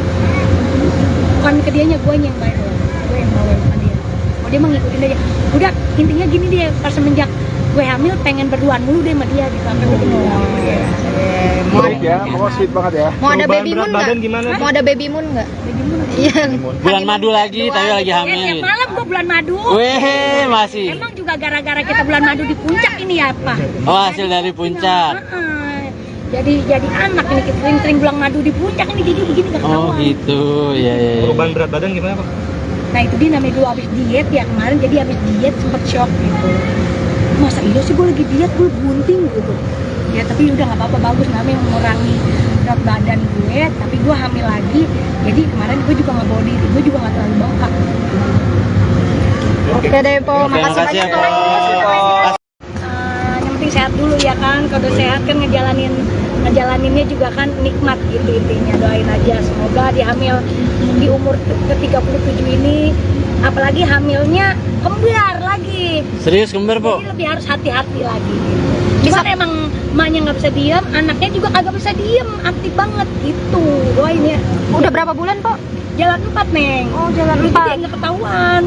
Bukan ke dianya, gue yang bawel. Gue yang bawel sama dia. Oh dia mah ngikutin aja. Udah intinya gini dia, pas semenjak gue hamil pengen berduaan mulu deh sama dia gitu, sampai gue Sweet ya, pokoknya sweet banget ya. Mau ada Perubahan baby moon berat nggak? badan gimana? Mau ada baby moon nggak? Iya. Bulan madu lagi, tapi lagi Tiap hamil. malam gue bulan madu. Weh, masih. Emang juga gara-gara kita bulan madu di puncak ini ya apa? Oh, hasil dari puncak. Jadi anak ini kita sering bulan madu di puncak ini jadi begini gak Oh ketahuan. gitu, ya. Perubahan berat badan gimana Pak? Nah itu dia namanya dulu abis diet ya kemarin, jadi abis diet sempet shock gitu. Masa iya sih gue lagi diet, gue bunting gitu. Ya tapi udah nggak apa-apa, bagus namanya mengurangi berat badan gue, tapi gue hamil lagi. Jadi kemarin gue juga nggak bawa diri, gue juga nggak terlalu bengkak. Oke deh po, makasih makasih ya, banyak po. Po. Yang penting sehat dulu ya kan, kalau udah sehat kan ngejalaninnya juga kan nikmat gitu intinya. Doain aja semoga dia hamil di umur ke-37 ini, apalagi hamilnya kembar lagi. Serius kembar po? Jadi lebih harus hati-hati lagi. Cuman emang emaknya nggak bisa diam, anaknya juga kagak bisa diam, aktif banget gitu. Doain ya. Udah berapa bulan po? Jalan 4 Neng. Oh, jalan Dulu 4. jadi nggak ketahuan.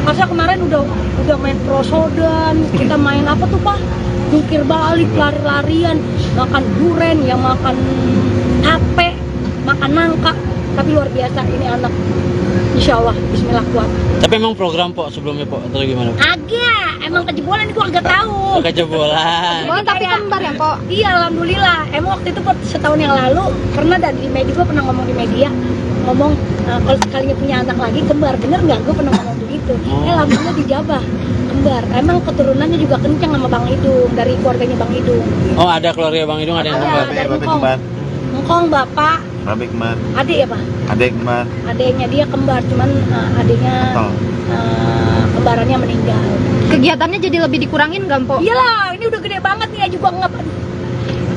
Masa kemarin udah main prosodan, kita main apa tuh Pak? Jungkir balik, lari-larian, makan duren, yang makan tape, makan nangka. Tapi luar biasa ini anak. Insya Allah, Bismillah kuat. Tapi emang program po sebelumnya po atau gimana? Agak, emang kejebolan itu agak tahu. Kejebolan. Oh, tapi kembar ya po? Iya, alhamdulillah. Emang waktu itu setahun yang lalu pernah di media, gue pernah ngomong di media, ngomong kalau sekalinya punya anak lagi kembar, bener nggak? Gue pernah ngomong begitu. Alhamdulillah dijabah kembar. Emang keturunannya juga kencang sama Bang Idung, dari keluarganya Bang Idung. Oh ada keluarga Bang Idung, ada yang kembar. Dari Ngkong, bapak, Babe kembar, adik ya Pak? adek kembar, Adiknya dia kembar, cuman adiknya kembarannya meninggal. Kegiatannya jadi lebih dikurangin nggak po? Iyalah, ini udah gede banget nih ya juga nggak.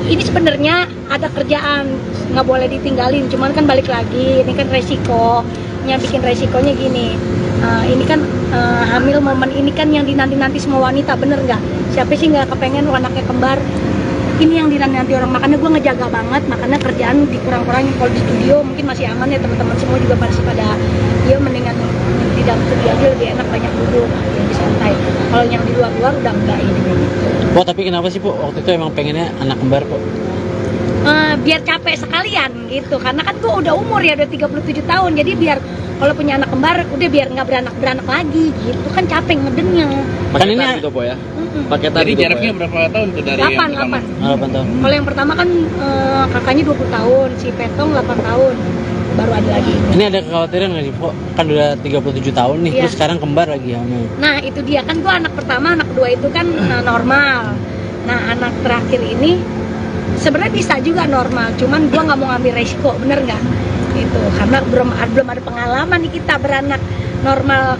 ini sebenarnya ada kerjaan, nggak boleh ditinggalin, cuman kan balik lagi, ini kan resiko. Yang bikin resikonya gini, ini kan hamil momen ini kan yang dinanti-nanti semua wanita, bener nggak? Siapa sih nggak kepengen anaknya kembar? Ini yang dinanti-nanti orang, makanya gue ngejaga banget, makanya kerjaan dikurang-kurangin. Kalau di studio mungkin masih aman ya, teman-teman semua juga masih pada, ya mendingan di dalam studio aja lebih enak, banyak duduk, lebih santai. Kalau yang di luar-luar udah enggak ini gitu. Po, tapi kenapa sih, Po? Waktu itu emang pengennya anak kembar, Po? Biar capek sekalian gitu, karena kan gue udah umur ya, udah 37 tahun, jadi biar kalau punya anak kembar udah biar nggak beranak lagi gitu, kan capek ngedennya. Kan ini Paketan gitu po ya. Paketan Jadi gitu, Po, jaraknya ya? berapa tahun tuh dari 8 yang pertama? 8 tahun. Kalau yang pertama kan kakaknya 20 tahun, si Petong 8 tahun, baru ada lagi. Ini ada kekhawatiran nggak sih, Po? Kan udah 37 tahun nih, Iya. terus sekarang kembar lagi hamil. Nah itu dia, kan gue anak pertama, anak kedua itu kan normal. Nah anak terakhir ini sebenarnya bisa juga normal, cuman gue nggak mau ngambil resiko, bener nggak? Itu karena belum ada pengalaman nih kita beranak normal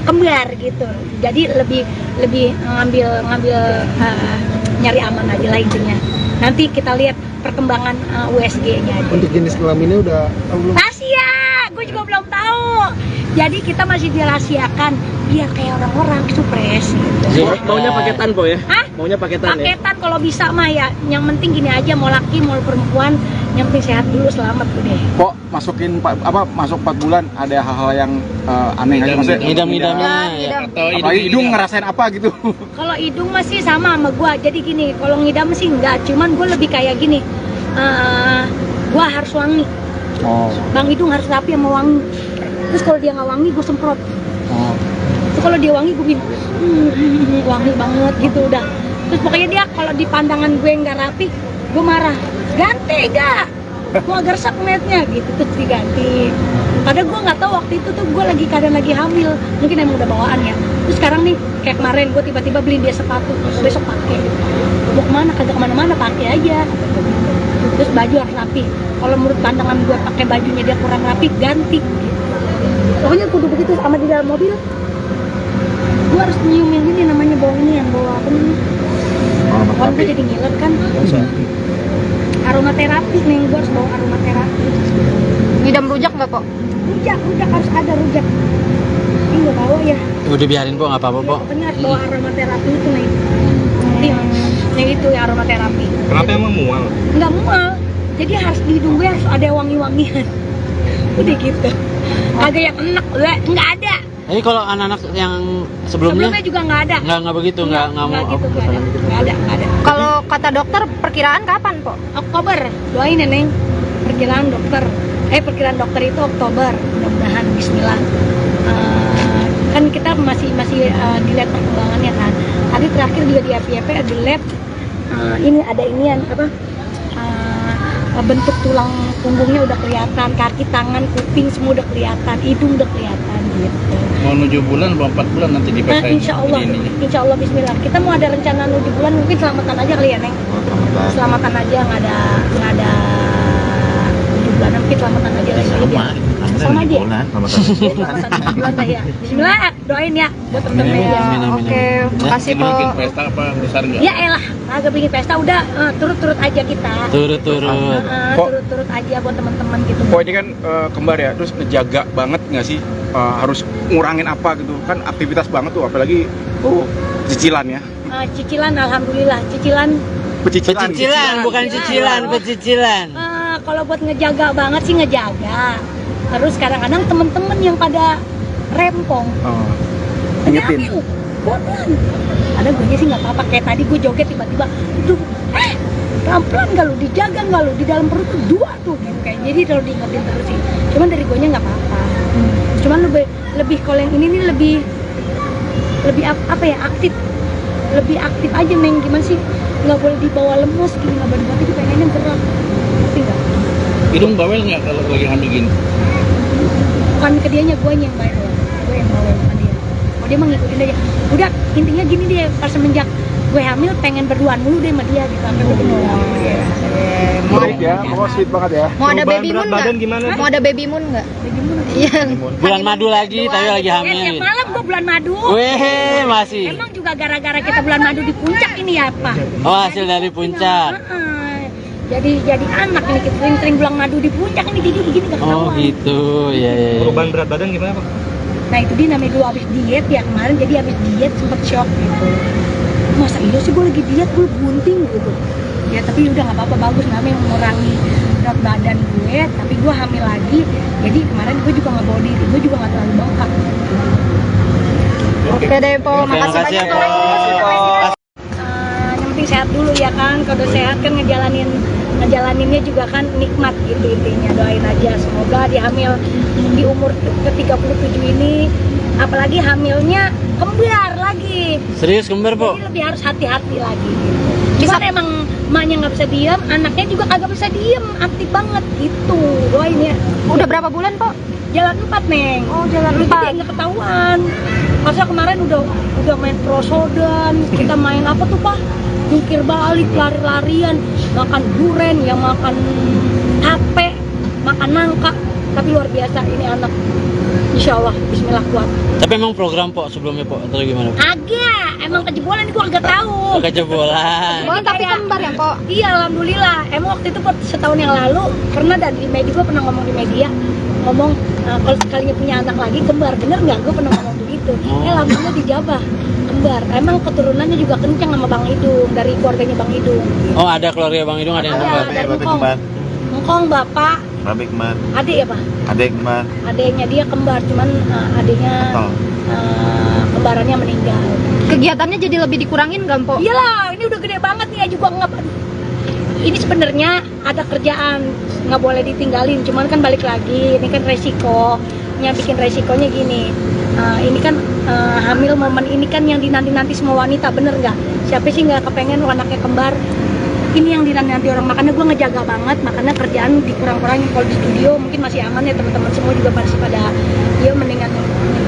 kembar gitu. Jadi lebih ngambil nyari aman aja lah intinya. Nanti kita lihat perkembangan USG-nya aja. Untuk jenis kelaminnya udah tahu belum? Rahasia, gue juga belum tahu. Jadi kita masih dirahasiakan biar kayak orang-orang supres gitu. Maunya paketan po ya? Hah? Maunya paketan ya? Paketan kalau bisa mah ya. Yang penting gini aja, mau laki mau perempuan, yang penting sehat dulu, selamat udah. Kok masuk 4 bulan ada hal-hal yang aneh aja maksudnya? Ngidam-ngidamnya ya. Ngidam. Atau Apalagi hidung ngerasain apa gitu? Kalau hidung masih sama gua. Jadi gini, kalau ngidam sih enggak, cuman gua lebih kayak gini. Gua harus wangi. Oh. Bang hidung harus rapi sama wangi. Terus kalau dia nggak wangi, gue semprot. Oh. Terus kalau dia wangi, gue bilang wangi banget gitu udah. Terus pokoknya dia kalau di pandangan gue nggak rapi, gue marah. Ganti gak? Gue agak resep ngeliatnya gitu, terus diganti. Padahal gue nggak tahu waktu itu tuh gue lagi keadaan lagi hamil, mungkin emang udah bawaan ya. Terus sekarang nih kayak kemarin gue tiba-tiba beli dia sepatu, besok pakai. Mau kemana? Kagak kemana-mana, pakai aja. Terus baju harus rapi. Kalau menurut pandangan gue pakai bajunya dia kurang rapi, ganti. Pokoknya kudu begitu sama di dalam mobil. Gue harus nyium yang ini namanya bau ini, yang bau apa namanya? Kan gue jadi ngiler kan. Aromaterapi nih, gue harus bawa aromaterapi. Ngidam rujak nggak, Po? Rujak harus ada rujak. Ini nggak bawa ya. Udah biarin, Po, nggak apa-apa, Po. Pokoknya harus bawa aromaterapi itu nih. Yang itu ya aromaterapi. Kenapa emang mual? Nggak mual. Jadi harus di hidung gue harus ada wangi-wangian. Udah gitu. Agak yang enak, nggak ada. Jadi kalau anak-anak yang sebelumnya Sebelumnya juga nggak ada. nggak begitu, nggak mau. gitu, nggak ada. Kalau kata dokter perkiraan kapan, Po? Oktober, doain ya Neng. Perkiraan dokter itu Oktober, mudah-mudahan Bismillah. Kan kita masih dilihat perkembangannya kan. Tadi terakhir juga di FYP di lab, ini ada inian apa? Bentuk tulang punggungnya udah kelihatan, kaki, tangan, kuping semua udah kelihatan, hidung udah kelihatan gitu. Mau 7 bulan, mau 4 bulan nanti Nah, dipakai. insya Allah Bismillah. Kita mau ada rencana 7 bulan, mungkin selamatan aja kali ya Neng. Selamatan aja, nggak ada 7 bulan, mungkin selamatan aja lagi. Sama aja. Selamatan 7 bulan lah ya. Bismillah, doain ya buat temen-temen ya. Amin, amin, Oke, amin. makasih, Ini Po. bikin pesta apa besar nggak? Ya elah, agak bikin pesta udah turut-turut aja kita. Turut-turut. Turut-turut aja buat teman-teman gitu. Kok ini kan kembar ya, terus ngejaga banget nggak sih? Harus ngurangin apa gitu? Kan aktivitas banget tuh, apalagi cicilan ya. Cicilan, alhamdulillah cicilan. Pecicilan, bukan cicilan, pecicilan. Kalau buat ngejaga banget sih ngejaga. Terus kadang-kadang temen-temen yang pada rempong, Oh. Ingetin. pelan. Ada gue sih nggak apa-apa. Kayak tadi gue joget tiba-tiba, aduh, pelan-pelan nggak lu, dijaga nggak lu, di dalam perut tuh 2 tuh, gitu kayak. Jadi kalau diingetin terus sih. Cuman dari gue nya nggak apa-apa. Cuman lebih kalau yang ini nih lebih apa ya, aktif. Lebih aktif aja Neng, gimana sih? Nggak boleh dibawa lemes gini, nggak boleh dibawa, pengennya gerak. Ngerti nggak? Hidung bawel nggak kalau lagi hamil gini? Bukan ke dianya, gue yang bawel sama dia. Oh dia mah ngikutin aja. Udah intinya gini deh, pas semenjak gue hamil pengen berduaan mulu deh sama dia gitu sampai ketemu. Menarik ya, pokoknya sweet banget ya. Mau ada Perubahan baby berat moon badan nggak? gimana? Mau ada baby moon nggak? Iya. Bulan madu lagi, tapi lagi hamil. Tiap malam gue bulan madu. Weh, masih. Emang juga gara-gara kita bulan madu di puncak ini ya Pak? Oh, hasil dari puncak. Jadi anak ini kita sering bulan madu di puncak ini jadi begini gak Oh ketahuan. gitu, ya ya. Perubahan berat badan gimana Pak? Nah itu dia namanya dulu habis diet ya kemarin, jadi habis diet sempet shock gitu. Masa iya sih gue lagi diet, gue bunting gitu. Ya tapi udah nggak apa-apa, bagus namanya mengurangi berat badan gue, tapi gue hamil lagi. Jadi kemarin gue juga nggak body, gue juga nggak terlalu bengkak. Oke deh Po, Oke, makasih makasih ya, banyak Po. Po. Yang penting sehat dulu ya kan, kalau udah sehat kan ngejalaninnya juga kan nikmat gitu intinya. Doain aja semoga dia hamil di umur ke-37 ini, apalagi hamilnya kembar lagi. Serius kembar, Po? Jadi lebih harus hati-hati lagi. Cuman emang emaknya nggak bisa diam, anaknya juga kagak bisa diam, aktif banget gitu. Doain ya. Udah berapa bulan Po? Jalan 4 Neng. Oh, jalan Jadi 4. nggak ketahuan. Masa kemarin udah main prosodan, kita main apa tuh Pak? Jungkir balik, lari-larian, makan duren, yang makan tape, makan nangka. Tapi luar biasa ini anak. Insya Allah, Bismillah kuat. Tapi emang program, Po, sebelumnya, Po, atau gimana? Agak, emang kejebolan ini gua agak tahu. Kejebolan. Boleh tapi kembar ya Po? Iya, alhamdulillah. Emang waktu itu setahun yang lalu pernah ada di media, gue pernah ngomong di media, ngomong kalau sekalinya punya anak lagi kembar, bener nggak? Gue pernah ngomong begitu. Alhamdulillah dijabah kembar. Emang keturunannya juga kencang sama Bang Idung, dari keluarganya Bang Idung. Oh, ada keluarga Bang Idung, ada yang kembar. Dari Ngkong bapak, Babe kembar, adik ya Pak? adek kembar, Adiknya dia kembar, cuman adiknya kembarannya meninggal. Kegiatannya jadi lebih dikurangin nggak Po? Iyalah, ini udah gede banget nih ya juga nggak. Ini sebenarnya ada kerjaan, nggak boleh ditinggalin. Cuman kan balik lagi, ini kan resiko. Yang bikin resikonya gini, ini kan hamil momen ini kan yang dinanti-nanti semua wanita, bener nggak? Siapa sih nggak kepengen anaknya kembar? Ini yang dinanti orang, makanya gue ngejaga banget, makanya kerjaan dikurang-kurangin. Kalau di studio mungkin masih aman ya, teman-teman semua juga masih pada ya mendingan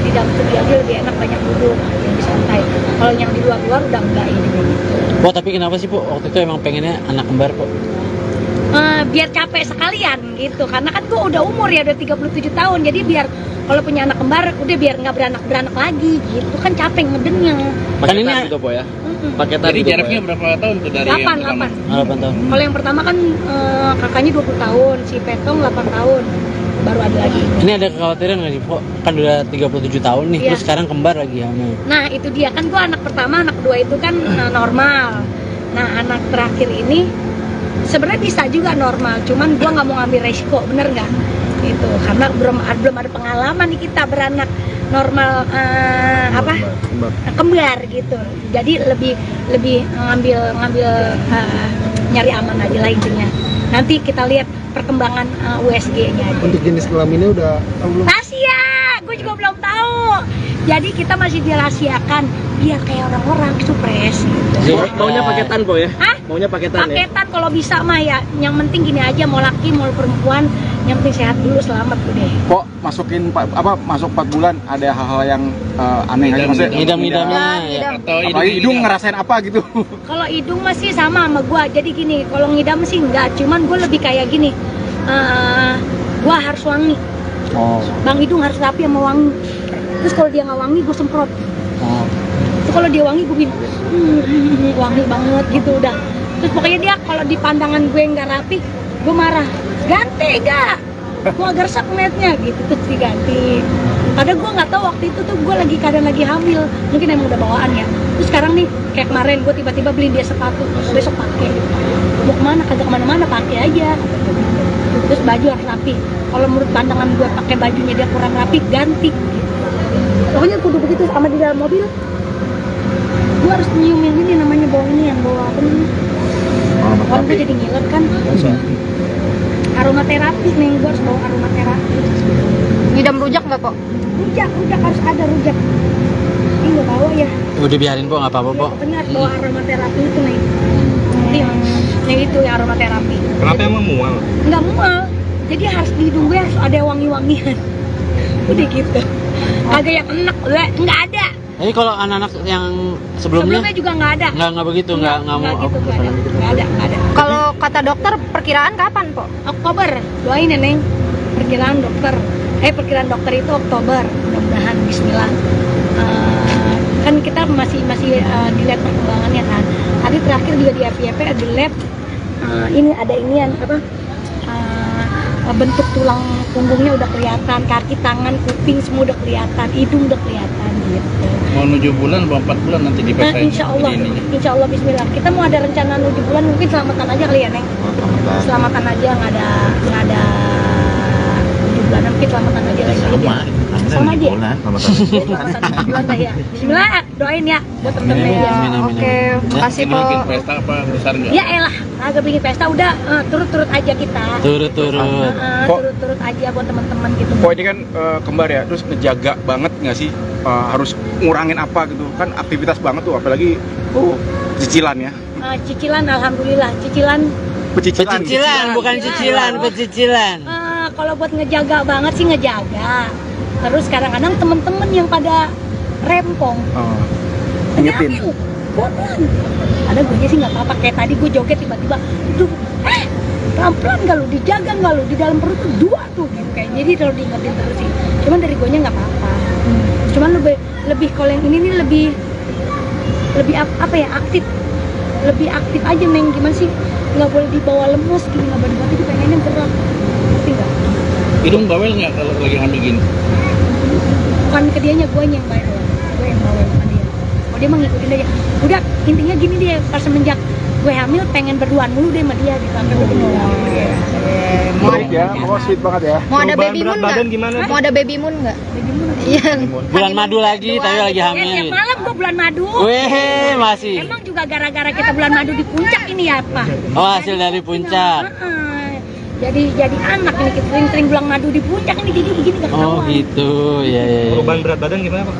di dalam studio aja lebih enak, banyak duduk, lebih santai. Kalau yang di luar-luar udah enggak ini. Po, tapi kenapa sih, Po, waktu itu emang pengennya anak kembar, Po? Biar capek sekalian gitu, karena kan gue udah umur ya, udah 37 tahun, jadi biar kalau punya anak kembar udah biar nggak beranak lagi gitu kan, capek ngedennya. Kan ini gitu Po ya? paketan Jadi gitu, jaraknya berapa tahun tuh dari yang 8 pertama? 8 tahun. Kalau yang pertama kan kakaknya 20 tahun, si Petong 8 tahun, baru ada lagi. Ini ada kekhawatiran nggak sih, Po? Kan udah 37 tahun nih, Iya. terus sekarang kembar lagi hamil. Nah itu dia kan, gue anak pertama, anak kedua itu kan normal. Nah anak terakhir ini sebenarnya bisa juga normal, cuman gue nggak mau ngambil resiko, bener nggak? Itu karena belum ada pengalaman nih kita beranak normal kembar gitu. Jadi lebih ngambil nyari aman aja lah intinya. Nanti kita lihat perkembangan USG-nya aja. Untuk jenis kelaminnya udah tahu belum? Rahasia, gue juga belum tahu. Jadi kita masih dirahasiakan biar kayak orang-orang supres gitu. Maunya paketan Po ya? Hah? Maunya paketan ya? Paketan kalau bisa mah ya. Yang penting gini aja, mau laki mau perempuan, yang penting sehat dulu, selamat udah. Kok masuk 4 bulan ada hal-hal yang aneh aja maksudnya? Ngidam-ngidamnya ya. Ngidam. Atau Apalagi hidung ngerasain apa gitu? Kalau hidung masih sama gua. Jadi gini, kalau ngidam sih enggak, cuman gua lebih kayak gini. Gua harus wangi. Oh. Bang Hidung harus rapi sama wangi. Terus kalau dia nggak wangi, gue semprot. Oh. Terus kalau dia wangi, gue bilang wangi banget gitu udah. Terus pokoknya dia kalau di pandangan gue nggak rapi, gue marah. Ganti gak? Gue agak resep ngeliatnya gitu, terus diganti. Padahal gue nggak tahu waktu itu tuh gue keadaan lagi hamil. Mungkin emang udah bawaan ya. Terus sekarang nih, kayak kemarin gue tiba-tiba beli dia sepatu, besok pakai. Mau kemana? Kagak kemana-mana, pakai aja. Terus baju harus rapi. Kalau menurut pandangan gue pakai bajunya dia kurang rapi, ganti. Pokoknya kudu begitu. Sama di dalam mobil, gue harus nyiumin ini namanya bau ini, yang bau apa nih? Kalau gue jadi ngiler kan. Aromaterapi nih, gue harus bawa aromaterapi. Ngidam rujak nggak Po? Rujak harus ada rujak. Ini nggak bawa ya. Udah biarin, Po, nggak apa-apa, Po. Benar, bawa aromaterapi itu nih. Nih itu ya aromaterapi. Kenapa emang mual? Nggak mual, jadi harus di hidung gue harus ada wangi-wangian. Udah gitu. Kagak yang enak, nggak ada. Jadi kalau anak-anak yang sebelumnya juga nggak ada. nggak begitu, nggak mau gitu, nggak ada. Kalau kata dokter perkiraan kapan po? Oktober, doain ya Neng. Perkiraan dokter itu Oktober, mudah-mudahan Bismillah. Kan kita masih dilihat perkembangannya kan. Tadi terakhir juga di FYP ada lab, ini ada inian apa? Bentuk tulang punggungnya udah kelihatan, kaki, tangan, kuping semua udah kelihatan, hidung udah kelihatan gitu. Mau 7 bulan atau 4 bulan nanti dipesain. Insya Allah Bismillah. Kita mau ada rencana 7 bulan, mungkin selamatan aja kali ya Neng. Selamatan aja, nggak ada 7 bulan, mungkin selamatan aja lagi. Sama aja. Selamatan 7 bulan lah ya. Bismillah, doain ya buat temen-temen ya. Oke, makasih Ini po. bikin pesta apa besar nggak? Ya elah, agak bikin pesta udah turut-turut aja kita. turut-turut. Turut-turut aja buat teman-teman gitu. Kok ini kan kembar ya, terus ngejaga banget nggak sih, harus ngurangin apa gitu kan, aktivitas banget tuh, apalagi cicilan ya. Cicilan, alhamdulillah cicilan. Pecicilan, bukan cicilan, pecicilan. Kalau buat ngejaga banget sih ngejaga. Terus kadang-kadang temen-temen yang pada rempong. Ingetin. Bodohan. Ada gue sih nggak apa-apa, kayak tadi gue joget tiba-tiba, pelan-pelan nggak lu, dijaga nggak lu, di dalam perut tuh 2 tuh gitu kayak. Jadi kalau diingetin terus sih. Cuman dari gue nya nggak apa-apa. Cuman lebih kalau yang ini nih lebih apa ya, lebih aktif aja Neng. Gimana sih, nggak boleh dibawa lemes gini, nggak boleh itu pengennya gerak, ngerti nggak? Hidung bawel nggak kalau lagi hamil gini? Bukan ke dianya, gue yang bawel, sama dia. Oh dia mah ngikutin aja. Udah intinya gini dia, pas semenjak gue hamil pengen berduaan mulu deh sama dia gitu, sampai gue Sweet ya, pokoknya sweet banget ya. Mau ada Perubahan baby berat moon badan nggak? gimana? Mau ada baby moon nggak? Iya. Bulan madu lagi, tapi lagi Ya, hamil. tiap malam gue bulan madu. Weh, masih. Emang juga gara-gara kita bulan madu di puncak ini ya apa? Oh, hasil dari puncak. Jadi anak ini kita sering bulan madu di puncak ini, jadi begini gak Oh ketahuan. gitu, ya. Perubahan berat badan gimana Pak?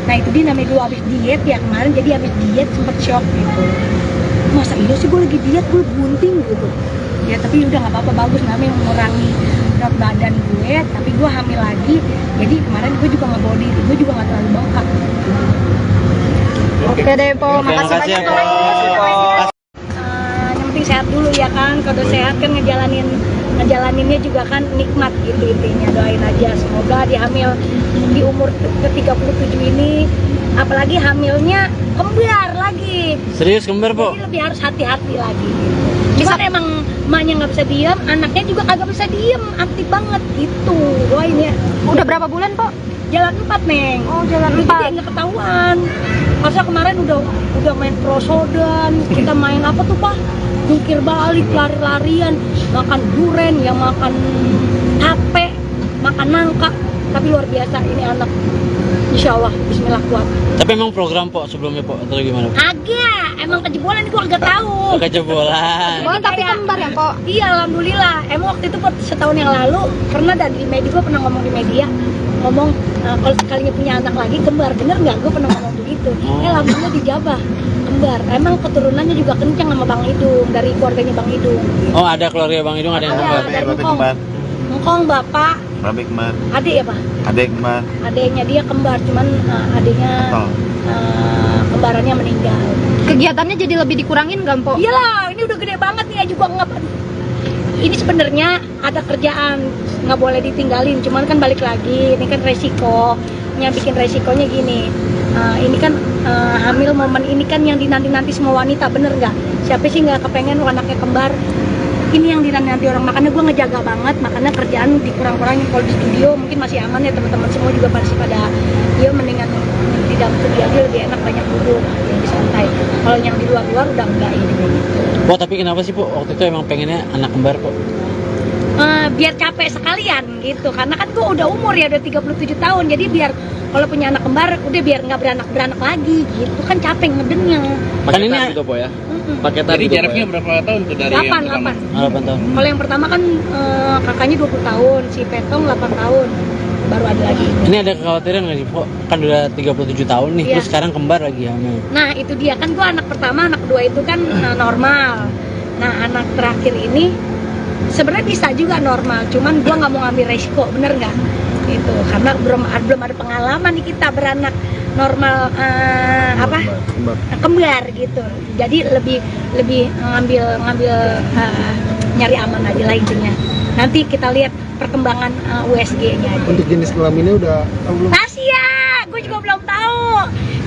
Nah itu dia namanya dulu habis diet ya kemarin, jadi habis diet sempet shock gitu. Masa iya sih gue lagi diet, gue bunting gitu. Ya tapi udah nggak apa-apa, bagus namanya mengurangi berat badan gue, tapi gue hamil lagi. Jadi kemarin gue juga nggak bawa diri, gue juga nggak terlalu bengkak. Oke deh po, Oke, makasih makasih banyak ya, po. Po. Yang penting sehat dulu ya kan, kalau sehat kan ngejalaninnya juga kan nikmat gitu intinya. Doain aja semoga di hamil di umur ke-37 ini, apalagi hamilnya kembar lagi. Serius kembar, Po? Jadi lebih harus hati-hati lagi. Cuman emang emaknya nggak bisa diam, anaknya juga kagak bisa diam, aktif banget gitu. Doain ya. Udah berapa bulan po? Jalan 4 Neng. Oh jalan Jadi 4. nggak ketahuan. Masa kemarin udah main prosodan, kita main apa tuh Pak? Jungkir balik, lari-larian, makan duren, yang makan tape, makan nangka. Tapi luar biasa ini anak. Insya Allah, Bismillah kuat. Tapi emang program, Po, sebelumnya, Po, atau gimana? Agak, emang kejebolan itu agak tahu. Kejebolan. Oh tapi kembar ya po? Iya, alhamdulillah. Emang waktu itu setahun yang lalu pernah ada di media, gue pernah ngomong di media, ngomong kalau sekalinya punya anak lagi kembar, bener nggak? Gue pernah ngomong begitu. Alhamdulillah dijabah kembar. Emang keturunannya juga kencang sama Bang Idung, dari keluarganya Bang Idung. Oh, ada keluarga Bang Idung, ada yang kembar. Dari Ngkong bapak, Babe kembar, adik ya Pak? adek kembar, Adiknya dia kembar, cuman adiknya kembarannya meninggal. Kegiatannya jadi lebih dikurangin nggak po? Iyalah, ini udah gede banget nih, juga nggak. Ini sebenarnya ada kerjaan, nggak boleh ditinggalin. Cuman kan balik lagi, ini kan resiko. Yang bikin resikonya gini, ini kan hamil momen ini kan yang dinanti-nanti semua wanita, bener nggak? Siapa sih nggak kepengen anaknya kembar? Ini yang dinanti orang, makanya gue ngejaga banget, makanya kerjaan dikurang-kurangin. Kalau di studio mungkin masih aman ya, teman-teman semua juga pasti pada ya mendingan di dalam studio aja lebih enak, banyak duduk, lebih santai. Kalau yang di luar-luar udah enggak ini kayak gitu. Po, tapi kenapa sih, Po, waktu itu emang pengennya anak kembar, Po? Biar capek sekalian gitu, karena kan gue udah umur ya, udah 37 tahun, jadi biar kalau punya anak kembar udah biar nggak beranak lagi gitu kan, capek ngedennya. Kan ini gitu Po ya? Paketan. Jadi jaraknya berapa tahun tuh dari 8 yang pertama? 8 tahun. Kalau yang pertama kan kakaknya 20 tahun, si Petong 8 tahun, baru ada lagi. Ini ada kekhawatiran nggak sih, Po? Kan udah 37 tahun nih, Iya. terus sekarang kembar lagi hamil. Nah itu dia kan, gue anak pertama, anak kedua itu kan normal. Nah anak terakhir ini sebenarnya bisa juga normal, cuman gue nggak mau ngambil resiko, bener nggak? Itu karena belum ada pengalaman nih kita beranak. normal kembar gitu. Jadi lebih ngambil nyari aman aja lah intinya. Nanti kita lihat perkembangan USG-nya aja. Untuk jenis kelaminnya udah tahu belum? Rahasia, gue juga belum tahu.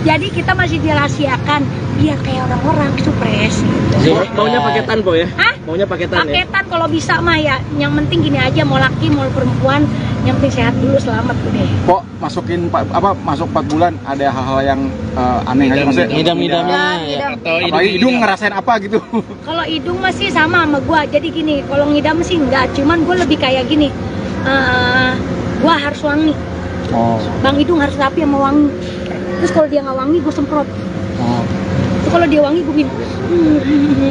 Jadi kita masih dirahasiakan biar kayak orang-orang supres gitu. Maunya paketan po ya? Hah? Maunya paketan ya? Paketan kalau bisa mah ya. Yang penting gini aja, mau laki mau perempuan, yang penting sehat dulu, selamat udah. Kok masuk 4 bulan ada hal-hal yang aneh aja maksudnya? Ngidam-ngidamnya ya. Ngidam. Atau Apalagi hidung ngerasain apa gitu? Kalau hidung masih sama gua. Jadi gini, kalau ngidam sih enggak, cuman gua lebih kayak gini. Gua harus wangi. Oh. Bang hidung harus rapi sama wangi. Terus kalau dia nggak wangi, gua semprot. Oh. Terus kalau dia wangi, gua minum.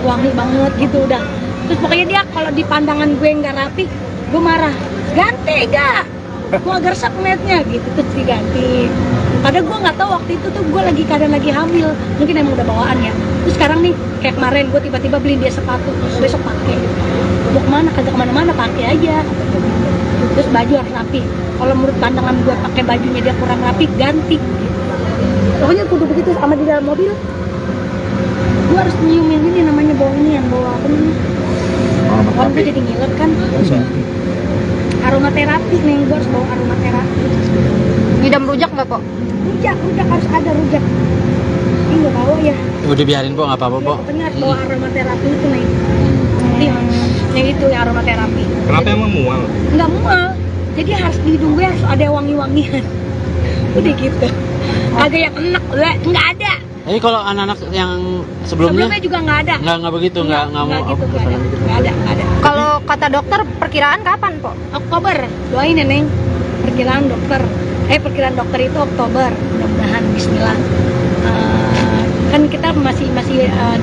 Wangi banget gitu udah. Terus pokoknya dia kalau di pandangan gue nggak rapi, gua marah. Ganti gak? Gua agak resep ngeliatnya gitu, terus diganti. Padahal gua nggak tahu waktu itu tuh gua lagi keadaan lagi hamil. Mungkin emang udah bawaan ya. Terus sekarang nih, kayak kemarin gua tiba-tiba beliin dia sepatu, besok pakai. Mau kemana? Kagak kemana-mana, pakai aja. Terus baju harus rapi. Kalau menurut pandangan gue pakai bajunya dia kurang rapi, ganti. Pokoknya kudu begitu. Sama di dalam mobil, gue harus nyiumin ini namanya bau ini yang bau apa nih? Orang gue jadi ngiler kan. Aromaterapi nih, gue harus bawa aromaterapi. Ngidam rujak nggak kok? Rujak harus ada rujak. Ini nggak bawa ya? Udah biarin po, nggak apa-apa po. Benar, bawa aromaterapi itu nih. Yang itu ya aromaterapi. Kenapa emang mual? Nggak mual, jadi harus di hidung gue harus ada wangi-wangian. Udah gitu. Kagak yang enak, nggak ada. Jadi kalau anak-anak yang sebelumnya Juga nggak ada. nggak begitu, nggak mau gitu, nggak ada. Kalau kata dokter perkiraan kapan po? Oktober, doain ya Neng. Perkiraan dokter itu Oktober, mudah-mudahan Bismillah. Kan kita masih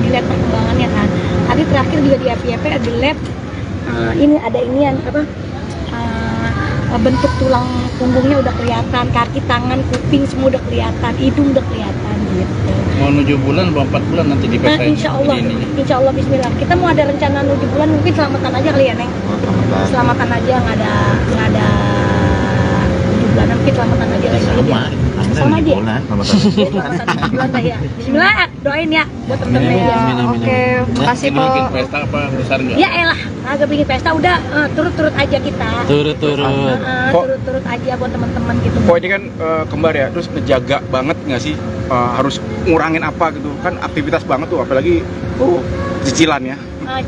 dilihat perkembangannya kan. Tadi terakhir juga di FYP di lab ini ada inian apa? Bentuk tulang punggungnya udah kelihatan, kaki, tangan, kuping semua udah kelihatan, hidung udah kelihatan gitu. Mau 7 bulan atau 4 bulan nanti dipesain. Insya Allah Bismillah. Kita mau ada rencana 7 bulan, mungkin selamatan aja kali ya Neng. Selamatan aja, nggak ada 7 bulan, mungkin selamatan aja lagi. Sama aja. Selamatan 7 bulan lah ya. Bismillah, doain ya buat temen-temen ya. Oke, makasih Ini po. bikin pesta apa besar nggak? Ya elah, agak bikin pesta udah turut-turut aja kita. turut-turut. Turut-turut aja buat teman-teman gitu. Kok ini kan kembar ya, terus ngejaga banget nggak sih? Harus ngurangin apa gitu? Kan aktivitas banget tuh, apalagi cicilan ya.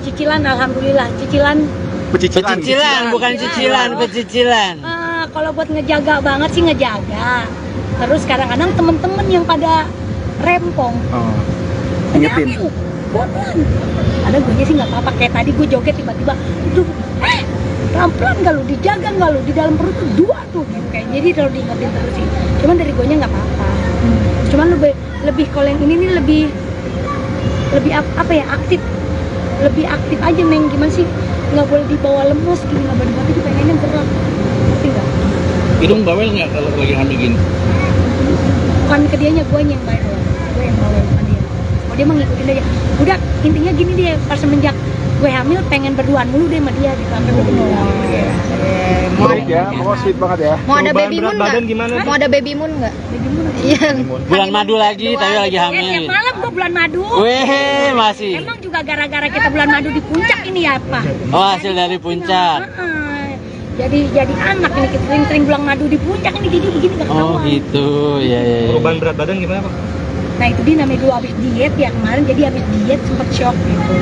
Cicilan, alhamdulillah. Cicilan. Pecicilan, bukan cicilan, pecicilan. Kalau buat ngejaga banget sih ngejaga. Terus kadang-kadang temen-temen yang pada rempong. Ingetin. Pelan. Ada gue sih nggak apa-apa. Kayak tadi gue joget tiba-tiba, pelan-pelan nggak lu, dijaga nggak lu, di dalam perut tuh 2 tuh gitu kayak. Jadi kalau diingetin terus sih. Cuman dari gue nya nggak apa-apa. Cuman lebih kalau yang ini nih lebih apa ya, lebih aktif aja Neng. Gimana sih, nggak boleh dibawa lemes gini, nggak boleh dibawa, pengennya gerak. Ngerti nggak? Hidung bawel nggak kalau lagi hamil gini? Bukan ke dianya, gue yang bawel. Gue yang bawel sama dia. Oh, dia mah ngikutin aja. Udah, intinya gini dia, pas semenjak gue hamil pengen berduaan mulu deh sama dia, sampai gue kenal. Sweet ya, pokoknya sweet banget ya. Mau ada Perubahan baby berat moon badan nggak? gimana? Mau ada baby moon nggak? Iya. Bulan madu lagi, tapi lagi Ya, hamil. tiap malam gue bulan madu. Weh, masih. Emang juga gara-gara kita bulan madu di puncak ini ya apa? Oh, hasil dari puncak. Jadi anak ini kita sering bulan madu di puncak ini, jadi begini gak Oh ketahuan. gitu, ya. Perubahan berat badan gimana Pak? Nah itu dia namanya dulu habis diet ya kemarin, jadi habis diet sempet shock gitu.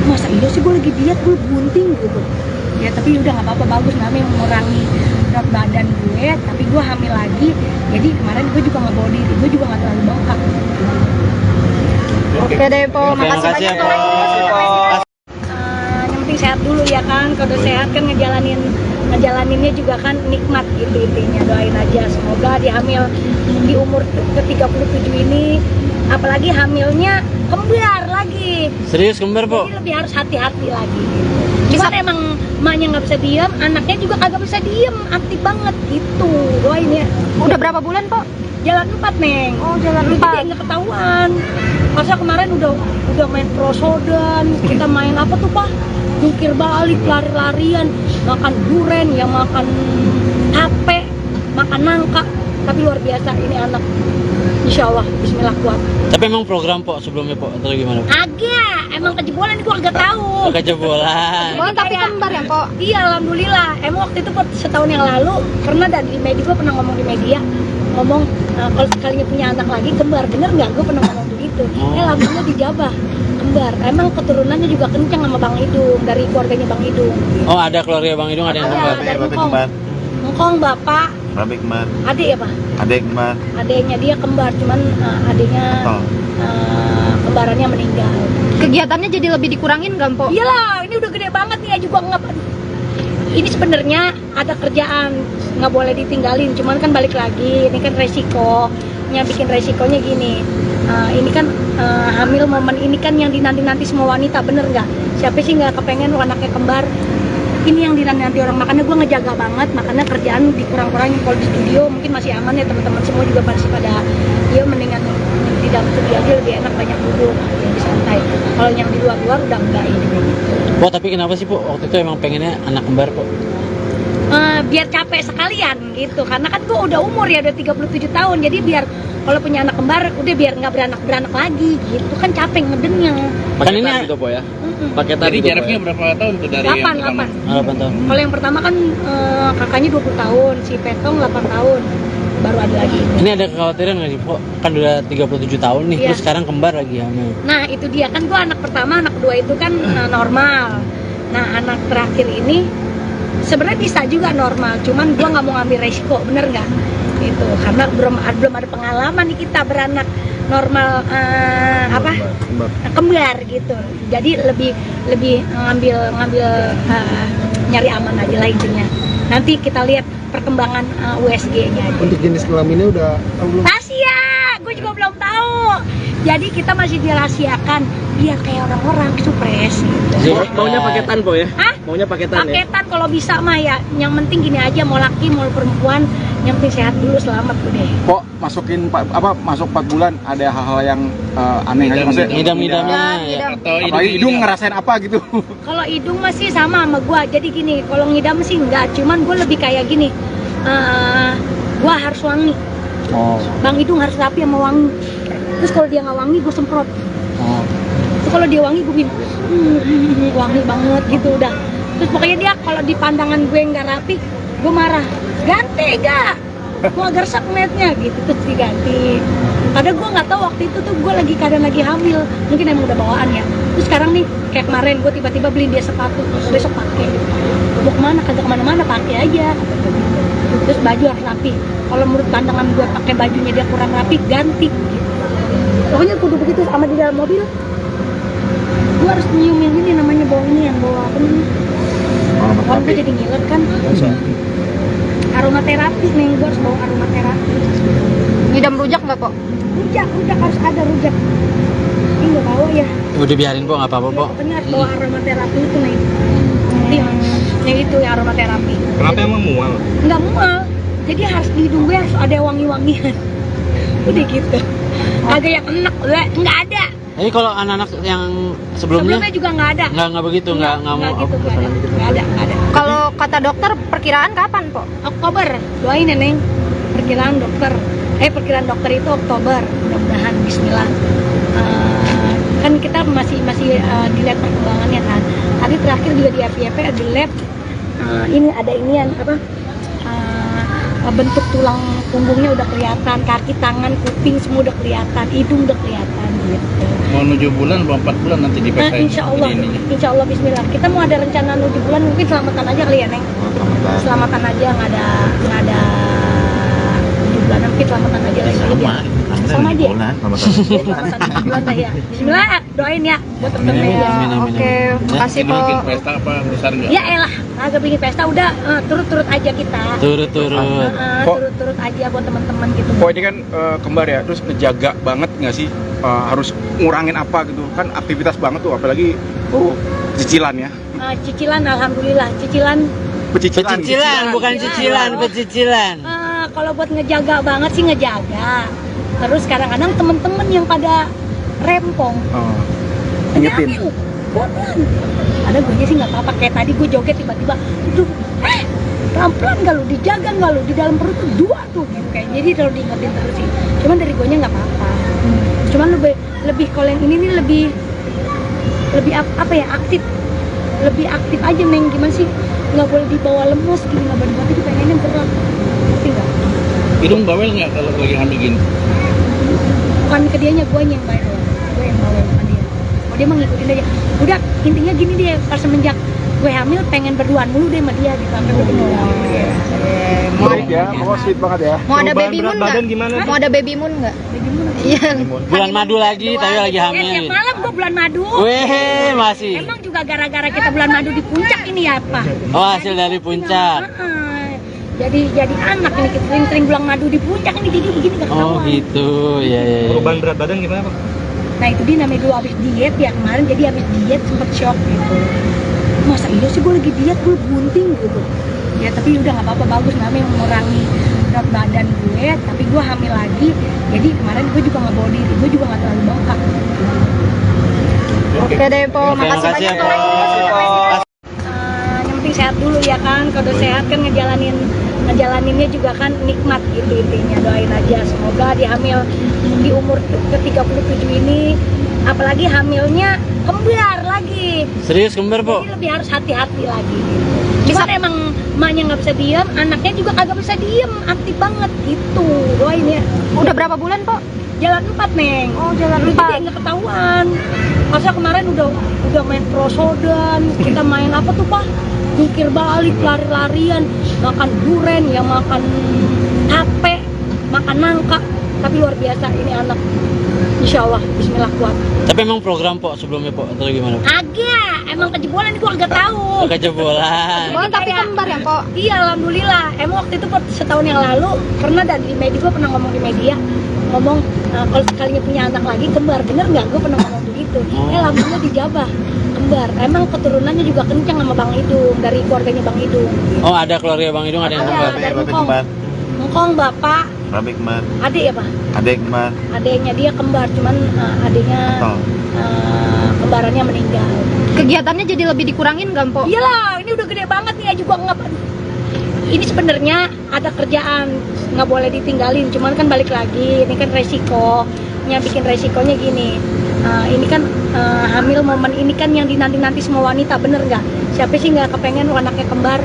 Masa iya sih gue lagi diet, gue bunting gitu. Ya tapi udah nggak apa-apa, bagus namanya mengurangi berat badan gue, tapi gue hamil lagi. Jadi kemarin gue juga nggak bawa diri, gue juga nggak terlalu bengkak. Oke deh po, Oke, makasih makasih ya, banyak po. Po. Yang penting sehat dulu ya kan, kalau udah sehat kan ngejalaninnya juga kan nikmat gitu intinya. Doain aja semoga di hamil di umur ke-37 ini, apalagi hamilnya kembar lagi, Serius kembar, Po? jadi lebih harus hati-hati lagi. Cuman emang emaknya nggak bisa diem, anaknya juga kagak bisa diem, aktif banget gitu. Doain ya. Udah berapa bulan po? Jalan 4 Neng. Oh, jalan Jadi 4. nggak ketahuan. Masa kemarin udah main prosodan, kita main apa tuh Pak? Jungkir balik, lari-larian, makan duren, yang makan HP, makan nangka. Tapi luar biasa ini anak. Insya Allah, Bismillah kuat. Tapi emang program po sebelumnya po atau gimana po? Agak, emang kejebolan gue agak tahu. Kejebolan. Bulan tapi kembar ya, Po? Iya, alhamdulillah. Emang waktu itu setahun yang lalu pernah ada di media, gue pernah ngomong di media, ngomong kalau sekalinya punya anak lagi kembar, bener nggak? Gue pernah ngomong begitu. Alhamdulillah dijabah kembar. Emang keturunannya juga kencang sama Bang Idung, dari keluarganya Bang Idung. Oh, ada keluarga Bang Idung ada yang kembar. Dari Ngkong bapak, Babe kembar, adik ya pak? adek kembar, Adiknya dia kembar, cuman adiknya kembarannya meninggal. Kegiatannya jadi lebih dikurangin nggak, Po? Iyalah, ini udah gede banget nih, juga nggak. Ini sebenarnya ada kerjaan, nggak boleh ditinggalin. Cuman kan balik lagi, ini kan resikonya, bikin resikonya gini. Ini kan hamil momen ini kan yang dinanti-nanti semua wanita, bener nggak? Siapa sih nggak kepengen anaknya kembar? Ini yang dinanti orang, makanya gue ngejaga banget, makanya kerjaan dikurang-kurangin. Kalau di studio mungkin masih aman ya, teman-teman semua juga masih pada ya mendingan di dalam studio aja lebih enak, banyak duduk, lebih santai. Kalau yang di luar-luar udah enggak ini kayak gitu. Po, tapi kenapa sih po waktu itu emang pengennya anak kembar po? Biar capek sekalian gitu, karena kan gue udah umur ya, udah 37 tahun, jadi biar kalau punya anak kembar udah biar nggak beranak lagi gitu kan, capek ngedennya. Kan ini gitu po ya. paketan. Jadi gitu, jaraknya po, ya? berapa tahun tuh dari 8 yang pertama? 8 tahun. Kalau yang pertama kan kakaknya 20 tahun, si Petong 8 tahun, baru ada lagi. Ini ada kekhawatiran nggak sih po? Kan udah 37 tahun nih, Iya. terus sekarang kembar lagi hamil. Nah itu dia kan, gua anak pertama, anak kedua itu kan normal. Nah anak terakhir ini sebenarnya bisa juga normal, cuman gua nggak mau ngambil resiko, bener nggak? Itu karena belum ada pengalaman nih kita beranak normal kembar gitu. Jadi lebih ngambil nyari aman aja lah intinya. Nanti kita lihat perkembangan USG-nya aja. Untuk jenis kelaminnya udah tahu belum? Rahasia, gue juga belum tahu. Jadi kita masih dirahasiakan biar kayak orang-orang supres gitu. Maunya paketan po ya? Hah? Maunya paketan ya? Paketan kalau bisa mah ya. Yang penting gini aja, mau laki mau perempuan, yang penting sehat dulu, selamat udah. Kok masuk 4 bulan ada hal-hal yang aneh aja maksudnya? Ngidam-ngidamnya ya. Atau Apalagi hidung ngerasain apa gitu? Kalau hidung masih sama gua. Jadi gini, kalau ngidam sih enggak, cuman gua lebih kayak gini. Gua harus wangi. Oh. Bang Hidung harus rapi sama wangi. Terus kalau dia nggak wangi, gue semprot. Oh. Terus kalau dia wangi, gue bilang wangi banget gitu udah. Terus pokoknya dia kalau di pandangan gue nggak rapi, gue marah. Ganti gak? Gue agak resep ngeliatnya gitu, terus diganti. Padahal gue nggak tahu waktu itu tuh gue keadaan lagi hamil. Mungkin emang udah bawaan ya. Terus sekarang nih, kayak kemarin gue tiba-tiba beli dia sepatu, besok pakai. Mau kemana? Kagak kemana-mana, pakai aja. Terus baju harus rapi. Kalau menurut pandangan gue pakai bajunya dia kurang rapi, ganti. Pokoknya kudu begitu. Sama di dalam mobil, gue harus nyiumin ini namanya bau ini, yang bau apa nih? Orang gue jadi ngiler kan. Aromaterapi nih, gue harus bawa aromaterapi. Ngidam rujak nggak, Po? Rujak harus ada rujak. Ini nggak bawa ya. Udah biarin po, nggak apa-apa po. Pokoknya harus bawa aromaterapi itu nih. Yang itu ya aromaterapi. Kenapa emang mual? Nggak mual, jadi harus di hidung gue harus ada wangi-wangian. Udah gitu. Agak yang enak, nggak ada. Jadi kalau anak-anak yang sebelumnya Juga nggak ada. nggak begitu, nggak mau. gitu, nggak ada. Kalau kata dokter perkiraan kapan, Po? Oktober, doain ya Neng. Perkiraan dokter itu Oktober, mudah-mudahan Bismillah. Kan kita masih dilihat perkembangannya kan. Tadi terakhir juga di FYP di lab, ini ada inian apa? Bentuk tulang punggungnya udah kelihatan, kaki, tangan, kuping semua udah kelihatan, hidung udah kelihatan gitu. Mau 7 bulan, 4 bulan nanti dipesain. Insya Allah Bismillah. Kita mau ada rencana 7 bulan, mungkin selamatan aja kali ya Neng. Selamatan aja, nggak ada 7 bulan, mungkin selamatan aja lagi. Sama aja. Selamatan 7 bulan lah ya. Bismillah, doain ya buat temen-temen ya. Oke, makasih, Po. Bikin pesta apa besar nggak? Ya elah, agak bikin pesta udah turut-turut aja kita. Turut-turut. Turut-turut aja buat teman-teman gitu. Kok ini kan kembar ya, terus ngejaga banget nggak sih? Harus ngurangin apa gitu? Kan aktivitas banget tuh, apalagi cicilan ya. Cicilan, alhamdulillah. Cicilan. Pecicilan, bukan cicilan, pecicilan. Kalau buat ngejaga banget sih ngejaga. Terus kadang-kadang temen-temen yang pada rempong. Ingetin. Bonan. Ada gue sih nggak apa-apa, kayak tadi gue joget tiba-tiba, aduh, pelan-pelan gak lu, dijaga gak lu, di dalam perut tuh 2 tuh gitu kayak. Jadi kalau diingetin terus sih, cuman dari guanya nggak apa-apa. Cuman lebih kalau yang ini nih lebih apa ya, lebih aktif aja Neng. Gimana sih, nggak boleh dibawa lemes gini, nggak boleh itu pengennya gerak, ngerti nggak? Hidung bawel nggak kalau lagi hamil gini? Bukan ke dianya, guanya yang bawel, gue yang bawel bukan dia. Oh dia mah ngikutin aja. Udah intinya gini dia, pas semenjak gue hamil pengen berduaan mulu deh sama dia gitu, sampai gue tinggal. Sweet ya, pokoknya sweet banget ya. Mau ada Perubahan baby berat moon badan nggak? gimana? Mau ada baby moon nggak? Iya. Bulan madu lagi, tapi lagi Ya, hamil. tiap malam gue bulan madu. Weh, masih. Emang juga gara-gara kita bulan madu di puncak ini ya apa? Oh, hasil dari puncak. Jadi anak ini kita sering bulan madu di puncak ini, jadi begini gak Oh ketahuan. gitu, ya ya. Perubahan berat badan gimana Pak? Nah itu dia namanya dulu habis diet ya kemarin, jadi habis diet sempet shock gitu. Masa iya sih gue lagi diet, gue bunting gitu. Ya tapi udah nggak apa-apa, bagus namanya mengurangi berat badan gue, tapi gue hamil lagi. Jadi kemarin gue juga nggak bawa diri, gue juga nggak terlalu bengkak. Oke deh Po, Oke, makasih makasih banyak ya, Po. Po. Yang penting sehat dulu ya kan, kalau udah sehat kan ngejalaninnya juga kan nikmat gitu intinya. Doain aja semoga dihamil di umur ke-37 ini, apalagi hamilnya kembar lagi, Serius kembar, Po? jadi lebih harus hati-hati lagi gitu. Cuman emang emaknya nggak bisa diem, anaknya juga kagak bisa diem, aktif banget gitu. Doain ya. Udah berapa bulan Po? Jalan 4 Neng. Oh, jalan Jadi 4. nggak ketahuan. Masa kemarin udah main prosodan, kita main apa tuh Pak? Jungkir balik, lari-larian, makan duren, ya makan tape, makan nangka. Tapi luar biasa ini anak. Insya Allah, Bismillah kuat. Tapi emang program, Po, sebelumnya, Po, atau gimana? Agak, emang kejebolan gua agak tahu. Kejebolan. Oh, tapi kembar ya Po? Iya, alhamdulillah. Emang waktu itu setahun yang lalu pernah dan di media, gua pernah ngomong di media, ngomong kalau sekalinya punya anak lagi kembar, bener nggak? Gue pernah ngomong begitu. Alhamdulillah dijabah kembar. Emang keturunannya juga kencang sama Bang Idung, dari keluarganya Bang Idung. Oh, ada keluarga Bang Idung, ada yang kembar. Dari Ngkong bapak, Rabi kembar, adik ya Pak? adek kembar, Adiknya dia kembar, cuman adiknya kembarannya meninggal. Kegiatannya jadi lebih dikurangin nggak Po? Iyalah, ini udah gede banget nih, juga nggak. Ini sebenarnya ada kerjaan, nggak boleh ditinggalin, cuman kan balik lagi, ini kan resikonya, bikin resikonya gini. Ini kan hamil momen ini kan yang dinanti-nanti semua wanita, bener nggak? Siapa sih nggak kepengen anaknya kembar?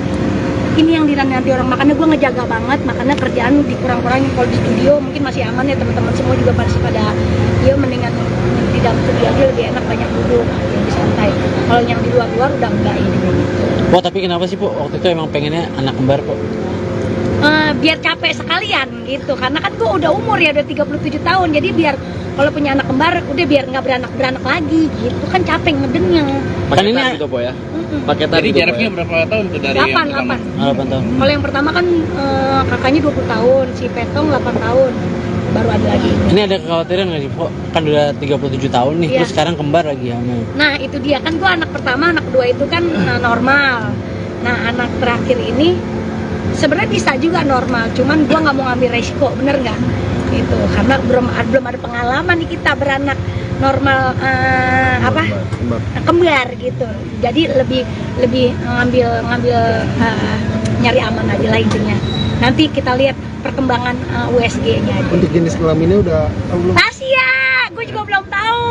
Ini yang dinanti orang, makanya gue ngejaga banget, makanya kerjaan dikurang-kurangin. Kalau di studio mungkin masih aman ya, teman-teman semua juga masih pada, ya mendingan di dalam studio aja lebih enak, banyak duduk, lebih santai. Kalau yang di luar-luar udah enggak ini. Po, tapi kenapa sih, Po, waktu itu emang pengennya anak kembar, Po? Biar capek sekalian gitu, karena kan gue udah umur ya, udah 37 tahun, jadi biar kalau punya anak kembar udah biar nggak beranak lagi gitu, kan capek ngedengnya. Kan ini Paketan gitu Po ya? paketan Jadi gitu, Po, jaraknya ya? berapa tahun tuh dari yang 8 pertama? 8 tahun. Kalau yang pertama kan kakaknya 20 tahun, si Petong 8 tahun, baru ada lagi. Ini ada kekhawatiran nggak sih, Po? Kan udah 37 tahun nih, Iya. terus sekarang kembar lagi hamil. Nah itu dia kan, gue anak pertama, anak kedua itu kan normal. Nah anak terakhir ini sebenarnya bisa juga normal, cuman gue nggak mau ngambil resiko, bener nggak? Gitu, karena belum ada pengalaman nih kita beranak normal kembar gitu. Jadi lebih ngambil nyari aman aja lah intinya. Nanti kita lihat perkembangan USG-nya aja. Untuk jenis kelaminnya udah tahu belum? Rahasia, gue juga belum tahu.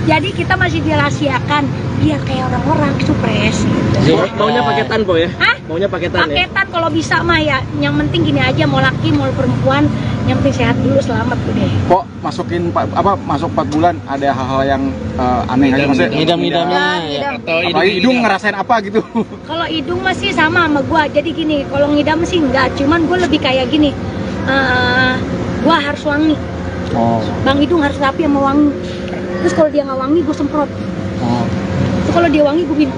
Jadi kita masih dirahasiakan biar kayak orang-orang supres gitu. Maunya paketan Po ya? Hah? Maunya paketan ya? Paketan kalau bisa mah ya. Yang penting gini aja, mau laki mau perempuan, yang penting sehat dulu, selamat udah. Kok masuk 4 bulan ada hal-hal yang aneh aja maksudnya? Ngidam-ngidamnya ya. Ngidam. Atau Apalagi hidung ngerasain apa gitu? Kalau hidung masih sama gua. Jadi gini, kalau ngidam sih enggak, cuman gua lebih kayak gini. Gua harus wangi. Oh. Bang Hidung harus rapi sama wangi. Terus kalau dia nggak wangi, gue semprot. Oh. Terus kalau dia wangi, gue bikin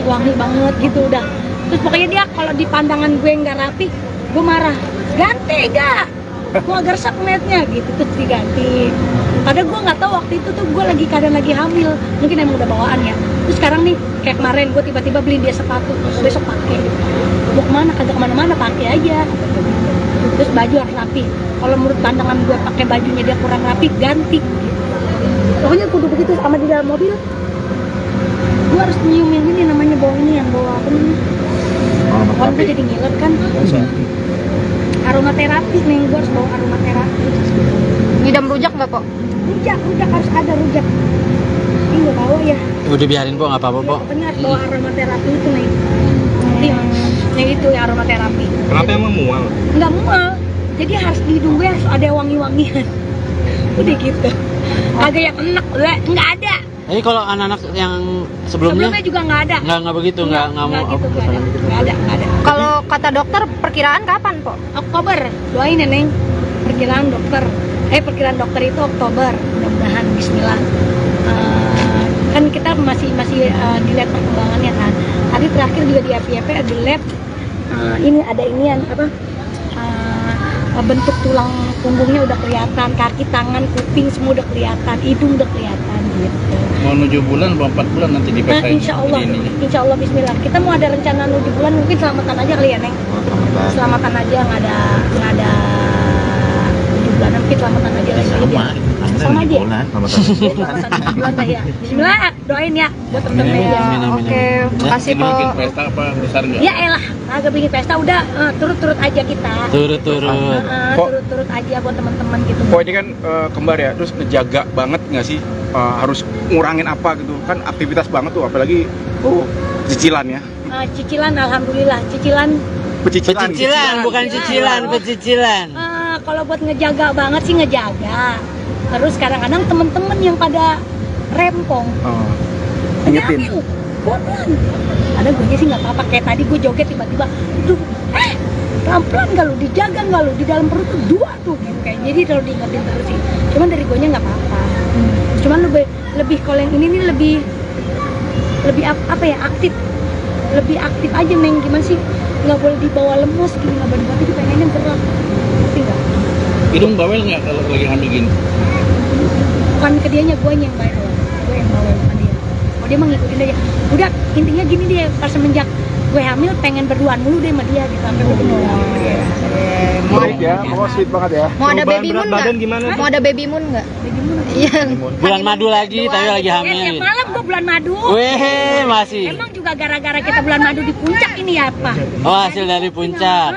wangi banget gitu udah. Terus pokoknya dia kalau di pandangan gue nggak rapi, gue marah. Ganti gak? Gue agak resep ngeliatnya gitu, terus diganti. Padahal gue nggak tahu waktu itu tuh gue kadang lagi hamil, mungkin emang udah bawaan ya. Terus sekarang nih kayak kemarin gue tiba-tiba beliin dia sepatu, besok pakai. Mau kemana? Kagak kemana-mana, pakai aja. Terus baju harus rapi. Kalau menurut pandangan gue pakai bajunya dia kurang rapi, ganti. Pokoknya kudu begitu. Sama di dalam mobil, gue harus nyiumin ini namanya bau ini yang bawa apa namanya? gue jadi ngiler kan. Aromaterapi nih, gue harus bawa aromaterapi. Ngidam rujak nggak po? Rujak harus ada rujak. Ini nggak bawa ya. Udah biarin po, nggak apa-apa po. Pokoknya harus bawa aromaterapi itu nih. Yang itu ya aromaterapi. Kenapa emang mual? Nggak mual, jadi harus di hidung gue harus ada wangi-wangian. Udah gitu. Agak yang enak, nggak ada. Jadi kalau anak-anak yang sebelumnya juga nggak ada. nggak begitu, nggak mau gitu, nggak ada. Kalau kata dokter perkiraan kapan po? Oktober, doain ya Neng. Perkiraan dokter itu Oktober, mudah-mudahan Bismillah. Kan kita masih dilihat perkembangannya kan. Tadi terakhir juga di APP ada lab. Ini ada inian apa? Bentuk tulang punggungnya udah kelihatan, kaki, tangan, kuping semua udah kelihatan, hidung udah kelihatan gitu. Mau 7 bulan, 4 bulan nanti di Insya Allah Bismillah. Kita mau ada rencana 7 bulan, mungkin selamatan aja kali ya Neng. Selamatan aja, nggak ada 7 bulan, mungkin selamatan aja lagi. Sama aja. Selamatan 7 bulan lah ya. Bismillah, doain ya buat temen-temen ya. Oke, makasih po. Bikin pesta apa besar nggak? Ya elah, agak bikin pesta udah turut-turut aja kita. Turut-turut. Turut-turut aja buat teman-teman gitu. Kok ini kan kembar ya, terus ngejaga banget nggak sih, harus ngurangin apa gitu kan, aktivitas banget tuh, apalagi cicilan ya. Cicilan, alhamdulillah, cicilan. Pecicilan, bukan cicilan, pecicilan. Kalau buat ngejaga banget sih ngejaga. Terus kadang-kadang temen-temen yang pada rempong. Ingetin. Pelan. Ada gue sih nggak apa-apa, kayak tadi gue joget tiba-tiba, pelan-pelan nggak lu, dijaga nggak lu, di dalam perut tuh 2 tuh gitu kayak. Jadi kalau diingetin terus sih. Cuman dari gue nya nggak apa-apa. Cuman lebih kalau yang ini nih lebih apa ya, aktif. Lebih aktif aja Neng, gimana sih? Nggak boleh dibawa lemes gini, nggak boleh dibawa, pengennya gerak. Ngerti nggak? Hidung bawel nggak kalau lagi hamil gini? Bukan ke dianya, gue yang bawel. Gue yang bawel sama dia. Oh dia mah ngikutin aja. Udah intinya gini deh, pas semenjak gue hamil pengen berduaan mulu deh sama dia gitu sampai gue Baik ya, pokoknya sweet banget ya. Mau ada Perubahan baby berat moon badan nggak? gimana? Mau ada baby moon nggak? Iya. Bulan madu lagi, tapi lagi Tiap hamil. malam gue bulan madu. Weh, masih. Emang juga gara-gara kita bulan madu di puncak ini ya apa? Oh, hasil dari puncak.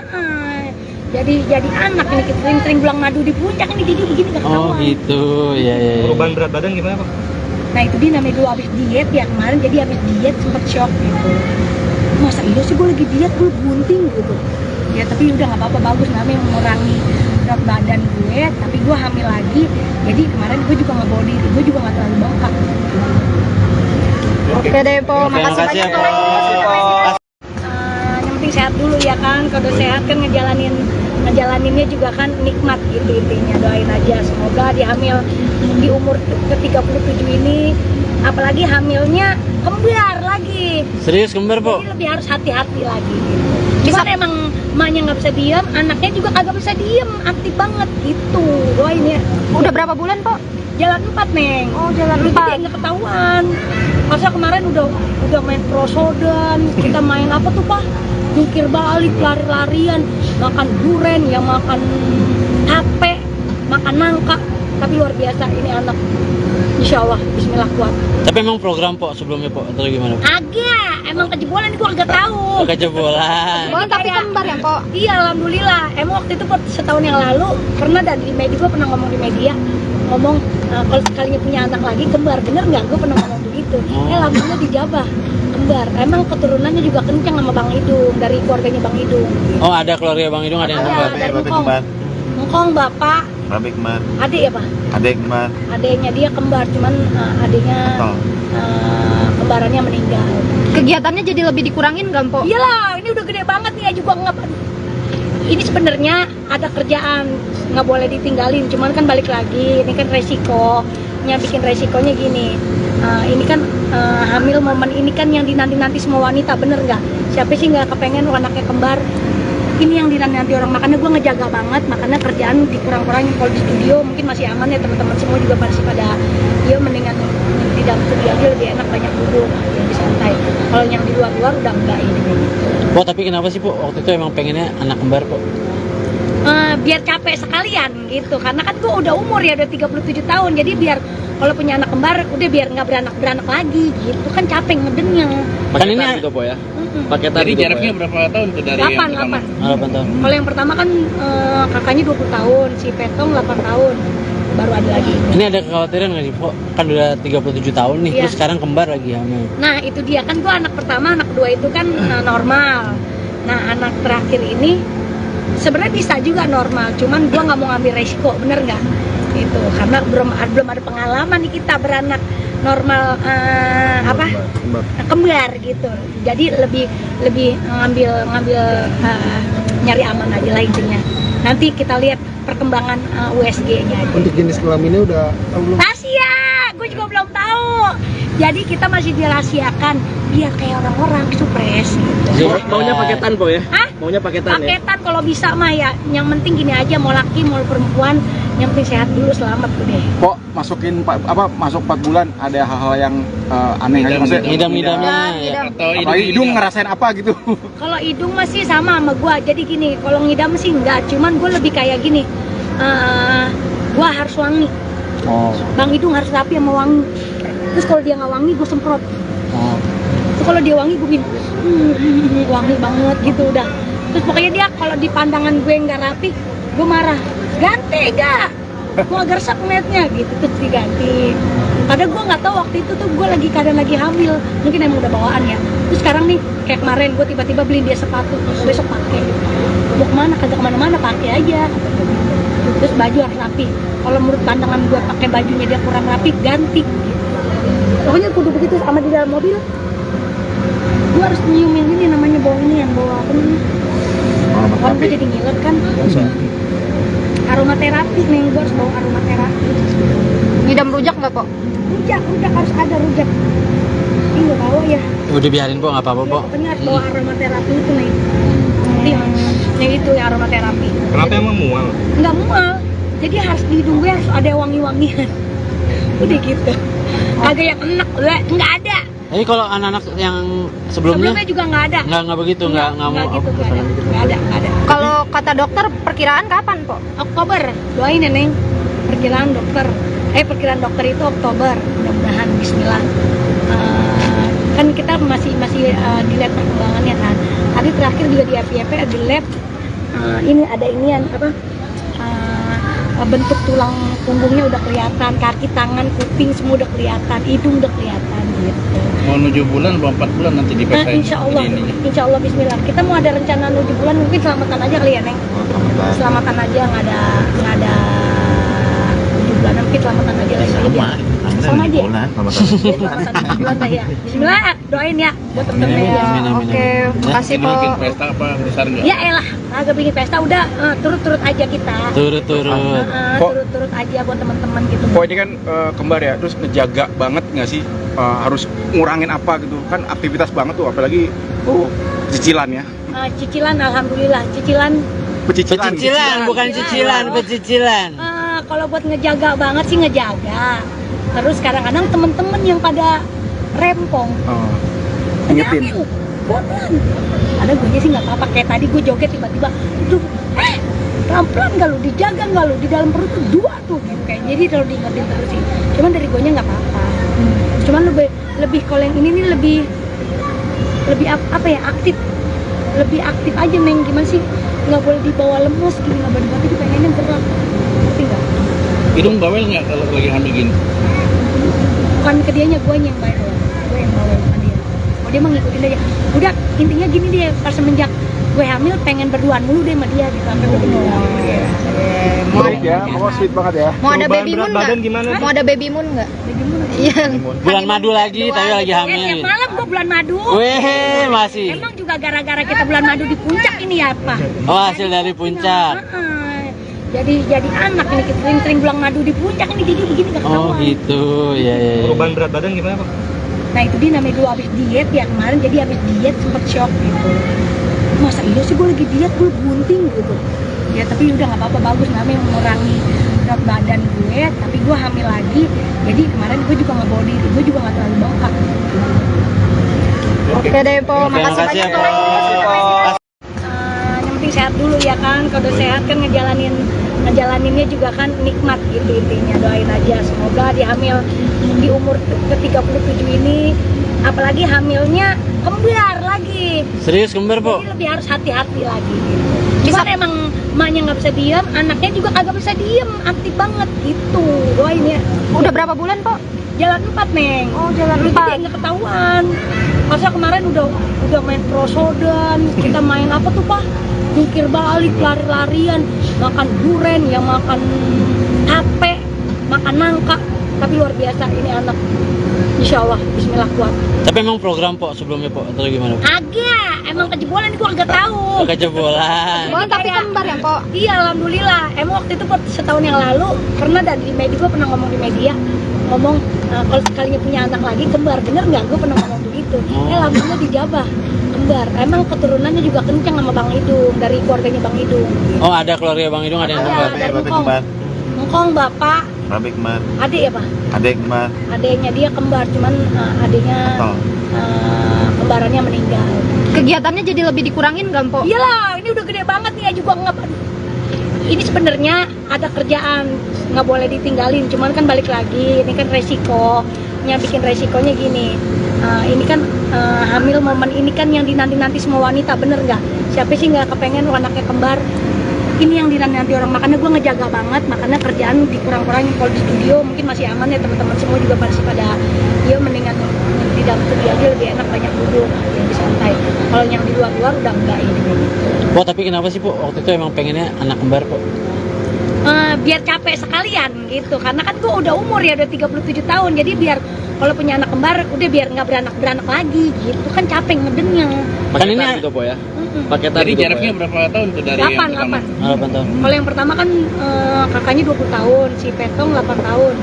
Jadi anak ini kita sering bulan madu di puncak ini jadi gini gak Oh ketahuan. gitu, ya. Perubahan berat badan gimana Pak? Nah itu dia namanya dulu abis diet ya kemarin, jadi abis diet sempet shock gitu. Masa iya sih gue lagi diet, gue bunting gitu. Ya tapi udah nggak apa-apa, bagus namanya mengurangi berat badan gue, tapi gue hamil lagi. Jadi kemarin gue juga nggak bawa diri, gue juga nggak terlalu bengkak. Oke deh po, makasih makasih ya, banyak Po. po. Yang penting sehat dulu ya kan, kalau sehat kan ngejalaninnya juga kan nikmat gitu intinya. Doain aja semoga di hamil di umur ke-37 ini, apalagi hamilnya kembar lagi, Serius kembar, Po? jadi lebih harus hati-hati lagi gitu. Cuman emang emaknya nggak bisa diem, anaknya juga kagak bisa diem, aktif banget gitu. Doain ya. Udah berapa bulan po? Jalan 4 Neng. Oh, jalan Jadi 4. nggak ketahuan. Masa kemarin udah main prosodan, kita main apa tuh Pak? Jungkir balik, lari-larian, makan duren, ya makan tape, makan nangka. Tapi luar biasa ini anak. Insya Allah, Bismillah kuat. Tapi emang program, Po, sebelumnya, Po, atau gimana? Agak, emang kejebolan gua agak tahu. Kejebolan. Oh, tapi kembar ya po? Iya, alhamdulillah. Emang waktu itu setahun yang lalu pernah di media, gua pernah ngomong di media, kalau sekalinya punya anak lagi kembar, bener nggak? Gue pernah ngomong begitu. Alhamdulillah dijabah kembar. Emang keturunannya juga kencang sama Bang Idung, dari keluarganya Bang Idung. Oh, ada keluarga Bang Idung, ada yang kembar. Dari Ngkong bapak, Babe kembar, adik ya Pak? adek kembar, Adiknya dia kembar, cuman adiknya kembarannya meninggal. Kegiatannya jadi lebih dikurangin nggak po? Iyalah, ini udah gede banget nih ya juga nggak. Ini sebenarnya ada kerjaan, nggak boleh ditinggalin, cuman kan balik lagi, ini kan resikonya, bikin resikonya gini. Ini kan hamil momen ini kan yang dinanti-nanti semua wanita, bener nggak? Siapa sih nggak kepengen anaknya kembar? Ini yang dinanti orang, makanya gue ngejaga banget, makanya kerjaan dikurang-kurangin. Kalau di studio mungkin masih aman ya, teman-teman semua juga masih pada dia mendingan di dalam studio aja lebih enak, banyak duduk, lebih santai. Kalau yang di luar udah enggak ini. Po, tapi kenapa sih, Po, waktu itu emang pengennya anak kembar, Po? biar capek sekalian gitu, karena kan gue udah umur ya, udah 37 tahun, jadi biar kalau punya anak kembar udah biar nggak beranak lagi gitu kan, capek ngedengnya. Kan ini Paketan gitu po ya. Paketan Jadi gitu, Po, jaraknya ya? berapa tahun tuh dari yang 8 pertama? 8 tahun. Kalau yang pertama kan kakaknya 20 tahun, si Petong 8 tahun, baru ada lagi. Ini ada kekhawatiran nggak sih, Po? Kan udah 37 tahun nih, Iya. terus sekarang kembar lagi hamil. Nah itu dia kan, gue anak pertama, anak kedua itu kan normal. Nah anak terakhir ini sebenarnya bisa juga normal, cuman gue nggak mau ngambil resiko, bener nggak? Itu karena belum ada pengalaman nih kita beranak normal kembar gitu. Jadi lebih ngambil nyari aman aja lah intinya. Nanti kita lihat perkembangan USG-nya aja. Untuk jenis kelaminnya udah tahu belum? Rahasia, gue juga belum tahu. Jadi kita masih dirahasiakan biar kayak orang-orang supres gitu. Maunya paketan po ya? Hah? Maunya paketan, ya? Paketan kalau bisa mah ya. Yang penting gini aja, mau laki mau perempuan, yang penting sehat dulu, selamat udah. Kok masuk 4 bulan ada hal-hal yang aneh aja maksudnya? Ngidam-ngidamnya ya. Ngidam. Atau Apalagi hidung ngerasain apa gitu? Kalau hidung masih sama gua. Jadi gini, kalau ngidam sih enggak, cuman gua lebih kayak gini. Gua harus wangi. Oh. Bang hidung harus rapi sama wangi. Terus kalau dia nggak wangi, gue semprot. Oh. Terus kalau dia wangi, gue bikin wangi banget gitu udah. Terus pokoknya dia kalau di pandangan gue nggak rapi, gue marah. Ganti gak? Gue agak resep ngeliatnya gitu, terus diganti. Padahal gue nggak tahu waktu itu tuh gue keadaan lagi hamil, mungkin emang udah bawaan ya. Terus sekarang nih kayak kemarin gue tiba-tiba beliin dia sepatu, besok pakai. Mau kemana? Kagak kemana-mana, pakai aja. Terus baju harus rapi. Kalau menurut pandangan gue pakai bajunya dia kurang rapi, ganti. Pokoknya kudu begitu. Sama di dalam mobil, gue harus nyiumin ini namanya bau ini, yang bawa apa namanya? Kan gue jadi ngiler kan. Aromaterapi nih, gue harus bawa aromaterapi. Ngidam rujak nggak, Po? Rujak harus ada rujak. Ini nggak bawa ya. Udah biarin, Po, nggak apa-apa, Po. Pokoknya harus bawa aromaterapi itu nih. Yang itu ya aromaterapi. Kenapa emang mual? Nggak mual. Jadi harus di hidung gue harus ada wangi-wangian. Udah gitu. Agak yang enak, nggak ada. Tapi kalau anak-anak yang sebelumnya juga nggak ada. nggak begitu, nggak mau gitu, nggak ada. Kalau kata dokter perkiraan kapan, Po? Oktober, doain ya Neng. Perkiraan dokter itu Oktober, mudah-mudahan Bismillah. Kan kita masih dilihat perkembangannya kan. Tadi terakhir juga di FYP di lab, ini ada inian bentuk tulang punggungnya udah kelihatan, kaki, tangan, kuping semua udah kelihatan, hidung udah kelihatan gitu. Mau 7 bulan, 4 bulan nanti di Insya Allah Bismillah. Kita mau ada rencana 7 bulan, mungkin selamatan aja kali ya Neng. Selamatan aja, nggak ada 7 bulan, mungkin selamatan aja lagi. Sama aja. Selamatan 7 bulan lah ya. Bismillah, doain ya buat temen-temen. Ya, Amin, amin, oke. amin. Makasih, Po. bikin pesta apa besar nggak? Ya elah, agak bikin pesta udah turut-turut aja kita. Turut-turut. Turut-turut aja buat teman-teman gitu. Kok ini kan kembar ya, terus ngejaga banget nggak sih? Harus ngurangin apa gitu? Kan aktivitas banget tuh, apalagi cicilan ya. Cicilan, alhamdulillah. Cicilan. Pecicilan, bukan cicilan, pecicilan. Kalau buat ngejaga banget sih ngejaga. Terus kadang-kadang temen-temen yang pada rempong. Ingetin. Bodohan. Ada gue sih nggak apa-apa. Kayak tadi gue joget tiba-tiba, pelan-pelan nggak lu, dijaga nggak lu, di dalam perut tuh 2 tuh gitu kayak. Jadi kalau diingetin terus sih. Cuman dari gue nya nggak apa-apa. Cuman lebih kalau yang ini nih lebih apa ya, aktif. Lebih aktif aja Neng, gimana sih? Nggak boleh dibawa lemes gini, nggak boleh dibawa, pengennya gerak. Ngerti nggak? Hidung bawel nggak kalau lagi hamil gini? Bukan ke dianya, gue yang bawel. Gue yang bawel sama dia. Oh dia mah ngikutin aja. Udah intinya gini dia, pas semenjak gue hamil pengen berduaan mulu deh sama dia gitu, sampai gue Baik ya, pokoknya sweet banget ya. Mau ada Perubahan baby berat moon badan nggak? gimana? Mau ada baby moon nggak? Iya. Bulan madu lagi, tapi lagi Tiap hamil. malam gue bulan madu. Weh, masih. Emang juga gara-gara kita bulan madu di puncak ini ya apa? Oh, hasil dari puncak. Jadi anak ini kita sering bulan madu di puncak ini, jadi begini gak Oh ketahuan. gitu, ya. Perubahan berat badan gimana Pak? Nah itu dia namanya dulu abis diet ya kemarin, jadi abis diet sempet shock gitu. Masa iya sih gue lagi diet, gue bunting gitu. Ya tapi udah nggak apa-apa, bagus, namanya mengurangi berat badan gue, tapi gue hamil lagi. Jadi kemarin gue juga nggak bawa diri, gue juga nggak terlalu bengkak. Oke deh, Po. Oke, Makasih makasih ya, banyak, Po. Po. Yang penting penting sehat dulu ya kan. Kalau udah sehat kan ngejalaninnya juga kan nikmat gitu intinya. Doain aja semoga dia hamil di umur ke-37 ini, apalagi hamilnya kembar lagi. Serius kembar, Po? Jadi lebih harus hati-hati lagi gitu. Cuman emang emaknya nggak bisa diem, anaknya juga kagak bisa diem, aktif banget gitu. Doain ya. Udah berapa bulan, Po? Jalan 4, Neng. Oh, jalan Jadi 4. dia nggak ketahuan. Masa kemarin udah main prosodan, kita main apa tuh, Pak? Jungkir balik, lari-larian, makan duren, ya makan tape, makan nangka. Tapi luar biasa ini anak. Insya Allah, bismillah kuat. Tapi emang program, Po, sebelumnya, Po, atau gimana? Agak, emang kejebolan gua agak tahu. Kejebolan. Oh, tapi kembar ya, Po? Iya, alhamdulillah. Emang waktu itu setahun yang lalu pernah di media, gua pernah ngomong di media, ngomong kalau sekalinya punya anak lagi kembar, bener nggak? Gua pernah ngomong begitu. Alhamdulillah dijabah kembar. Emang keturunannya juga kencang sama Bang Idung, dari keluarganya Bang Idung. Oh, ada keluarga Bang Idung ada yang kembar. Ada Engkong. Engkong bapak, Bapak kembar. adik ya Pak? Adik kembar. Adiknya dia kembar, cuman adiknya kembarannya meninggal. Kegiatannya jadi lebih dikurangin nggak, Po? Iyalah, ini udah gede banget nih, juga nggak. Ini sebenarnya ada kerjaan, nggak boleh ditinggalin. Cuman kan balik lagi, ini kan resikonya, bikin resikonya gini. Ini kan hamil momen ini kan yang dinanti-nanti semua wanita, bener nggak? Siapa sih nggak kepengen anaknya kembar? Ini yang dinanti orang, makanya gue ngejaga banget, makanya kerjaan dikurang-kurangin. Kalau di studio mungkin masih aman ya, teman-teman semua juga masih pada ya mendingan di dalam studio aja lebih enak, banyak duduk, lebih santai. Kalau yang di luar-luar udah enggak ini. Po, tapi kenapa sih, Po, waktu itu emang pengennya anak kembar, Po? Biar capek sekalian gitu, karena kan gue udah umur ya, udah 37 tahun, jadi biar kalau punya anak kembar udah biar nggak beranak lagi gitu kan, capek ngedengnya. Kan ini Paketan gitu, Po, ya? Paketan Jadi gitu, Po, jaraknya ya? berapa tahun tuh dari yang 8 pertama? 8 tahun. Kalau yang pertama kan kakaknya 20 tahun, si Petong 8 tahun,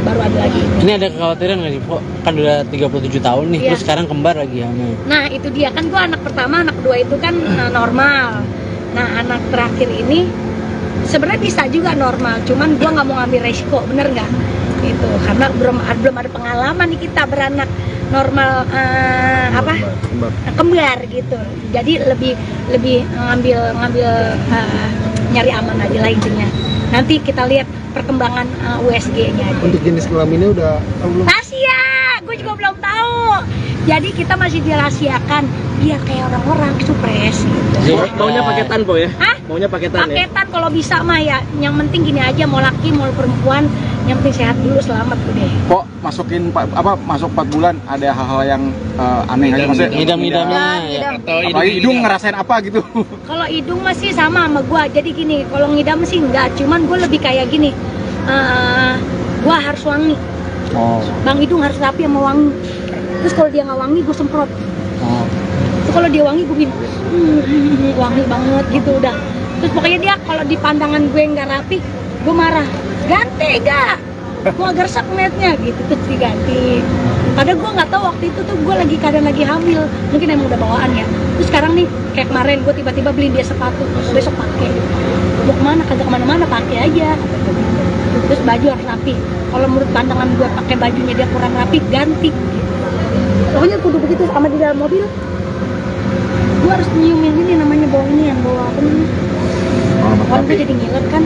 baru ada lagi. Ini ada kekhawatiran nggak sih, Po? Kan udah 37 tahun nih, Iya. terus sekarang kembar lagi hamil. Nah itu dia kan, gue anak pertama, anak kedua itu kan normal. Nah anak terakhir ini sebenarnya bisa juga normal, cuman gue nggak mau ngambil resiko, bener nggak? Gitu, karena belum ada pengalaman nih kita beranak normal kembar gitu. Jadi lebih ngambil nyari aman aja lah intinya. Nanti kita lihat perkembangan USG-nya aja. Untuk jenis kelaminnya udah tahu belum? Rahasia, gue juga belum tahu. Jadi kita masih dirahasiakan biar kayak orang-orang supres gitu. Maunya paketan, Po, ya? Hah? Maunya paketan, ya? Paketan kalau bisa mah ya. Yang penting gini aja, mau laki mau perempuan, yang penting sehat dulu, selamat udah. Kok masuk 4 bulan ada hal-hal yang aneh aja maksudnya? Ngidam-ngidamnya ya. Atau Apalagi hidung ngerasain apa gitu? Kalau hidung masih sama gua. Jadi gini, kalau ngidam sih enggak, cuman gue lebih kayak gini. Gua harus wangi. Oh. Bang Hidung harus rapi sama wangi. Terus kalau dia nggak wangi, gue semprot. Oh. Terus kalau dia wangi, gue bikin wangi banget gitu udah. Terus pokoknya dia kalau di pandangan gue nggak rapi, gue marah. Ganti gak? Gue agak resep ngeliatnya gitu, terus diganti. Padahal gue nggak tahu waktu itu tuh gue kadang lagi hamil, mungkin emang udah bawaan ya. Terus sekarang nih kayak kemarin gue tiba-tiba beliin dia sepatu, besok pakai. Mau kemana? Kagak kemana-mana, pakai aja. Terus baju harus rapi. Kalau menurut pandangan gue pakai bajunya dia kurang rapi, ganti. Pokoknya kudu begitu. Sama di dalam mobil, gue harus nyiumin ini namanya bau ini yang bawa apa namanya? Kalau gue jadi ngiler kan.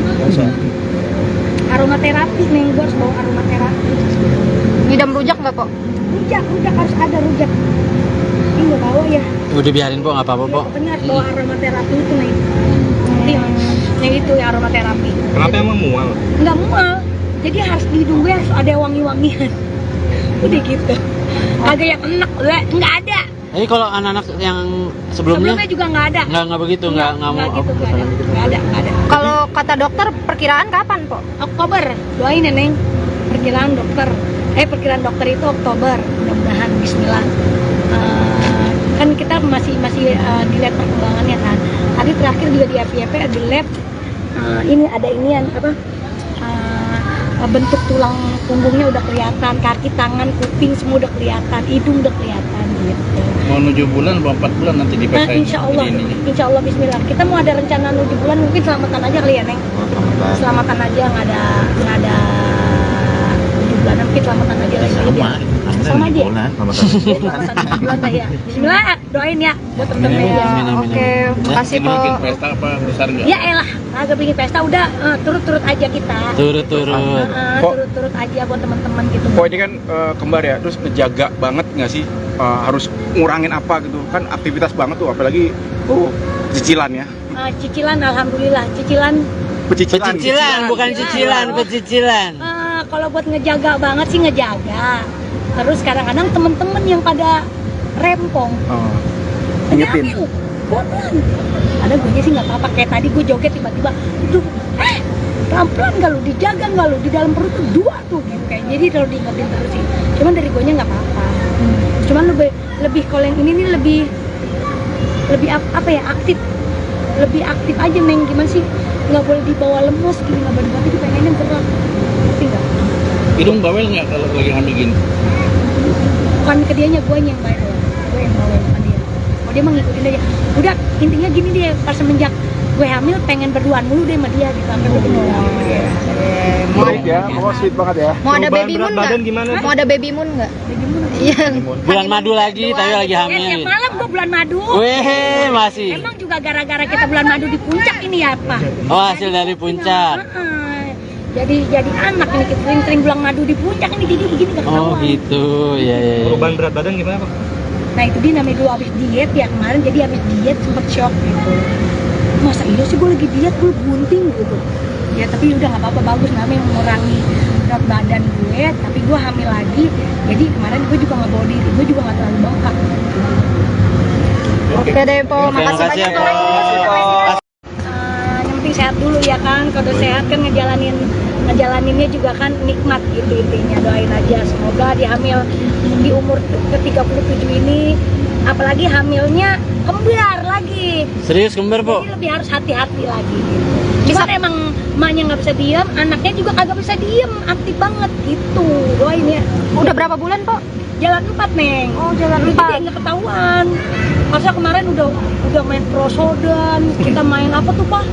Aromaterapi nih, gue harus bawa aromaterapi. Ngidam rujak nggak, Po? Rujak harus ada rujak. Ini nggak bawa ya. Udah biarin, Po, nggak apa-apa, Po. Bener harus bawa aromaterapi itu nih. Yang itu ya aromaterapi. Kenapa emang mual? Nggak mual. Jadi harus di hidung gue harus ada wangi-wangian. Udah gitu. Kagak yang enak, nggak ada. Jadi kalau anak-anak yang sebelumnya juga nggak ada. nggak begitu, nggak mau. Gitu, nggak ada. Kalau kata dokter perkiraan kapan, Po? Oktober, doain ya Neng. Perkiraan dokter itu Oktober, mudah-mudahan Bismillah. Kan kita masih dilihat perkembangannya kan. Tadi terakhir juga di FYP ada lab. Ini ada inian bentuk tulang punggungnya udah kelihatan, kaki, tangan, kuping semua udah kelihatan, hidung udah kelihatan gitu. Mau 7 bulan, 4 bulan nanti dipakai. Insya Allah Bismillah. Kita mau ada rencana 7 bulan, mungkin selamatan aja kali ya Neng. Selamatan aja, nggak ada 7 bulanan kita selamatan aja lah kali dia. Sama aja. Selamatan 7 bulan lah ya. Bismillah, doain ya buat temen-temen ya. Oke, makasih po. Bikin pesta apa besar nggak? Ya elah, agak bikin pesta udah turut-turut aja kita. Turut-turut. Turut-turut aja buat teman-teman gitu. Kok ini kan kembar ya, terus ngejaga banget nggak sih, harus ngurangin apa gitu kan, aktivitas banget tuh, apalagi cicilan ya. Cicilan, alhamdulillah, cicilan. Pecicilan, bukan cicilan, pecicilan. Kalau buat ngejaga banget sih ngejaga. Terus kadang-kadang temen-temen yang pada rempong. Ingetin. Pelan. Ada gue sih nggak apa-apa, kayak tadi gue joget tiba-tiba, itu pelan-pelan nggak lu, dijaga nggak lu, di dalam perut tuh 2 tuh gitu kayak. Jadi kalau diingetin terus sih. Cuman dari gue nya nggak apa-apa. Cuman lebih kalau yang ini nih lebih apa ya, aktif. Lebih aktif aja, Meng, gimana sih, nggak boleh dibawa lemes gini, nggak boleh dibawa, pengennya gerak, ngerti nggak? Hidung bawel nggak kalau lagi hamil gini? Bukan ke dianya, gue yang bawel, gue yang bawel, bukan dia. Oh, dia mah ngikutin aja. Udah, intinya gini deh, pas semenjak gue hamil pengen berduaan mulu deh sama dia gitu, sampai gue Sweet ya, pokoknya sweet banget ya. Mau ada baby moon nggak? gimana? Mau ada baby moon nggak? Iya. Bulan madu lagi, tapi lagi tiap hamil. malam gue bulan madu. Weh, masih. Emang juga gara-gara kita bulan madu di puncak ini ya, Pak? Oh, hasil dari puncak. Jadi anak ini, kita sering-sering bulan madu di puncak ini, jadi gini gak ketahuan. Oh gitu, ya. Perubahan berat badan gimana Pak? Nah itu dia namanya dulu habis diet ya, kemarin jadi habis diet sempet shock gitu. Masa iya sih gue lagi diet, gue bunting gitu. Ya tapi udah nggak apa-apa, bagus, namanya mengurangi berat badan gue, tapi gue hamil lagi. Jadi kemarin gue juga nggak bawa diri, gue juga nggak terlalu bengkak. Oke deh po, makasih makasih ya, banyak. Po. Yang penting sehat dulu ya kan, kalau udah sehat kan ngejalaninnya juga kan nikmat gitu intinya. Doain aja semoga dihamil di umur ke-37 ini, apalagi hamilnya kembar lagi. Serius kembar, Po? Jadi lebih harus hati-hati lagi gitu. Cuman emang emaknya nggak bisa diem, anaknya juga kagak bisa diem, aktif banget gitu. Doain ya. Udah berapa bulan po? Jalan 4, Neng. Oh, jalan Jadi 4. nggak ketahuan. Masa kemarin udah main prosodan, kita main apa tuh, Pak?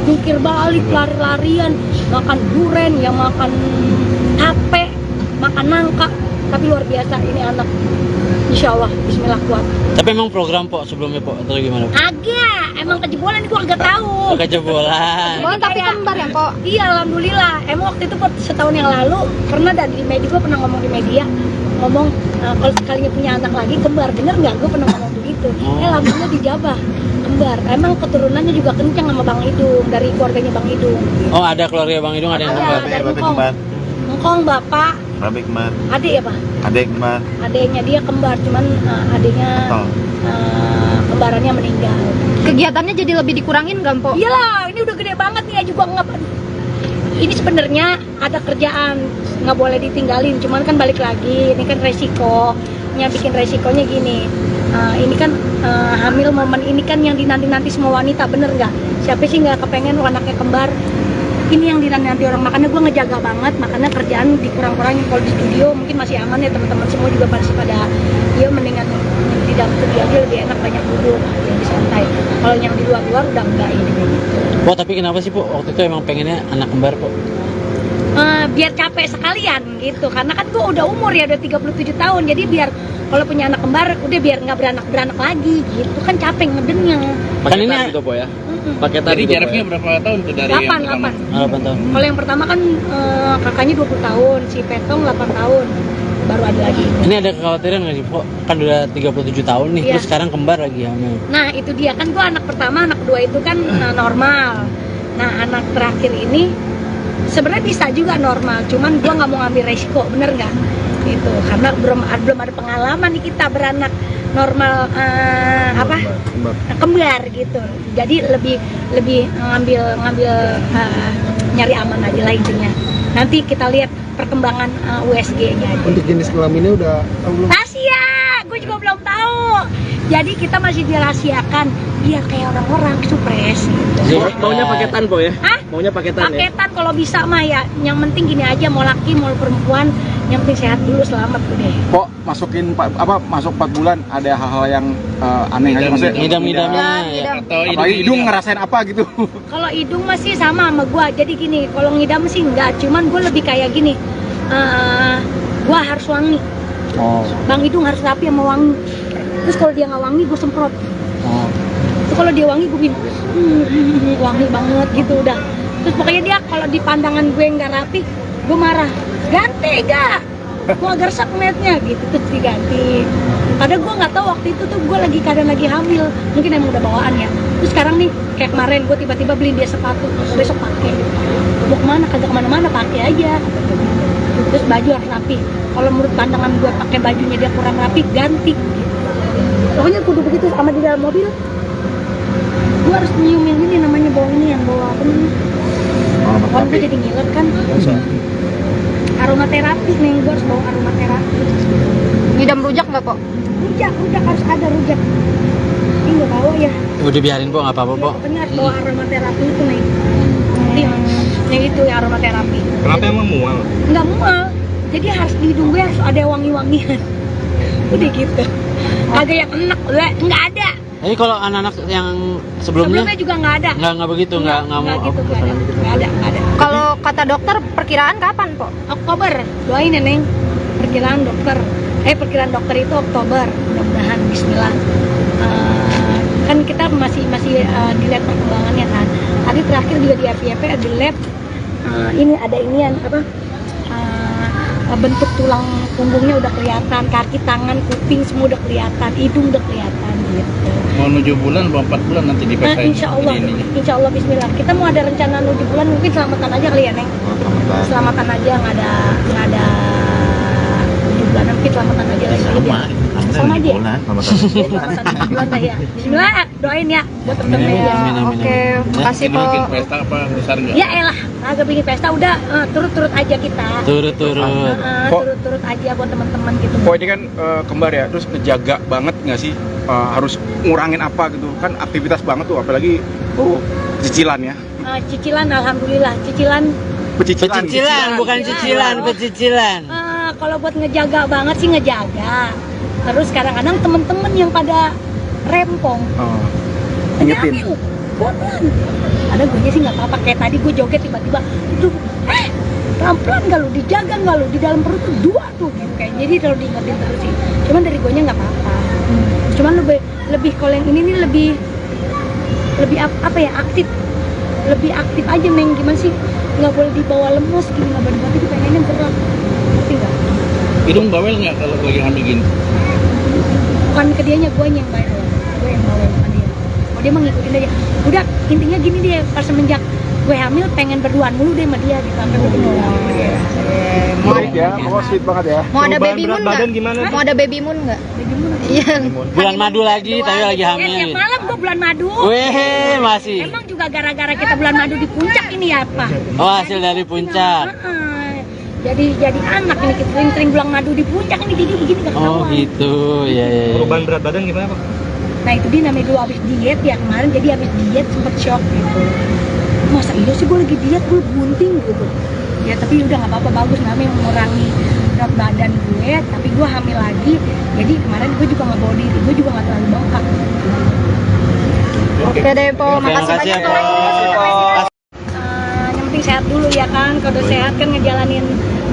Jungkir balik, lari-larian, makan duren, ya makan tape, makan nangka. Tapi luar biasa ini anak. Insya Allah, bismillah kuat. Tapi emang program, Po, sebelumnya, Po, atau gimana? Agak, emang kejebolan gue agak tahu. Oh, kejebolan. Oh, tapi kembar ya po? Iya, alhamdulillah. Emang waktu itu setahun yang lalu pernah dari media, gue pernah ngomong di media, ngomong kalau sekalinya punya anak lagi kembar, bener nggak? Gue pernah ngomong begitu. Alhamdulillah dijabah kembar. Emang keturunannya juga kencang sama Bang Idung, dari keluarganya Bang Idung. Oh, ada keluarga Bang Idung, ada yang kembar. Dari Engkong bapak, Rabi kembar, adik ya Pak? adek kembar, Adiknya dia kembar, cuman adiknya kembarannya meninggal. Kegiatannya jadi lebih dikurangin nggak po? Iyalah, ini udah gede banget nih ya juga nggak. Ini sebenarnya ada kerjaan, nggak boleh ditinggalin. Cuman kan balik lagi, ini kan resikonya, bikin resikonya gini. Ini kan hamil momen ini kan yang dinanti-nanti semua wanita, bener nggak? Siapa sih nggak kepengen anaknya kembar? Ini yang dinanti orang, makanya gue ngejaga banget, makanya kerjaan dikurang-kurangin. Kalau di studio mungkin masih aman ya, teman-teman semua juga pasti pada dia mendingan di dalam studio aja lebih enak, banyak duduk, lebih santai. Kalau yang di luar-luar udah enggak ini. Po, tapi kenapa sih, Po, waktu itu emang pengennya anak kembar, Po? Biar capek sekalian gitu, karena kan gue udah umur ya, udah 37 tahun, jadi biar kalau punya anak kembar udah biar nggak beranak lagi gitu kan, capek ngedengnya. Kan ini Paketan gitu po ya. Paketan Jadi gitu, Po, jaraknya ya? berapa tahun tuh dari 8 yang pertama? 8 tahun. Kalau yang pertama kan kakaknya 20 tahun, si Petong 8 tahun, baru ada lagi. Ini ada kekhawatiran nggak sih, Po? Kan udah 37 tahun nih, Iya. terus sekarang kembar lagi hamil. Nah itu dia kan, gue anak pertama, anak kedua itu kan normal. Nah anak terakhir ini sebenarnya bisa juga normal, cuman gue nggak mau ngambil resiko, bener nggak? Gitu, karena belum ada pengalaman nih kita beranak normal kembar gitu. Jadi lebih ngambil nyari aman aja lah intinya. Nanti kita lihat perkembangan USG-nya aja. Untuk jenis kelaminnya udah tahu belum? Rahasia, gue juga belum tahu. Jadi kita masih dirahasiakan biar kayak orang-orang supres gitu. Maunya paketan po ya? Hah? Maunya paketan ya? Paketan kalau bisa mah ya. Yang penting gini aja, mau laki mau perempuan, yang penting sehat dulu, selamat udah. Kok masuk 4 bulan ada hal-hal yang aneh aja, maksudnya Ngidam-ngidamnya ya. Atau apalagi hidung ngerasain apa gitu? Kalau hidung masih sama gua. Jadi gini, kalau ngidam sih enggak, cuman gue lebih kayak gini. Gua harus wangi. Oh. Bang Idung harus rapi sama wangi. Terus kalau dia nggak wangi, gue semprot. Oh. Terus kalau dia wangi, gue bikin wangi banget gitu udah. Terus pokoknya dia kalau di pandangan gue nggak rapi, gue marah. Ganti gak? Gue agak resep ngeliatnya gitu, terus diganti. Padahal gue nggak tahu waktu itu tuh gue keadaan lagi hamil, mungkin emang udah bawaan ya. Terus sekarang nih kayak kemarin gue tiba-tiba beliin dia sepatu, besok pakai. Mau kemana? Kagak kemana-mana, pakai aja. Terus baju harus rapi. Kalau menurut pandangan gue pakai bajunya dia kurang rapi, ganti. Pokoknya kudu begitu sama di dalam mobil. Gue harus nyiumin ini namanya bau ini yang bawa apa namanya? Kalau gue jadi ngiler kan. Aromaterapi nih, gue harus bawa aromaterapi. Ngidam rujak nggak, Po? Rujak harus ada rujak. Ini nggak bawa ya. Udah biarin po, nggak apa-apa po. Pokoknya harus bawa aromaterapi itu nih. Yang itu ya aromaterapi. Kenapa emang mual? Nggak mual. Jadi harus di hidung gue harus ada wangi-wangian. Udah gitu. Kagak yang enak, nggak ada. Jadi kalau anak-anak yang sebelumnya juga nggak ada. nggak begitu, nggak mau. Gitu, nggak ada. Kalau kata dokter perkiraan kapan, Po? Oktober, doain ya Neng. Perkiraan dokter itu Oktober, mudah-mudahan Bismillah. Kan kita masih dilihat perkembangannya kan. Tadi terakhir juga di RPP ada lab. Ini ada inian apa? Bentuk tulang punggungnya udah kelihatan, kaki, tangan, kuping semua udah kelihatan, hidung udah kelihatan gitu. Mau 7 bulan, mau 4 bulan nanti dipesain. Insya Allah Bismillah. Kita mau ada rencana 7 bulan, mungkin selamatan aja kali ya Neng. Selamatan aja, nggak ada 7 bulan, mungkin selamatan aja lagi. Sama aja. Selamatan 7 bulan lah ya. Bismillah, doain ya buat temen-temen ya. Oke, makasih, Po. Bikin pesta apa besar nggak? Ya elah, agak bikin pesta udah turut-turut aja kita. Turut-turut. Turut-turut aja buat teman-teman gitu. Kok ini kan kembar ya, terus ngejaga banget nggak sih? Harus ngurangin apa gitu kan, aktivitas banget tuh, apalagi cicilan ya. Cicilan alhamdulillah, cicilan. Pecicilan, bukan cicilan, pecicilan. Kalau buat ngejaga banget sih ngejaga. Terus kadang-kadang temen-temen yang pada rempong. Ingetin. Pelan. Ada gue sih nggak apa-apa, kayak tadi gue joget tiba-tiba itu pelan-pelan nggak lu, dijaga nggak lu, di dalam perut tuh 2 tuh gitu kayak. Jadi kalau diingetin terus sih. Cuman dari gue nya nggak apa-apa. Cuman lebih kalau yang ini nih lebih apa ya, aktif. Lebih aktif aja Neng, gimana sih? Nggak boleh dibawa lemes gini, nggak boleh dibawa, pengennya gerak. Ngerti nggak? Hidung bawel nggak kalau lagi hamil gini? Bukan ke dianya, gue yang bawel. Gue yang bawel sama dia. Oh dia mah ngikutin aja. Udah intinya gini deh, pas semenjak gue hamil pengen berduaan mulu deh sama dia gitu sampai gue Sweet ya, pokoknya sweet banget ya. Mau ada baby moon nggak? Gimana? Mau ada baby moon nggak? Iya. Bulan madu lagi, tapi lagi Tiap hamil. malam gue bulan madu. Weh, masih. Emang juga gara-gara kita bulan madu di puncak ini ya Pak? Oh, hasil dari puncak. Jadi anak ini kita sering bulan madu di puncak ini jadi gini gak ketahuan. Oh gitu, ya. Perubahan berat badan gimana Pak? Nah itu dia namanya dulu habis diet ya kemarin, jadi habis diet sempet shock gitu. Masa iya sih gue lagi diet, gue bunting gitu. Ya tapi udah nggak apa-apa, bagus namanya mengurangi berat badan gue, tapi gue hamil lagi. Jadi kemarin gue juga nggak bawa diri, gue juga nggak terlalu bengkak. Oke deh, Po. Makasih banyak, Po. Yang penting sehat dulu ya kan. Kalau udah sehat kan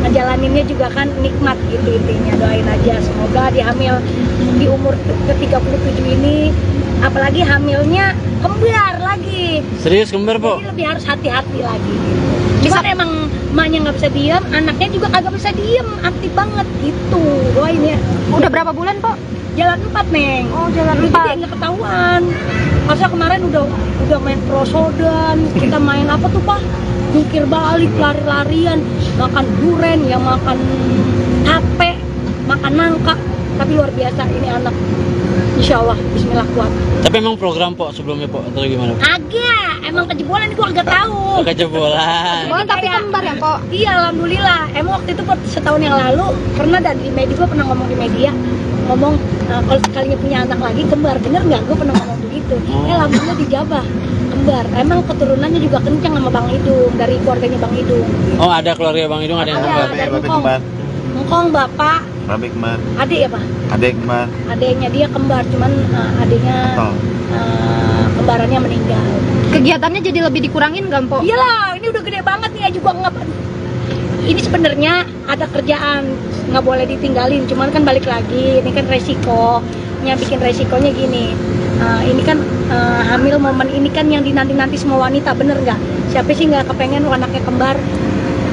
ngejalaninnya juga kan nikmat gitu intinya. Doain aja semoga dihamil di umur ke-37 ini, apalagi hamilnya kembar lagi. Serius kembar, Po? Jadi lebih harus hati-hati lagi. Cuman emang emaknya nggak bisa diem, anaknya juga kagak bisa diem, aktif banget gitu. Doain ya. Udah berapa bulan, Po? Jalan 4 Neng. Oh, jalan Jadi 4. dia nggak ketahuan. Masa kemarin udah main prosodan, kita main apa tuh Pak? Jungkir balik, lari-larian, makan duren, ya makan tape, makan nangka. Tapi luar biasa ini anak. Insya Allah, Bismillah kuat. Tapi emang program Po sebelumnya Po atau gimana? Agak, emang kejebolan gua agak tahu. Kejebolan. Oh, tapi kembar ya, Po? Iya, alhamdulillah. Emang waktu itu setahun yang lalu pernah di media, gua pernah ngomong di media, kalau sekalinya punya anak lagi kembar, bener nggak? Gua pernah ngomong begitu. Alhamdulillah dijabah kembar. Emang keturunannya juga kencang sama Bang Idung, dari keluarganya Bang Idung. Oh, ada keluarga Bang Idung ada yang kembar. Dari Engkong bapak, Babe kembar, adik ya Pak? adek kembar, Adiknya dia kembar, cuman adiknya kembarannya meninggal. Kegiatannya jadi lebih dikurangin nggak, Po? Iyalah, ini udah gede banget nih, juga nggak. ini sebenarnya ada kerjaan, nggak boleh ditinggalin, cuman kan balik lagi, ini kan resikonya, bikin resikonya gini. Ini kan hamil momen ini kan yang dinanti-nanti semua wanita, bener nggak? Siapa sih nggak kepengen anaknya kembar?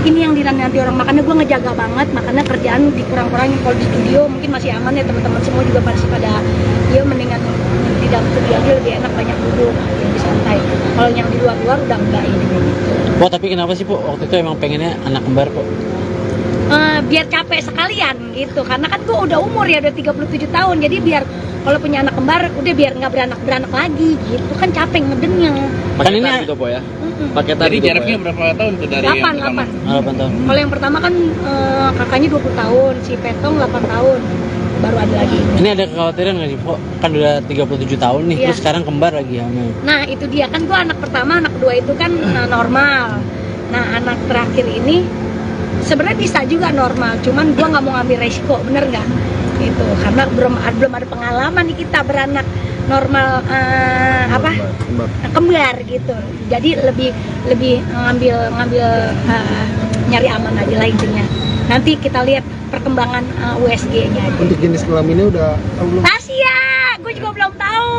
Ini yang dinanti orang, makanya gue ngejaga banget, makanya kerjaan dikurang-kurangin. Kalau di studio mungkin masih aman ya, teman-teman semua juga masih pada ya mendingan di dalam studio aja lebih enak, banyak duduk, lebih santai. Kalau yang di luar-luar udah enggak ini. Po, tapi kenapa sih Po waktu itu emang pengennya anak kembar Po? Biar capek sekalian gitu, karena kan gue udah umur ya, udah 37 tahun, jadi biar kalau punya anak kembar udah biar nggak beranak lagi gitu, kan capek ngedengnya. Paketan gitu po ya. Paketan Jadi gitu, Po, jaraknya ya? berapa tahun tuh dari yang 8 pertama? 8 tahun. Kalau yang pertama kan kakaknya 20 tahun, si Petong 8 tahun, baru ada lagi. Ini ada kekhawatiran nggak sih Po? Kan udah 37 tahun nih, Iya. terus sekarang kembar lagi hamil. Nah itu dia kan, gue anak pertama, anak kedua itu kan normal. Nah anak terakhir ini sebenarnya bisa juga normal, cuman gue nggak mau ngambil resiko, bener nggak? Gitu, karena belum ada pengalaman nih kita beranak normal kembar gitu. Jadi lebih ngambil nyari aman aja lah intinya. Nanti kita lihat perkembangan USG-nya aja. Untuk jenis kelaminnya udah tahu belum? Rahasia, gue juga belum tahu.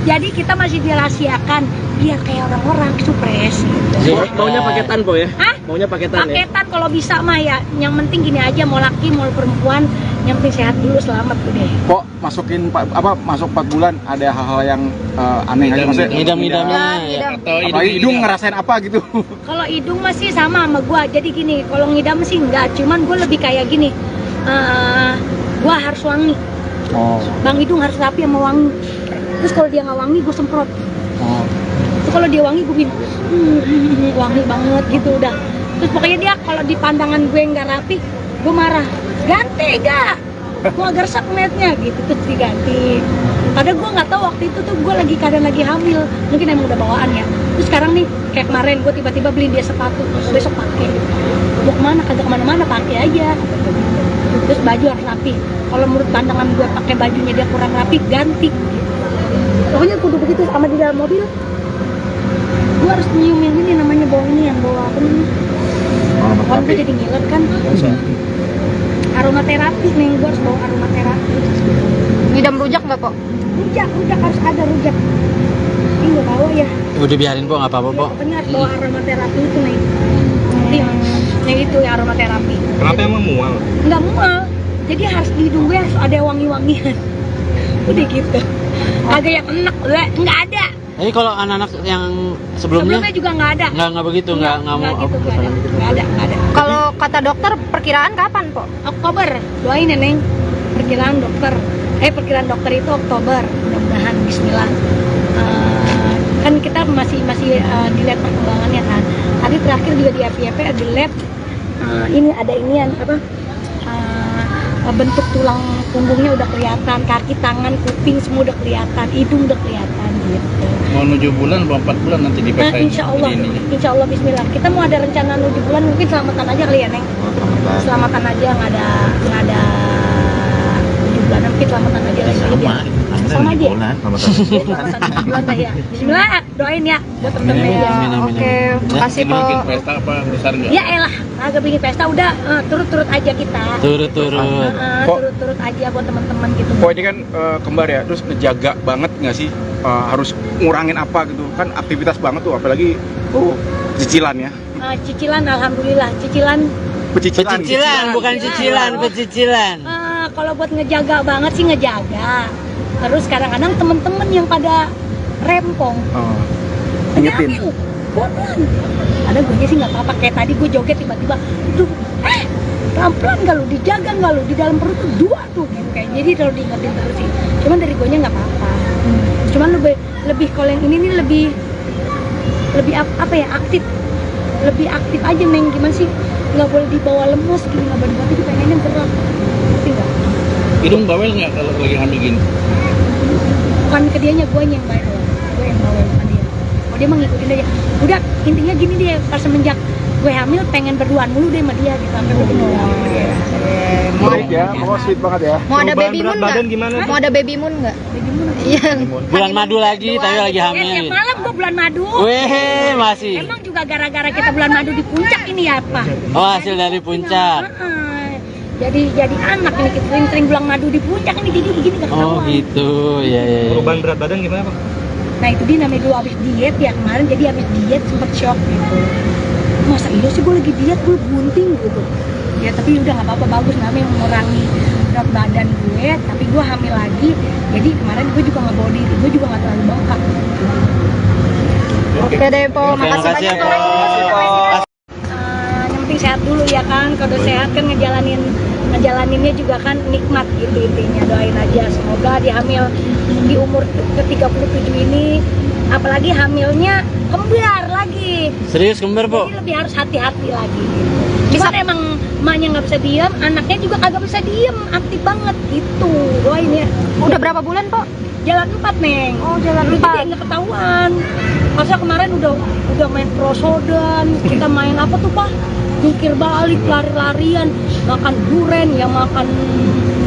Jadi kita masih dirahasiakan biar kayak orang-orang supres gitu. Maunya paketan Po ya? Hah? Maunya paketan ya? Paketan kalau bisa mah ya. Yang penting gini aja, mau laki mau perempuan, yang penting sehat dulu, selamat udah. Kok masuk 4 bulan ada hal-hal yang aneh aja maksudnya? Ngidam-ngidamnya ya. Ngidam. Atau Apalagi hidung ngerasain apa gitu? Kalau hidung masih sama gua. Jadi gini, kalau ngidam sih enggak, cuman gua lebih kayak gini. Gua harus wangi. Oh. Bang hidung harus rapi sama wangi. Terus kalau dia nggak wangi, gue semprot. Oh. Terus kalau dia wangi, gue bikin wangi banget gitu udah. Terus pokoknya dia kalau di pandangan gue nggak rapi, gue marah. Ganti gak? Gue agak resep ngeliatnya gitu, terus diganti. Padahal gue nggak tahu waktu itu tuh gue keadaan lagi hamil, mungkin emang udah bawaan ya. Terus sekarang nih kayak kemarin gue tiba-tiba beli dia sepatu, besok pakai. Mau kemana? Kagak kemana-mana, pakai aja. Terus baju harus rapi. Kalau menurut pandangan gue pakai bajunya dia kurang rapi, ganti. Pokoknya kudu begitu. Sama di dalam mobil, gue harus nyium yang ini, namanya bau ini, yang bawa apa namanya? Kalau gue jadi ngiler kan. Aromaterapi nih, gue harus bawa aromaterapi. Ngidam rujak nggak Po? Rujak harus ada rujak. Ini nggak bawa ya. Udah biarin Po, nggak apa-apa Po. Pokoknya harus bawa aromaterapi itu nih. Yang itu ya aromaterapi. Kenapa emang mual? Nggak mual. Jadi harus di hidung gue harus ada wangi-wangian. Udah gitu. Agak yang enak, nggak ada. Jadi kalau anak-anak yang sebelumnya juga nggak ada. nggak begitu, nggak mau gitu, nggak ada. Kalau kata dokter perkiraan kapan Po? Oktober, doain ya Neng. Perkiraan dokter itu Oktober, mudah-mudahan Bismillah. Kan kita masih dilihat perkembangannya kan. Tadi terakhir juga di FYP ada lab. Ini ada inian bentuk tulang punggungnya udah kelihatan, kaki, tangan, kuping semua udah kelihatan, hidung udah kelihatan gitu. Mau 7 bulan, 4 bulan nanti dipesain. Insya Allah Bismillah. Kita mau ada rencana 7 bulan, mungkin selamatan aja kali ya Neng. Selamatan aja, nggak ada 7 bulan, mungkin selamatan aja lagi. Sama aja. Selamatan 7 bulan lah ya. Bismillah, doain ya buat temen-temen. Ya, Amin, amin, oke. amin. Makasih Ini Po. bikin pesta apa besar nggak? Ya elah, agak bikin pesta udah turut-turut aja kita. Turut-turut. Turut-turut aja buat teman-teman gitu. Kok ini kan kembar ya, terus ngejaga banget nggak sih? Harus ngurangin apa gitu? Kan aktivitas banget tuh, apalagi cicilan ya. Cicilan, alhamdulillah. Cicilan. Pecicilan, bukan cicilan, pecicilan. Kalau buat ngejaga banget sih ngejaga. Terus kadang-kadang temen-temen yang pada rempong. Ingetin. Pelan. Ada gue sih nggak apa-apa. Kayak tadi gue joget tiba-tiba, tuh, pelan-pelan nggak lu, dijaga nggak lu, di dalam perut tuh 2 tuh gitu kayak. Jadi kalau diingetin terus sih. Cuman dari gue nya nggak apa-apa. Cuman lebih kalau yang ini nih lebih apa ya, aktif. Lebih aktif aja Neng, gimana sih? Nggak boleh dibawa lemes gini, nggak boleh dibawa, pengennya gerak. Ngerti nggak? Hidung bawel nggak kalau lagi hamil gini? Bukan ke dianya, gue yang bawel. Gue yang bawel sama dia. Oh dia mah ngikutin aja. Udah intinya gini deh, pas semenjak gue hamil pengen berduaan mulu deh sama dia gitu, sampai gue Baik ya, pokoknya sweet banget ya. Mau ada baby moon Berat badan nggak? gimana? Mau ada baby moon nggak? honeymoon. Iya. Bulan madu lagi, tapi lagi Tiap hamil. malam gua bulan madu. Weh, masih. Emang juga gara-gara kita bulan madu di puncak ini ya, Pak? Oh, hasil dari puncak. Jadi anak ini kita sering-sering bulan madu di puncak ini jadi gini nggak Oh, ketahuan. gitu. Ya, ya, ya. Perubahan berat badan gimana, Pak? Nah itu dia namanya dulu abis diet ya kemarin, jadi abis diet sempet shock gitu. Masa iya sih gue lagi diet, gue bunting gitu. Ya tapi udah nggak apa-apa, bagus namanya mengurangi berat badan gue, tapi gue hamil lagi. Jadi kemarin gue juga nggak bawa diri, gue juga nggak terlalu bengkak. Oke deh, Po. Oke, Makasih makasih ya, banyak. Po. Yang penting sehat dulu ya kan, kalau sehat kan ngejalaninnya juga kan nikmat gitu intinya. Doain aja semoga dihamil di umur ke-37 ini, apalagi hamilnya kembar lagi, Serius kembar, Po? jadi lebih harus hati-hati lagi. Cuman emang emaknya nggak bisa diem, anaknya juga kagak bisa diem, aktif banget gitu. Doain ya. Udah berapa bulan, Po? Jalan 4 Neng. Oh, jalan Jadi 4. nggak ketahuan. Masa kemarin udah main prosodan, kita main apa tuh Pak? Jungkir balik, lari-larian, makan duren, ya makan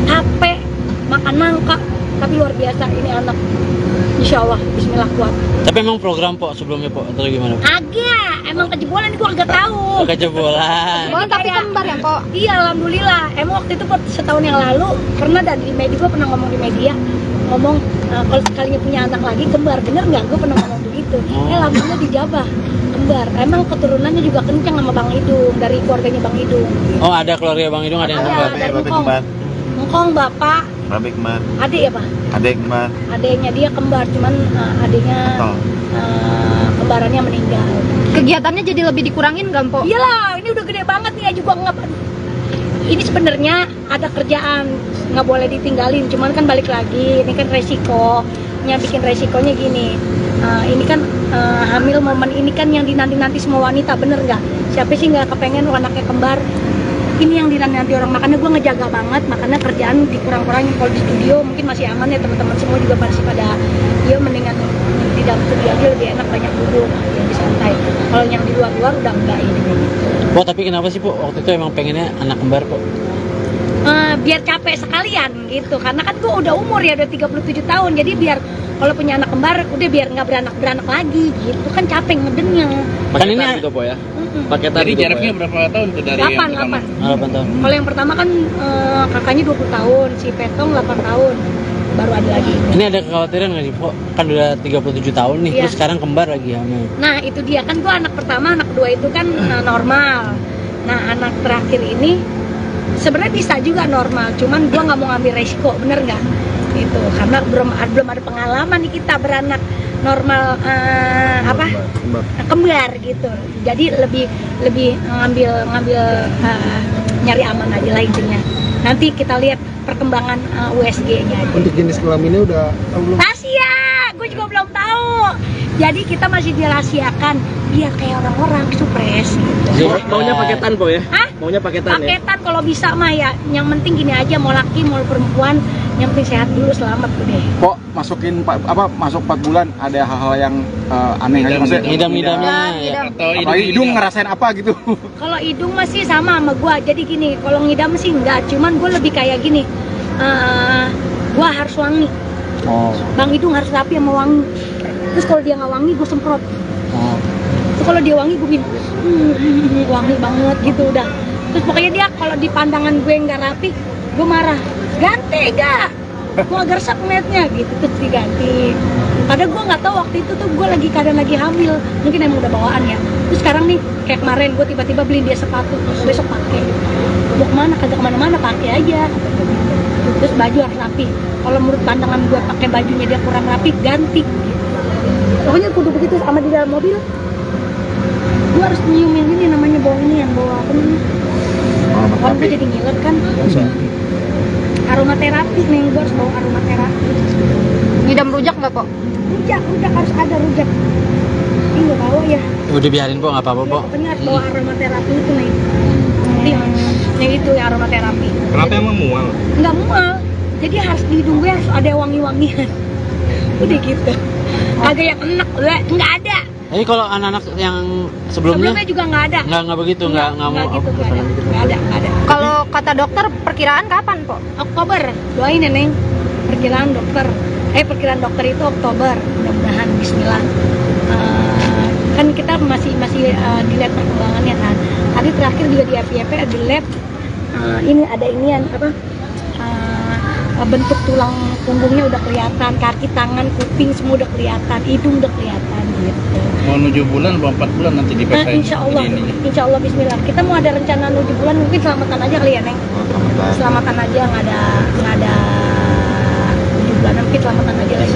tape, makan nangka. Tapi luar biasa ini anak. Insya Allah, Bismillah kuat. Tapi emang program, Po, sebelumnya, Po, atau gimana? Agak, emang kejebolan gua agak tahu. Kejebolan. Oh, tapi kembar ya, Po? Iya, alhamdulillah. Emang waktu itu setahun yang lalu pernah dan di media, gua pernah ngomong di media, ngomong kalau sekalinya punya anak lagi kembar, bener nggak? Gue pernah ngomong begitu. Alhamdulillah dijabah kembar. Emang keturunannya juga kencang sama Bang Idung, dari keluarganya Bang Idung. Oh, ada keluarga Bang Idung, ada yang Ada, kembar. dari Ngkong. Ngkong bapak, Babe kembar. adik ya Pak? Adek kembar. Adiknya dia kembar, cuman adiknya kembarannya meninggal. Kegiatannya jadi lebih dikurangin nggak, Po? Iyalah, ini udah gede banget nih ya juga nggak. Ini sebenarnya ada kerjaan, nggak boleh ditinggalin, cuman kan balik lagi, ini kan resikonya, bikin resikonya gini. Ini kan hamil momen ini kan yang dinanti-nanti semua wanita, bener nggak? Siapa sih nggak kepengen anaknya kembar? Ini yang dinanti orang, makanya gue ngejaga banget, makanya kerjaan dikurang-kurangin. Kalau di studio mungkin masih aman ya, teman-teman semua juga masih pada ya mendingan di dalam studio aja lebih enak, banyak duduk, lebih santai. Kalau yang di luar-luar udah enggak ini. Po, tapi kenapa sih, Po, waktu itu emang pengennya anak kembar, Po? Biar capek sekalian gitu, karena kan gue udah umur ya, udah 37 tahun, jadi biar kalau punya anak kembar udah biar nggak beranak lagi gitu kan, capek ngedengnya. Kan ini Paketan gitu, Po, ya? Paketan Jadi gitu, Po, jaraknya ya? berapa tahun tuh dari yang 8 pertama? 8 tahun. Kalau yang pertama kan kakaknya 20 tahun, si Petong 8 tahun, baru ada lagi. Ini ada kekhawatiran nggak sih, Po? Kan udah 37 tahun nih, Iya. terus sekarang kembar lagi hamil. Nah itu dia kan, gue anak pertama, anak kedua itu kan normal. Nah anak terakhir ini sebenarnya bisa juga normal, cuman gue nggak mau ngambil resiko, bener nggak? Itu karena belum ada pengalaman nih kita beranak normal kembar gitu. Jadi lebih ngambil nyari aman aja lah intinya. Nanti kita lihat perkembangan USG-nya aja. Untuk jenis kelaminnya udah tahu belum? Rahasia, gue juga belum tahu. Jadi kita masih dirahasiakan biar kayak orang-orang supres gitu. Maunya paketan, Po, ya? Hah? Maunya paketan, ya? Paketan kalau bisa mah ya. Yang penting gini aja, mau laki mau perempuan, yang penting sehat dulu, selamat udah. Kok masuk 4 bulan ada hal-hal yang aneh aja maksudnya? Ngidam-ngidamnya, ya. Ngidam. Atau Apalagi hidung ngerasain apa gitu? Kalau hidung masih sama gua. Jadi gini, kalau ngidam sih enggak, cuman gua lebih kayak gini. Gua harus wangi. Oh. Bang Hidung harus rapi sama wangi. Terus kalau dia nggak wangi, gue semprot. Oh. Terus kalau dia wangi, gue bikin wangi banget gitu udah. Terus pokoknya dia kalau di pandangan gue nggak rapi, gue marah. Ganti gak? Gue agak resep ngeliatnya gitu, terus diganti. Padahal gue nggak tahu waktu itu tuh gue kadang lagi hamil, mungkin emang udah bawaan ya. Terus sekarang nih kayak kemarin gue tiba-tiba beliin dia sepatu, terus besok pakai. Mau kemana? Kagak kemana-mana, pakai aja. Terus baju harus rapi. Kalau menurut pandangan gue pakai bajunya dia kurang rapi, ganti. Pokoknya kudu begitu. Sama di dalam mobil, gue harus nyiumin ini namanya bau ini, yang bawa apa namanya? Kalau gue jadi ngiler kan. Aromaterapi nih, gue harus bawa aromaterapi. Ngidam rujak nggak, Po? Rujak harus ada rujak. Ini nggak bawa ya. Udah biarin, Po, nggak apa-apa, Po. Pokoknya harus bawa aromaterapi itu nih. Yang itu ya aromaterapi. Kenapa emang mual? Nggak mual, jadi harus di hidung gue harus ada wangi-wangian. Udah gitu. Agak yang enak, nggak ada. Jadi kalau anak-anak yang sebelumnya juga nggak ada. nggak begitu, nggak mau gitu, nggak ada. Kalau kata dokter perkiraan kapan, Po? Oktober, doain ya Neng. Perkiraan dokter perkiraan dokter itu Oktober, mudah-mudahan Bismillah. Kan kita masih dilihat perkembangannya kan. Tadi terakhir juga di APP ada lab, ini ada inian apa? Bentuk tulang punggungnya udah kelihatan, kaki, tangan, kuping semua udah kelihatan, hidung udah kelihatan gitu. Mau 7 bulan, 4 bulan nanti dipesain. Insya Allah Bismillah. Kita mau ada rencana 7 bulan, mungkin selamatan aja kali ya Neng. Selamatan aja, nggak ada 7 bulan, mungkin selamatan aja lagi.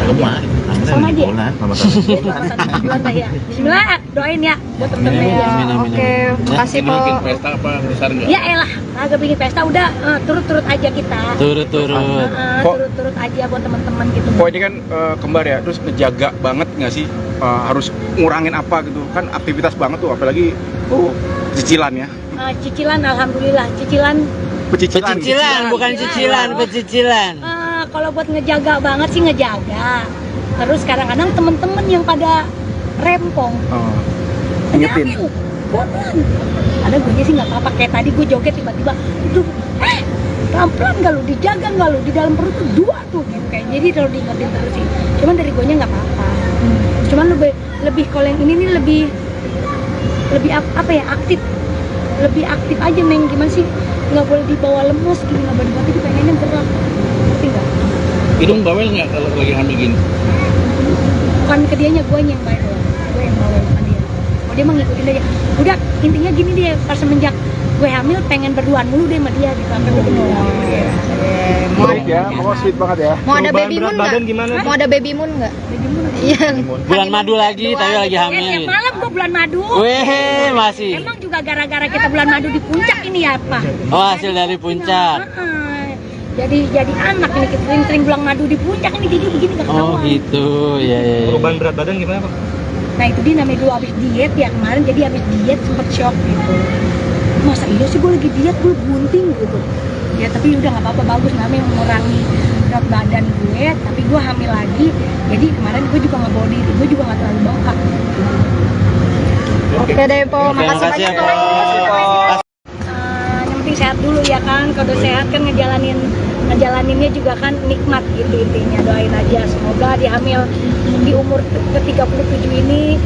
Sama aja. Selamatan 7 bulan lah ya. Bismillah, doain ya buat temen-temen ya. Oke, makasih Nanti mau bikin po. pesta apa besar nggak? Ya elah, agak bikin pesta udah turut-turut aja kita. Turut-turut. Turut-turut aja buat teman-teman gitu. Kok ini kan kembar ya, terus ngejaga banget nggak sih, harus ngurangin apa gitu kan, aktivitas banget tuh, apalagi cicilan ya. Cicilan, alhamdulillah, cicilan. Pecicilan, bukan cicilan, pecicilan. Kalau buat ngejaga banget sih ngejaga. Terus kadang-kadang temen-temen yang pada rempong. Ingetin. Pelan. Ada gue sih nggak apa-apa, kayak tadi gue joget tiba-tiba itu pelan-pelan nggak lu, dijaga nggak lu, di dalam perut tuh 2 tuh gitu kayak. Jadi kalau diingetin terus sih, cuman dari gue nya nggak apa-apa. Cuman lebih kalau yang ini nih lebih apa ya, lebih aktif aja Neng. Gimana sih, nggak boleh dibawa lemes gini, nggak boleh dibawa, pengennya gerak, ngerti nggak? Hidung bawel nggak kalau lagi hamil gini? Bukan ke dianya, gue yang bawel, gue yang bawel bukan dia. Oh dia mah ngikutin aja. Udah intinya gini deh, pas semenjak gue hamil pengen berduaan mulu deh sama dia gitu, sampai gue Sweet ya, pokoknya sweet banget ya. Mau ada baby moon nggak? Gimana? Mau ada baby moon nggak? Iya. Bulan madu lagi, tapi lagi Tiap hamil. malam gue bulan madu. Weh, masih. Emang juga gara-gara kita bulan madu di puncak ini ya Pak? Oh, hasil dari puncak. Jadi anak ini, kita sering bulan madu di puncak ini, jadi begini gak ketahuan. Oh gitu, ya. Perubahan berat badan gimana Pak? Nah itu dia namanya dulu habis diet ya kemarin, jadi habis diet sempet shock gitu. Masa iya sih gue lagi diet, gue bunting gitu. Ya tapi udah nggak apa-apa, bagus, namanya mengurangi berat badan gue, tapi gue hamil lagi. Jadi kemarin gue juga nggak bawa diri, gue juga nggak terlalu bengkak. Oke deh po, makasih Makasih ya, banyak Po. po. Yang penting sehat dulu ya kan, kalau udah sehat kan ngejalaninnya juga kan nikmat gitu intinya. Doain aja semoga di hamil di umur ke-37 ini,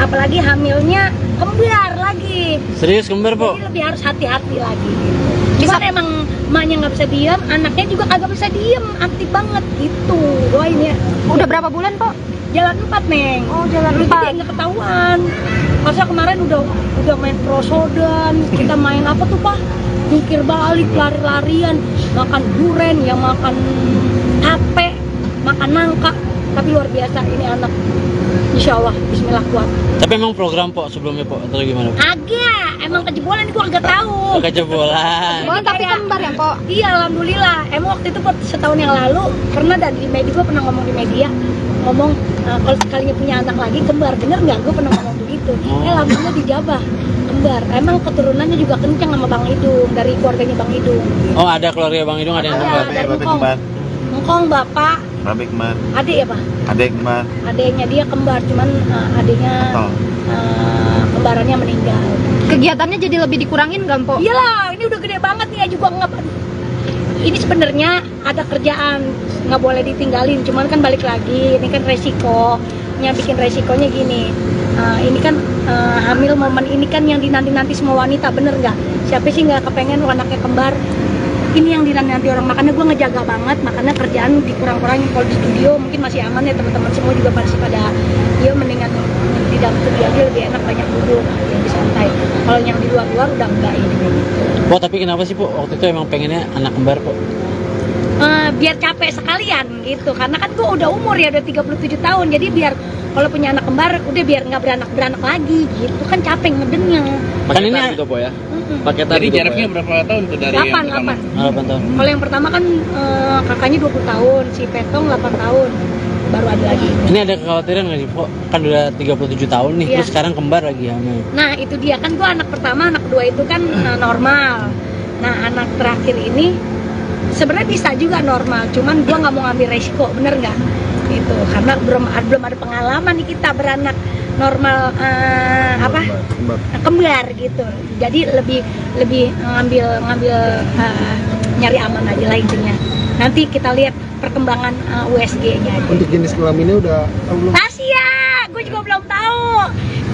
apalagi hamilnya kembar lagi, Serius kembar, Po? jadi lebih harus hati-hati lagi gitu. Cuman emang emaknya nggak bisa diem, anaknya juga kagak bisa diem, aktif banget gitu. Doain ya. Udah berapa bulan po? Jalan 4 Neng. Oh, jalan Dulu 4. jadi nggak ketahuan. Masa kemarin udah main prosodan, kita main apa tuh Pak? Jungkir balik, lari-larian, makan duren, ya makan tape, makan nangka. Tapi luar biasa ini anak. Insya Allah, Bismillah kuat. Tapi emang program, Po, sebelumnya, Po, atau gimana? Agak, emang kejebolan gua agak tahu. Kejebolan. Oh, tapi kembar ya po? Iya, alhamdulillah. Emang waktu itu setahun yang lalu pernah di media, gua pernah ngomong di media, kalau sekalinya punya anak lagi kembar, bener nggak? Gue pernah ngomong begitu. Alhamdulillah dijabah kembar. Emang keturunannya juga kencang sama Bang Idung, dari keluarganya Bang Idung. Oh, ada keluarga Bang Idung, ada yang kembar. Dari Engkong bapak, Babe kembar, adik ya Pak? adek kembar, Adiknya dia kembar, cuman adiknya kembarannya meninggal. Kegiatannya jadi lebih dikurangin nggak po? Iyalah, ini udah gede banget nih ya juga nggak. Ini sebenarnya ada kerjaan, nggak boleh ditinggalin, cuman kan balik lagi, ini kan resikonya, bikin resikonya gini. Ini kan hamil momen ini kan yang dinanti-nanti semua wanita, bener nggak? Siapa sih nggak kepengen anaknya kembar? Ini yang dinanti orang, makanya gue ngejaga banget, makanya kerjaan dikurang-kurangin. Kalau di studio mungkin masih aman ya, teman-teman semua juga masih pada, ya mendingan di dalam studio aja lebih enak, banyak duduk, lebih santai. Kalau yang di luar-luar udah enggak ini. Po, tapi kenapa sih, Po, waktu itu emang pengennya anak kembar, Po? Biar capek sekalian gitu, karena kan gue udah umur ya, udah 37 tahun, jadi biar kalau punya anak kembar udah biar nggak beranak lagi gitu, kan capek ngedengnya. Kan ini gitu Po ya. Paketan Jadi gitu, Po, jaraknya ya? berapa tahun tuh dari yang pertama? 8. 8 tahun. Kalau yang pertama kan kakaknya 20 tahun, si Petong 8 tahun, baru ada lagi. Ini ada kekhawatiran nggak sih, Po? Kan udah 37 tahun nih, Iya. terus sekarang kembar lagi hamil. Nah itu dia kan, gue anak pertama, anak kedua itu kan normal. Nah anak terakhir ini sebenarnya bisa juga normal, cuman gue nggak mau ngambil resiko, bener nggak? Gitu, karena belum ada pengalaman nih kita beranak normal kembar gitu. Jadi lebih ngambil nyari aman aja lah intinya. Nanti kita lihat perkembangan USG-nya aja. Untuk jenis kelaminnya udah tahu belum? Rahasia, gue juga belum tahu.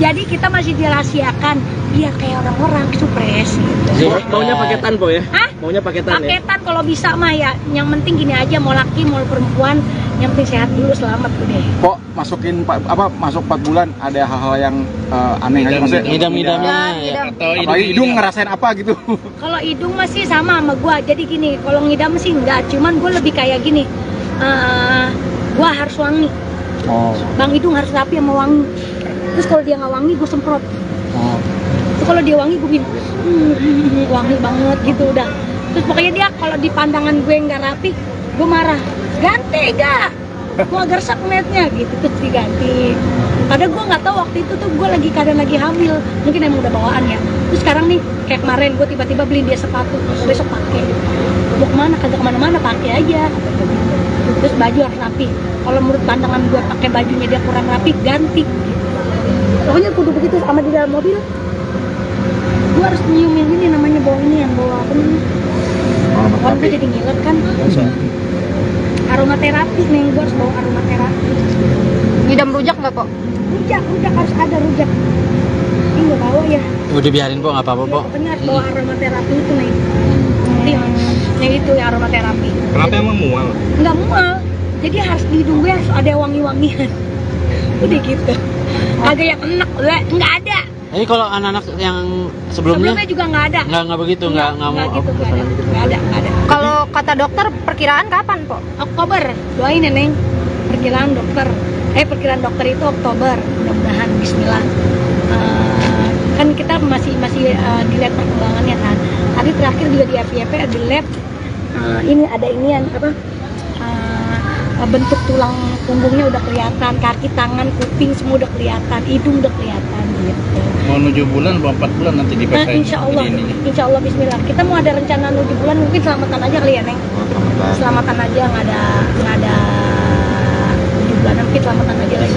Jadi kita masih dirahasiakan biar kayak orang-orang supres gitu. Maunya paketan po ya? Hah? Maunya paketan ya? Paketan kalau bisa mah ya. Yang penting gini aja, mau laki mau perempuan, yang penting sehat dulu, selamat udah. Kok masuk 4 bulan ada hal-hal yang aneh aja maksudnya? Ngidam-ngidamnya ya. Ngidam. Atau Apalagi hidung ngerasain apa gitu? Kalau hidung masih sama sama gua. Jadi gini, kalau ngidam sih enggak, cuman gua lebih kayak gini. Gua harus wangi. Oh. Bang hidung harus rapi sama wangi. Terus kalau dia nggak wangi, gue semprot. Oh. Terus kalau dia wangi, gue bikin wangi banget gitu udah. Terus pokoknya dia kalau di pandangan gue nggak rapi, gue marah. Ganti gak? Gue agak resep ngeliatnya gitu, terus diganti. Padahal gue nggak tahu waktu itu tuh gue kadang lagi hamil, mungkin emang udah bawaan ya. Terus sekarang nih kayak kemarin gue tiba-tiba beliin dia sepatu, besok pakai. Mau kemana? Kagak kemana-mana, pakai aja. Terus baju harus rapi. Kalau menurut pandangan gue pakai bajunya dia kurang rapi, ganti. Pokoknya kudu begitu sama di dalam mobil. Gue harus nyiumin ini namanya bau ini yang bawa apa namanya? Kan gue jadi ngiler kan. Aromaterapi nih, gue harus bawa aromaterapi. Ngidam rujak nggak po? Rujak harus ada rujak. Ini nggak bawa ya. Udah biarin po, nggak apa-apa po. Pokoknya harus bawa aromaterapi itu nih. Yang itu ya aromaterapi. Kenapa emang mual? Nggak mual. Jadi harus di hidung gue harus ada wangi-wangian. Udah gitu. Agak yang enak, nggak ada. Ini kalau anak-anak yang sebelumnya juga nggak ada. nggak begitu, nggak mau. Gitu, nggak ada. Kalau kata dokter perkiraan kapan po? Oktober, doain ya Neng. Perkiraan dokter itu Oktober, mudah-mudahan Bismillah. Kan kita masih dilihat perkembangannya kan. Tadi terakhir juga di FYP di lab ini ada inian apa? Bentuk tulang punggungnya udah kelihatan, kaki, tangan, kuping semua udah kelihatan, hidung udah kelihatan gitu. mau 7 bulan, 4 bulan nanti dipesain. Insya Allah Bismillah. Kita mau ada rencana 7 bulan, mungkin selamatan aja kali ya Neng. Selamatan aja, nggak ada 7 bulan, mungkin selamatan aja lagi.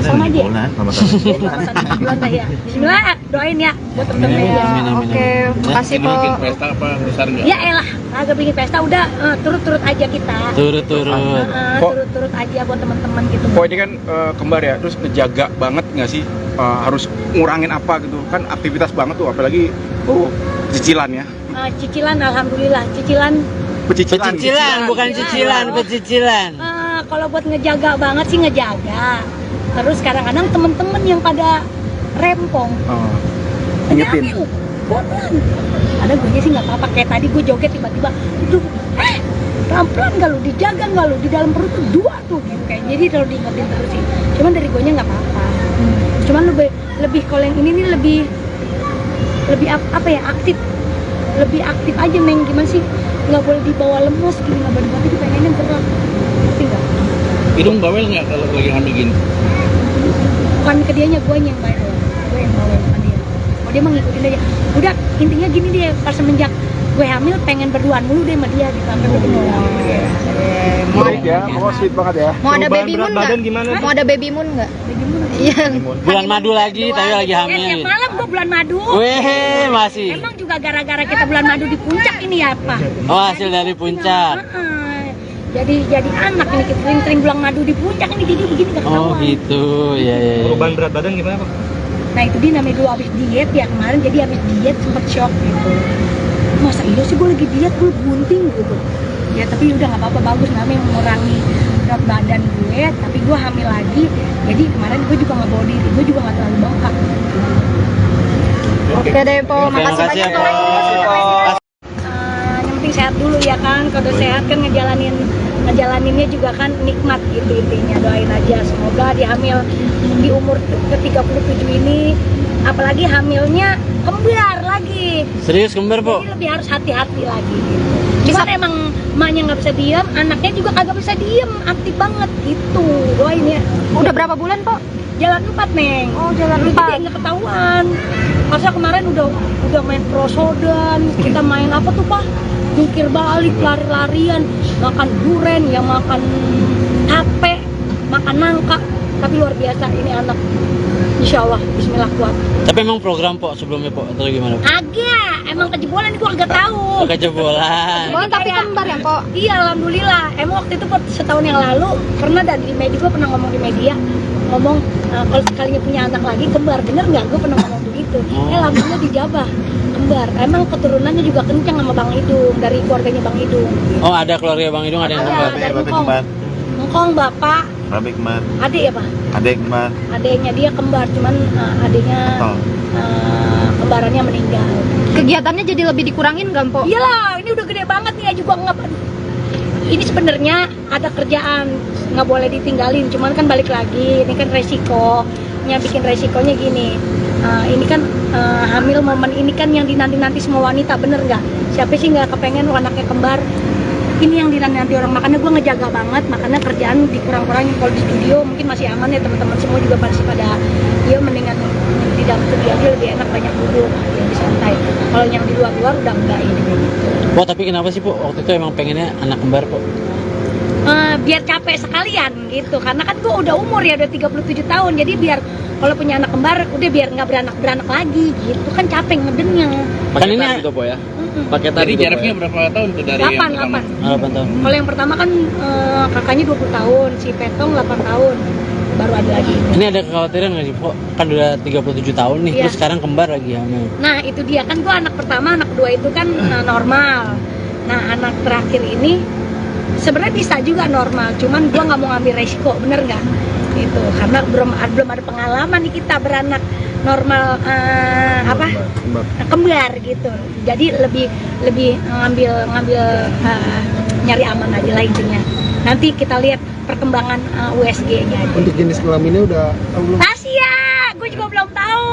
Sama aja. Selamatan 7 bulan lah ya. Bismillah, doain ya buat temen-temen. Ya, Amin, amin, oke, amin. makasih po. Bikin pesta apa besar nggak? Ya elah, agak bikin pesta udah turut-turut aja kita. Turut-turut. Turut-turut aja buat teman-teman gitu. Kok ini kan kembar ya, terus ngejaga banget nggak sih? Harus ngurangin apa gitu kan, aktivitas banget tuh, apalagi cicilan ya. Cicilan, alhamdulillah. Cicilan. Pecicilan, bukan cicilan, pecicilan. Kalau buat ngejaga banget sih ngejaga. Terus kadang-kadang temen-temen yang pada rempong. Ingetin. Pelan. Ada gue sih nggak apa-apa. Kayak tadi gue joget tiba-tiba, pelan-pelan nggak lu, dijaga nggak lu, di dalam perut tuh 2 tuh gitu kayak. Jadi kalau diingetin terus sih. Cuman dari gue nya nggak apa-apa. Cuman lebih kalau yang ini nih lebih apa ya, aktif. Lebih aktif aja Neng, gimana sih? Nggak boleh dibawa lemes gini, nggak boleh dibawa, pengennya gerak. Ngerti nggak? Hidung bawel nggak kalau lagi hamil gini? Bukan ke dianya, gue yang bawel. Gue yang bawel sama dia. Oh dia mah ngikutin aja. Udah intinya gini deh, pas semenjak gue hamil pengen berduaan mulu deh sama dia gitu, sampai gue berduaan. Baik ya, pokoknya sweet banget ya. Mau ada baby moon nggak? gimana? Mau ada baby moon nggak? Iya. Bulan madu lagi, tapi lagi Tiap hamil. malam gue bulan madu. Weh, masih. Emang juga gara-gara kita bulan madu di puncak ini ya Pak? Oh, hasil dari puncak. Jadi anak ini kita sering bulan madu di puncak ini, jadi begini gak ketahuan. Oh gitu, ya. Perubahan berat badan gimana Pak? Nah itu dia namanya dulu habis diet ya kemarin, jadi habis diet sempet shock gitu. Masa iya sih gue lagi diet, gue bunting gitu. Ya tapi udah nggak apa-apa, bagus namanya mengurangi berat badan gue, tapi gue hamil lagi. Jadi kemarin gue juga nggak bawa diri, gue juga nggak terlalu bengkak. Oke deh po, makasih Makasih ya, banyak po. Po. Yang penting sehat dulu ya kan, kalau sehat kan ngejalaninnya juga kan nikmat gitu intinya. Doain aja semoga dihamil di umur ke-37 ini, apalagi hamilnya kembar lagi. Serius kembar po? Jadi lebih harus hati-hati lagi gitu. Cuman emang emaknya nggak bisa diem, anaknya juga kagak bisa diem, aktif banget gitu. Doain ya. Udah berapa bulan po? Jalan 4 Neng. Oh jalan Jadi 4. nggak ketahuan. Masa kemarin udah main prosodan, kita main apa tuh Pak? Jungkir balik, lari-larian, makan duren, ya makan tape, makan nangka. Tapi luar biasa ini anak. Insya Allah, Bismillah kuat. Tapi emang program po sebelumnya po atau gimana po? Agak, emang kejebolan gue agak tahu. Kejebolan. Oh, tapi kembar ya, Po? Iya, alhamdulillah. Emang waktu itu setahun yang lalu pernah dari media, gue pernah ngomong di media, ngomong kalau sekalinya punya anak lagi kembar, bener nggak? Gue pernah ngomong begitu. Alhamdulillah dijabah kembar. Emang keturunannya juga kencang sama Bang Idung, dari keluarganya Bang Idung. Oh, ada keluarga Bang Idung ada yang kembar. Dari Engkong bapak, Rabi kembar, adik ya pak? adek kembar, Adiknya dia kembar, cuman adiknya kembarannya meninggal. Kegiatannya jadi lebih dikurangin nggak, Po? Iyalah, ini udah gede banget nih, juga nggak. Ini sebenarnya ada kerjaan, nggak boleh ditinggalin. Cuman kan balik lagi, ini kan resikonya, bikin resikonya gini. Ini kan hamil momen ini kan yang dinanti-nanti semua wanita, bener nggak? Siapa sih nggak kepengen anaknya kembar? Ini yang dinanti orang, makanya gue ngejaga banget, makanya kerjaan dikurang-kurangin. Kalau di studio mungkin masih aman ya, teman-teman semua juga masih pada dia mendingan di dalam studio aja lebih enak, banyak duduk, lebih santai. Kalau yang di luar-luar udah enggak ini. Po, tapi kenapa sih po waktu itu emang pengennya anak kembar po? Biar capek sekalian gitu, karena kan gue udah umur ya, udah 37 tahun, jadi biar kalau punya anak kembar udah biar nggak beranak lagi gitu, kan capek ngedengnya. Paketan gitu po ya. Paketan Jadi gitu, Po, jaraknya ya? berapa tahun tuh dari yang pertama? 8. 8 tahun. Kalau yang pertama kan kakaknya 20 tahun, si Petong 8 tahun, baru ada lagi. Ini ada kekhawatiran nggak sih po? Kan udah 37 tahun nih, Iya. terus sekarang kembar lagi hamil. Nah itu dia kan, gue anak pertama, anak kedua itu kan normal. Nah anak terakhir ini sebenarnya bisa juga normal, cuman gue nggak mau ngambil resiko, bener nggak? Itu karena belum ada pengalaman nih kita beranak normal kembar gitu. Jadi lebih ngambil nyari aman aja lah intinya. Nanti kita lihat perkembangan USG-nya aja. Untuk jenis kelaminnya udah tahu belum? Rahasia, gue juga belum tahu.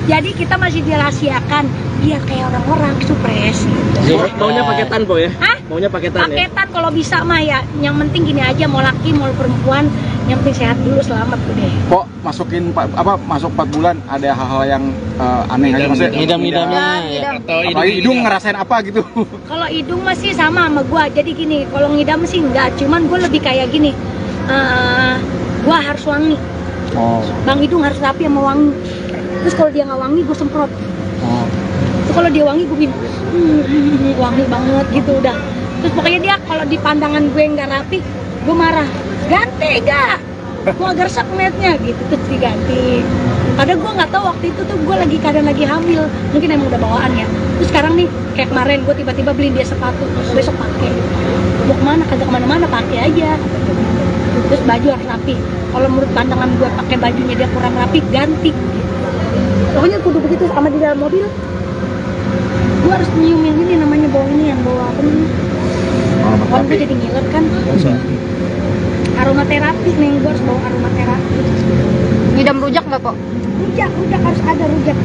Jadi kita masih dirahasiakan biar kayak orang-orang supres gitu. Maunya paketan po ya? Hah? Maunya paketan ya? Paketan kalau bisa mah ya. Yang penting gini aja, mau laki mau perempuan, yang penting sehat dulu, selamat udah. Kok masuk 4 bulan ada hal-hal yang aneh aja maksudnya? Ngidam-ngidamnya ya. Atau Apalagi hidung ngerasain apa gitu? Kalau hidung masih sama gua. Jadi gini, kalau ngidam sih enggak, cuman gue lebih kayak gini. Gua harus wangi. Oh. Bang Hidung harus rapi sama wangi. Terus kalau dia nggak wangi, gue semprot. Oh. Terus kalau dia wangi, gue bilang wangi banget gitu udah. Terus pokoknya dia kalau di pandangan gue nggak rapi, gue marah. Ganti gak? Gue agak resep ngeliatnya gitu, terus diganti. Padahal gue nggak tahu waktu itu tuh gue keadaan lagi hamil, mungkin emang udah bawaan ya. Terus sekarang nih kayak kemarin gue tiba-tiba beliin dia sepatu, besok pakai. Mau kemana? Kagak kemana-mana, pakai aja. Terus baju harus rapi. Kalau menurut pandangan gue pakai bajunya dia kurang rapi, ganti. Pokoknya kudu begitu. Sama di dalam mobil, gue harus nyiumin ini namanya bau ini, yang bawa apa nih? Kalau gue jadi ngiler kan. Aromaterapi nih, gue harus bawa aromaterapi. Ngidam rujak nggak, Po? Rujak harus ada rujak.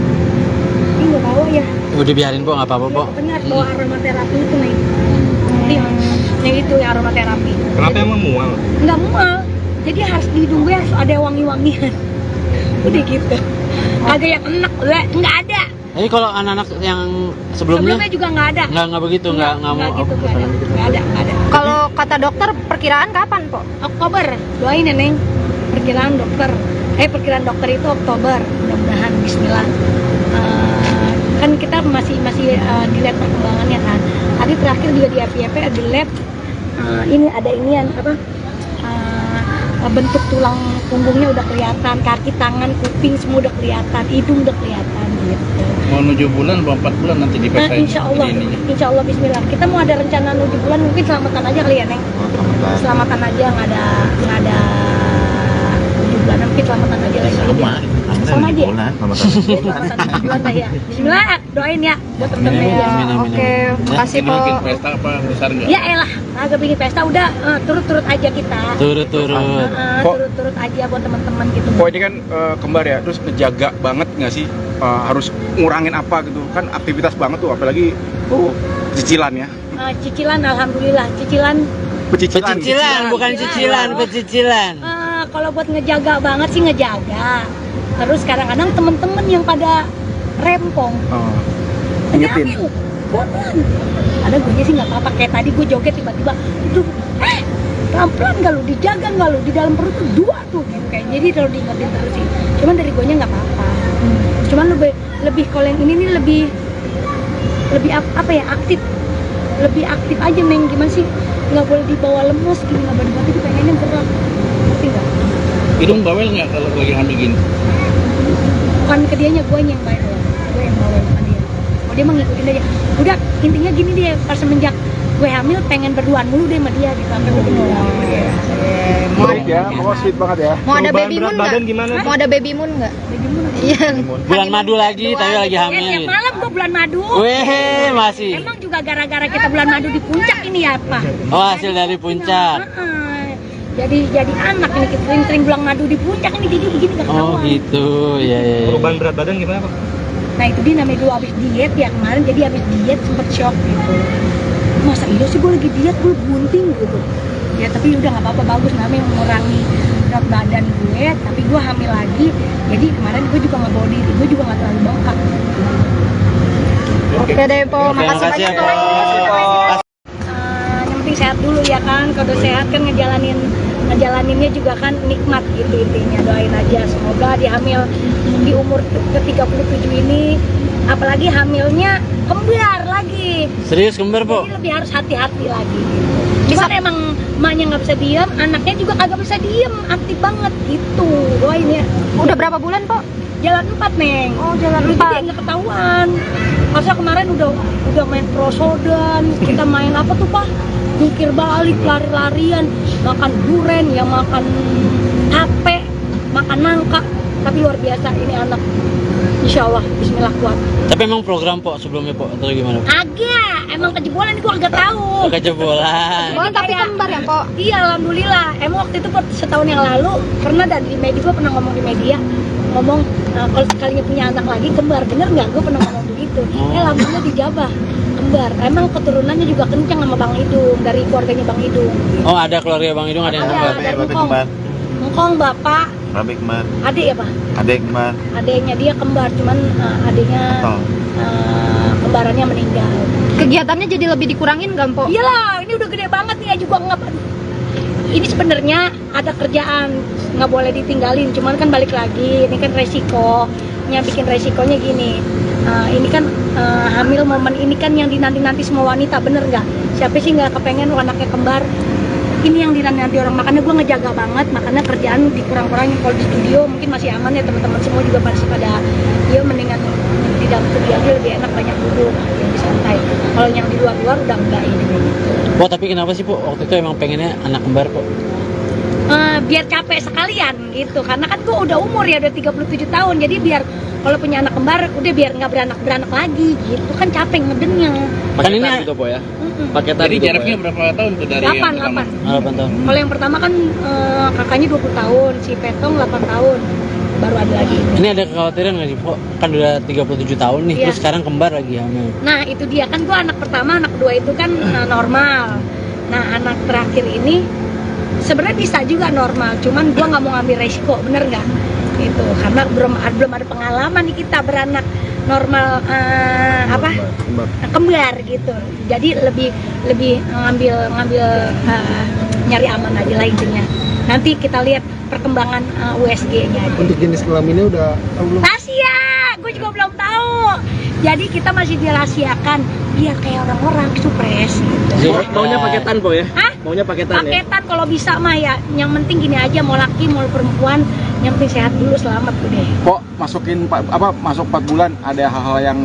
Ini nggak bawa ya. Udah biarin po, nggak apa-apa po. Pokoknya harus bawa aromaterapi itu nih. Yang itu ya aromaterapi. Kenapa emang mual? Nggak mual. Jadi harus di hidung gue harus ada wangi-wangian. Udah gitu. Kagak yang enak, nggak ada. Jadi kalau anak-anak yang sebelumnya juga nggak ada. nggak begitu, nggak mau. Gitu, nggak ada. Kalau kata dokter, perkiraan kapan, Po? Oktober, doain ya Neng. Perkiraan dokter itu Oktober, mudah-mudahan Bismillah. Kan kita masih dilihat perkembangannya kan. Tadi terakhir juga di RPP ada lab. Ini ada inian bentuk tulang punggungnya udah kelihatan, kaki, tangan, kuping semua udah kelihatan, hidung udah kelihatan gitu. Mau 7 bulan, 4 bulan nanti dipesain. Insya Allah Bismillah. Kita mau ada rencana 7 bulan, mungkin selamatan aja kali ya Neng. Selamatan aja, nggak ada 7 bulan, mungkin selamatan aja lagi. Sama aja. Selamatan 7 bulan lah ya. Bismillah, doain ya buat temen-temen. Ya, Amin, amin, oke. amin. Makasih, Po. Bikin pesta apa besar nggak? Ya elah, agak bikin pesta udah turut-turut aja kita. Turut-turut. Turut-turut aja buat teman-teman gitu. Kok ini kan kembar ya, terus ngejaga banget nggak sih? Harus ngurangin apa gitu? Kan aktivitas banget tuh, apalagi cicilan ya. Cicilan, alhamdulillah. Cicilan. Pecicilan, bukan cicilan, pecicilan. Kalau buat ngejaga banget sih ngejaga. Terus kadang-kadang temen-temen yang pada rempong. Ingetin. Pelan. Ada gue sih nggak apa-apa. Kayak tadi gue joget tiba-tiba, pelan-pelan nggak lu, dijaga nggak lu, di dalam perut tuh 2 tuh gitu. kayak jadi terlalu diingetin terus sih. Cuman dari guanya nggak apa-apa. Cuman lebih kalau yang ini nih lebih apa ya, aktif, lebih aktif aja Meng. Gimana sih, nggak boleh dibawa lemes gini, nggak boleh dibawa, pengennya gerak, ngerti nggak? Hidung bawel nggak kalau lagi hamil gini? Bukan ke dianya, guanya yang bawel, gue yang bawel bukan dia. Oh dia mah ngikutin aja. Udah intinya gini deh, pas semenjak gue hamil pengen berduaan mulu deh sama dia gitu sampai gue Sweet ya, pokoknya sweet banget ya. Mau ada baby moon nggak? gimana? Mau ada baby moon nggak? Iya. Bulan madu lagi, tapi lagi hamil tiap nih. malam gue bulan madu. Weh, masih. Emang juga gara-gara kita bulan madu di puncak ini ya Pak? Oh, hasil dari puncak. Jadi anak ini kita sering-sering bulan madu di puncak ini jadi gini gak Oh ketahuan. gitu, ya. Perubahan berat badan gimana Pak? Nah itu dia namanya dulu abis diet ya kemarin, jadi abis diet sempet shock gitu. Masa iya sih gue lagi diet, gue bunting gitu. Ya tapi udah nggak apa-apa, bagus namanya mengurangi berat badan gue, tapi gue hamil lagi. Jadi kemarin gue juga nggak bawa diri, gue juga nggak terlalu bengkak. Oke deh Po, makasih makasih ya, banyak Po. Po. Yang penting sehat dulu ya kan, kalau udah sehat kan ngejalaninnya juga kan nikmat gitu intinya. Doain aja semoga di hamil di umur ke-37 ini, apalagi hamilnya kembar lagi, Serius kembar, Po? jadi lebih harus hati-hati lagi gitu. Cuman emang emaknya nggak bisa diem, anaknya juga kagak bisa diem, aktif banget gitu. Doain ya. Udah berapa bulan Po? Jalan 4 Neng. Oh, jalan Jadi 4. nggak ketahuan. Masa kemarin udah main prosodan, kita main apa tuh Pak? Jungkir balik, lari-larian, makan duren, ya makan tape, makan nangka. Tapi luar biasa ini anak. Insya Allah, Bismillah kuat. Tapi emang program, Po, sebelumnya, Po, atau gimana? Agak, emang kejebolan gua agak tahu. Kejebolan. Oh, tapi kembar ya Po? Iya, alhamdulillah. Emang waktu itu setahun yang lalu pernah di media, gua pernah ngomong di media, ngomong kalau sekalinya punya anak lagi kembar, bener nggak? Gua pernah ngomong begitu. Alhamdulillah dijabah kembar. Emang keturunannya juga kencang sama Bang Idung, dari keluarganya Bang Idung. Oh, ada keluarga Bang Idung ada yang kembar. Dari Ngkong bapak, Rabi kembar, adik ya Pak? adek kembar, Adiknya dia kembar, cuman adiknya kembarannya meninggal. Kegiatannya jadi lebih dikurangin nggak Po? Iyalah, ini udah gede banget nih ya juga nggak. Ini sebenarnya ada kerjaan, nggak boleh ditinggalin. Cuman kan balik lagi, ini kan resikonya, bikin resikonya gini. Ini kan hamil momen ini kan yang dinanti-nanti semua wanita, bener nggak? Siapa sih nggak kepengen anaknya kembar? Ini yang dinanti orang, makanya gue ngejaga banget, makanya kerjaan dikurang-kurangin. Kalau di studio mungkin masih aman ya, teman-teman semua juga masih pada ya mendingan di dalam studio aja lebih enak, banyak duduk, lebih santai. Kalau yang di luar-luar udah enggak ini. Po, tapi kenapa sih, Po, waktu itu emang pengennya anak kembar, Po? Biar capek sekalian gitu, karena kan gue udah umur ya, udah 37 tahun, jadi biar kalau punya anak kembar udah biar nggak beranak lagi gitu kan, capek ngedengnya. Kan ini Paketan gitu Po ya. Paketan Jadi gitu, Po, jaraknya ya? berapa tahun tuh dari 8 yang pertama? 8 tahun. Kalau yang pertama kan kakaknya 20 tahun, si Petong 8 tahun, baru ada lagi. Ini ada kekhawatiran nggak sih, Po? Kan udah 37 tahun nih, Iya. terus sekarang kembar lagi hamil. Nah itu dia kan, gue anak pertama, anak kedua itu kan normal. Nah anak terakhir ini sebenarnya bisa juga normal, cuman gue nggak mau ngambil resiko, bener nggak? Gitu, karena belum ada pengalaman nih kita beranak normal kembar gitu. Jadi lebih ngambil nyari aman aja lah intinya. Nanti kita lihat perkembangan USG-nya aja. Untuk jenis kelaminnya udah tahu belum? Rahasia, gue juga belum tahu. Jadi kita masih dirahasiakan biar kayak orang-orang supres gitu. Maunya paketan Po ya? Hah? Maunya paketan ya? Paketan kalau bisa mah ya. Yang penting gini aja, mau laki mau perempuan, yang penting sehat dulu, selamat udah. Kok masuk 4 bulan ada hal-hal yang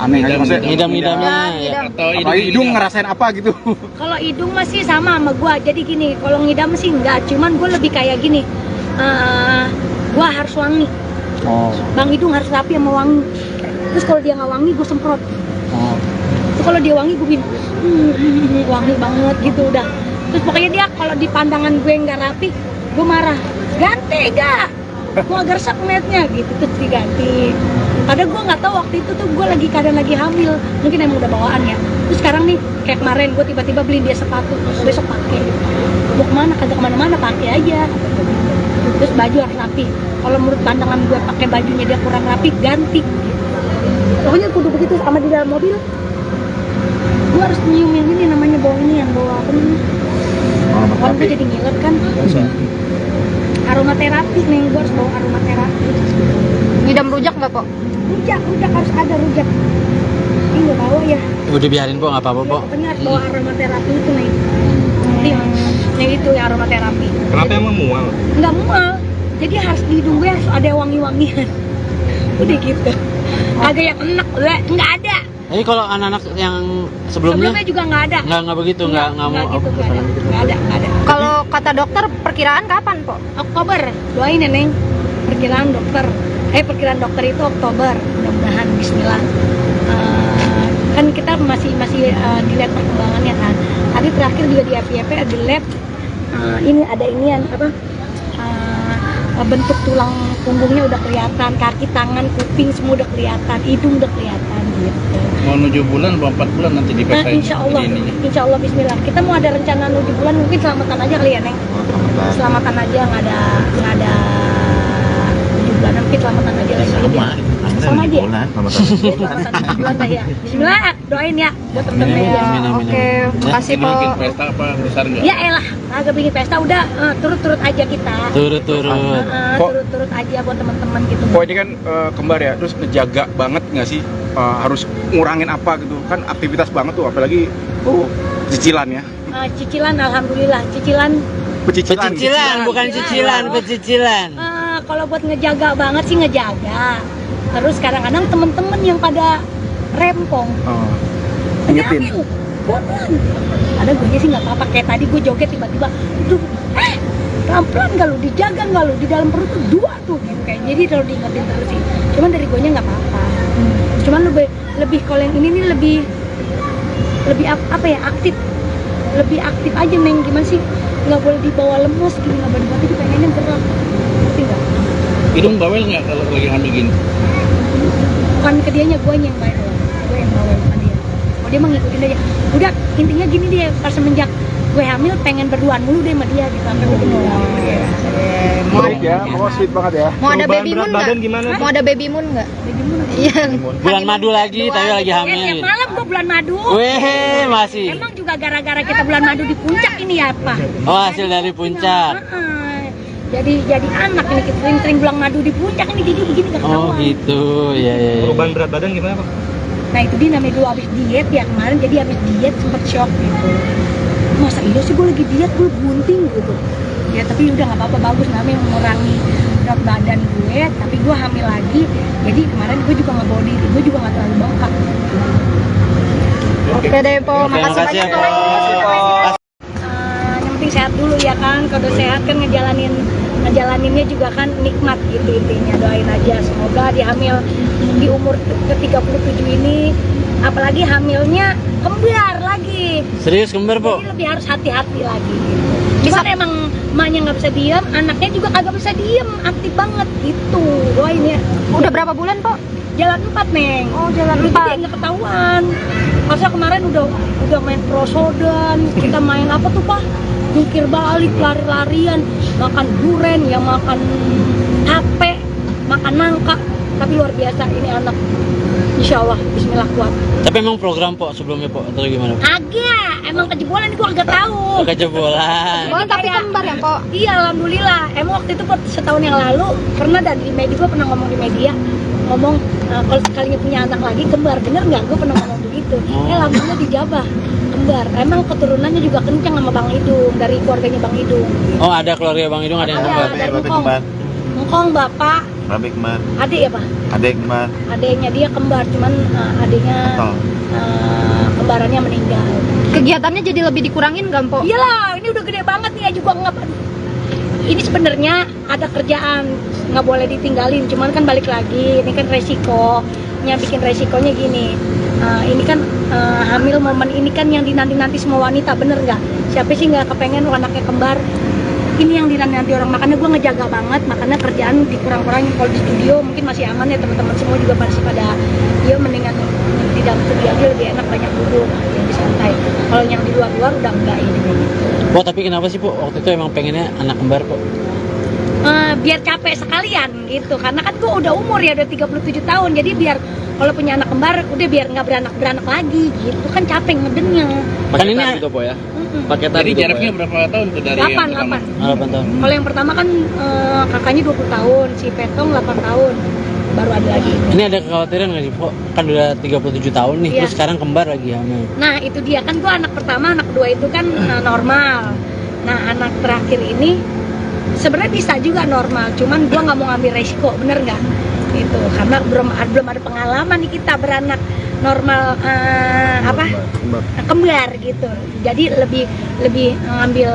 aneh aja maksudnya? Ngidam-ngidamnya ya. Atau Apalagi hidung ngerasain apa gitu? Kalau hidung masih sama gua. Jadi gini, kalau ngidam sih enggak, cuman gue lebih kayak gini. Gua harus wangi. Oh. Bang Hidung harus rapi sama wangi. Terus kalau dia nggak wangi, gue semprot. Oh. Terus kalau dia wangi, gue bikin wangi banget gitu udah. Terus pokoknya dia kalau di pandangan gue nggak rapi, gue marah. Ganti gak? Gue agak resep ngeliatnya gitu, terus diganti. Padahal gue nggak tahu waktu itu tuh gue keadaan lagi hamil, mungkin emang udah bawaan ya. Terus sekarang nih kayak kemarin gue tiba-tiba beliin dia sepatu, besok pakai. Mau kemana? Kagak kemana-mana, pakai aja. Terus baju harus rapi. Kalau menurut pandangan gue pakai bajunya dia kurang rapi, ganti. Pokoknya kudu begitu. Sama di dalam mobil, gue harus nyiumin ini namanya bau ini yang bawa apa namanya? Kan gue jadi ngiler kan. Aromaterapi nih, gue harus bawa aromaterapi. Ngidam rujak nggak po? Rujak harus ada rujak. Ini nggak bawa ya. Udah biarin po, nggak apa-apa po. Pokoknya harus bawa aromaterapi itu nih. Yang itu ya aromaterapi. Kenapa emang mual? Nggak mual, jadi harus di hidung gue harus ada wangi-wangian. Udah gitu. Agak yang enak, nggak ada. Jadi kalau anak-anak yang sebelumnya juga nggak ada. nggak begitu, nggak mau gitu, nggak ada. Kalau kata dokter perkiraan kapan po? Oktober, doain ya Neng. Perkiraan dokter itu Oktober, mudah-mudahan Bismillah. Kan kita masih dilihat perkembangannya kan. Tadi terakhir juga di APP ada lab. Ini ada inian apa? Bentuk tulang punggungnya udah kelihatan, kaki, tangan, kuping semua udah kelihatan, hidung udah kelihatan gitu. Mau 7 bulan, 4 bulan nanti dipesain. Insya Allah Bismillah. Kita mau ada rencana 7 bulan, mungkin selamatan aja kali ya Neng. Selamatan aja, nggak ada 7 bulan, mungkin selamatan aja lagi. Sama aja. Selamatan 7 bulan lah ya. Bismillah, doain ya buat temen-temen ya. Oke, makasih po. Bikin pesta apa besar nggak? Ya elah, agak bikin pesta udah turut-turut aja kita. Turut-turut. Turut-turut aja buat teman-teman gitu. Kok ini kan kembar ya, terus ngejaga banget nggak sih? Harus ngurangin apa gitu kan, aktivitas banget tuh, apalagi cicilan ya. Cicilan alhamdulillah, cicilan. Pecicilan, bukan cicilan, pecicilan. Kalau buat ngejaga banget sih ngejaga. Terus kadang-kadang temen-temen yang pada rempong. Ingetin. Pelan. Ada gue sih nggak apa-apa, kayak tadi gue joget tiba-tiba, pelan-pelan nggak lu, dijaga nggak lu, di dalam perut tuh 2 tuh gitu kayak. Jadi kalau diingetin terus sih. Cuman dari gue nya nggak apa-apa. Cuman lebih kalau yang ini nih lebih apa ya, aktif. Lebih aktif aja Neng, gimana sih? Nggak boleh dibawa lemes gini, nggak boleh dibawa, pengennya gerak. Ngerti nggak? Hidung bawel nggak kalau lagi hamil gini? Bukan ke dianya, gue yang bawel. Gue yang bawel, bukan dia. Oh dia mah ngikutin aja. Udah intinya gini deh, pas semenjak gue hamil pengen berduaan mulu deh sama dia gitu, sampai gue Baik ya, pokoknya sweet banget ya. Mau ada baby moon nggak? gimana? Mau ada baby moon nggak? Iya. Bulan madu lagi, tapi lagi Tiap hamil. malam gue bulan madu. Weh, masih. Emang juga gara-gara kita bulan madu di puncak ini ya apa? Oh, hasil dari puncak. Jadi anak ini kita sering bulan madu di puncak ini, jadi gini gak ketahuan. Oh gitu, ya. Perubahan berat badan gimana Pak? Nah itu dia namanya dulu habis diet ya kemarin, jadi habis diet sempet shock gitu. Masa iya sih gue lagi diet, gue bunting gitu. Ya tapi udah nggak apa-apa, bagus namanya mengurangi berat badan gue, tapi gue hamil lagi. Jadi kemarin gue juga nggak bawa diri, gue juga nggak terlalu bengkak. Oke deh po, makasih makasih ya, banyak Po. po. Yang penting sehat dulu ya kan, kalau sehat kan ngejalaninnya juga kan nikmat gitu intinya. Doain aja semoga di hamil di umur ke-37 ini, apalagi hamilnya kembar lagi, Serius kembar, Po? jadi lebih harus hati-hati lagi gitu. Cuman emang emaknya nggak bisa diem, anaknya juga kagak bisa diem, aktif banget gitu. Doain ya. Udah berapa bulan po? Jalan 4 Neng. Oh, jalan Jadi 4. nggak ketahuan. Masa kemarin udah main prosodan, kita main apa tuh Pak? Jungkir balik, lari-larian, makan duren, ya makan tape, makan nangka. Tapi luar biasa ini anak. Insya Allah, Bismillah kuat. Tapi emang program, Po, sebelumnya, Po, atau gimana? Agak, emang kejebolan gua agak tahu. Kejebolan. Oh tapi kembar ya po? Iya, alhamdulillah. Emang waktu itu setahun yang lalu pernah di media, gua pernah ngomong di media, kalau sekalinya punya anak lagi kembar, bener nggak? Gue pernah ngomong begitu. Alhamdulillah dijabah kembar. Emang keturunannya juga kencang sama Bang Idung, dari keluarganya Bang Idung. Oh, ada keluarga Bang Idung, ada yang kembar. Dari Ngkong bapak, Babe kembar, adik ya Pak? adek kembar, Adiknya dia kembar, cuman adiknya kembarannya meninggal. Kegiatannya jadi lebih dikurangin nggak po? Iyalah, ini udah gede banget nih ya juga nggak. Ini sebenarnya ada kerjaan, nggak boleh ditinggalin. Cuman kan balik lagi, ini kan resikonya, bikin resikonya gini. Ini kan hamil momen ini kan yang dinanti-nanti semua wanita, bener nggak? Siapa sih nggak kepengen anaknya kembar? Ini yang dinanti orang, makanya gue ngejaga banget, makanya kerjaan dikurang-kurangin. Kalau di studio mungkin masih aman ya, teman-teman semua juga masih pada dia mendingan di dalam studio aja lebih enak, banyak duduk, lebih santai. Kalau yang di luar-luar udah enggak ini. Po, tapi kenapa sih, Po, waktu itu emang pengennya anak kembar, Po? biar capek sekalian gitu, karena kan gue udah umur ya, udah 37 tahun, jadi biar kalau punya anak kembar udah biar nggak beranak lagi gitu kan, capek ngedennya. Kan ini Paketan gitu po ya. Paketan Jadi gitu, Po, jaraknya ya? berapa tahun tuh dari yang 8 pertama? 8 tahun. Kalau yang pertama kan kakaknya 20 tahun, si Petong 8 tahun, baru ada lagi. Ini ada kekhawatiran nggak sih, Po? Kan udah 37 tahun nih, Iya. terus sekarang kembar lagi hamil. Nah itu dia kan, gue anak pertama, anak kedua itu kan normal. Nah anak terakhir ini sebenarnya bisa juga normal, cuman gue nggak mau ngambil resiko, bener nggak? Itu karena belum ada pengalaman nih kita beranak normal kembar gitu. Jadi lebih ngambil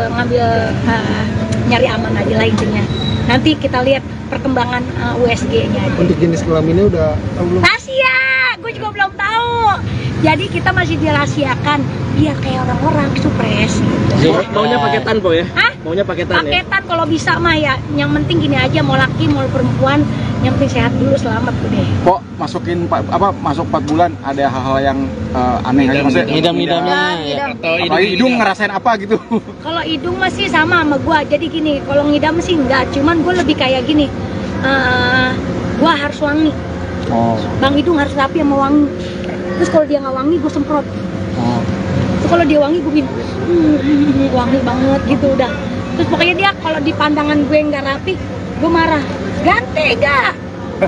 nyari aman aja lah intinya. Nanti kita lihat perkembangan USG-nya aja. Untuk jenis kelaminnya udah tahu belum? Rahasia, gue juga belum tahu. Jadi kita masih dirahasiakan biar kayak orang-orang supres gitu. Maunya paketan po ya? Hah? Maunya paketan, ya? Paketan kalau bisa mah ya. Yang penting gini aja, mau laki mau perempuan, yang penting sehat dulu, selamat udah. Kok masuk 4 bulan ada hal-hal yang aneh aja maksudnya? Ngidam-ngidamnya ya. Ngidam. Atau Apalagi hidung ngerasain apa gitu? Kalau hidung masih sama gua. Jadi gini, kalau ngidam sih enggak, cuman gua lebih kayak gini. Gua harus wangi. Oh. Bang hidung harus rapi sama wangi. Terus kalau dia nggak wangi, gue semprot. Oh. Terus kalau dia wangi, gue bikin wangi banget gitu udah. Terus pokoknya dia kalau di pandangan gue nggak rapi, gue marah. Ganti gak?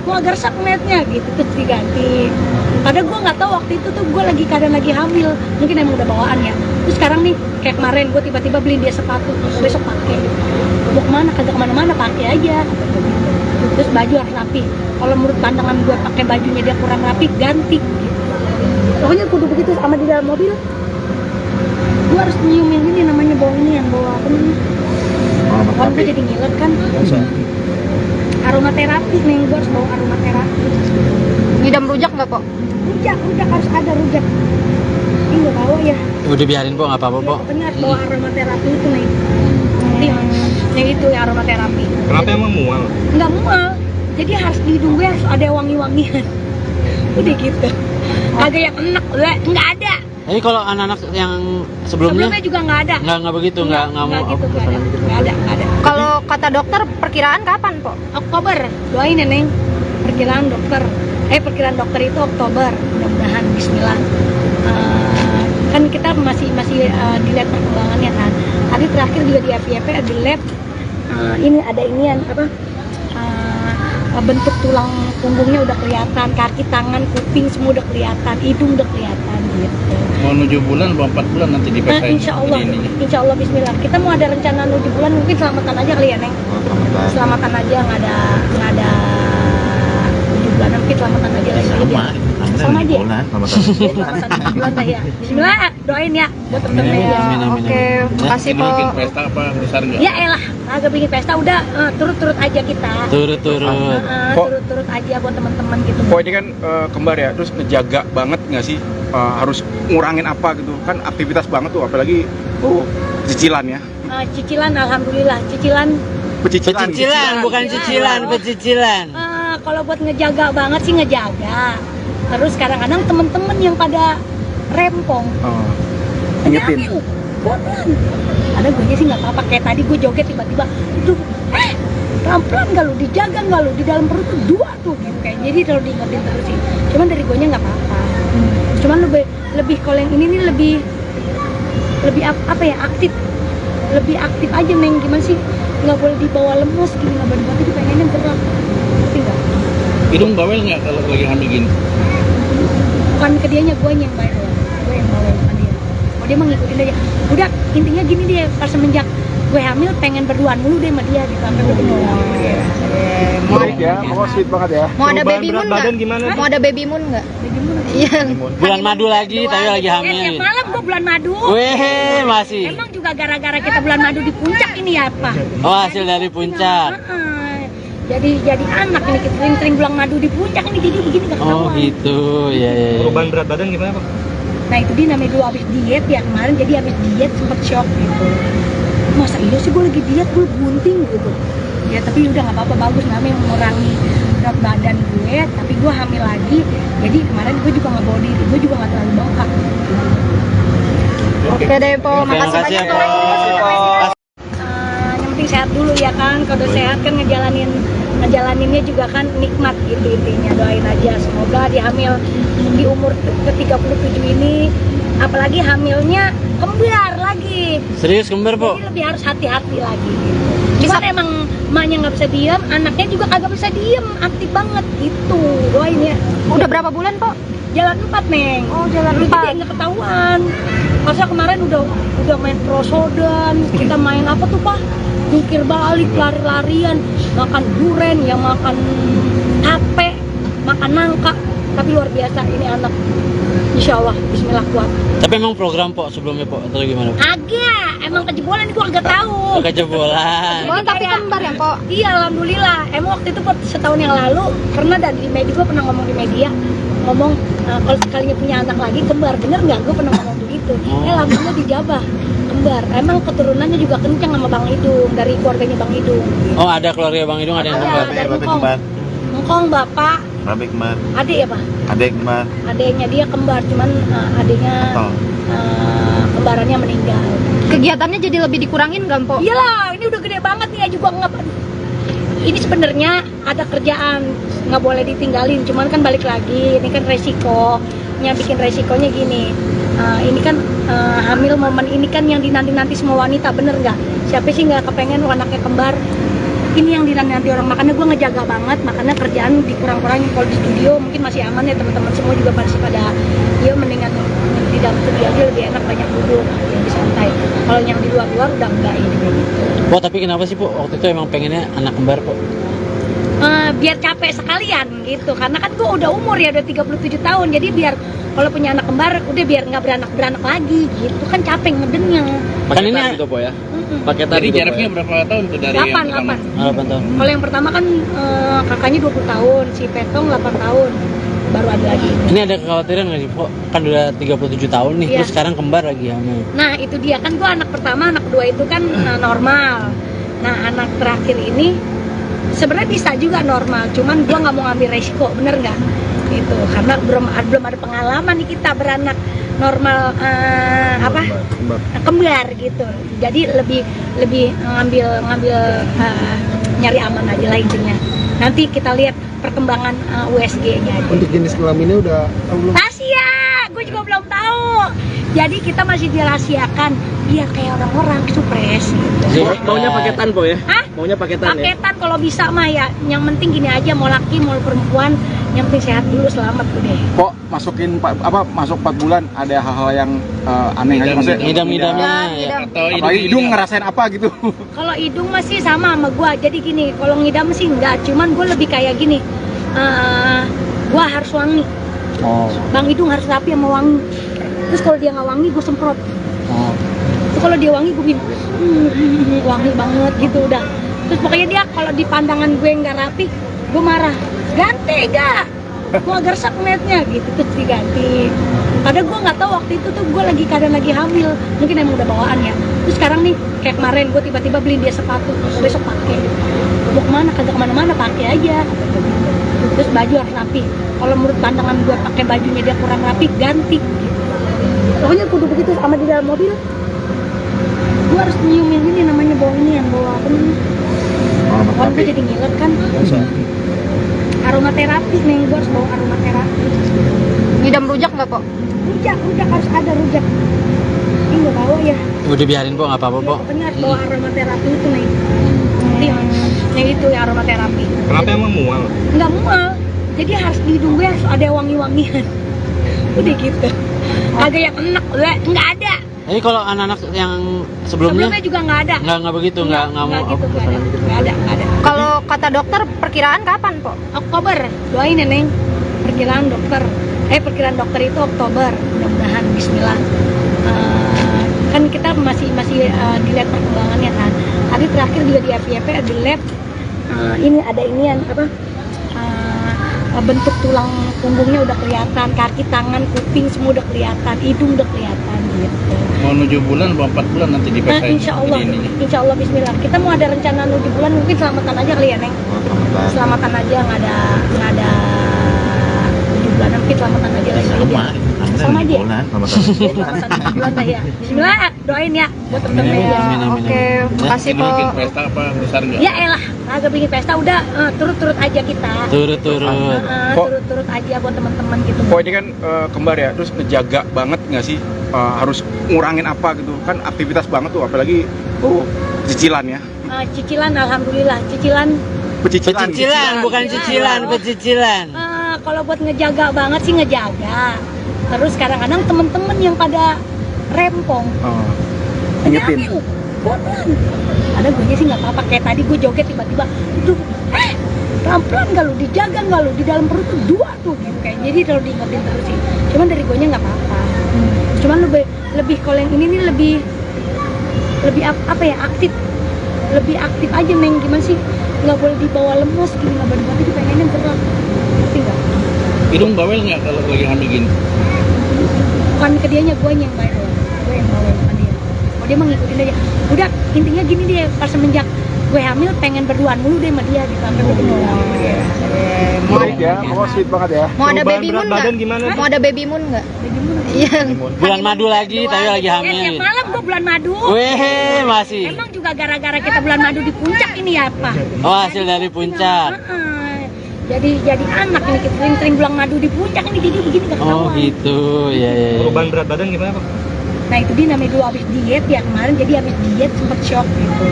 Gue agak resep ngeliatnya gitu, terus diganti. Padahal gue nggak tahu waktu itu tuh gue keadaan lagi hamil, mungkin emang udah bawaan ya. Terus sekarang nih kayak kemarin gue tiba-tiba beliin dia sepatu, besok pakai. Mau kemana? Kagak kemana-mana, pakai aja. Terus baju harus rapi. Kalau menurut pandangan gue pakai bajunya dia kurang rapi, ganti. Pokoknya kudu begitu. Sama di dalam mobil, gue harus nyiumin ini namanya bau ini, yang bawa apa namanya? Kan gue jadi ngiler kan. Aromaterapi nih, gue harus bawa aromaterapi. Ngidam rujak nggak, Po? Rujak harus ada rujak. Ini nggak bawa ya. Udah biarin, Po, nggak apa-apa, Po. Benar, bawa aromaterapi itu nih. Yang itu ya aromaterapi. Kenapa emang mual? Nggak mual. Jadi harus di hidung gue harus ada wangi-wangian. Udah gitu. Agak yang enak, nggak ada. Jadi kalau anak-anak yang sebelumnya juga nggak ada. nggak begitu, nggak mau. Gitu, nggak ada. Kalau kata dokter perkiraan kapan, Po? Oktober, doain ya Neng. Perkiraan dokter itu Oktober, mudah-mudahan Bismillah. Kan kita masih dilihat perkembangannya kan. Tadi terakhir juga di FYP ada lab. Ini ada inian bentuk tulang punggungnya udah kelihatan, kaki, tangan, kuping semua udah kelihatan, hidung udah kelihatan gitu. Mau 7 bulan, 4 bulan nanti dipesain. Insya Allah Bismillah. Kita mau ada rencana 7 bulan, mungkin selamatan aja kali ya Neng. Selamatan aja, nggak ada 7 bulan, mungkin selamatan aja lagi. Sama aja. Selamatan 7 bulan lah ya. Bismillah, doain ya buat temen-temen ya. Amin, amin, Oke, amin. makasih, Ini Po. bikin pesta apa besar nggak? Ya elah, agak bikin pesta udah turut-turut aja kita. Turut-turut. Turut-turut aja buat teman-teman gitu. Kok ini kan kembar ya, terus ngejaga banget nggak sih? Harus ngurangin apa gitu? Kan aktivitas banget tuh, apalagi cicilan ya. Cicilan, alhamdulillah. Cicilan. Pecicilan, bukan cicilan, pecicilan. Kalau buat ngejaga banget sih ngejaga. Terus kadang-kadang temen-temen yang pada rempong. Ingetin. Pelan. Ada gue sih nggak apa-apa. Kayak tadi gue joget tiba-tiba, pelan-pelan nggak lu, dijaga nggak lu, di dalam perut tuh 2 tuh gitu kayak. Jadi kalau diingetin terus sih. Cuman dari gue nya nggak apa-apa. Cuman lebih kalau yang ini nih lebih apa ya, aktif. Lebih aktif aja Neng, gimana sih? Nggak boleh dibawa lemes gini, nggak boleh dibawa, pengennya gerak. Ngerti nggak? Hidung bawel nggak kalau lagi hamil gini? Bukan ke dianya, gue yang bawel. Gue yang bawel, bukan dia. Oh dia mah ngikutin aja. Udah, intinya gini deh, pas semenjak gue hamil pengen berduaan mulu deh sama dia gitu, sampai gue Baik ya, pokoknya sweet banget ya. Mau ada baby moon nggak? gimana? Mau ada baby moon nggak? Iya. Bulan madu lagi, tapi lagi Tiap hamil. malam gue bulan madu. Weh, masih. Emang juga gara-gara kita bulan madu di puncak ini ya apa? Oh, hasil dari puncak. Jadi anak ini kita sering bulan madu di puncak ini, jadi begini nggak Oh ketahuan. gitu, ya. Perubahan berat badan gimana, Pak? Nah itu dia namanya dulu habis diet ya kemarin, jadi habis diet sempet shock gitu. Masa iya sih gue lagi diet, gue bunting gitu. Ya tapi udah nggak apa-apa, bagus, namanya mengurangi berat badan gue, tapi gue hamil lagi. Jadi kemarin gue juga nggak bawa diri, gue juga nggak terlalu bengkak. Oke deh, Po. Makasih makasih ya, banyak, Po. Po. Yang penting penting sehat dulu ya kan. Kalau udah sehat kan ngejalaninnya juga kan nikmat gitu intinya. Doain aja semoga dia hamil di umur ke-37 ini, apalagi hamilnya kembar lagi. Serius kembar, Po? Jadi lebih harus hati-hati lagi gitu. Cuman emang emaknya nggak bisa diem, anaknya juga kagak bisa diem, aktif banget gitu. Doain ya. Udah berapa bulan, Po? Jalan 4, Neng. Oh, jalan Dulu 4. dia nggak ketahuan. Masa kemarin udah main prosodan, kita main apa tuh, Pak? Jungkir balik, lari-larian, makan duren, ya makan tape, makan nangka. Tapi luar biasa ini anak. Insya Allah, bismillah kuat. Tapi emang program, Po, sebelumnya, Po, atau gimana? Agak, emang kejebolan gua agak tahu. Kejebolan. Oh, tapi kembar ya, Po? Iya, alhamdulillah. Emang waktu itu setahun yang lalu pernah di media, gua pernah ngomong di media, ngomong kalau sekalinya punya anak lagi kembar, bener nggak? Gua pernah ngomong begitu. Alhamdulillah dijabah kembar. Emang keturunannya juga kencang sama Bang Idung, dari keluarganya Bang Idung. Oh, ada keluarga Bang Idung ada yang Ada, kembar. dari Ngkong. Ngkong bapak, Rabe kembar, adik ya Pak? adek kembar, Adiknya dia kembar, cuman adiknya kembarannya meninggal. Kegiatannya jadi lebih dikurangin nggak, Po? Iyalah, ini udah gede banget nih, juga nggak. Ini sebenarnya ada kerjaan, nggak boleh ditinggalin. Cuman kan balik lagi, ini kan resikonya, bikin resikonya gini. Ini kan hamil momen ini kan yang dinanti-nanti semua wanita, bener nggak? Siapa sih nggak kepengen anaknya kembar? Ini yang dinanti orang, makanya gue ngejaga banget, makanya kerjaan dikurang-kurangin. Kalau di studio mungkin masih aman ya, teman-teman semua juga masih pada ya mendingan di dalam studio aja lebih enak, banyak duduk, lebih santai. Kalau yang di luar-luar udah enggak ini kayak gitu. Po, tapi kenapa sih, Po, waktu itu emang pengennya anak kembar, Po? Biar capek sekalian gitu, karena kan gue udah umur ya, udah 37 tahun, jadi biar kalau punya anak kembar udah biar nggak beranak lagi gitu kan, capek ngedengnya. Kan ini Paketan gitu, Po ya. Paketan Jadi gitu, Po, jaraknya ya. berapa tahun tuh dari yang 8 pertama? 8 tahun. Kalau yang pertama kan kakaknya 20 tahun, si Petong 8 tahun, baru ada lagi. Ini ada kekhawatiran nggak sih, Po? Kan udah 37 tahun nih, Iya. terus sekarang kembar lagi hamil. Nah itu dia kan, gue anak pertama, anak kedua itu kan normal. Nah anak terakhir ini sebenarnya bisa juga normal, cuman gue nggak mau ngambil resiko, bener nggak? Gitu, karena belum ada pengalaman nih kita beranak normal kembar gitu. Jadi lebih ngambil nyari aman aja lah intinya. Nanti kita lihat perkembangan USG-nya aja. Untuk jenis kelaminnya udah tahu belum? Rahasia, gue juga belum tahu. Jadi kita masih dirahasiakan, biar kayak orang-orang supres gitu. Maunya paketan, Po ya? Hah? Maunya paketan, ya? Paketan kalau bisa mah ya. Yang penting gini aja, mau laki mau perempuan, yang penting sehat dulu, selamat udah. Kok masuk 4 bulan ada hal-hal yang aneh aja maksudnya? Ngidam-ngidamnya ya. Atau Apalagi hidung ngerasain apa gitu? Kalau hidung masih sama gua. Jadi gini, kalau ngidam sih enggak, cuman gue lebih kayak gini. Gua harus wangi. Oh. Bang Hidung harus rapi sama wangi. Terus kalau dia nggak wangi, gue semprot. Oh. Terus kalau dia wangi, gue bilang wangi banget gitu udah. Terus pokoknya dia kalau di pandangan gue nggak rapi, gue marah. Ganti gak? Gue agak resep ngeliatnya gitu, terus diganti. Padahal gue nggak tahu waktu itu tuh gue keadaan lagi hamil, mungkin emang udah bawaan ya. Terus sekarang nih kayak kemarin gue tiba-tiba beliin dia sepatu, besok pakai. Mau kemana? Kagak kemana-mana, pakai aja. Terus baju harus rapi. Kalau menurut pandangan gue pakai bajunya dia kurang rapi, ganti. Pokoknya kudu begitu. Sama di dalam mobil, gue harus nyiumin ini namanya bau ini yang bawa apa nih? Orang gue jadi ngiler kan. Aromaterapi nih, gue harus bawa aromaterapi. Ngidam rujak nggak, Po? Rujak harus ada rujak. Ini nggak bawa ya. Udah biarin, Po, nggak apa-apa, Ya, Po. pokoknya harus bawa aromaterapi itu nih. Yang itu ya aromaterapi. Kenapa emang mual? Nggak mual. Jadi harus di hidung gue harus ada wangi-wangian. Udah gitu. Agak yang enak, nggak ada. Jadi kalau anak-anak yang sebelumnya juga nggak ada. nggak begitu, nggak mau. gitu, nggak ada. Kalau kata dokter perkiraan kapan, Po? Oktober, doain ya Neng. Perkiraan dokter itu Oktober, mudah-mudahan Bismillah. Kan kita masih dilihat perkembangannya kan. Tadi terakhir juga di FYP di lab, ini ada inian bentuk tulang punggungnya udah kelihatan, kaki, tangan, kuping semua udah kelihatan, hidung udah kelihatan gitu. Mau 7 bulan, 4 bulan nanti dipesain. Insya Allah Bismillah. Kita mau ada rencana 7 bulan, mungkin selamatan aja kali ya Neng. Selamatan aja, nggak ada 7 bulan, mungkin selamatan aja lagi. dia. Sama dia. Sama-sama. Satu bulan lah ya. Bismillah, doain ya buat temen-temen Ya, ya. oke, makasih Ini bikin po. pesta apa besar nggak? Ya elah, agak bikin pesta udah turut-turut aja kita. Turut-turut. Turut-turut aja buat teman-teman gitu. Kok ini kan kembar ya, terus ngejaga banget nggak sih, harus ngurangin apa gitu kan, aktivitas banget tuh, apalagi cicilan ya, Cicilan, alhamdulillah, cicilan. Pecicilan, bukan cicilan, pecicilan. Kalau buat ngejaga banget sih ngejaga. Terus kadang-kadang temen-temen yang pada rempong. ingetin. Pelan. Ada gue sih nggak apa-apa, kayak tadi gue joget tiba-tiba, tuh, pelan-pelan nggak lu, dijaga nggak lu, di dalam perut tuh 2 tuh, gitu kayak. Jadi kalau diingetin terus sih. Cuman dari gue nya nggak apa-apa. Cuman lebih kalau yang ini nih lebih apa ya, aktif, lebih aktif aja Meng, gimana sih, nggak boleh dibawa lemes gini, nggak boleh dibawa, pengennya gerak, ngerti nggak? Hidung bawel nggak kalau lagi hamil gini? Bukan ke dianya, gue yang bawel, gue yang bawel, bukan dia. Oh dia mah ngikutin aja. Udah intinya gini deh, pas semenjak gue hamil pengen berduaan mulu deh sama dia gitu, sampai gue Sweet ya, pokoknya sweet banget ya. Mau ada baby moon nggak? Mau ada baby moon nggak? Iya. Bulan madu lagi, tapi lagi Tiap hamil. malam gue bulan madu. Weh, masih. Emang juga gara-gara kita bulan madu di puncak ini ya Pak? Oh, hasil dari puncak. Jadi anak ini kita sering-sering bulan madu di puncak ini, jadi begini gak ketahuan. Oh gitu, ya. Perubahan berat badan gimana Pak? Nah itu dia namanya dulu habis diet ya kemarin, jadi habis diet sempet shock gitu.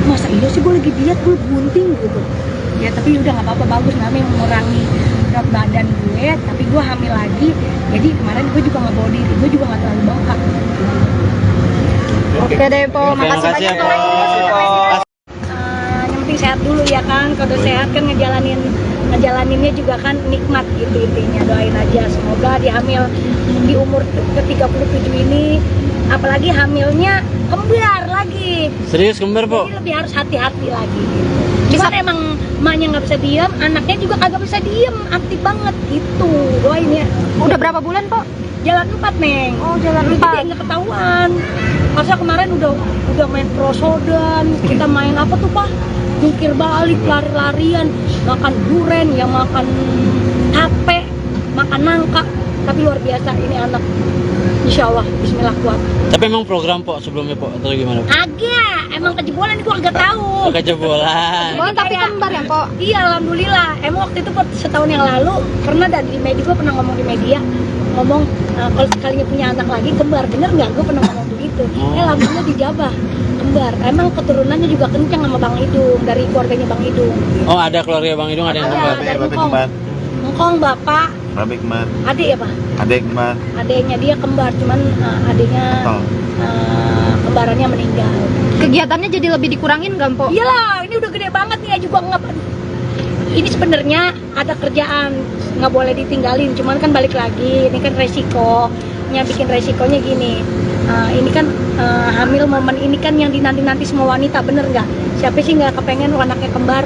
Masa iya sih gue lagi diet, gue bunting gitu. Ya tapi udah nggak apa-apa, bagus, namanya mengurangi berat badan gue, tapi gue hamil lagi. Jadi kemarin gue juga nggak bawa diri, gue juga nggak terlalu bengkak. Oke deh po, makasih Makasih ya, banyak po. Po. Yang penting sehat dulu ya kan, kalau sehat kan ngejalaninnya juga kan nikmat gitu intinya. Doain aja semoga dihamil di umur ke-37 ini, apalagi hamilnya kembar lagi, Serius kembar, Po? jadi lebih harus hati-hati lagi gitu. Cuman emang emaknya nggak bisa diem, anaknya juga kagak bisa diem, aktif banget gitu. Doain ya. Udah berapa bulan po? Jalan 4 Neng. Oh, jalan Jadi 4. nggak ketahuan. Masa kemarin udah main prosodan, kita main apa tuh Pak? Jungkir balik, lari-larian, makan duren, ya makan tape, makan nangka. Tapi luar biasa ini anak. Insya Allah, Bismillah kuat. Tapi emang program, Po, sebelumnya, Po, atau gimana, Po? Agak, emang kejebolan gua agak tahu. Oh, kejebolan. Oh, tapi kembar ya po? Iya, alhamdulillah. Emang waktu itu setahun yang lalu pernah di media, gua pernah ngomong di media, ngomong kalau sekalinya punya anak lagi kembar, bener nggak? Gua pernah ngomong begitu. Alhamdulillah dijabah kembar. Emang keturunannya juga kencang sama Bang Idung, dari keluarganya Bang Idung. Oh, ada keluarga Bang Idung, ada yang kembar. Ada Bapak Engkong. kembar. Engkong bapak, Bapak kembar. adik ya Pak? Adek kembar. Adiknya dia kembar, cuman adiknya Oh. kembarannya meninggal. Kegiatannya jadi lebih dikurangin nggak po? Iyalah, ini udah gede banget nih ya juga nggak. Ini sebenarnya ada kerjaan, nggak boleh ditinggalin. Cuman kan balik lagi, ini kan resikonya, bikin resikonya gini. Ini kan hamil momen ini kan yang dinanti-nanti semua wanita, bener nggak? Siapa sih nggak kepengen anaknya kembar?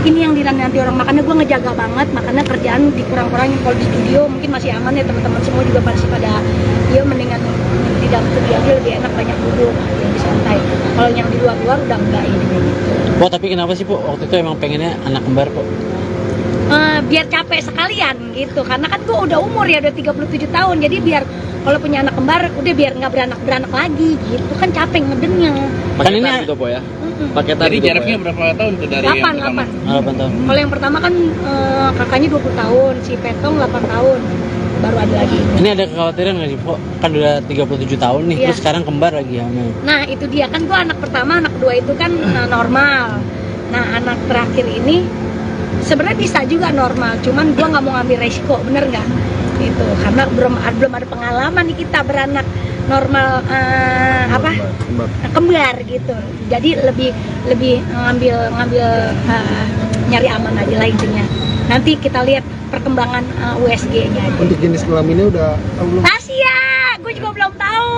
Ini yang dinanti orang, makanya gue ngejaga banget, makanya kerjaan dikurang-kurangin. Kalau di studio mungkin masih aman ya, teman-teman semua juga masih pada dia mendingan di dalam studio aja lebih enak, banyak duduk, lebih santai. Kalau yang di luar-luar udah enggak ini kayak gitu. Po, tapi kenapa sih, Po, waktu itu emang pengennya anak kembar, Po? Biar capek sekalian gitu, karena kan gue udah umur ya, udah 37 tahun, jadi biar kalau punya anak kembar udah biar nggak beranak lagi gitu kan, capek ngedengnya. Kan ini Paketan gitu po ya. Paketan Jadi gitu, Po, jaraknya ya? berapa tahun tuh dari 8 yang pertama? 8 tahun. Kalau yang pertama kan kakaknya 20 tahun, si Petong 8 tahun, baru ada lagi. Ini ada kekhawatiran nggak sih, Po? Kan udah 37 tahun nih, Iya. terus sekarang kembar lagi hamil. Nah itu dia kan, gue anak pertama, anak kedua itu kan normal. Nah anak terakhir ini sebenarnya bisa juga normal, cuman gue nggak mau ngambil resiko, bener nggak? Itu karena belum ada pengalaman nih kita beranak normal kembar gitu. Jadi lebih ngambil nyari aman aja lah intinya. Nanti kita lihat perkembangan USG-nya aja. Untuk jenis kelaminnya udah tahu belum? Rahasia, gue juga belum tahu.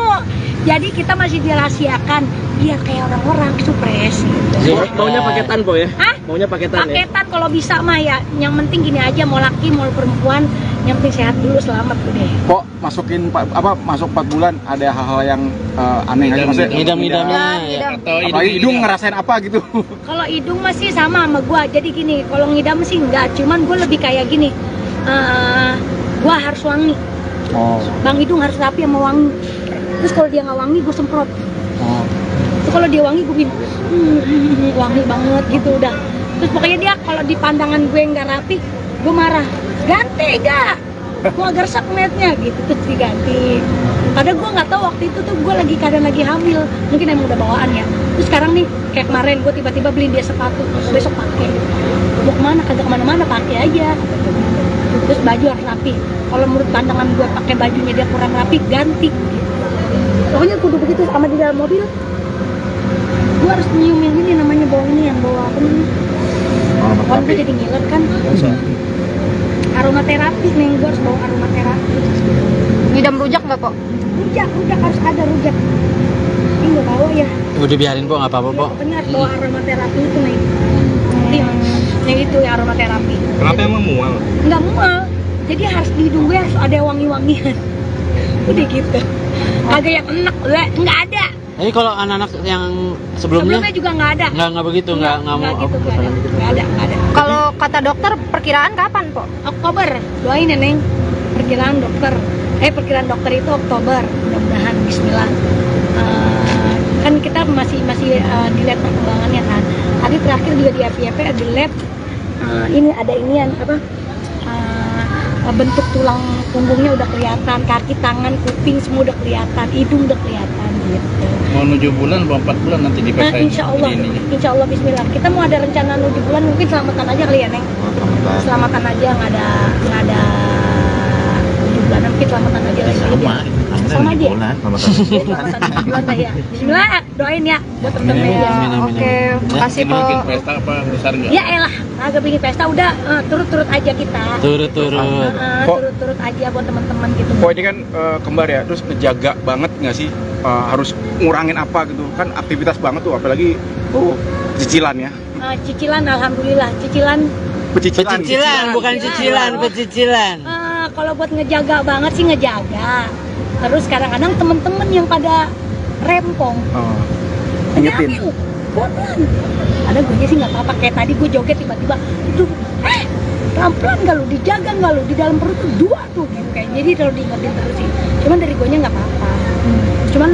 Jadi kita masih dirahasiakan biar kayak orang-orang supres gitu. Maunya paketan po ya? Hah? Maunya paketan ya? Paketan kalau bisa mah ya. Yang penting gini aja, mau laki mau perempuan, yang penting sehat dulu, selamat udah. Kok masuk 4 bulan ada hal-hal yang aneh aja maksudnya? Ngidam-ngidamnya ya. Ngidam. Atau Apalagi hidung ngerasain apa gitu? Kalau hidung masih sama gua. Jadi gini, kalau ngidam sih enggak, cuman gue lebih kayak gini. Gua harus wangi. Oh. Bang Hidung harus rapi sama wangi. Terus kalau dia nggak wangi, gue semprot. Oh. Terus kalau dia wangi, gue bikin wangi banget gitu udah. Terus pokoknya dia kalau di pandangan gue nggak rapi, gue marah. Ganti gak? Gue agak resep ngeliatnya gitu, terus diganti. Padahal gue nggak tahu waktu itu tuh gue keadaan lagi hamil, mungkin emang udah bawaan ya. Terus sekarang nih kayak kemarin gue tiba-tiba beliin dia sepatu, besok pakai. Mau kemana? Kagak kemana-mana, pakai aja. Terus baju harus rapi. Kalau menurut pandangan gue pakai bajunya dia kurang rapi, ganti. Pokoknya kudu begitu sama di dalam mobil. Gue harus nyiumin ini namanya bau ini yang bawa apa nih? Kan gue jadi ngiler kan. Aromaterapi nih, gue harus bawa aromaterapi. Ngidam rujak nggak, Po? Rujak harus ada rujak. Ini nggak bawa ya. Udah biarin po, nggak apa-apa po. Pokoknya harus bawa aromaterapi itu nih. Yang itu ya aromaterapi. Kenapa emang mual? Nggak mual. Jadi harus di hidung gue harus ada wangi-wangian. Udah gitu. Kagak yang enak, nggak ada. Jadi kalau anak-anak yang sebelumnya juga nggak ada. nggak begitu, nggak mau. Gitu, nggak ada. Kalau kata dokter perkiraan kapan, Po? Oktober, doain ya Neng. Perkiraan dokter itu Oktober, mudah-mudahan Bismillah. Kan kita masih dilihat perkembangannya kan. Tadi terakhir juga di FYP ada lab. Ini ada inian apa? Bentuk tulang punggungnya udah kelihatan, kaki, tangan, kuping semua udah kelihatan, hidung udah kelihatan gitu. Mau 7 bulan, 4 bulan nanti dipesain. Insya Allah Bismillah. Kita mau ada rencana 7 bulan, mungkin selamatan aja kali ya Neng. Selamatan aja, nggak ada 7 bulan, mungkin selamatan aja lagi. Sama aja. Selamatan 7 bulan lah ya. Bismillah, doain ya buat temen-temen ya. Oke, makasih, Po. Bikin pesta apa besar nggak? Ya elah, agak bikin pesta udah turut-turut aja kita. Turut-turut. Turut-turut aja buat teman-teman gitu. Kok ini kan kembar ya, terus ngejaga banget nggak sih? Harus ngurangin apa gitu kan, aktivitas banget tuh, apalagi cicilan ya. Cicilan, alhamdulillah. Cicilan. Pecicilan, bukan cicilan, pecicilan. Kalau buat ngejaga banget sih ngejaga. Terus kadang-kadang temen-temen yang pada rempong. Ingetin. Pelan. Ada gue sih nggak apa-apa. Kayak tadi gue joget tiba-tiba itu, pelan-pelan nggak lu, dijaga nggak lu, di dalam perut tuh 2 tuh gitu kayak. Jadi kalau diingetin terus sih. Cuman dari gue nya nggak apa-apa. Cuman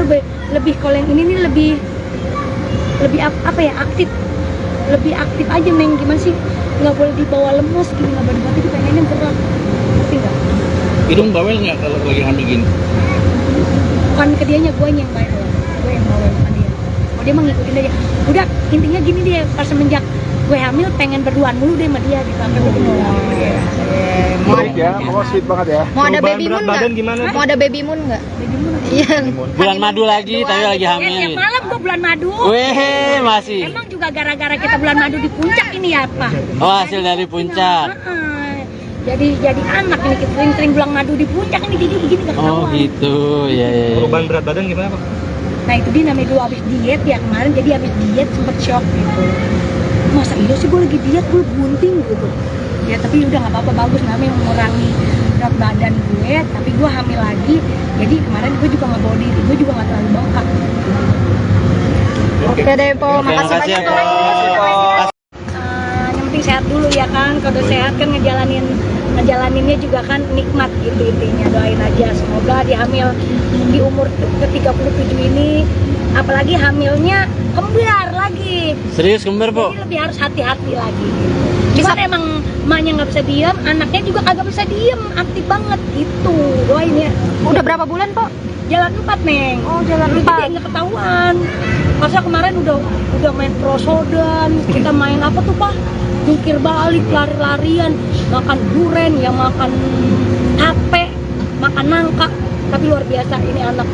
lebih kalau yang ini nih lebih apa ya, aktif. Lebih aktif aja Neng, gimana sih? Nggak boleh dibawa lemes gini, nggak boleh dibawa, pengennya gerak. Ngerti nggak? Hidung bawel nggak kalau lagi hamil gini? Bukan ke dianya, gue yang bawel. Gue yang bawel sama dia. Oh, dia mah ngikutin aja. Udah, intinya gini deh, pas semenjak gue hamil pengen berduaan mulu deh sama dia gitu. Sampai gue Sweet ya, pokoknya sweet banget ya. Mau ada baby moon nggak? Gimana? Mau ada baby moon nggak? Iya. Bulan madu lagi, tapi lagi tiap hamil. malam gue bulan madu. Weh, masih. Emang juga gara-gara kita bulan madu di puncak ini ya, Pak? Oh, hasil dari puncak. Jadi anak ini kita sering bulan madu di puncak ini, jadi gini gak ketahuan. Oh gitu, ya. Perubahan berat badan gimana Pak? Nah itu dia namanya dulu habis diet ya kemarin, jadi habis diet sempet shock gitu. Masa iya sih gue lagi diet, gue bunting gitu. Ya tapi udah nggak apa-apa, bagus, namanya mengurangi berat badan gue, tapi gue hamil lagi. Jadi kemarin gue juga nggak bawa diri, gue juga nggak terlalu bengkak. Oke deh, Po. Makasih banyak, Po. Yang penting sehat dulu ya kan. Kalau udah sehat kan ngejalaninnya juga kan nikmat gitu intinya. Doain aja semoga di hamil di umur ke-37 ini, apalagi hamilnya kembar lagi. Serius kembar, Po? Jadi lebih harus hati-hati lagi. Cuman emang emaknya nggak bisa diem, anaknya juga kagak bisa diem, aktif banget gitu. Doain ya. Udah berapa bulan, Po? Jalan 4 Neng. Oh, jalan Jadi 4. nggak ketahuan. Masa kemarin udah main prosodan, kita main apa tuh Pak? Jungkir balik, lari-larian, makan duren, ya makan tape, makan nangka. Tapi luar biasa ini anak.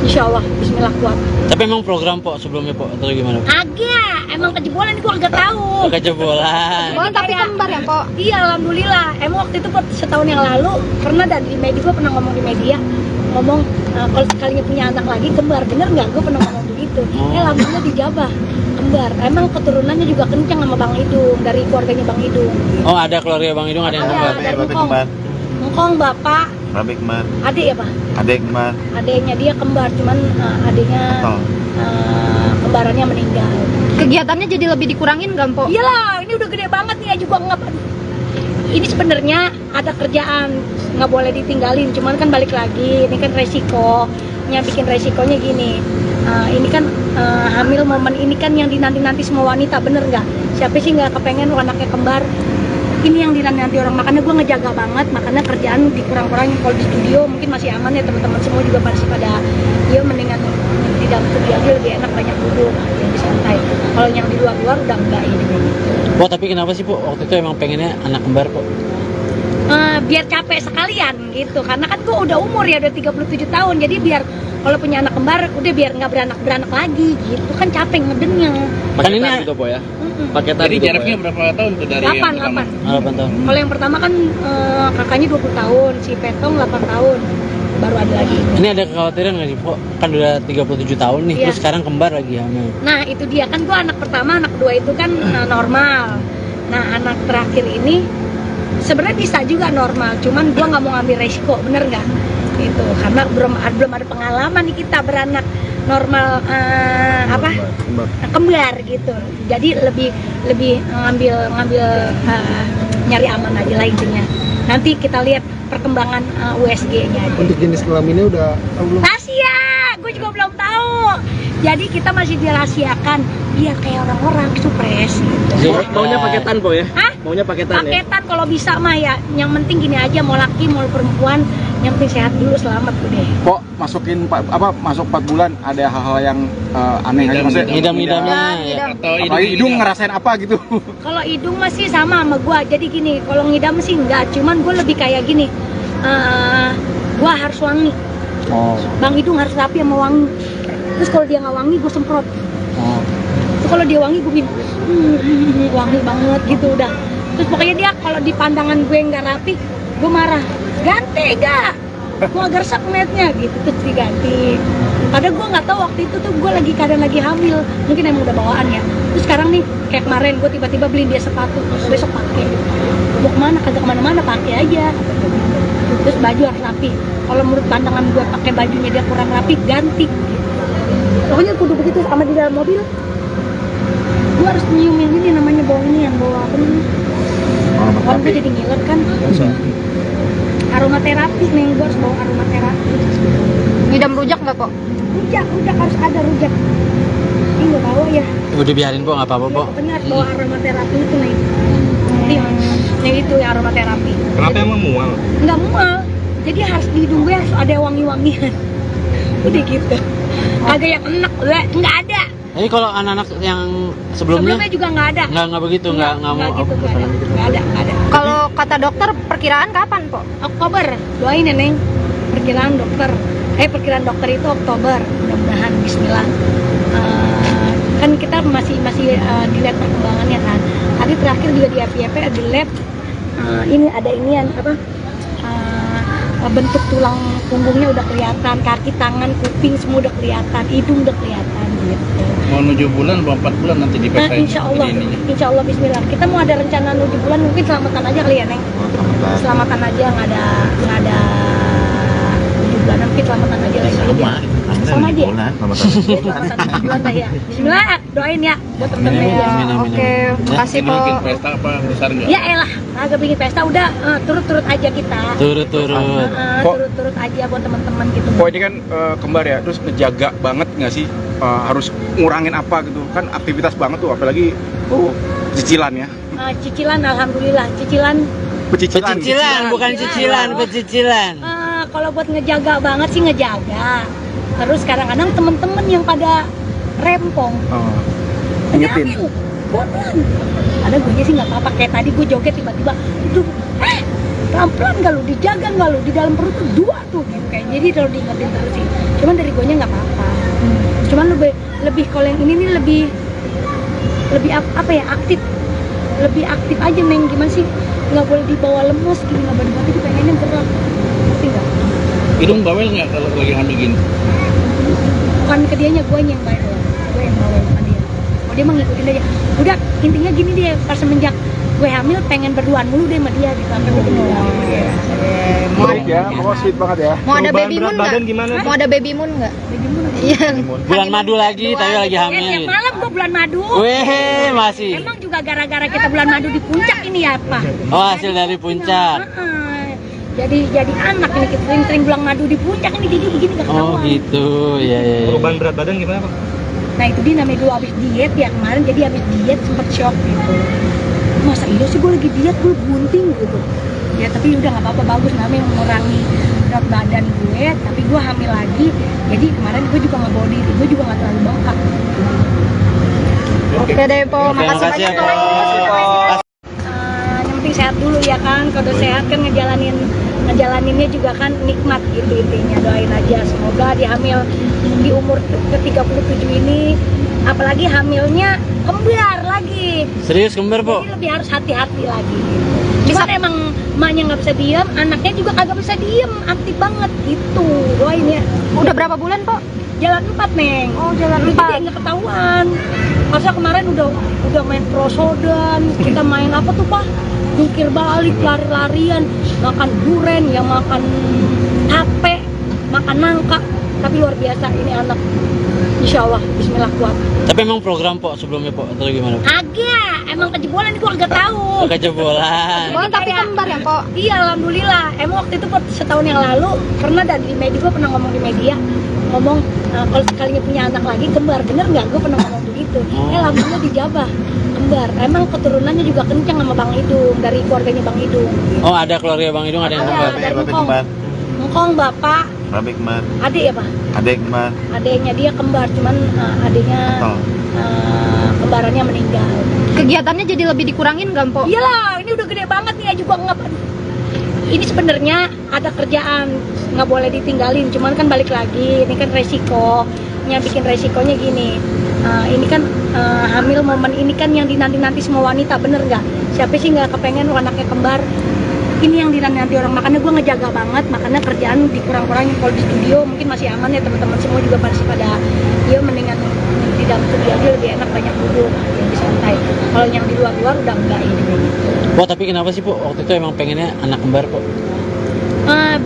Insya Allah, Bismillah kuat. Tapi emang program Po sebelumnya Po atau gimana? Agak, emang kejebolan gue agak tahu. Kejebolan. Oh, tapi kembar ya, Po? Iya, alhamdulillah. Emang waktu itu setahun yang lalu pernah di media, gue pernah ngomong di media, ngomong kalau sekalinya punya anak lagi kembar, bener nggak? Gue pernah ngomong begitu. Alhamdulillah dijabah kembar. Emang keturunannya juga kencang sama Bang Idung, dari keluarganya Bang Idung. Oh, ada keluarga Bang Idung, ada yang kembar. Dari Ngkong bapak, Babe kembar, adik ya Pak? adek kembar, Adiknya dia kembar, cuman adiknya kembarannya meninggal. Kegiatannya jadi lebih dikurangin nggak, Po? Iyalah, ini udah gede banget nih, juga nggak. ini sebenarnya ada kerjaan, nggak boleh ditinggalin, cuman kan balik lagi, ini kan resikonya, bikin resikonya gini. Ini kan hamil momen ini kan yang dinanti-nanti semua wanita, bener nggak? Siapa sih nggak kepengen anaknya kembar? Ini yang dinanti orang, makanya gue ngejaga banget, makanya kerjaan dikurang-kurangin. Kalau di studio mungkin masih aman ya, teman-teman semua juga masih pada ya mendingan di dalam studio aja lebih enak, banyak duduk, lebih santai. Kalau yang di luar udah enggak ini. Po, tapi kenapa sih Po waktu itu emang pengennya anak kembar Po? Biar capek sekalian gitu, karena kan gue udah umur ya, udah 37 tahun, jadi biar kalau punya anak kembar udah biar nggak beranak lagi gitu, kan capek ngedennya. Kan ini Paketan gitu po ya. Paketan Jadi gitu, Po, jaraknya ya? berapa tahun tuh dari yang 8 pertama? 8 tahun. Kalau yang pertama kan kakaknya 20 tahun, si Petong 8 tahun, baru ada lagi. Ini ada kekhawatiran nggak sih Po? Kan udah 37 tahun nih, Iya. terus sekarang kembar lagi hamil. Nah itu dia, kan gue anak pertama, anak kedua itu kan normal. Nah anak terakhir ini sebenarnya bisa juga normal, cuman gue nggak mau ngambil resiko, bener nggak? Itu karena belum ada pengalaman nih kita beranak normal kembar gitu. Jadi lebih ngambil nyari aman aja lah intinya. Nanti kita lihat perkembangan USG-nya aja. Untuk jenis kelaminnya udah belum? Rahasia, gue juga belum tahu. Jadi kita masih dirahasiakan biar kayak orang-orang supres gitu. Maunya paketan Po ya? Hah? Maunya paketan ya? Paketan kalau bisa mah ya. Yang penting gini aja, mau laki mau perempuan, yang penting sehat dulu, selamat udah. Kok masuk 4 bulan ada hal-hal yang aneh aja maksudnya? Ngidam-ngidamnya ya. Atau Apalagi hidung ngerasain apa gitu? Kalau hidung masih sama gua. Jadi gini, kalau ngidam sih enggak, cuman gue lebih kayak gini. Gua harus wangi. Oh. Bang hidung harus rapi sama wangi. Terus kalau dia nggak wangi, gue semprot. Oh. Terus kalau dia wangi, gue bikin wangi banget gitu udah. Terus pokoknya dia kalau di pandangan gue nggak rapi, gue marah. Ganti gak? Gue agak resep ngeliatnya gitu, terus diganti. Padahal gue nggak tahu waktu itu tuh gue keadaan lagi hamil, mungkin emang udah bawaan ya. Terus sekarang nih kayak kemarin gue tiba-tiba beliin dia sepatu, besok pakai. Mau kemana? Kagak kemana-mana, pakai aja. Terus baju harus rapi. Kalau menurut pandangan gue pakai bajunya dia kurang rapi, ganti. Pokoknya kudu begitu. Sama di dalam mobil, gue harus nyiumin ini namanya bau ini yang bau apa namanya? Kalau gue jadi ngiler kan. Aromaterapi nih, gue harus bawa aromaterapi. Ngidam rujak nggak kok? Rujak harus ada rujak. Ini gue bawa ya. Udah biarin Po, nggak apa-apa Po. Benar, bawa aromaterapi itu nih. Nih itu ya aromaterapi. Kenapa emang mual? Nggak mual. Jadi harus di hidung gue harus ada wangi-wangian. Udah gitu. Kagak yang enak, nggak ada. Ini kalau anak-anak yang sebelumnya Juga nggak ada. nggak begitu, nggak mau gitu, nggak ada. Kalau kata dokter perkiraan kapan Po? Oktober, doain ya Neng. Perkiraan dokter itu Oktober, mudah-mudahan Bismillah. Kan kita masih dilihat perkembangannya kan. Tadi terakhir juga di FYP di lab, ini ada inian bentuk tulang punggungnya udah kelihatan, kaki, tangan, kuping semua udah kelihatan, hidung udah kelihatan gitu. Mau 7 bulan, mau 4 bulan nanti Nah, dipesain. insya Allah Bismillah. Kita mau ada rencana 7 bulan, mungkin selamatan aja kali ya Neng. Selamatan aja, nggak ada 7 bulan, mungkin selamatan aja lagi. Sama aja. Selamatan 7 bulan dah ya. Bismillah, doain ya buat temen-temen ya. Amin, amin, Oke, amin. makasih Ini Po. bikin pesta apa besar nggak? Ya elah, agak bikin pesta udah turut-turut aja kita. Turut-turut. Turut-turut aja buat teman-teman gitu. Kok ini kan kembar ya, terus ngejaga banget nggak sih? Harus ngurangin apa gitu? Kan aktivitas banget tuh, apalagi cicilan ya. Cicilan, alhamdulillah. Cicilan. Pecicilan, bukan cicilan, pecicilan. Kalau buat ngejaga banget sih ngejaga. Terus kadang-kadang temen-temen yang pada rempong. Ingetin. Pelan. Ada gue sih nggak apa-apa. Kayak tadi gue joget tiba-tiba, pelan-pelan nggak lu, dijaga nggak lu, di dalam perut tuh 2 tuh gitu kayak. Jadi kalau diingetin terus sih. Cuman dari gue nya nggak apa-apa. Cuman lebih kalau yang ini nih lebih apa ya, aktif. Lebih aktif aja Neng, gimana sih? Nggak boleh dibawa lemes gini, nggak boleh dibawa, pengennya gerak. Ngerti nggak? Hidung bawel nggak kalau lagi hamil gini? Bukan ke dianya, gue yang bawel. Gue yang bawel, bukan dia. Oh dia mah ngikutin aja. Udah, intinya gini dia, pas semenjak gue hamil pengen berduaan mulu deh sama dia gitu. Sampai gue Menarik ya, ya, pokoknya sweet banget ya. Mau ada baby moon nggak? gimana? Mau ada baby moon nggak? Iya. Bulan madu lagi, tapi lagi hamil. Tiap malam gua bulan madu. Weh, masih. Emang juga gara-gara kita bulan madu di puncak ini ya, Pak? Oh, hasil dari puncak. Jadi anak ini kita sering-sering bulan madu di puncak ini jadi begini nggak Oh, ketahuan. gitu. Ya, ya, ya. Perubahan berat badan gimana, Pak? Nah itu dia namanya gue abis diet ya kemarin, jadi abis diet sempet shock gitu. Masa iya sih gue lagi diet, gue bunting gitu. Ya tapi udah nggak apa-apa, bagus namanya mengurangi berat badan gue, tapi gue hamil lagi. Jadi kemarin gue juga nggak bawa diri, gue juga nggak terlalu bengkak. Oke deh, Po. Oke, Makasih makasih banyak, ya, Po. Po. Yang penting sehat dulu ya kan, kalau udah sehat kan ngejalaninnya juga kan nikmat gitu intinya. Doain aja semoga dia hamil di umur ke-37 ini, apalagi hamilnya kembar lagi. Serius kembar, Po? Jadi lebih harus hati-hati lagi. Cuman emang emaknya nggak bisa diem, anaknya juga kagak bisa diem, aktif banget gitu. Doain ya. Udah berapa bulan, Po? Jalan 4, Neng. Oh, jalan Jadi 4. nggak ketahuan. Masa kemarin udah main prosodan, kita main apa tuh, Pak? Jungkir balik, lari-larian, makan duren, ya makan tape, makan nangka. Tapi luar biasa ini anak. Insya Allah, bismillah kuat. Tapi emang program, Po, sebelumnya, Po, atau gimana? Agak, emang kejebolan ini gua agak tahu. Kejebolan. Oh, tapi kembar ya, Po? Iya, alhamdulillah. Emang waktu itu setahun yang lalu pernah di media, gue pernah ngomong di media, ngomong kalau sekalinya punya anak lagi kembar, bener nggak? Gue pernah ngomong begitu. Alhamdulillah dijabah kembar. Emang keturunannya juga kencang sama Bang Idung, dari keluarganya Bang Idung. Oh, ada keluarga Bang Idung, ada yang kembar. Dari Ngkong bapak, Babe kembar, adik ya Pak? adek kembar, Adiknya dia kembar, cuman adiknya kembarannya meninggal. Kegiatannya jadi lebih dikurangin nggak, Po? Iyalah, ini udah gede banget nih, juga nggak. Ini sebenarnya ada kerjaan, nggak boleh ditinggalin. Cuman kan balik lagi, ini kan resiko. Yang bikin resikonya gini. Ini kan hamil momen ini kan yang dinanti-nanti semua wanita, bener nggak? Siapa sih nggak kepengen anaknya kembar? Ini yang dinanti orang, makanya gue ngejaga banget, makanya kerjaan dikurang-kurangin. Kalau di studio mungkin masih aman ya, teman-teman semua juga masih pada ya mendingan di dalam studio aja lebih enak, banyak duduk, lebih santai. Kalau yang di luar-luar udah enggak ini kayak gitu. Po, tapi kenapa sih, Po? Waktu itu emang pengennya anak kembar, Po?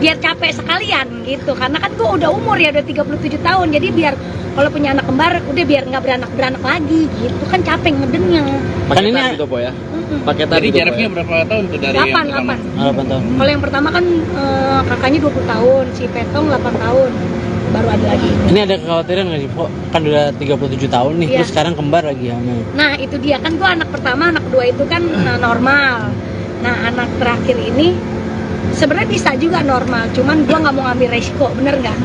Biar capek sekalian gitu, karena kan gue udah umur ya, udah 37 tahun, jadi biar kalau punya anak kembar udah biar nggak beranak lagi gitu, kan capek ngedengnya. Kan ini gitu, Po ya. paketan Jadi gitu, jaraknya Po, ya? berapa tahun tuh dari yang pertama? 8. 8 tahun. Kalau yang pertama kan kakaknya 20 tahun, si Petong 8 tahun, baru ada lagi. Ini ada kekhawatiran nggak sih, Po? Kan udah 37 tahun nih, Iya. terus sekarang kembar lagi hamil. Nah itu dia, kan gue anak pertama, anak kedua itu kan normal. Nah anak terakhir ini sebenarnya bisa juga normal, cuman gue nggak mau ngambil resiko, bener nggak?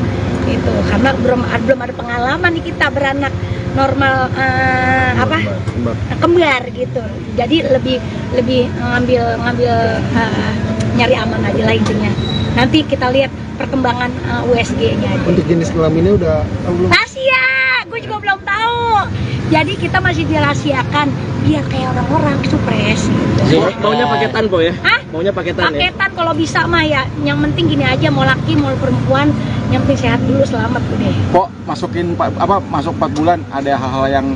Itu karena belum ada pengalaman nih kita beranak normal kembar gitu. Jadi lebih ngambil nyari aman aja lah intinya. Nanti kita lihat perkembangan USG-nya aja. Untuk jenis kelaminnya udah tahu belum? Rahasia, gue juga belum tahu. Jadi kita masih dirahasiakan biar kayak orang-orang supres gitu. Maunya paketan, Po ya? Hah? Maunya paketan ya? Paketan kalau bisa mah ya. Yang penting gini aja, mau laki mau perempuan, yang penting sehat dulu, selamat udah. Kok masuk 4 bulan ada hal-hal yang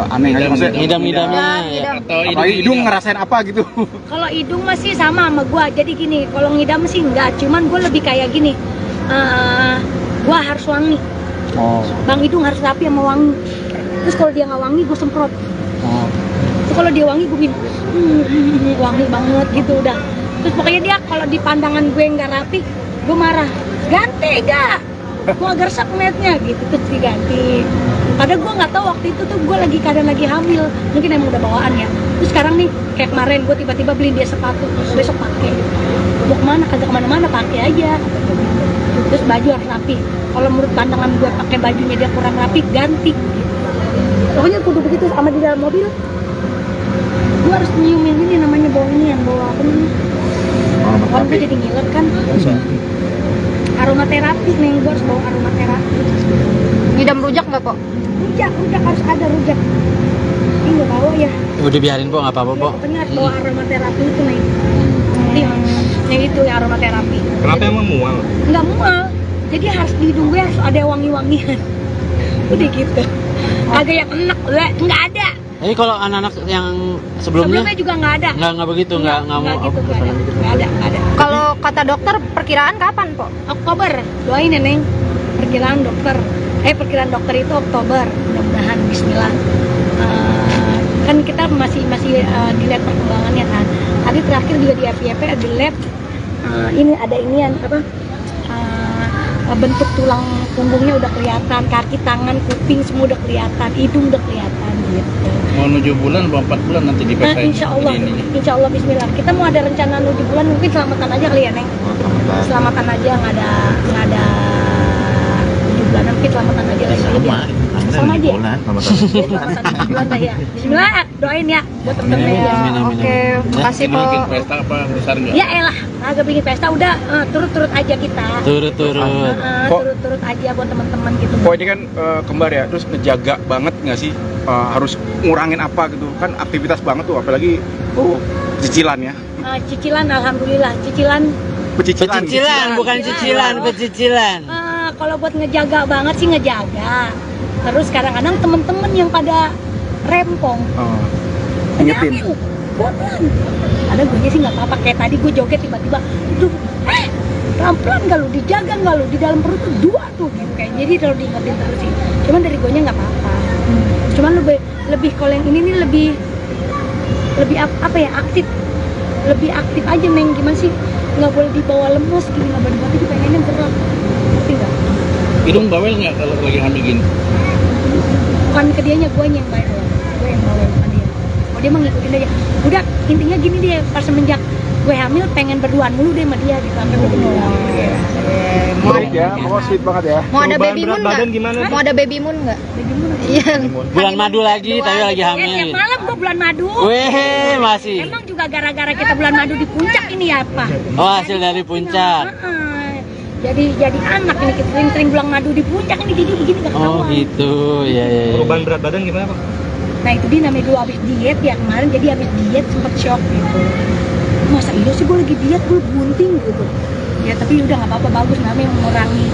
aneh aja maksudnya? Ngidam-ngidamnya ya. Atau Apalagi hidung ngerasain apa gitu? Kalau hidung masih sama gua. Jadi gini, kalau ngidam sih enggak, cuman gua lebih kayak gini. Gua harus wangi. Oh. Bang Hidung harus rapi sama wangi. Terus kalau dia nggak wangi, gue semprot. Oh. Terus kalau dia wangi, gue bilang wangi banget gitu udah. Terus pokoknya dia kalau di pandangan gue nggak rapi, gue marah. Ganti gak? Gue agak resep ngeliatnya gitu, terus diganti. Padahal gue nggak tahu waktu itu tuh gue keadaan lagi hamil, mungkin emang udah bawaan ya. Terus sekarang nih kayak kemarin gue tiba-tiba beli dia sepatu, besok pakai. Mau kemana? Kagak kemana-mana, pakai aja. Terus baju harus rapi. Kalau menurut pandangan gue pakai bajunya dia kurang rapi, ganti. Pokoknya kudu begitu sama di dalam mobil. Gue harus nyiumin ini namanya bau ini yang bawa apa namanya? Kan gue jadi ngiler kan. Aromaterapi nih, gue harus bawa aromaterapi. Ngidam rujak nggak, Po? Rujak harus ada rujak. Ini nggak bawa ya. Udah biarin, Po, nggak apa-apa, Po. Pokoknya harus bawa aromaterapi itu nih. Yang itu ya aromaterapi. Kenapa emang mual? Nggak mual. Jadi harus di hidung gue harus ada wangi-wangian. Udah gitu. Agak yang enak, nggak ada. Jadi kalau anak-anak yang sebelumnya Sebelumnya juga nggak ada. nggak begitu, nggak mau. gitu, nggak ada. Kalau kata dokter perkiraan kapan, Po? Oktober, doain ya Neng. Perkiraan dokter itu Oktober, mudah-mudahan Bismillah. Kan kita masih dilihat perkembangannya kan. Tadi terakhir juga di FYP di lab, ini ada inian apa? Bentuk tulang punggungnya udah kelihatan, kaki, tangan, kuping semua udah kelihatan, hidung udah kelihatan gitu. Mau 7 bulan atau 4 bulan nanti Nah, dipesain. insya Allah Bismillah. Kita mau ada rencana 7 bulan, mungkin selamatan aja kali ya Neng. Selamatan aja, nggak ada 7 bulan, mungkin selamatan aja lagi. Sama aja. Selamatan 7 bulan dah ya. Bismillah, doain ya buat temen-temen ya. Oke, makasih, Po. Bikin pesta apa besar nggak? Ya elah, agak bikin pesta udah turut-turut aja kita. Turut-turut. Turut-turut aja buat teman-teman gitu. Kok ini kan kembar ya, terus ngejaga banget nggak sih, harus ngurangin apa gitu kan, aktivitas banget tuh, apalagi cicilan ya. Cicilan, alhamdulillah cicilan. Pecicilan, bukan cicilan, pecicilan. Kalau buat ngejaga banget sih ngejaga. Terus kadang-kadang temen-temen yang pada rempong, Ingetin. pelan. Ada gue sih nggak apa-apa, kayak tadi gue joget tiba-tiba, pelan-pelan nggak lu, dijaga nggak lu, di dalam perut tuh 2 tuh gitu kayak. Jadi kalau diingetin terus sih, cuman dari gue nya nggak apa-apa. Cuman lebih kalau yang ini nih lebih apa ya, lebih aktif aja Neng. Gimana sih, nggak boleh dibawa lemes gini, nggak boleh dibawa, pengennya gerak, ngerti nggak? Hidung bawel nggak kalau lagi hamil gini? Bukan ke dianya, gue yang bawel, gue yang bawel sama dia. Oh, dia mah ngikutin aja. Udah, intinya gini deh, pas semenjak gue hamil pengen berduaan mulu deh sama dia gitu, sampai gue kenal. Sweet ya, pokoknya sweet banget ya. Mau ada baby moon nggak? Gimana? Mau ada baby moon nggak? Iya. Bulan madu lagi, tapi lagi Tiap hamil. malam gue bulan madu. Weh, masih. Emang juga gara-gara kita bulan madu di puncak ini ya apa? Oh, hasil dari puncak. Jadi anak ini, kita sering bulan madu di puncak ini, jadi begini gak Oh ketahuan. gitu, ya. Perubahan berat badan gimana Pak? Nah itu dia namanya dulu abis diet ya kemarin, jadi abis diet sempet shock gitu. Masa iya sih gue lagi diet, gue bunting gitu. Ya tapi udah nggak apa-apa, bagus namanya mengurangi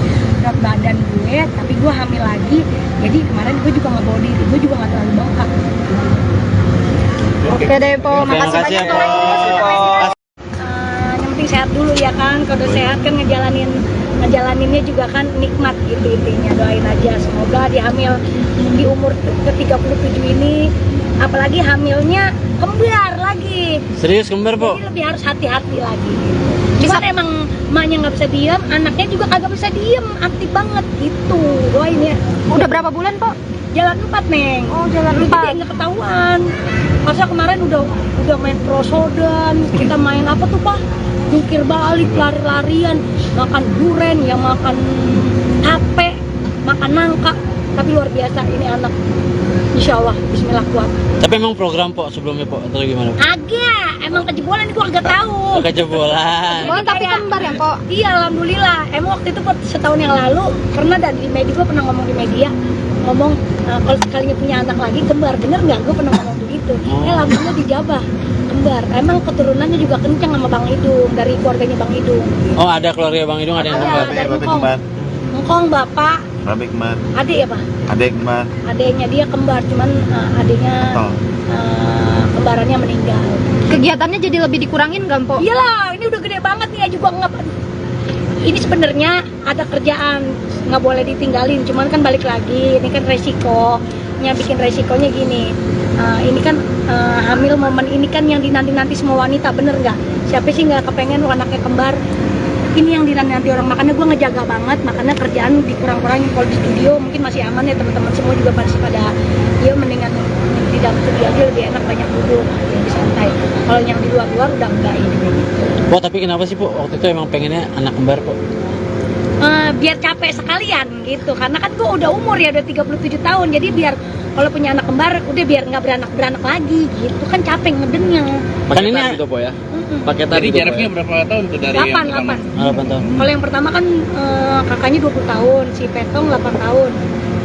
berat badan gue, tapi gue hamil lagi. Jadi kemarin gue juga nggak bawa diri, gue juga nggak terlalu bengkak. Oke deh, Po. Makasih Makasih ya, banyak, Po. Po. Yang penting sehat dulu ya kan, kalau udah sehat kan ngejalaninnya juga kan nikmat gitu intinya. Doain aja semoga di hamil di umur ke-37 ini, apalagi hamilnya kembar lagi. Serius kembar, Po? Jadi lebih harus hati-hati lagi gitu. Cuman emang emaknya nggak bisa diam, anaknya juga kagak bisa diem, aktif banget gitu. Doain ya. Udah berapa bulan, Po? Jalan 4 Neng. Oh, jalan Dulu 4. jadi nggak ketahuan. Masa kemarin udah main prosodan, kita main apa tuh Pak? Jungkir balik, lari-larian, makan duren, ya makan tape, makan nangka. Tapi luar biasa ini anak. Insya Allah, Bismillah kuat. Tapi emang program, Po, sebelumnya, Po, atau gimana? Agak, emang kejebolan ini gua agak tahu. Kejebolan. Oh, tapi kembar ya, Po? Iya, alhamdulillah. Emang waktu itu setahun yang lalu pernah di media, gue pernah ngomong di media, ngomong kalau sekalinya punya anak lagi kembar, bener nggak? Gue pernah ngomong begitu. Alhamdulillah dijabah kembar. Emang keturunannya juga kencang sama Bang Idung, dari keluarganya Bang Idung. Oh, ada keluarga Bang Idung, ada yang kembar. Dari Ngkong bapak, Babe kembar, adik ya Pak? adek kembar, Adiknya dia kembar, cuman adiknya kembarannya meninggal. Kegiatannya jadi lebih dikurangin nggak, Po? Iyalah, ini udah gede banget nih ya juga nggak. Ini sebenarnya ada kerjaan, nggak boleh ditinggalin. Cuman kan balik lagi, ini kan resikonya, bikin resikonya gini. Ini kan hamil momen ini kan yang dinanti-nanti semua wanita, bener nggak? Siapa sih nggak kepengen anaknya kembar? Ini yang dinanti orang, makanya gue ngejaga banget, makanya kerjaan dikurang-kurangin. Kalau di studio mungkin masih aman ya, teman-teman semua juga pasti pada ya mendingan di dalam studio aja lebih enak, banyak duduk, lebih santai. Kalau yang di luar-luar udah enggak ini kayak gitu. Po, tapi kenapa sih, Po, waktu itu emang pengennya anak kembar, Po? Biar capek sekalian gitu, karena kan gue udah umur ya, udah 37 tahun, jadi biar kalau punya anak kembar udah biar nggak beranak lagi gitu, kan capek ngedennya. Kan ini gitu, Po ya? paketan Jadi gitu, jaraknya Po, ya? berapa tahun tuh dari 8 yang pertama? 8 tahun. Kalau yang pertama kan kakaknya 20 tahun, si Petong 8 tahun,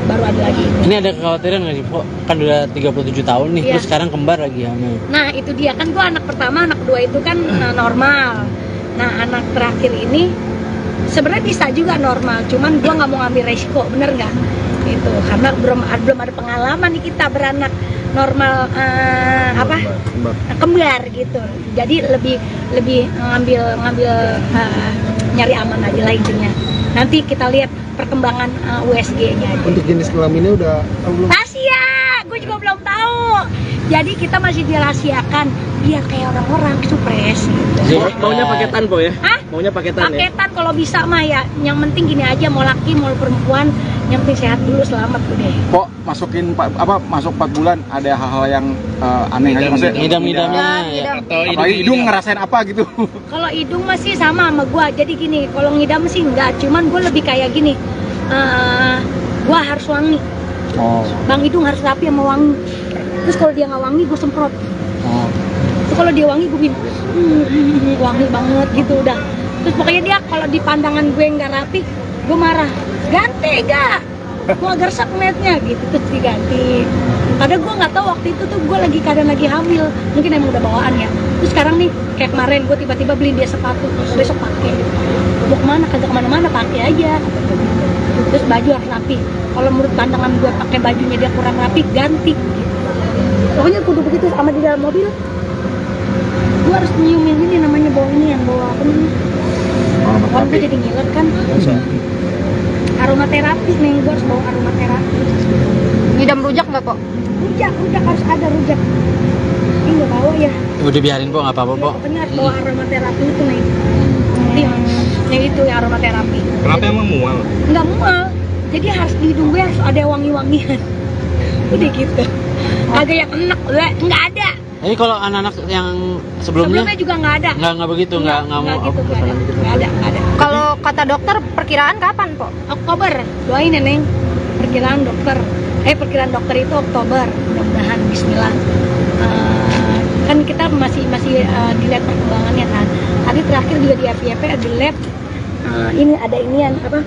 baru ada lagi. Ini ada kekhawatiran nggak sih, Po? Kan udah 37 tahun nih, Iya. terus sekarang kembar lagi hamil. Nah itu dia, kan gue anak pertama, anak kedua itu kan normal. Nah anak terakhir ini sebenarnya bisa juga normal, cuman gue nggak mau ngambil resiko, bener nggak? Itu karena belum ada pengalaman nih kita beranak normal kembar gitu. Jadi lebih ngambil nyari aman aja lah intinya. Nanti kita lihat perkembangan USG-nya aja. Untuk jenis kelaminnya udah tahu belum? Rahasia, gue juga belum tahu. Jadi kita masih dirahasiakan biar kayak orang-orang supres gitu. Maunya paketan po ya? Hah? Maunya paketan ya? Paketan kalau bisa mah ya. Yang penting gini aja, mau laki mau perempuan, yang penting sehat dulu, selamat udah. Kok masuk 4 bulan ada hal-hal yang aneh aja maksudnya? Ngidam-ngidamnya ya. Atau Apalagi hidung ngerasain apa gitu? Kalau hidung masih sama gua. Jadi gini, kalau ngidam sih enggak, cuman gue lebih kayak gini. Gua harus wangi. Oh. Bang hidung harus rapi sama wangi. Terus kalau dia nggak wangi, gue semprot. Oh. Terus kalau dia wangi, gue bilang wangi banget gitu udah. Terus pokoknya dia kalau di pandangan gue nggak rapi, gue marah. Ganti gak? Gue agak resep ngeliatnya gitu, terus diganti. Padahal gue nggak tahu waktu itu tuh gue kadang lagi hamil, mungkin emang udah bawaan ya. Terus sekarang nih kayak kemarin gue tiba-tiba beli dia sepatu, besok pakai. Mau kemana? Kagak kemana-mana, pakai aja. Terus baju harus rapi. Kalau menurut pandangan gue pakai bajunya dia kurang rapi, ganti. Pokoknya kudu begitu sama di dalam mobil. Gue harus nyiumin ini namanya bawa ini yang bawa apa namanya? Kan gue jadi ngiler kan. Aromaterapi nih, gue harus bawa aromaterapi. Ngidam rujak nggak kok? Rujak harus ada rujak. Ini nggak bawa ya. Udah biarin po, nggak apa-apa po. Pokoknya harus bawa aromaterapi itu nih. Yang itu ya aromaterapi. Kenapa emang mual? Nggak mual. Jadi harus di hidung gue harus ada wangi-wangian. Udah gitu. Agak yang enak, nggak ada. Jadi kalau anak-anak yang sebelumnya Sebelumnya juga nggak ada. nggak begitu, nggak mau. gitu, nggak ada. Kalau kata dokter perkiraan kapan kok? Oktober, doain ya Neng. Perkiraan dokter itu Oktober, mudah-mudahan Bismillah. Kan kita masih dilihat perkembangannya kan. Tadi terakhir juga di FYP di lab ini ada inian apa?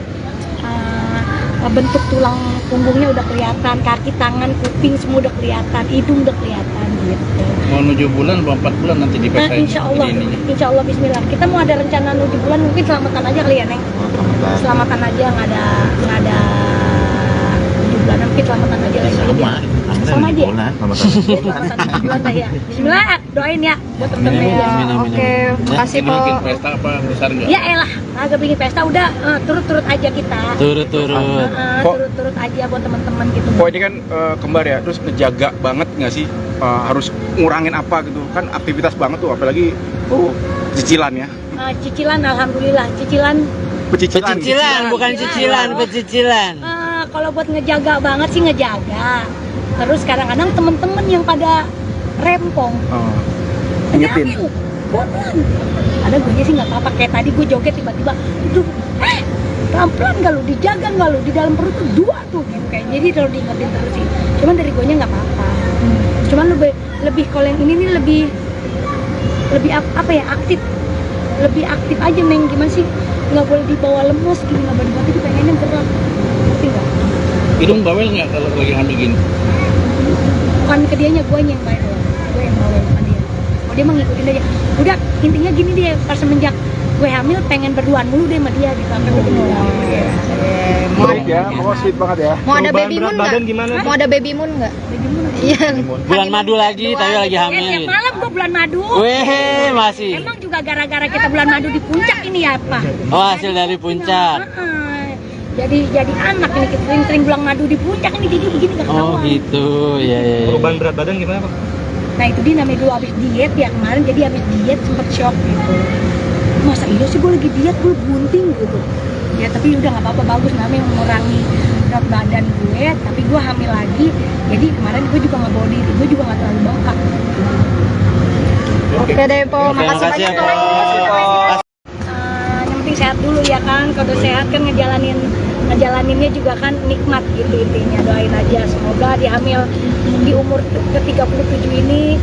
Bentuk tulang punggungnya udah kelihatan, kaki, tangan, kuping semua udah kelihatan, hidung udah kelihatan gitu. Mau 7 bulan, mau 4 bulan nanti Nah, dipesain. insya Allah Bismillah. Kita mau ada rencana 7 bulan, mungkin selamatan aja kali ya Neng. Selamatan aja, nggak ada 7 bulan, mungkin selamatan aja lagi. Sama aja. Selamatan 7 bulan dah ya. Bismillah, doain ya buat temen-temen ya. Oke, makasih Ini bikin kok. pesta apa besar nggak? Ya elah, agak bikin pesta udah turut-turut aja kita. Turut-turut. Turut-turut aja buat teman-teman gitu. Kok ini kan kembar ya, terus ngejaga banget nggak sih? Harus ngurangin apa gitu? Kan aktivitas banget tuh, apalagi cicilan ya. Cicilan, alhamdulillah. Cicilan. Pecicilan, bukan cicilan, pecicilan. Kalau buat ngejaga banget sih ngejaga. Terus kadang-kadang temen-temen yang pada rempong. Ingetin. Pelan. Ada gue sih nggak apa-apa. Kayak tadi gue joget tiba-tiba, pelan-pelan nggak lu, dijaga nggak lu, di dalam perut tuh 2 tuh gitu kayak. Jadi kalau diingetin terus sih. Cuman dari gue nya nggak apa-apa. Cuman lebih kalau yang ini nih lebih apa ya, aktif. Lebih aktif aja Neng, gimana sih? Nggak boleh dibawa lemes gini, nggak boleh dibawa, pengennya gerak. Ngerti nggak? Hidung bawel nggak kalau lagi hamil gini? Bukan ke dianya, gue yang bawel. Gue yang bawel sama dia. Oh dia mah ngikutin aja. Udah intinya gini deh, pas semenjak gue hamil pengen berduaan mulu deh sama dia gitu, sampai ketemu. Baik ya, pokoknya sweet banget ya. Mau ada Perubahan baby berat moon badan nggak? gimana? Mau ada baby moon nggak? Iya. Bulan madu lagi, tapi lagi hamil. Tiap malam gue bulan madu. Weh, masih. Emang juga gara-gara kita bulan madu di puncak ini ya apa? Oh, hasil dari puncak. Jadi anak ini kita sering bulan madu di puncak ini jadi begini gak Oh ketahuan. gitu, ya. Perubahan berat badan gimana Pak? Nah itu dia namanya dulu abis diet ya kemarin, jadi abis diet sempet shock gitu. Masa iya sih gue lagi diet, gue bunting gitu. Ya tapi udah nggak apa-apa, bagus namanya mengurangi berat badan gue, tapi gue hamil lagi. Jadi kemarin gue juga nggak bawa diri, gue juga nggak terlalu bengkak. Oke deh Po, Oke, makasih makasih ya, banyak Po. Po. Yang penting sehat dulu ya kan, kalau udah sehat kan ngejalaninnya juga kan nikmat gitu intinya. Doain aja semoga di hamil di umur ke-37 ini,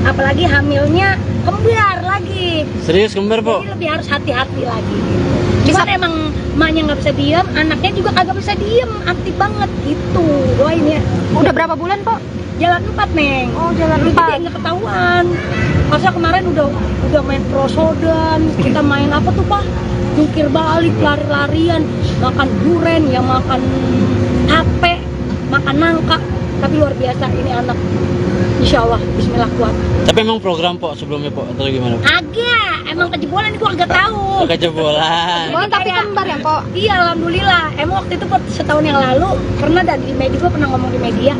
apalagi hamilnya kembar lagi. Serius kembar po? Jadi lebih harus hati-hati lagi gitu. Cuman emang emaknya nggak bisa diem, anaknya juga kagak bisa diem, aktif banget gitu. Doain ya. Udah berapa bulan Po? Jalan 4 Neng. Oh, jalan Dulu 4. jadi nggak ketahuan. Masa kemarin udah main prosodan, kita main apa tuh Pak? Jungkir balik, lari-larian, makan duren, yang makan tape, makan nangka. Tapi luar biasa ini anak Insya Allah, Bismillah kuat. Tapi emang program po sebelumnya po atau gimana? Agak, emang kejebolan gue agak tahu. Kejebolan. Oh, tapi kembar ya, Pok? Iya, alhamdulillah. Emang waktu itu setahun yang lalu pernah di media, gue pernah ngomong di media,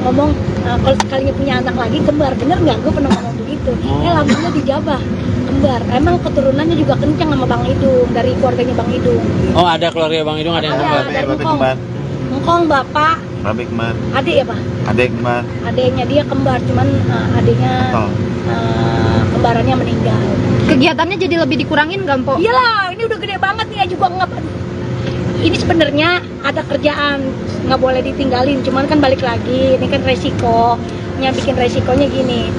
ngomong kalau sekalinya punya anak lagi kembar, bener nggak? Gue pernah ngomong begitu. Alhamdulillah dijabah kembar. Emang keturunannya juga kencang sama Bang Idung, dari keluarganya Bang Idung. Oh, ada keluarga Bang Idung ada yang kembar. Dari Ngkong bapak, Babe kembar. adik ya pak? Adek kembar. Adiknya dia kembar, cuman adiknya kembarannya meninggal. Kegiatannya jadi lebih dikurangin nggak, Pok? Iyalah, ini udah gede banget nih, juga nggak. Ini sebenarnya ada kerjaan, nggak boleh ditinggalin. Cuman kan balik lagi, ini kan resikonya, bikin resikonya gini.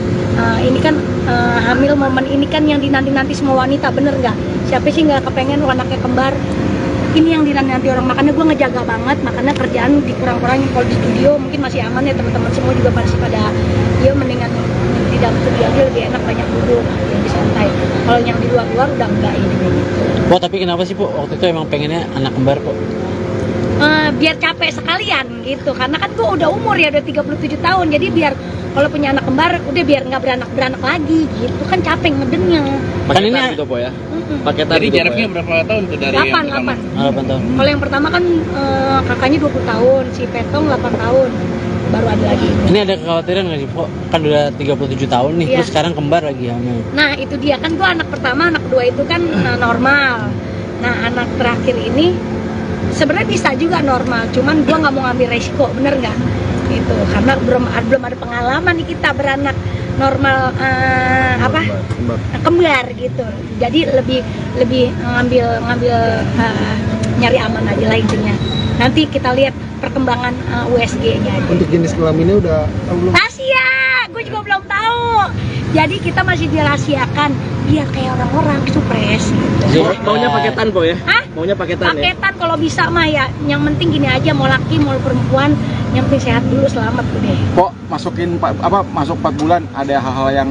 Ini kan hamil momen ini kan yang dinanti-nanti semua wanita, bener nggak? Siapa sih nggak kepengen anaknya kembar? Ini yang dinanti orang, makanya gue ngejaga banget, makanya kerjaan dikurang-kurangin. Kalau di studio mungkin masih aman ya, teman-teman semua juga masih pada ya mendingan di dalam studio aja lebih enak, banyak duduk, lebih santai. Kalau yang di luar-luar udah enggak ini kayak gitu. Po, tapi kenapa sih po waktu itu emang pengennya anak kembar po? Biar capek sekalian gitu, karena kan gue udah umur ya, udah 37 tahun, jadi biar kalau punya anak kembar udah biar nggak beranak lagi gitu, kan capek ngedennya. Kan ini Paketan gitu po ya. paketan. Jadi gitu, jaraknya Po, ya? berapa tahun tuh dari 8 yang pertama? 8 tahun. Kalau yang pertama kan kakaknya 20 tahun, si Petong 8 tahun, baru ada lagi. Ini ada kekhawatiran nggak sih po? Kan udah 37 tahun nih, Iya. terus sekarang kembar lagi hamil. Nah itu dia, kan gua anak pertama, anak kedua itu kan normal. Nah anak terakhir ini sebenarnya bisa juga normal, cuman gua nggak mau ngambil resiko, bener nggak? Itu karena belum ada pengalaman nih kita beranak normal kembar gitu. Jadi lebih ngambil nyari aman aja lah intinya. Nanti kita lihat perkembangan USG-nya aja. Untuk jenis kelaminnya udah tahu belum? Rahasia, gue juga belum tahu. Jadi kita masih dirahasiakan biar kayak orang-orang supres gitu. Maunya paketan po ya? Hah? Maunya paketan ya? Paketan kalau bisa mah ya. Yang penting gini aja, mau laki mau perempuan, yang penting sehat dulu, selamat udah. Kok masuk 4 bulan ada hal-hal yang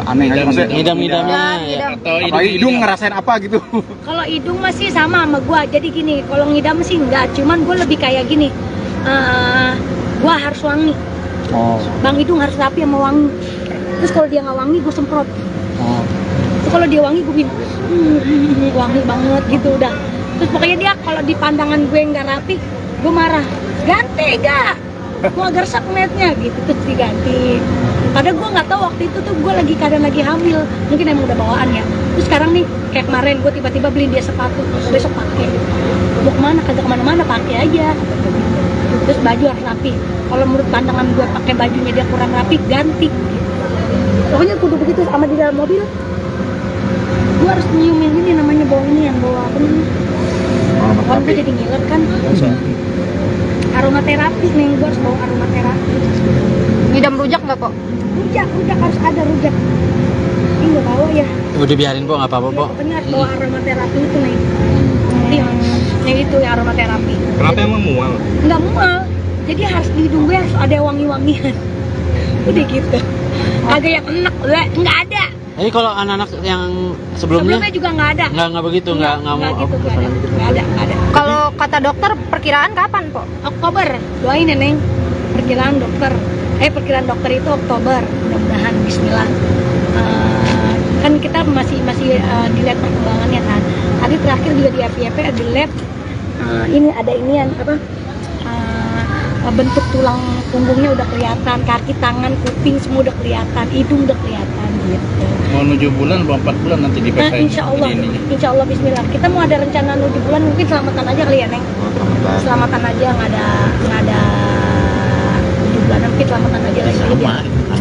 aneh aja maksudnya? Ngidam-ngidamnya ya. Atau Apalagi hidung ngerasain apa gitu? Kalau hidung masih sama gua. Jadi gini, kalau ngidam sih enggak, cuman gua lebih kayak gini. Gua harus wangi. Oh. Bang Hidung harus rapi sama wangi. Terus kalau dia nggak wangi, gue semprot. Oh. Terus kalau dia wangi, gue bilang wangi banget gitu udah. Terus pokoknya dia kalau di pandangan gue nggak rapi, gue marah. Ganti gak? Gue agak resep ngeliatnya gitu, terus diganti. Padahal gue nggak tahu waktu itu tuh gue keadaan lagi hamil, mungkin emang udah bawaan ya. Terus sekarang nih kayak kemarin gue tiba-tiba beliin dia sepatu, besok pakai. Mau kemana? Kagak kemana-mana, pakai aja. Terus baju harus rapi. Kalau menurut pandangan gue pakai bajunya dia kurang rapi, ganti. Pokoknya kudu begitu sama di dalam mobil. Gue harus nyiumin ini namanya bau ini yang bawa apa namanya? Kan gue jadi ngiler kan. Aromaterapi nih, gue harus bawa aromaterapi. Ngidam rujak nggak, Pok? Rujak harus ada rujak. Ini nggak bawa ya. Udah biarin po, nggak apa-apa po. Pokoknya harus bawa aromaterapi itu nih. Nih itu ya aromaterapi. Kenapa emang mual? Nggak mual. Jadi harus di hidung gue harus ada wangi-wangian. Udah gitu. Agak yang enak, nggak ada. Jadi kalau anak-anak yang sebelumnya Sebelumnya juga nggak ada. nggak begitu, nggak mau. gitu, nggak ada. Kalau kata dokter perkiraan kapan, Pok? Oktober, doain ya Neng. Perkiraan dokter itu Oktober, mudah-mudahan Bismillah. Kan kita masih dilihat perkembangannya kan. Tadi terakhir juga di FYP di lab, ini ada inian apa? Bentuk tulang punggungnya udah kelihatan, kaki, tangan, kuping semua udah kelihatan, hidung udah kelihatan gitu. Mau 7 bulan atau 4 bulan nanti Nah, dipesain. insya Allah Bismillah. Kita mau ada rencana 7 bulan, mungkin selamatan aja kali ya Neng. Selamatan aja, nggak ada 7 bulan, mungkin selamatan aja lagi.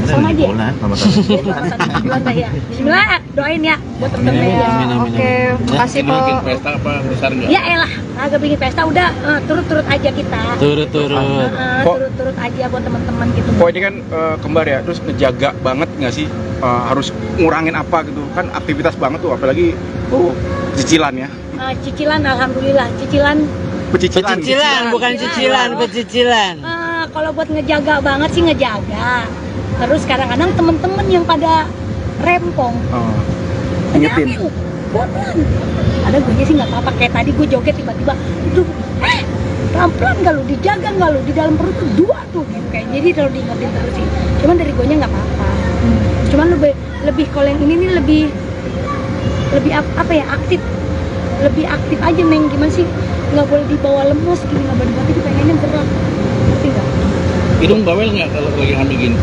Sama aja. Selamatan 7 bulan dah ya. Bismillah, doain ya buat temen-temen ya. Oke, makasih, Ini bikin Pok. pesta apa besar nggak? Ya elah, agak bikin pesta udah turut-turut aja kita. Turut-turut. Turut-turut aja buat teman-teman gitu. Kok ini kan kembar ya, terus ngejaga banget nggak sih? Harus ngurangin apa gitu? Kan aktivitas banget tuh, apalagi cicilan ya. Cicilan, alhamdulillah. Cicilan. Pecicilan, bukan cicilan, pecicilan. Kalau buat ngejaga banget sih ngejaga. Terus kadang-kadang temen-temen yang pada rempong. Ingetin. Bodohan. Ada gue sih nggak apa-apa. Kayak tadi gue joget tiba-tiba, pelan-pelan nggak lu, dijaga nggak lu, di dalam perut tuh 2 tuh gitu kayak. Jadi kalau diingetin terus sih, cuman dari guanya nggak apa-apa. Cuman lebih kalau yang ini nih lebih apa ya, lebih aktif aja Neng. Gimana sih, nggak boleh dibawa lemes gini, nggak boleh, tapi pengennya gerak, ngerti nggak? Hidung bawel nggak kalau lagi hamil gini?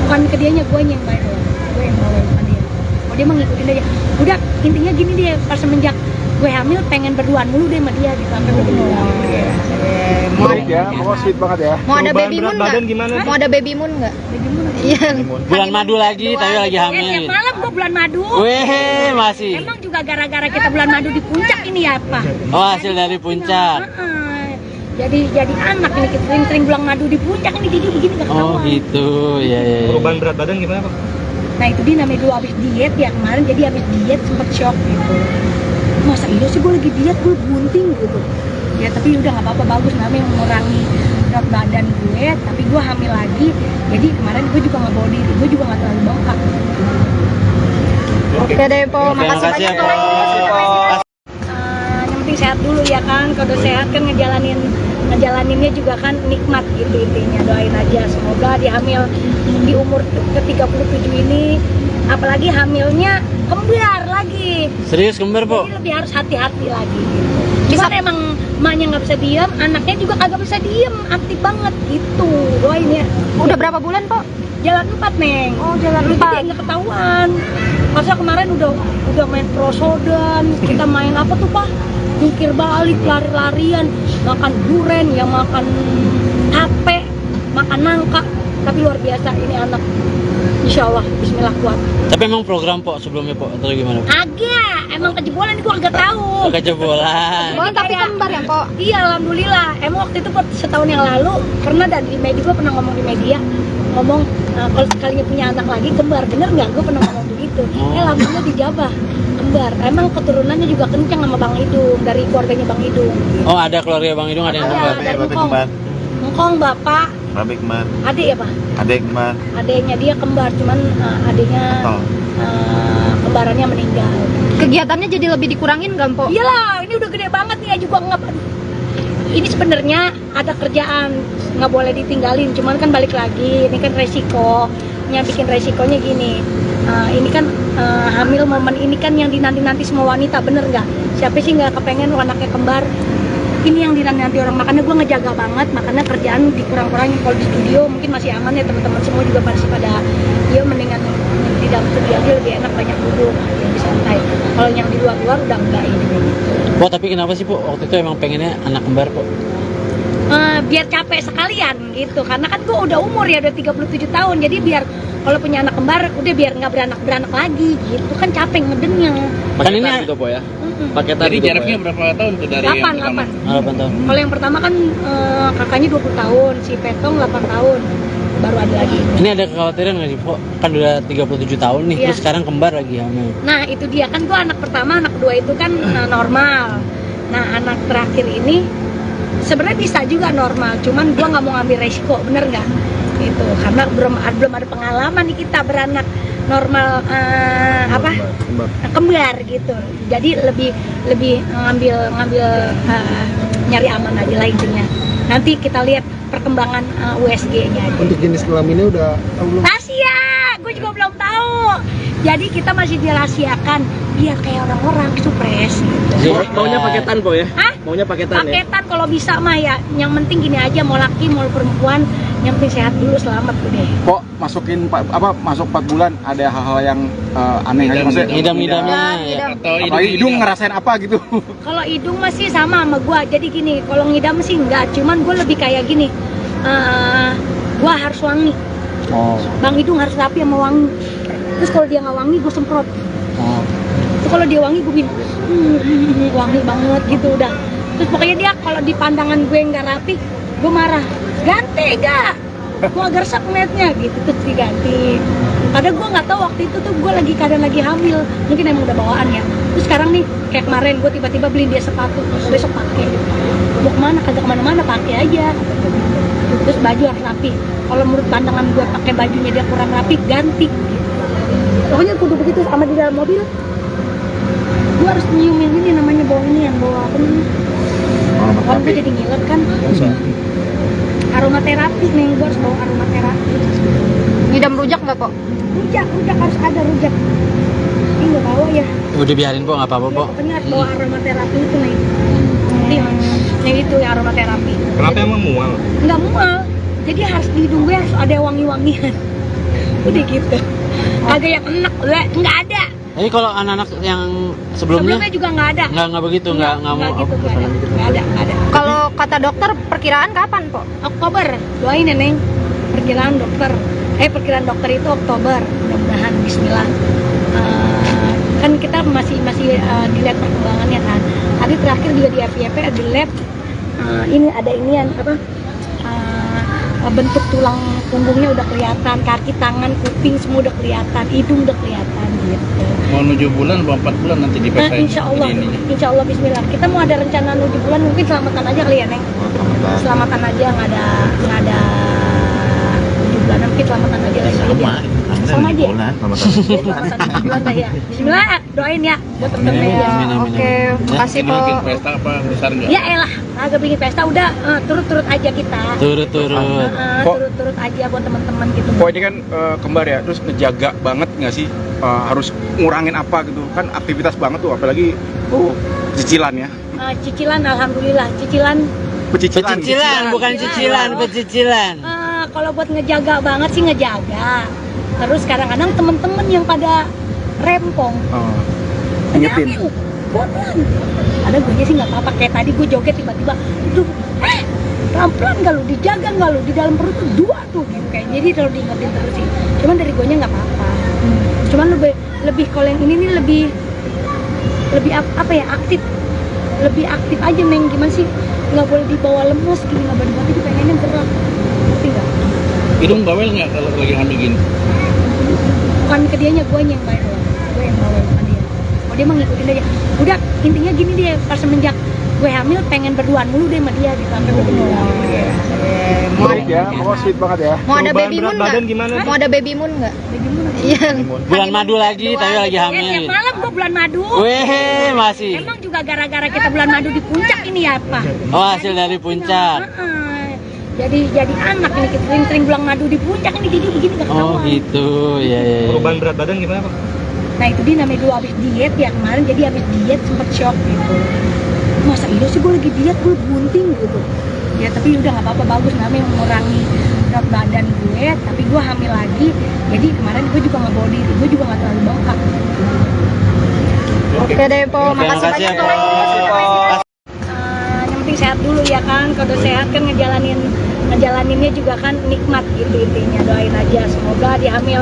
Bukan ke dianya, gue yang bawel, gue yang bawel bukan dia. Oh dia mah ngikutin aja. Udah intinya gini deh, pas semenjak gue hamil pengen berduaan mulu deh sama dia gitu, sampai gue Baik ya, pokoknya sweet banget ya. Mau ada Perubahan baby berat moon badan nggak? gimana? Mau ada baby moon nggak? Iya. Bulan madu lagi, tapi lagi hamil. Tiap malam gue bulan madu. Weh, masih. Emang juga gara-gara kita bulan madu di puncak ini ya apa? Oh, hasil dari puncak. Jadi anak ini kita sering bulan madu di puncak ini jadi begini gak Oh ketahuan. gitu, ya. Perubahan berat badan gimana Pak? Nah itu dia namanya dulu abis diet ya kemarin, jadi abis diet sempet shock gitu. Masa iya sih gue lagi diet, gue bunting gitu. Ya tapi udah nggak apa-apa, bagus namanya mengurangi berat badan gue, tapi gue hamil lagi. Jadi kemarin gue juga nggak bawa diri, gue juga nggak terlalu bengkak. Oke deh Po, Terima makasih kasih ya, banyak Po. Po. Yang penting sehat dulu ya kan, kalau udah sehat kan ngejalaninnya juga kan nikmat gitu intinya. Doain aja semoga dia hamil di umur ke-37 ini, apalagi hamilnya kembar lagi. Serius kembar, Po? Jadi lebih harus hati-hati lagi gitu. Cuman emang emaknya nggak bisa diam, anaknya juga kagak bisa diem, aktif banget gitu. Doain ya. Udah berapa bulan Po? Jalan 4 Neng. Oh, jalan Dulu 4. jadi nggak ketahuan. Masa kemarin udah main prosodan, kita main apa tuh Pak? Jungkir balik, lari-larian, makan duren, yang makan tape, makan nangka. Tapi luar biasa ini anak. Insya Allah, Bismillah kuat. Tapi emang program, Po, sebelumnya, Po, atau gimana? Agak, emang kejebolan gua agak tahu. Kejebolan. Oh, tapi kembar ya Po? Iya, alhamdulillah. Emang waktu itu setahun yang lalu pernah di media, gue pernah ngomong di media, ngomong kalau sekalinya punya anak lagi kembar, bener nggak? Gue pernah ngomong begitu. Alhamdulillah dijabah kembar. Emang keturunannya juga kencang sama Bang Idung, dari keluarganya Bang Idung. Oh, ada keluarga Bang Idung, ada yang kembar. Dari Ngkong bapak, Babe kembar, adik ya Pak? adek kembar, Adiknya dia kembar, cuman adiknya kembarannya meninggal. Kegiatannya jadi lebih dikurangin nggak Po? Iyalah, ini udah gede banget nih ya juga nggak. Ini sebenarnya ada kerjaan, nggak boleh ditinggalin. Cuman kan balik lagi, ini kan resikonya, bikin resikonya gini. Ini kan hamil momen ini kan yang dinanti-nanti semua wanita, bener nggak? Siapa sih nggak kepengen anaknya kembar? Ini yang dinanti orang, makanya gue ngejaga banget, makanya kerjaan dikurang-kurangin. Kalau di studio mungkin masih aman ya, teman-teman semua juga masih pada ya mendingan di dalam studio aja lebih enak, banyak duduk, lebih santai. Kalau yang di luar-luar udah enggak ini. Po, tapi kenapa sih, Po, waktu itu emang pengennya anak kembar, Po? Biar capek sekalian gitu, karena kan gue udah umur ya, udah 37 tahun, jadi biar kalau punya anak kembar udah biar nggak beranak lagi gitu, kan capek ngedennya. Kan ini gitu Po ya? paketan. Jadi gitu, jaraknya Po, ya? berapa tahun tuh dari 8 yang pertama? 8 tahun. Kalau yang pertama kan kakaknya 20 tahun, si Petong 8 tahun, baru ada lagi. Ini ada kekhawatiran nggak sih, Po? Kan udah 37 tahun nih, Iya. terus sekarang kembar lagi hamil. Nah itu dia, kan gue anak pertama, anak kedua itu kan normal. Nah anak terakhir ini sebenarnya bisa juga normal, cuman gue nggak mau ngambil resiko, bener nggak? Itu karena belum ada pengalaman nih kita beranak normal kembar gitu. Jadi lebih ngambil nyari aman aja lah intinya. Nanti kita lihat perkembangan USG-nya aja. Untuk jenis kelaminnya udah tahu belum? Rahasia, gue juga belum tahu. Jadi kita masih dirahasiakan biar kayak orang-orang supres gitu. Maunya paketan Po ya? Hah? Maunya paketan ya? Paketan kalau bisa mah ya. Yang penting gini aja, mau laki mau perempuan, yang penting sehat dulu, selamat udah. Kok masuk 4 bulan ada hal-hal yang aneh aja maksudnya? Ngidam-ngidamnya ya. Atau Apalagi hidung ngerasain apa gitu? Kalau hidung masih sama gua. Jadi gini, kalau ngidam sih enggak, cuman gue lebih kayak gini. Gua harus wangi. Oh. Bang Hidung harus rapi sama wangi. Terus kalau dia nggak wangi, gue semprot. Oh. Terus kalau dia wangi, gue bilang wangi banget gitu udah. Terus pokoknya dia kalau di pandangan gue nggak rapi, gue marah. Ganti gak? Gue agak resep ngeliatnya gitu, terus diganti. Padahal gue nggak tahu waktu itu tuh gue keadaan lagi hamil, mungkin emang udah bawaan ya. Terus sekarang nih kayak kemarin gue tiba-tiba beliin dia sepatu, besok pakai. Mau kemana? Kagak kemana-mana, pakai aja. Terus baju harus rapi. Kalau menurut pandangan gue pakai bajunya dia kurang rapi, ganti. Pokoknya kudu begitu sama di dalam mobil. Gue harus nyiumin ini namanya bau ini yang bawa apa namanya? gue jadi ngiler kan. Aromaterapi nih, gue harus bawa aromaterapi. Ngidam rujak nggak, Po? Rujak harus ada rujak. Ini nggak bawa ya. Udah biarin po, nggak apa-apa po. Pokoknya harus bawa aromaterapi itu nih. Nih itu ya aromaterapi. Kenapa emang mual? Nggak mual. Jadi harus di hidung gue harus ada wangi-wangian. Udah gitu. Agak yang enak, nggak ada. Jadi kalau anak-anak yang sebelumnya Sebelumnya juga nggak ada. nggak begitu, nggak mau. gitu, nggak ada. Kalau kata dokter perkiraan kapan, Po? Oktober, doain ya Neng. Perkiraan dokter itu Oktober, mudah-mudahan Bismillah. Kan kita masih dilihat perkembangannya kan. Tadi terakhir juga di FYP di lab ini ada inian apa? Bentuk tulang punggungnya udah kelihatan, kaki, tangan, kuping semua udah kelihatan, hidung udah kelihatan gitu. Mau 7 bulan atau 4 bulan nanti Nah, dipesain. insya Allah Bismillah. Kita mau ada rencana 7 bulan, mungkin selamatan aja kali ya Neng. Selamatan aja, nggak ada 7 bulan, mungkin selamatan aja lagi. Sama aja. Selamatan 7 bulan dah ya. Bismillah, doain ya buat temen-temen ya. Oke, makasih, Po. Bikin pesta apa besar nggak? Ya elah, agak bikin pesta udah turut-turut aja kita. Turut-turut. Turut-turut aja buat teman-teman gitu. Kok ini kan kembar ya, terus ngejaga banget nggak sih, harus ngurangin apa gitu kan, aktivitas banget tuh, apalagi cicilan ya. Cicilan, alhamdulillah cicilan. Pecicilan, bukan cicilan, pecicilan. Kalau buat ngejaga banget sih ngejaga. Terus kadang-kadang temen-temen yang pada rempong, Ingetin. bodohan. Ada gue sih nggak apa-apa. Kayak tadi gue joget tiba-tiba, aduh, pelan-pelan nggak lu, dijaga nggak lu, di dalam perut tuh 2 tuh gitu kayak. Jadi kalau diingetin terus sih. Cuman dari gue nya nggak apa-apa. Cuman lebih kalau yang ini nih lebih apa ya, aktif. Lebih aktif aja Neng, gimana sih, nggak boleh dibawa lemes gini, nggak boleh dibawa, pengennya gerak, ngerti nggak? Hidung bawel nggak kalau lagi hamil gini? Bukan ke dianya, gue yang bawel, gue yang bawel sama dia. Oh dia mah ngikutin aja. Udah intinya gini deh, pas semenjak gue hamil pengen berduaan mulu deh sama dia gitu, sampai ketemu. Sweet ya, pokoknya sweet banget ya. Mau ada Perubahan baby moon berat badan nggak? gimana? Mau ada baby moon nggak? Iya. Bulan madu lagi, tapi lagi hamil. Tiap malam gue bulan madu. Weh, masih. Emang juga gara-gara kita bulan madu di puncak ini ya Pak? Oh, hasil dari puncak. Jadi anak ini kita sering bulan madu di puncak ini jadi begini gak Oh ketahuan. gitu, ya. Perubahan berat badan gimana Pak? Nah itu dia namanya dulu abis diet ya kemarin, jadi abis diet sempet shock gitu. Masa iya sih gue lagi diet, gue bunting gitu. Ya tapi udah nggak apa-apa, bagus namanya mengurangi berat badan gue, tapi gue hamil lagi. Jadi kemarin gue juga nggak bawa diri, gue juga nggak terlalu bengkak. Oke deh, Po. Makasih makasih ya, banyak, Po. Po. Yang penting sehat dulu ya kan, kalau udah sehat kan ngejalaninnya juga kan nikmat gitu intinya. Doain aja semoga di hamil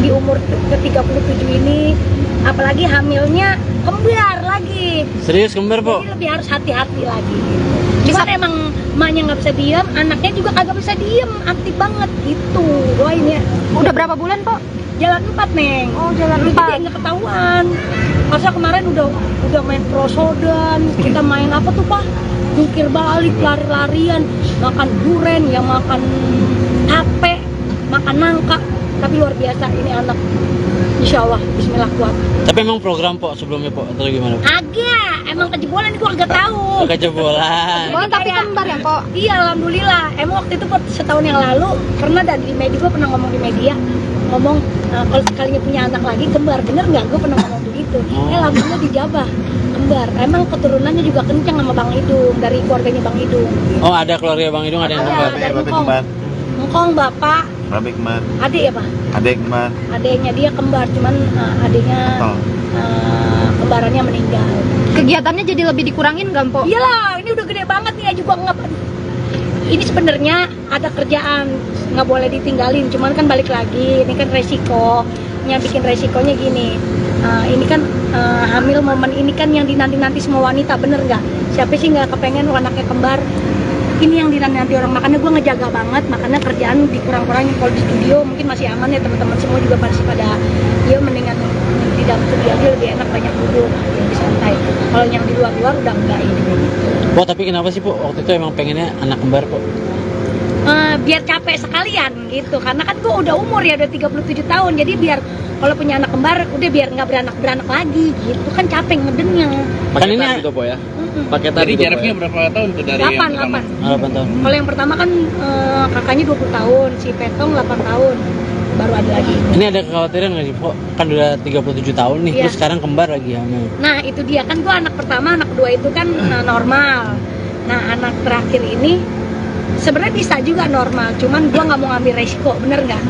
di umur ke-37 ini, apalagi hamilnya kembar lagi. Serius kembar, Po? Jadi lebih harus hati-hati lagi gitu. Cuman emang emaknya nggak bisa diem, anaknya juga kagak bisa diem, aktif banget gitu. Doain ya. Udah berapa bulan, Po? Jalan 4 Neng. Oh, jalan Dulu 4. jadi nggak ketahuan. Masa kemarin udah main prosodan, kita main apa tuh Pak? Jungkir balik, lari-larian, makan duren, yang makan tape, makan nangka. Tapi luar biasa ini anak. Insya Allah, Bismillah kuat. Tapi emang program Po sebelumnya Po atau gimana? Agak, emang kejebolan gue agak tahu. Kejebolan. Oh, tapi kembar ya, Po? Iya, alhamdulillah. Emang waktu itu setahun yang lalu pernah di media, gue pernah ngomong di media, ngomong kalau sekalinya punya anak lagi kembar, bener nggak? Gue pernah ngomong begitu. Alhamdulillah dijabah kembar. Emang keturunannya juga kencang sama Bang Idung, dari keluarganya Bang Idung. Oh, ada keluarga Bang Idung, ada yang kembar. Dari Ngkong bapak, Babe kembar, adik ya Pak? adek kembar, Adiknya dia kembar, cuman adiknya kembarannya meninggal. Kegiatannya jadi lebih dikurangin nggak, Po? Iyalah, ini udah gede banget nih ya juga nggak. Ini sebenarnya ada kerjaan, nggak boleh ditinggalin. Cuman kan balik lagi, ini kan resikonya, bikin resikonya gini. Ini kan hamil momen ini kan yang dinanti-nanti semua wanita, bener nggak? Siapa sih nggak kepengen anaknya kembar? Ini yang dinanti orang, makanya gue ngejaga banget, makanya kerjaan dikurang-kurangin. Kalau di studio mungkin masih aman ya, teman-teman semua juga pasti pada ya mendingan di dalam studio aja lebih enak, banyak duduk, lebih santai. Kalau yang di luar-luar udah enggak ini gitu. Po, tapi kenapa sih Po waktu itu emang pengennya anak kembar Po? biar capek sekalian gitu, karena kan gue udah umur ya, udah 37 tahun, jadi biar kalau punya anak kembar udah biar nggak beranak lagi gitu kan, capek ngedengnya. Kan ini Paketan gitu po ya. Mm-mm. Paketan. Jadi jaraknya berapa tahun tuh dari yang 8 pertama? 8 tahun. Kalau yang pertama kan kakaknya 20 tahun, si Petong 8 tahun, baru ada lagi. Ini ada kekhawatiran nggak sih, Po? Kan udah 37 tahun nih, Iya. terus sekarang kembar lagi hamil. Nah itu dia kan, gue anak pertama, anak kedua itu kan normal. Nah anak terakhir ini sebenarnya bisa juga normal, cuman gue nggak mau ngambil resiko, bener nggak?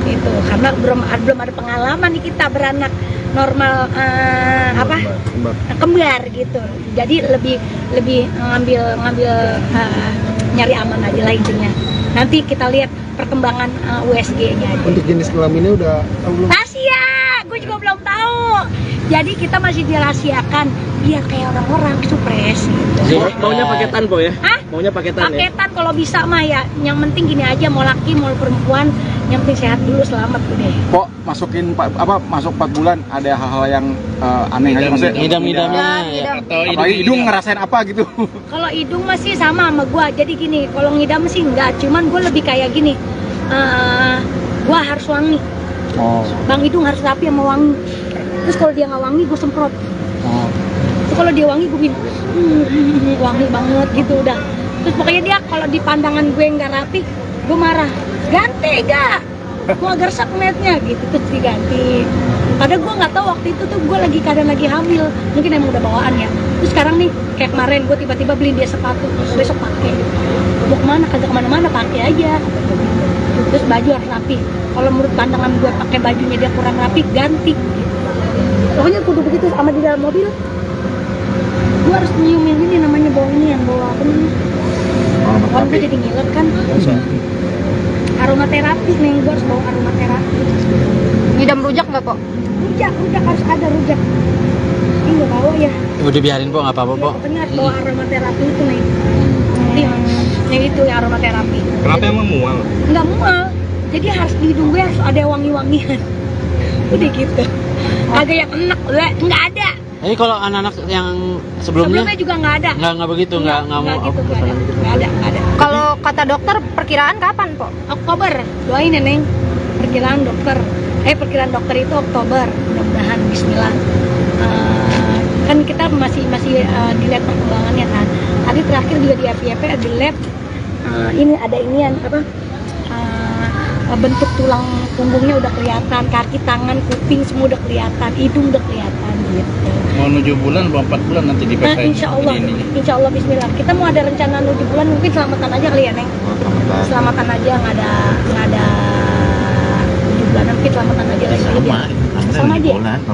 Itu karena belum ada pengalaman nih kita beranak normal kembar gitu. Jadi lebih ngambil nyari aman aja lah intinya. Nanti kita lihat perkembangan USG-nya aja. Untuk jenis kelaminnya udah tahu belum? Rahasia, gue juga belum tahu. Jadi kita masih dirahasiakan biar kayak orang-orang supres gitu. Maunya paketan po ya? Hah? Maunya paketan ya? Paketan kalau bisa mah ya. Yang penting gini aja, mau laki mau perempuan, yang penting sehat dulu, selamat udah. Kok masuk 4 bulan ada hal-hal yang aneh aja maksudnya? Ngidam-ngidamnya ya. Atau Apalagi hidung ngerasain apa gitu? Kalau hidung masih sama gua. Jadi gini, kalau ngidam sih enggak, cuman gue lebih kayak gini. Gua harus wangi. Oh. Bang hidung harus rapi sama wangi. Terus kalau dia nggak wangi, gue semprot. Oh. Terus kalau dia wangi, gue bilang wangi banget gitu udah. Terus pokoknya dia kalau di pandangan gue nggak rapi, gue marah. Ganti gak? Gue agak resep ngeliatnya gitu, terus diganti. Padahal gue nggak tahu waktu itu tuh gue keadaan lagi hamil, mungkin emang udah bawaan ya. Terus sekarang nih kayak kemarin gue tiba-tiba beli dia sepatu, besok pakai. Mau kemana? Kagak kemana-mana, pakai aja. Terus baju harus rapi. Kalau menurut pandangan gue pakai bajunya dia kurang rapi, ganti. Pokoknya kudu begitu. Sama di dalam mobil, gue harus nyiumin ini namanya bau ini yang bau apa namanya? Kan gue jadi ngiler kan. Aromaterapi nih, gue harus bawa aromaterapi. Ngidam rujak nggak, Po? Rujak harus ada rujak. Ini nggak bawa ya. Udah biarin, Po, nggak apa-apa, Po. Pokoknya harus bawa aromaterapi itu nih. Yang itu ya aromaterapi. Kenapa emang mual? Nggak mual. Jadi harus di hidung gue harus ada wangi-wangian. Udah gitu. Agak yang enak, nggak ada. Jadi kalau anak-anak yang sebelumnya Sebelumnya juga nggak ada. nggak begitu, nggak mau. gitu, nggak ada. Kalau kata dokter perkiraan kapan, Po? Oktober, doain ya Neng. Perkiraan dokter itu Oktober, mudah-mudahan Bismillah. Kan kita masih dilihat perkembangannya kan. Tadi terakhir juga di FYP di lab, ini ada inian apa? Bentuk tulang punggungnya udah kelihatan, kaki, tangan, kuping semua udah kelihatan, hidung udah kelihatan gitu. Mau 7 bulan atau 4 bulan nanti Nah, dipesain. insya Allah Bismillah. Kita mau ada rencana 7 bulan, mungkin selamatan aja kali ya Neng. Selamatan aja, nggak ada 7 bulan, mungkin selamatan aja lagi. Sama aja.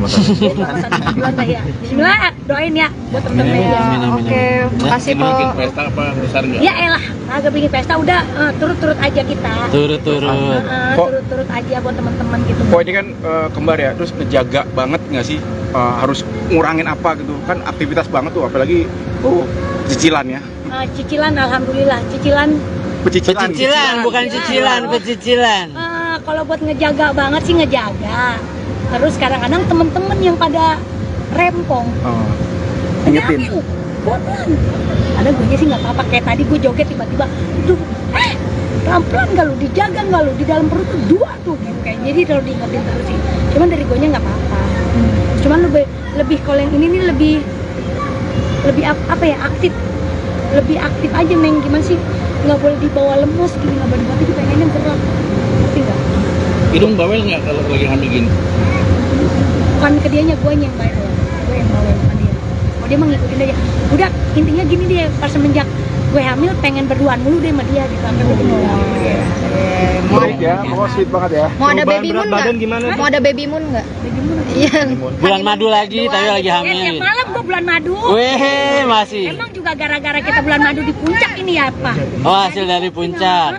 Selamatan 7 bulan lah ya. Bismillah, doain ya buat temen-temen ya. Amin. Oke, makasih, Po. Bikin pesta apa besar nggak? Ya elah, agak bikin pesta udah turut-turut aja kita. Turut-turut. Turut-turut aja buat teman-teman gitu. Kok ini kan kembar ya, terus ngejaga banget nggak sih? Harus ngurangin apa gitu? Kan aktivitas banget tuh, apalagi cicilan ya. Cicilan, alhamdulillah. Cicilan. Pecicilan, bukan cicilan, pecicilan. Kalau buat ngejaga banget sih ngejaga. Terus kadang-kadang temen-temen yang pada rempong. Ingetin. Pelan. Ada gue sih nggak apa-apa. Kayak tadi gue joget tiba-tiba, pelan-pelan nggak lu, dijaga nggak lu, di dalam perut tuh 2 tuh gitu kayak. Jadi kalau diingetin terus sih. Cuman dari gue nya nggak apa-apa. Cuman lebih kalau yang ini nih lebih apa ya, aktif. Lebih aktif aja Neng, gimana sih? Nggak boleh dibawa lemes gini, nggak boleh tapi pengennya gerak. Ngerti nggak? Hidung bawel nggak kalau lagi hamil gini? Bukan ke dianya, gue yang bawel. Gue yang bawel sama dia. Oh dia mah ngikutin aja. Udah intinya gini deh, pas semenjak gue hamil pengen berduaan mulu deh sama dia gitu. Sampai gue Sweet ya, pokoknya sweet banget ya. Mau ada Perubahan baby moon berat nggak? badan gimana? Mau ada baby moon nggak? Iya. Bulan madu lagi, tapi lagi hamil. Tiap malam gue bulan madu. Weh, masih. Emang juga gara-gara kita bulan madu di puncak ini ya Pak? Oh, hasil dari puncak.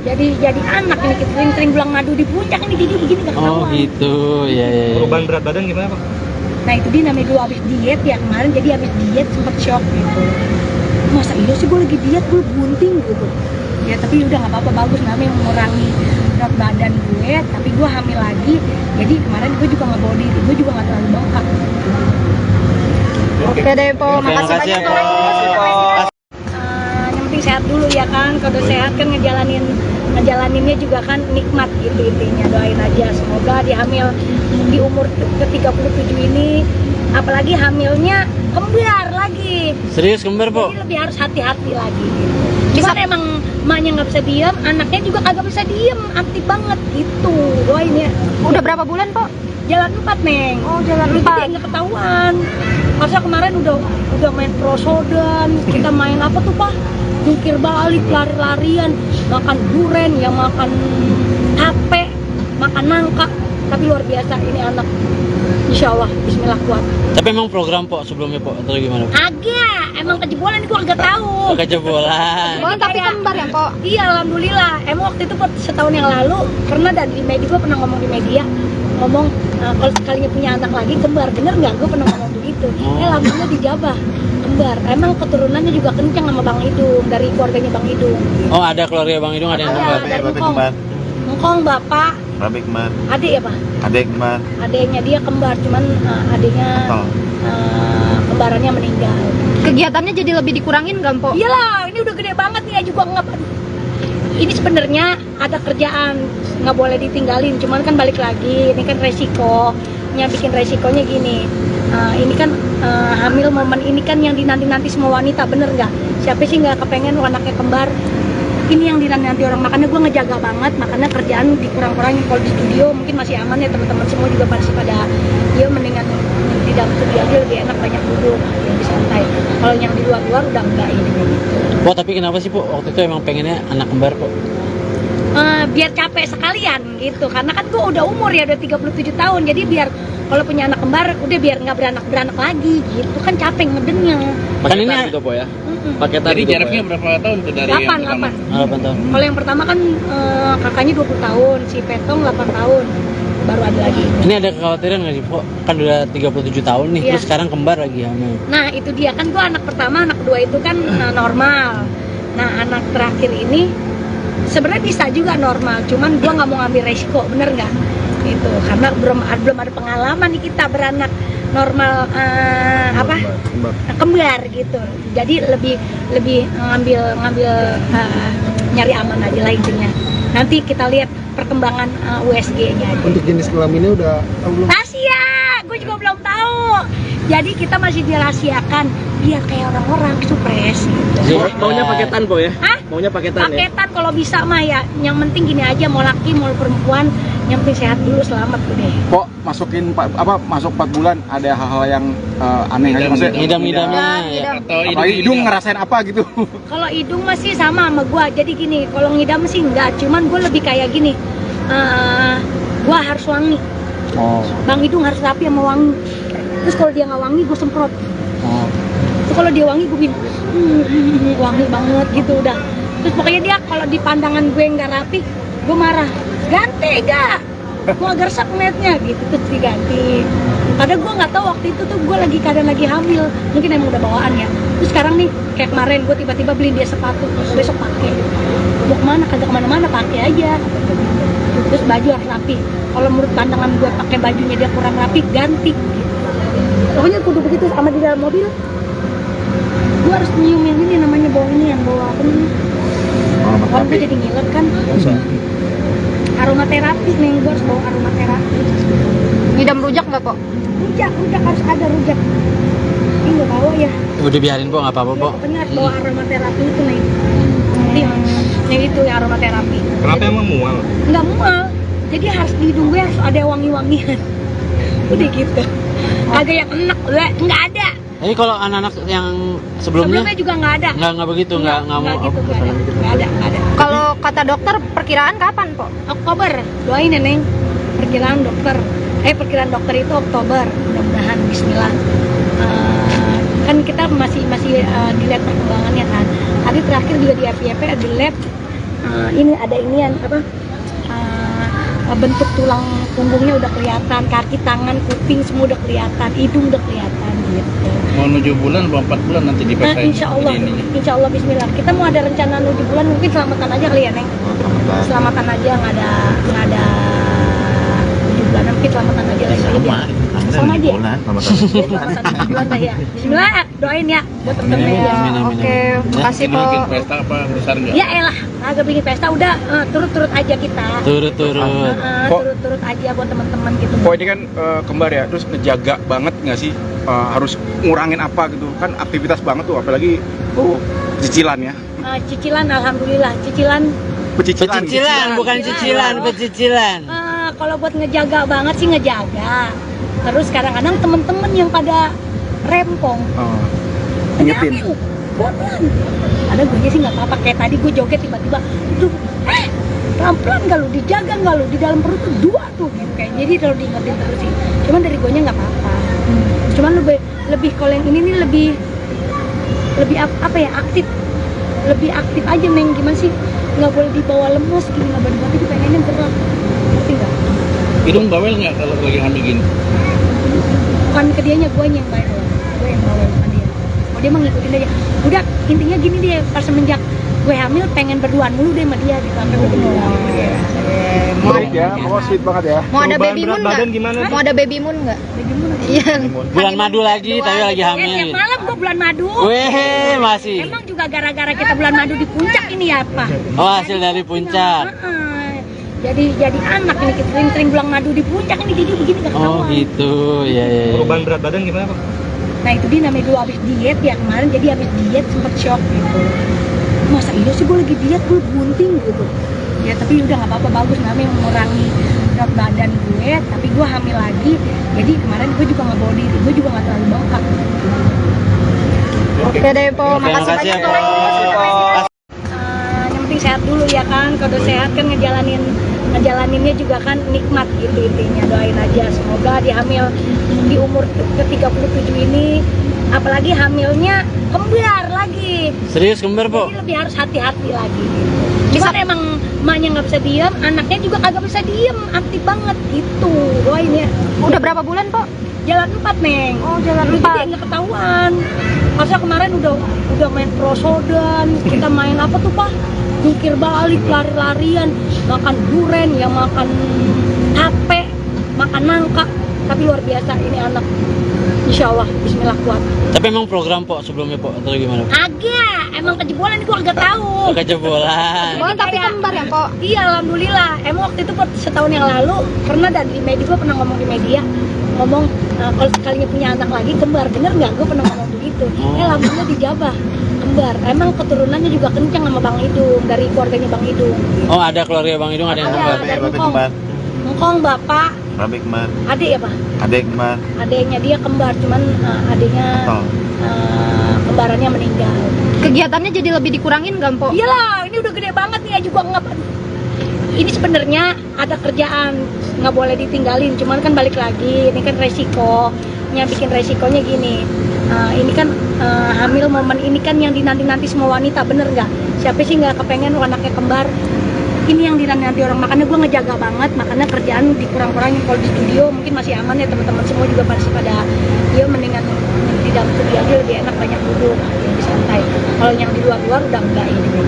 Jadi anak ini kita sering bulan madu di puncak ini jadi begini gak Oh ketahuan. gitu, ya. Perubahan berat badan gimana Pak? Nah itu dia namanya dulu abis diet ya kemarin, jadi abis diet sempet shock gitu. Masa iya sih gue lagi diet, gue bunting gitu. Ya tapi udah nggak apa-apa, bagus namanya mengurangi berat badan gue, tapi gue hamil lagi. Jadi kemarin gue juga nggak bawa diri, gue juga nggak terlalu bengkak. Oke deh, Po. Terima Makasih kasih ya, banyak, Po. Po. Yang penting sehat-sehat dulu ya kan. Kalau udah sehat kan ngejalaninnya juga kan nikmat gitu intinya. Doain aja semoga di hamil di umur ke-37 ini, apalagi hamilnya kembar lagi. Serius kembar, Po? Jadi lebih harus hati-hati lagi. Cuman emang emaknya nggak bisa diem, anaknya juga kagak bisa diem, aktif banget gitu. Doain ya. Udah berapa bulan, Po? Jalan 4, Neng. Oh, jalan Jadi 4. nggak ketahuan. Masa kemarin udah main prosodan, kita main apa tuh, Pak? Jungkir balik, lari-larian, makan duren, yang makan tape, makan nangka. Tapi luar biasa ini anak. Insya Allah, bismillah kuat. Tapi emang program, Po, sebelumnya, Po, atau gimana? Agak, emang kejebolan itu agak tahu. Kejebolan. Oh, tapi kembar ya, Po? Iya, alhamdulillah. Emang waktu itu setahun yang lalu pernah dan di media, gue pernah ngomong di media, ngomong kalau sekalinya punya anak lagi kembar, bener nggak? Gue pernah ngomong begitu. Alhamdulillah dijabah kembar. Emang keturunannya juga kencang sama Bang Idung, dari keluarganya Bang Idung. Oh, ada keluarga Bang Idung, ada yang kembar. Dari Ngkong bapak, Babe kembar, adik ya Pak? adek kembar, Adiknya dia kembar, cuman adiknya kembarannya meninggal. Kegiatannya jadi lebih dikurangin nggak, Po? Iyalah, ini udah gede banget nih, juga nggak. Ini sebenarnya ada kerjaan, nggak boleh ditinggalin. Cuman kan balik lagi, ini kan resikonya, bikin resikonya gini. Ini kan hamil momen ini kan yang dinanti-nanti semua wanita, bener nggak? Siapa sih nggak kepengen anaknya kembar? Ini yang dinanti orang, makanya gue ngejaga banget, makanya kerjaan dikurang-kurangin. Kalau di studio mungkin masih aman ya, teman-teman semua juga pasti pada ya mendingan di dalam studio aja lebih enak, banyak duduk, lebih santai. Kalau yang di luar-luar udah enggak ini gitu. Po, tapi kenapa sih, Po, waktu itu emang pengennya anak kembar, Po? Biar capek sekalian gitu, karena kan gue udah umur ya, udah 37 tahun, jadi biar kalau punya anak kembar udah biar nggak beranak lagi gitu kan, capek ngedennya. Kan ini gitu, Po, ya? paketan. Jadi jaraknya berapa tahun tuh dari 8 yang pertama? 8 tahun. Kalau yang pertama kan kakaknya 20 tahun, si Petong 8 tahun, baru ada lagi. Ini ada kekhawatiran nggak sih, Po? Kan udah 37 tahun nih, Iya. terus sekarang kembar lagi hamil. Nah itu dia kan, gua anak pertama, anak kedua itu kan normal. Nah anak terakhir ini sebenarnya bisa juga normal, cuman gua nggak mau ngambil resiko, bener nggak? Itu karena belum ada pengalaman nih kita beranak normal kembar gitu. Jadi lebih ngambil nyari aman aja lah intinya. Nanti kita lihat perkembangan USG-nya aja. Untuk jenis kelaminnya udah tahu belum? Rahasia, gue juga belum tahu. Jadi kita masih dirahasiakan biar kayak orang-orang supres gitu. Maunya paketan, Po, ya? Hah? Maunya paketan, ya? Paketan kalau bisa mah ya. Yang penting gini aja, mau laki mau perempuan, yang penting sehat dulu, selamat udah. Kok masuk 4 bulan ada hal-hal yang aneh aja maksudnya? Ngidam-ngidamnya ya. Atau Apalagi hidung ngerasain apa gitu? Kalau hidung masih sama gua. Jadi gini, kalau ngidam sih enggak, cuman gua lebih kayak gini. Gua harus wangi. Oh. Bang Hidung harus rapi sama wangi. Terus kalau dia nggak wangi, gue semprot. Oh. Terus kalau dia wangi, gue bilang wangi banget gitu udah. Terus pokoknya dia kalau di pandangan gue nggak rapi, gue marah. Ganti gak? Gue agak resep ngeliatnya gitu, terus diganti. Padahal gue nggak tahu waktu itu tuh gue keadaan lagi hamil. Mungkin emang udah bawaan ya. Terus sekarang nih, kayak kemarin gue tiba-tiba beliin dia sepatu, besok pakai. Mau kemana? Kagak kemana-mana, pakai aja. Terus baju harus rapi. Kalau menurut pandangan gue pakai bajunya dia kurang rapi, ganti. Pokoknya kudu begitu. Sama di dalam mobil, gue harus nyiumin ini namanya bau ini, yang bau apa nih? Orang gue jadi ngiler kan. Aromaterapi nih, gue harus bawa aromaterapi. Ngidam rujak nggak, Po? Rujak harus ada rujak. Ini nggak bawa ya. Udah biarin, Po, nggak apa-apa, Po. Pokoknya harus bawa aromaterapi itu nih. Nih itu ya aromaterapi. Kenapa emang mual? Nggak mual. Jadi harus di hidung gue harus ada wangi-wangian. Udah gitu. Kagak yang enak, nggak ada. Jadi kalau anak-anak yang sebelumnya Juga nggak ada. nggak begitu, nggak mau. Gitu, nggak ada. Kalau kata dokter perkiraan kapan, Po? Oktober, doain ya Neng. Perkiraan dokter itu Oktober, mudah-mudahan Bismillah. Kan kita masih dilihat perkembangannya kan. Tadi terakhir juga di FYP di lab, ini ada inian apa? Bentuk tulang punggungnya udah kelihatan, kaki, tangan, kuping semua udah kelihatan, hidung udah kelihatan gitu. Mau 7 bulan atau 4 bulan nanti dipaksain? Insya Allah Bismillah. Kita mau ada rencana 7 bulan, mungkin selamatan aja kali ya Neng. Selamatan aja, nggak ada 7 bulan, mungkin selamatan aja lagi. sama aja. Ramadan 7 bulan dah ya. Bismillah, doain ya buat temen-temen ya. Oke, makasih po. Bikin pesta apa besar nggak? Ya elah, agak bikin pesta udah turut-turut aja kita. Turut-turut. Turut-turut aja buat teman-teman gitu. Kok ini kan kembar ya, terus ngejaga banget nggak sih, harus ngurangin apa gitu kan, aktivitas banget tuh, apalagi cicilan ya. Cicilan, alhamdulillah cicilan. Pecicilan, bukan cicilan, pecicilan. Kalau buat ngejaga banget sih ngejaga. Terus kadang-kadang temen-temen yang pada rempong. Ingetin. Pelan. Ada gue sih nggak apa-apa, kayak tadi gue joget tiba-tiba, aduh, pelan-pelan nggak lu, dijaga nggak lu, di dalam perut tuh 2 tuh, gitu kayak. Jadi kalau diingetin terus sih. Cuman dari gue nya nggak apa-apa. Cuman lebih kalau yang ini nih lebih apa ya, lebih aktif aja, Neng. Gimana sih, nggak boleh dibawa lemes gini, nggak boleh dibawa, itu pengennya gerak, ngerti nggak? Hidung bawel nggak kalau lagi hamil gini? Bukan ke dianya, gue yang bawel, gue yang bawel, bukan dia. Oh, dia mah ngikutin aja. Udah, intinya gini deh, pas semenjak gue hamil pengen berduaan mulu deh sama dia, gitu, sampai gue kenal. Sweet ya, pokoknya sweet banget ya. Mau ada Perubahan baby berat moon badan nggak? gimana? Mau ada baby moon nggak? Iya. Bulan madu lagi, tapi lagi Ya, hamil. tiap malam gue bulan madu. Weh, masih. Emang juga gara-gara kita bulan madu di puncak ini ya, Pak? Oh, hasil dari puncak. Jadi anak ini, kita sering-sering bulan madu di puncak ini, jadi begini gak Oh ketahuan. gitu, ya. Perubahan berat badan gimana Pak? Nah itu dia namanya dulu habis diet ya kemarin, jadi habis diet sempet shock gitu. Masa iya sih gue lagi diet, gue bunting gitu. Ya tapi udah nggak apa-apa, bagus, namanya mengurangi berat badan gue, tapi gue hamil lagi. Jadi kemarin gue juga nggak bawa diri, gue juga nggak terlalu bengkak. Oke deh po, Oke, makasih makasih banyak ya, po. Po. Yang penting sehat dulu ya kan, kalau sehat kan ngejalaninnya juga kan nikmat gitu intinya. Doain aja semoga dihamil di umur ke-37 ini, apalagi hamilnya kembar lagi, Serius kembar, Po? jadi lebih harus hati-hati lagi gitu. Cuman emang emaknya nggak bisa diem, anaknya juga kagak bisa diem, aktif banget gitu. Doain ya. Udah berapa bulan po? Jalan 4, Neng. Oh, jalan Lu 4. jadi nggak ketahuan. Masa kemarin udah main prosodan, kita main apa tuh, Pak? Jungkir balik, lari-larian, makan duren, ya makan tape, makan nangka. Tapi luar biasa ini anak. Insya Allah, bismillah kuat. Tapi emang program, Po, sebelumnya, Po, atau gimana? Agak, emang kejebolan gua agak tahu. Kejebolan. Oh, tapi kembar ya po? Iya, alhamdulillah. Emang waktu itu setahun yang lalu pernah di media, gua pernah ngomong di media, ngomong kalau sekalinya punya anak lagi kembar, bener nggak? Gue pernah ngomong begitu. Alhamdulillah dijabah kembar. Emang keturunannya juga kencang sama Bang Idung, dari keluarganya Bang Idung. Oh, ada keluarga Bang Idung, ada yang kembar. Ada Ngkong bapak, Rabi kembar, adik ya Pak? adek kembar, Adiknya dia kembar, cuman adiknya kembarannya meninggal. Kegiatannya jadi lebih dikurangin nggak po? Iyalah, ini udah gede banget nih ya juga nggak. Ini sebenarnya ada kerjaan, nggak boleh ditinggalin, cuman kan balik lagi, ini kan resikonya, bikin resikonya gini. Ini kan hamil momen ini kan yang dinanti-nanti semua wanita, bener nggak? Siapa sih nggak kepengen anaknya kembar? Ini yang dinanti orang, makanya gue ngejaga banget, makanya kerjaan dikurang-kurangin. Kalau di studio mungkin masih aman ya, teman-teman semua juga pasti pada, dia mendingan di dalam studio aja lebih enak, banyak duduk, lebih santai. Kalau yang di luar-luar udah enggak ini gitu.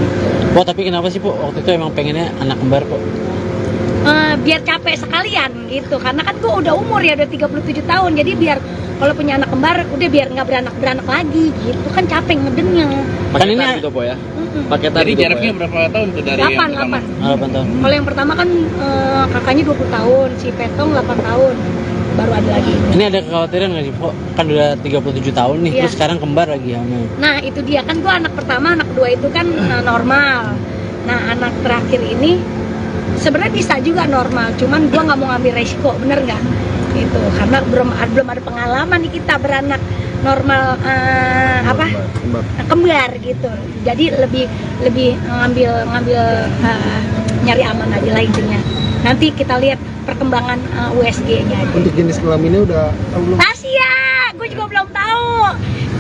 Po, tapi kenapa sih, Po, waktu itu emang pengennya anak kembar, Po? Biar capek sekalian gitu, karena kan gue udah umur ya, udah 37 tahun, jadi biar kalau punya anak kembar udah biar nggak beranak lagi gitu kan, capek ngedennya. Kan ini gitu po ya? Paketan jadi jaraknya berapa tahun tuh dari 8 yang pertama? 8 tahun. Kalau yang pertama kan kakaknya 20 tahun, si Petong 8 tahun baru ada lagi. Ini ada kekhawatiran nggak sih, Po? Kan udah 37 tahun nih, Iya. terus sekarang kembar lagi hamil. Nah itu dia kan, gue anak pertama, anak kedua itu kan normal. Nah anak terakhir ini sebenarnya bisa juga normal, cuman gue nggak mau ngambil resiko, bener nggak? Gitu, karena belum ada pengalaman nih kita beranak normal kembar gitu. Jadi lebih ngambil nyari aman aja lah intinya. Nanti kita lihat perkembangan USG-nya aja. Untuk jenis kelaminnya udah tahu belum? Rahasia, gue juga belum tahu.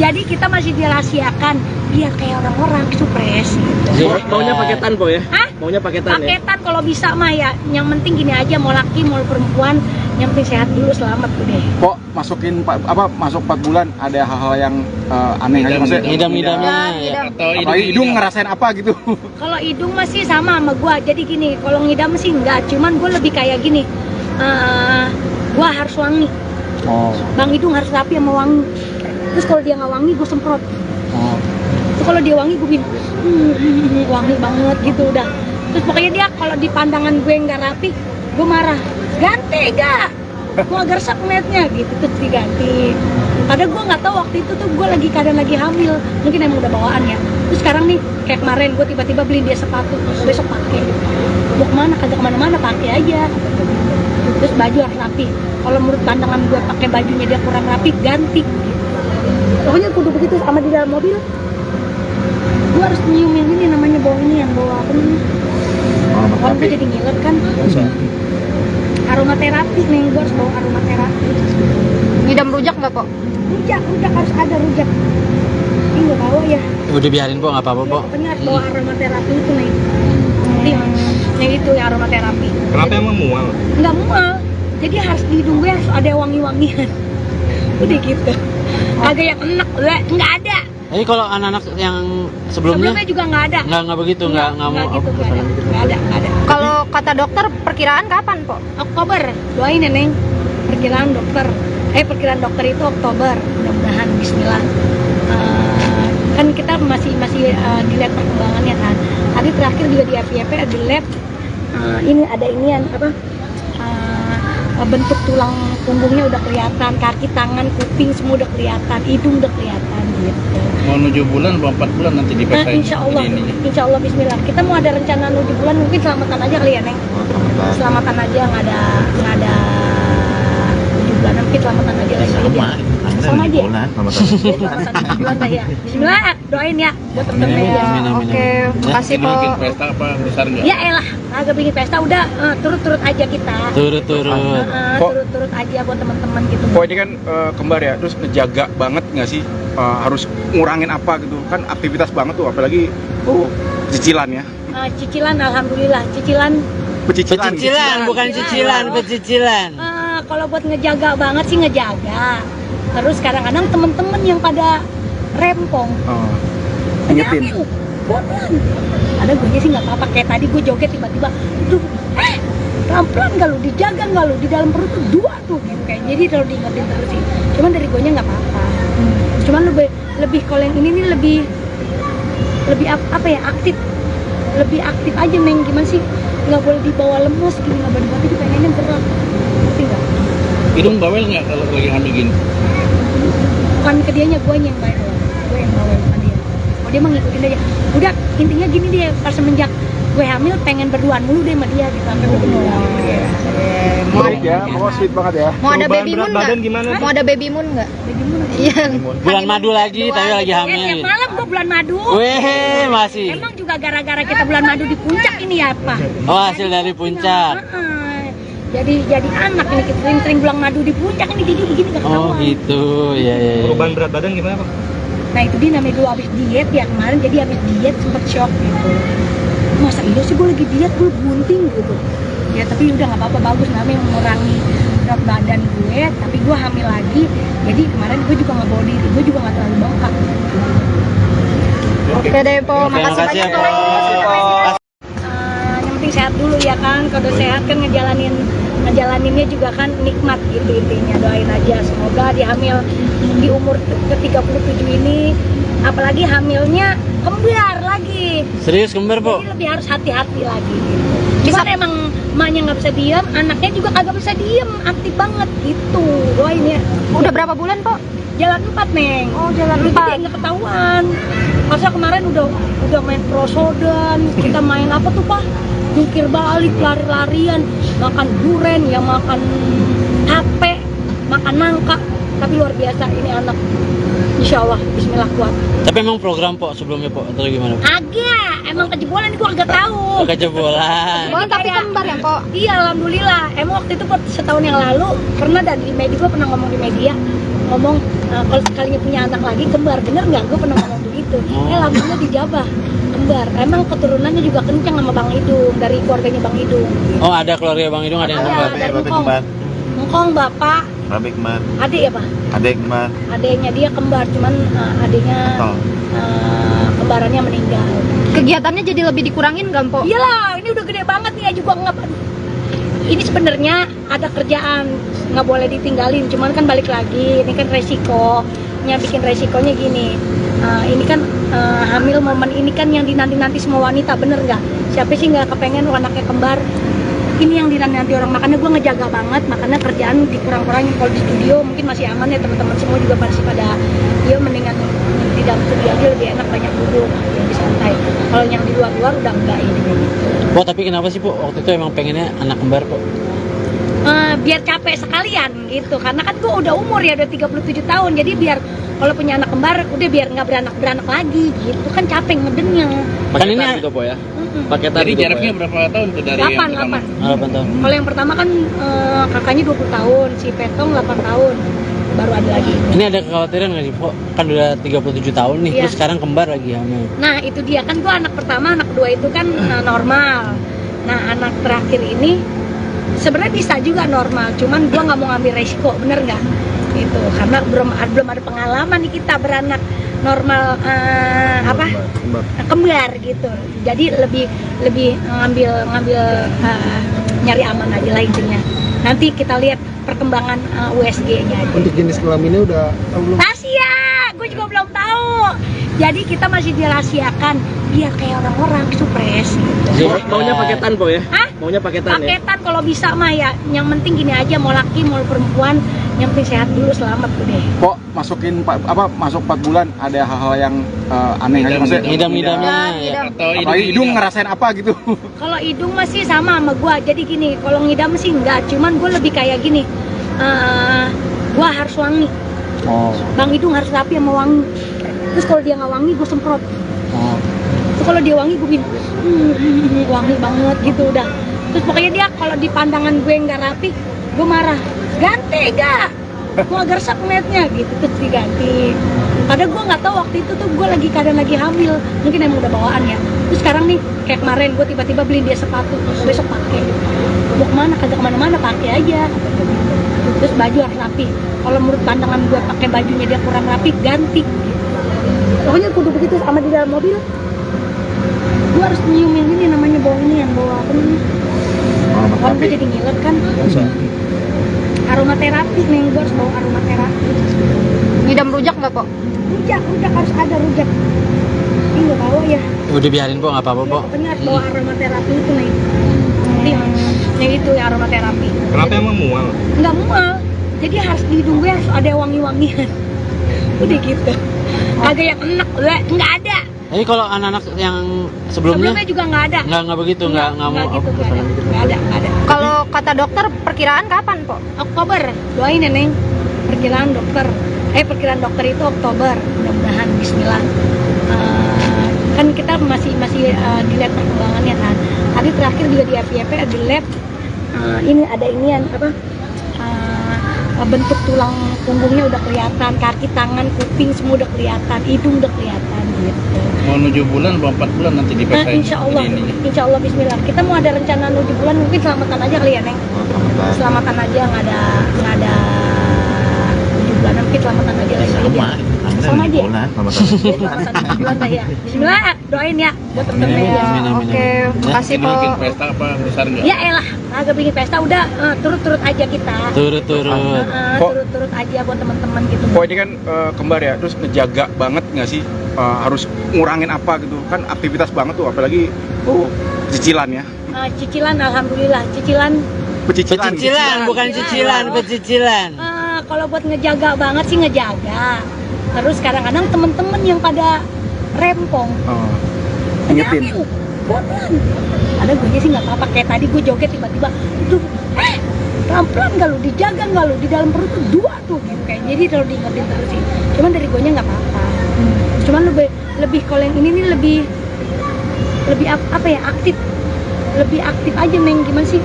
Jadi kita masih dirahasiakan biar kayak orang-orang supres gitu. Maunya paketan po ya? Hah? Maunya paketan ya? Paketan kalau bisa mah ya. Yang penting gini aja, mau laki mau perempuan, yang penting sehat dulu, selamat udah. Kok masuk 4 bulan ada hal-hal yang aneh aja, maksudnya Ngidam-ngidamnya ya. Atau apalagi hidung ngerasain apa gitu. Kalau hidung masih sama gua. Jadi gini, kalau ngidam sih enggak, cuman gua lebih kayak gini. Gua harus wangi. Oh. Bang hidung harus rapi sama wangi. Terus kalau dia nggak wangi, gue semprot. Oh. Terus kalau dia wangi, gue bikin wangi banget gitu udah. Terus pokoknya dia kalau di pandangan gue nggak rapi, gue marah. Ganti gak? Mau agak resep ngeliatnya gitu, terus diganti. Padahal gue nggak tahu waktu itu tuh gue lagi keadaan lagi hamil, mungkin emang udah bawaan ya. Terus sekarang nih kayak kemarin gue tiba-tiba beliin dia sepatu, besok pakai. Mau kemana? Kagak kemana-mana, pakai aja. Terus baju harus rapi. Kalau menurut pandangan gue pakai bajunya dia kurang rapi, ganti. Pokoknya kudu begitu sama di dalam mobil. Gue harus nyiumin ini namanya bau ini yang bawa apa namanya? Kalau gue jadi ngiler kan. Aromaterapi nih, gue harus bawa aromaterapi. Ngidam rujak nggak kok? Rujak harus ada rujak. Ini nggak bawa ya. Udah biarin po, nggak apa-apa po. Pokoknya harus bawa aromaterapi itu nih. Yang itu ya aromaterapi. Kenapa emang mual? Nggak mual. Jadi harus di hidung gue harus ada wangi-wangian. Udah gitu. Agak yang enak, nggak ada. Jadi kalau anak-anak yang sebelumnya juga nggak ada. nggak begitu, nggak mau. Gitu, nggak ada. Kalau kata dokter perkiraan kapan, Po? Oktober, doain ya Neng. Perkiraan dokter itu Oktober, mudah-mudahan Bismillah. Kan kita masih dilihat perkembangannya kan. Tadi terakhir juga di FYP ada lab. Ini ada inian apa? Bentuk tulang punggungnya udah kelihatan, kaki, tangan, kuping semua udah kelihatan, hidung udah kelihatan gitu. Mau 7 bulan atau 4 bulan nanti dipaksain. Insya Allah Bismillah. Kita mau ada rencana 7 bulan, mungkin selamatan aja kali ya Neng. Selamatan aja, nggak ada 7 bulan, mungkin selamatan aja lagi. Sama aja. Selamatan 7 bulan lah ya. Bismillah, doain ya buat temen-temen ya. Oke, makasih, Po. Bikin pesta apa besar nggak? Ya elah, agak bikin pesta udah turut-turut aja kita. Turut-turut. Turut-turut aja buat teman-teman gitu. Kok ini kan kembar ya, terus ngejaga banget nggak sih, harus ngurangin apa gitu kan, aktivitas banget tuh, apalagi cicilan ya. Cicilan, alhamdulillah cicilan. Pecicilan, bukan cicilan, pecicilan. Kalau buat ngejaga banget sih ngejaga. Terus kadang-kadang temen-temen yang pada rempong. Ingetin. Pelan. Ada gue sih nggak apa-apa, kayak tadi gue joget tiba-tiba, pelan-pelan nggak lu, dijaga nggak lu, di dalam perut tuh 2 tuh gitu kayak. Jadi kalau diingetin terus sih. Cuman dari gue nya nggak apa-apa. Cuman lebih kalau yang ini nih lebih apa ya, aktif. Lebih aktif aja Neng, gimana sih? Nggak boleh dibawa lemes gini, nggak boleh dibawa, itu pengennya gerak. Ngerti nggak? Hidung bawel nggak kalau lagi hamil gini? Bukan ke dianya, gue yang bawel. Gue yang bawel sama dia. Oh dia mah ngikutin aja. Udah intinya gini dia, pas semenjak gue hamil pengen berduaan mulu deh sama dia gitu sampai gue penuh. Sweet ya, pokoknya sweet banget ya. Mau ada Perubahan baby berat moon badan nggak? gimana? Mau ada baby moon nggak? Iya. Bulan madu lagi, tapi lagi Ya, hamil. tiap malam gue bulan madu. Weh, masih. Emang juga gara-gara kita bulan madu di puncak ini ya apa? Oh, hasil dari puncak. Jadi anak ini kita sering-sering bulan madu di puncak ini jadi begini gak Oh ketahuan. gitu, ya. Perubahan berat badan gimana Pak? Nah itu dia namanya dulu habis diet ya kemarin, jadi habis diet sempet shock gitu. Masa iya sih gue lagi diet, gue bunting gitu. Ya tapi udah nggak apa-apa, bagus namanya mengurangi berat badan gue, tapi gue hamil lagi. Jadi kemarin gue juga nggak bawa diri, gue juga nggak terlalu bengkak. Oke deh, Po. Oke, Makasih makasih ya, banyak, Po. Po. Yang penting sehat dulu ya kan, kalau sehat kan ngejalaninnya juga kan nikmat gitu intinya. Doain aja semoga di hamil di umur ke-37 ini, apalagi hamilnya kembar lagi. Serius kembar, Po? Jadi lebih harus hati-hati lagi gitu. Cuman emang emaknya nggak bisa diam, anaknya juga kagak bisa diam, aktif banget gitu. Doain ya. Udah berapa bulan, Po? Jalan 4 Neng. Oh, jalan Jadi 4. nggak ketahuan. Masa kemarin udah main prosodan, kita main apa tuh Pak? Jungkir balik, lari-larian, makan duren, ya makan HP, makan nangka. Tapi luar biasa ini anak. Insya Allah, Bismillah kuat. Tapi emang program Po sebelumnya Po atau gimana? Agak, emang kejebolan gua agak tahu. Kejebolan. Oh, tapi kembar ya, Po? Iya, alhamdulillah. Emang waktu itu setahun yang lalu pernah di media, gua pernah ngomong di media, ngomong kalau sekalinya punya anak lagi kembar, bener nggak? Gue pernah ngomong begitu. Alhamdulillah dijabah kembar. Emang keturunannya juga kencang sama Bang Idung, dari keluarganya Bang Idung. Oh, ada keluarga Bang Idung ada yang kembar. Dari Ngkong bapak, Rabi kembar, adik ya Pak? adek kembar, Adiknya dia kembar, cuman adiknya kembarannya meninggal. Kegiatannya jadi lebih dikurangin nggak, Po? Iyalah, ini udah gede banget nih, juga nggak. ini sebenarnya ada kerjaan, nggak boleh ditinggalin, cuman kan balik lagi, ini kan resikonya, bikin resikonya gini. Ini kan hamil momen ini kan yang dinanti-nanti semua wanita, bener nggak? Siapa sih nggak kepengen anaknya kembar? Ini yang dinanti orang, makanya gue ngejaga banget, makanya kerjaan dikurang-kurangin. Kalau di studio mungkin masih aman ya, teman-teman semua juga masih pada, ya mendingan di dalam studio aja lebih enak, banyak duduk, lebih santai. Kalau yang di luar-luar udah enggak ini kayak gitu. Po, tapi kenapa sih Po waktu itu emang pengennya anak kembar Po? Biar capek sekalian gitu, karena kan gue udah umur ya, udah 37 tahun, jadi biar kalau punya anak kembar udah biar nggak beranak lagi gitu, kan capek ngedennya. Kan ini Paketan gitu po ya. Paketan Jadi gitu, Po, jaraknya ya? berapa tahun tuh dari 8 yang pertama? 8 tahun. Kalau yang pertama kan kakaknya 20 tahun, si Petong 8 tahun, baru ada lagi. Ini ada kekhawatiran nggak sih Po? Kan udah 37 tahun nih, Iya. terus sekarang kembar lagi hamil. Nah itu dia kan, gue anak pertama, anak kedua itu kan normal. Nah anak terakhir ini sebenarnya bisa juga normal, cuman gue nggak mau ngambil resiko, bener nggak? Gitu, karena belum ada pengalaman nih kita beranak normal kembar gitu. Jadi lebih ngambil nyari aman aja lah intinya. Nanti kita lihat perkembangan USG-nya aja. Untuk jenis kelaminnya udah tahu belum? Rahasia, gue juga belum tahu. Jadi kita masih dirahasiakan biar kayak orang-orang supres gitu. Maunya paketan Po ya? Hah? Maunya paketan ya? Paketan kalau bisa mah ya. Yang penting gini aja, mau laki mau perempuan, yang penting sehat dulu, selamat udah. Kok masuk 4 bulan ada hal-hal yang aneh aja maksudnya? Ngidam-ngidamnya ya. Atau Apalagi hidung ngerasain apa gitu? Kalau hidung masih sama gua. Jadi gini, kalau ngidam sih enggak, cuman gue lebih kayak gini. Gua harus wangi. Oh. Bang hidung harus rapi sama wangi. Terus kalau dia nggak wangi, gue semprot. Oh. Terus kalau dia wangi, gue bikin wangi banget gitu udah. Terus pokoknya dia kalau di pandangan gue nggak rapi, gue marah. Ganti gak? Mau agak resep ngeliatnya gitu, terus diganti. Padahal gue nggak tahu waktu itu tuh gue keadaan lagi hamil, mungkin emang udah bawaan ya. Terus sekarang nih kayak kemarin gue tiba-tiba beliin dia sepatu, besok pakai. Mau kemana? Kagak kemana-mana, pakai aja. Terus baju harus rapi. Kalau menurut pandangan gue pakai bajunya dia kurang rapi, ganti. Pokoknya kudu begitu. Sama di dalam mobil, gue harus nyiumin ini namanya bau ini yang bawa apa namanya? Kalau gue jadi ngiler kan. Aromaterapi nih, gue harus bawa aromaterapi. Ngidam rujak nggak Po? Rujak harus ada rujak. Ini nggak bawa ya. Udah biarin Po, nggak apa-apa Po. Pokoknya harus bawa aromaterapi itu nih. Yang itu ya aromaterapi. Kenapa emang mual? Nggak mual. Jadi harus di hidung gue harus ada wangi-wangian. Udah gitu. Kagak yang enak, nggak ada. Jadi kalau anak-anak yang sebelumnya juga nggak ada. nggak begitu, nggak mau gitu, nggak ada. Kalau kata dokter perkiraan kapan Po? Oktober, doain ya Neng. Perkiraan dokter itu Oktober, mudah-mudahan Bismillah. Kan kita masih dilihat perkembangannya kan. Tadi terakhir juga di FYP ada lab. Ini ada inian apa? Bentuk tulang punggungnya udah kelihatan, kaki, tangan, kuping semua udah kelihatan, hidung udah kelihatan gitu. Mau 7 bulan atau 4 bulan nanti dipesain? Insya Allah Bismillah. Kita mau ada rencana 7 bulan, mungkin selamatan aja kali ya Neng. Selamatan aja, nggak ada 7 bulan, mungkin selamatan aja lagi. Sama aja. Selamatan 7 bulan lah ya. Bismillah, doain ya buat temen-temen ya. Oke, makasih Ini Po. bikin pesta apa besar nggak? Ya elah, agak bikin pesta udah turut-turut aja kita. Turut-turut. Turut-turut aja buat teman-teman gitu. Kok ini kan kembar ya, terus ngejaga banget nggak sih? Harus ngurangin apa gitu? Kan aktivitas banget tuh, apalagi cicilan ya. Cicilan, alhamdulillah. Cicilan. Pecicilan, bukan cicilan, pecicilan. Kalau buat ngejaga banget sih ngejaga. Terus kadang-kadang temen-temen yang pada rempong. Ingetin. Pelan. Ada gue sih nggak apa-apa, kayak tadi gue joget tiba-tiba itu pelan-pelan nggak lu, dijaga nggak lu, di dalam perut tuh 2 tuh gitu kayak. Jadi kalau diingetin terus sih. Cuman dari gue nya nggak apa-apa. Cuman lebih kalau yang ini nih lebih apa ya, aktif. Lebih aktif aja Neng, gimana sih?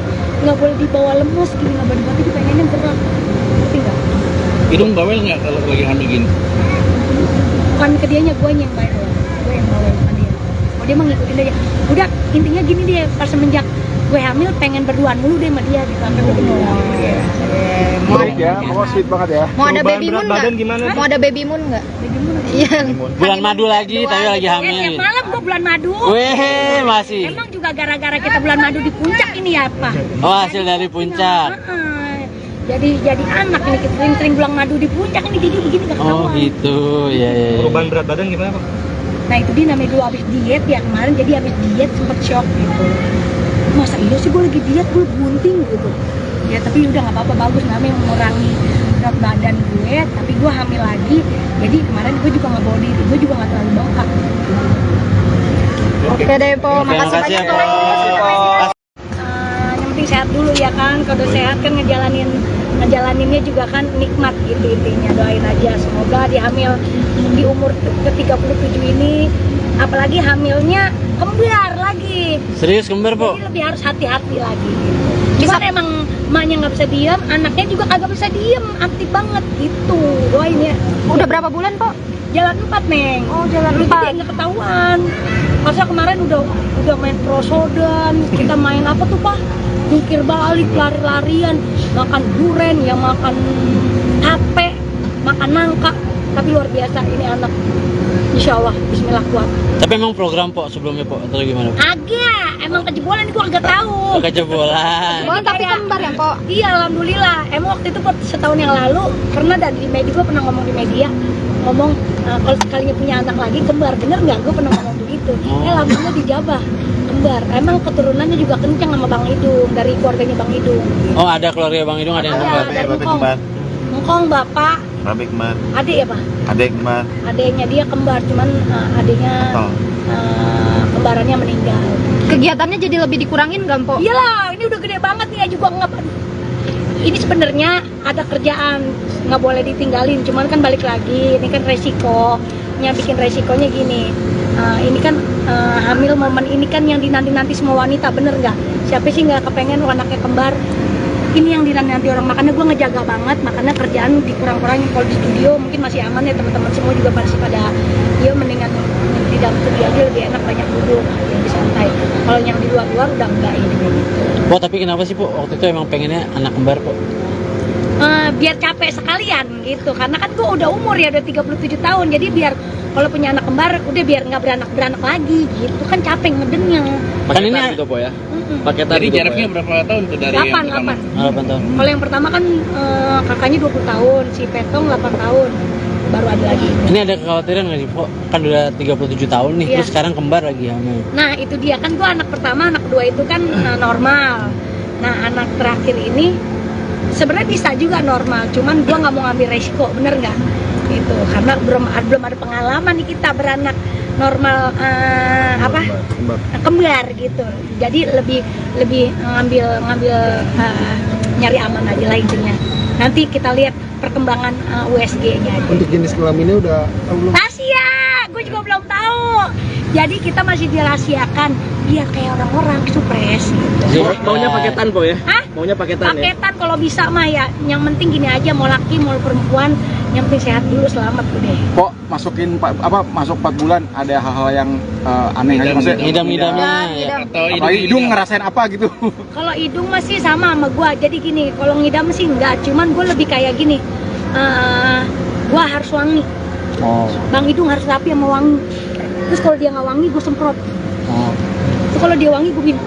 Nggak boleh dibawa lemes gini, nggak boleh dibawa, itu pengennya gerak. Ngerti nggak? Hidung bawel nggak kalau lagi hamil gini? Bukan ke dianya, gue yang bawel. Gue yang bawel sama dia. Oh dia mah ngikutin aja. Udah intinya gini dia, pas semenjak gue hamil pengen berduaan mulu deh sama dia gitu. Sampai gue Sweet ya, pokoknya sweet banget ya. Mau ada Perubahan baby berat moon badan nggak? gimana? Mau ada baby moon nggak? Baby honeymoon. Iya. Bulan madu lagi, tapi lagi Ya, hamil. tiap malam gua bulan madu. Weh, masih. Emang juga gara-gara kita bulan madu di puncak ini ya apa? Oh, hasil dari puncak. Jadi anak ini kita sering-sering bulan madu di puncak ini jadi begini gak Oh, ketahuan. gitu. Ya, ya, ya. Perubahan berat badan gimana Pak? Nah itu dia namanya dulu habis diet ya kemarin, jadi habis diet sempet shock gitu. Masa iya sih gue lagi diet, gue bunting gitu. Ya tapi udah nggak apa-apa, bagus namanya mengurangi berat badan gue, tapi gue hamil lagi. Jadi kemarin gue juga nggak bawa diri, gue juga nggak terlalu bengkak. Oke deh, Po. Oke, Makasih makasih ya, banyak, Po. Po. Yang penting sehat dulu ya kan, kalau sehat kan ngejalaninnya juga kan nikmat gitu intinya. Doain aja semoga di hamil di umur ke-37 ini, apalagi hamilnya kembar lagi. Serius kembar, Po? Jadi lebih harus hati-hati lagi. Cuman emang emaknya nggak bisa diem, anaknya juga kagak bisa diem, aktif banget gitu. Doain ya. Udah berapa bulan, Po? Jalan 4 Neng. Oh, jalan Dulu 4. jadi nggak ketahuan. Masa kemarin udah main prosodan, kita main apa tuh Pak? Jungkir balik, lari-larian, makan duren, ya makan tape, makan nangka. Tapi luar biasa ini anak. Insya Allah, Bismillah kuat. Tapi emang program, Po, sebelumnya, Po, atau gimana, Po? Agak, emang kejebolan gua agak tahu. Kejebolan. Oh, tapi kembar ya, Po? Iya, alhamdulillah. Emang waktu itu setahun yang lalu pernah di media, gue pernah ngomong di media, ngomong kalau sekalinya punya anak lagi kembar, bener nggak? Gue pernah ngomong begitu. Alhamdulillah dijabah kembar. Emang keturunannya juga kencang sama Bang Idung, dari keluarganya Bang Idung. Oh, ada keluarga Bang Idung, ada yang kembar. Ada Ngkong. Ngkong bapak, Rabi kembar, adik ya Pak? adek kembar, Adiknya dia kembar, cuman adiknya kembarannya meninggal. Kegiatannya jadi lebih dikurangin nggak, Po? Iyalah, ini udah gede banget nih, juga nggak. Ini sebenarnya ada kerjaan, nggak boleh ditinggalin, cuman kan balik lagi, ini kan resikonya, bikin resikonya gini. Ini kan hamil momen ini kan yang dinanti-nanti semua wanita, bener nggak? Siapa sih nggak kepengen anaknya kembar? Ini yang dinanti orang, makanya gue ngejaga banget, makanya kerjaan dikurang-kurangin. Kalau di studio mungkin masih aman ya, teman-teman semua juga masih pada, ya mendingan di dalam studio aja lebih enak, banyak duduk, lebih santai. Kalau yang di luar-luar udah enggak ini kayak gitu. Po, tapi kenapa sih, Po, waktu itu emang pengennya anak kembar, Po? Biar capek sekalian gitu, karena kan gue udah umur ya, udah 37 tahun, jadi biar kalau punya anak kembar udah biar nggak beranak lagi gitu kan, capek ngedennya. Kan ini gitu Po ya. paketan Jadi gitu, Po, jaraknya ya? berapa tahun tuh dari 8, yang pertama? 8 tahun. Kalau yang pertama kan kakaknya 20 tahun, si Petong 8 tahun, baru ada lagi. Ini ada kekhawatiran nggak sih, Po? Kan udah 37 tahun nih, Iya. terus sekarang kembar lagi hamil. Nah itu dia kan, gue anak pertama, anak kedua itu kan normal. Nah anak terakhir ini sebenarnya bisa juga normal, cuman gue nggak mau ngambil resiko, bener nggak? Gitu, karena belum ada pengalaman nih kita beranak normal kembar gitu. Jadi lebih ngambil nyari aman aja lah intinya. Nanti kita lihat perkembangan USG-nya aja. Untuk jenis kelaminnya udah tahu belum? Rahasia, gue juga belum tahu. Jadi kita masih dirahasiakan biar kayak orang-orang supres gitu. Maunya paketan Po ya? Hah? Maunya paketan ya? Paketan kalau bisa mah ya. Yang penting gini aja, mau laki mau perempuan, yang penting sehat dulu, selamat udah. Kok masuk 4 bulan ada hal-hal yang aneh aja maksudnya? Ngidam-ngidamnya ya. Ngidam. Atau Apalagi hidung ngerasain apa gitu? Kalau hidung masih sama gua. Jadi gini, kalau ngidam sih enggak, cuman gua lebih kayak gini. Gua harus wangi. Oh. Bang Hidung harus rapi sama wangi. Terus kalau dia nggak wangi, gue semprot. Oh. Terus kalau dia wangi, gue bikin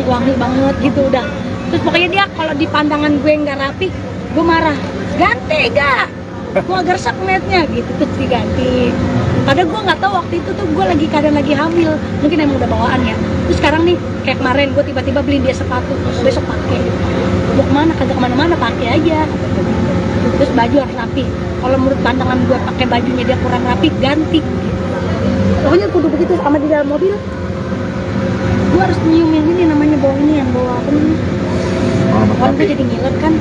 wangi banget gitu udah. Terus pokoknya dia kalau di pandangan gue nggak rapi, gue marah. Ganti gak? Mau agak resep ngeliatnya gitu, terus diganti. Padahal gue nggak tahu waktu itu tuh gue keadaan lagi hamil. Mungkin emang udah bawaan ya. Terus sekarang nih, kayak kemarin gue tiba-tiba beliin dia sepatu, besok pakai. Mau kemana? Kagak kemana-mana, pakai aja. Terus baju harus rapi. Kalau menurut pandangan gue pakai bajunya dia kurang rapi, ganti. Pokoknya kudu begitu. Sama di dalam mobil, gue harus nyiumin ini namanya bau ini, yang bau apa nih? Kalau gue jadi ngiler kan.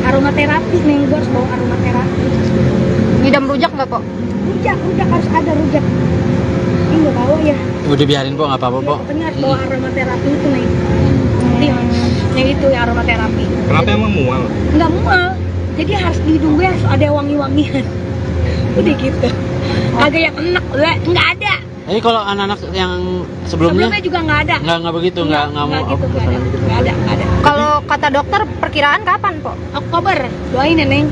Aromaterapi nih, gue harus bawa aromaterapi. Ngidam rujak nggak, Po? Rujak harus ada rujak. Ini nggak bawa ya. Udah biarin, Po, nggak apa-apa, Po. Pokoknya harus bawa aromaterapi itu nih. Yang itu ya aromaterapi. Kenapa emang mual? Nggak mual, jadi harus di hidung gue harus ada wangi-wangian. Udah gitu. Agak yang enak, nggak ada. Jadi kalau anak-anak yang sebelumnya juga nggak ada. nggak begitu, nggak mau gitu, nggak ada. Kalau kata dokter perkiraan kapan, Po? Oktober, doain ya Neng.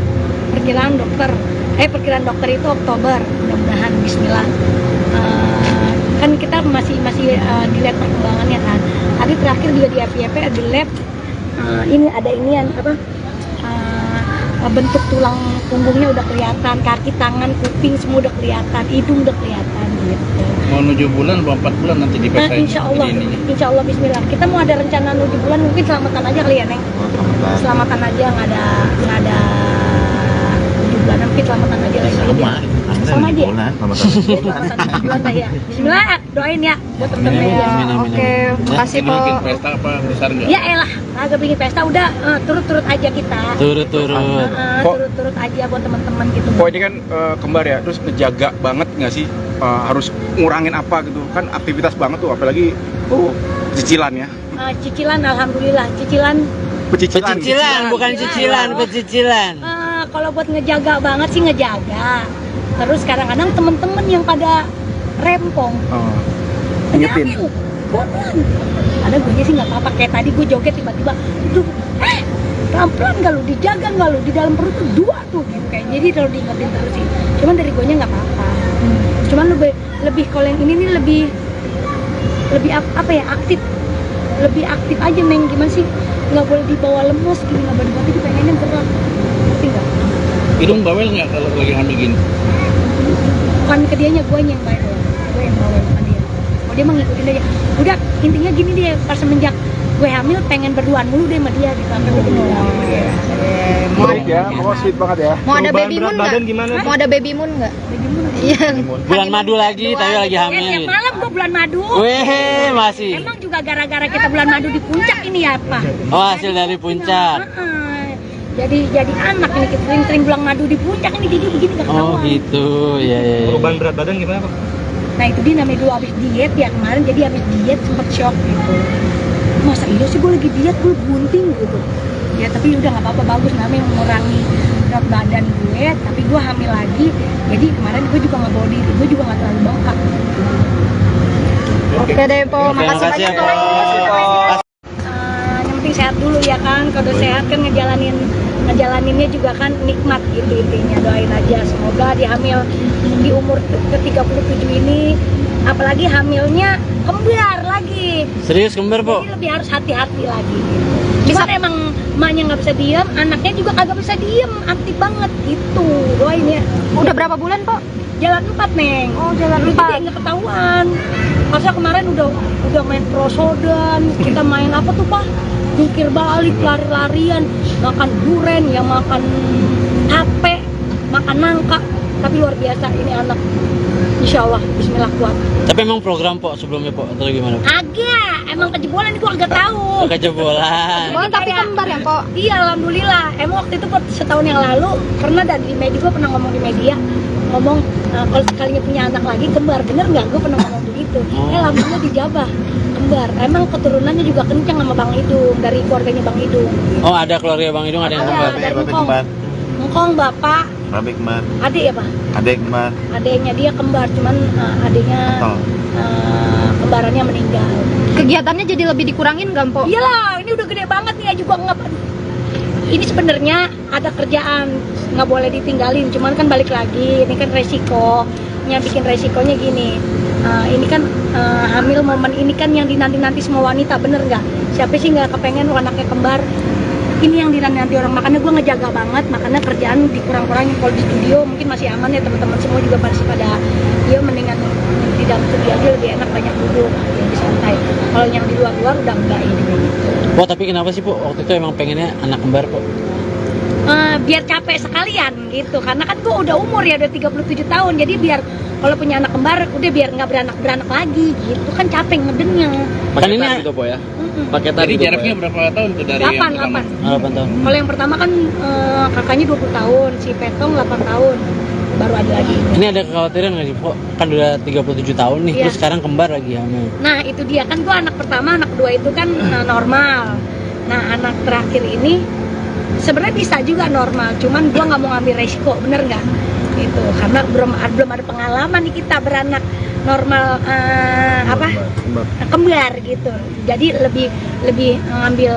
Perkiraan dokter Perkiraan dokter itu Oktober, mudah-mudahan Bismillah. Kan kita masih dilihat perkembangannya kan. Tadi terakhir juga di FYP di lab ini ada inian apa? Bentuk tulang punggungnya udah kelihatan, kaki, tangan, kuping semua udah kelihatan, hidung udah kelihatan gitu. Mau 7 bulan atau 4 bulan nanti dipasang. Insya Allah Bismillah. Kita mau ada rencana 7 bulan, mungkin selamatan aja kali ya Neng. Selamatan aja, nggak ada 7 bulan, mungkin selamatan aja lagi. Sama aja. Selamatan 7 bulan lah ya. Bismillah, doain ya buat temen-temen ya. Oke, makasih Ini bikin po. pesta apa besar nggak? Ya elah, agak bikin pesta udah turut-turut aja kita. Turut-turut. Turut-turut aja buat teman-teman gitu. Kok ini kan kembar ya, terus ngejaga banget nggak sih, harus ngurangin apa gitu kan, aktivitas banget tuh, apalagi cicilan ya. Cicilan, alhamdulillah cicilan. Pecicilan, bukan cicilan, pecicilan. Kalau buat ngejaga banget sih ngejaga. Terus kadang-kadang temen-temen yang pada rempong. Ingetin. Pelan. Ada gue sih nggak apa-apa, kayak tadi gue joget tiba-tiba, itu pelan-pelan nggak lu, dijaga nggak lu, di dalam perut tuh 2 tuh gitu kayak. Jadi kalau diingetin terus sih. Cuman dari gue nya nggak apa-apa. Cuman lebih kalau yang ini nih lebih apa ya, aktif. Lebih aktif aja Neng, gimana sih? Nggak boleh dibawa lemes gini, nggak boleh dibawa, itu pengennya gerak. Ngerti nggak? Hidung bawel nggak kalau lagi hamil gini? Bukan ke dianya, gue yang bawel. Gue yang bawel sama dia. Oh dia mah ngikutin aja. Udah intinya gini deh, pas semenjak gue hamil pengen berduaan mulu deh sama dia gitu, sampai gue Sweet ya, pokoknya sweet banget ya. Mau ada Perubahan baby berat moon badan nggak? gimana? Mau ada baby moon nggak? Iya. Bulan madu lagi, tapi lagi tiap hamil. malam gue bulan madu. Weh, masih. Emang juga gara-gara kita bulan madu di puncak ini ya apa? Oh, hasil dari puncak. Jadi anak ini kita sering-sering bulan madu di puncak ini, jadi begini gak Oh ketahuan. gitu, ya. Perubahan berat badan gimana Pak? Nah itu dia namanya dulu habis diet ya kemarin, jadi habis diet sempet shock gitu. Masa iya sih gue lagi diet, gue bunting gitu. Ya tapi udah nggak apa-apa, bagus namanya mengurangi berat badan gue, tapi gue hamil lagi. Jadi kemarin gue juga nggak bawa diri, gue juga nggak terlalu bengkak. Oke deh po, Oke, makasih makasih ya, banyak po. Po. Yang penting sehat dulu ya kan, kalau sehat kan ngejalaninnya juga kan nikmat gitu intinya. Doain aja semoga dihamil di umur ke-37 ini, apalagi hamilnya kembar lagi. Serius kembar, Po? Jadi lebih harus hati-hati lagi gitu. Cuman emang emaknya nggak bisa diem, anaknya juga kagak bisa diem, aktif banget gitu. Doain ya. Udah berapa bulan po? Jalan 4 Neng. Oh, jalan Jadi 4. nggak ketahuan. Masa kemarin udah main prosodan, kita main apa tuh Pak? Jungkir balik, lari-larian, makan duren, ya makan tape, makan nangka. Tapi luar biasa ini anak. Insya Allah, Bismillah kuat. Tapi emang program, Po, sebelumnya, Po, atau gimana? Agak, emang kejebolan gua agak tahu. Kejebolan. Oh, tapi kembar ya po? Iya, alhamdulillah. Emang waktu itu setahun yang lalu pernah di media, gue pernah ngomong di media, ngomong kalau sekalinya punya anak lagi kembar, bener nggak? Gue pernah ngomong begitu. Alhamdulillah dijabah kembar. Emang keturunannya juga kencang sama Bang Idung, dari keluarganya Bang Idung. Oh, ada keluarga Bang Idung, ada yang kembar. Dari Engkong bapak, Babe kembar, adik ya Pak? adek kembar, Adiknya dia kembar, cuman adiknya kembarannya meninggal. Kegiatannya jadi lebih dikurangin nggak po? Iyalah, ini udah gede banget nih ya juga nggak. Ini sebenarnya ada kerjaan, nggak boleh ditinggalin. Cuman kan balik lagi, ini kan resikonya, bikin resikonya gini. Ini kan hamil momen ini kan yang dinanti-nanti semua wanita, bener nggak? Siapa sih nggak kepengen anaknya kembar? Ini yang dinanti orang, makanya gue ngejaga banget, makanya kerjaan dikurang-kurangin. Kalau di studio mungkin masih aman ya, teman-teman semua juga masih pada dia mendingan di dalam studio aja lebih enak, banyak duduk, lebih santai. Kalau yang di luar-luar udah enggak ini. Po, tapi kenapa sih, Po, waktu itu emang pengennya anak kembar, Po? Biar capek sekalian gitu, karena kan gue udah umur ya, udah 37 tahun, jadi biar kalau punya anak kembar udah biar nggak beranak lagi gitu kan, capek ngedengnya. Kan ini gitu Po ya? Pakai Jadi jaraknya berapa tahun tuh dari yang pertama? 8. 8 tahun. Kalau yang pertama kan kakaknya 20 tahun, si Petong 8 tahun, baru ada lagi. Ini ada kekhawatiran nggak sih, Po? Kan udah 37 tahun nih, Iya. terus sekarang kembar lagi hamil. Nah itu dia kan, gue anak pertama, anak kedua itu kan normal. Nah anak terakhir ini sebenarnya bisa juga normal, cuman gue nggak mau ngambil resiko, bener nggak? Gitu, karena belum ada pengalaman nih kita beranak normal kembar gitu. Jadi lebih ngambil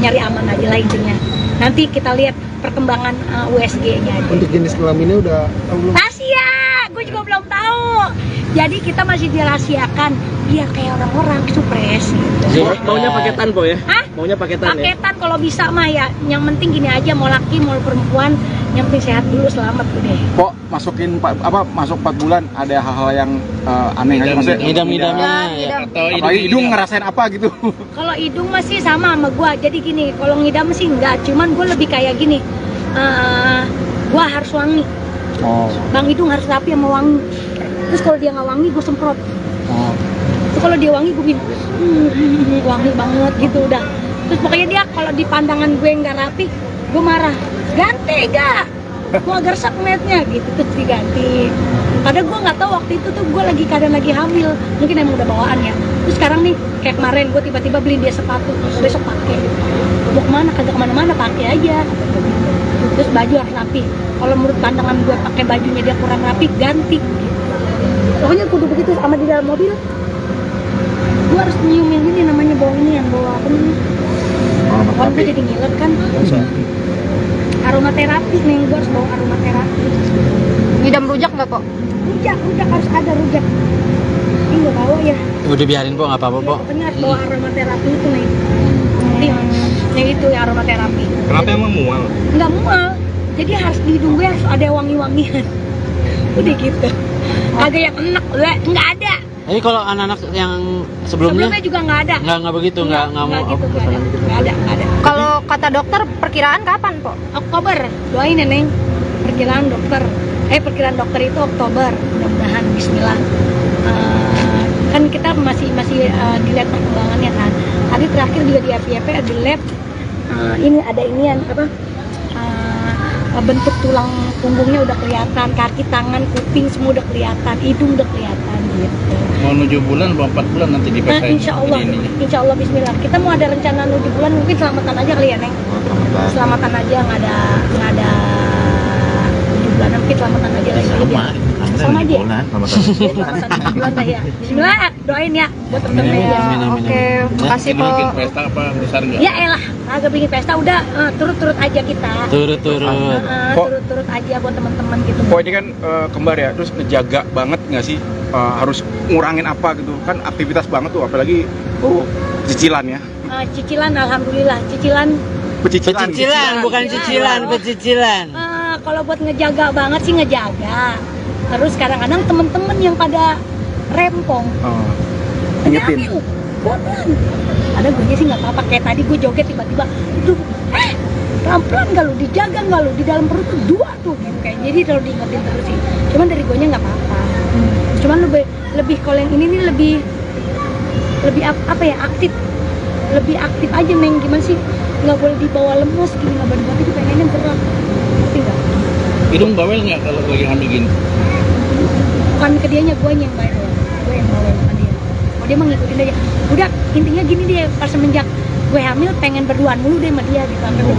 nyari aman aja lah intinya. Nanti kita lihat perkembangan USG-nya aja. Untuk jenis kelaminnya udah tahu belum? Rahasia, gue juga belum tahu. Jadi kita masih dirahasiakan biar kayak orang-orang supres gitu. Maunya paketan po ya? Hah? Maunya paketan ya? Paketan kalau bisa mah ya. Yang penting gini aja, mau laki mau perempuan, yang penting sehat dulu, selamat udah. Kok masuk 4 bulan ada hal-hal yang aneh aja maksudnya? Ngidam-ngidamnya ya. Ngidam. Atau Apalagi hidung ngerasain apa gitu? Kalau hidung masih sama sama gua. Jadi gini, kalau ngidam sih enggak, cuman gua lebih kayak gini. Gua harus wangi. Oh. Bang hidung harus rapi sama wangi. Terus kalau dia nggak wangi, gue semprot. Oh. Terus kalau dia wangi, gue bikin wangi banget gitu udah. Terus pokoknya dia kalau di pandangan gue nggak rapi, gue marah. Ganti gak? Gue agak resep ngeliatnya gitu, terus diganti. Padahal gue nggak tahu waktu itu tuh gue keadaan lagi hamil, mungkin emang udah bawaan ya. Terus sekarang nih kayak kemarin gue tiba-tiba beliin dia sepatu, besok pakai. Mau kemana? Kagak kemana-mana, pakai aja. Terus baju harus rapi. Kalau menurut pandangan gue pakai bajunya dia kurang rapi, ganti. Pokoknya kudu begitu sama di dalam mobil. Gue harus nyiumin ini namanya bau ini yang bawa apa nih? Kalau gue jadi ngiler kan. Aromaterapi nih, gue harus bawa aromaterapi. Ngidam rujak nggak kok? Rujak harus ada rujak. Ini nggak bawa ya. Udah biarin po, nggak apa-apa po. Pokoknya harus bawa aromaterapi itu nih. Yang itu ya aromaterapi. Kenapa emang mual? Nggak mual. Jadi harus di hidung gue harus ada wangi-wangian. Udah gitu. Agak yang enak, nggak ada. Jadi kalau anak-anak yang sebelumnya juga nggak ada. nggak begitu, nggak mau. Gitu, nggak ada. Kalau kata dokter perkiraan kapan po? Oktober, doain ya Neng. Perkiraan dokter itu Oktober, mudah-mudahan Bismillah. Kan kita masih dilihat perkembangannya kan. Tadi terakhir juga di FYP ada lab. Ini ada inian apa? Bentuk tulang punggungnya udah kelihatan, kaki, tangan, kuping semua udah kelihatan, hidung udah kelihatan gitu. Mau 7 bulan, 4 bulan nanti dipesain. Insya Allah Bismillah. Kita mau ada rencana 7 bulan, mungkin selamatan aja kali ya Neng. Selamatan aja, nggak ada 7 bulan, mungkin selamatan aja lagi. Sama aja. Selamatan 7 bulan lah ya. Bismillah, doain ya buat temen-temen ya. Oke, makasih po. Bikin pesta apa besar nggak? Ya elah, agak bikin pesta udah turut-turut aja kita. Turut-turut. Turut-turut aja buat teman-teman gitu. Kok ini kan kembar ya, terus ngejaga banget nggak sih? Harus ngurangin apa gitu kan, aktivitas banget tuh, apalagi cicilan ya. Cicilan, alhamdulillah cicilan. Pecicilan, bukan cicilan, pecicilan. Kalau buat ngejaga banget sih ngejaga. Terus kadang-kadang temen-temen yang pada rempong. Ingetin. Pelan. Ada gue sih nggak apa-apa, kayak tadi gue joget tiba-tiba, pelan-pelan nggak lu, dijaga nggak lu, di dalam perut tuh 2 tuh gitu kayak. Jadi kalau diingetin terus sih. Cuman dari gue nya nggak apa-apa. Cuman lebih kalau yang ini nih lebih apa ya, aktif. Lebih aktif aja Neng, gimana sih? Nggak boleh dibawa lemes gini, nggak boleh dibawa, pengennya gerak. Ngerti nggak? Hidung bawel nggak kalau lagi hamil gini? Bukan ke dianya, gue yang bawel. Gue yang bawel sama dia. Oh dia mah ngikutin aja. Udah intinya gini deh, pas semenjak gue hamil pengen berduaan mulu deh sama dia gitu. Sampai gue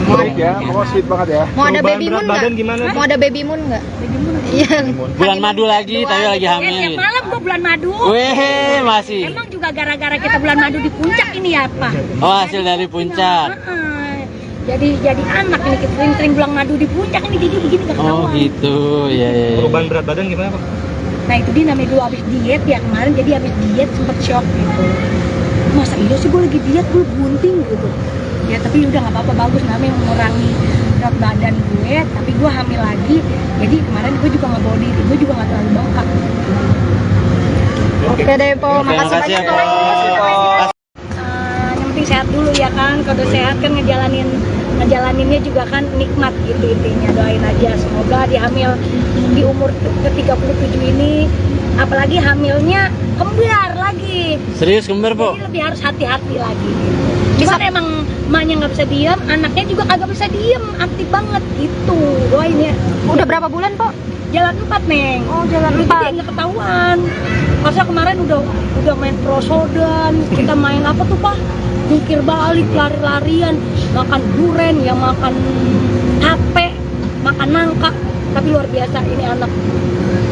Baik ya, pokoknya sweet banget ya. Mau ada Perubahan baby berat moon badan nggak? gimana? Mau ada baby moon nggak? Iya. Bulan madu lagi, tapi lagi Tiap hamil. malam gue bulan madu. Weh, masih. Emang juga gara-gara kita bulan madu di puncak ini ya Pak? Oh, hasil dari puncak. Jadi anak ini kita sering bulan madu di puncak ini, jadi gini gak ketahuan. Oh gitu, ya. Perubahan berat badan gimana Pak? Nah itu dia namanya dulu habis diet ya kemarin, jadi habis diet sempet shock gitu. Masa iya sih gue lagi diet, gue bunting gitu. Ya tapi udah nggak apa-apa, bagus namanya mengurangi berat badan gue, tapi gue hamil lagi. Jadi kemarin gue juga nggak bawa diri, gue juga nggak terlalu bengkak. Oke deh po, makasih Makasih ya, banyak. Po. Yang penting sehat dulu ya kan, kalau udah sehat kan ngejalaninnya juga kan nikmat gitu intinya. Doain aja semoga di hamil di umur ke-37 ini, apalagi hamilnya kembar lagi, Serius kembar, Po? jadi lebih harus hati-hati lagi gitu. Cuman emang emaknya nggak bisa diem, anaknya juga kagak bisa diem, aktif banget gitu. Doain ya. Udah berapa bulan po? Jalan 4 Neng. Oh jalan Jadi 4. nggak ketahuan. Masa kemarin udah main prosodan, kita main apa tuh Pak? Jungkir balik, lari-larian, makan duren, ya makan tape, makan nangka. Tapi luar biasa ini anak.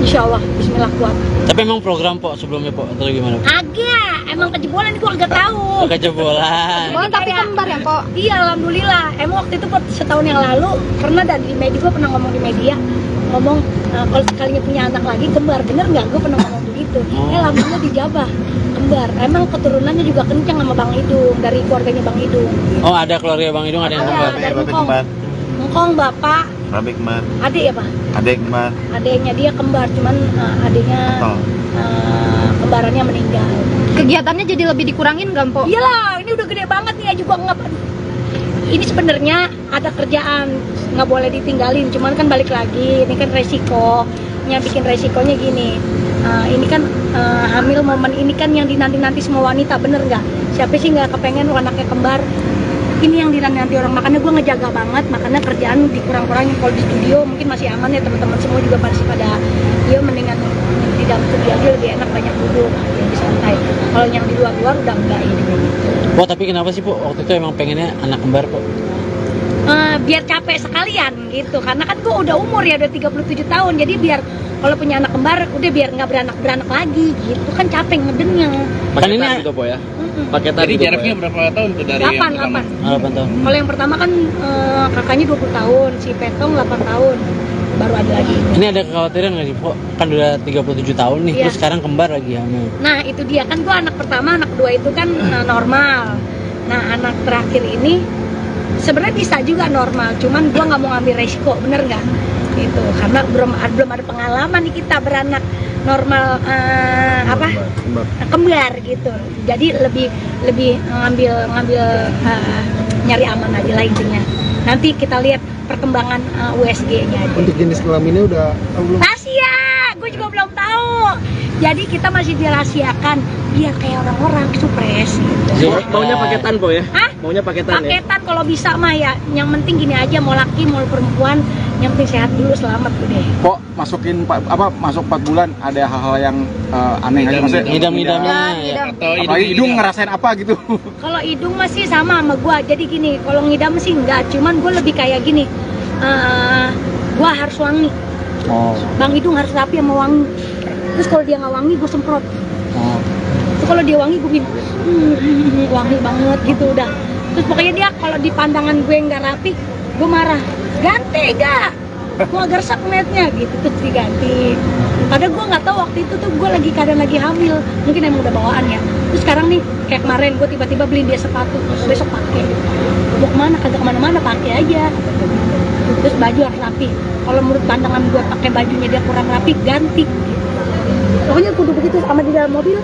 Insya Allah, Bismillah kuat. Tapi emang program po sebelumnya po atau gimana po? Agak, emang kejebolan gue agak tahu. Kejebolan. Oh, tapi kembar ya, Pok? Iya, alhamdulillah. Emang waktu itu setahun yang lalu pernah dan di media, gue pernah ngomong di media, ngomong kalau sekalinya punya anak lagi kembar, bener nggak? Gue pernah ngomong begitu. Alhamdulillah dijabah kembar. Emang keturunannya juga kencang sama Bang Idung, dari keluarganya Bang Idung. Oh, ada keluarga Bang Idung ada yang kembar. Dari Engkong bapak, Rabi kembar. adik ya pak? Adek kembar. Adiknya dia kembar, cuman adiknya kembarannya meninggal. Kegiatannya jadi lebih dikurangin nggak, Pok? Iyalah, ini udah gede banget nih, juga nggak. Ini sebenarnya ada kerjaan, nggak boleh ditinggalin. Cuman kan balik lagi, ini kan resikonya, bikin resikonya gini. Ini kan hamil momen ini kan yang dinanti-nanti semua wanita, bener nggak? Siapa sih nggak kepengen anaknya kembar? Ini yang dinanti orang, makanya gue ngejaga banget, makanya kerjaan dikurang-kurangin. Kalau di studio mungkin masih aman ya, teman-teman semua juga masih pada ya mendingan di dalam studio aja lebih enak, banyak duduk, lebih santai. Kalau yang di luar-luar udah enggak ini. Po, tapi kenapa sih po waktu itu emang pengennya anak kembar po? Biar capek sekalian gitu, karena kan gue udah umur ya, udah 37 tahun, jadi biar kalau punya anak kembar udah biar nggak beranak lagi gitu, kan capek ngedengnya. Kan ini Paketan gitu po ya. Paketan Jadi gitu, jaraknya Pak, berapa tahun tuh dari yang 8 pertama? 8 tahun. Kalau yang pertama kan kakaknya 20 tahun, si Petong 8 tahun, baru ada lagi. Ini ada kekhawatiran nggak sih po? Kan udah 37 tahun nih, Iya. terus sekarang kembar lagi hamil. Nah itu dia kan, gue anak pertama, anak kedua itu kan normal. Nah anak terakhir ini sebenarnya bisa juga normal, cuman gue nggak mau ngambil resiko, bener nggak? Gitu, karena belum ada pengalaman nih kita beranak normal kembar gitu. Jadi lebih ngambil nyari aman aja lah intinya. Nanti kita lihat perkembangan USG-nya aja. Untuk jenis kelaminnya udah tahu belum? Rahasia, gue juga belum tahu. Jadi kita masih dirahasiakan biar kayak orang-orang supres gitu. Maunya paketan po ya? Hah? Maunya paketan ya? Paketan kalau bisa mah ya. Yang penting gini aja, mau laki mau perempuan, yang penting sehat dulu, selamat udah. Kok masuk 4 bulan ada hal-hal yang aneh aja maksudnya? Ngidam-ngidamnya ya. Atau Apalagi hidung ngerasain apa gitu? Kalau hidung masih sama gua. Jadi gini, kalau ngidam sih enggak, cuman gue lebih kayak gini. Gua harus wangi. Oh. Bang Hidung harus rapi sama wangi. Terus kalau dia nggak wangi, gue semprot. Oh. Terus kalau dia wangi, gue bikin wangi banget gitu udah. Terus pokoknya dia kalau di pandangan gue nggak rapi, gue marah. Ganti gak? Gue agak resep ngeliatnya gitu, terus diganti. Padahal gue nggak tahu waktu itu tuh gue keadaan lagi hamil, mungkin emang udah bawaan ya. Terus sekarang nih kayak kemarin gue tiba-tiba beliin dia sepatu, besok pakai. Mau kemana? Kagak kemana-mana, pakai aja. Terus baju harus rapi. Kalau menurut pandangan gue pakai bajunya dia kurang rapi, ganti. Pokoknya kudu begitu. Sama di dalam mobil,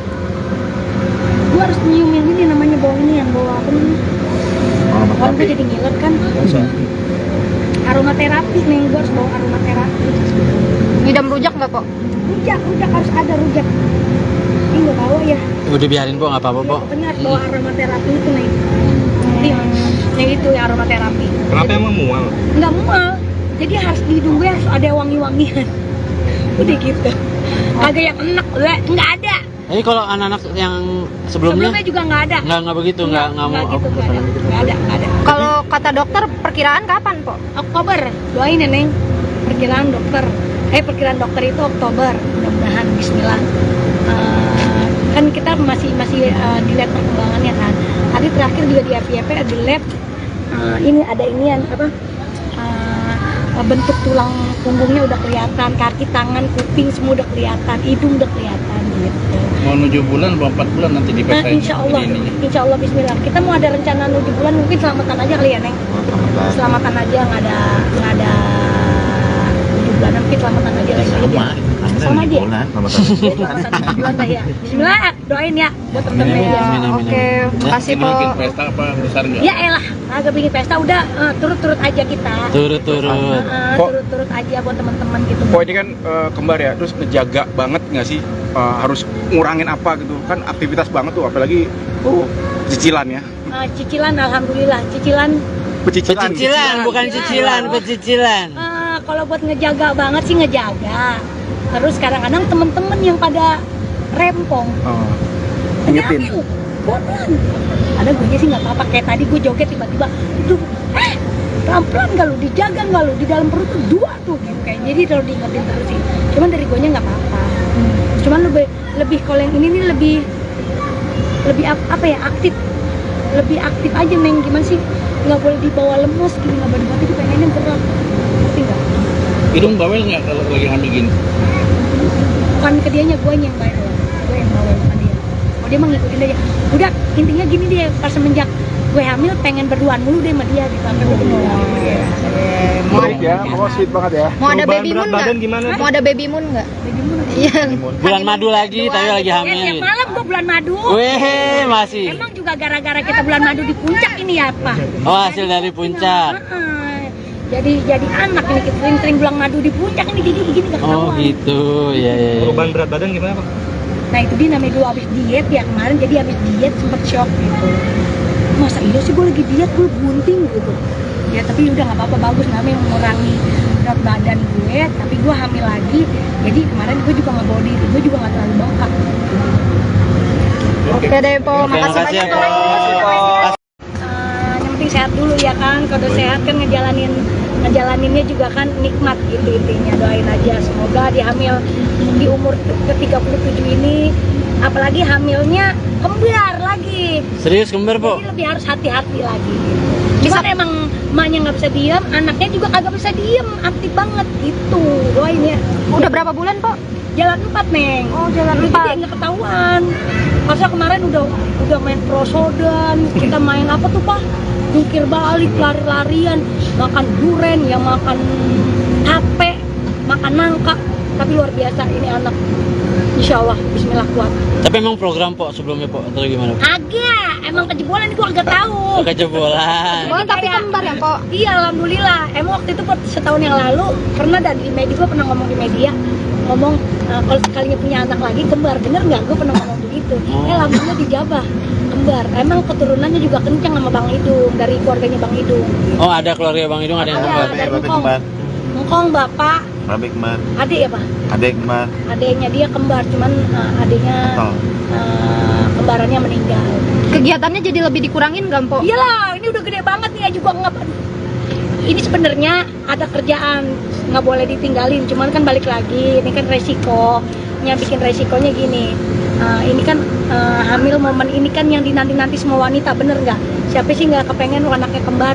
gue harus nyiumin ini namanya bau ini, yang bawa apa nih? Orang gue jadi ngiler kan. Aromaterapi nih, gue harus bawa aromaterapi. Ngidam rujak nggak, Pok? Rujak harus ada rujak. Ini nggak bawa ya. Udah biarin po, nggak apa-apa po. Pokoknya harus bawa aromaterapi itu nih. Yang itu ya aromaterapi. Kenapa emang mual? Nggak mual, jadi harus di hidung gue harus ada wangi-wangian. Udah gitu. Kagak yang enak, nggak ada. Jadi kalau anak-anak yang sebelumnya juga nggak ada. nggak begitu, nggak mau. gitu, nggak ada. Kalau kata dokter perkiraan kapan, Pok? Oktober, doain ya Neng. Perkiraan dokter itu Oktober, mudah-mudahan Bismillah. Kan kita masih dilihat perkembangannya kan. Tadi terakhir juga di RPP ada lab. Ini ada inian bentuk tulang punggungnya udah kelihatan, kaki, tangan, kuping semua udah kelihatan, hidung udah kelihatan gitu. Mau 7 bulan, 4 bulan nanti di Insya Allah Bismillah. Kita mau ada rencana 7 bulan, mungkin selamatan aja kali ya Neng. Selamatan aja, nggak ada 7 bulan, mungkin selamatan aja lagi. Sama aja. Selamatan 7 bulan lah ya. Bismillah, doain ya buat temen-temen ya. Oke, makasih, Bikin Pok. pesta apa besar nggak? Ya elah, agak bikin pesta udah turut-turut aja kita. Turut-turut. Turut-turut aja buat teman-teman gitu. Kok ini kan kembar ya, terus ngejaga banget nggak sih? Harus ngurangin apa gitu? Kan aktivitas banget tuh, apalagi cicilan ya. Cicilan, alhamdulillah. Cicilan. Pecicilan, bukan cicilan, pecicilan. Kalau buat ngejaga banget sih ngejaga. Terus kadang-kadang temen-temen yang pada rempong. Ingetin. Bodohan. Ada gue sih nggak apa-apa, kayak tadi gue joget tiba-tiba, pelan-pelan gak lu, dijaga gak lu, di dalam perut tuh 2 tuh gitu kayak. Jadi kalau diingetin terus sih, cuman dari guanya nggak apa-apa. Cuman lebih kalau yang ini nih lebih apa ya, aktif, lebih aktif aja Meng. Gimana sih, nggak boleh dibawa lemes gitu, nggak boleh dibawa, pengennya gerak, ngerti nggak? Hidung bawel nggak kalau lagi hamil gini? Bukan ke dianya, guanya yang bawel, gue yang bawel bukan dia. Oh dia mah ngikutin aja. Udah intinya gini deh, pas semenjak gue hamil pengen berduaan mulu deh sama dia gitu, sampai gue ketemu. Sweet ya, pokoknya sweet banget ya. Mau ada Perubahan baby berat moon badan nggak? gimana? Mau ada baby moon nggak? Iya. Bulan madu lagi, tapi lagi Tiap hamil. malam gue bulan madu. Weh, masih. Emang juga gara-gara kita bulan madu di puncak ini ya apa? Oh, hasil dari puncak. Jadi anak ini kita sering-sering bulan madu di puncak ini jadi gini gak Oh ketahuan. gitu, ya ya. Perubahan berat badan gimana Pak? Nah itu dia namanya dulu abis diet ya kemarin, jadi abis diet sempet shock gitu. Masa iya sih gue lagi diet, gue bunting gitu. Ya tapi udah nggak apa-apa, bagus namanya mengurangi berat badan gue, tapi gue hamil lagi. Jadi kemarin gue juga nggak body, gue juga nggak terlalu bengkak. Oke deh, Po. Oke, Makasih makasih ya, banyak, Po. Po. Yang penting sehat dulu ya kan, kalau sehat kan ngejalaninnya juga kan nikmat gitu intinya. Doain aja semoga dia hamil di umur ke-37 ini, apalagi hamilnya kembar lagi, Serius kembar, Po? jadi lebih harus hati-hati lagi gitu. Cuman emang emaknya nggak bisa diem, anaknya juga kagak bisa diem, aktif banget gitu. Doain ya. Udah berapa bulan, Po? Jalan 4 Neng. Oh, jalan Jadi 4. dia nggak ketahuan. Masa kemarin udah main prosodan, kita main apa tuh Pak? Jungkir balik, lari-larian, makan duren, ya makan tape, makan nangka. Tapi luar biasa ini anak. Insya Allah, Bismillah kuat. Tapi emang program, Po, sebelumnya, Po, atau gimana? Agak, emang kejebolan gua agak tahu. Oh, kejebolan. Oh, tapi kembar ya, Po? Iya, alhamdulillah. Emang waktu itu setahun yang lalu pernah dan di media, gua pernah ngomong di media, ngomong kalau sekalinya punya anak lagi kembar, bener nggak? Gue pernah ngomong begitu. Alhamdulillah dijabah kembar. Emang keturunannya juga kencang sama Bang Idung, dari keluarganya Bang Idung. Oh, ada keluarga Bang Idung, ada yang kembar. Dari Ngkong bapak, Babe kembar, adik ya Pak? adek kembar, Adiknya dia kembar, cuman adiknya kembarannya meninggal. Kegiatannya jadi lebih dikurangin nggak, Po? Iyalah, ini udah gede banget nih ya juga nggak. Ini sebenarnya ada kerjaan nggak boleh ditinggalin, cuman kan balik lagi, ini kan resikonya, bikin resikonya gini. Ini kan hamil momen ini kan yang dinanti-nanti semua wanita, bener nggak? Siapa sih nggak kepengen anaknya kembar?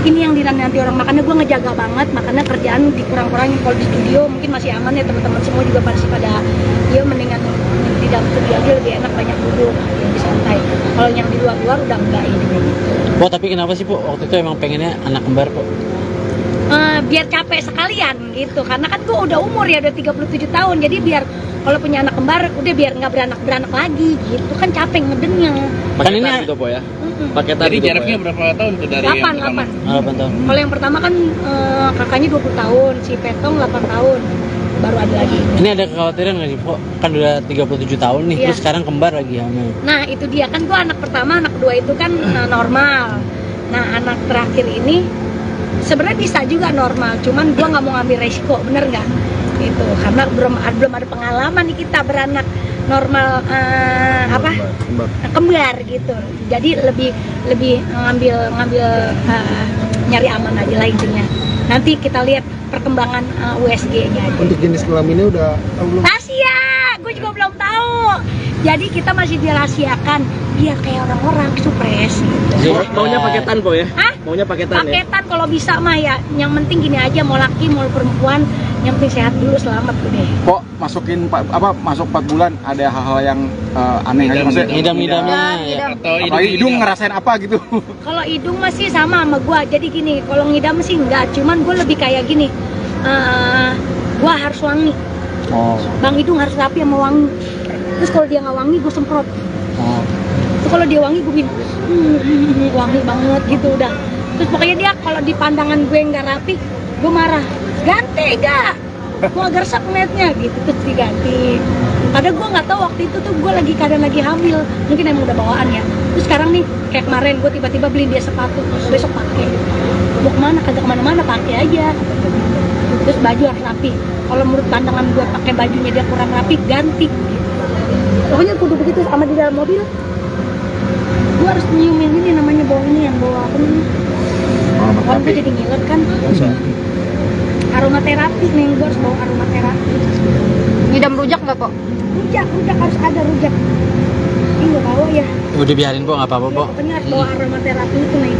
Ini yang dinanti orang, makanya gue ngejaga banget, makanya kerjaan dikurang-kurangin. Kalau di studio mungkin masih aman ya, teman-teman semua juga masih pada dia mendingan di dalam studio aja lebih enak, banyak duduk, lebih santai. Kalau yang di luar-luar udah enggak ini. Po, tapi kenapa sih, Po, waktu itu emang pengennya anak kembar, Po? Biar capek sekalian gitu, karena kan gue udah umur ya, udah 37 tahun, jadi biar kalau punya anak kembar udah biar nggak beranak lagi gitu, kan capek ngedengnya. Kan ini Paketan gitu, Po ya? paketan Jadi gitu, Po, jaraknya ya? berapa tahun tuh dari yang 8 pertama? 8 tahun. Kalau yang pertama kan kakaknya 20 tahun, si Petong 8 tahun, baru ada lagi. Ini ada kekhawatiran nggak sih, Po? Kan udah 37 tahun nih, Iya. terus sekarang kembar lagi hamil. Nah itu dia kan, gue anak pertama, anak kedua itu kan normal. Nah anak terakhir ini sebenarnya bisa juga normal, cuman gue nggak mau ngambil resiko, bener nggak? Gitu, karena belum ada pengalaman nih kita beranak normal kembar gitu. Jadi lebih ngambil nyari aman aja lah intinya. Nanti kita lihat perkembangan USG-nya aja. Untuk jenis kelaminnya udah tahu belum? Rahasia, gue juga belum tahu. Jadi kita masih dirahasiakan biar kayak orang-orang supres gitu. Maunya paketan, Po ya? Hah? Maunya paketan ya? Paketan kalau bisa mah ya. Yang penting gini aja, mau laki mau perempuan, yang penting sehat dulu, selamat udah. Kok masuk 4 bulan ada hal-hal yang aneh aja maksudnya? Ngidam-ngidamnya ya. Atau Apalagi hidung ngerasain apa gitu? Kalau hidung masih sama gua. Jadi gini, kalau ngidam sih enggak, cuman gue lebih kayak gini. Gua harus wangi. Oh. Bang Hidung harus rapi sama wangi. Terus kalau dia nggak wangi, gue semprot. Oh. Terus kalau dia wangi, gue bikin wangi banget gitu udah. Terus pokoknya dia kalau di pandangan gue nggak rapi, gue marah. Ganti gak? Gue agak resep ngeliatnya gitu, terus diganti. Padahal gue nggak tahu waktu itu tuh gue keadaan lagi hamil, mungkin emang udah bawaan ya. Terus sekarang nih kayak kemarin gue tiba-tiba beliin dia sepatu, besok pakai. Mau kemana? Kagak kemana-mana, pakai aja. Terus baju harus rapi. Kalau menurut pandangan gue pakai bajunya dia kurang rapi, ganti. Pokoknya kudu begitu. Sama di dalam mobil, gue harus nyiumin ini namanya bau ini yang bawa apa namanya? Awal gue jadi ngiler kan. Aromaterapi nih, gue harus bawa aromaterapi. Ngidam rujak nggak, Po? Rujak harus ada rujak. Ini gue bawa ya. Udah biarin po, nggak apa-apa po. Benar, bawa aromaterapi itu nih.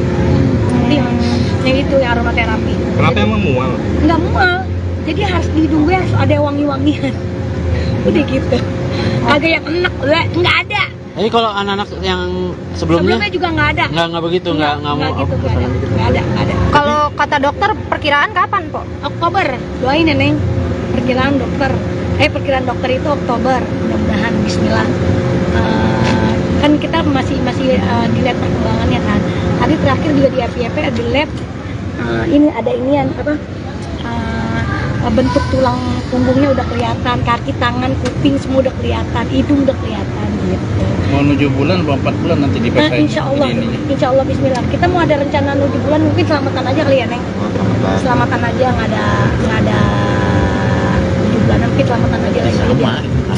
Yang itu ya aromaterapi. Kenapa emang mual? Nggak mual, jadi harus di hidung gue harus ada wangi-wangian. Udah gitu. Agak yang enak, nggak ada. Jadi kalau anak-anak yang sebelumnya juga nggak ada. nggak begitu, nggak mau. Gitu, nggak ada. Kalau kata dokter perkiraan kapan, Po? Oktober, doain ya Neng. Perkiraan dokter itu Oktober, mudah-mudahan Bismillah. Kan kita masih dilihat perkembangannya kan. Tadi terakhir juga di FYP ada lab. Ini ada inian apa? Bentuk tulang punggungnya udah kelihatan, kaki, tangan, kuping semua udah kelihatan, hidung udah kelihatan gitu. Mau 7 bulan, 4 bulan nanti dipesain. Insya Allah Bismillah. Kita mau ada rencana 7 bulan, mungkin selamatan aja kali ya Neng. Selamatan aja, nggak ada 7 bulan, mungkin selamatan aja lagi.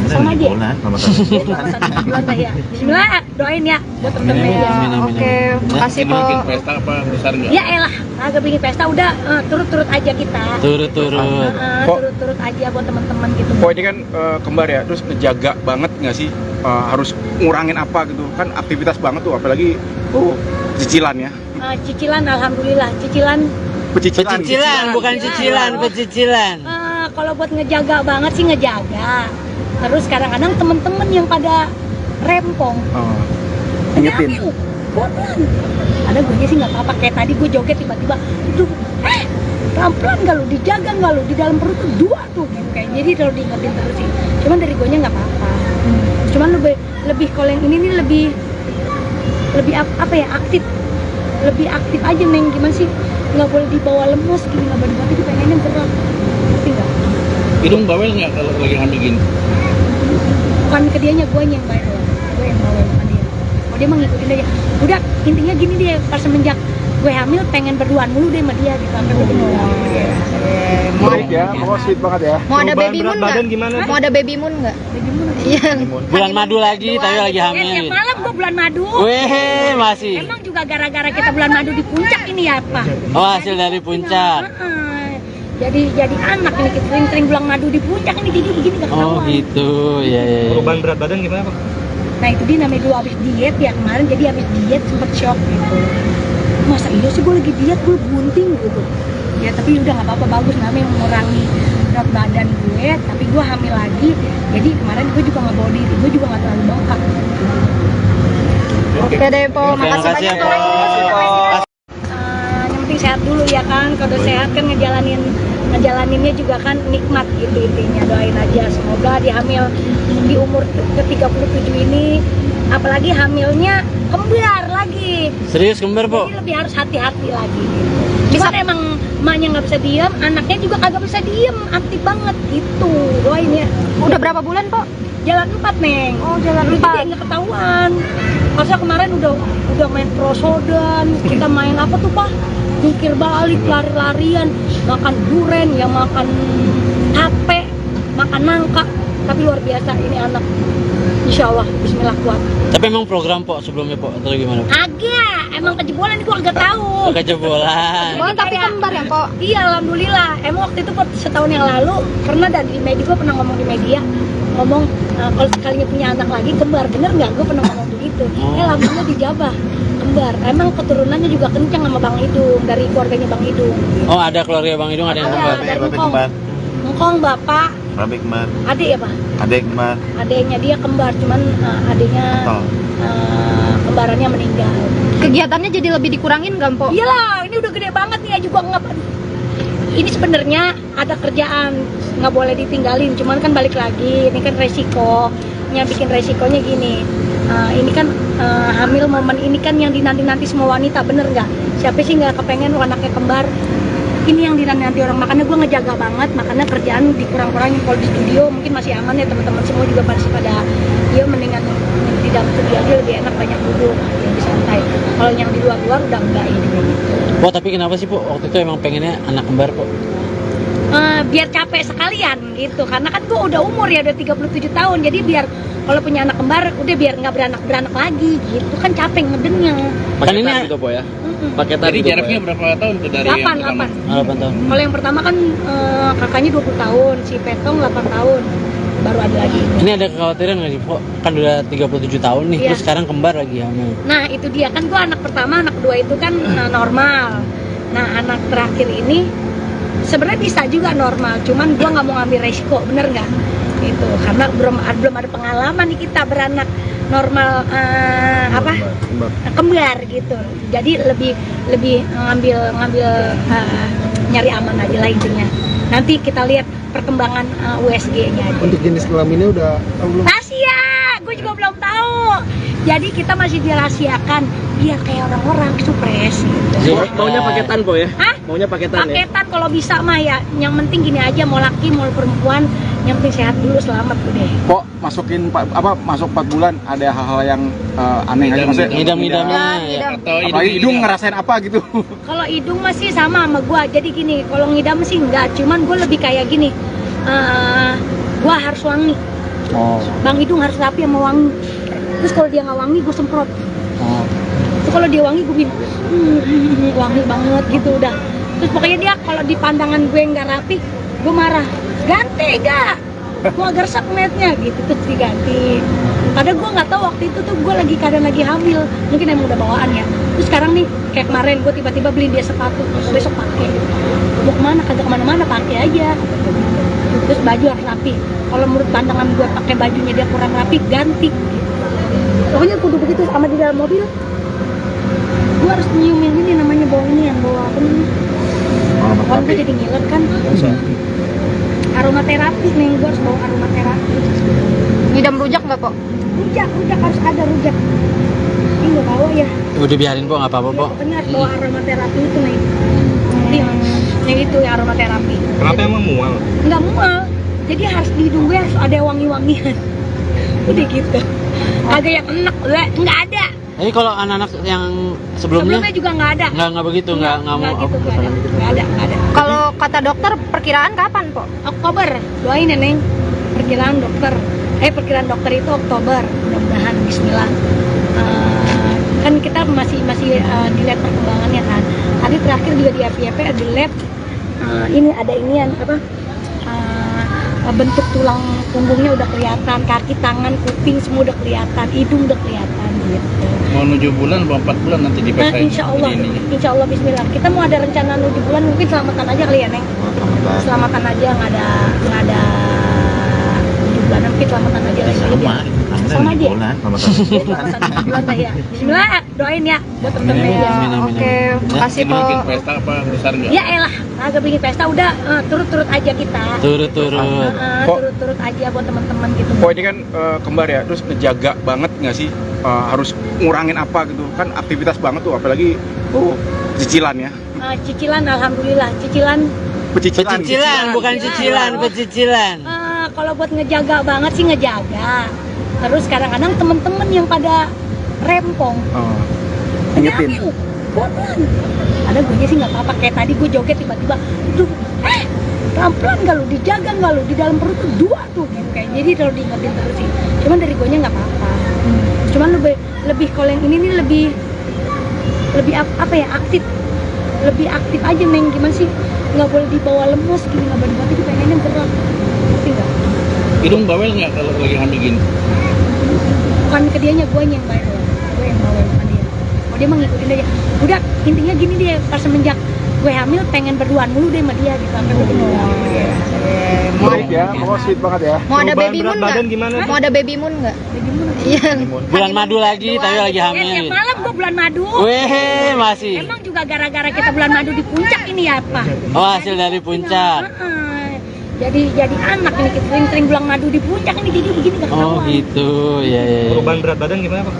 Sama aja. Selamatan 7 bulan lah ya. Bismillah, doain ya buat temen-temen ya. Oke, makasih, Po. Bikin pesta apa besar nggak? Ya elah, agak bikin pesta udah turut-turut aja kita. Turut-turut. Turut-turut aja buat teman-teman gitu. Kok ini kan kembar ya, terus ngejaga banget nggak sih, harus ngurangin apa gitu kan, aktivitas banget tuh, apalagi cicilan ya. Cicilan, alhamdulillah, cicilan. Pecicilan, bukan cicilan, pecicilan. Kalau buat ngejaga banget sih ngejaga. Terus kadang-kadang temen-temen yang pada rempong. Ingetin. Pelan. Ada gue sih nggak apa-apa, kayak tadi gue joget tiba-tiba itu pelan-pelan nggak lu, dijaga nggak lu, di dalam perut tuh 2 tuh gitu kayak. Jadi kalau diingetin terus sih, cuman dari gue nya nggak apa-apa. Cuman lebih kalau yang ini nih lebih apa ya, lebih aktif aja Neng. Gimana sih, nggak boleh dibawa lemes gini, nggak boleh dibawa, pengennya gerak, ngerti nggak? Hidung bawel nggak kalau lagi hamil gini? Bukan ke dianya, gue yang bawel, gue yang bawel bukan dia. Oh dia mah ngikutin aja. Udah intinya gini deh, pas semenjak gue hamil pengen berduaan mulu deh sama dia gitu, sampai gue Baik ya, pokoknya sweet banget ya. Mau ada Perubahan baby berat moon badan nggak? gimana? Mau ada baby moon nggak? Iya. Bulan madu lagi, tapi lagi Tiap hamil. malam gue bulan madu. Weh, masih. Emang juga gara-gara kita bulan madu di puncak ini ya apa? Oh, hasil dari puncak. Jadi anak ini kita sering bulan madu di puncak ini, jadi gini gak Oh ketahuan. gitu, ya. Perubahan berat badan gimana Pak? Nah itu dia namanya dulu habis diet ya kemarin, jadi habis diet sempet shock gitu. Masa iya sih gue lagi diet, gue bunting gitu. Ya tapi udah nggak apa-apa, bagus namanya mengurangi berat badan gue, tapi gue hamil lagi. Jadi kemarin gue juga nggak bawa diri, gue juga nggak terlalu bengkak. Oke deh, Po. Makasih makasih ya, banyak, Po. Po. Yang penting sehat dulu ya kan, kalau udah sehat kan ngejalaninnya juga kan nikmat gitu intinya. Doain aja semoga di hamil di umur ke-37 ini, apalagi hamilnya kembar lagi, Serius kembar po? jadi lebih harus hati-hati lagi gitu. Cuman emang emaknya nggak bisa diem, anaknya juga kagak bisa diem, aktif banget gitu. Doain ya. Udah berapa bulan, Po? Jalan 4 Neng. Oh, jalan Dulu 4. jadi nggak ketahuan. Masa kemarin udah main prosodan, kita main apa tuh Pak? Jungkir balik, lari-larian, makan duren, ya makan tape, makan nangka. Tapi luar biasa ini anak. Insya Allah, Bismillah kuat. Tapi emang program po sebelumnya po atau gimana? Agak, emang kejebolan gua agak tahu. Kejebolan. Oh, tapi kembar ya, Po? Iya, alhamdulillah. Emang waktu itu setahun yang lalu pernah dan di media, gua pernah ngomong di media, ngomong kalau sekalinya punya anak lagi kembar, bener nggak? Gua pernah ngomong begitu. Alhamdulillah dijabah kembar. Emang keturunannya juga kencang sama Bang Idung, dari keluarganya Bang Idung. Oh ada keluarga Bang Idung ada yang kembar. Dari Engkong bapak, Rabi kembar, adik ya Pak? adek kembar, Adiknya dia kembar, cuman adiknya kembarannya meninggal. Kegiatannya jadi lebih dikurangin nggak, Po? Iyalah, ini udah gede banget nih ya juga nggak. Ini sebenarnya ada kerjaan, nggak boleh ditinggalin. Cuman kan balik lagi, ini kan resikonya, bikin resikonya gini. Ini kan hamil momen ini kan yang dinanti-nanti semua wanita, bener nggak? Siapa sih nggak kepengen anaknya kembar? Ini yang dinanti orang, makanya gue ngejaga banget, makanya kerjaan dikurang-kurangin. Kalau di studio mungkin masih aman ya, teman-teman semua juga masih pada dia mendingan di dalam studio aja lebih enak, banyak duduk, lebih santai. Kalau yang di luar udah enggak ini. Po tapi kenapa sih po waktu itu emang pengennya anak kembar po? biar capek sekalian gitu, karena kan gue udah umur ya, udah 37 tahun, jadi biar kalau punya anak kembar udah biar nggak beranak lagi gitu kan, capek ngedennya. Kan ini Paketan gitu po ya. Paketan Jadi gitu, jaraknya Po, ya? berapa tahun tuh dari 8 yang pertama? 8 tahun. Kalau yang pertama kan kakaknya 20 tahun, si Petong 8 tahun, baru ada lagi. Ini ada kekhawatiran nggak sih, Po? Kan udah 37 tahun nih, Iya. terus sekarang kembar lagi hamil. Nah itu dia kan, gue anak pertama, anak kedua itu kan normal. Nah anak terakhir ini sebenarnya bisa juga normal, cuman gue nggak mau ngambil resiko, bener nggak? Itu karena belum ada pengalaman nih kita beranak normal kembar gitu. Jadi lebih ngambil nyari aman aja lah intinya. Nanti kita lihat perkembangan USG-nya aja. Untuk jenis kelaminnya udah tahu belum? Rahasia, gue juga belum tahu. Jadi kita masih dirahasiakan biar kayak orang-orang supres gitu. Maunya paketan po ya? Hah? Maunya paketan ya? Paketan kalau bisa mah ya. Yang penting gini aja, mau laki mau perempuan, yang penting sehat dulu, selamat udah. Kok masuk 4 bulan ada hal-hal yang aneh aja maksudnya? Ngidam-ngidamnya ya. Ngidam. Apalagi hidung ngerasain apa gitu? Kalau hidung masih sama gua. Jadi gini, kalau ngidam sih enggak, cuman gue lebih kayak gini. Gua harus wangi. Oh. Bang hidung harus rapi sama wangi. Terus kalau dia nggak wangi, gue semprot. Oh. Terus kalau dia wangi, gue bilang wangi banget gitu udah. Terus pokoknya dia kalau di pandangan gue nggak rapi, gue marah. Ganti gak? Gue agak resep ngeliatnya gitu, terus diganti. Padahal gue nggak tahu waktu itu tuh gue keadaan lagi hamil, mungkin emang udah bawaan ya. Terus sekarang nih kayak kemarin gue tiba-tiba beli dia sepatu, besok pakai. Mau kemana? Kagak kemana-mana, pakai aja. Terus baju harus rapi. Kalau menurut pandangan gue pakai bajunya dia kurang rapi, ganti. Pokoknya kudu begitu. Sama di dalam mobil, gue harus nyiumin ini namanya bau ini yang bawa apa nih? Kalau gue jadi ngiler kan. Aromaterapi nih, gue harus bawa aromaterapi. Ngidam rujak nggak, Po? Rujak harus ada rujak. Ini nggak bawa ya. Udah biarin, Po, nggak apa-apa, Po. Pokoknya harus bawa aromaterapi itu nih. Yang itu ya aromaterapi. Kenapa emang mual? Nggak mual. Jadi harus di hidung gue harus ada wangi-wangian. Udah gitu. Agak yang enak, nggak ada. Jadi kalau anak-anak yang sebelumnya juga nggak ada. nggak begitu, nggak mau gitu, nggak ada. Kalau kata dokter perkiraan kapan, Po? Oktober, doain ya Neng. Perkiraan dokter itu Oktober, mudah-mudahan Bismillah. Kan kita masih dilihat perkembangannya kan. Tadi terakhir juga di FYP ada lab, ini ada inian bentuk tulang punggungnya udah kelihatan, kaki, tangan, kuping semua udah kelihatan, hidung udah kelihatan gitu. mau 7 bulan, 4 bulan nanti dipesain. Insya Allah Bismillah. Kita mau ada rencana 7 bulan, mungkin selamatan aja kali ya Neng. Selamatan aja, nggak ada 7 bulan, mungkin selamatan aja lagi. Sama aja. Selamatan 7 bulan lah ya. Bismillah, doain ya buat temen-temen ya. Oke, makasih, Po. Bikin pesta apa besar nggak? Ya elah, agak bikin pesta udah turut-turut aja kita. Turut-turut. Turut-turut aja buat teman-teman gitu. Kok ini kan kembar ya, terus ngejaga banget nggak sih? Harus ngurangin apa gitu kan, aktivitas banget tuh, apalagi cicilan ya. Cicilan, alhamdulillah. Cicilan. Pecicilan, bukan cicilan, pecicilan. Kalau buat ngejaga banget sih ngejaga. Terus kadang-kadang temen-temen yang pada rempong. Ingetin. Pelan. Ada gue sih nggak apa-apa. Kayak tadi gue joget tiba-tiba, pelan-pelan nggak lu, dijaga nggak lu, di dalam perut tuh 2 tuh gitu kayak. Jadi kalau diingetin terus sih. Cuman dari gue nya nggak apa-apa. Cuman lebih kalau yang ini nih lebih apa ya, aktif. Lebih aktif aja Neng, gimana sih? Nggak boleh dibawa lemes gini, nggak boleh dibawa, pengennya gerak. Ngerti nggak? Hidung bawel nggak kalau lagi hamil gini? Bukan ke dianya, gue yang bawel. Gue yang bawel, bukan dia. Oh dia mah ngikutin aja. Udah, intinya gini dia, pas semenjak gue hamil pengen berduaan mulu deh sama dia gitu, sampai gue Sweet ya, pokoknya sweet banget ya. Mau ada Perubahan baby berat moon badan nggak? gimana? Mau ada baby moon nggak? Iya. Bulan madu lagi, tapi lagi Tiap hamil. malam gue bulan madu. Weh, masih. Emang juga gara-gara kita bulan madu di puncak ini ya apa? Oh, hasil dari puncak. Jadi anak ini, kita sering-sering bulan madu di puncak ini, jadi begini gak Oh ketahuan. gitu, ya. Perubahan berat badan gimana Pak?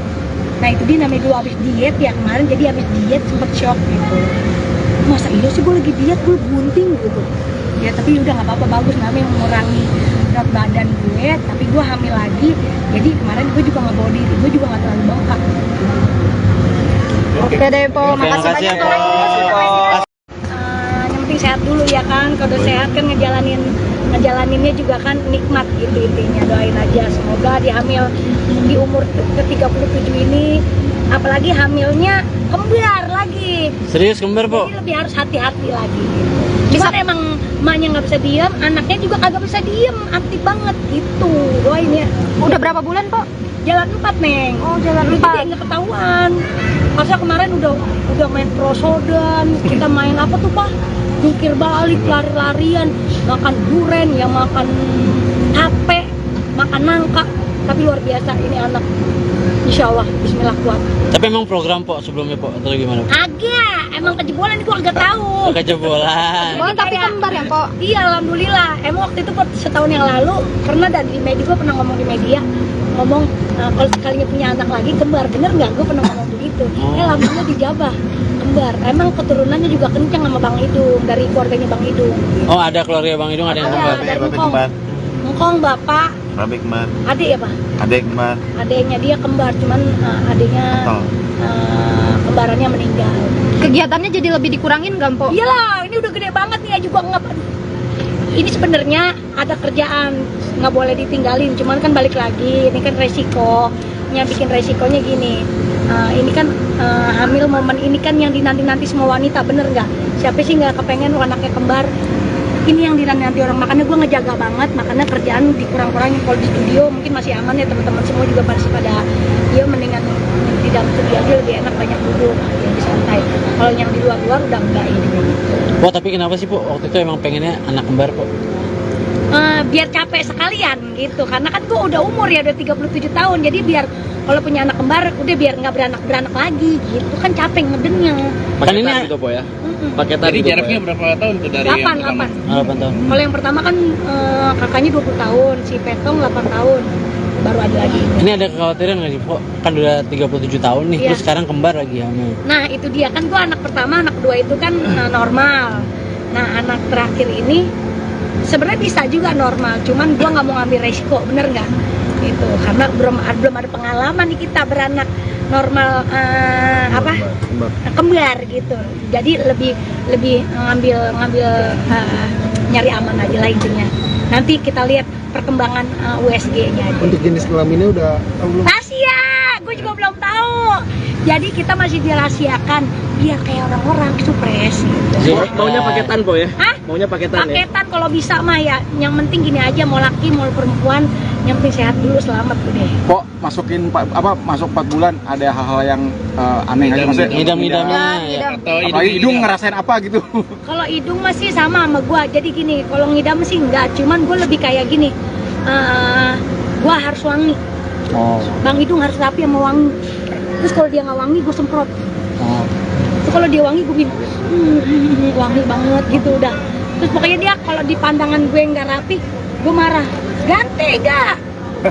Nah itu dia namanya dulu habis diet ya kemarin, jadi habis diet sempet shock gitu. Masa iya sih gue lagi diet, gue bunting gitu. Ya tapi udah nggak apa-apa, bagus, namanya mengurangi berat badan gue, tapi gue hamil lagi. Jadi kemarin gue juga nggak bawa diri, gue juga nggak terlalu bengkak. Oke deh, Po. Makasih makasih ya, banyak, Po. Po. Yang penting penting sehat dulu ya kan. Kalau udah sehat kan ngejalaninnya juga kan nikmat gitu intinya. Doain aja semoga di hamil di umur ke-37 ini, apalagi hamilnya kembar lagi. Serius kembar, Po? Jadi lebih harus hati-hati lagi gitu. Cuman emang emaknya nggak bisa diem, anaknya juga kagak bisa diem, aktif banget gitu. Doain ya. Udah berapa bulan, Po? Jalan 4, Neng. Oh, jalan Jadi 4. nggak ketahuan. Masa kemarin udah main prosodan, kita main apa tuh, Pak? Jungkir balik, lari-larian, makan duren, ya makan tape, makan nangka. Tapi luar biasa ini anak. Insya Allah, bismillah kuat. Tapi emang program, Po, sebelumnya, Po, atau gimana? Agak, emang kejebolan gua agak tahu. Kejebolan. Oh, tapi kembar ya, Po? Iya, alhamdulillah. Emang waktu itu setahun yang lalu pernah dan di media, gua pernah ngomong di media, ngomong kalau sekalinya punya anak lagi kembar, bener nggak? Gua pernah ngomong begitu. Alhamdulillah dijabah kembar. Emang keturunannya juga kencang sama Bang Idung, dari keluarganya Bang Idung. Oh, ada keluarga Bang Idung ada yang kembar. Dari Engkong bapak, Rabi kembar. adik ya Pak? Adek kembar. Adiknya dia kembar, cuman adiknya kembarannya meninggal. Kegiatannya jadi lebih dikurangin nggak, Po? Iyalah, ini udah gede banget nih ya juga nggak. Ini sebenarnya ada kerjaan nggak boleh ditinggalin, cuman kan balik lagi, ini kan resikonya, bikin resikonya gini. Ini kan hamil momen ini kan yang dinanti-nanti semua wanita, bener nggak? Siapa sih nggak kepengen anaknya kembar? Ini yang dinanti orang, makanya gue ngejaga banget, makanya kerjaan dikurang-kurangin. Kalau di studio mungkin masih aman ya, teman-teman semua juga masih pada ya mendingan di dalam studio aja lebih enak, banyak duduk, lebih santai. Kalau yang di luar-luar udah enggak ini. Po, tapi kenapa sih, Po, waktu itu emang pengennya anak kembar, Po? Biar capek sekalian gitu, karena kan gue udah umur ya, udah 37 tahun, jadi biar kalau punya anak kembar udah biar nggak beranak lagi gitu kan, capek ngedennya. Kan ini Paketan gitu, Po ya. paketan Jadi gitu, Po, jaraknya ya? berapa tahun tuh dari yang 8 pertama? 8 tahun. Kalau yang pertama kan kakaknya 20 tahun, si Petong 8 tahun, baru ada lagi. Ini ada kekhawatiran nggak sih, Po? Kan udah 37 tahun nih, Iya. terus sekarang kembar lagi hamil. Nah itu dia kan, gue anak pertama, anak kedua itu kan normal. Nah anak terakhir ini sebenarnya bisa juga normal, cuman gue nggak mau ngambil resiko, bener nggak? Gitu, karena belum ada pengalaman nih kita beranak normal kembar gitu. Jadi lebih ngambil nyari aman aja lah intinya. Nanti kita lihat perkembangan USG-nya aja. Untuk jenis kelaminnya udah tahu belum? Rahasia, gue juga belum tahu. Jadi kita masih dirahasiakan biar kayak orang-orang supres gitu. Maunya paketan, Po ya? Hah? Maunya paketan ya? Paketan kalau bisa mah ya. Yang penting gini aja, mau laki mau perempuan, yang penting sehat dulu, selamat udah. Kok masuk 4 bulan ada hal-hal yang aneh aja maksudnya? Ngidam-ngidamnya ya. Atau Apalagi hidung ngerasain apa gitu? Kalau hidung masih sama gua. Jadi gini, kalau ngidam sih enggak, cuman gue lebih kayak gini. Gua harus wangi. Oh. Bang Hidung harus rapi sama wangi. Terus kalau dia nggak wangi, gue semprot. Oh. Terus kalau dia wangi, gue bilang wangi banget gitu udah. Terus pokoknya dia kalau di pandangan gue nggak rapi, gue marah. Ganti gak?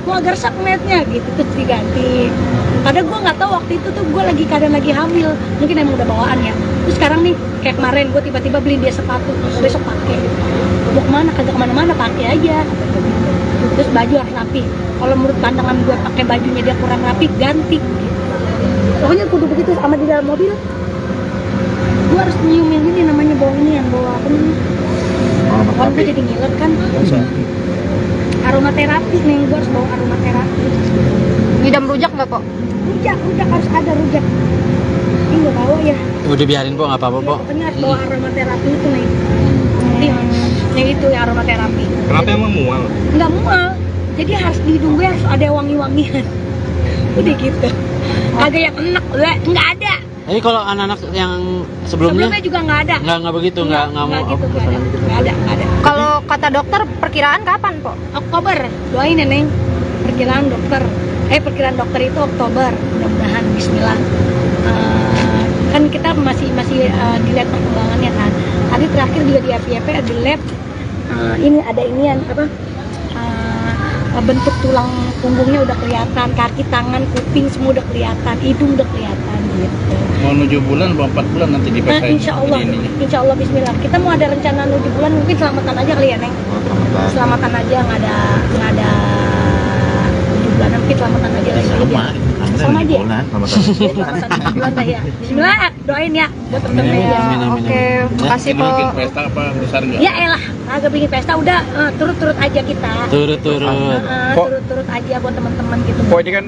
Gue agak resep ngeliatnya gitu, terus diganti. Padahal gue nggak tahu waktu itu tuh gue keadaan lagi hamil, mungkin emang udah bawaan ya. Terus sekarang nih kayak kemarin gue tiba-tiba beli dia sepatu, besok pakai. Mau kemana? Kagak kemana-mana, pakai aja. Terus baju harus rapi. Kalau menurut pandangan gue pakai bajunya dia kurang rapi, ganti. Pokoknya kudu begitu. Sama di dalam mobil, gue harus nyiumin ini namanya bau ini yang bawa apa nih? Kalau gue jadi ngiler kan. Aromaterapi nih, gue harus bawa aromaterapi. Ngidam rujak nggak, Po? Rujak harus ada rujak. Ini nggak bawa ya. Udah biarin, Po, nggak apa-apa, Ya, Po. pokoknya harus bawa aromaterapi itu nih. Yang itu ya aromaterapi. Kenapa emang mual? Nggak mual. Jadi harus di hidung gue harus ada wangi-wangian. Udah gitu. Agak yang enak, nggak ada. Jadi kalau anak-anak yang sebelumnya juga nggak ada. nggak begitu, nggak mau. gitu, nggak ada. Kalau kata dokter perkiraan kapan, Po? Oktober, doain ya Neng. Perkiraan dokter itu Oktober, mudah-mudahan Bismillah. Kan kita masih dilihat perkembangannya kan. Tadi terakhir juga di FYP ada lab. Ini ada inian bentuk tulang punggungnya udah kelihatan, kaki, tangan, kuping semua udah kelihatan, hidung udah kelihatan gitu. Mau 7 bulan, 4 bulan nanti dipakai. Insya Allah Bismillah. Kita mau ada rencana 7 bulan, mungkin selamatan aja kali ya Neng. Selamatan aja, nggak ada 7 bulan, mungkin selamatan aja lagi. Sama aja ya? Sama-sama. Bulan dah ya. Bismillah, doain ya buat temen-temen ya. Amin, amin, Oke, amin. makasih Bikin Po. pesta apa besar nggak? Ya elah, agak bikin pesta udah turut-turut aja kita. Turut-turut. Turut-turut aja buat teman-teman gitu. Kok ini kan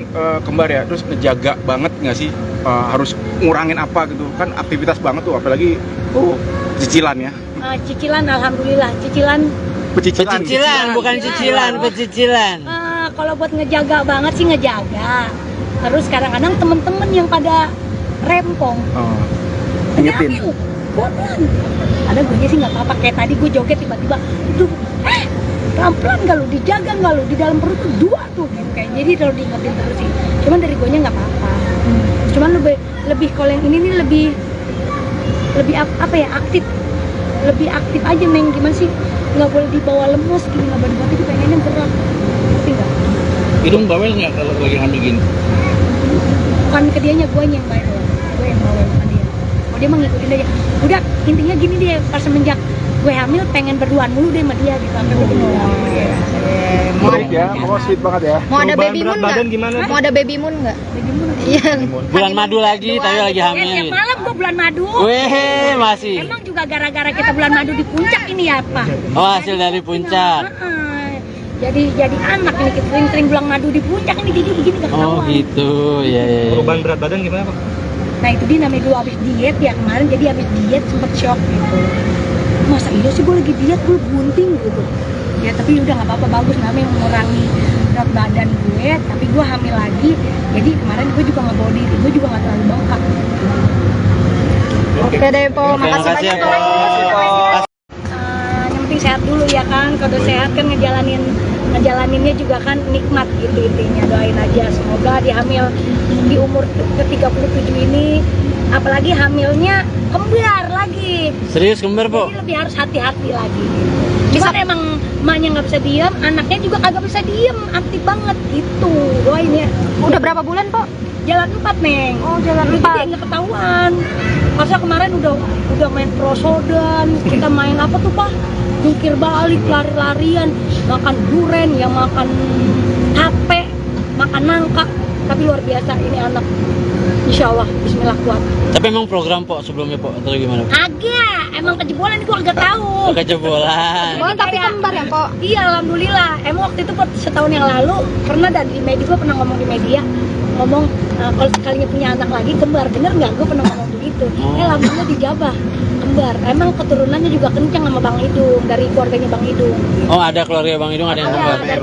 kembar ya, terus ngejaga banget nggak sih, harus ngurangin apa gitu kan, aktivitas banget tuh, apalagi cicilan ya, Cicilan alhamdulillah, cicilan Pecicilan, bukan cicilan, pecicilan. kalau buat ngejaga banget sih ngejaga. Terus kadang-kadang temen-temen yang pada rempong. ingetin. Pelan. Ada gue sih nggak apa-apa, kayak tadi gue joget tiba-tiba, itu pelan-pelan nggak lu, dijaga nggak lu, di dalam perut tuh 2 tuh gitu kayak. Jadi kalau diingetin terus sih. Cuman dari gue nya nggak apa-apa. Cuman lebih kalau yang ini nih lebih apa ya, aktif. Lebih aktif aja, Meng, gimana sih? Nggak boleh dibawa lemes gini, nggak boleh dibawa, pengennya gerak. Ngerti nggak? Hidung bawel nggak kalau lagi hamil gini? Bukan ke dianya, gue yang bawel. Gue yang bawel, bukan dia. Oh, dia mah ngikutin aja. Udah, intinya gini deh, pas semenjak gue hamil pengen berduaan mulu deh sama dia gitu, sampai gue bilang. Baik ya, pokoknya sweet banget ya. Mau ada Perubahan baby berat moon badan nggak? gimana? Mau ada baby moon nggak? Iya. Bulan madu lagi, tapi lagi Tiap hamil. malam gue bulan madu. Weh, masih. Emang juga gara-gara kita bulan madu di puncak ini ya, Pak? Oh, hasil dari puncak. Jadi anak ini, kita sering-sering bulan madu di puncak ini, jadi begini gak Oh ketahuan. gitu, ya ya. Perubahan berat badan gimana Pak? Nah itu dia namanya dulu habis diet ya kemarin, jadi habis diet sempet shock gitu. Masa iya sih gue lagi diet, gue bunting gitu. Ya tapi udah nggak apa-apa, bagus namanya mengurangi berat badan gue, tapi gue hamil lagi. Jadi kemarin gue juga nggak bawa diri, gue juga nggak terlalu bengkak. Oke deh Po, Oke, makasih makasih ya, banyak. Po. Yang penting sehat dulu ya kan, kalau udah sehat kan ngejalaninnya juga kan nikmat gitu intinya. Doain aja semoga dihamil di umur ke-37 ini, apalagi hamilnya kembar lagi, Serius kembar, Po? jadi lebih harus hati-hati lagi. Cuman emang emaknya nggak bisa diem, anaknya juga kagak bisa diem, aktif banget gitu. Doain ya. Udah berapa bulan Po? Jalan 4, Neng. Oh, jalan Jadi 4. nggak ketahuan. Masa kemarin udah main prosodan, kita main apa tuh, Pak? Jungkir balik, lari-larian, makan duren, ya makan tape, makan nangka. Tapi luar biasa ini anak. Insya Allah, bismillah kuat. Tapi emang program, Po, sebelumnya, Po, atau gimana? Agak, emang kejebolan gua agak tahu. Kejebolan. Oh, tapi kembar ya Po? Iya, alhamdulillah. Emang waktu itu setahun yang lalu pernah di media, gua pernah ngomong di media, ngomong kalau sekalinya punya anak lagi kembar, bener nggak? Gue pernah ngomong begitu. Alhamdulillah dijabah kembar. Emang keturunannya juga kencang sama Bang Idung, dari keluarganya Bang Idung. Oh, ada keluarga Bang Idung, ada yang kembar. Dari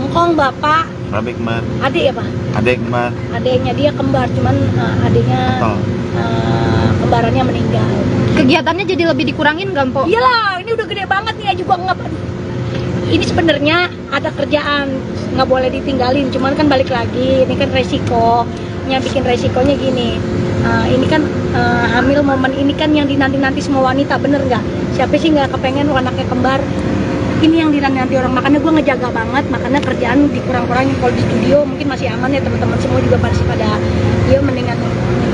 Ngkong bapak, Babe kembar, adik ya Pak? adek kembar, Adiknya dia kembar, cuman adiknya kembarannya meninggal. Kegiatannya jadi lebih dikurangin nggak Po? Iyalah, ini udah gede banget nih, juga nggak. Ini sebenarnya ada kerjaan, nggak boleh ditinggalin, cuman kan balik lagi, ini kan resikonya, bikin resikonya gini. Ini kan hamil momen ini kan yang dinanti-nanti semua wanita, bener nggak? Siapa sih nggak kepengen anaknya kembar? Ini yang dinanti orang, makanya gue ngejaga banget, makanya kerjaan dikurang-kurangin. Kalau di studio mungkin masih aman ya, teman-teman semua juga masih pada, dia mendingan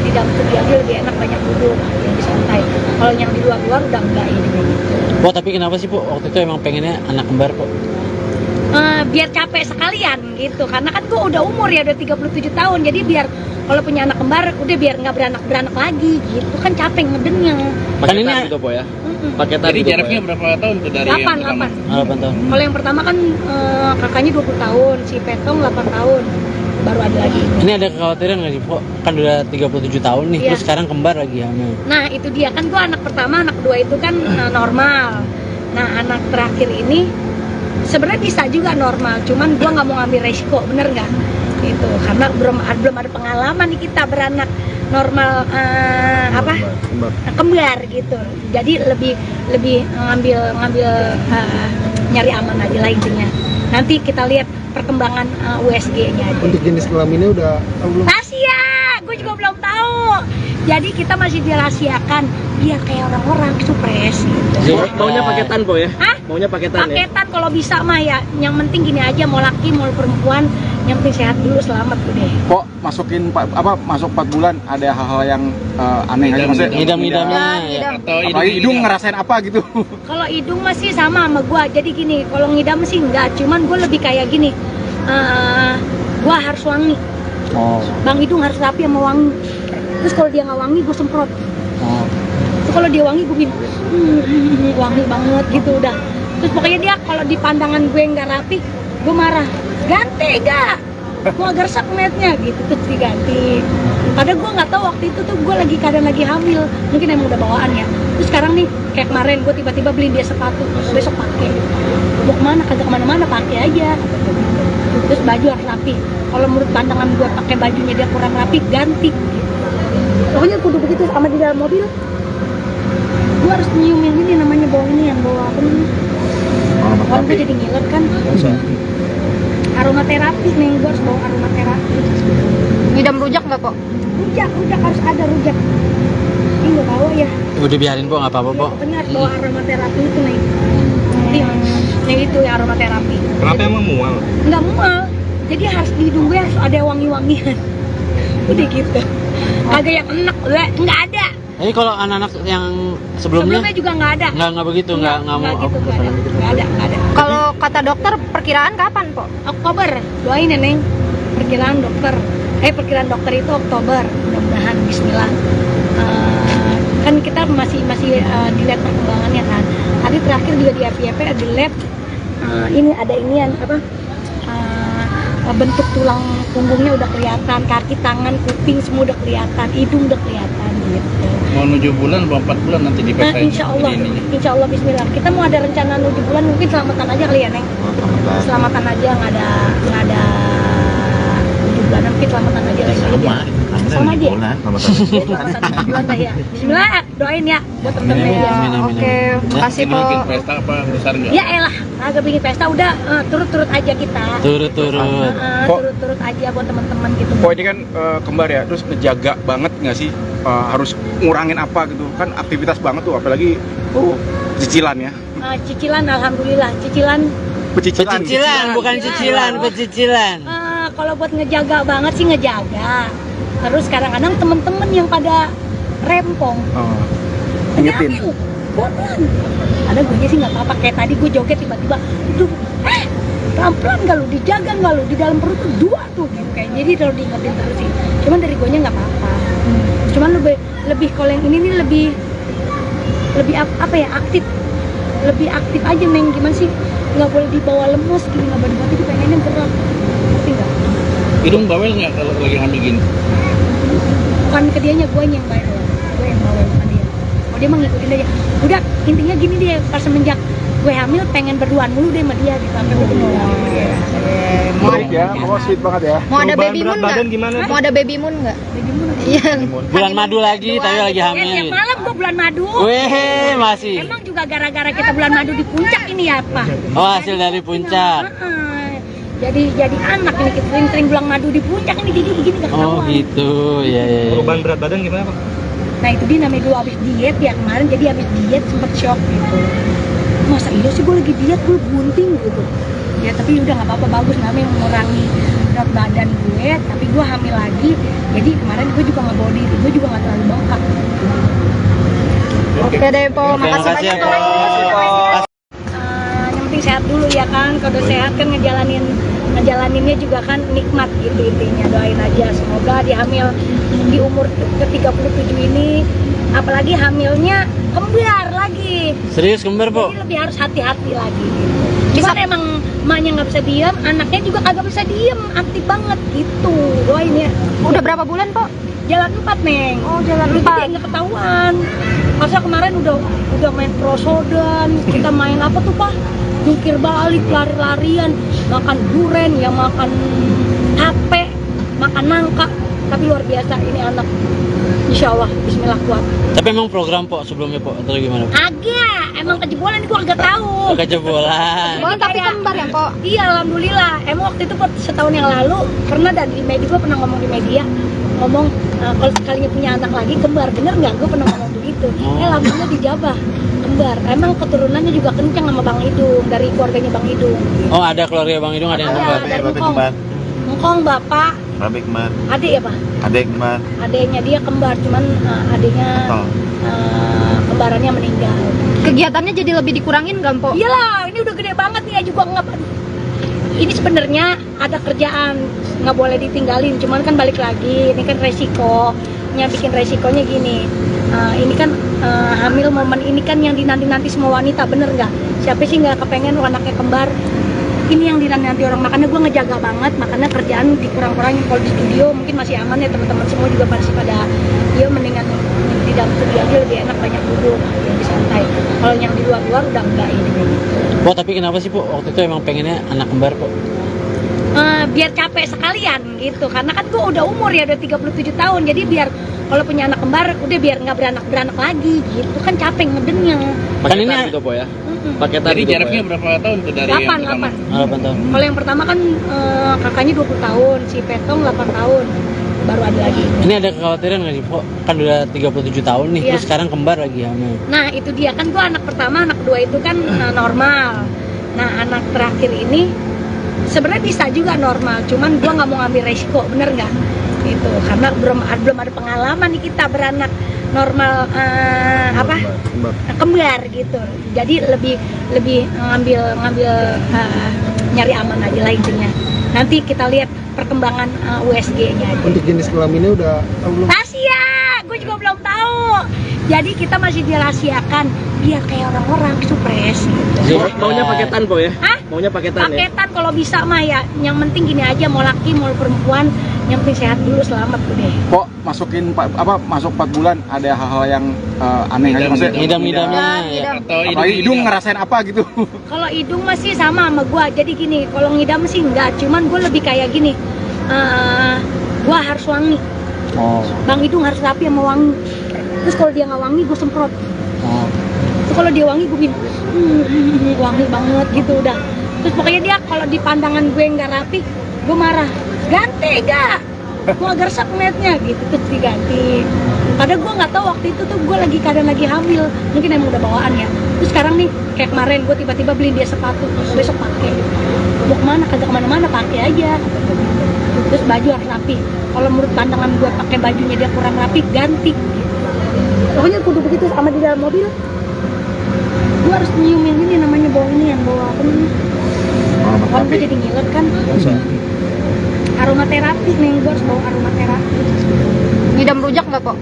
di dalam studio aja lebih enak, banyak duduk, lebih santai. Kalau yang di luar-luar udah enggak ini. Po, tapi kenapa sih, Po, waktu itu emang pengennya anak kembar, Po? Biar capek sekalian gitu, karena kan gue udah umur ya, udah 37 tahun, jadi biar kalau punya anak kembar udah biar nggak beranak lagi gitu kan, capek ngedengnya. Kan ini gitu Po ya? paketan Jadi gitu, Po, jaraknya ya? berapa tahun tuh dari yang pertama? 8. 8 tahun. Kalau yang pertama kan kakaknya 20 tahun, si Petong 8 tahun, baru ada lagi. Ini ada kekhawatiran nggak sih, Po? Kan udah 37 tahun nih, Iya. terus sekarang kembar lagi hamil. Nah itu dia kan, gue anak pertama, anak kedua itu kan normal. Nah anak terakhir ini sebenarnya bisa juga normal, cuman gue nggak mau ngambil resiko, bener nggak? Gitu, karena belum ada pengalaman nih kita beranak normal kembar gitu. Jadi lebih ngambil nyari aman aja lah intinya. Nanti kita lihat perkembangan USG-nya aja. Untuk jenis kelaminnya udah tahu belum? Rahasia, gue juga belum tahu. Jadi kita masih dirahasiakan biar kayak orang-orang supres gitu. Maunya paketan Po ya? Hah? Maunya paketan ya? Paketan kalau bisa mah ya. Yang penting gini aja, mau laki mau perempuan, yang penting sehat dulu, selamat udah. Kok masuk 4 bulan ada hal-hal yang aneh aja, maksudnya Ngidam-ngidamnya ya. Atau apalagi hidung ngerasain apa gitu. Kalau hidung masih sama gua. Jadi gini, kalau ngidam sih enggak, cuman gua lebih kayak gini. Gua harus wangi. Oh. Bang hidung harus rapi sama wangi. Terus kalau dia nggak wangi gue semprot. Oh. Terus kalau dia wangi gue bikin wangi banget gitu udah. Terus pokoknya dia kalau di pandangan gue nggak rapi, gue marah. Ganti gak? Gue agak resep ngeliatnya gitu, terus diganti. Padahal gue nggak tahu waktu itu tuh gue keadaan lagi hamil, mungkin emang udah bawaan ya. Terus sekarang nih kayak kemarin gue tiba-tiba beliin dia sepatu, besok pakai. Mau kemana? Kagak kemana-mana, pakai aja. Terus baju harus rapi. Kalau menurut pandangan gue pakai bajunya dia kurang rapi, ganti. Pokoknya kudu begitu. Sama di dalam mobil, gue harus nyiumin ini namanya bau ini yang bawa apa nih? Kalau gue jadi ngiler kan. Aromaterapi nih, gue harus bawa aromaterapi. Ngidam rujak nggak kok? Rujak harus ada rujak. Ini nggak bawa ya. Udah biarin po, nggak apa-apa po. Pokoknya harus bawa aromaterapi itu nih. Yang itu ya aromaterapi. Kenapa emang mual? Nggak mual. Jadi harus di hidung gue harus ada wangi-wangian. Udah gitu. Kagak yang enak, nggak ada. Jadi kalau anak-anak yang sebelumnya juga nggak ada. nggak begitu, nggak mau. Gitu, nggak ada. Kalau kata dokter perkiraan kapan po? Oktober, doain ya Neng. Perkiraan dokter itu Oktober, mudah-mudahan Bismillah. Kan kita masih dilihat perkembangannya kan. Tadi terakhir juga di RPP ada lab. Ini ada inian apa? Bentuk tulang punggungnya udah kelihatan, kaki, tangan, kuping semua udah kelihatan, hidung udah kelihatan gitu. Mau 7 bulan, 4 bulan nanti di Nah, insya Allah Bismillah. Kita mau ada rencana 7 bulan, mungkin selamatan aja kali ya Neng. Selamatan aja, nggak ada 7 bulan, mungkin selamatan aja lagi. Sama aja. Selamatan 7 bulan lah ya. Bismillah, doain ya buat temen-temen ya. Oke, makasih po. bikin pesta apa besar nggak? Ya elah, agak bikin pesta udah turut-turut aja kita. Turut-turut. Turut-turut aja buat teman-teman gitu. Kok ini kan kembar ya, terus ngejaga banget nggak sih, harus ngurangin apa gitu kan, aktivitas banget tuh, apalagi cicilan ya. Cicilan, alhamdulillah, cicilan. Pecicilan, bukan cicilan, pecicilan. Kalau buat ngejaga banget sih ngejaga. Terus kadang-kadang temen-temen yang pada rempong. Ingetin. Bodohan. Ada gue sih nggak apa-apa, kayak tadi gue joget tiba-tiba, pelan-pelan nggak lu, dijaga nggak lu, di dalam perut tuh 2 tuh gitu kayak. Jadi kalau diingetin terus sih. Cuman dari gue nya nggak apa-apa. Cuman lebih kalau yang ini nih lebih apa ya, aktif. Lebih aktif aja Neng, gimana sih? Nggak boleh dibawa lemes gini, nggak boleh dibawa, pengennya gerak. Ngerti nggak? Hidung bawel nggak kalau lagi hamil gini? Bukan ke dianya, gue yang bawel. Gue yang bawel, bukan dia. Oh, dia mah ngikutin aja. Udah, intinya gini deh, pas semenjak gue hamil pengen berduaan mulu deh sama dia gitu, sampai gue Baik ya, pokoknya sweet banget ya. Mau ada baby Berat moon badan nggak? gimana? Mau ada baby moon nggak? Iya. Bulan madu lagi, tapi lagi Tiap hamil. malam gue bulan madu. Weh, masih. Emang juga gara-gara kita bulan madu di puncak ini ya, Pak? Oh, hasil dari puncak. Jadi anak ini, kita sering-sering bulan madu di puncak ini, jadi gini gak ketahuan. Oh gitu, ya. Perubahan berat badan gimana Pak? Nah itu dia namanya dulu abis diet ya kemarin, jadi abis diet sempet shock gitu. Masa iya sih gue lagi diet, gue bunting gitu. Ya tapi udah nggak apa-apa, bagus, namanya mengurangi berat badan gue, tapi gue hamil lagi. Jadi kemarin gue juga nggak bawa diri, gue juga nggak terlalu bengkak. Oke deh po, makasih makasih ya, banyak Po. po. Yang penting sehat dulu ya kan, kalau sehat kan ngejalaninnya juga kan nikmat gitu intinya. Doain aja semoga dia hamil di umur ke-37 ini, apalagi hamilnya kembar lagi. Serius kembar, Po? Jadi lebih harus hati-hati lagi gitu. Cuman emang emaknya nggak bisa diam, anaknya juga kagak bisa diam, aktif banget gitu. Doain ya. Udah berapa bulan po? Jalan 4 Neng. Oh, jalan Jadi 4. nggak ketahuan. Masa kemarin udah main prosodan, kita main apa tuh Pak? Jungkir balik, lari-larian, makan duren, ya makan tape, makan nangka. Tapi luar biasa ini anak. Insya Allah, Bismillah kuat. Tapi emang program, Po, sebelumnya, Po, atau gimana? Agak, emang kejebolan gua agak tahu. Kejebolan. Oh, tapi kembar ya po? Iya, alhamdulillah. Emang waktu itu setahun yang lalu pernah di media, gua pernah ngomong di media, ngomong kalau sekalinya punya anak lagi kembar, bener nggak? Gue pernah ngomong begitu. Alhamdulillah dijabah kembar. Emang keturunannya juga kencang sama Bang Idung, dari keluarganya Bang Idung. Oh, ada keluarga Bang Idung, ada yang kembar. Dari Ngkong bapak, Babi kembar, adik ya Pak? adek kembar, Adiknya dia kembar, cuman adiknya kembarannya meninggal. Kegiatannya jadi lebih dikurangin nggak po? Iyalah, ini udah gede banget nih, juga nggak. ini sebenarnya ada kerjaan, nggak boleh ditinggalin, cuman kan balik lagi, ini kan resikonya, bikin resikonya gini. Ini kan hamil momen ini kan yang dinanti-nanti semua wanita, bener nggak? Siapa sih nggak kepengen anaknya kembar? Ini yang dinanti orang, makanya gue ngejaga banget, makanya kerjaan dikurang-kurangin. Kalau di studio mungkin masih aman ya, teman-teman semua juga masih pada, ya mendingan di dalam studio aja lebih enak, banyak duduk, lebih santai. Kalau yang di luar-luar udah enggak ini kayak gitu. Po, tapi kenapa sih Po waktu itu emang pengennya anak kembar Po? Biar capek sekalian gitu, karena kan gue udah umur ya, udah 37 tahun, jadi biar kalau punya anak kembar udah biar nggak beranak lagi gitu kan, capek ngedennya. Paketan gitu po ya. Paketan. Jadi jaraknya berapa tahun tuh dari 8 8 tahun. Kalau yang pertama kan kakaknya 20 tahun, si Petong 8 tahun, baru ada lagi. Ini ada kekhawatiran nggak sih Po? Kan udah 37 tahun nih, Iya. terus sekarang kembar lagi hamil. Nah itu dia kan, gue anak pertama, anak kedua itu kan normal. Nah anak terakhir ini sebenarnya bisa juga normal, cuman gue nggak mau ngambil resiko, bener nggak? Gitu, karena belum ada pengalaman nih kita beranak normal kembar gitu. Jadi lebih ngambil nyari aman aja lah intinya. Nanti kita lihat perkembangan USG-nya aja. Untuk jenis kelaminnya udah tahu belum? Rahasia, gue juga belum tahu. Jadi kita masih dirahasiakan biar kayak orang-orang supres gitu. Maunya paketan po ya? Hah? Maunya paketan ya? Paketan kalau bisa mah ya. Yang penting gini aja, mau laki mau perempuan, yang penting sehat dulu, selamat udah. Kok masuk 4 bulan ada hal-hal yang aneh aja maksudnya? Ngidam-ngidamnya ya. Atau Apalagi hidung ngerasain apa gitu? Kalau hidung masih sama gua. Jadi gini, kalau ngidam sih enggak, cuman gue lebih kayak gini. Gua harus wangi. Oh. Bang hidung harus rapi sama wangi. Terus kalau dia nggak wangi, gue semprot. Terus kalau dia wangi, gue bilang wangi banget gitu udah. Terus pokoknya dia kalau di pandangan gue nggak rapi, gue marah. Ganti gak? Mau agak resep ngeliatnya gitu, terus diganti. Padahal gue nggak tahu waktu itu tuh gue keadaan lagi hamil, mungkin emang udah bawaan ya. Terus sekarang nih kayak kemarin gue tiba-tiba beliin dia sepatu, besok pakai. Mau kemana? Kagak kemana-mana, pakai aja. Terus baju harus rapi. Kalau menurut pandangan gue pakai bajunya dia kurang rapi, ganti. Pokoknya kudu begitu. Sama di dalam mobil, gue harus nyiumin ini namanya bau ini yang bawa apa namanya? Kalau gue jadi ngiler kan. Aromaterapi nih, gue harus bawa aromaterapi. Ngidam rujak nggak kok?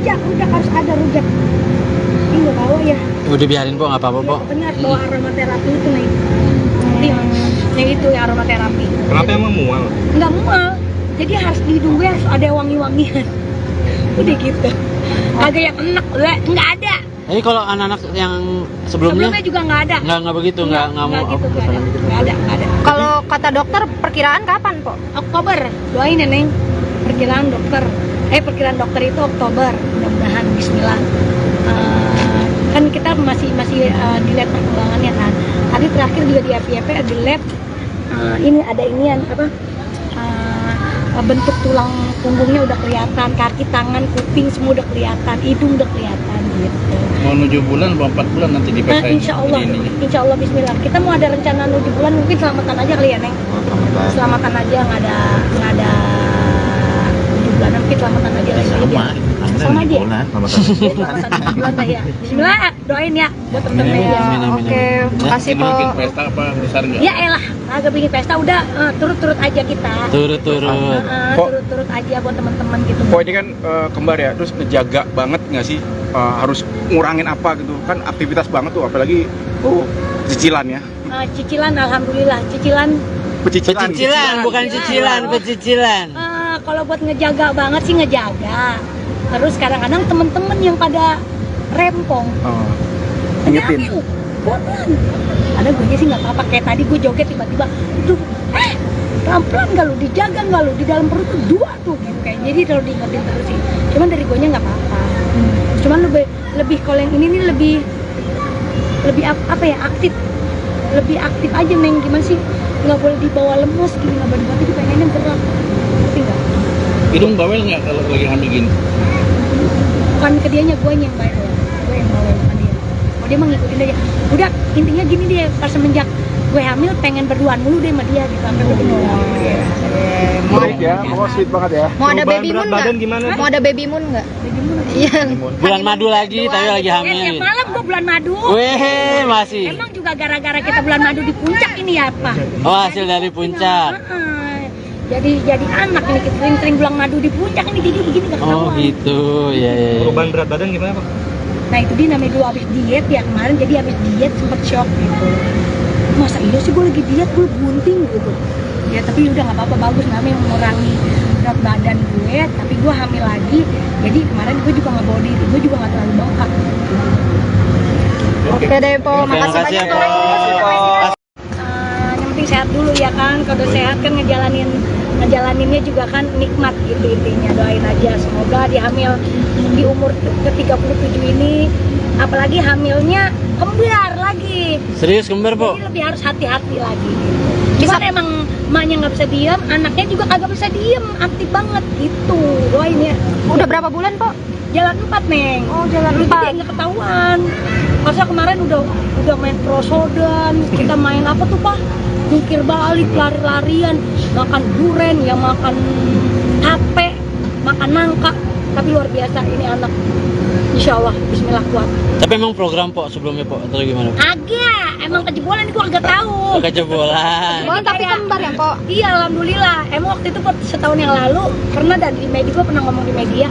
Rujak harus ada rujak. Ini nggak bawa ya. Udah biarin Po, nggak apa-apa Po. Pokoknya harus bawa aromaterapi itu nih. Yang itu ya aromaterapi. Kenapa emang mual? Nggak mual. Jadi harus di hidung gue harus ada wangi-wangian. Udah gitu. Agak yang enak, nggak ada. Jadi kalau anak-anak yang sebelumnya juga nggak ada. nggak begitu, nggak mau gitu, nggak ada. Kalau kata dokter perkiraan kapan po? Oktober, doain ya Neng. Perkiraan dokter itu Oktober, mudah-mudahan Bismillah. Kan kita masih dilihat perkembangannya kan. Tadi terakhir juga di FYP di lab, ini ada inian apa? Bentuk tulang punggungnya udah kelihatan, kaki, tangan, kuping semua udah kelihatan, hidung udah kelihatan gitu. Mau 7 bulan atau 4 bulan nanti dipesain? Insya Allah Bismillah. Kita mau ada rencana 7 bulan, mungkin selamatan aja kali ya Neng. Selamatan aja, nggak ada 7 bulan, mungkin selamatan aja lagi. Sama aja. Selamatan 7 bulan lah ya. Bismillah, doain ya buat temen-temen ya. Oke, makasih po. Bikin pesta apa besar nggak? Ya elah, agak bikin pesta udah turut-turut aja kita. Turut-turut. Turut-turut aja buat teman-teman gitu. Kok ini kan kembar ya, terus ngejaga banget nggak sih? Harus ngurangin apa gitu kan, aktivitas banget tuh, apalagi cicilan ya. Cicilan, alhamdulillah cicilan. Pecicilan, bukan cicilan, pecicilan. Kalau buat ngejaga banget sih ngejaga. Terus kadang-kadang temen-temen yang pada rempong. Ingetin. Pelan. Ada gue sih nggak apa-apa, kayak tadi gue joget tiba-tiba, itu pelan-pelan nggak lu, dijaga nggak lu, di dalam perut tuh 2 tuh gitu kayak. Jadi kalau diingetin terus sih. Cuman dari gue nya nggak apa-apa. Cuman lebih kalau yang ini nih lebih apa ya, aktif. Lebih aktif aja Neng, gimana sih? Nggak boleh dibawa lemes gini, nggak boleh dibawa, itu pengennya gerak. Ngerti nggak? Hidung bawel nggak kalau lagi hamil gini? Bukan ke dianya, gue yang bawel. Gue yang bawel sama dia. Oh dia mah ngikutin aja. Udah intinya gini dia, pas semenjak gue hamil pengen berduaan mulu deh sama dia gitu, sampai gue nolak. Menarik ya, pokoknya sweet banget ya. Mau ada baby moon nggak? Badan gimana? Mau ada baby moon nggak? Iya. Bulan madu lagi, tapi lagi hamil. Tiap malam gue bulan madu. Weh, masih. Emang juga juga gara-gara kita bulan madu di puncak ini ya Pak. Oh, hasil dari puncak. Jadi anak ini kita sering-sering bulan madu di puncak ini jadi begini gak Oh ketahuan. gitu, ya. Perubahan berat badan gimana Pak? Nah itu dia namanya dulu habis diet ya kemarin, jadi habis diet sempet shock gitu. Masa iya sih gue lagi diet, gue bunting gitu. Ya tapi udah nggak apa-apa, bagus namanya mengurangi berat badan gue, tapi gue hamil lagi. Jadi kemarin gue juga nggak bawa diri, gue juga nggak terlalu bengkak. Oke deh Po, Oke, makasih makasih ya, banyak Po. Yang penting sehat dulu ya kan, kalau sehat kan ngejalaninnya juga kan nikmat gitu intinya. Doain aja semoga dihamil di umur ke-37 ini, apalagi hamilnya kembar lagi. Serius kembar, Po? Jadi lebih harus hati-hati lagi. Cuman emang emaknya nggak bisa diem, anaknya juga kagak bisa diem, aktif banget gitu. Doain ya. Udah berapa bulan Po? Jalan 4 Neng. Oh, jalan Jadi 4. nggak ketahuan. Masa kemarin udah main prosodan, kita main apa tuh Pak? Jungkir balik, lari-larian, makan duren, ya makan tape, makan nangka. Tapi luar biasa ini anak. Insya Allah, Bismillah kuat. Tapi emang program, Po, sebelumnya, Po, atau gimana? Agak, emang kejebolan gua agak tahu. Kejebolan. Oh, tapi kembar ya Po? Iya, alhamdulillah. Emang waktu itu setahun yang lalu pernah dan di media, gua pernah ngomong di media,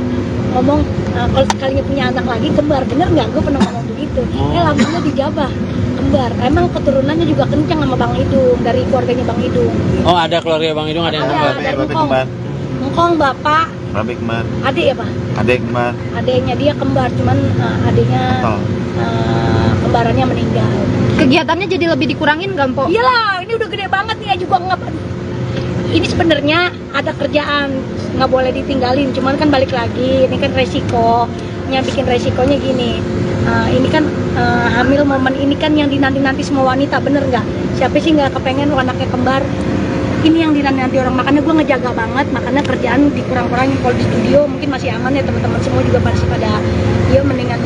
ngomong kalau sekalinya punya anak lagi kembar, bener nggak? Gua pernah ngomong begitu. Alhamdulillah dijabah kembar. Emang keturunannya juga kencang sama Bang Idung, dari keluarganya Bang Idung. Oh, ada keluarga Bang Idung ada yang kembar. Dari Engkong bapak, Babe kembar, adik ya Pak? adek kembar, Adiknya dia kembar, cuman adiknya kembarannya meninggal. Kegiatannya jadi lebih dikurangin gak Po? Iyalah, ini udah gede banget nih ya juga nggak. Ini sebenarnya ada kerjaan nggak boleh ditinggalin, cuman kan balik lagi, ini kan resikonya, bikin resikonya gini. Ini kan hamil momen ini kan yang dinanti-nanti semua wanita, bener nggak? Siapa sih nggak kepengen anaknya kembar? Ini yang dinanti orang, makanya gue ngejaga banget, makanya kerjaan dikurang-kurangin. Kalau di studio mungkin masih aman ya, teman-teman semua juga masih pada ya mendingan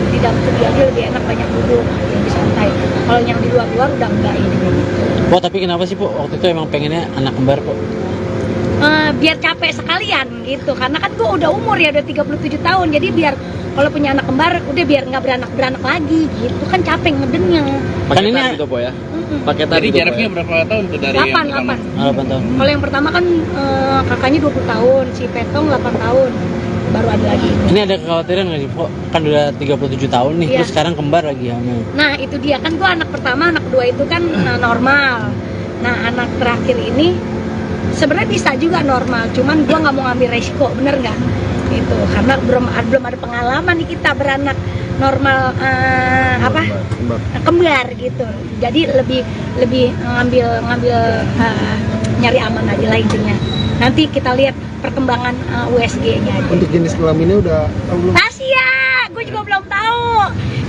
di dalam studio aja lebih enak, banyak duduk, lebih santai. Kalau yang di luar-luar udah enggak ini. Po, tapi kenapa sih, Po, waktu itu emang pengennya anak kembar, Po? Biar capek sekalian gitu, karena kan gue udah umur ya, udah 37 tahun, jadi biar kalau punya anak kembar udah biar nggak beranak lagi gitu kan, capek ngedennya. Kan ini Paketan gitu Po ya. paketan Jadi gitu, jaraknya Po, berapa tahun tuh dari yang 8 pertama? 8 tahun. Kalau yang pertama kan kakaknya 20 tahun, si Petong 8 tahun, baru ada lagi. Ini ada kekhawatiran nggak sih, Po? Kan udah 37 tahun nih, Iya. terus sekarang kembar lagi hamil. Nah itu dia kan, gue anak pertama, anak kedua itu kan normal. Nah anak terakhir ini sebenarnya bisa juga normal, cuman gue nggak mau ngambil resiko, bener nggak? Itu karena belum ada pengalaman nih kita beranak normal kembar gitu. Jadi lebih ngambil nyari aman aja lah intinya. Nanti kita lihat perkembangan USG-nya aja. Untuk jenis kelaminnya udah tahu belum? Rahasia, gue juga belum tahu.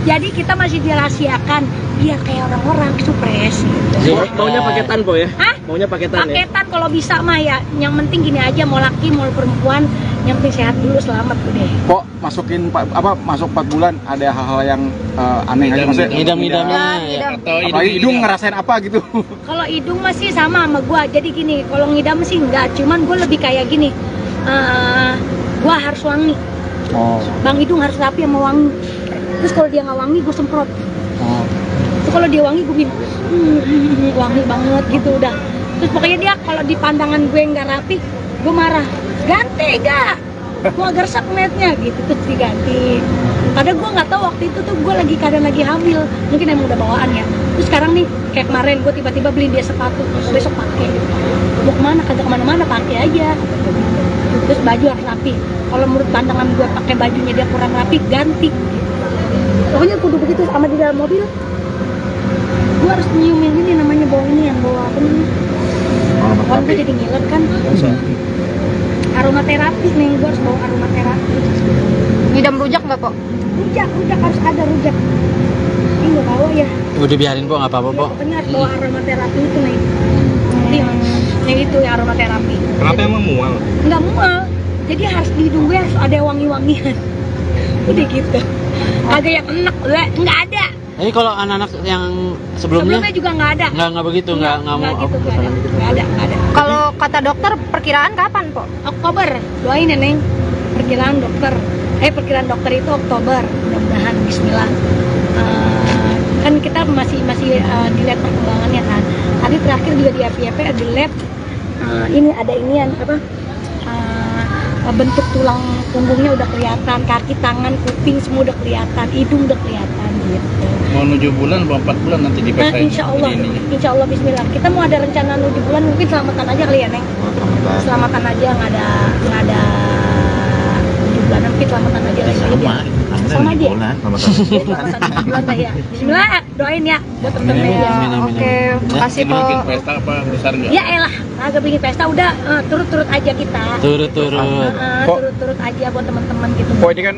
Jadi kita masih dirahasiakan biar kayak orang-orang supres gitu. Maunya paketan Po ya? Hah? Maunya paketan ya? Paketan kalau bisa mah ya. Yang penting gini aja, mau laki mau perempuan, yang penting sehat dulu, selamat udah. Kok masuk 4 bulan ada hal-hal yang aneh aja maksudnya? Ngidam-ngidamnya ya. Ngidam. Atau Apalagi hidung ngerasain apa gitu? Kalau hidung masih sama gua. Jadi gini, kalau ngidam sih enggak, cuman gua lebih kayak gini. Gua harus wangi. Oh. Bang Hidung harus rapi sama wangi. Terus kalau dia nggak wangi, gue semprot. Oh. Terus kalau dia wangi, gue bilang wangi banget gitu udah. Terus pokoknya dia kalau di pandangan gue nggak rapi, gue marah. Ganti gak? Gue agak resep ngeliatnya gitu, terus diganti. Padahal gue nggak tahu waktu itu tuh gue keadaan lagi hamil, mungkin emang udah bawaan ya. Terus sekarang nih kayak kemarin gue tiba-tiba beli dia sepatu, besok pakai. Mau kemana? Kagak kemana-mana, pakai aja. Terus baju harus rapi. Kalau menurut pandangan gue pakai bajunya dia kurang rapi, ganti. Pokoknya kudu begitu. Sama di dalam mobil, gue harus nyiumin ini namanya bau ini, yang bau apa nih? Kalau gue jadi ngiler kan. Aromaterapi nih, gue harus bawa aromaterapi. Ngidam rujak nggak Po? Rujak harus ada rujak. Ini nggak bawa ya. Udah biarin, Po, nggak apa-apa, Po. Pokoknya harus bawa aromaterapi itu nih. Yang itu ya aromaterapi. Kenapa emang mual? Nggak mual, jadi harus di hidung gue harus ada wangi-wangian. Udah gitu. Agak yang enak, nggak ada. Ini kalau anak-anak yang sebelumnya juga nggak ada. nggak begitu, nggak mau gitu, nggak ada. Kalau kata dokter perkiraan kapan Po? Oktober, doain ya Neng. Perkiraan dokter itu Oktober, mudah-mudahan Bismillah. kan kita masih dilihat perkembangannya kan. Tadi terakhir juga di FYP ada lab, ini ada inian apa, bentuk tulang punggungnya udah kelihatan, kaki, tangan, kuping semua udah kelihatan, hidung udah kelihatan gitu. Mau 7 bulan, mau 4 bulan nanti dipaksain. Insya Allah Bismillah. Kita mau ada rencana 7 bulan, mungkin selamatan aja kali ya Neng. Selamatan aja, nggak ada 7 bulan, mungkin selamatan aja lagi. Sama aja. Selamatan 7 bulan lah ya. Bismillah, doain ya buat temen-temen. Ya, oke, makasih Ini bikin Po. pesta apa besar nggak? Ya elah, agak bikin pesta udah turut-turut aja kita. Turut-turut. Turut-turut aja buat teman-teman gitu. Kok ini kan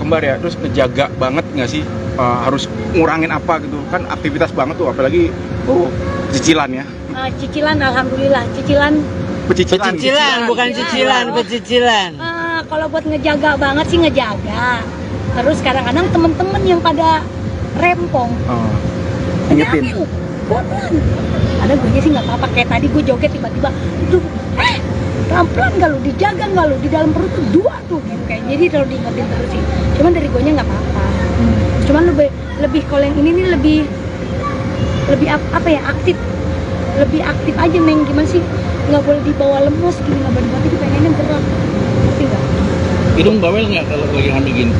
kembar ya, terus ngejaga banget nggak sih, harus ngurangin apa gitu kan, aktivitas banget tuh, apalagi cicilan ya. Cicilan, alhamdulillah, cicilan. Pecicilan, bukan cicilan, pecicilan. Kalau buat ngejaga banget sih ngejaga. Terus kadang-kadang temen-temen yang pada rempong, Ingetin. pelan. Ada gue sih nggak apa-apa, kayak tadi gue joget tiba-tiba, tuh, pelan-pelan nggak lu, dijaga nggak lu, di dalam perut tuh 2 tuh, gitu kayak. Jadi kalau diingetin terus sih. Cuman dari gue nya nggak apa-apa. Cuman lebih kalau yang ini nih lebih apa ya, aktif. Lebih aktif aja Meng, gimana sih, nggak boleh dibawa lemes gini, nggak boleh dibawa, pengennya gerak, ngerti nggak? Hidung bawel nggak kalau lagi hamil gini?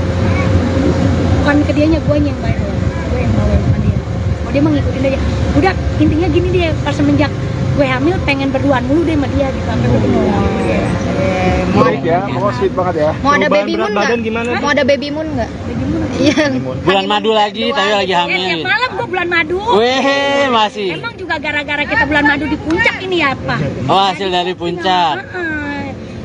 Bukan ke dianya, gue yang bawel, gue yang bawel sama dia. Oh dia mah ngikutin aja. Udah intinya gini deh, pas semenjak gue hamil pengen berduaan mulu deh sama dia gitu, sampai gue Sweet ya, pokoknya sweet banget ya. Mau ada Perubahan baby berat moon badan nggak? gimana? Mau ada baby moon nggak? Iya. Bulan madu lagi, tapi lagi tiap hamil. malam gue bulan madu. Weh, masih. Emang juga gara-gara kita bulan madu di puncak ini ya apa? Oh, hasil dari puncak.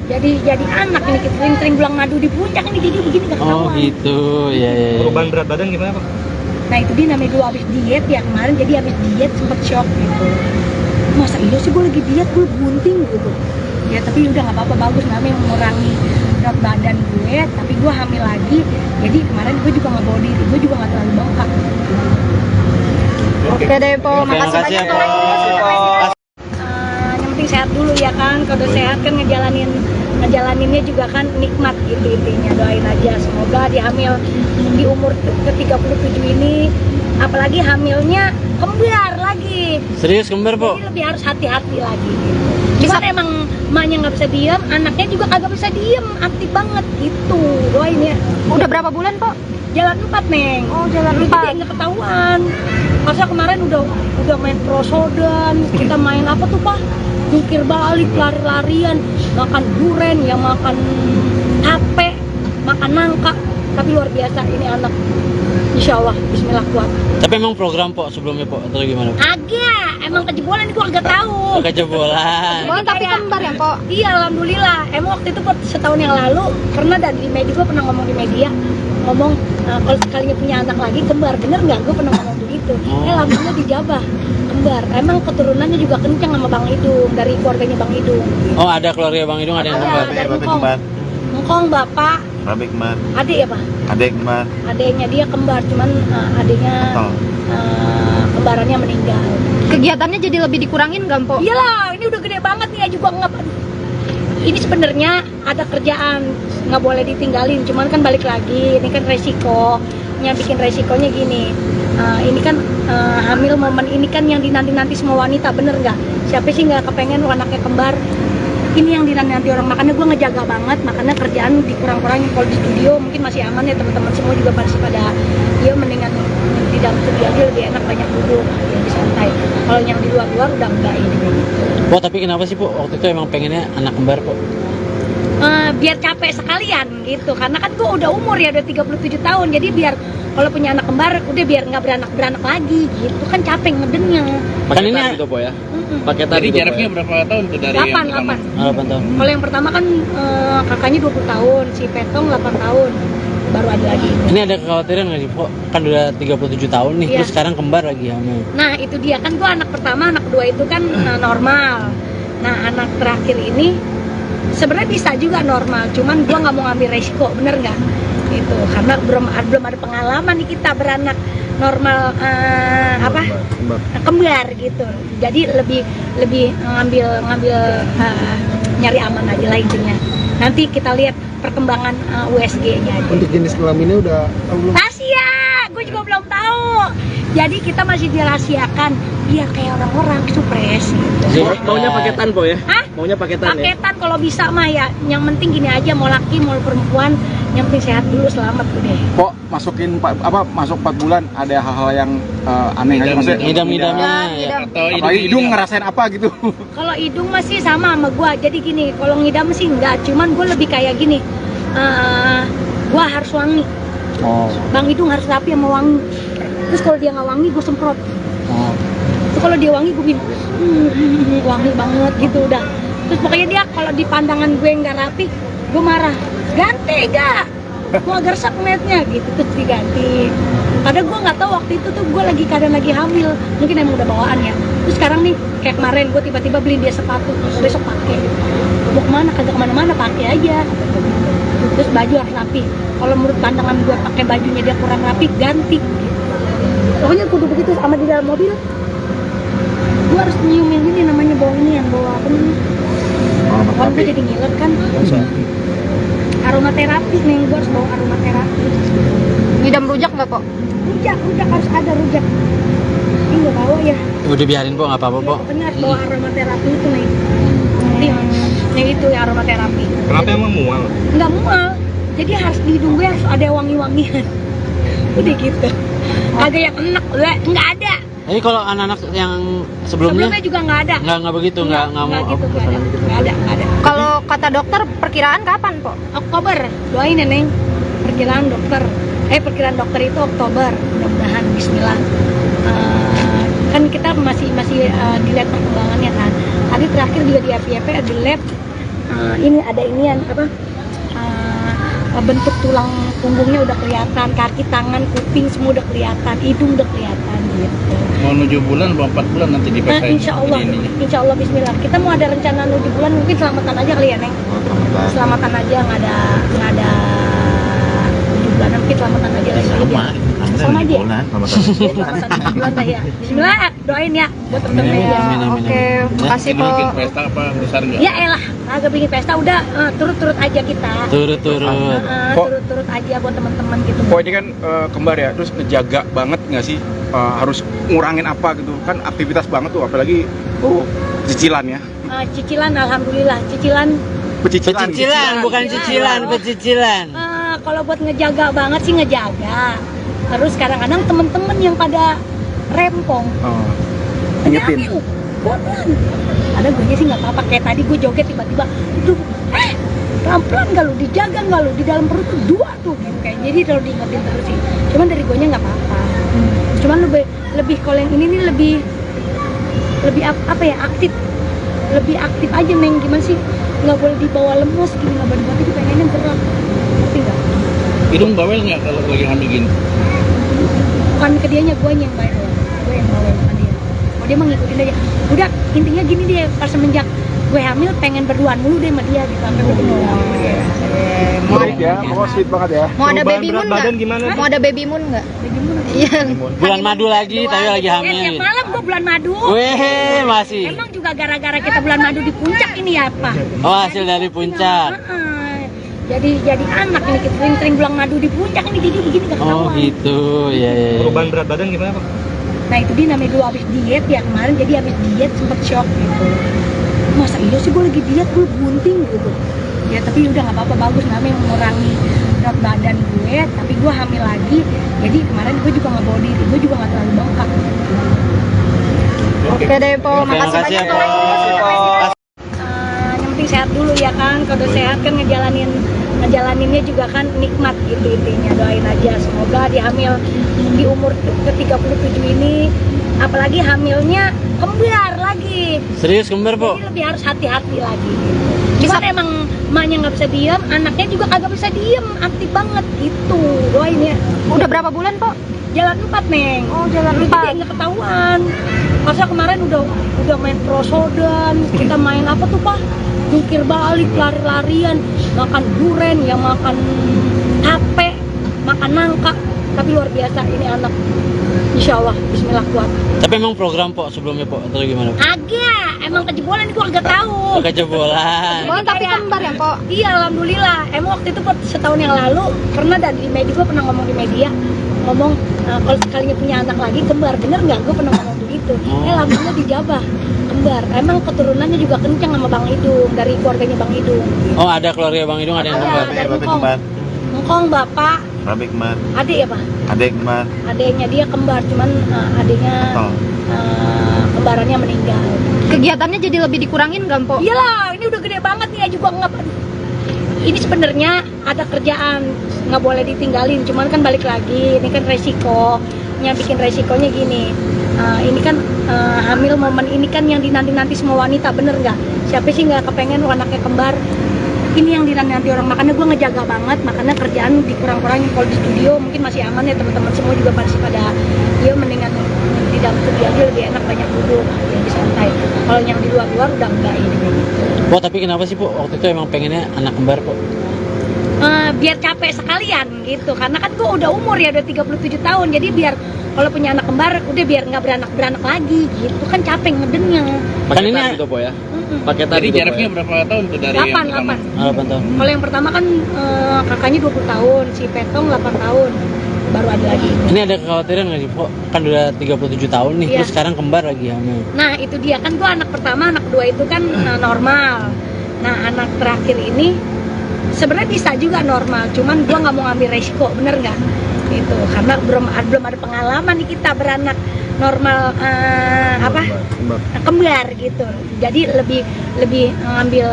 Jadi anak ini, kita sering-sering bulan madu di puncak ini, jadi begini gak Oh ketahuan. gitu, ya. Perubahan berat badan gimana Pak? Nah itu dia namanya dulu habis diet ya kemarin, jadi habis diet sempet shock gitu. Masa iya sih gue lagi diet, gue bunting gitu. Ya tapi udah nggak apa-apa, bagus, namanya mengurangi berat badan gue, tapi gue hamil lagi. Jadi kemarin gue juga nggak bawa diri, gue juga nggak terlalu bengkak. Oke deh Po, makasih makasih ya, banyak Po. Po. Yang penting sehat dulu ya kan, kalau udah sehat kan ngejalaninnya juga kan nikmat gitu intinya. Doain aja semoga dihamil di umur ke-37 ini, apalagi hamilnya kembar lagi, Serius kembar, Po? jadi lebih harus hati-hati lagi gitu. Cuman emang emaknya nggak bisa diem, anaknya juga kagak bisa diem, aktif banget gitu. Doain ya. Udah berapa bulan Po? Jalan 4 Neng. Oh, jalan Jadi 4. nggak ketahuan. Masa kemarin udah main prosodan, kita main apa tuh Pak? Jungkir balik, lari-larian, makan duren, ya makan tape, makan nangka. Tapi luar biasa ini anak. Insya Allah, Bismillah kuat. Tapi emang program, Po, sebelumnya, Po, atau gimana? Agak, emang kejebolan gua agak tahu. Kejebolan. Oh, tapi kembar ya Po? Iya, alhamdulillah. Emang waktu itu setahun yang lalu pernah di media, gua pernah ngomong di media, ngomong kalau sekalinya punya anak lagi kembar, bener nggak? Gue pernah ngomong begitu. Alhamdulillah dijabah kembar. Emang keturunannya juga kencang sama Bang Idung, dari keluarganya Bang Idung. Oh, ada keluarga Bang Idung, ada yang kembar. Dari Ngkong bapak, Rabi kembar, adik ya Pak? adek kembar, Adiknya dia kembar, cuman adiknya kembarannya meninggal. Kegiatannya jadi lebih dikurangin nggak Po? Iyalah, ini udah gede banget nih ya juga nggak. Ini sebenarnya ada kerjaan, nggak boleh ditinggalin, cuman kan balik lagi, ini kan resikonya, bikin resikonya gini. Ini kan hamil momen ini kan yang dinanti-nanti semua wanita, bener nggak? Siapa sih nggak kepengen anaknya kembar? Ini yang dinanti orang, makanya gue ngejaga banget, makanya kerjaan dikurang-kurangin. Kalau di studio mungkin masih aman ya, teman-teman semua juga masih pada, ya mendingan di dalam studio aja lebih enak, banyak duduk, lebih santai. Kalau yang di luar-luar udah enggak ini. Po, tapi kenapa sih, Po, waktu itu emang pengennya anak kembar, Po? Biar capek sekalian gitu, karena kan gue udah umur ya, udah 37 tahun, jadi biar kalau punya anak kembar udah biar nggak beranak lagi gitu kan, capek ngedengnya. Kan ini gitu Po ya? Paketan Jadi gitu, jaraknya Pak, berapa tahun tuh dari yang pertama? 8. 8 tahun. Kalau yang pertama kan kakaknya 20 tahun, si Petong 8 tahun, baru ada lagi. Ini ada kekhawatiran nggak sih, Po? Kan udah 37 tahun nih, Iya. terus sekarang kembar lagi hamil. Nah itu dia kan, gue anak pertama, anak kedua itu kan normal. Nah anak terakhir ini sebenarnya bisa juga normal, cuman gue nggak mau ngambil resiko, bener nggak? Gitu, karena belum ada pengalaman nih kita beranak normal kembar gitu. Jadi lebih ngambil nyari aman aja lah intinya. Nanti kita lihat perkembangan USG-nya aja. Untuk jenis kelaminnya udah tahu belum? Rahasia, gue juga belum tahu. Jadi kita masih dirahasiakan. Biar kayak orang-orang supres gitu. Maunya paketan po ya? Hah? Maunya paketan ya? Paketan kalau bisa mah ya. Yang penting gini aja, mau laki mau perempuan, yang penting sehat dulu, selamat udah. Kok masuk 4 bulan ada hal-hal yang aneh aja maksudnya? Ngidam-ngidamnya ya. Atau Apalagi hidung ngerasain apa gitu? Kalau hidung masih sama gua. Jadi gini, kalau ngidam sih enggak, cuman gua lebih kayak gini. Gua harus wangi. Oh. Bang hidung harus rapi sama wangi. Terus kalau dia nggak wangi, gua semprot. Oh. Terus kalau dia wangi, gue bilang wangi banget gitu udah. Terus pokoknya dia kalau di pandangan gue nggak rapi, gue marah. Ganti gak? Gue agak resep ngeliatnya gitu, terus diganti. Padahal gue nggak tahu waktu itu tuh gue keadaan lagi hamil, mungkin emang udah bawaan ya. Terus sekarang nih kayak kemarin gue tiba-tiba beliin dia sepatu, besok pakai. Mau kemana? Kagak kemana-mana, pakai aja. Terus baju harus rapi. Kalau menurut pandangan gue pakai bajunya dia kurang rapi, ganti. Pokoknya kudu begitu. Sama di dalam mobil, gue harus nyiumin ini namanya bau ini yang bawa apa nih? Kan gue jadi ngiler kan. Aromaterapi nih, gue harus bawa aromaterapi. Ngidam rujak nggak kok? Rujak harus ada rujak. Ini nggak bawa ya. Udah biarin po, nggak apa-apa po. Benar, bawa aromaterapi itu nih. Yang itu ya aromaterapi. Kenapa emang mual? Nggak mual. Jadi harus di hidung gue harus ada wangi-wangian. Udah gitu. Agak yang enak, nggak ada. Jadi kalau anak-anak yang sebelumnya juga nggak ada. nggak begitu, nggak mau. Gitu, nggak ada. Kalau kata dokter perkiraan kapan po? Oktober, doain ya Neng. Perkiraan dokter itu Oktober, mudah-mudahan Bismillah. Kan kita masih dilihat perkembangannya kan. Tadi terakhir juga di FYP di lab, ini ada inian apa? Bentuk tulang punggungnya udah kelihatan, kaki, tangan, kuping semua udah kelihatan, hidung udah kelihatan gitu. Mau 7 bulan, 4 bulan nanti dipakai. Insya Allah Bismillah. Kita mau ada rencana 7 bulan, mungkin selamatan aja kali ya Neng. Selamatan aja, nggak ada 7 bulan, mungkin selamatan aja lagi. Sama aja. Selamatan 7 bulan lah ya. Bismillah, doain ya buat temen-temen ya. Oke, makasih po. Bikin pesta apa besar nggak? Ya elah, agak bikin pesta udah turut-turut aja kita. Turut-turut. Turut-turut aja buat teman-teman gitu. Kok ini kan kembar ya, terus ngejaga banget nggak sih? Harus ngurangin apa gitu kan, aktivitas banget tuh, apalagi cicilan ya. Cicilan, alhamdulillah cicilan. Pecicilan, bukan cicilan, pecicilan. Kalau buat ngejaga banget sih ngejaga. Terus kadang-kadang temen-temen yang pada rempong. Ingetin. Pelan. Ada gue sih nggak apa-apa, kayak tadi gue joget tiba-tiba, pelan-pelan nggak lu, dijaga nggak lu, di dalam perut tuh 2 tuh gitu kayak. Jadi kalau diingetin terus sih. Cuman dari gue nya nggak apa-apa. Cuman lebih kalau yang ini nih lebih apa ya, aktif. Lebih aktif aja Neng, gimana sih? Nggak boleh dibawa lemes gini, nggak boleh dibawa, pengennya gerak. Ngerti nggak? Hidung bawel nggak kalau lagi hamil gini? Bukan ke dianya, gue yang bawel. Gue yang bawel sama dia. Oh dia mah ngikutin aja. Udah intinya gini deh, pas semenjak gue hamil pengen berduaan mulu deh sama dia gitu sampai gue Baik ya, pokoknya sweet banget ya. Mau ada baby moon badan nggak? gimana? Mau ada baby moon nggak? Iya. Bulan madu lagi, tapi lagi Tiap hamil. malam gue bulan madu. Weh, masih. Emang juga gara-gara kita bulan madu di puncak ini ya Pak? Oh, hasil dari puncak. Jadi anak ini kita sering bulan madu di puncak ini, jadi gini gak ketahuan. Oh gitu, ya. Perubahan berat badan gimana Pak? Nah itu dia namanya dulu habis diet ya kemarin, jadi habis diet sempet shock gitu. Masa iya sih gue lagi diet, gue bunting gitu. Ya tapi udah nggak apa-apa, bagus namanya mengurangi berat badan gue, tapi gue hamil lagi. Jadi kemarin gue juga nggak bawa diri, gue juga nggak terlalu bengkak. Oke deh po, makasih Makasih ya, banyak Po. po. Yang penting sehat dulu ya kan, kalau udah sehat kan ngejalaninnya juga kan nikmat gitu intinya. Doain aja semoga dihamil di umur ke-37 ini, apalagi hamilnya kembar lagi. Serius kembar, Po? Jadi lebih harus hati-hati lagi. Cuman emang emaknya nggak bisa diem, anaknya juga kagak bisa diem, aktif banget gitu. Doain ya. Udah berapa bulan po? Jalan 4 Neng. Oh jalan Jadi 4. nggak ketahuan. Masa kemarin udah main prosodan, kita main apa tuh Pak? Jungkir balik, lari-larian, makan duren, ya makan tape, makan nangka. Tapi luar biasa ini anak. Insya Allah, Bismillah kuat. Tapi emang program, Po, sebelumnya, Po, atau gimana? Agak, emang kejebolan gua agak tahu. Kejebolan. Oh tapi kembar ya po? Iya, alhamdulillah. Emang waktu itu setahun yang lalu pernah dari media, gua pernah ngomong di media. ngomong kalau sekalinya punya anak lagi kembar, bener nggak? Gue pernah ngomong begitu. Lambungnya dijabah kembar. Emang keturunannya juga kencang sama Bang Idung, dari keluarganya Bang Idung. Oh, ada keluarga Bang Idung ada yang kembar. Dari Engkong bapak, Rabi kembar. adik ya pak? Adek kembar. Adiknya dia kembar, cuman adiknya kembarannya meninggal. Kegiatannya jadi lebih dikurangin nggak, Mpok? Iyalah, ini udah gede banget nih, juga nggak. Ini sebenarnya ada kerjaan, nggak boleh ditinggalin. Cuman kan balik lagi, ini kan resikonya, bikin resikonya gini. Ini kan hamil momen ini kan yang dinanti-nanti semua wanita, bener nggak? Siapa sih nggak kepengen anaknya kembar? Ini yang dinanti orang, makanya gue ngejaga banget, makanya kerjaan dikurang-kurangin. Kalau di studio mungkin masih aman ya, teman-teman semua juga masih pada ya mendingan di dalam studio aja lebih enak, banyak duduk, lebih santai. Kalau yang di luar-luar udah enggak ini. Po, tapi kenapa sih Po waktu itu emang pengennya anak kembar Po? Biar capek sekalian gitu, karena kan gue udah umur ya, udah 37 tahun, jadi biar kalau punya anak kembar udah biar nggak beranak lagi gitu kan, capek ngedengnya. Kan ini Paketan gitu po ya. Paketan Jadi gitu, jaraknya Pak, berapa tahun tuh dari yang 8 pertama? 8 tahun. Kalau yang pertama kan kakaknya 20 tahun, si Petong 8 tahun, baru ada lagi. Ini ada kekhawatiran nggak sih Po? Kan udah 37 tahun nih, Iya. terus sekarang kembar lagi hamil. Nah itu dia kan, gue anak pertama, anak kedua itu kan normal. Nah anak terakhir ini sebenarnya bisa juga normal, cuman gue nggak mau ngambil resiko, bener nggak? Gitu, karena belum ada pengalaman nih kita beranak normal kembar gitu. Jadi lebih ngambil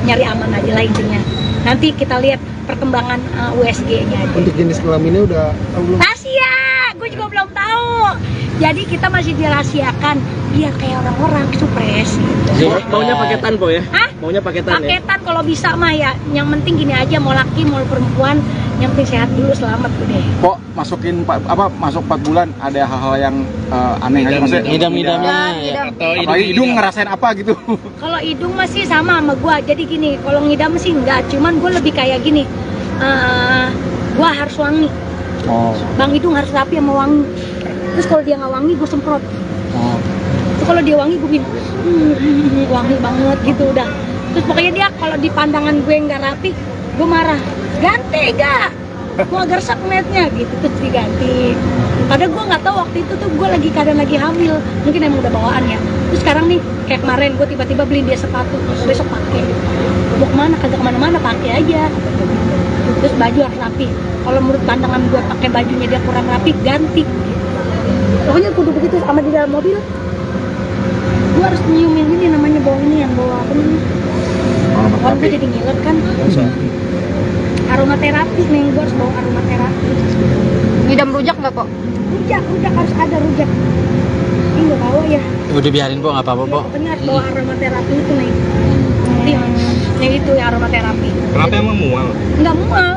nyari aman aja lah intinya. Nanti kita lihat perkembangan USG-nya aja. Untuk jenis kelaminnya udah tahu belum? Rahasia, gue juga belum tahu. Jadi kita masih dirahasiakan biar kayak orang-orang supres gitu. Maunya paketan po ya? Hah? Maunya paketan ya? Paketan kalau bisa mah ya. Yang penting gini aja, mau laki mau perempuan, yang penting sehat dulu, selamat udah. Kok masuk 4 bulan ada hal-hal yang aneh aja maksudnya? Ngidam-ngidamnya ya. Atau Apalagi hidung ngerasain apa gitu? Kalau hidung masih sama gua. Jadi gini, kalau ngidam sih enggak, cuman gue lebih kayak gini. Gua harus wangi. Oh. Bang Hidung harus rapi sama wangi. Terus kalau dia nggak wangi, gue semprot. Oh. Terus kalau dia wangi, gue bikin wangi banget gitu udah. Terus pokoknya dia kalau di pandangan gue nggak rapi, gue marah. Ganti gak? Gue agak resep ngeliatnya gitu, terus diganti. Padahal gue nggak tahu waktu itu tuh gue keadaan lagi hamil, mungkin emang udah bawaan ya. Terus sekarang nih kayak kemarin gue tiba-tiba beliin dia sepatu, besok pakai. Mau kemana? Kagak kemana-mana, pakai aja. Terus baju harus rapi. Kalau menurut pandangan gue pakai bajunya dia kurang rapi, ganti. Pokoknya kudu begitu. Sama di dalam mobil, gue harus nyiumin ini namanya bau ini, yang bawa apa nih? Orang gue jadi ngiler kan. Aromaterapi nih, gue harus bawa aromaterapi. Ngidam rujak nggak, Pok? Rujak harus ada rujak. Ini nggak bawa ya. Udah biarin Po, nggak apa-apa Po. Pokoknya harus bawa aromaterapi itu nih. Yang itu ya aromaterapi. Kenapa emang mual? Nggak mual.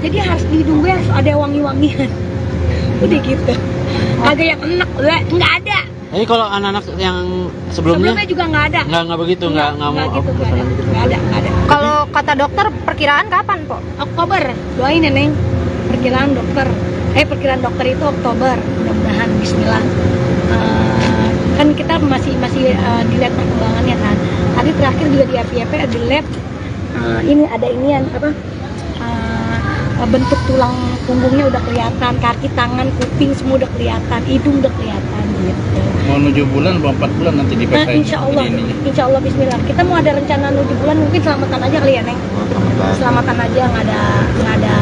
Jadi harus di hidung gue harus ada wangi-wangian. Udah gitu. Agak yang enak, nggak ada. Jadi kalau anak-anak yang sebelumnya juga nggak ada. nggak begitu, nggak mau. Gitu, nggak ada. Kalau kata dokter perkiraan kapan, Pok? Oktober, doain ya Neng. Perkiraan dokter itu Oktober, mudah-mudahan Bismillah. Kan kita masih dilihat perkembangannya kan. Tadi terakhir juga di RPP ada lab. Ini ada inian bentuk tulang punggungnya udah kelihatan, kaki, tangan, kuping semua udah kelihatan, hidung udah kelihatan gitu. Mau 7 bulan, 4 bulan nanti di Insya Allah Bismillah. Kita mau ada rencana 7 bulan, mungkin selamatan aja kali ya Neng. Selamatan aja, nggak ada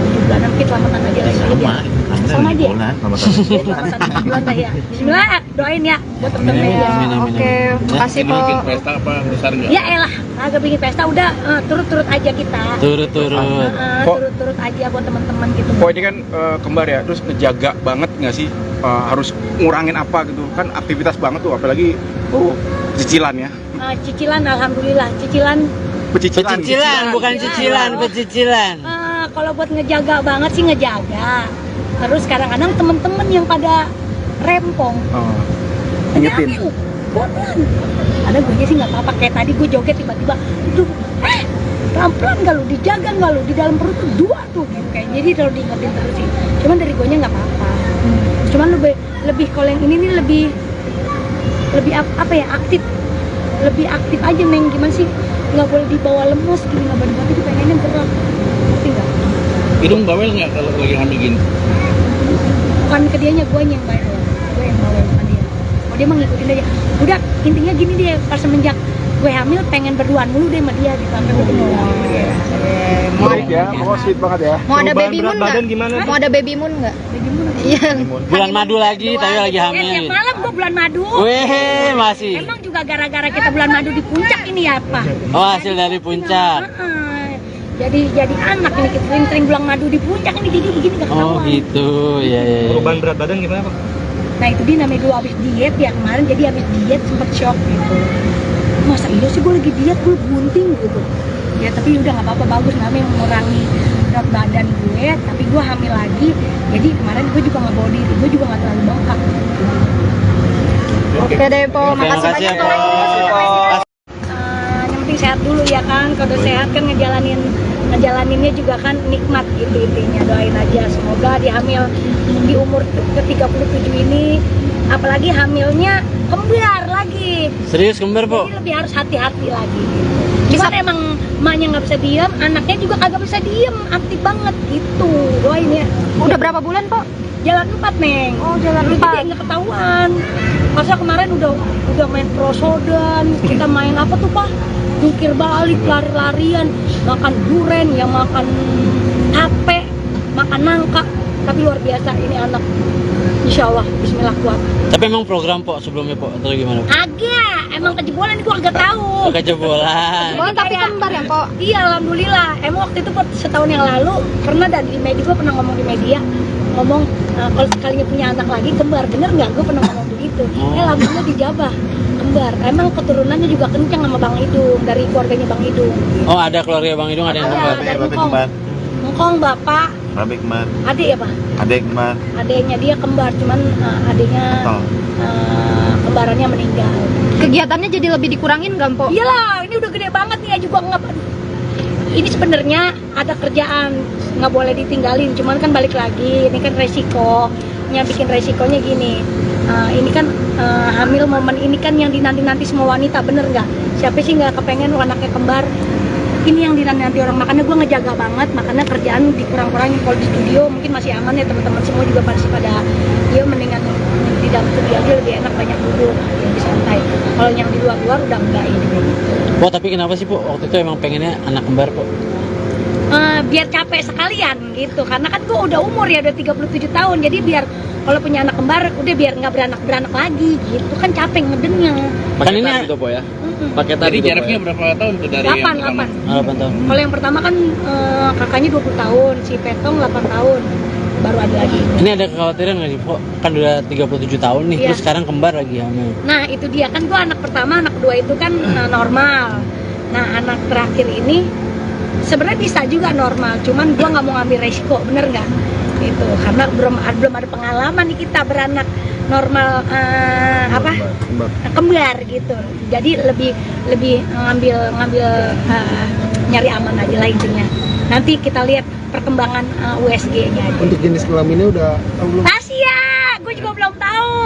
7 bulan, mungkin selamatan aja lagi ya. Sama aja. Selamatan 7 bulan lah ya. Bismillah, doain ya buat temen-temen ya. Oke, makasih, Ini bikin Pok. pesta apa besar nggak? Ya elah, agak bikin pesta udah turut-turut aja kita. Turut-turut. Turut-turut aja buat teman-teman gitu. Kok ini kan kembar ya, terus ngejaga banget nggak sih? Harus ngurangin apa gitu kan, aktivitas banget tuh, apalagi cicilan ya. Cicilan, alhamdulillah. Cicilan. Pecicilan, bukan cicilan, pecicilan. Kalau buat ngejaga banget sih ngejaga. Terus kadang-kadang temen-temen yang pada rempong. Ingetin. Pelan. Ada gue sih nggak apa-apa. Kayak tadi gue joget tiba-tiba, pelan-pelan nggak lu, dijaga nggak lu, di dalam perut tuh 2 tuh gitu kayak. Jadi kalau diingetin terus sih. Cuman dari gue nya nggak apa-apa. Cuman lebih kalau yang ini nih lebih apa ya, aktif. Lebih aktif aja Neng, gimana sih? Nggak boleh dibawa lemes gitu, nggak boleh, tapi pengennya gerak. Ngerti nggak? Hidung bawel nggak kalau lagi hamil gini? Bukan ke dianya, gue yang bawel. Gue yang bawel bukan dia. Oh dia mah ngikutin aja. Udah intinya gini deh, pas semenjak gue hamil pengen berduaan mulu deh sama dia gitu sampai gue Sweet ya, pokoknya sweet banget ya. Mau ada Perubahan baby berat moon badan nggak? gimana? Mau ada baby moon nggak? Iya. Bulan madu lagi, tapi lagi Tiap hamil. malam gue bulan madu. Weh, masih. Emang juga gara-gara kita bulan madu di puncak ini ya apa? Oh, hasil dari puncak. Jadi anak ini kita sering-sering bulan madu di puncak ini jadi begini gak Oh ketahuan. gitu, ya ya. Perubahan berat badan gimana Pak? Nah itu dia namanya dulu abis diet ya kemarin, jadi abis diet sempet shock gitu. Masa iya sih gue lagi diet, gue bunting gitu. Ya tapi udah nggak apa-apa, bagus namanya mengurangi berat badan gue, tapi gue hamil lagi. Jadi kemarin gue juga nggak bawa diri, gue juga nggak terlalu bengkak. Oke deh, Po. Oke, Makasih makasih ya, banyak, Po. Po. Yang penting sehat dulu ya kan, kalau udah sehat kan ngejalaninnya juga kan nikmat gitu intinya. Doain aja semoga dia hamil di umur ke-37 ini, apalagi hamilnya kembar lagi. Serius kembar, Po? Jadi lebih harus hati-hati lagi. Cuman emang emaknya nggak bisa diem, anaknya juga kagak bisa diem, aktif banget gitu. Doain ya. Udah berapa bulan, Po? Jalan 4 Neng. Oh, jalan Jadi 4. dia nggak ketahuan. Masa kemarin udah main prosodan, kita main apa tuh Pak? Jungkir balik, lari-larian, makan duren, ya makan tape, makan nangka. Tapi luar biasa ini anak. Insya Allah, Bismillah kuat. Tapi emang program, Po, sebelumnya, Po, atau gimana? Agak, emang kejebolan gua agak tahu. Oh, kejebolan. Oh, tapi kembar ya, Po? Iya, alhamdulillah. Emang waktu itu setahun yang lalu pernah dan di media, gua pernah ngomong di media, ngomong kalau sekalinya punya anak lagi kembar, bener nggak? Gue pernah ngomong begitu. Alhamdulillah dijabah kembar. Emang keturunannya juga kencang sama Bang Idung, dari keluarganya Bang Idung. Oh, ada keluarga Bang Idung ada yang kembar. Dari Ngkong bapak, Babe kembar, adik ya Pak? adek kembar, Adiknya dia kembar, cuman adiknya kembarannya meninggal. Kegiatannya jadi lebih dikurangin nggak, Po? Iyalah, ini udah gede banget nih ya juga nggak. Ini sebenarnya ada kerjaan nggak boleh ditinggalin, cuman kan balik lagi, ini kan resikonya, bikin resikonya gini. Ini kan hamil momen ini kan yang dinanti-nanti semua wanita, bener nggak? Siapa sih nggak kepengen anaknya kembar? Ini yang dinanti orang, makanya gue ngejaga banget, makanya kerjaan dikurang-kurangin. Kalau di studio mungkin masih aman ya, teman-teman semua juga masih pada dia mendingan di dalam studio aja lebih enak, banyak duduk, lebih santai. Kalau yang di luar-luar udah enggak ini. Po, tapi kenapa sih, Po? Waktu itu emang pengennya anak kembar, Po? Biar capek sekalian gitu, karena kan gue udah umur ya, udah 37 tahun, jadi biar kalau punya anak kembar udah biar nggak beranak lagi gitu, kan capek ngedengnya. Kan ini gitu, Po ya. paketan Jadi gitu, Po, jaraknya ya? berapa tahun tuh dari yang pertama? 8. 8 tahun. Kalau yang pertama kan kakaknya 20 tahun, si Petong 8 tahun, baru ada lagi. Ini ada kekhawatiran nggak sih, Po? Kan udah 37 tahun nih, Iya. terus sekarang kembar lagi hamil. Nah itu dia kan, gue anak pertama, anak kedua itu kan normal. Nah anak terakhir ini sebenarnya bisa juga normal, cuman gue nggak mau ngambil resiko, bener nggak? Gitu, karena belum ada pengalaman nih kita beranak normal kembar gitu. Jadi lebih ngambil nyari aman aja lah intinya. Nanti kita lihat perkembangan USG-nya aja. Untuk jenis kelaminnya udah tahu belum? Rahasia, gue juga belum tahu.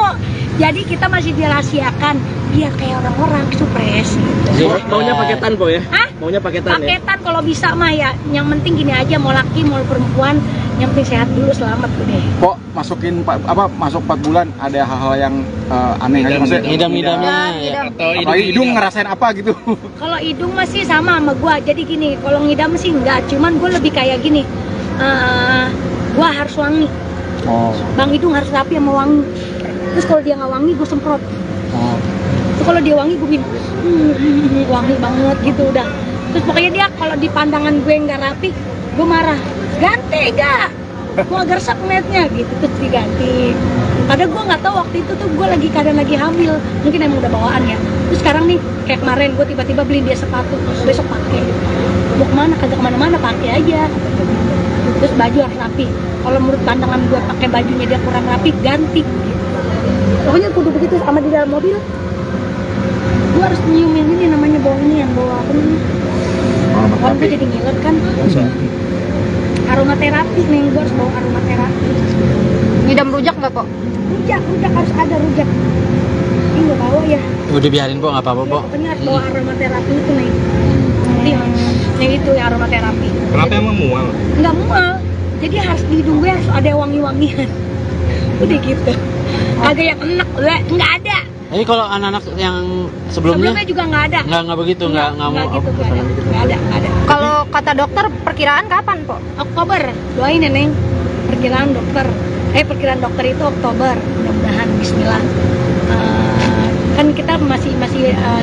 Jadi kita masih dirahasiakan biar kayak orang-orang supres gitu. Maunya paketan, Po ya? Hah? Maunya paketan ya? Paketan kalau bisa mah ya. Yang penting gini aja, mau laki mau perempuan, yang penting sehat dulu, selamat udah. Kok masuk 4 bulan ada hal-hal yang aneh aja maksudnya? Ngidam-ngidamnya ya. Atau Apalagi hidung ngerasain apa gitu? Kalau hidung masih sama gua. Jadi gini, kalau ngidam sih enggak, cuman gue lebih kayak gini. Gua harus wangi. Oh. Bang Hidung harus rapi sama wangi. Terus kalau dia nggak wangi, gue semprot. Oh. Terus kalau dia wangi, gue bikin wangi banget gitu udah. Terus pokoknya dia kalau di pandangan gue nggak rapi, gue marah. Ganti gak? Gue agak resep ngeliatnya gitu, terus diganti. Padahal gue nggak tahu waktu itu tuh gue keadaan lagi hamil, mungkin emang udah bawaan ya. Terus sekarang nih kayak kemarin gue tiba-tiba beli dia sepatu, besok pakai. Mau kemana? Kagak kemana-mana, pakai aja. Terus baju harus rapi. Kalau menurut pandangan gue pakai bajunya dia kurang rapi, ganti. Pokoknya kudu begitu. Sama di dalam mobil, gue harus nyiumin ini namanya bau ini, yang bawa apa namanya? Kalau gue jadi ngiler kan. Aromaterapi nih, gue harus bawa aromaterapi. Ngidam rujak nggak, Po? Rujak harus ada rujak. Ini nggak bawa ya. Udah biarin, Po, nggak apa-apa, Po. Pokoknya harus bawa aromaterapi itu nih. Yang itu ya aromaterapi. Kenapa emang mual? Nggak mual. Jadi harus di hidung gue harus ada wangi-wangian. Udah gitu. Agak yang enak, nggak ada. Jadi kalau anak-anak yang sebelumnya juga nggak ada. nggak begitu, nggak mau gitu, nggak ada. Kalau kata dokter perkiraan kapan, Po? Oktober, doain ya Neng. Perkiraan dokter itu Oktober, mudah-mudahan Bismillah. Kan kita masih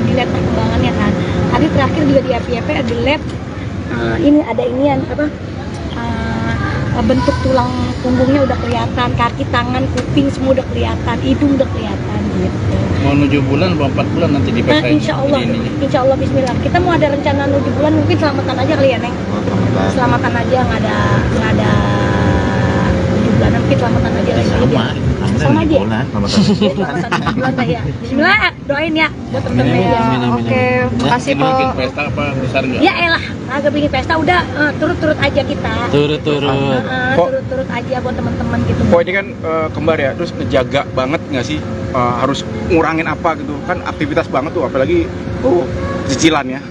dilihat perkembangannya kan. Tadi terakhir juga di FYP ada lab. Ini ada inian apa? Bentuk tulang punggungnya udah kelihatan, kaki, tangan, kuping semua udah kelihatan, hidung udah kelihatan gitu. Mau 7 bulan atau 4 bulan nanti dipakai. Insya Allah Bismillah. Kita mau ada rencana 7 bulan, mungkin selamatan aja kali ya Neng. Selamatan aja, nggak ada 7 bulan, mungkin selamatan aja lagi. Sama aja. Selamatan 7 bulan lah ya. Bismillah, doain ya buat temen-temen ya. Oke, makasih, Po. Bikin pesta apa besar nggak? Ya elah, agak bikin pesta udah turut-turut aja kita. turut-turut. Turut-turut aja buat teman-teman gitu. Kok ini kan kembar ya, terus ngejaga banget nggak sih, harus ngurangin apa gitu kan, aktivitas banget tuh, apalagi cicilan ya.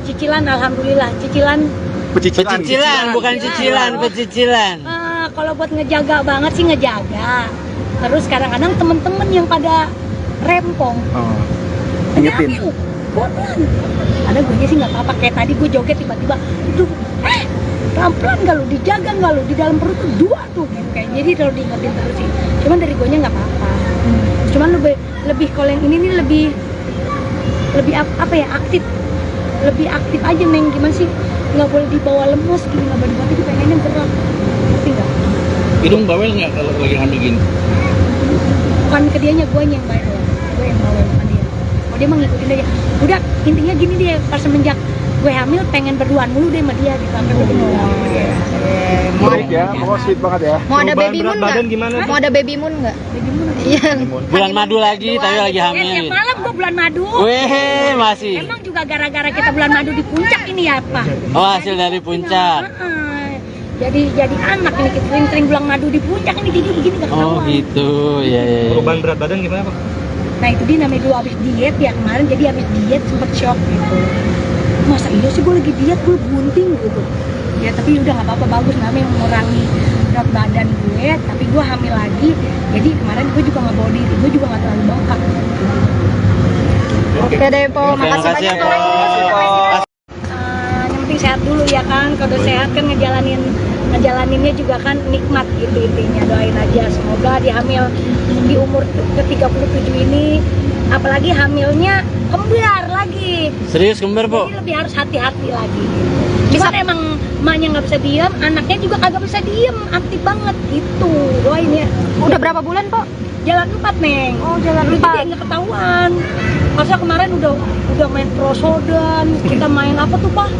Cicilan, alhamdulillah, cicilan. Pecicilan, bukan cicilan, pecicilan. Kalau buat ngejaga banget sih ngejaga. Terus kadang-kadang temen-temen yang pada rempong. Ingetin. Pelan. Ada gue sih nggak apa-apa, kayak tadi gue joget tiba-tiba itu pelan-pelan nggak lu, dijaga nggak lu, di dalam perut tuh 2 tuh gitu. Kayak jadi kalau diingetin terus sih, cuman dari gue nya nggak apa-apa. Cuman lebih kalau yang ini nih lebih apa ya, lebih aktif aja Neng. Gimana sih, nggak boleh dibawa lemes gini, nggak boleh dibawa, pengennya gerak, ngerti nggak? Hidung bawel nggak kalau lagi hamil gini? Bukan ke dianya, gue yang bawel, gue yang bawel bukan dia. Oh dia mah ngikutin aja. Udah intinya gini deh, pas semenjak gue hamil pengen berduaan mulu deh sama dia gitu, sampai gue Baik ya, pokoknya sweet banget ya. Mau ada baby moon badan nggak? gimana? Mau ada baby moon nggak? Iya. Bulan madu lagi, tapi lagi tiap hamil. malam gue bulan madu. Weh, masih. Emang juga gara-gara kita bulan madu di puncak ini ya Pak? Oh, hasil dari puncak. Jadi anak ini kita sering bulan madu di puncak ini, jadi gini gak Oh ketahuan. gitu, ya. Perubahan berat badan gimana Pak? Nah itu dia namanya dulu abis diet ya kemarin, jadi abis diet sempet shock gitu. Masa iya sih gue lagi diet, gue bunting gitu. Ya tapi udah nggak apa-apa, bagus namanya mengurangi berat badan gue, tapi gue hamil lagi. Jadi kemarin gue juga nggak bawa diri, gue juga nggak terlalu bengkak. Oke deh, Po. Makasih banyak, Po. Yang penting sehat dulu ya kan. Kalau udah sehat kan ngejalaninnya juga kan nikmat gitu intinya. Doain aja semoga dihamil di umur ke-37 ini, apalagi hamilnya kembar lagi. Serius kembar, Po? Jadi lebih harus hati-hati lagi. Cuman emang emaknya nggak bisa diem, anaknya juga kagak bisa diem, aktif banget gitu. Doain ya. Udah berapa bulan, Po? Jalan 4 Neng. Oh, jalan Dulu 4. dia nggak ketahuan. Masa kemarin udah main prosodan, kita main apa tuh Pak?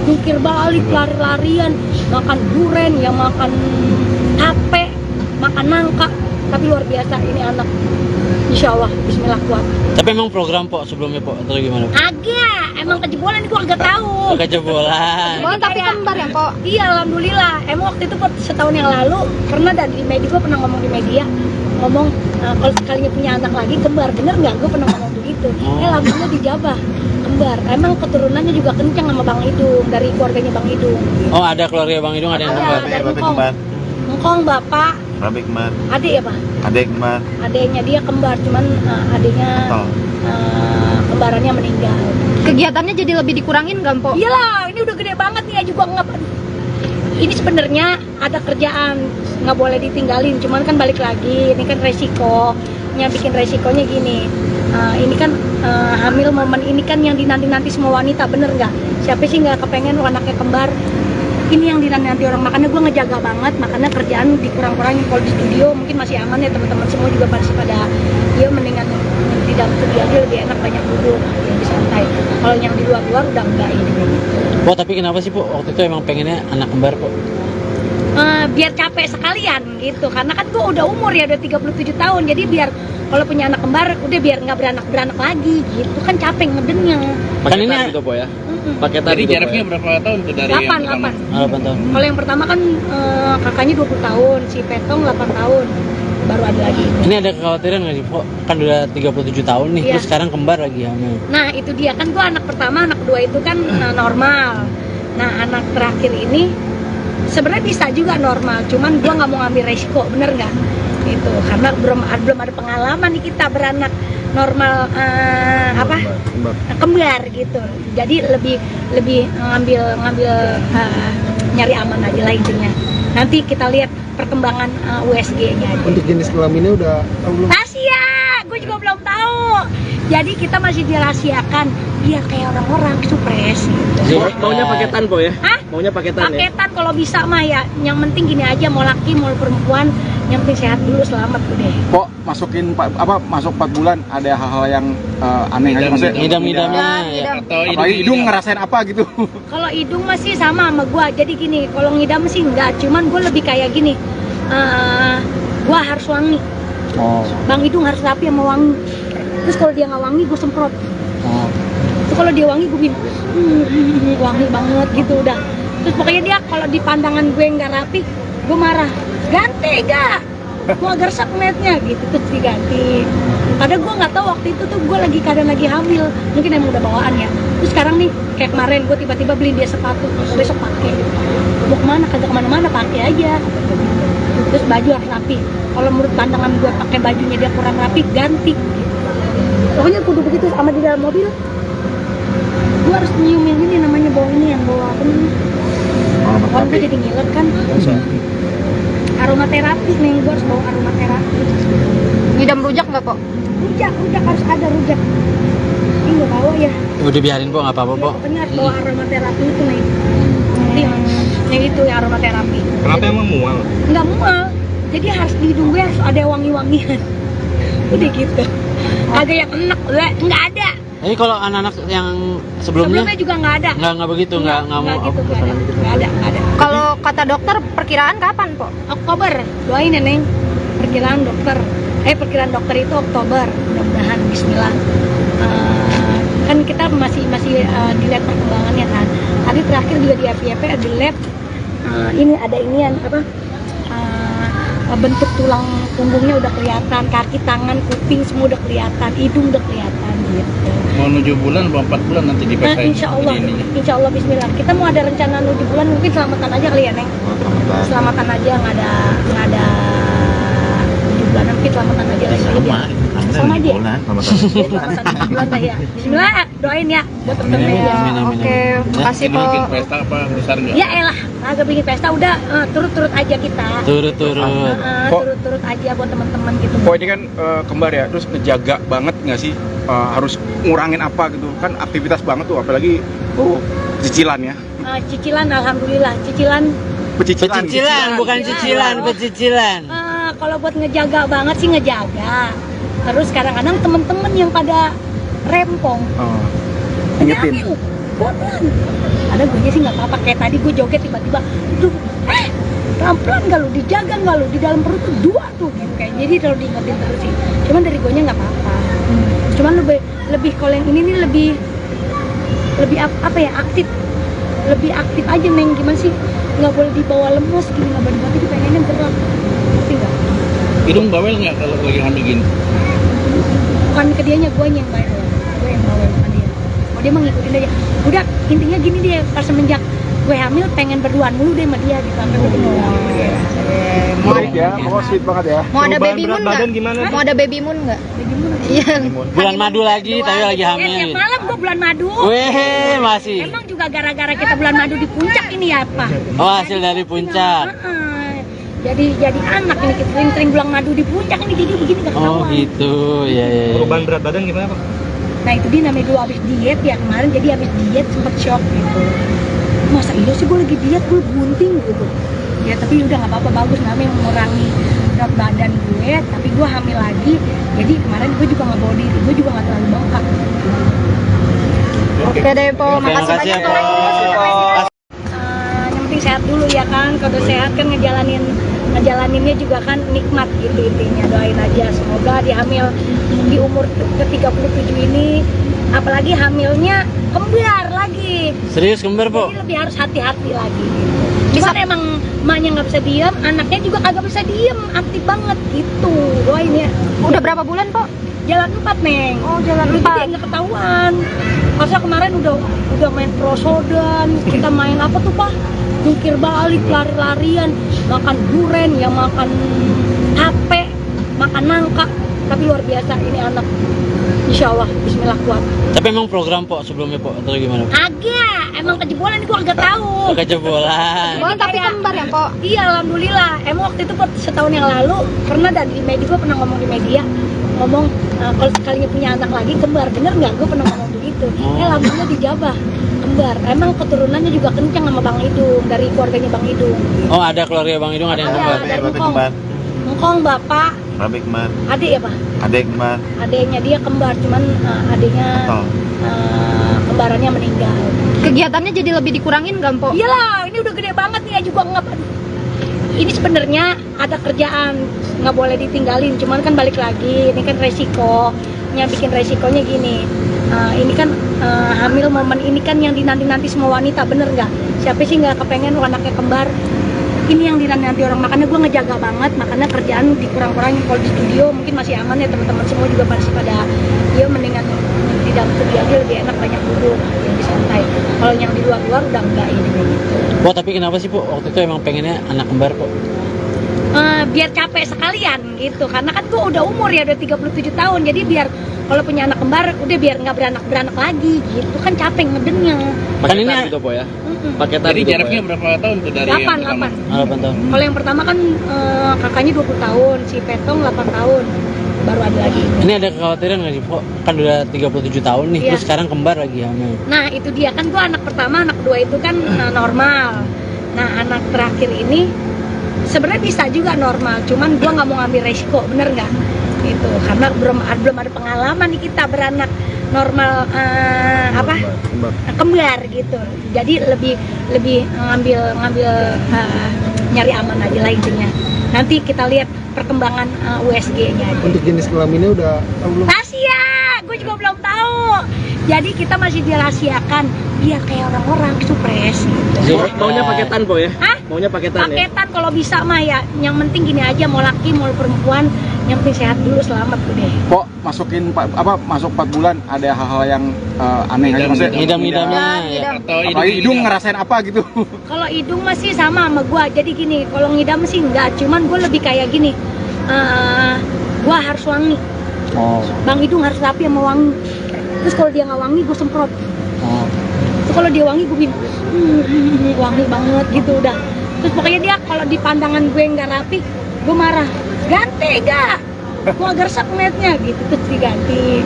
Jungkir balik, lari-larian, makan duren, ya makan tape, makan nangka. Tapi luar biasa ini anak. Insya Allah, Bismillah kuat. Tapi emang program, Po, sebelumnya, Po, atau gimana? Agak, emang kejebolan gua agak tahu. Kejebolan. Oh, tapi kembar ya, Po? Iya, alhamdulillah. Emang waktu itu setahun yang lalu pernah di media, gua pernah ngomong di media, kalau sekalinya punya anak lagi kembar, bener nggak? Gue pernah ngomong begitu. Alhamdulillah dijabah kembar. Emang keturunannya juga kencang sama Bang Idung, dari keluarganya Bang Idung. Oh, ada keluarga Bang Idung, ada yang kembar. Ada Engkong bapak, Rabi kembar, adik ya Pak? adek kembar, Adiknya dia kembar, cuman adiknya kembarannya meninggal. Kegiatannya jadi lebih dikurangin nggak, Po? Iyalah, ini udah gede banget nih ya juga nggak. Ini sebenarnya ada kerjaan, nggak boleh ditinggalin, cuman kan balik lagi, ini kan resikonya, bikin resikonya gini. Ini kan hamil momen ini kan yang dinanti-nanti semua wanita, bener nggak? Siapa sih nggak kepengen anaknya kembar? Ini yang dinanti orang, makanya gue ngejaga banget, makanya kerjaan dikurang-kurangin. Kalau di studio mungkin masih aman ya, teman-teman semua juga masih pada dia mendingan di dalam studio aja lebih enak, banyak duduk, lebih santai. Kalau yang di luar-luar udah enggak ini. Po, tapi kenapa sih, Po, waktu itu emang pengennya anak kembar, Po? Biar capek sekalian gitu, karena kan gue udah umur ya, udah 37 tahun, jadi biar kalau punya anak kembar udah biar nggak beranak lagi gitu kan, capek ngedengnya. Kan ini gitu, Po ya. Pakai Jadi tadi jaraknya berapa tahun tuh dari 8 tahun. Kalau yang pertama kan kakaknya 20 tahun, si Petong 8 tahun, baru ada lagi. Ini ada kekhawatiran nggak sih, Po? Kan udah 37 tahun nih, Iya. terus sekarang kembar lagi hamil. Nah itu dia kan, gue anak pertama, anak kedua itu kan normal. Nah anak terakhir ini sebenarnya bisa juga normal, cuman gua nggak mau ngambil resiko, bener nggak? Itu karena belum ada pengalaman nih kita beranak normal kembar gitu. Jadi lebih ngambil nyari aman aja lah intinya. Nanti kita lihat perkembangan USG-nya aja. Untuk jenis kelaminnya udah tahu belum? Rahasia, gue juga belum tahu. Jadi kita masih dirahasiakan biar kayak orang-orang supres gitu. Maunya paketan po ya? Hah? Maunya paketan ya? Paketan kalau bisa mah ya. Yang penting gini aja, mau laki mau perempuan, yang penting sehat dulu, selamat udah. Kok masuk 4 bulan ada hal-hal yang aneh aja maksudnya? Ngidam-ngidamnya ya. Atau Apalagi hidung ngerasain apa gitu? Kalau hidung masih sama gua. Jadi gini, kalau ngidam sih enggak, cuman gua lebih kayak gini. Gua harus wangi. Oh. Bang hidung harus rapi sama wangi. Terus kalau dia nggak wangi, gue semprot. Oh. Terus kalau dia wangi, gue bilang wangi banget gitu udah. Terus pokoknya dia kalau di pandangan gue nggak rapi, gue marah. Ganti gak? Gue agak resep ngeliatnya gitu, terus diganti. Padahal gue nggak tahu waktu itu tuh gue kadang lagi hamil, mungkin emang udah bawaan ya. Terus sekarang nih kayak kemarin gue tiba-tiba beli dia sepatu, besok pakai. Mau kemana? Kagak kemana-mana, pakai aja. Terus baju harus rapi. Kalau menurut pandangan gue pakai bajunya dia kurang rapi, ganti. Pokoknya kudu begitu sama di dalam mobil. Gue harus nyiumin ini namanya bau ini yang bawa apa nih? Kalau gue jadi ngiler kan. Aromaterapi nih, gue harus bawa aromaterapi. Ngidam rujak nggak kok? Rujak harus ada rujak. Ini nggak bawa ya. Udah biarin po, nggak apa-apa po. Pokoknya harus bawa aromaterapi itu nih. Yang itu ya aromaterapi. Kenapa emang mual? Nggak mual. Jadi harus di hidung gue harus ada wangi-wangian. Udah gitu. Agak yang enak, nggak ada. Jadi kalau anak-anak yang sebelumnya juga nggak ada. nggak begitu, nggak mau gitu, nggak ada. Kalau kata dokter perkiraan kapan po? Oktober, doain ya Neng. Perkiraan dokter itu Oktober, mudah-mudahan Bismillah. Kan kita masih dilihat perkembangannya kan. Tadi terakhir juga di FYP ada lab. Ini ada inian bentuk tulang punggungnya udah kelihatan, kaki, tangan, kuping semua udah kelihatan, hidung udah kelihatan gitu. Mau 7 bulan, 4 bulan nanti dipakai. Insya Allah Bismillah. Kita mau ada rencana 7 bulan, mungkin selamatan aja kali ya Neng. Selamatan aja, nggak ada 7 bulan, mungkin selamatan aja lagi. Sama aja. Selamatan 7 bulan lah ya. Bismillah, doain ya buat temen-temen. Ya, oke, makasih po. Bikin pesta apa besar nggak? Ya elah, agak bikin pesta udah turut-turut aja kita. Turut-turut. Turut-turut aja buat teman-teman gitu. Kok ini kan kembar ya, terus ngejaga banget nggak sih? Harus ngurangin apa gitu kan, aktivitas banget tuh, apalagi cicilan ya. Cicilan, alhamdulillah. Cicilan. Pecicilan, bukan cicilan, pecicilan. Kalau buat ngejaga banget sih ngejaga. Terus kadang-kadang temen-temen yang pada rempong. Ingetin. Pelan. Ada gue sih nggak apa-apa, kayak tadi gue joget tiba-tiba, pelan-pelan nggak lu, dijaga nggak lu, di dalam perut tuh 2 tuh gitu kayak. Jadi kalau diingetin terus sih. Cuman dari gue nya nggak apa-apa. Cuman lebih kalau yang ini nih lebih apa ya, aktif. Lebih aktif aja Neng, gimana sih? Nggak boleh dibawa lemes gini, nggak boleh dibawa, pengennya gerak. Ngerti nggak? Hidung bawel nggak kalau lagi hamil gini? Bukan ke dianya, gue yang bawel. Gue yang bawel, bukan dia. Oh dia mah ngikutin aja. Udah, intinya gini dia, pas semenjak gue hamil pengen berduaan mulu deh sama dia gitu. Sampai gue Sweet ya, pokoknya sweet banget ya. Mau ada Perubahan baby berat moon badan nggak? gimana? Mau ada baby moon nggak? Iya. Bulan madu lagi, tapi lagi Tiap hamil. malam gue bulan madu. Weh, masih. Emang juga gara-gara kita bulan madu di puncak ini ya apa? Oh, hasil dari puncak. Jadi anak ini kita sering bulan madu di puncak ini jadi begini gak Oh ketahuan. gitu, ya. Perubahan berat badan gimana Pak? Nah itu dia namanya dulu abis diet ya kemarin, jadi abis diet sempet shock gitu. Masa iya sih gue lagi diet, gue bunting gitu. Ya tapi udah nggak apa-apa, bagus namanya mengurangi berat badan gue, tapi gue hamil lagi. Jadi kemarin gue juga nggak bawa diri, gue juga nggak terlalu bengkak. Oke deh po, makasih makasih ya, banyak Po. po. Yang penting sehat dulu ya kan, kalau udah sehat kan ngejalaninnya juga kan nikmat gitu intinya. Doain aja semoga di hamil di umur ke-37 ini, apalagi hamilnya kembar lagi. Serius kembar po? Jadi lebih harus hati-hati lagi. Cuman emang emaknya nggak bisa diem, anaknya juga kagak bisa diem, aktif banget gitu. Doain ya. Udah berapa bulan po? Jalan 4 Neng. Oh jalan Jadi 4. nggak ketahuan. Masa kemarin udah main prosodan, kita main apa tuh Pak? jungkir balik, lari-larian, makan duren, ya makan tape, makan nangka. Tapi luar biasa ini anak, insya Allah, bismillah kuat. Tapi emang program po sebelumnya po atau gimana? Agak, emang kejebolan gue agak tahu. Kejebolan. Oh, tapi kembar ya, Kok? Iya, alhamdulillah. Emang waktu itu setahun yang lalu pernah di media, gue pernah ngomong di media, ngomong kalau sekalinya punya anak lagi kembar, bener nggak? Gue pernah ngomong begitu. Alhamdulillah dijabah kembar. Emang keturunannya juga kencang sama Bang Idung, dari keluarganya Bang Idung. Oh, ada keluarga Bang Idung ada yang kembar. Ada Engkong. Engkong bapak, Bapak kembar. adik ya Pak? Adek kembar. Adiknya dia kembar, cuman adiknya kembarannya meninggal. Kegiatannya jadi lebih dikurangin nggak, Mpok? Iyalah, ini udah gede banget nih, juga nggak. Ini sebenarnya ada kerjaan, nggak boleh ditinggalin. Cuman kan balik lagi, ini kan resiko. Yang bikin resikonya gini. Ini kan hamil momen ini kan yang dinanti-nanti semua wanita, bener nggak? Siapa sih nggak kepengen anaknya kembar? Ini yang dinanti orang, makanya gue ngejaga banget, makanya kerjaan dikurang-kurangin. Kalau di studio mungkin masih aman ya, teman-teman semua juga masih pada ya mendingan di dalam studio aja lebih enak, banyak duduk, lebih santai. Kalau yang di luar-luar udah enggak ini kayak gitu. Po, tapi kenapa sih po waktu itu emang pengennya anak kembar po? Biar capek sekalian gitu, karena kan gue udah umur ya, udah 37 tahun, jadi biar kalau punya anak kembar udah biar nggak beranak lagi gitu, kan capek ngedennya. Kan ini Paketan gitu po ya. paketan. Jadi gitu, jaraknya Po, berapa tahun tuh dari 8 yang pertama? 8 tahun. Kalau yang pertama kan kakaknya 20 tahun, si Petong 8 tahun, baru ada lagi. Ini ada kekhawatiran nggak sih po? Kan udah 37 tahun nih, Iya. terus sekarang kembar lagi hamil. Nah itu dia kan, gue anak pertama, anak kedua itu kan normal. Nah anak terakhir ini sebenarnya bisa juga normal, cuman gue nggak mau ngambil resiko, bener nggak? Itu karena belum ada pengalaman nih kita beranak normal kembar gitu. Jadi lebih ngambil nyari aman aja lah intinya. Nanti kita lihat perkembangan USG-nya aja. Untuk jenis kelaminnya udah tahu belum? Rahasia, gue juga belum tahu. Jadi kita masih dirahasiakan biar kayak orang-orang supres gitu. Maunya paketan po ya? Hah? Maunya paketan ya? Paketan kalau bisa mah ya. Yang penting gini aja, mau laki mau perempuan, yang penting sehat dulu, selamat udah. Kok masuk 4 bulan ada hal-hal yang aneh aja maksudnya? Ngidam-ngidamnya. Atau Apalagi hidung ngerasain apa gitu? Kalau hidung masih sama gua. Jadi gini, kalau ngidam sih enggak, cuman gua lebih kayak gini. Gua harus wangi. Oh. Bang Hidung harus rapi sama wangi. Terus kalau dia nggak wangi, gue semprot. Oh. Terus kalau dia wangi, gue bilang wangi banget gitu udah. Terus pokoknya dia kalau di pandangan gue nggak rapi, gue marah. Ganti gak? Gue agak resep ngeliatnya gitu, terus diganti.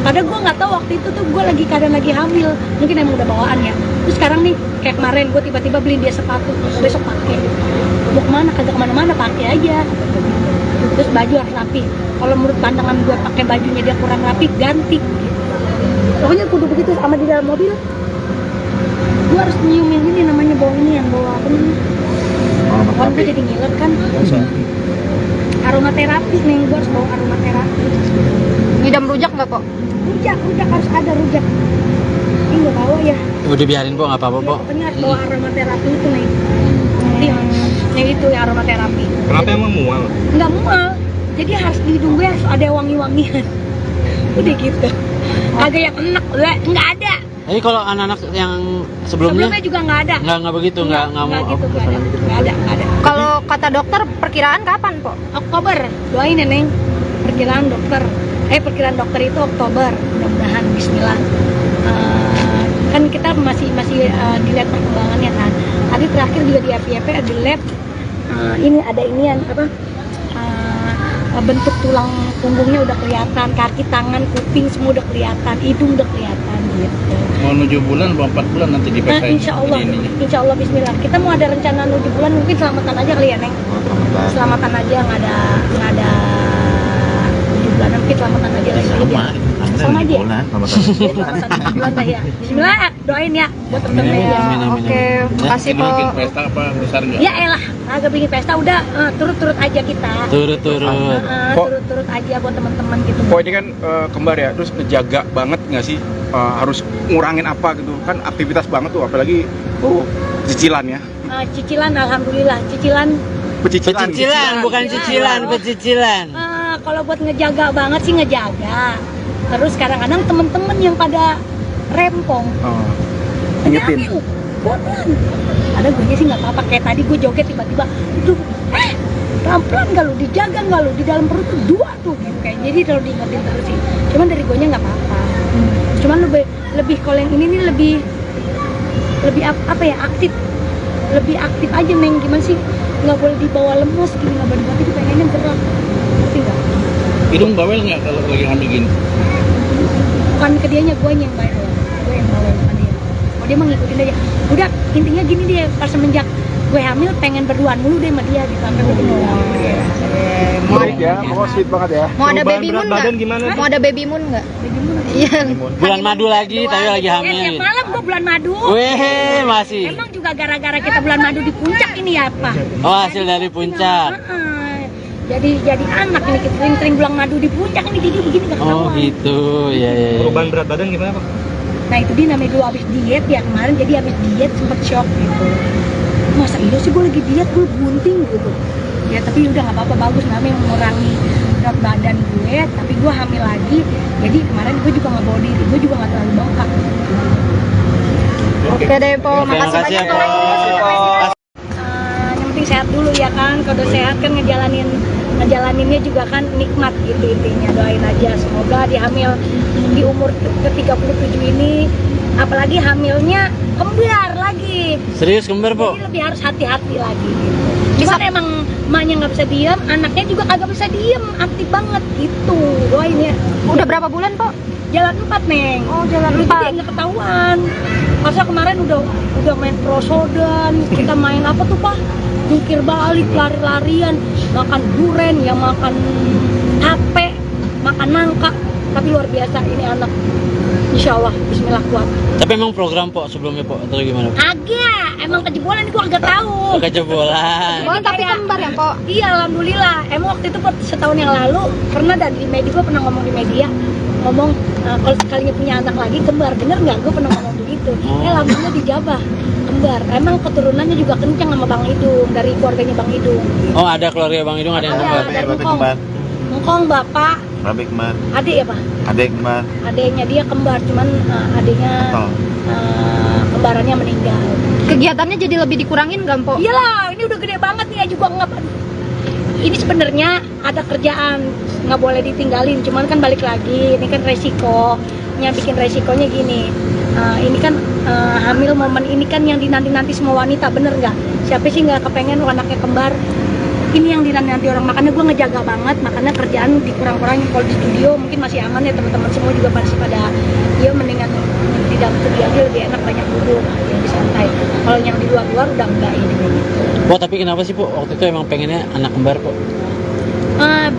Padahal gue nggak tahu waktu itu tuh gue keadaan lagi hamil, mungkin emang udah bawaan ya. Terus sekarang nih kayak kemarin gue tiba-tiba beliin dia sepatu, besok pakai. Mau kemana? Kagak kemana-mana, pakai aja. Terus baju harus rapi. Kalau menurut pandangan gue pakai bajunya dia kurang rapi, ganti. Pokoknya kudu begitu. Sama di dalam mobil, gue harus nyiumin ini namanya bau ini yang bawa apa namanya? Kan gue jadi ngiler kan. Aromaterapi nih, gue harus bawa aromaterapi. Ngidam rujak nggak, Kok? Rujak harus ada rujak. Ini nggak bawa ya. Udah biarin po, nggak apa-apa po. Pokoknya harus bawa aromaterapi itu nih. Yang itu ya aromaterapi. Kenapa emang mual? Nggak mual. Jadi harus di hidung gue harus ada wangi-wangian. Udah gitu. Kagak yang enak, nggak ada. Jadi kalau anak-anak yang sebelumnya Juga nggak ada. nggak begitu, nggak mau. gitu, nggak ada. Kalau kata dokter, perkiraan kapan, Kok? Oktober, doain ya Neng. Perkiraan dokter itu Oktober, mudah-mudahan Bismillah. Kan kita masih dilihat perkembangannya kan. Tadi terakhir juga di FYP di lab, ini ada inian bentuk tulang punggungnya udah kelihatan, kaki, tangan, kuping semua udah kelihatan, hidung udah kelihatan gitu. Mau 7 bulan, mau 4 bulan nanti Nah, dipesain. insya Allah Bismillah. Kita mau ada rencana 7 bulan, mungkin selamatan aja kali ya Neng. Selamatan aja, nggak ada 7 bulan, mungkin selamatan aja lagi. Sama aja. Selamatan 7 bulan lah ya. Bismillah, doain ya buat temen-temen ya. Oke, makasih, Ini bikin Kok. pesta apa besar nggak? Ya elah, agak bikin pesta udah turut-turut aja kita. Turut-turut. Turut-turut aja buat teman-teman gitu. Kok ini kan kembar ya, terus ngejaga banget nggak sih? Harus ngurangin apa gitu? Kan aktivitas banget tuh, apalagi cicilan ya. Cicilan, alhamdulillah. Cicilan. Pecicilan, bukan cicilan, pecicilan. Kalau buat ngejaga banget sih ngejaga. Terus kadang-kadang temen-temen yang pada rempong. Ingetin. pelan. Ada gue sih nggak apa-apa, kayak tadi gue joget tiba-tiba, aduh, pelan-pelan nggak lu, dijaga nggak lu, di dalam perut tuh 2 tuh gitu kayak. Jadi kalau diingetin terus sih, cuman dari gue nya nggak apa-apa. Cuman lebih kalau yang ini nih lebih apa ya, lebih aktif aja Neng. Gimana sih, nggak boleh dibawa lemes gini, nggak boleh dibawa, pengennya gerak, ngerti nggak? Hidung bawel nggak kalau lagi hamil gini? Bukan ke dianya, gue yang bawel, bukan dia. Oh, dia mah ngikutin aja. Udah, intinya gini deh, pas semenjak gue hamil pengen berduaan mulu deh sama dia gitu, sampai gue Sweet ya, pokoknya sweet banget ya. Mau ada Perubahan baby berat moon badan nggak? gimana? Mau ada baby moon nggak? Iya. Bulan madu lagi, tapi lagi hamil. tiap malam gue bulan madu. Weh, masih. Emang juga gara-gara kita bulan madu di puncak ini ya, Pak? Oh, hasil dari puncak. Jadi anak ini, kita sering-sering bulan madu di puncak ini, jadi begini nggak Oh ketahuan. gitu, ya. Perubahan berat badan gimana Pak? Nah itu dia namanya dulu abis diet ya kemarin, jadi abis diet sempet shock gitu. Masa iya sih gue lagi diet, gue bunting gitu. Ya tapi udah nggak apa-apa, bagus namanya mengurangi berat badan gue, tapi gue hamil lagi. Jadi kemarin gue juga nggak bawa diri, gue juga nggak terlalu bengkak. Oke deh Po, Oke, makasih makasih banyak ya, Po. Po. Yang penting sehat dulu ya kan, kalau udah sehat kan ngejalaninnya juga kan nikmat gitu intinya. Doain aja semoga di hamil di umur ke-37 ini, apalagi hamilnya kembar lagi. Serius kembar, Po? Jadi lebih harus hati-hati lagi gitu. Cuman emang emaknya nggak bisa diem, anaknya juga kagak bisa diem, aktif banget gitu. Doain ya. Udah berapa bulan Po? Jalan 4 Neng. Oh, jalan Dulu 4. jadi nggak ketahuan. Masa kemarin udah main prosodan, kita main apa tuh Pak? Jungkir balik, lari-larian, makan duren, ya makan tape, makan nangka. Tapi luar biasa ini anak. Insya Allah, Bismillah kuat. Tapi emang program, Po, sebelumnya, Po, atau gimana? Agak, emang kejebolan gua agak tahu. Kejebolan. Oh, tapi kembar ya Po? Iya, alhamdulillah. Emang waktu itu setahun yang lalu pernah di media, gue pernah ngomong di media, ngomong kalau sekalinya punya anak lagi kembar, bener nggak? Gue pernah ngomong begitu. Alhamdulillah dijabah kembar. Emang keturunannya juga kencang sama Bang Idung, dari keluarganya Bang Idung. Oh, ada keluarga Bang Idung, ada yang kembar. Dari Ngkong bapak, Babe kembar, adik ya Pak? adek kembar, Adiknya dia kembar, cuman adiknya kembarannya meninggal. Kegiatannya jadi lebih dikurangin nggak Po? Iyalah, ini udah gede banget nih ya juga nggak. Ini sebenarnya ada kerjaan, nggak boleh ditinggalin, cuman kan balik lagi, ini kan resikonya, bikin resikonya gini. Ini kan hamil momen ini kan yang dinanti-nanti semua wanita, bener nggak? Siapa sih nggak kepengen anaknya kembar? Ini yang dinanti orang, makanya gue ngejaga banget, makanya kerjaan dikurang-kurangin. Kalau di studio mungkin masih aman ya, teman-teman semua juga masih pada ya mendingan di dalam studio aja lebih enak, banyak duduk, lebih santai. Kalau yang di luar-luar udah enggak ini kayak gitu. Po, tapi kenapa sih, Po, waktu itu emang pengennya anak kembar, Po?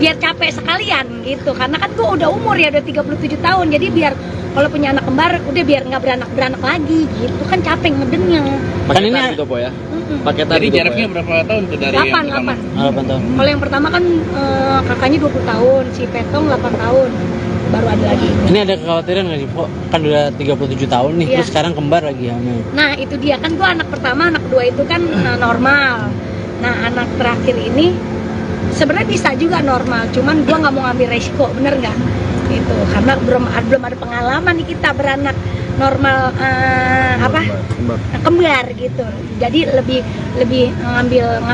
Biar capek sekalian gitu, karena kan gue udah umur ya, udah 37 tahun, jadi biar kalau punya anak kembar udah biar nggak beranak lagi gitu, kan capek ngedennya. Kan ini gitu Po ya? Paketan Jadi gitu, jaraknya Po, ya? berapa tahun tuh dari 8 yang pertama? 8 tahun. Kalau yang pertama kan kakaknya 20 tahun, si Petong 8 tahun, baru ada lagi. Ini ada kekhawatiran nggak sih, Po? Kan udah 37 tahun nih, Iya. terus sekarang kembar lagi hamil. Nah itu dia, kan gue anak pertama, anak kedua itu kan normal. Nah anak terakhir ini sebenarnya bisa juga normal, cuman gue nggak mau ngambil resiko, bener nggak? Gitu, karena belum ada pengalaman nih kita beranak normal kembar gitu. Jadi lebih ngambil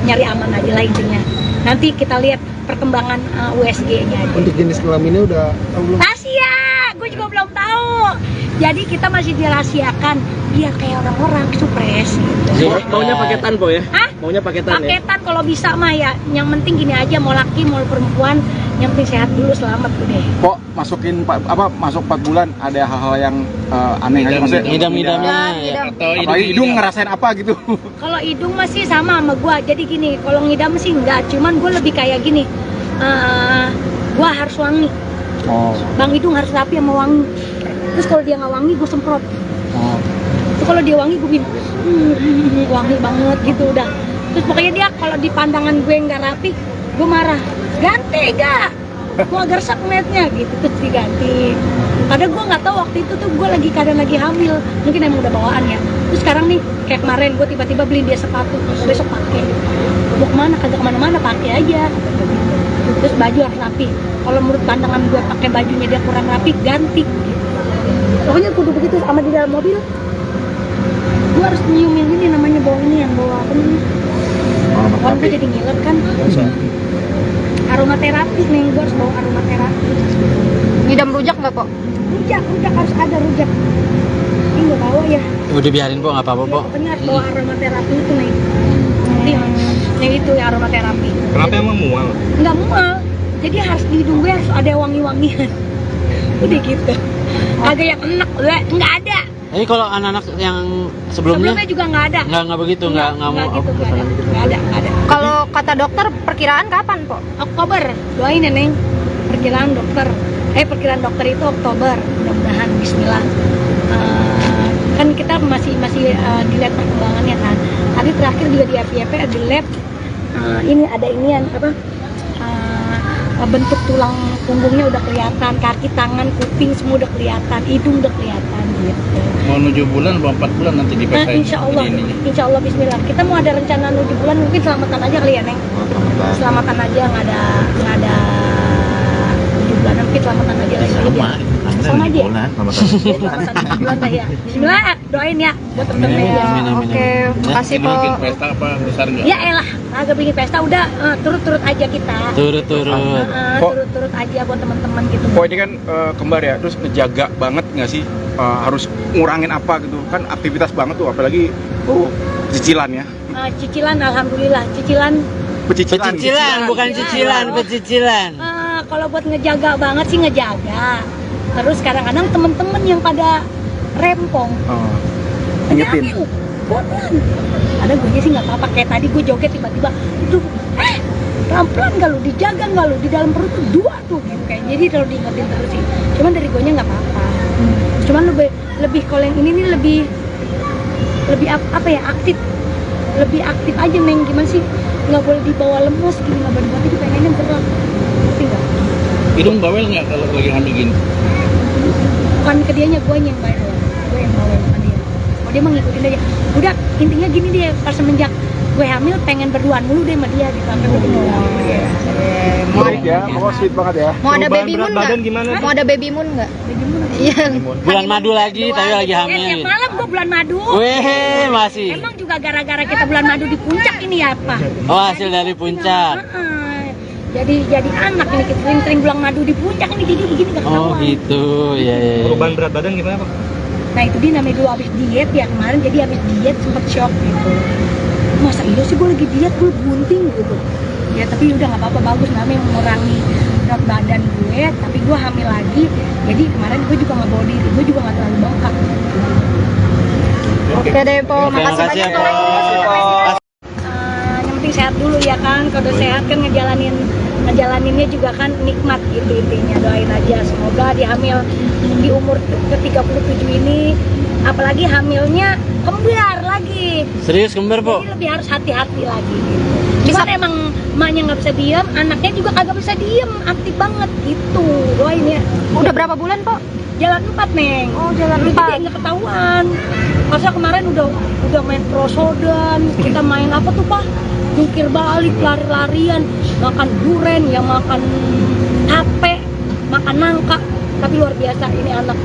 nyari aman aja lah intinya. Nanti kita lihat perkembangan USG-nya aja. Untuk jenis kelaminnya udah tahu belum? Rahasia, gue juga belum tahu. Jadi kita masih dirahasiakan biar kayak orang-orang supres gitu. Maunya paketan Po ya? Hah? Maunya paketan ya? Paketan kalau bisa mah ya. Yang penting gini aja, mau laki mau perempuan, yang penting sehat dulu, selamat udah. Kok masuk 4 bulan ada hal-hal yang aneh aja maksudnya? Ngidam-ngidamnya ya. Atau Apalagi hidung ngerasain apa gitu? Kalau hidung masih sama gua. Jadi gini, kalau ngidam sih enggak, cuman gue lebih kayak gini. Gua harus wangi. Oh. Bang Hidung harus rapi sama wangi. Terus kalau dia nggak wangi, gue semprot. Oh. Terus kalau dia wangi, gue bilang wangi banget gitu udah. Terus pokoknya dia kalau di pandangan gue nggak rapi, gue marah. Ganti gak? Gue agak resep ngeliatnya gitu, terus diganti. Kadang gue nggak tahu waktu itu tuh gue kadang lagi hamil, mungkin emang udah bawaan ya. Terus sekarang nih kayak kemarin gue tiba-tiba beli dia sepatu, besok pakai. Mau kemana? Kagak kemana-mana, pakai aja. Terus baju harus rapi. Kalau menurut pandangan gue pakai bajunya dia kurang rapi, ganti. Pokoknya kudu begitu, sama di dalam mobil gue harus nyiumin ini namanya bau ini yang bawa apa namanya? Kan gue jadi ngiler kan. Aromaterapi nih, gue harus bawa aromaterapi. Ngidam rujak nggak, Po? Rujak harus ada rujak. Ini nggak bawa ya. Udah biarin po, nggak apa-apa po. Pokoknya harus bawa aromaterapi itu nih. Nih itu ya aromaterapi. Kenapa emang mual? Nggak mual. Jadi harus di hidung gue harus ada wangi-wangian. Udah gitu. Agak yang enak, nggak ada. Jadi kalau anak-anak yang sebelumnya Sebelumnya juga nggak ada. nggak begitu, nggak mau. gitu, nggak ada. Kalau kata dokter perkiraan kapan, Po? Oktober, doain ya Neng. Perkiraan dokter itu Oktober, mudah-mudahan Bismillah. Kan kita masih dilihat perkembangannya kan. Tadi terakhir juga di FYP di lab ini ada inian apa? Bentuk tulang punggungnya udah kelihatan, kaki, tangan, kuping semua udah kelihatan, hidung udah kelihatan gitu. Mau 7 bulan atau 4 bulan nanti Nah, dipesain. insya Allah Bismillah. Kita mau ada rencana 7 bulan, mungkin selamatan aja kali ya Neng. Selamatan aja, nggak ada 7 bulan, mungkin selamatan aja lagi. Sama aja. Selamatan 7 bulan lah ya. Bismillah, doain ya buat temen-temen ya. Oke, makasih, Ini Po. bikin pesta apa besar nggak? Ya elah, agak bikin pesta udah turut-turut aja kita. Turut-turut. Turut-turut aja buat teman-teman gitu. Oh ini kan kembar ya, terus ngejaga banget nggak sih, harus ngurangin apa gitu kan, aktivitas banget tuh, apalagi cicilan ya. Cicilan, alhamdulillah cicilan. Pecicilan, bukan cicilan, pecicilan. Kalau buat ngejaga banget sih ngejaga. Terus kadang-kadang temen-temen yang pada rempong, Ingetin. bodohan. Ada gue sih nggak apa-apa, kayak tadi gue joget tiba-tiba, itu pelan-pelan nggak lu, dijaga nggak lu, di dalam perut tuh 2 tuh gitu kayak. Jadi kalau diingetin terus sih, cuman dari gue nya nggak apa-apa. Cuman lebih kalau yang ini nih lebih apa ya, lebih aktif aja Neng. Gimana sih, nggak boleh dibawa lemes gini, nggak boleh dibawa, pengennya gerak, ngerti nggak? Hidung bawel nggak kalau lagi hamil gini? Bukan ke dianya, gue yang bawel, gue yang bawel sama dia. Oh dia mah ngikutin aja. Udah intinya gini deh, pas semenjak gue hamil pengen berduaan mulu deh sama dia gitu, sampai gue Baik ya, pokoknya sweet banget ya. Mau ada Perubahan baby berat moon badan nggak? gimana? Mau ada baby moon nggak? Iya. Bulan madu lagi, tapi lagi hamil. Tiap malam gue bulan madu. Weh, masih. Emang juga gara-gara kita bulan madu di puncak ini ya apa? Oh, hasil dari puncak. Jadi anak ini kita sering bulan madu di puncak ini, jadi begini gak Oh ketahuan. gitu, ya. Perubahan berat badan gimana Pak? Nah itu dia namanya dulu abis diet ya kemarin, jadi abis diet sempet shock gitu. Masa iya sih gue lagi diet, gue bunting gitu. Ya tapi udah nggak apa-apa, bagus namanya mengurangi berat badan gue, tapi gue hamil lagi. Jadi kemarin gue juga nggak bawa diri, gue juga nggak terlalu bengkak. Oke deh, Po. Oke, Makasih makasih ya, banyak, Po. Po. Yang penting sehat dulu ya kan, kalau udah sehat kan ngejalaninnya juga kan nikmat gitu intinya. Doain aja semoga di hamil di umur ke-37 ini, apalagi hamilnya kembar lagi. Serius kembar, Po? Jadi lebih harus hati-hati lagi gitu. Cuman emang emaknya nggak bisa diam, anaknya juga kagak bisa diem, aktif banget gitu. Doain ya. Udah berapa bulan, Po? Jalan 4 Neng. Oh, jalan Dulu 4. jadi nggak ketahuan. Masa kemarin udah main prosodan, kita main apa tuh Pak? Jungkir balik, lari-larian, makan duren, yang makan tape, makan nangka. Tapi luar biasa ini anak.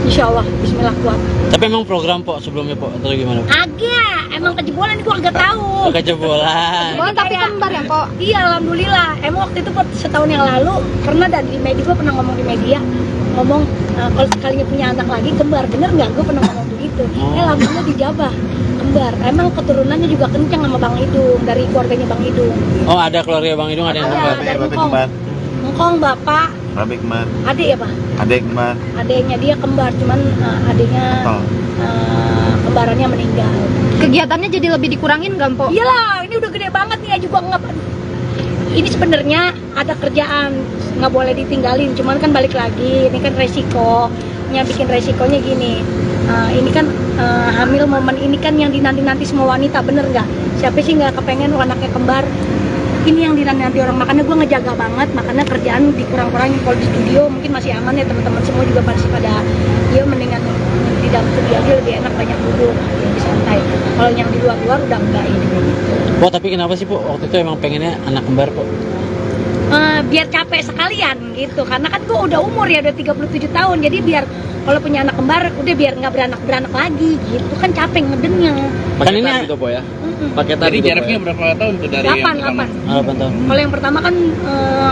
Insya Allah, Bismillah kuat. Tapi emang program Po sebelumnya Po atau gimana? Agak, emang kejebolan ini gua agak tahu. Kejebolan. Oh, tapi kembar ya, Po? Iya, alhamdulillah. Emang waktu itu setahun yang lalu pernah di media, gue pernah ngomong di media, ngomong kalau sekalinya punya anak lagi kembar, bener nggak? Gue pernah ngomong begitu. Alhamdulillah dijabah kembar. Emang keturunannya juga kencang sama Bang Idung, dari keluarganya Bang Idung. Oh, ada keluarga Bang Idung, ada yang kembar. Dari Ngkong bapak, Babe kembar, adik ya Pak? adek kembar, Adiknya dia kembar, cuman adiknya kembarannya meninggal. Kegiatannya jadi lebih dikurangin nggak, Po? Iyalah, ini udah gede banget nih ya juga nggak. Ini sebenarnya ada kerjaan, nggak boleh ditinggalin. Cuman kan balik lagi, ini kan resikonya, bikin resikonya gini. Ini kan hamil momen ini kan yang dinanti-nanti semua wanita, bener nggak? Siapa sih nggak kepengen anaknya kembar? Ini yang dinanti orang, makanya gue ngejaga banget, makanya kerjaan dikurang-kurangin. Kalau di studio mungkin masih aman ya, teman-teman semua juga pasti pada ya mendingan di dalam studio aja lebih enak, banyak duduk, lebih santai. Kalau yang di luar-luar udah enggak ini gitu. Po, tapi kenapa sih Po waktu itu emang pengennya anak kembar Po? biar capek sekalian gitu, karena kan gue udah umur ya, udah 37 tahun, jadi biar kalau punya anak kembar udah biar nggak beranak lagi gitu kan, capek ngedengnya. Kan ini Paketan gitu po ya. Paketan Jadi gitu, Po, jaraknya ya? berapa tahun tuh dari 8 yang pertama? 8 tahun. Kalau yang pertama kan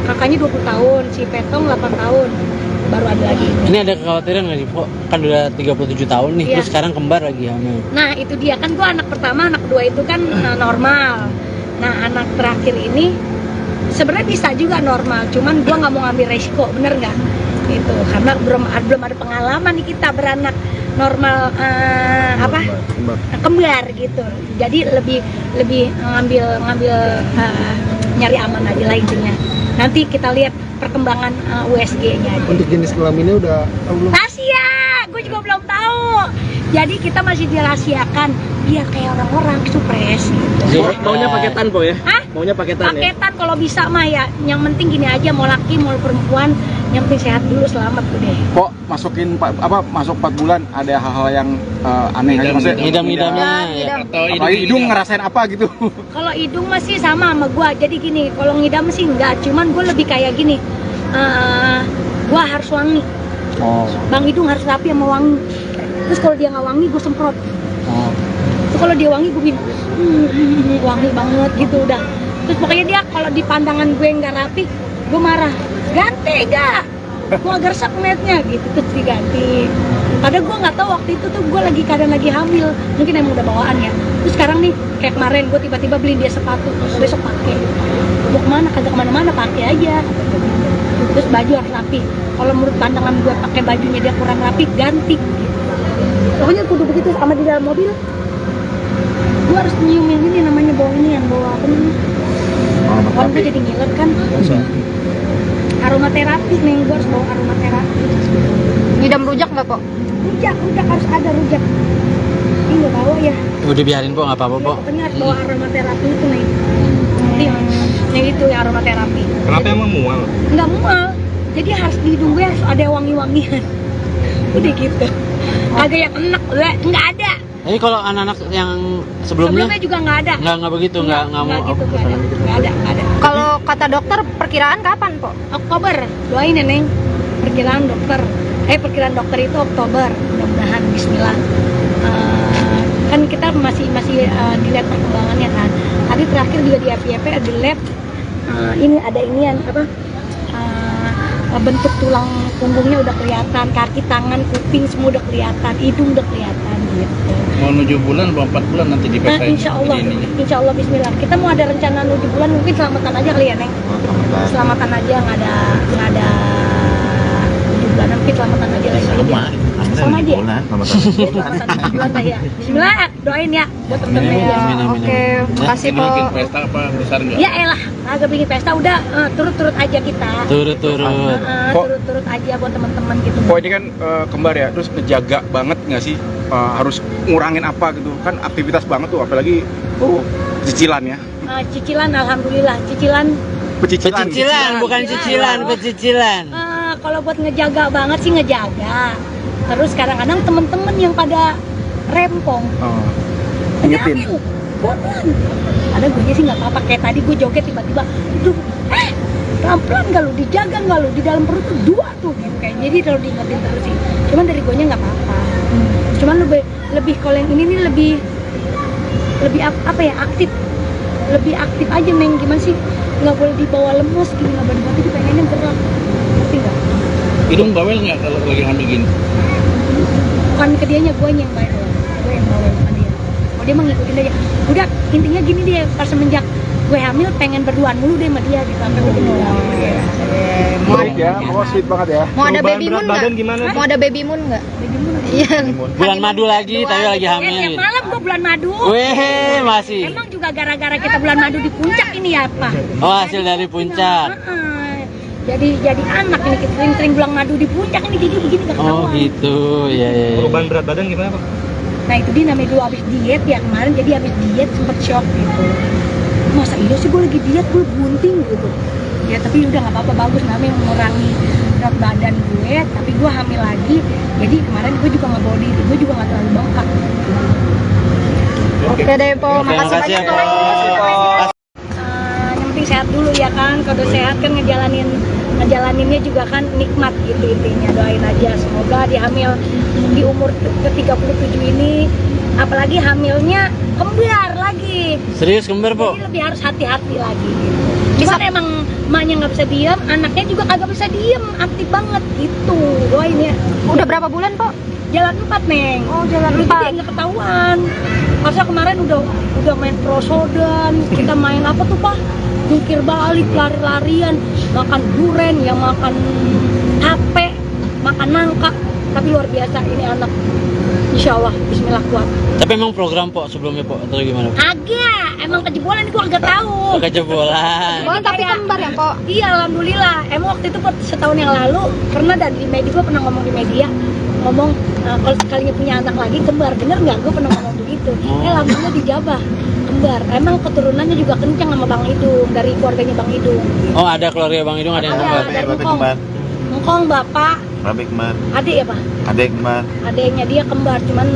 kakaknya 20 tahun, si Petong 8 tahun, baru ada lagi. Ini ada kekhawatiran nggak sih, Po? Kan udah 37 tahun nih, Iya. terus sekarang kembar lagi hamil. Nah itu dia kan, gue anak pertama, anak kedua itu kan normal. Nah anak terakhir ini sebenarnya bisa juga normal, cuman gue nggak mau ngambil resiko, bener nggak? Gitu, karena belum ada pengalaman nih kita beranak normal kembar gitu. Jadi lebih ngambil nyari aman aja lah intinya. Nanti kita lihat perkembangan USG-nya aja. Untuk jenis kelaminnya udah tahu belum? Rahasia, gue juga belum tahu. Jadi kita masih dirahasiakan biar kayak orang-orang supres gitu. Maunya paketan po ya? Hah? Maunya paketan ya? Paketan kalau bisa mah ya. Yang penting gini aja, mau laki mau perempuan, yang penting sehat dulu, selamat udah. Kok masuk 4 bulan ada hal-hal yang aneh aja maksudnya? Ngidam-ngidamnya ya. Atau Apalagi hidung ngerasain apa gitu? Kalau hidung masih sama gua. Jadi gini, kalau ngidam sih enggak, cuman gue lebih kayak gini. Gua harus wangi. Oh. Bang hidung harus rapi sama wangi. Terus kalau dia nggak wangi, gue semprot. Oh. Terus kalau dia wangi, gue bilang wangi banget gitu udah. Terus pokoknya dia kalau di pandangan gue nggak rapi, gue marah. Ganti gak? Gue agak resep ngeliatnya gitu, terus diganti. Padahal gue nggak tahu waktu itu tuh gue keadaan lagi hamil, mungkin emang udah bawaan ya. Terus sekarang nih kayak kemarin gue tiba-tiba beli dia sepatu, besok pakai. Mau kemana? Kagak kemana-mana, pakai aja. Terus baju harus rapi. Kalau menurut pandangan gue pakai bajunya dia kurang rapi, ganti. Pokoknya kudu begitu. Sama di dalam mobil, gue harus nyiumin ini namanya bau ini yang bau apa namanya? Kan gue jadi ngiler kan. Aromaterapi nih, gue harus bawa aromaterapi. Ngidam rujak nggak, Po? Rujak harus ada rujak. Ini nggak bawa ya. Udah biarin, Po, nggak apa-apa, Po. Pokoknya harus bawa aromaterapi itu nih. Yang itu ya aromaterapi. Kenapa emang mual? Nggak mual. Jadi harus di hidung gue harus ada wangi-wangian. Udah gitu. Agak yang enak, nggak ada. Jadi kalau anak-anak yang sebelumnya Sebelumnya juga nggak ada. nggak begitu, nggak mau. gitu, nggak ada. Kalau kata dokter perkiraan kapan, Po? Oktober, doain ya Neng. Perkiraan dokter itu Oktober, mudah-mudahan Bismillah. Kan kita masih dilihat perkembangannya kan. Tadi terakhir juga di FYP di lab, ini ada inian apa? Bentuk tulang punggungnya udah kelihatan, kaki, tangan, kuping semua udah kelihatan, hidung udah kelihatan gitu. Mau 7 bulan atau 4 bulan nanti Nah, dipesain. insya Allah Bismillah. Kita mau ada rencana 7 bulan, mungkin selamatan aja kali ya Neng. Selamatan aja, nggak ada 7 bulan, mungkin selamatan aja lagi. Sama aja. Selamatan 7 bulan lah ya. Bismillah, doain ya buat temen-temen ya. Oke, makasih, Ini Po. bikin pesta apa besar nggak? Ya elah, agak bikin pesta udah turut-turut aja kita. Turut-turut. Turut-turut aja buat teman-teman gitu. Kok ini kan kembar ya, terus ngejaga banget nggak sih? Harus ngurangin apa gitu? Kan aktivitas banget tuh, apalagi cicilan ya. Cicilan, alhamdulillah. Cicilan. Pecicilan, bukan cicilan, pecicilan. Kalau buat ngejaga banget sih ngejaga. Terus kadang-kadang temen-temen yang pada rempong. Ingetin. Pelan. Ada gue sih nggak apa-apa. Kayak tadi gue joget tiba-tiba, pelan-pelan nggak lu, dijaga nggak lu, di dalam perut tuh 2 tuh gitu. Kayak jadi kalau diingetin terus sih. Cuman dari gue nya nggak apa-apa. Cuman lebih kalau yang ini nih lebih apa ya, aktif. Lebih aktif aja Neng, gimana sih? Nggak boleh dibawa lemes gini, nggak boleh dibawa, pengennya gerak. Ngerti nggak? Hidung bawel nggak kalau lagi hamil gini? Bukan ke dianya, gue yang bawel. Gue yang bawel sama dia. Oh dia mah ngikutin aja. Udah intinya gini dia, pas semenjak gue hamil pengen berduaan mulu deh sama dia gitu, sampai gue kenal. Baik ya, pokoknya sweet banget ya. Mau ada Perubahan baby berat moon badan nggak? gimana? Mau ada baby moon nggak? Iya. Bulan madu lagi, tapi lagi hamil. Tiap malam gue bulan madu. Weh, masih. Emang juga gara-gara kita bulan madu di puncak ini ya Pak? Oh, hasil dari puncak. Jadi anak ini kita sering bulan madu di puncak ini jadi begini gak Oh ketahuan. gitu, ya. Perubahan berat badan gimana Pak? Nah itu dia namanya dulu abis diet ya kemarin, jadi abis diet sempet shock gitu. Masa iya sih gue lagi diet, gue bunting gitu. Ya tapi udah nggak apa-apa, bagus namanya mengurangi berat badan gue, tapi gue hamil lagi. Jadi kemarin gue juga nggak bawa diri, gue juga nggak terlalu bengkak. Oke deh, Po. Terima Makasih kasih ya, banyak, Po. Po. Yang penting sehat dulu ya kan. Kalau udah sehat kan ngejalaninnya juga kan nikmat gitu intinya. Doain aja semoga dia hamil di umur ke-37 ini, apalagi hamilnya kembar lagi. Serius kembar, Po? Jadi lebih harus hati-hati lagi gitu. Cuman emang emaknya nggak bisa diem, anaknya juga kagak bisa diem, aktif banget gitu. Doain ya. Udah berapa bulan, Po? Jalan 4, Neng. Oh, jalan Dulu 4. jadi nggak ketahuan. Masa kemarin udah main prosodan, kita main apa tuh, Pak? Jungkir balik, lari-larian, makan duren, yang makan tape, makan nangka. Tapi luar biasa ini anak. Insya Allah, bismillah kuat. Tapi emang program, Po, sebelumnya, Po, atau gimana? Agak, emang kejebolan ini gua agak tahu. Kejebolan. Oh, tapi kembar ya, Po? Iya, alhamdulillah. Emang waktu itu setahun yang lalu pernah di media, gue pernah ngomong di media, ngomong kalau sekalinya punya anak lagi kembar, bener nggak? Gue pernah ngomong begitu. Alhamdulillah dijabah kembar. Emang keturunannya juga kencang sama Bang Idung, dari keluarganya Bang Idung. Oh, ada keluarga Bang Idung, ada yang kembar. Dari Ngkong, bapak, Babe kembar, adik ya Pak? adek kembar, Adiknya dia kembar, cuman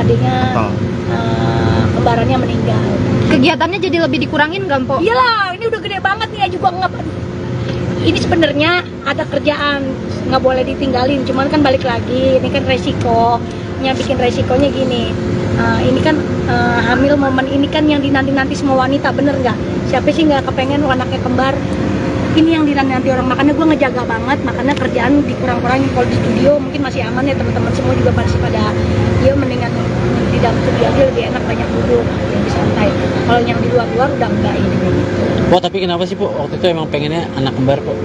adiknya kembarannya meninggal. Kegiatannya jadi lebih dikurangin nggak, Po? Iyalah, ini udah gede banget nih ya juga nggak. Ini sebenarnya ada kerjaan nggak boleh ditinggalin, cuman kan balik lagi, ini kan resikonya, bikin resikonya gini. Ini kan hamil momen ini kan yang dinanti-nanti semua wanita, bener nggak? Siapa sih nggak kepengen anaknya kembar? Ini yang dinanti orang, makanya gue ngejaga banget, makanya kerjaan dikurang-kurangin. Kalau di studio mungkin masih aman ya, teman-teman semua juga masih pada ya mendingan di dalam studio aja lebih enak, banyak duduk, lebih santai. Kalau yang di luar-luar udah enggak ini kayak gitu. Po, tapi kenapa sih, Po? Waktu itu emang pengennya anak kembar, Po?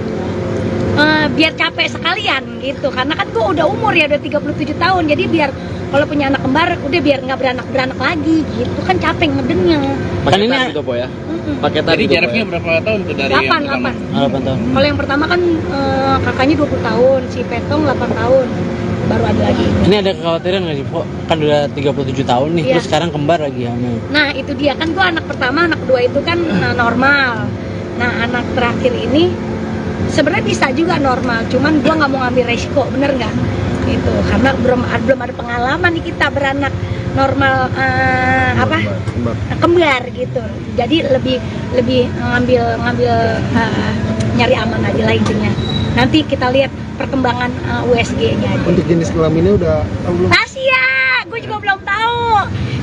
Biar capek sekalian gitu, karena kan gue udah umur ya, udah 37 tahun, jadi biar kalau punya anak kembar udah biar nggak beranak lagi gitu, kan capek ngedennya. Kan ini Paketan gitu, Po ya? paketan. Jadi gitu, jaraknya Po, ya? berapa tahun tuh dari 8 yang pertama? 8 tahun. Kalau yang pertama kan kakaknya 20 tahun, si Petong 8 tahun, baru ada lagi. Ini ada kekhawatiran nggak sih, Po? Kan udah 37 tahun nih, Iya. terus sekarang kembar lagi hamil. Nah itu dia, kan gue anak pertama, anak kedua itu kan normal. Nah anak terakhir ini sebenarnya bisa juga normal, cuman gue nggak mau ngambil resiko, bener nggak? Itu karena belum ada pengalaman nih kita beranak normal kembar gitu. Jadi lebih ngambil nyari aman aja lah intinya. Nanti kita lihat perkembangan USG-nya aja. Untuk jenis kelaminnya udah tahu belum? Rahasia, gue juga belum tahu.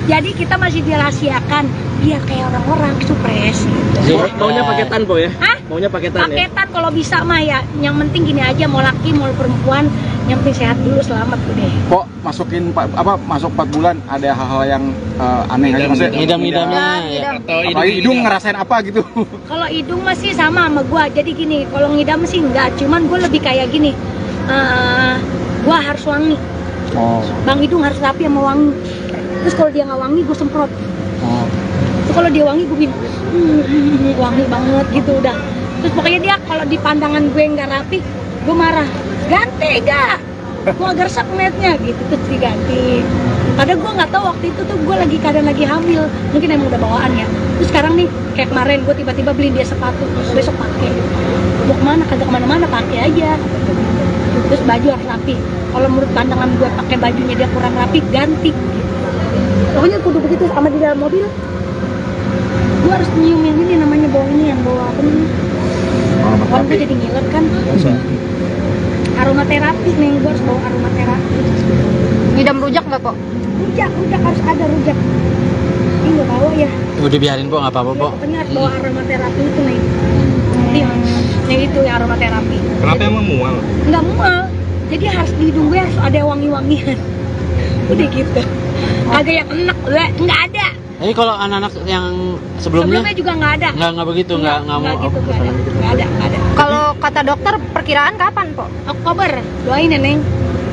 Jadi kita masih dirahasiakan biar kayak orang-orang supres gitu. Maunya paketan, Po ya? Hah? Maunya paketan ya? Paketan kalau bisa mah ya. Yang penting gini aja, mau laki mau perempuan, yang penting sehat dulu, selamat udah. Kok masuk 4 bulan ada hal-hal yang aneh aja maksudnya? Ngidam-ngidamnya ya. Atau Apalagi hidung ngerasain apa gitu? Kalau hidung masih sama gua. Jadi gini, kalau ngidam sih enggak, cuman gue lebih kayak gini. Gua harus wangi. Oh. Bang Hidung harus rapi sama wangi. Terus kalau dia nggak wangi, gue semprot. Oh. Terus kalau dia wangi, gue bilang wangi banget gitu udah. Terus pokoknya dia kalau di pandangan gue nggak rapi, gue marah. Ganti gak? Gue agak resep ngeliatnya gitu, terus diganti. Padahal gue nggak tahu waktu itu tuh gue keadaan lagi hamil, mungkin emang udah bawaan ya. Terus sekarang nih kayak kemarin gue tiba-tiba beli dia sepatu, besok pakai. Mau kemana? Kagak kemana-mana, pakai aja. Terus baju harus rapi. Kalau menurut pandangan gue pakai bajunya dia kurang rapi, ganti. Pokoknya kudu begitu sama di dalam mobil. Gue harus nyium yang ini namanya bau ini, yang bau apa nih? Kan gue jadi ngiler kan. Aromaterapi nih, gue harus bawa aromaterapi. Ngidam rujak nggak, Po? Rujak harus ada rujak. Ini nggak bawa ya. Udah biarin, Po, nggak apa-apa, Po. Pokoknya harus bawa aromaterapi itu nih. Yang itu ya aromaterapi. Kenapa emang mual? Nggak mual. Jadi harus di hidung gue harus ada wangi-wangian. Udah gitu. Agak yang enak, nggak ada. Tapi kalau anak-anak yang sebelumnya Sebelumnya juga nggak ada. nggak begitu, nggak mau. gitu, nggak ada. Kalau kata dokter perkiraan kapan, Po? Oktober, doain ya Neng.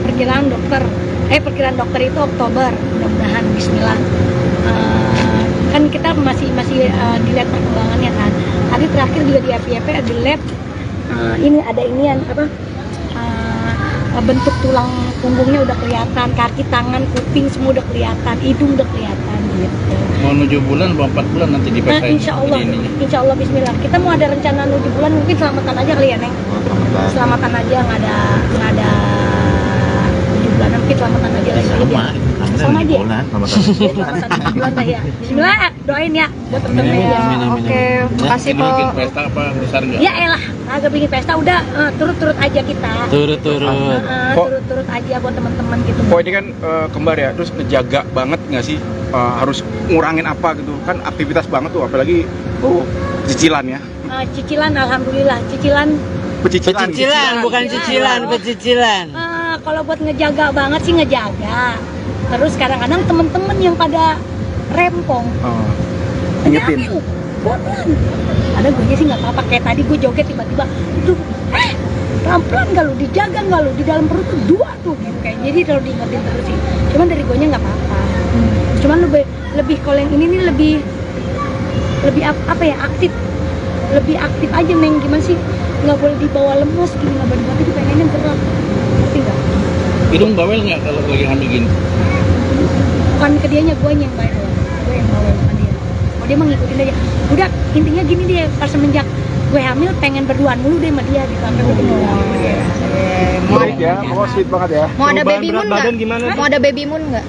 Perkiraan dokter itu Oktober, mudah-mudahan Bismillah. Kan kita masih dilihat perkembangannya kan. Tadi terakhir juga di FYP di lab, ini ada inian apa? Bentuk tulang punggungnya udah kelihatan, kaki, tangan, kuping semua udah kelihatan, hidung udah kelihatan gitu. Mau 7 bulan, mau 4 bulan nanti Nah, dipakai. insya Allah Bismillah. Kita mau ada rencana 7 bulan, mungkin selamatan aja kali ya Neng. Selamatan aja, nggak ada 7 bulan, mungkin selamatan aja lagi. sama aja. Bulan dah ya. Bismillah, doain ya buat temen-temen ya. Oke, makasih Ini bikin po. pesta apa besar nggak? Ya elah, agak bikin pesta udah turut-turut aja kita. Turut-turut. Turut-turut aja buat teman-teman gitu. Kok ini kan kembar ya, terus ngejaga banget nggak sih, harus ngurangin apa gitu kan, aktivitas banget tuh, apalagi cicilan ya. Cicilan, alhamdulillah cicilan. Pecicilan, bukan cicilan, pecicilan. Kalau buat ngejaga banget sih ngejaga. Terus kadang-kadang temen-temen yang pada rempong. Ingetin. Pelan. Ada gue sih nggak apa-apa, kayak tadi gue joget tiba-tiba, aduh, pelan-pelan nggak lu, dijaga nggak lu, di dalam perut tuh dua tuh gitu kayak. Jadi kalau diingetin terus sih. Cuman dari gue nya nggak apa-apa. Cuman lebih kalau yang ini nih lebih apa ya, aktif. Lebih aktif aja, Neng, gimana sih, nggak boleh dibawa lemes gini, nggak boleh dibawa, pengennya gerak, ngerti nggak? Hidung bawel nggak kalau lagi hamil gini? Bukan ke dianya, gue yang bawel, gue yang bawel sama dia. Oh, dia mah ngikutin aja. Udah, intinya gini deh, pas semenjak gue hamil pengen berduaan mulu deh sama dia gitu, sampai gue Baik ya, pokoknya sweet banget ya. Mau ada Perubahan baby moon berat nggak? badan gimana? Mau ada baby moon nggak?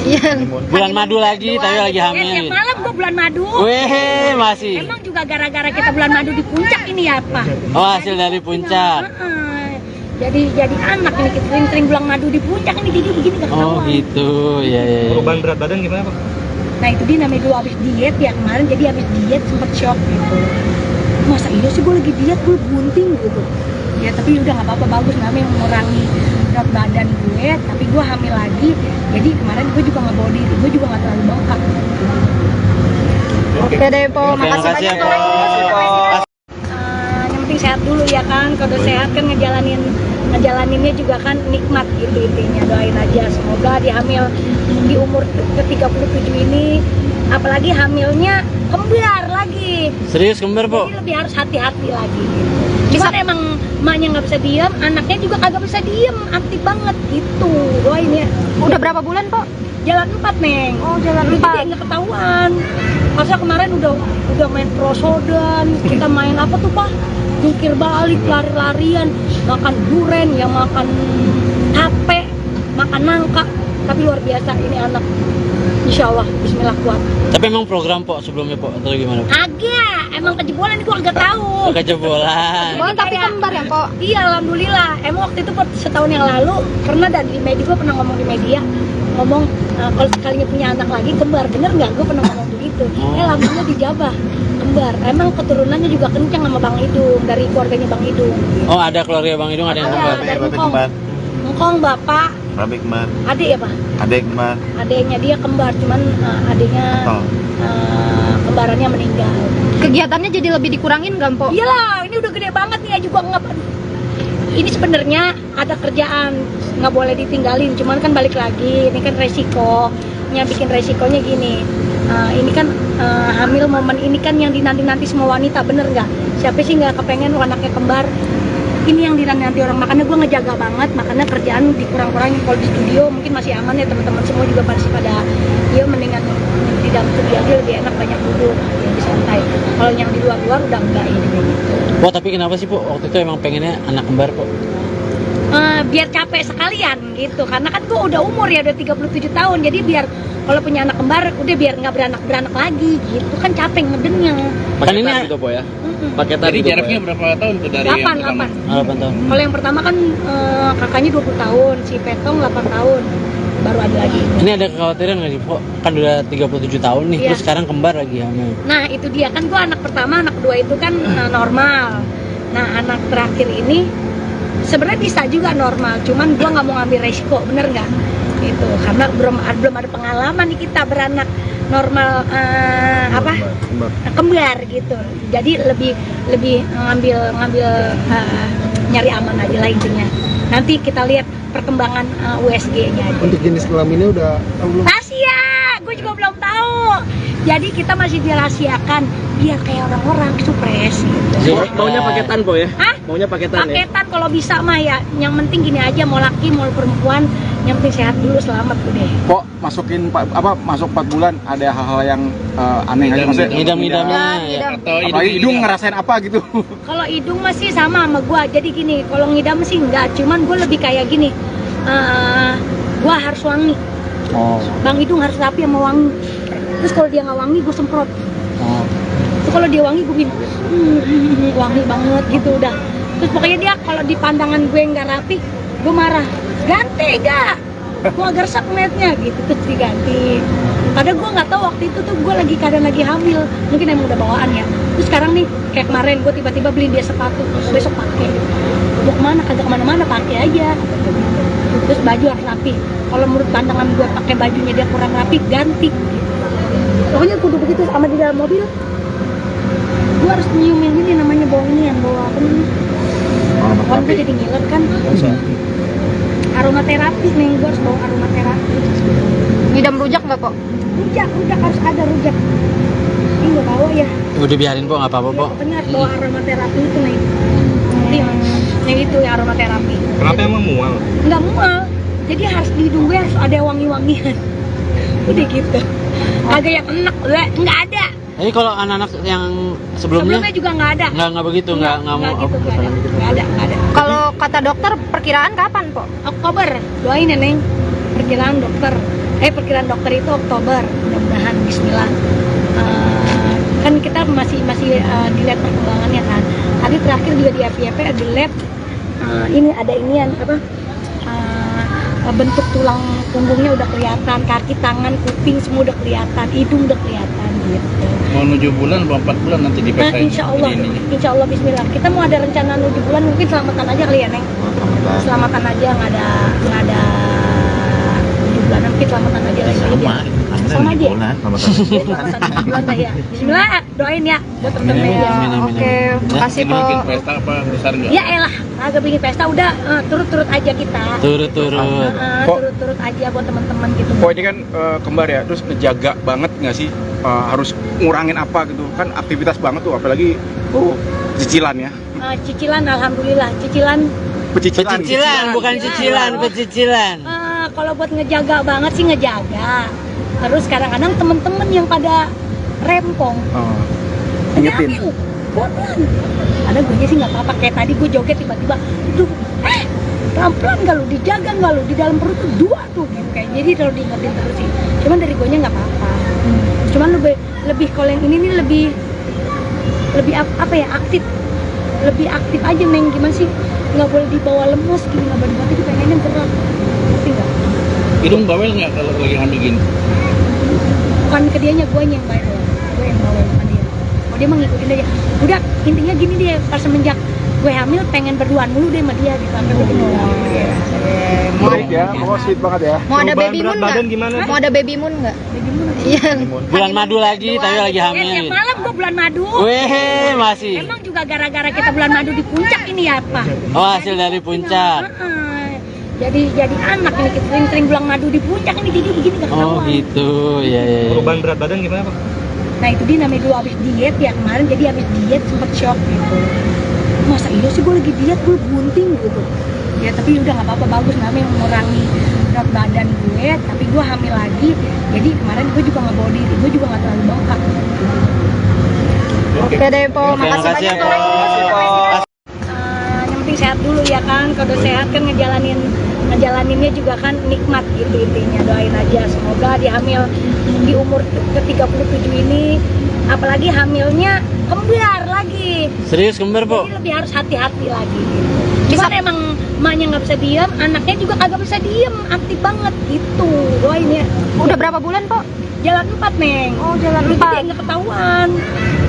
Iya. Bulan madu lagi, tapi lagi Tiap hamil. malam gue bulan madu. Weh, masih. Emang juga gara-gara kita bulan madu di puncak ini ya, Pak? Oh, hasil dari puncak. Jadi anak ini kita sering bulan madu di puncak ini, jadi begini gak Oh ketahuan. gitu, ya. Perubahan berat badan gimana Pak? Nah itu dia namanya dulu abis diet ya kemarin, jadi abis diet sempet shock gitu. Masa iya sih gue lagi diet, gue bunting gitu. Ya tapi udah nggak apa-apa, bagus namanya mengurangi berat badan gue, tapi gue hamil lagi. Jadi kemarin gue juga nggak bawa diri, gue juga nggak terlalu bengkak. Oke deh po, makasih makasih ya, banyak Po. po. Yang penting sehat dulu ya kan, kalau udah sehat kan ngejalaninnya juga kan nikmat gitu intinya. Doain aja semoga di hamil di umur ke-37 ini, apalagi hamilnya kembar lagi. Serius kembar, Po? Jadi lebih harus hati-hati lagi gitu. Cuman emang emaknya nggak bisa diam, anaknya juga kagak bisa diam, aktif banget gitu. Doain ya. Udah berapa bulan po? Jalan 4, Neng. Oh, jalan Dulu 4. jadi nggak ketahuan. Masa kemarin udah main prosodan, kita main apa tuh, Pak? Jungkir balik, lari-larian, makan duren, yang makan tape, makan nangka. Tapi luar biasa ini anak. Insya Allah, bismillah kuat. Tapi emang program, Po, sebelumnya, Po, atau gimana? Agak, emang kejebolan ini gua agak tahu. Kejebolan. Oh, tapi kembar ya po? Iya, alhamdulillah. Emang waktu itu setahun yang lalu pernah di media, gue pernah ngomong di media, ngomong kalau sekalinya punya anak lagi kembar, bener nggak? Gue pernah ngomong begitu. Alhamdulillah dijabah kembar. Emang keturunannya juga kencang sama Bang Idung, dari keluarganya Bang Idung. Oh, ada keluarga Bang Idung, ada yang kembar. Dari Ngkong bapak, Babe kembar, adik ya Pak? adek kembar. Adiknya dia kembar, cuman adiknya kembarannya meninggal. Kegiatannya jadi lebih dikurangin nggak po? Iyalah, ini udah gede banget nih ya juga nggak. Ini sebenarnya ada kerjaan, nggak boleh ditinggalin. Cuman kan balik lagi, ini kan resikonya, bikin resikonya gini. Ini kan hamil momen ini kan yang dinanti-nanti semua wanita, bener nggak? Siapa sih nggak kepengen anaknya kembar? Ini yang dinanti orang, makanya gue ngejaga banget, makanya kerjaan dikurang-kurangin. Kalau di studio mungkin masih aman ya, teman-teman semua juga pasti pada ya mendingan di dalam studio aja lebih enak, banyak duduk, lebih santai. Kalau yang di luar-luar udah enggak ini kayak gitu. Po, tapi kenapa sih, Po? Waktu itu emang pengennya anak kembar, Po? Biar capek sekalian gitu, karena kan gue udah umur ya, udah 37 tahun, jadi biar kalau punya anak kembar udah biar nggak beranak lagi gitu, kan capek ngedennya. Kan ini gitu po ya? paketan. Jadi gitu, jaraknya Po, berapa tahun tuh dari 8, yang pertama? 8. 8 tahun. Kalau yang pertama kan kakaknya 20 tahun, si Petong 8 tahun, baru ada lagi. Ini ada kekhawatiran nggak sih, Po? Kan udah 37 tahun nih, Iya. terus sekarang kembar lagi hamil. Nah itu dia, kan gue anak pertama, anak kedua itu kan normal. Nah anak terakhir ini sebenarnya bisa juga normal, cuman gue nggak mau ngambil resiko, bener nggak? Itu karena belum ada pengalaman nih kita beranak normal kembar gitu. Jadi lebih ngambil nyari aman aja lah intinya. Nanti kita lihat perkembangan USG-nya aja. Untuk jenis kelaminnya udah tahu belum? Rahasia, gue juga belum tahu. Jadi kita masih dirahasiakan biar kayak orang-orang supres gitu. Maunya paketan po ya? Hah? Maunya paketan ya? Paketan kalau bisa mah ya. Yang penting gini aja, mau laki mau perempuan, yang penting sehat dulu, selamat udah. Kok masuk 4 bulan ada hal-hal yang aneh aja maksudnya? Ngidam-ngidamnya ya. Atau Apalagi hidung ngerasain apa gitu? Kalau hidung masih sama gua. Jadi gini, kalau ngidam sih enggak, cuman gua lebih kayak gini. Gua harus wangi. Oh. Bang hidung harus rapi sama wangi. Terus kalau dia nggak wangi, gue semprot. Oh. Terus kalau dia wangi, gue bikin wangi banget gitu udah. Terus pokoknya dia kalau di pandangan gue nggak rapi, gue marah. Ganti gak? Gue agak resep ngeliatnya gitu, terus diganti. Padahal gue nggak tahu waktu itu tuh gue keadaan lagi hamil, mungkin emang udah bawaan ya. Terus sekarang nih kayak kemarin gue tiba-tiba beli dia sepatu, besok pakai. Mau kemana? Kagak kemana-mana, pakai aja. Terus baju harus rapi. Kalau menurut pandangan gue pakai bajunya dia kurang rapi, ganti. Pokoknya kudu begitu sama di dalam mobil. Gue harus nyiumin ini namanya bau ini yang bau apa nih? Kan gue jadi ngiler kan. Aromaterapi nih, gue harus bawa aromaterapi. Ngidam rujak nggak kok? Rujak harus ada rujak. Ini nggak bawa ya. Udah biarin po, nggak apa-apa po. Pokoknya harus bawa aromaterapi itu nih. Yang itu ya aromaterapi. Kenapa emang mual? Nggak mual. Jadi harus di hidung gue harus ada wangi-wangian. Udah gitu. Agak yang enak, nggak ada. Jadi kalau anak-anak yang sebelumnya Sebelumnya juga nggak ada. nggak begitu, nggak mau. gitu, nggak ada. Kalau kata dokter perkiraan kapan po? Oktober, doain ya Neng. Perkiraan dokter itu Oktober, mudah-mudahan Bismillah. Kan kita masih dilihat perkembangannya kan. Tadi terakhir juga di FYP di lab ini ada inian apa? Bentuk tulang punggungnya udah kelihatan, kaki, tangan, kuping semua udah kelihatan, hidung udah kelihatan gitu. Mau 7 bulan atau 4 bulan nanti Nah, dipesain. insya Allah Bismillah. Kita mau ada rencana 7 bulan, mungkin selamatan aja kali ya Neng. Selamatan aja, nggak ada 7 bulan, mungkin selamatan aja lagi. Sama aja. Selamatan 7 bulan dah ya. Bismillah, doain ya buat temen-temen ya. Oke, makasih po. Bikin pesta apa besar nggak? Ya elah, agak bikin pesta udah turut-turut aja kita. Turut-turut. Turut-turut aja buat teman-teman gitu. Oh ini kan kembar ya, terus ngejaga banget nggak sih, harus ngurangin apa gitu kan, aktivitas banget tuh, apalagi cicilan ya. Cicilan, alhamdulillah cicilan. Pecicilan, bukan cicilan, pecicilan. Kalau buat ngejaga banget sih ngejaga. Terus kadang-kadang temen-temen yang pada rempong, Ingetin. pelan. Ada gue sih nggak apa-apa. Kayak tadi gue joget tiba-tiba, pelan-pelan nggak lu, dijaga nggak lu, di dalam perut tuh 2 tuh gitu. Kayak jadi kalau diingetin terus sih. Cuman dari gue nya nggak apa-apa. Cuman lebih kalau yang ini nih lebih apa ya, lebih aktif aja Neng. Gimana sih, nggak boleh dibawa lemes gini, nggak boleh dibawa, pengennya gerak. Ngerti nggak? Hidung bawel nggak kalau lagi hamil gini? Bukan ke dianya, gue yang bawel, gue yang bawel sama dia. Oh dia mah ngikutin aja. Udah intinya gini deh, pas semenjak gue hamil pengen berduaan mulu deh sama dia gitu, sampai gue kenal. Baik ya, pokoknya sweet banget ya. Mau ada Perubahan baby berat moon badan nggak? gimana? Mau ada baby moon nggak? Iya. Bulan madu lagi, tapi lagi hamil. Tiap malam gue bulan madu. Weh, masih. Emang juga gara-gara kita bulan madu di puncak ini ya Pak? Oh, hasil dari puncak. Jadi anak ini kita sering bulan madu di puncak ini, jadi begini gak Oh ketahuan. gitu, ya. Perubahan berat badan gimana Pak? Nah itu dia namanya dulu abis diet ya kemarin, jadi abis diet sempet shock gitu. Masa iya sih gue lagi diet, gue bunting gitu. Ya tapi udah nggak apa-apa, bagus namanya mengurangi berat badan gue, tapi gue hamil lagi. Jadi kemarin gue juga nggak bawa diri, gue juga nggak terlalu bengkak. Oke deh po, makasih makasih ya, banyak Po. po. Yang penting sehat dulu ya kan, kalau sehat kan ngejalaninnya juga kan nikmat gitu intinya. Doain aja semoga dia hamil di umur ke-37 ini, apalagi hamilnya kembar lagi. Serius kembar, Po? Jadi lebih harus hati-hati lagi. Cuman emang emaknya nggak bisa diam, anaknya juga kagak bisa diam, aktif banget gitu. Doain ya. Udah berapa bulan po? Jalan 4 Neng. Oh, jalan Jadi 4. nggak ketahuan.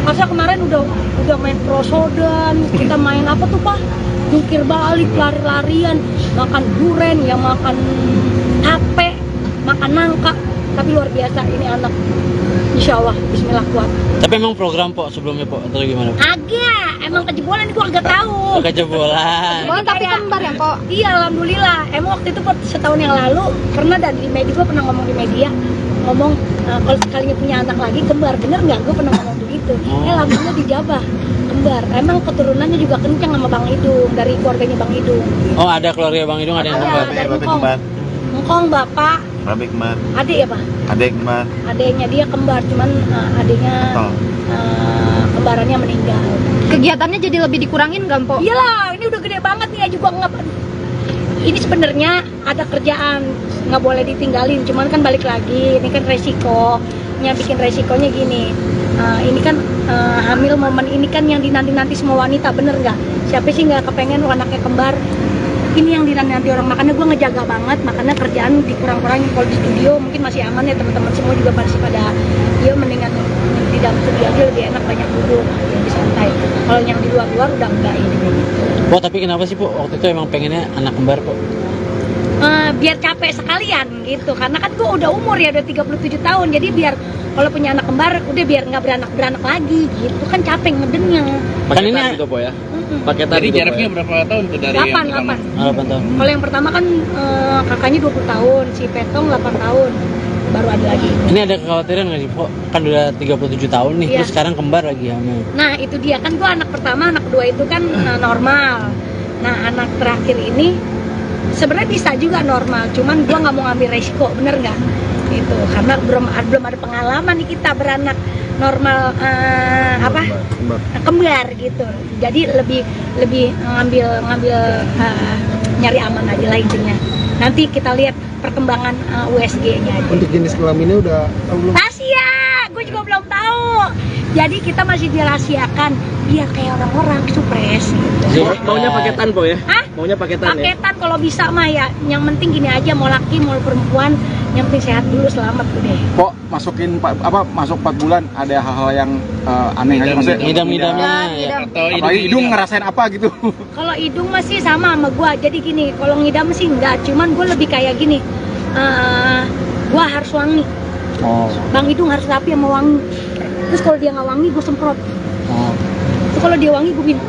Masa kemarin udah main prosodan, kita main apa tuh Pak? Jungkir balik, lari-larian, makan duren, ya makan tape, makan nangka. Tapi luar biasa ini anak. Insya Allah, Bismillah kuat. Tapi emang program, Po, sebelumnya, Po, atau gimana? Agak, emang kejebolan itu agak tahu. Kejebolan. Oh, tapi kembar ya po? Iya, alhamdulillah. Emang waktu itu setahun yang lalu pernah di media, gue pernah ngomong di media, kalau sekalinya punya anak lagi kembar, bener nggak? Gue pernah ngomong begitu. Alhamdulillah dijabah kembar. Emang keturunannya juga kencang sama Bang Idung, dari keluarganya Bang Idung. Oh, ada keluarga Bang Idung, ada yang kembar. Dari Ngkong bapak, Babe kembar, adik ya Pak? adek kembar, Adiknya dia kembar, cuman adiknya kembarannya meninggal. Kegiatannya jadi lebih dikurangin nggak po? Iyalah, ini udah gede banget nih, juga nggak. ini sebenarnya ada kerjaan, nggak boleh ditinggalin, cuman kan balik lagi, ini kan resikonya, bikin resikonya gini. Ini kan hamil momen ini kan yang dinanti-nanti semua wanita, bener nggak? Siapa sih nggak kepengen anaknya kembar? Ini yang dinanti orang, makanya gue ngejaga banget, makanya kerjaan dikurang-kurangin. Kalau di studio mungkin masih aman ya, teman-teman semua juga masih pada ya mendingan di dalam studio aja lebih enak, banyak duduk, lebih santai. Kalau yang di luar-luar udah enggak ini. Po, tapi kenapa sih Po waktu itu emang pengennya anak kembar Po? Biar capek sekalian gitu, karena kan gue udah umur ya, udah 37 tahun, jadi biar kalau punya anak kembar udah biar nggak beranak lagi gitu kan, capek ngedennya. Kan ini Paketan gitu po ya. Paketan Jadi gitu, jaraknya ya? berapa tahun tuh dari 8 yang pertama? 8 tahun. Kalau yang pertama kan kakaknya 20 tahun, si Petong 8 tahun, baru ada lagi. Ini ada kekhawatiran nggak sih Po? Kan udah 37 tahun nih, Iya. terus sekarang kembar lagi hamil. Nah itu dia kan, gue anak pertama, anak kedua itu kan normal. Nah anak terakhir ini sebenarnya bisa juga normal, cuman gue nggak mau ngambil resiko, bener nggak? Itu karena belum ada pengalaman nih kita beranak normal kembar gitu. Jadi lebih ngambil nyari aman aja lah intinya. Nanti kita lihat perkembangan USG-nya aja. Untuk jenis kelaminnya udah tahu belum? Rahasia, gue juga belum tahu. Jadi kita masih dirahasiakan biar kayak orang-orang supres gitu. Maunya paketan po ya? Hah? Maunya paketan ya? Paketan kalau bisa mah ya. Yang penting gini aja, mau laki mau perempuan, yang penting sehat dulu, selamat udah. Kok masuk 4 bulan ada hal-hal yang aneh aja maksudnya? Ngidam-ngidamnya ya. Atau Apalagi hidung ngerasain apa gitu? Kalau hidung masih sama gua. Jadi gini, kalau ngidam sih enggak, cuman gua lebih kayak gini. Gua harus wangi. Oh. Bang hidung harus rapi sama wangi. Terus kalau dia nggak wangi, gue semprot. Oh. Terus kalau dia wangi, gue bilang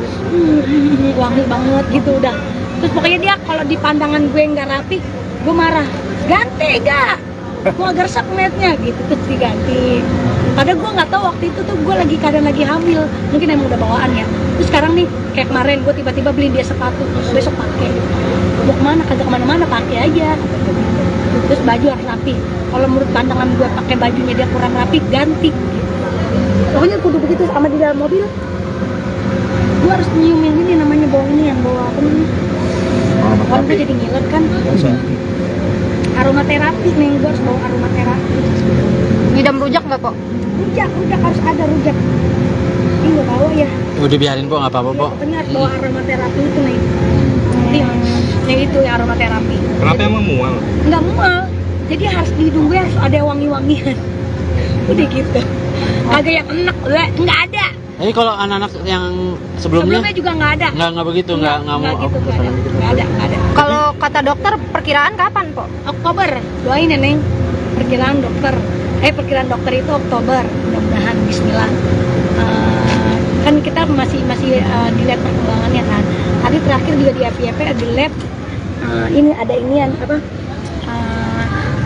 wangi banget gitu udah. Terus pokoknya dia kalau di pandangan gue nggak rapi, gue marah. Ganti gak? Gue agak resep ngeliatnya gitu, terus diganti. Padahal gue nggak tahu waktu itu tuh gue keadaan lagi hamil, mungkin emang udah bawaan ya. Terus sekarang nih kayak kemarin gue tiba-tiba beliin dia sepatu, besok pakai. Mau kemana? Kagak kemana-mana, pakai aja. Terus baju harus rapi. Kalau menurut pandangan gue pakai bajunya dia kurang rapi, ganti. Pokoknya kudu begitu. Sama di dalam mobil gue harus nyiumin ini, namanya bau ini, yang bau apa nih? Kan gue jadi ngiler kan. Aromaterapi nih, gue harus bawa aromaterapi. Ngidam rujak nggak kok? Rujak harus ada rujak. Ini nggak bawa ya. Udah biarin Po, nggak apa-apa Po. Pokoknya harus bawa aromaterapi itu nih. Nih itu ya aromaterapi. Kenapa emang mual? Nggak mual, jadi harus di hidung gue harus ada wangi-wangian. Udah gitu. Kagak yang enak, nggak ada. Jadi kalau anak-anak yang sebelumnya Juga nggak ada. nggak begitu, nggak mau gitu, nggak ada. Kalau kata dokter perkiraan kapan kok? Oktober, doain ya Neng. Perkiraan dokter itu Oktober, mudah-mudahan Bismillah. Kan kita masih dilihat perkembangannya kan. Tadi terakhir juga di FYP di lab, ini ada inian apa?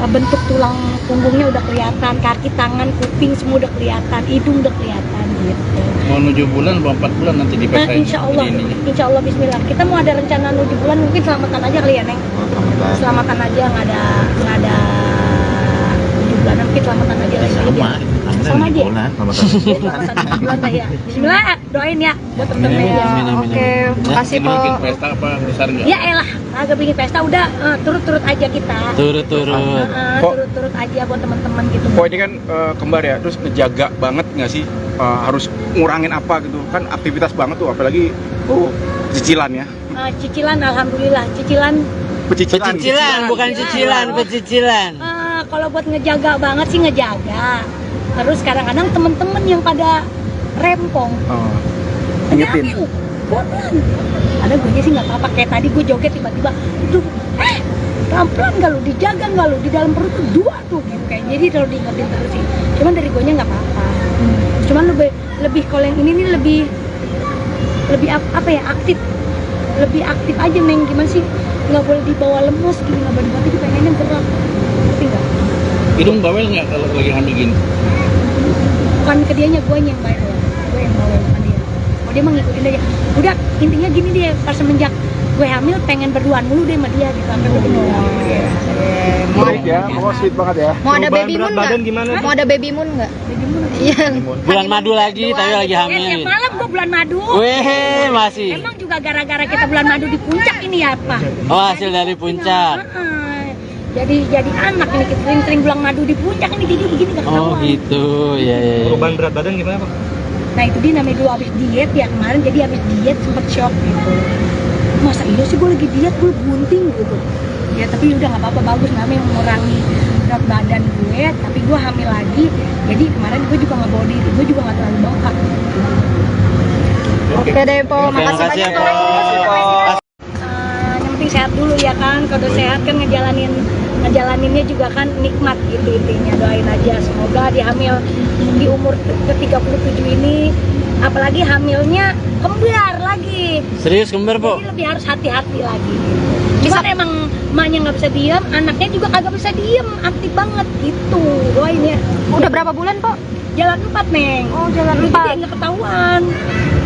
Bentuk tulang punggungnya udah kelihatan, kaki, tangan, kuping semua udah kelihatan, hidung udah kelihatan gitu. Mau 7 bulan atau 4 bulan nanti dipesain? Insya Allah Bismillah. Kita mau ada rencana 7 bulan, mungkin selamatan aja kali ya Neng. Selamatan aja, nggak ada 7 bulan, mungkin selamatan aja lagi. Sama aja. Selamatan 7 bulan lah ya. Bismillah, doain ya buat temen-temen ya. Oke, makasih Ini kok. bikin pesta apa besar nggak? Ya elah, agak bikin pesta udah turut-turut aja kita. turut-turut. Turut-turut aja buat teman-teman gitu. Kok ini kan kembar ya, terus ngejaga banget nggak sih? Harus ngurangin apa gitu? Kan aktivitas banget tuh, apalagi cicilan ya. Cicilan, alhamdulillah cicilan. Pecicilan, bukan cicilan, pecicilan. Kalau buat ngejaga banget sih ngejaga. Terus kadang-kadang temen-temen yang pada rempong. Ingetin. Pelan. Ada gue sih nggak apa-apa. Kayak tadi gue joget tiba-tiba, itu pelan-pelan nggak lu, dijaga nggak lu, di dalam perut tuh 2 tuh gitu kayak. Jadi kalau diingetin terus sih. Cuman dari gue nya nggak apa-apa. Cuman lebih kalau yang ini nih lebih apa ya, lebih aktif aja Neng. Gimana sih, nggak boleh dibawa lemes gini, nggak boleh dibawa, pengennya gerak. Ngerti nggak? Hidung bawel nggak kalau lagi hamil gini? Bukan ke dianya, gue yang bawel, bukan dia. Oh dia mah ngikutin aja. Udah intinya gini dia, pas semenjak gue hamil pengen berduaan mulu deh sama dia gitu sampai gue Menarik ya, pokoknya sweet banget ya. Mau ada Perubahan baby moon berat nggak? badan gimana? Mau ada baby moon nggak? Iya. Bulan madu lagi, tapi lagi Ya, hamil. tiap malam gue bulan madu. Weh, masih. Emang juga gara-gara kita bulan madu di puncak ini ya apa? Oh, hasil dari puncak. Jadi anak ini kita sering-sering bulan madu di puncak ini jadi begini gak Oh ketahuan. gitu, ya ya. Ya. Perubahan berat badan gimana Pak? Nah itu dia namanya dulu habis diet ya kemarin, jadi habis diet sempet shock gitu. Masa iya sih gue lagi diet, gue bunting gitu. Ya tapi udah nggak apa-apa, bagus namanya mengurangi berat badan gue, tapi gue hamil lagi. Jadi kemarin gue juga nggak bawa diri, gue juga nggak terlalu bengkak. Oke deh, Po. Oke, Makasih makasih banyak, ya, Po. Po. Yang penting sehat dulu ya kan, kalau sehat kan ngejalaninnya juga kan nikmat gitu intinya. Doain aja semoga dia hamil di umur ke-37 ini, apalagi hamilnya kembar lagi, Serius kembar, Po? jadi lebih harus hati-hati lagi. Cuman emang emaknya nggak bisa diem, anaknya juga kagak bisa diem, aktif banget gitu. Doain ya. Udah berapa bulan, Po? Jalan 4 Neng. Oh, jalan Jadi 4. dia nggak ketahuan.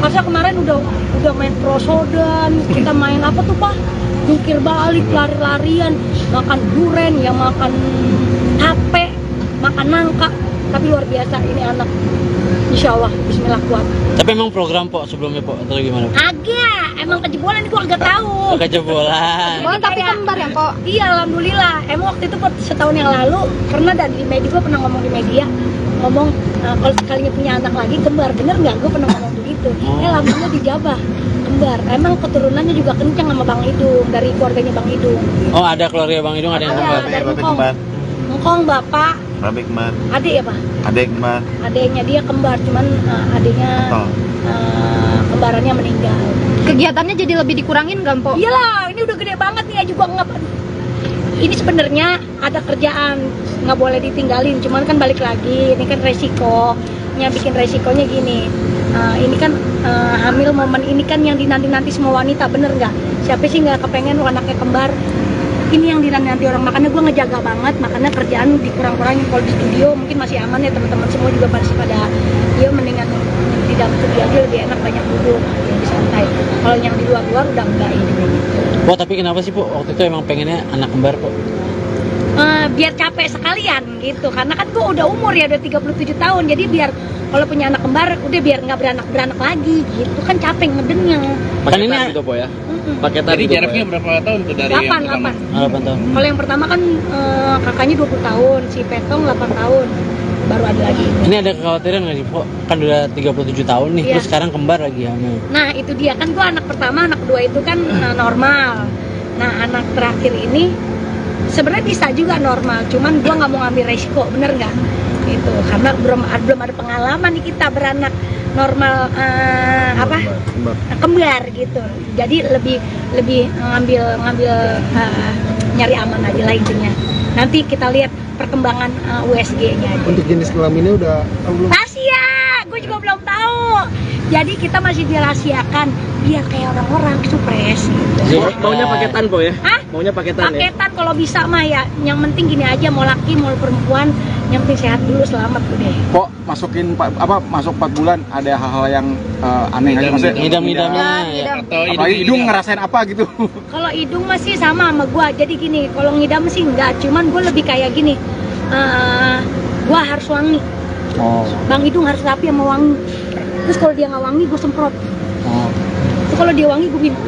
Masa kemarin udah main prosodan, kita main apa tuh Pak? Jungkir balik, lari-larian, makan duren, ya makan tape, makan nangka. Tapi luar biasa ini anak. Insya Allah, Bismillah kuat. Tapi emang program, Po, sebelumnya, Po, atau gimana? Agak, emang kejebolan gua agak tahu. Kejebolan. Oh, tapi kembar ya, Po? Iya, alhamdulillah. Emang waktu itu setahun yang lalu pernah dan di media, gua pernah ngomong di media, ngomong kalau sekalinya punya anak lagi kembar, bener nggak? Gue pernah ngomong begitu. Alhamdulillah dijabah kembar. Emang keturunannya juga kencang sama Bang Idung, dari keluarganya Bang Idung. Oh, ada keluarga Bang Idung ada yang kembar. Dari Ngkong bapak, Bapak kembar, adik ya Pak? adek kembar, Adiknya dia kembar, cuman adiknya kembarannya meninggal. Kegiatannya jadi lebih dikurangin nggak, Po? Iyalah, ini udah gede banget nih ya juga nggak. Ini sebenarnya ada kerjaan nggak boleh ditinggalin, cuman kan balik lagi, ini kan resikonya, bikin resikonya gini. Ini kan hamil momen ini kan yang dinanti-nanti semua wanita, bener nggak? Siapa sih nggak kepengen anaknya kembar? Ini yang dinanti orang, makanya gue ngejaga banget, makanya kerjaan dikurang-kurangin. Kalau di studio mungkin masih aman ya, teman-teman semua juga masih pada dia mendingan di dalam studio aja lebih enak, banyak duduk, lebih santai. Kalau yang di luar-luar udah enggak ini. Po, tapi kenapa sih, Po, waktu itu emang pengennya anak kembar, Po? Biar capek sekalian gitu, karena kan gue udah umur ya, udah 37 tahun, jadi biar kalau punya anak kembar udah biar nggak beranak lagi gitu, kan capek ngedengnya. Kan ini Paketan gitu, Po ya. paketan Jadi gitu, Po, jaraknya ya? berapa tahun tuh dari yang 8 pertama? 8 tahun. Kalau yang pertama kan kakaknya 20 tahun, si Petong 8 tahun, baru ada lagi. Ini ada kekhawatiran nggak sih, Po? Kan udah 37 tahun nih, Iya. terus sekarang kembar lagi hamil. Nah itu dia kan, gue anak pertama, anak kedua itu kan normal. Nah anak terakhir ini sebenarnya bisa juga normal, cuman gue nggak mau ngambil resiko, bener nggak? Itu karena belum ada pengalaman nih kita beranak normal kembar gitu. Jadi lebih ngambil nyari aman aja lah intinya. Nanti kita lihat perkembangan USG-nya aja. Untuk jenis kelaminnya udah tahu belum? Rahasia, gue juga belum tahu. Jadi kita masih dirahasiakan biar kayak orang-orang supres gitu. Maunya paketan, Po ya? Hah? Maunya paketan ya? Paketan kalau bisa mah ya. Yang penting gini aja, mau laki mau perempuan, yang penting sehat dulu, selamat udah. Kok masuk 4 bulan ada hal-hal yang aneh aja maksudnya? Ngidam-ngidamnya ya. Atau Apalagi hidung ngerasain apa gitu? Kalau hidung masih sama gua. Jadi gini, kalau ngidam sih enggak, cuman gue lebih kayak gini. Gua harus wangi. Oh. Bang Hidung harus rapi sama wangi. Terus kalau dia nggak wangi, gue semprot. Oh. Terus kalau dia wangi, gue bilang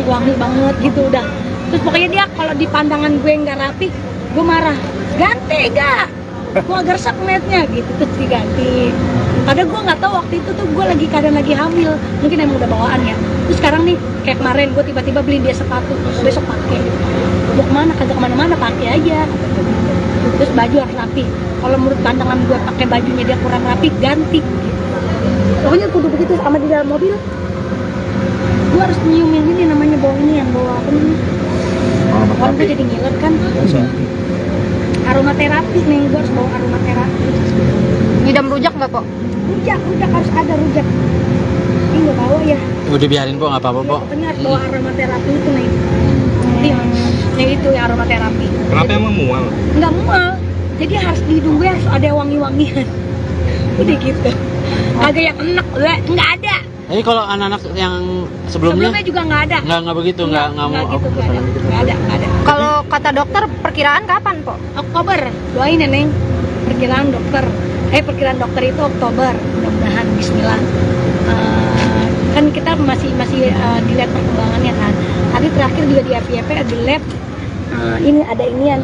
wangi banget gitu udah. Terus pokoknya dia kalau di pandangan gue nggak rapi, gue marah. Ganti gak? Gue agak resep ngeliatnya gitu, terus diganti. Padahal gue nggak tahu waktu itu tuh gue keadaan lagi hamil, mungkin emang udah bawaan ya. Terus sekarang nih kayak kemarin gue tiba-tiba beliin dia sepatu, besok pakai. Mau kemana? Kagak kemana-mana, pakai aja. Terus baju harus rapi. Kalau menurut pandangan gue pakai bajunya dia kurang rapi, ganti. Pokoknya kudu begitu. Sama di dalam mobil, gue harus nyiumin ini namanya bau ini, yang bawa apa nih? Kalau gue jadi ngiler kan. Aromaterapi nih, gue harus bawa aromaterapi. Ngidam rujak nggak, Po? Rujak harus ada rujak. Ini nggak bawa ya. Udah biarin, Po, nggak apa-apa, Po. Pokoknya harus bawa aromaterapi itu nih. Yang itu ya aromaterapi. Kenapa emang mual? Nggak mual. Jadi harus di hidung gue harus ada wangi-wangian. Udah gitu. Agak yang enak, nggak ada. Tapi kalau anak-anak yang sebelumnya juga nggak ada. nggak begitu, nggak mau. gitu, nggak ada. Kalau kata dokter perkiraan kapan, Po? Oktober, doain ya Neng. Perkiraan dokter itu Oktober, mudah-mudahan Bismillah. Kan kita masih dilihat perkembangannya kan. Tadi terakhir juga di RPP ada lab. Ini ada inian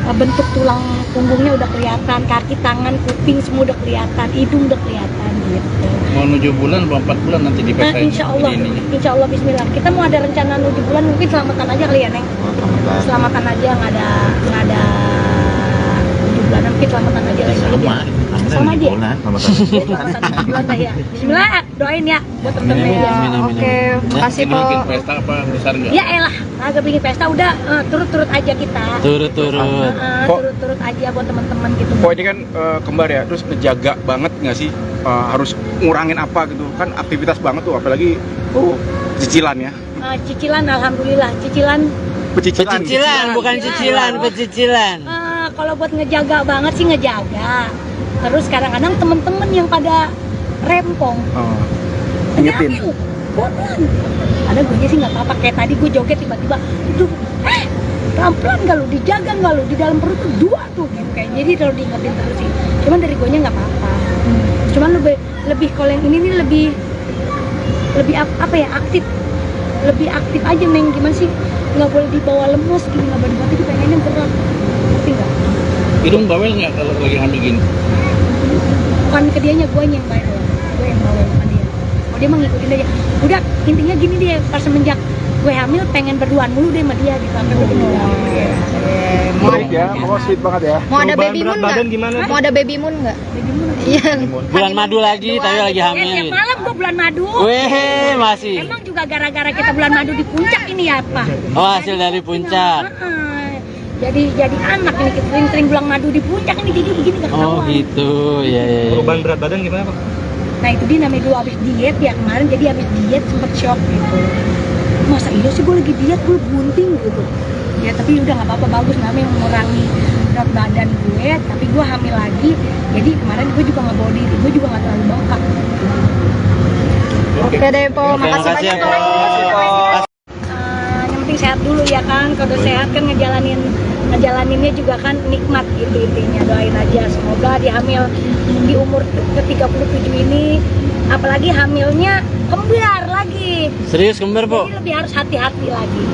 bentuk tulang punggungnya udah kelihatan, kaki, tangan, kuping semua udah kelihatan, hidung udah kelihatan gitu. Mau 7 bulan, 4 bulan nanti dipesain. Insya Allah Bismillah. Kita mau ada rencana 7 bulan, mungkin selamatan aja kali ya Neng. Selamatan aja, nggak ada 7 bulan, mungkin selamatan aja lagi. Sama aja. Selamatan 7 bulan lah ya. Bismillah, doain ya buat temen-temen ya. Oke, makasih, Po. Bikin pesta apa besar nggak? Ya elah, agak bikin pesta udah turut-turut aja kita. Turut-turut. Turut-turut aja buat teman-teman gitu. Kok ini kan kembar ya, terus ngejaga banget nggak sih, harus ngurangin apa gitu kan, aktivitas banget tuh, apalagi cicilan ya. Cicilan, alhamdulillah, cicilan. Pecicilan, bukan cicilan, pecicilan. Kalau buat ngejaga banget sih ngejaga. Terus kadang-kadang temen-temen yang pada rempong. Ingetin. Bodohan. Ada gue sih nggak apa-apa, kayak tadi gue joget tiba-tiba, itu pelan-pelan nggak lu, dijaga nggak lu, di dalam perut tuh 2 tuh gitu kayak. Jadi kalau diingetin terus sih. Cuman dari gue nya nggak apa-apa. Cuman lebih kalau yang ini nih lebih apa ya, aktif. Lebih aktif aja Neng, gimana sih? Nggak boleh dibawa lemes gini, nggak boleh dibawa, pengennya berat. Ngerti nggak? Hidung bawel nggak kalau lagi hamil gini? Bukan ke dianya, gue yang bawel. Gue yang bawel sama dia. Oh, dia mah ngikutin aja. Udah, intinya gini deh, pas semenjak gue hamil pengen berduaan mulu deh sama dia gitu, sampai gue Sweet ya, pokoknya sweet banget ya. Mau ada baby moon nggak? Badan gimana? Mau ada baby moon nggak? Iya. Bulan madu lagi, tapi lagi Tiap hamil. malam gue bulan madu. Weh, masih. Emang juga gara-gara kita bulan madu di puncak ini ya apa? Oh, hasil dari puncak. Jadi anak ini kita sering bulan madu di puncak ini, jadi begini nggak Oh ketahuan. gitu, ya. Perubahan berat badan gimana Pak? Nah itu dia namanya dulu abis diet ya kemarin, jadi abis diet sempet shock gitu. Masa iya sih gue lagi diet, gue bunting gitu. Ya tapi udah nggak apa-apa, bagus, namanya mengurangi berat badan gue, tapi gue hamil lagi. Jadi kemarin gue juga nggak bawa diri, gue juga nggak terlalu bengkak. Oke deh, Po. Makasih banyak, Po. Yang penting sehat dulu ya kan. Kalau udah sehat kan ngejalaninnya juga kan nikmat gitu intinya. Doain aja semoga di hamil di umur ke-37 ini, apalagi hamilnya kembar lagi. Serius kembar, Po? Jadi lebih harus hati-hati lagi.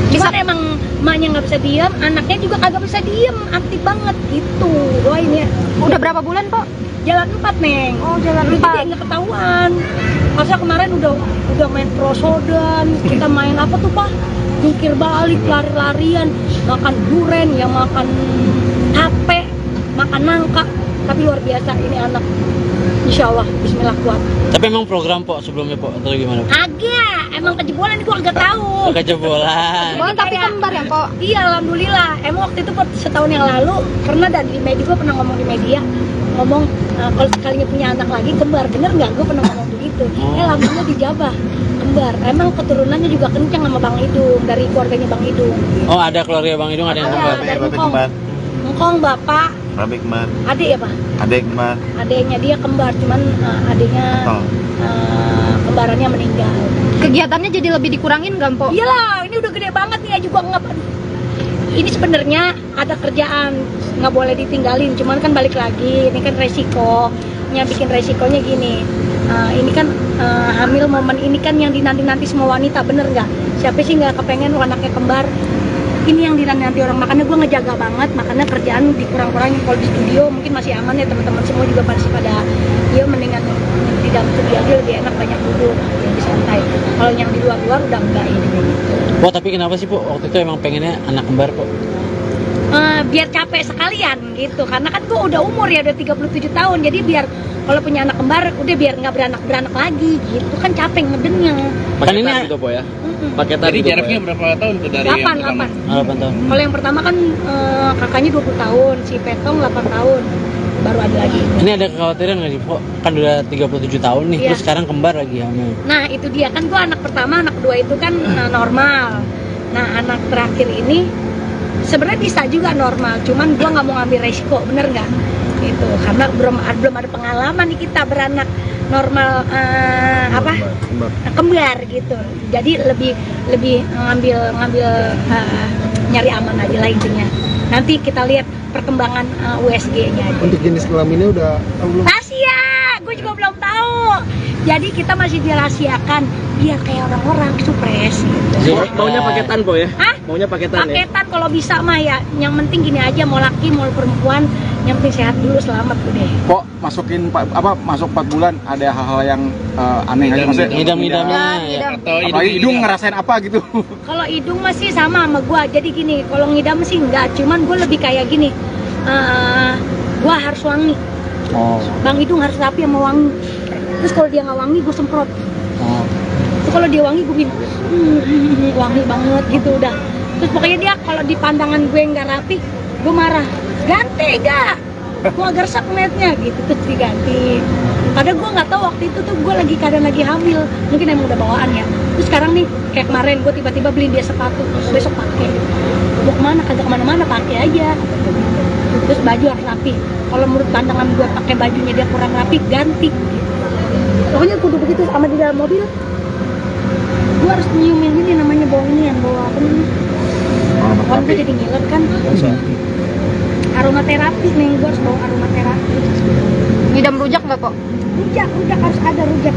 Cuman emang emaknya nggak bisa diem, anaknya juga kagak bisa diem, aktif banget gitu. Doain ya. Udah berapa bulan, Po? Jalan 4 Neng. Oh, jalan Jadi 4. nggak ketahuan. Masa kemarin udah main prosodan, kita main apa tuh Pak? Jungkir balik, lari-larian, makan duren, ya makan tape, makan nangka. Tapi luar biasa ini anak. Insya Allah, Bismillah kuat. Tapi emang program, Po, sebelumnya, Po, atau gimana? Agak, emang kejebolan gue agak tahu. Kejebolan. Oh, tapi kembar ya, Po? Iya, alhamdulillah. Emang waktu itu setahun yang lalu pernah di media, gue pernah ngomong di media, ngomong kalau sekalinya punya anak lagi kembar, bener nggak? Gue pernah ngomong begitu. Alhamdulillah dijabah kembar. Emang keturunannya juga kencang sama Bang Idung, dari keluarganya Bang Idung. Oh, ada keluarga Bang Idung, ada yang kembar. Dari Ngkong bapak, Rabi kembar, adik ya Pak? adek kembar. Adiknya dia kembar, cuman adiknya kembarannya meninggal. Kegiatannya jadi lebih dikurangin nggak, Po? Iyalah, ini udah gede banget nih ya juga nggak. Ini sebenarnya ada kerjaan, nggak boleh ditinggalin. Cuman kan balik lagi, ini kan resikonya, bikin resikonya gini. Ini kan hamil momen ini kan yang dinanti-nanti semua wanita, bener nggak? Siapa sih nggak kepengen anaknya kembar? Ini yang dinanti orang, makanya gue ngejaga banget, makanya kerjaan dikurang-kurangin. Kalau di studio mungkin masih aman ya, teman-teman semua juga masih pada ya mendingan di dalam studio aja lebih enak, banyak duduk, lebih santai. Kalau yang di luar-luar udah enggak ini. Po, tapi kenapa sih, Po, waktu itu emang pengennya anak kembar, Po? Biar capek sekalian gitu, karena kan gue udah umur ya, udah 37 tahun, jadi biar kalau punya anak kembar udah biar nggak beranak lagi gitu, kan capek ngedennya. Kan ini gitu, Po ya. paketan Jadi gitu, jaraknya Po, berapa tahun tuh dari 8 yang pertama? 8 tahun. Kalau yang pertama kan kakaknya 20 tahun, si Petong 8 tahun, baru ada lagi. Ini ada kekhawatiran nggak sih, Po? Kan udah 37 tahun nih, Iya. terus sekarang kembar lagi hamil. Nah itu dia kan, gue anak pertama, anak kedua itu kan normal. Nah anak terakhir ini sebenarnya bisa juga normal, cuman gue nggak mau ngambil resiko, bener nggak? itu karena belum ada pengalaman nih kita beranak normal kembar gitu. Jadi lebih ngambil nyari aman aja lah intinya. Nanti kita lihat perkembangan USG-nya aja. Untuk jenis kelaminnya udah tahu belum? Rahasia, gue juga belum tahu. Jadi kita masih dirahasiakan biar kayak orang-orang supres gitu. Maunya paketan po ya? Hah? Maunya paketan ya? Paketan kalau bisa mah ya. Yang penting gini aja, mau laki mau perempuan, yang penting sehat dulu, selamat udah. Kok masuk 4 bulan ada hal-hal yang aneh aja maksudnya? Ngidam-ngidamnya ya. Atau Apalagi hidung ngerasain apa gitu? Kalau hidung masih sama gua. Jadi gini, kalau ngidam sih enggak, cuman gua lebih kayak gini. Gua harus wangi. Oh. Bang hidung harus rapi sama wangi. Terus kalau dia nggak wangi, gue semprot. Oh. Terus kalau dia wangi, gue bilang wangi banget gitu udah. Terus pokoknya dia kalau di pandangan gue nggak rapi, gue marah. Ganti gak? Gue agak resep ngeliatnya gitu, terus diganti. Padahal gue nggak tahu waktu itu tuh gue kadang lagi hamil, mungkin emang udah bawaan ya. Terus sekarang nih kayak kemarin gue tiba-tiba beliin dia sepatu, besok pakai. Mau kemana? Kagak kemana-mana, pakai aja. Terus baju harus rapi. Kalau menurut pandangan gue pakai bajunya dia kurang rapi, ganti. Pokoknya kudu begitu sama di dalam mobil. Gue harus nyiumin ini namanya bau apa namanya? Kan gue jadi ngiler kan. Aromaterapi nih, gue harus bawa aromaterapi. Ngidam rujak nggak kok? Rujak harus ada rujak.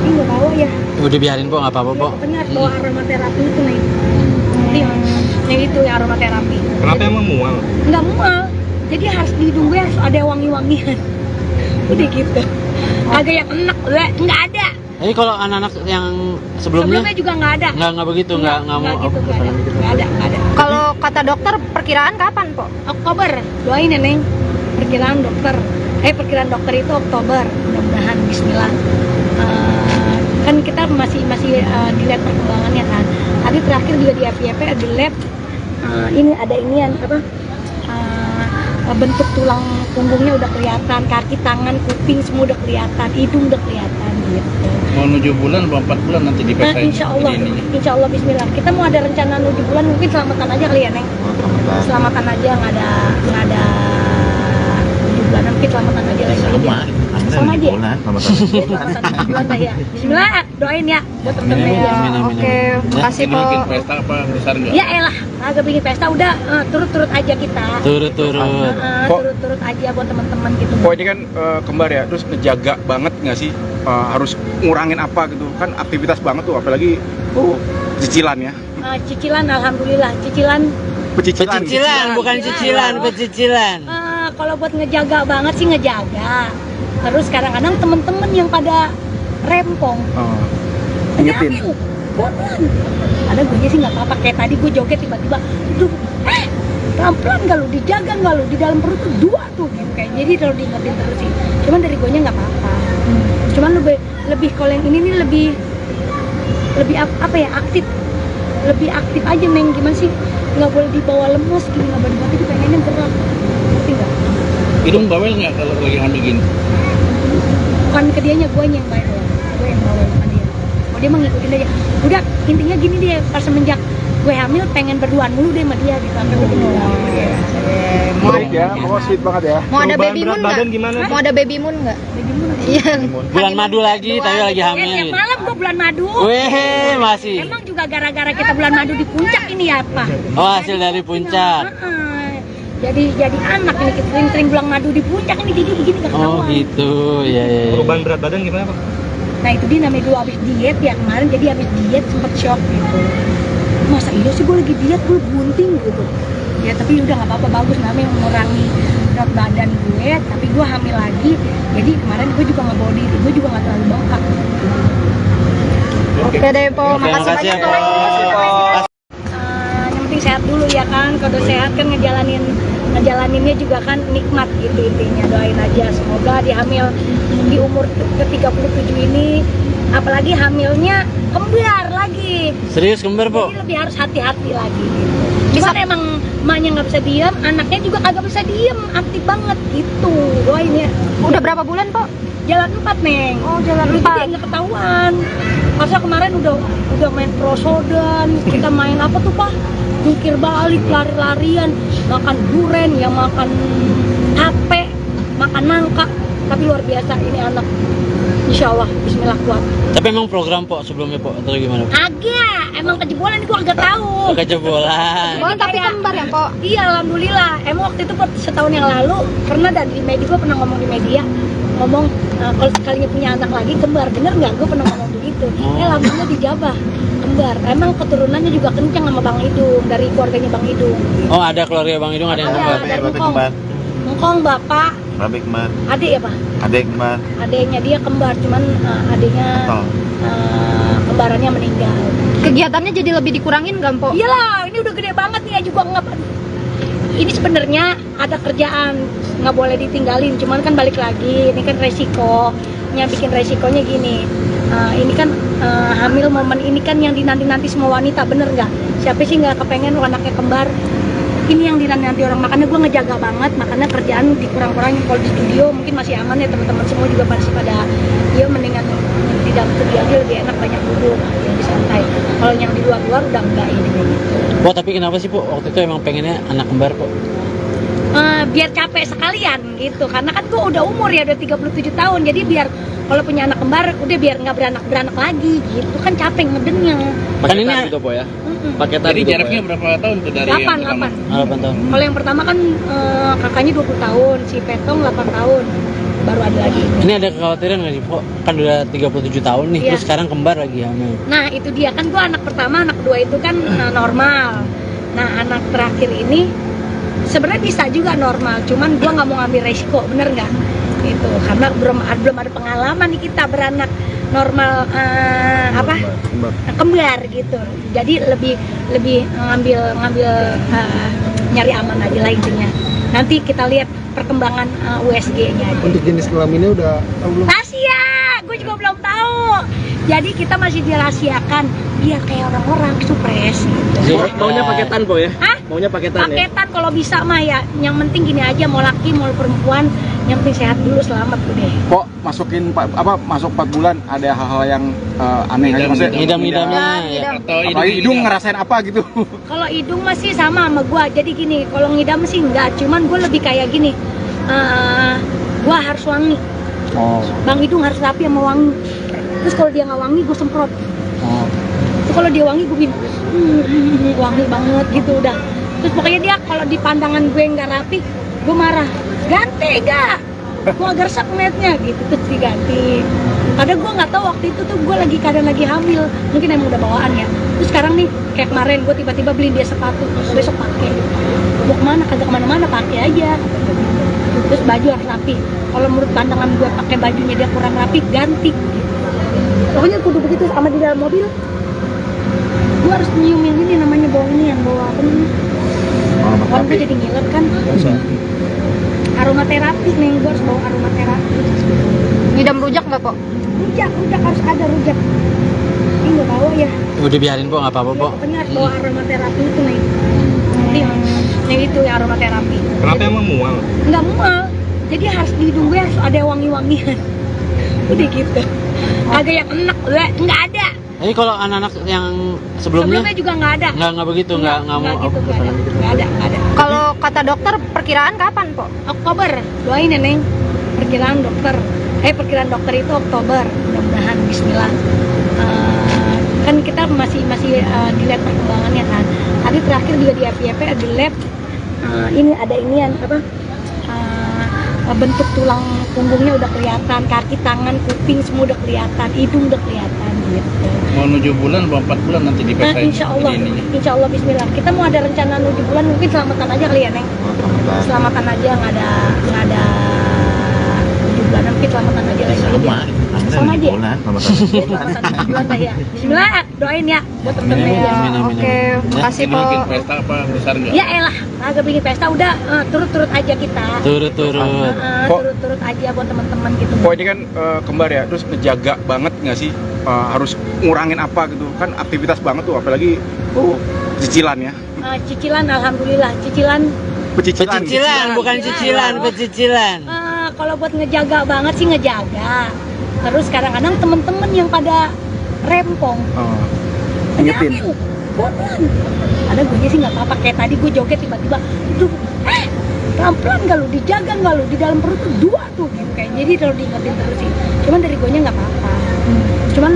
Ini gue bawa ya. Udah biarin po, nggak apa-apa po. Benar bawa aromaterapi itu nih. Nih itu ya aromaterapi. Kenapa emang mual? Nggak mual. Jadi harus di hidung gue harus ada wangi-wangian. Udah gitu. Agak yang enak, nggak ada. Jadi kalau anak-anak yang sebelumnya juga nggak ada. nggak begitu, nggak mau. Gitu, nggak ada. Kalau kata dokter perkiraan kapan po? Oktober, doain ya Neng. Perkiraan dokter itu Oktober, mudah-mudahan Bismillah. Kan kita masih dilihat perkembangannya kan. Tadi terakhir juga di FYP di lab ini ada inian bentuk tulang punggungnya udah kelihatan, kaki, tangan, kuping semua udah kelihatan, hidung udah kelihatan gitu. Mau 7 bulan atau 4 bulan nanti Nah, dipesain. insya Allah Bismillah. Kita mau ada rencana 7 bulan, mungkin selamatan aja kali ya Neng. Selamatan aja, nggak ada 7 bulan, mungkin selamatan aja lagi. Sama aja. Selamatan bulan lah ya. Bismillah, doain ya buat temen-temen ya. Oke, makasih po. Bikin pesta apa besar nggak? Ya elah, agak bikin pesta udah turut-turut aja kita. Turut. Turut-turut aja buat teman-teman gitu. Kok ini kan kembar ya, terus ngejaga banget nggak sih? Harus ngurangin apa gitu? Kan aktivitas banget tuh, apalagi cicilan ya. Cicilan, alhamdulillah. Pecicilan. Bukan cicilan, pecicilan. Kalau buat ngejaga banget sih ngejaga. Terus kadang-kadang temen-temen yang pada rempong. Ingetin. Pelan. Ada gue sih nggak apa-apa. Kayak tadi gue joget tiba-tiba, pelan-pelan nggak lu, dijaga nggak lu, di dalam perut tuh 2 tuh gitu kayak. Jadi kalau diingetin terus sih. Cuman dari gue nya nggak apa-apa. Cuman lebih kalau yang ini nih lebih apa ya, aktif. Lebih aktif aja Neng, gimana sih? Nggak boleh dibawa lemes gini, nggak boleh dibawa, pengennya gerak. Ngerti nggak? Hidung bawel nggak kalau lagi hamil gini? Bukan ke dianya, gue yang bawel, bukan dia. Oh dia mah ngikutin aja. Udah intinya gini deh, pas semenjak gue hamil pengen berduaan mulu deh sama dia gitu. Sampai gue Baik ya, pokoknya sweet banget ya. Mau ada baby moon badan nggak? gimana? Mau ada baby moon nggak? Iya. Bulan madu lagi, tapi lagi hamil. Tiap malam gue bulan madu. Weh, masih. Emang juga gara-gara kita bulan madu di puncak ini ya Pak? Oh, hasil dari puncak. Jadi anak ini kita sering bulan madu di puncak ini jadi begini nggak ketahuan. Oh gitu, ya. Perubahan berat badan gimana Pak? Nah itu dia namanya dulu abis diet ya kemarin, jadi abis diet sempet shock gitu. Masa iya sih gue lagi diet, gue bunting gitu. Ya tapi udah nggak apa-apa, bagus namanya mengurangi berat badan gue, tapi gue hamil lagi. Jadi kemarin gue juga nggak bawa diri, gue juga nggak terlalu bengkak. Oke deh po, makasih makasih ya, banyak Po. po. Yang penting sehat dulu ya kan, kalau udah sehat kan ngejalaninnya juga kan nikmat gitu intinya. Doain aja semoga di hamil di umur ke-37 ini, apalagi hamilnya kembar lagi. Serius kembar, Po? Jadi lebih harus hati-hati lagi gitu. Cuman emang emaknya nggak bisa diem, anaknya juga kagak bisa diem, aktif banget gitu. Doain ya. Udah berapa bulan po? Jalan 4 Neng. Oh jalan Jadi 4. nggak ketahuan. Masa kemarin udah main prosodan, kita main apa tuh Pak? Jungkir balik, lari-larian, makan duren, ya makan tape, makan nangka, tapi luar biasa ini anak. Insya Allah, Bismillah kuat. Tapi emang program po sebelumnya po atau gimana? Agak, emang kejebolan gue agak tahu. Kejebolan. Oh, tapi kembar ya, Kok? Iya, alhamdulillah. Emang waktu itu setahun yang lalu pernah di media, gue pernah ngomong di media, ngomong kalau sekalinya punya anak lagi kembar, bener nggak? Gue pernah ngomong begitu. Alhamdulillah dijabah kembar. Emang keturunannya juga kencang sama Bang Idung, dari keluarganya Bang Idung. Oh, ada keluarga Bang Idung ada yang kembar. Ada Ngkong. Ngkong bapak, Bapak kembar. adik ya Pak? Adek kembar. Adiknya dia kembar, cuman adiknya kembarannya meninggal. Kegiatannya jadi lebih dikurangin nggak, Mpok? Iyalah, ini udah gede banget nih, juga nggak. Ini sebenarnya ada kerjaan, nggak boleh ditinggalin. Cuman kan balik lagi, ini kan resikonya, bikin resikonya gini. Ini kan hamil momen ini kan yang dinanti-nanti semua wanita, bener nggak? Siapa sih nggak kepengen anaknya kembar? Ini yang dinanti orang, makanya gue ngejaga banget, makanya kerjaan dikurang-kurangin. Kalau di studio mungkin masih aman ya, teman-teman semua juga masih pada ya mendingan di dalam studio aja lebih enak, banyak duduk lebih santai. Kalau yang di luar udah enggak ini gitu. Po, tapi kenapa sih po waktu itu emang pengennya anak kembar po? Biar capek sekalian gitu, karena kan gue udah umur ya, udah 37 tahun, jadi biar kalau punya anak kembar udah biar nggak beranak lagi gitu kan, capek ngedennya. Kan ini gitu po ya. paketan. Jadi gitu, jaraknya po, berapa tahun tuh dari 8 yang pertama? 8 tahun. Kalau yang pertama kan kakaknya 20 tahun, si Petong 8 tahun, baru ada lagi. Ini ada kekhawatiran nggak sih po? Kan udah 37 tahun nih, Iya. terus sekarang kembar lagi hamil. Nah itu dia kan, gue anak pertama, anak kedua itu kan normal. Nah anak terakhir ini sebenarnya bisa juga normal, cuman gue nggak mau ngambil resiko, bener nggak? Gitu, karena belum ada pengalaman nih kita beranak normal kembar gitu. Jadi lebih ngambil nyari aman aja lah intinya. Nanti kita lihat perkembangan USG-nya aja. Untuk jenis kelaminnya udah tahu belum? Rahasia, gue juga belum tahu. Jadi kita masih dirahasiakan biar kayak orang-orang supres gitu. Maunya paketan po ya? Hah? Maunya paketan ya? Paketan kalau bisa mah ya. Yang penting gini aja, mau laki mau perempuan, yang penting sehat dulu, selamat udah. Kok masuk 4 bulan ada hal-hal yang aneh aja maksudnya? Ngidam-ngidamnya ya. Atau Apalagi hidung ngerasain apa gitu? Kalau hidung masih sama gua. Jadi gini, kalau ngidam sih enggak, cuman gue lebih kayak gini. Gua harus wangi. Oh. Bang Hidung harus rapi sama wangi. Terus kalau dia nggak wangi, gue semprot. Oh. Terus kalau dia wangi, gue bilang wangi banget gitu udah. Terus pokoknya dia kalau di pandangan gue nggak rapi, gue marah. Ganti gak? Gue agak resep ngeliatnya gitu, terus diganti. Kadang gue nggak tahu waktu itu tuh gue kadang lagi hamil, mungkin emang udah bawaan ya. Terus sekarang nih kayak kemarin gue tiba-tiba beliin dia sepatu, besok pakai. Mau kemana? Kagak kemana-mana, pakai aja. Terus baju harus rapi. Kalau menurut pandangan gue pakai bajunya dia kurang rapi, ganti. Pokoknya kudu begitu. Sama di dalam mobil, gue harus nyiumin ini namanya bau ini yang bawa apa namanya? Orang gue jadi ngiler kan. Aromaterapi nih, gue harus bawa aromaterapi. Ngidam rujak nggak, Pok? Rujak harus ada rujak. Ini nggak bawa ya. Udah biarin po, nggak apa-apa po. Pokoknya harus bawa aromaterapi itu nih. Yang itu ya aromaterapi. Kenapa emang mual? Nggak mual. Jadi harus di hidung gue harus ada wangi-wangian. Udah gitu. Agak yang enak, nggak ada. Ini kalau anak-anak yang sebelumnya Juga nggak ada. nggak begitu, nggak mau. gitu, nggak ada. Kalau kata dokter perkiraan kapan, Pok? Oktober, doain ya Neng. Perkiraan dokter itu Oktober, mudah-mudahan Bismillah. Kan kita masih dilihat perkembangannya kan. Tadi terakhir juga di FYP di lab, ini ada inian bentuk tulang punggungnya udah kelihatan, kaki, tangan, kuping semua udah kelihatan, hidung udah kelihatan gitu. Mau 7 bulan, mau 4 bulan nanti Nah, dipesain. insya Allah Bismillah. Kita mau ada rencana 7 bulan, mungkin selamatan aja kali ya Neng. Selamatan aja, nggak ada 7 bulan, mungkin selamatan aja lagi. Sama aja. Selamatan 7 bulan lah ya. Bismillah, doain ya buat temen-temen ya. Oke, makasih, Ini bikin Pok. pesta apa besar nggak? Ya elah, agak bikin pesta udah turut-turut aja kita. Turut-turut. Turut-turut aja buat teman-teman gitu. Kok ini kan kembar ya, terus ngejaga banget nggak sih? Harus ngurangin apa gitu? Kan aktivitas banget tuh, apalagi cicilan ya. Cicilan, alhamdulillah. Cicilan. Pecicilan, bukan cicilan, pecicilan. Kalau buat ngejaga banget sih ngejaga. Terus kadang-kadang temen-temen yang pada rempong. Ingetin. Bonan. Ada gue sih nggak apa-apa, kayak tadi gue joget tiba-tiba, pelan-pelan gak lu, dijaga gak lu, di dalam perut tuh 2 tuh gitu kayak. Jadi kalau diingetin terus sih, cuman dari guanya nggak apa-apa. Cuman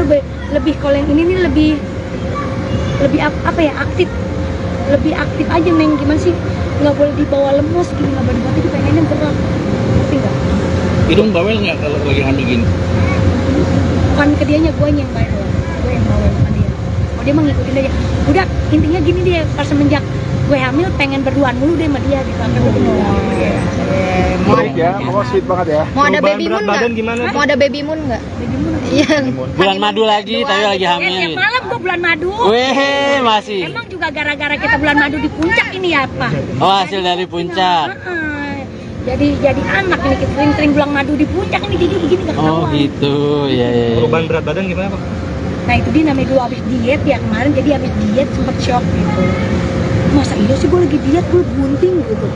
lebih kalau yang ini nih lebih apa ya, lebih aktif aja Neng. Gimana sih, nggak boleh dibawa lemes gini, nggak boleh dibawa, pengennya gerak, ngerti nggak? Hidung bawel nggak kalau lagi hamil gini? Bukan ke dianya, gue yang bawel, gue yang bawel bukan dia. Oh dia mah ngikutin aja. Udah intinya gini deh, pas semenjak gue hamil pengen berduaan mulu deh sama dia gitu. Sweet ya, pokoknya sweet banget ya. Mau ada Perubahan baby berat moon badan nggak? gimana? Mau ada baby moon nggak? Iya. Bulan madu lagi, tapi lagi hamil. Tiap malam gue bulan madu. Weh, masih. Emang juga gara-gara kita bulan madu di puncak ini ya Pak? Oh, hasil dari puncak. Jadi anak ini kita sering bulan madu di puncak ini jadi begini nggak Oh ketahuan. gitu, ya. Perubahan berat badan gimana Pak? Nah itu dia namanya dulu abis diet ya kemarin, jadi abis diet sempet shock gitu. Masa iya sih gue lagi diet, gue bunting gitu.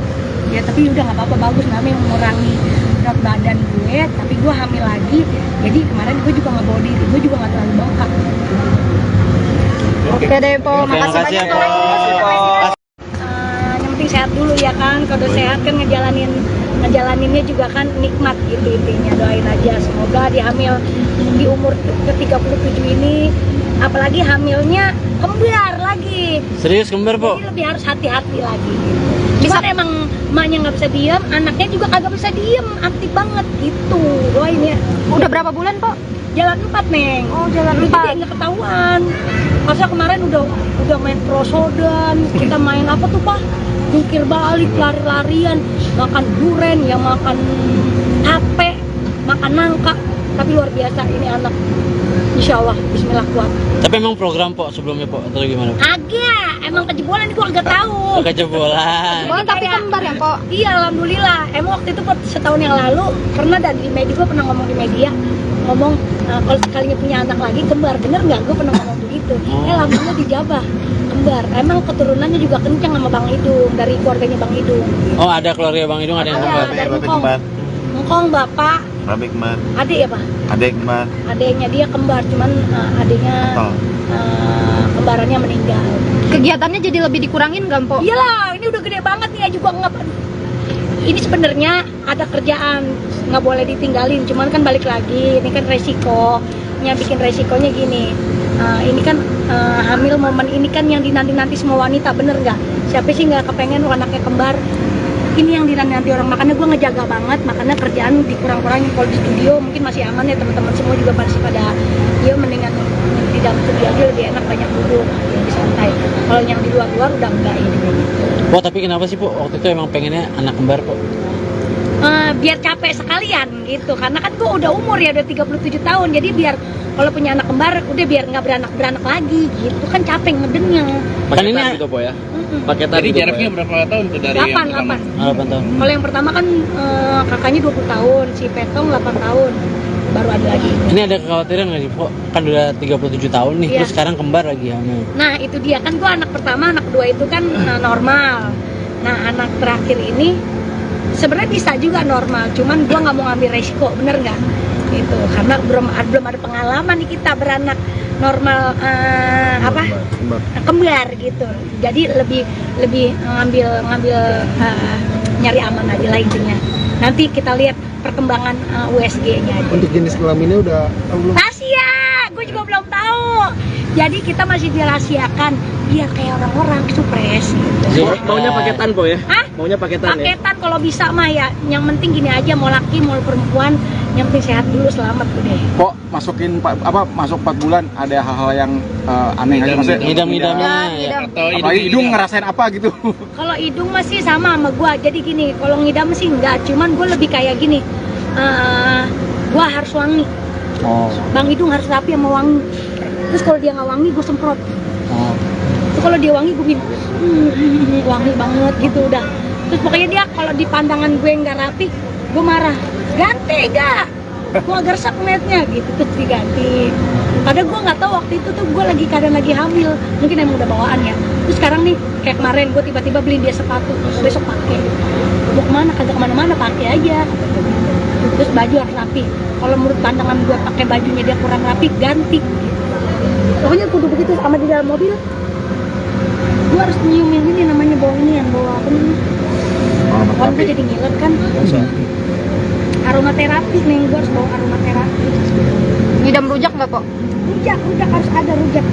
Ya tapi udah nggak apa-apa, bagus namanya mengurangi berat badan gue, tapi gue hamil lagi. Jadi kemarin gue juga nggak bawa diri, gue juga nggak terlalu bengkak. Oke deh Po, Oke, makasih makasih banyak ya, Po. Po. Yang penting sehat dulu ya kan, kalau udah sehat kan ngejalaninnya juga kan nikmat gitu intinya. Doain aja semoga dia hamil di umur ke-37 ini, apalagi hamilnya kembar lagi. Serius kembar, Po? Jadi lebih harus hati-hati lagi. Cuman emang emaknya nggak bisa diem, anaknya juga kagak bisa diem, aktif banget gitu. Doain ya. Udah berapa bulan Po? Jalan 4 Neng. Oh, jalan Jadi 4. nggak ketahuan. Masa kemarin udah main prosodan, kita main apa tuh Pak? Jungkir balik, lari-larian, makan duren, ya makan tape, makan nangka. Tapi luar biasa ini anak. Insya Allah, Bismillah kuat. Tapi emang program, Po, sebelumnya, Po, atau gimana? Agak, emang kejebolan nih gua agak tahu. Kejebolan. Oh, tapi kembar ya Po? Iya, alhamdulillah. Emang waktu itu setahun yang lalu pernah di media, gua pernah ngomong di media, ngomong kalau sekalinya punya anak lagi kembar, bener nggak? Gua pernah ngomong begitu. Alhamdulillah dijabah kembar. Emang keturunannya juga kencang sama Bang Idung, dari keluarganya Bang Idung. Oh, ada keluarga Bang Idung, ada yang kembar. Ada Ngkong. Ngkong bapak, Babe kembar, adik ya Pak? adek kembar, Adiknya dia kembar, cuman adiknya oh. kembarannya meninggal. Kegiatannya jadi lebih dikurangin nggak Po? Iyalah, ini udah gede banget nih, juga nggak. Ini sebenarnya ada kerjaan, nggak boleh ditinggalin. Cuman kan balik lagi, ini kan resikonya, bikin resikonya gini. Ini kan hamil momen ini kan yang dinanti-nanti semua wanita, bener nggak? Siapa sih nggak kepengen anaknya kembar? Ini yang dinanti orang, makanya gue ngejaga banget, makanya kerjaan dikurang-kurangin. Kalau di studio mungkin masih aman ya, teman-teman semua juga masih pada ya mendingan di dalam studio aja lebih enak, banyak duduk, lebih santai. Kalau yang di luar-luar udah enggak ini. Po, tapi kenapa sih, Po, waktu itu emang pengennya anak kembar, Po? Biar capek sekalian gitu, karena kan gue udah umur ya, udah 37 tahun, jadi biar kalau punya anak kembar udah biar nggak beranak lagi gitu kan, capek ngedennya. Kan ini gitu Po ya? Paketan Jadi gitu, jaraknya Pak, berapa tahun tuh dari yang pertama? 8. 8 tahun. Kalau yang pertama kan kakaknya 20 tahun, si Petong 8 tahun, baru ada lagi. Ini ada kekhawatiran nggak sih, Po? Kan udah 37 tahun nih, Iya. terus sekarang kembar lagi hamil. Nah itu dia kan, gue anak pertama, anak kedua itu kan normal. Nah anak terakhir ini sebenarnya bisa juga normal, cuman gue nggak mau ngambil resiko, bener nggak? Gitu, karena belum ada pengalaman nih kita beranak normal kembar gitu. Jadi lebih ngambil nyari aman aja lah intinya. Nanti kita lihat perkembangan USG-nya aja. Untuk jenis kelaminnya udah belum? Rahasia, gue juga belum tahu. Jadi kita masih dirahasiakan biar kayak orang-orang supres gitu. Maunya paketan Po ya? Hah? Maunya paketan ya? Paketan kalau bisa mah ya. Yang penting gini aja, mau laki mau perempuan, yang penting sehat dulu, selamat udah. Kok masuk 4 bulan ada hal-hal yang aneh aja maksudnya? Ngidam-ngidamnya ya. Atau Apalagi hidung ngerasain apa gitu? Kalau hidung masih sama gua. Jadi gini, kalau ngidam sih enggak, cuman gue lebih kayak gini. Gua harus wangi. Oh. Bang Hidung harus rapi sama wangi. Terus kalau dia nggak wangi, gue semprot. Oh. Terus kalau dia wangi, gue bilang wangi banget gitu udah. Terus pokoknya dia kalau di pandangan gue nggak rapi, gue marah. Ganti gak? Gue agak resep ngeliatnya gitu, terus diganti. Padahal gue nggak tahu waktu itu tuh gue keadaan lagi hamil, mungkin emang udah bawaan ya. Terus sekarang nih kayak kemarin gue tiba-tiba beliin dia sepatu, besok pakai. Mau kemana? Kagak kemana-mana, pakai aja. Terus baju harus rapi. Kalau menurut pandangan gue pakai bajunya dia kurang rapi, ganti. Pokoknya kudu begitu. Sama di dalam mobil, gue harus nyiumin ini namanya bau ini yang bawa apa namanya? Kalau gue jadi ngiler kan. Aromaterapi nih, gue harus bawa aromaterapi. Ngidam rujak nggak, Po? Rujak harus ada rujak.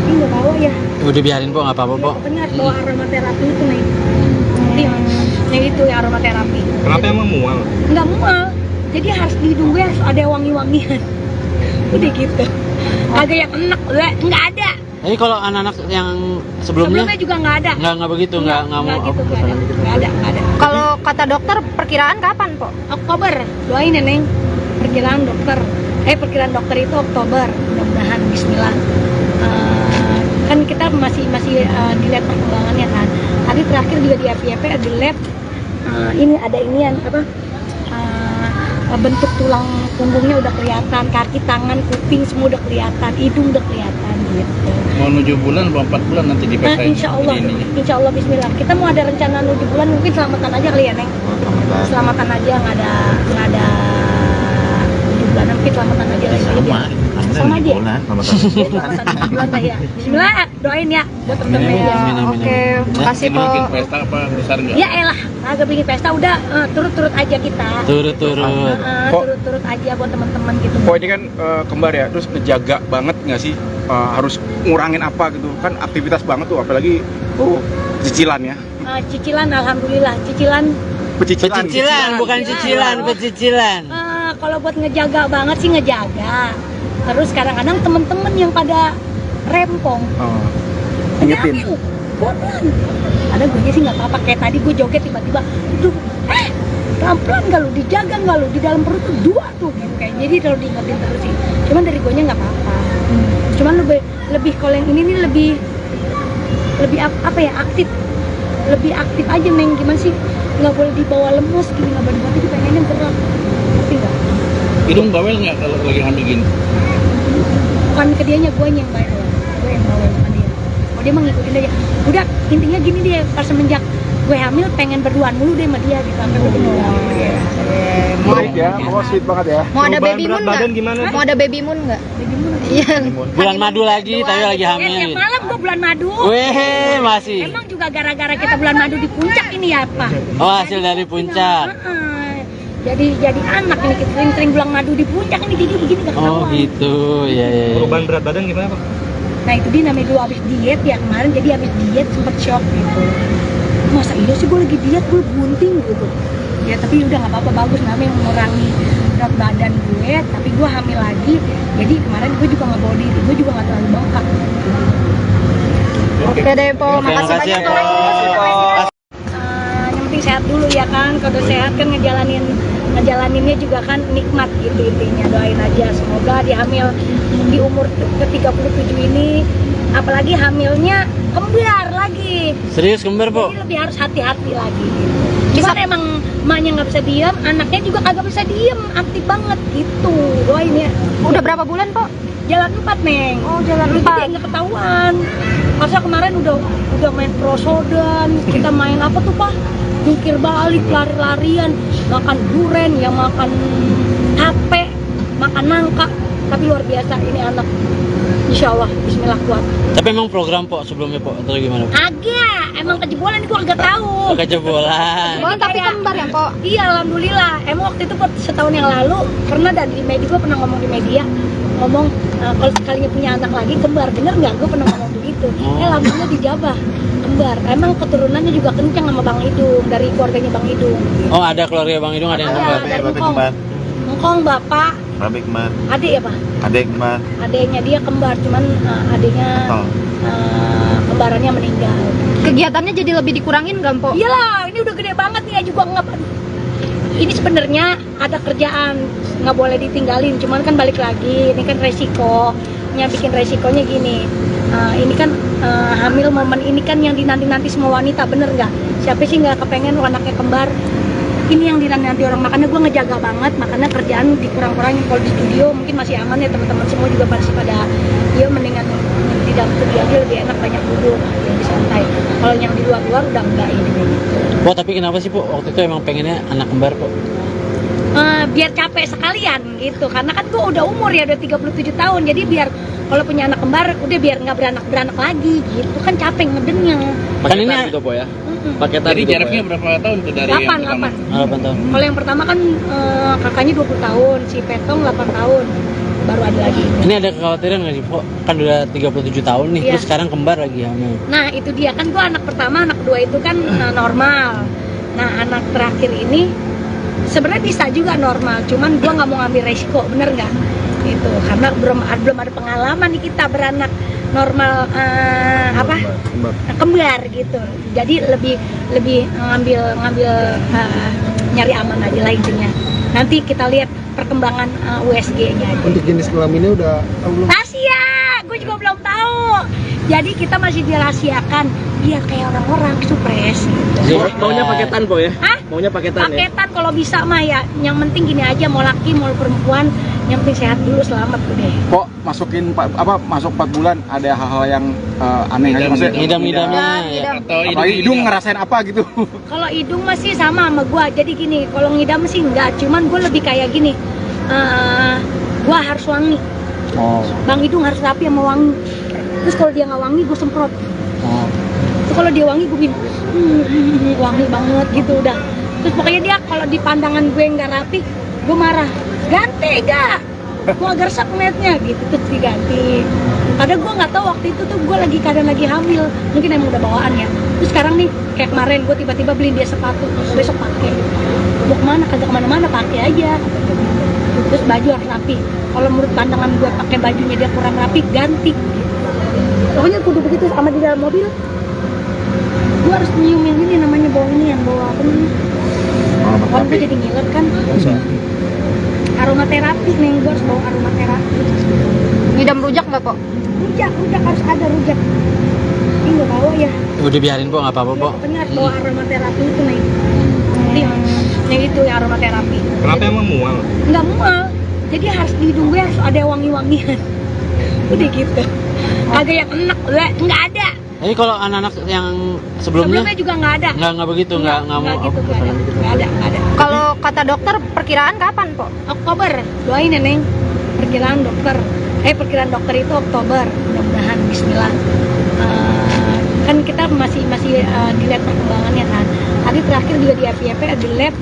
Ini nggak bawa ya. Udah biarin po, nggak apa-apa po. Pokoknya harus bawa aromaterapi itu nih. Nih itu ya aromaterapi. Kenapa emang mual? Nggak mual. Jadi harus di hidung gue harus ada wangi-wangian. Udah gitu. Kagak yang enak, nggak ada. Jadi kalau anak-anak yang sebelumnya Juga nggak ada. nggak begitu, nggak mau. gitu, nggak ada. Kalau kata dokter perkiraan kapan, Po? Oktober, doain ya Neng. Perkiraan dokter itu Oktober, mudah-mudahan Bismillah. Kan kita masih dilihat perkembangannya kan. Tadi terakhir juga di FYP di lab ini ada inian apa? Bentuk tulang punggungnya udah kelihatan, kaki, tangan, kuping semua udah kelihatan, hidung udah kelihatan gitu. Mau 7 bulan atau 4 bulan nanti Nah, dipesain insya Allah Bismillah. Kita mau ada rencana 7 bulan, mungkin selamatan aja kali ya Neng. Selamatan aja, nggak ada 7 bulan, mungkin selamatan aja lagi. Sama aja. Selamatan 7 bulan lah ya. Bismillah, doain ya buat temen-temen ya. Oke, makasih, Po. bikin pesta apa besar nggak? Ya elah, agak bikin pesta udah turut-turut aja kita. Turut. Turut-turut aja buat teman-teman gitu. Kok ini kan kembar ya, terus ngejaga banget nggak sih, harus ngurangin apa gitu kan, aktivitas banget tuh, apalagi cicilan ya. Cicilan, alhamdulillah cicilan. Pecicilan, bukan cicilan, pecicilan. Kalau buat ngejaga banget sih ngejaga. Terus kadang-kadang temen-temen yang pada rempong. Ingetin. Pelan. Ada gue sih nggak apa-apa, kayak tadi gue joget tiba-tiba, pelan-pelan nggak lu, dijaga nggak lu, di dalam perut tuh 2 tuh gitu kayak. Jadi kalau diingetin terus sih. Cuman dari gue nya nggak apa-apa. Cuman lebih kalau yang ini nih lebih apa ya, aktif. Lebih aktif aja Neng, gimana sih? Nggak boleh dibawa lemes gini, nggak boleh dibawa, pengennya gerak. Ngerti nggak? Hidung bawel nggak kalau lagi hamil gini? Bukan ke dianya, gue yang bawel. Gue yang bawel sama dia. Oh dia mah ngikutin aja. Udah intinya gini dia, pas semenjak gue hamil pengen berduaan mulu deh sama dia gitu. Sampai gue berduaan. Sweet ya, pokoknya sweet banget ya. Mau ada Perubahan baby berat moon badan nggak? gimana? Mau ada baby moon nggak? Iya. Bulan madu lagi, tapi lagi hamil. Tiap malam gue bulan madu. Weh, masih. Emang juga gara-gara kita bulan madu di puncak ini ya Pak? Oh, hasil dari puncak. Jadi anak ini, kita sering-sering bulan madu di puncak ini, jadi begini gak ketahuan. Oh gitu, ya. Perubahan berat badan gimana Pak? Nah itu dia namanya dulu abis diet ya kemarin, jadi abis diet sempet shock gitu. Masa iya sih gue lagi diet, gue bunting gitu. Ya tapi udah nggak apa-apa, bagus namanya mengurangi berat badan gue, tapi gue hamil lagi. Jadi kemarin gue juga nggak bawa diri, gue juga nggak terlalu bengkak. Oke deh, Po. Oke, Makasih makasih banyak, ya, Po. Po. Yang penting sehat dulu ya kan, kalau udah sehat kan ngejalaninnya juga kan nikmat gitu intinya. Doain aja semoga dia hamil di umur ke-37 ini, apalagi hamilnya kembar lagi. Serius kembar, Po? Jadi lebih harus hati-hati lagi gitu. Cuman emang emaknya nggak bisa diam, anaknya juga kagak bisa diam, aktif banget gitu. Doain ya. Udah berapa bulan, Po? Jalan 4 Neng. Oh, jalan Dulu 4. jadi nggak ketahuan. Masa kemarin udah main prosodan, kita main apa tuh Pak? Jungkir balik, lari-larian, makan duren, yang makan tape, makan nangka. Tapi luar biasa ini anak. Insya Allah, Bismillah kuat. Tapi emang program Po sebelumnya Po atau gimana? Agak, emang kejebolan itu agak tahu. Kejebolan. Oh, tapi kembar ya, Po? Iya, alhamdulillah. Emang waktu itu setahun yang lalu pernah di media, gue pernah ngomong di media, ngomong kalau sekalinya punya anak lagi kembar, bener nggak? Gue pernah ngomong begitu. Alhamdulillah dijabah kembar. Emang keturunannya juga kencang sama Bang Idung, dari keluarganya Bang Idung. Oh, ada keluarga Bang Idung, ada yang kembar. Dari Ngkong bapak, Babe kembar, adik ya Pak? adek kembar. Adiknya dia kembar, cuman adiknya kembarannya meninggal. Kegiatannya jadi lebih dikurangin nggak, Po? Iyalah, ini udah gede banget nih ya juga nggak. Ini sebenarnya ada kerjaan, nggak boleh ditinggalin. Cuman kan balik lagi, ini kan resikonya, bikin resikonya gini. Ini kan hamil momen ini kan yang dinanti-nanti semua wanita, bener nggak? Siapa sih nggak kepengen anaknya kembar? Ini yang dinanti orang, makanya gue ngejaga banget, makanya kerjaan dikurang-kurangin. Kalau di studio mungkin masih aman ya, teman-teman semua juga pasti pada ya mendingan di dalam studio aja lebih enak, banyak duduk, lebih santai. Kalau yang di luar-luar udah enggak ini kayak gitu. Po, tapi kenapa sih Po waktu itu emang pengennya anak kembar Po? Biar capek sekalian gitu, karena kan gue udah umur ya, udah 37 tahun, jadi biar kalau punya anak kembar udah biar nggak beranak lagi gitu kan, capek ngedennya. Kan ini gitu Po ya? Paketan. Jadi jaraknya berapa tahun tuh dari yang 8 pertama? 8 tahun. Kalau yang pertama kan kakaknya 20 tahun, si Petong 8 tahun, baru ada lagi. Ini ada kekhawatiran nggak sih, Po? Kan udah 37 tahun nih, Iya. terus sekarang kembar lagi hamil. Nah itu dia, kan gua anak pertama, anak kedua itu kan normal. Nah anak terakhir ini sebenarnya bisa juga normal, cuman gua nggak mau ngambil resiko, bener nggak? Itu karena belum ada pengalaman nih kita beranak normal kembar gitu. Jadi lebih ngambil nyari aman aja lah intinya. Nanti kita lihat perkembangan USG-nya aja. Untuk jenis kelaminnya udah tahu belum? Rahasia, gue juga belum tahu. Jadi kita masih dirahasiakan biar kayak orang-orang supres. Gitu. Maunya paketan, Po ya? Hah? Maunya paketan ya? Paketan kalau bisa mah ya. Yang penting gini aja, mau laki mau perempuan, yang penting sehat dulu, selamat udah. Kok masuk 4 bulan ada hal-hal yang aneh aja maksudnya? Ngidam-ngidamnya ya. Atau Apalagi hidung ngerasain apa gitu? Kalau hidung masih sama gua. Jadi gini, kalau ngidam sih enggak, cuman gua lebih kayak gini. Gua harus wangi. Oh. Bang hidung harus rapi sama wangi. Terus kalau dia nggak wangi, gue semprot. Oh. Terus kalau dia wangi, gue bilang wangi banget gitu udah. Terus pokoknya dia kalau di pandangan gue nggak rapi, gue marah. Ganti gak? Gue agak resep ngeliatnya gitu, terus diganti. Padahal gue nggak tahu waktu itu tuh gue kadang lagi hamil, mungkin emang udah bawaan ya. Terus sekarang nih kayak kemarin gue tiba-tiba beliin dia sepatu, besok pakai. Mau kemana? Kagak kemana-mana, pakai aja. Terus baju harus rapi. Kalau menurut pandangan gue pakai bajunya dia kurang rapi, ganti. Pokoknya kudu begitu sama di dalam mobil. Gue harus nyium yang ini namanya bau ini, yang bau apa namanya? Kan gue jadi ngiler kan. Aromaterapi nih, gue harus bawa aromaterapi. Ngidam rujak nggak, Po? Rujak harus ada rujak. Ini nggak bawa ya. Udah biarin, Po, nggak apa-apa, Po. Pokoknya harus bawa aromaterapi itu nih. Yang itu ya aromaterapi. Kenapa emang mual? Nggak mual. Jadi harus di hidung gue harus ada wangi-wangian. Udah gitu. Kagak yang enak, nggak ada. Jadi kalau anak-anak yang sebelumnya Sebelumnya juga nggak ada. nggak begitu, nggak mau. gitu, nggak ada. Kalau kata dokter perkiraan kapan, Po? Oktober, doain ya Neng. Perkiraan dokter itu Oktober, mudah-mudahan Bismillah. Kan kita masih dilihat perkembangannya kan. Tadi terakhir juga di FYP di lab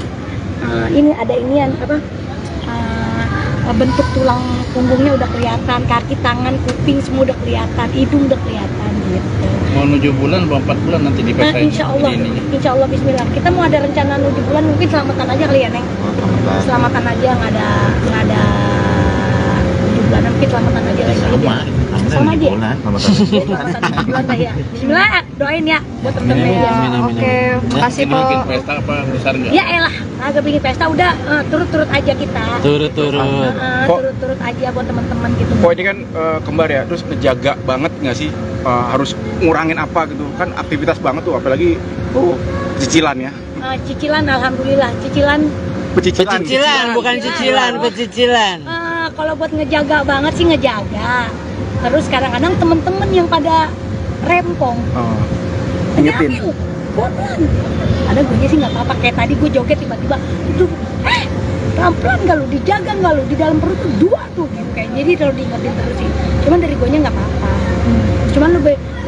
ini ada inian apa? Bentuk tulang punggungnya udah kelihatan, kaki, tangan, kuping semua udah kelihatan, hidung udah kelihatan gitu. Mau 7 bulan, mau 4 bulan nanti Nah, dipesain. insya Allah Bismillah. Kita mau ada rencana 7 bulan, mungkin selamatan aja kali ya Neng. Selamatan aja, nggak ada 7 bulan, mungkin selamatan aja lagi. Sama aja. Selamatan 7 bulan lah ya. Bismillah, doain ya buat temen-temen ya. Oke, makasih, Po. Bikin pesta apa besar nggak? Ya elah, agak bikin pesta udah turut-turut aja kita. Turut-turut. Turut-turut aja buat teman-teman gitu. Kok ini kan kembar ya, terus ngejaga banget nggak sih? Harus ngurangin apa gitu? Kan aktivitas banget tuh, apalagi cicilan ya. Cicilan, alhamdulillah. Cicilan. Pecicilan, bukan cicilan, pecicilan. Kalau buat ngejaga banget sih ngejaga. Terus kadang-kadang temen-temen yang pada rempong. Ingetin. Bodohan. Ada gue sih nggak apa-apa. Kayak tadi gue joget tiba-tiba, pelan-pelan nggak lu, dijaga nggak lu, di dalam perut tuh 2 tuh gitu. Kayak jadi kalau diingetin terus sih. Cuman dari gue nya nggak apa-apa. Cuman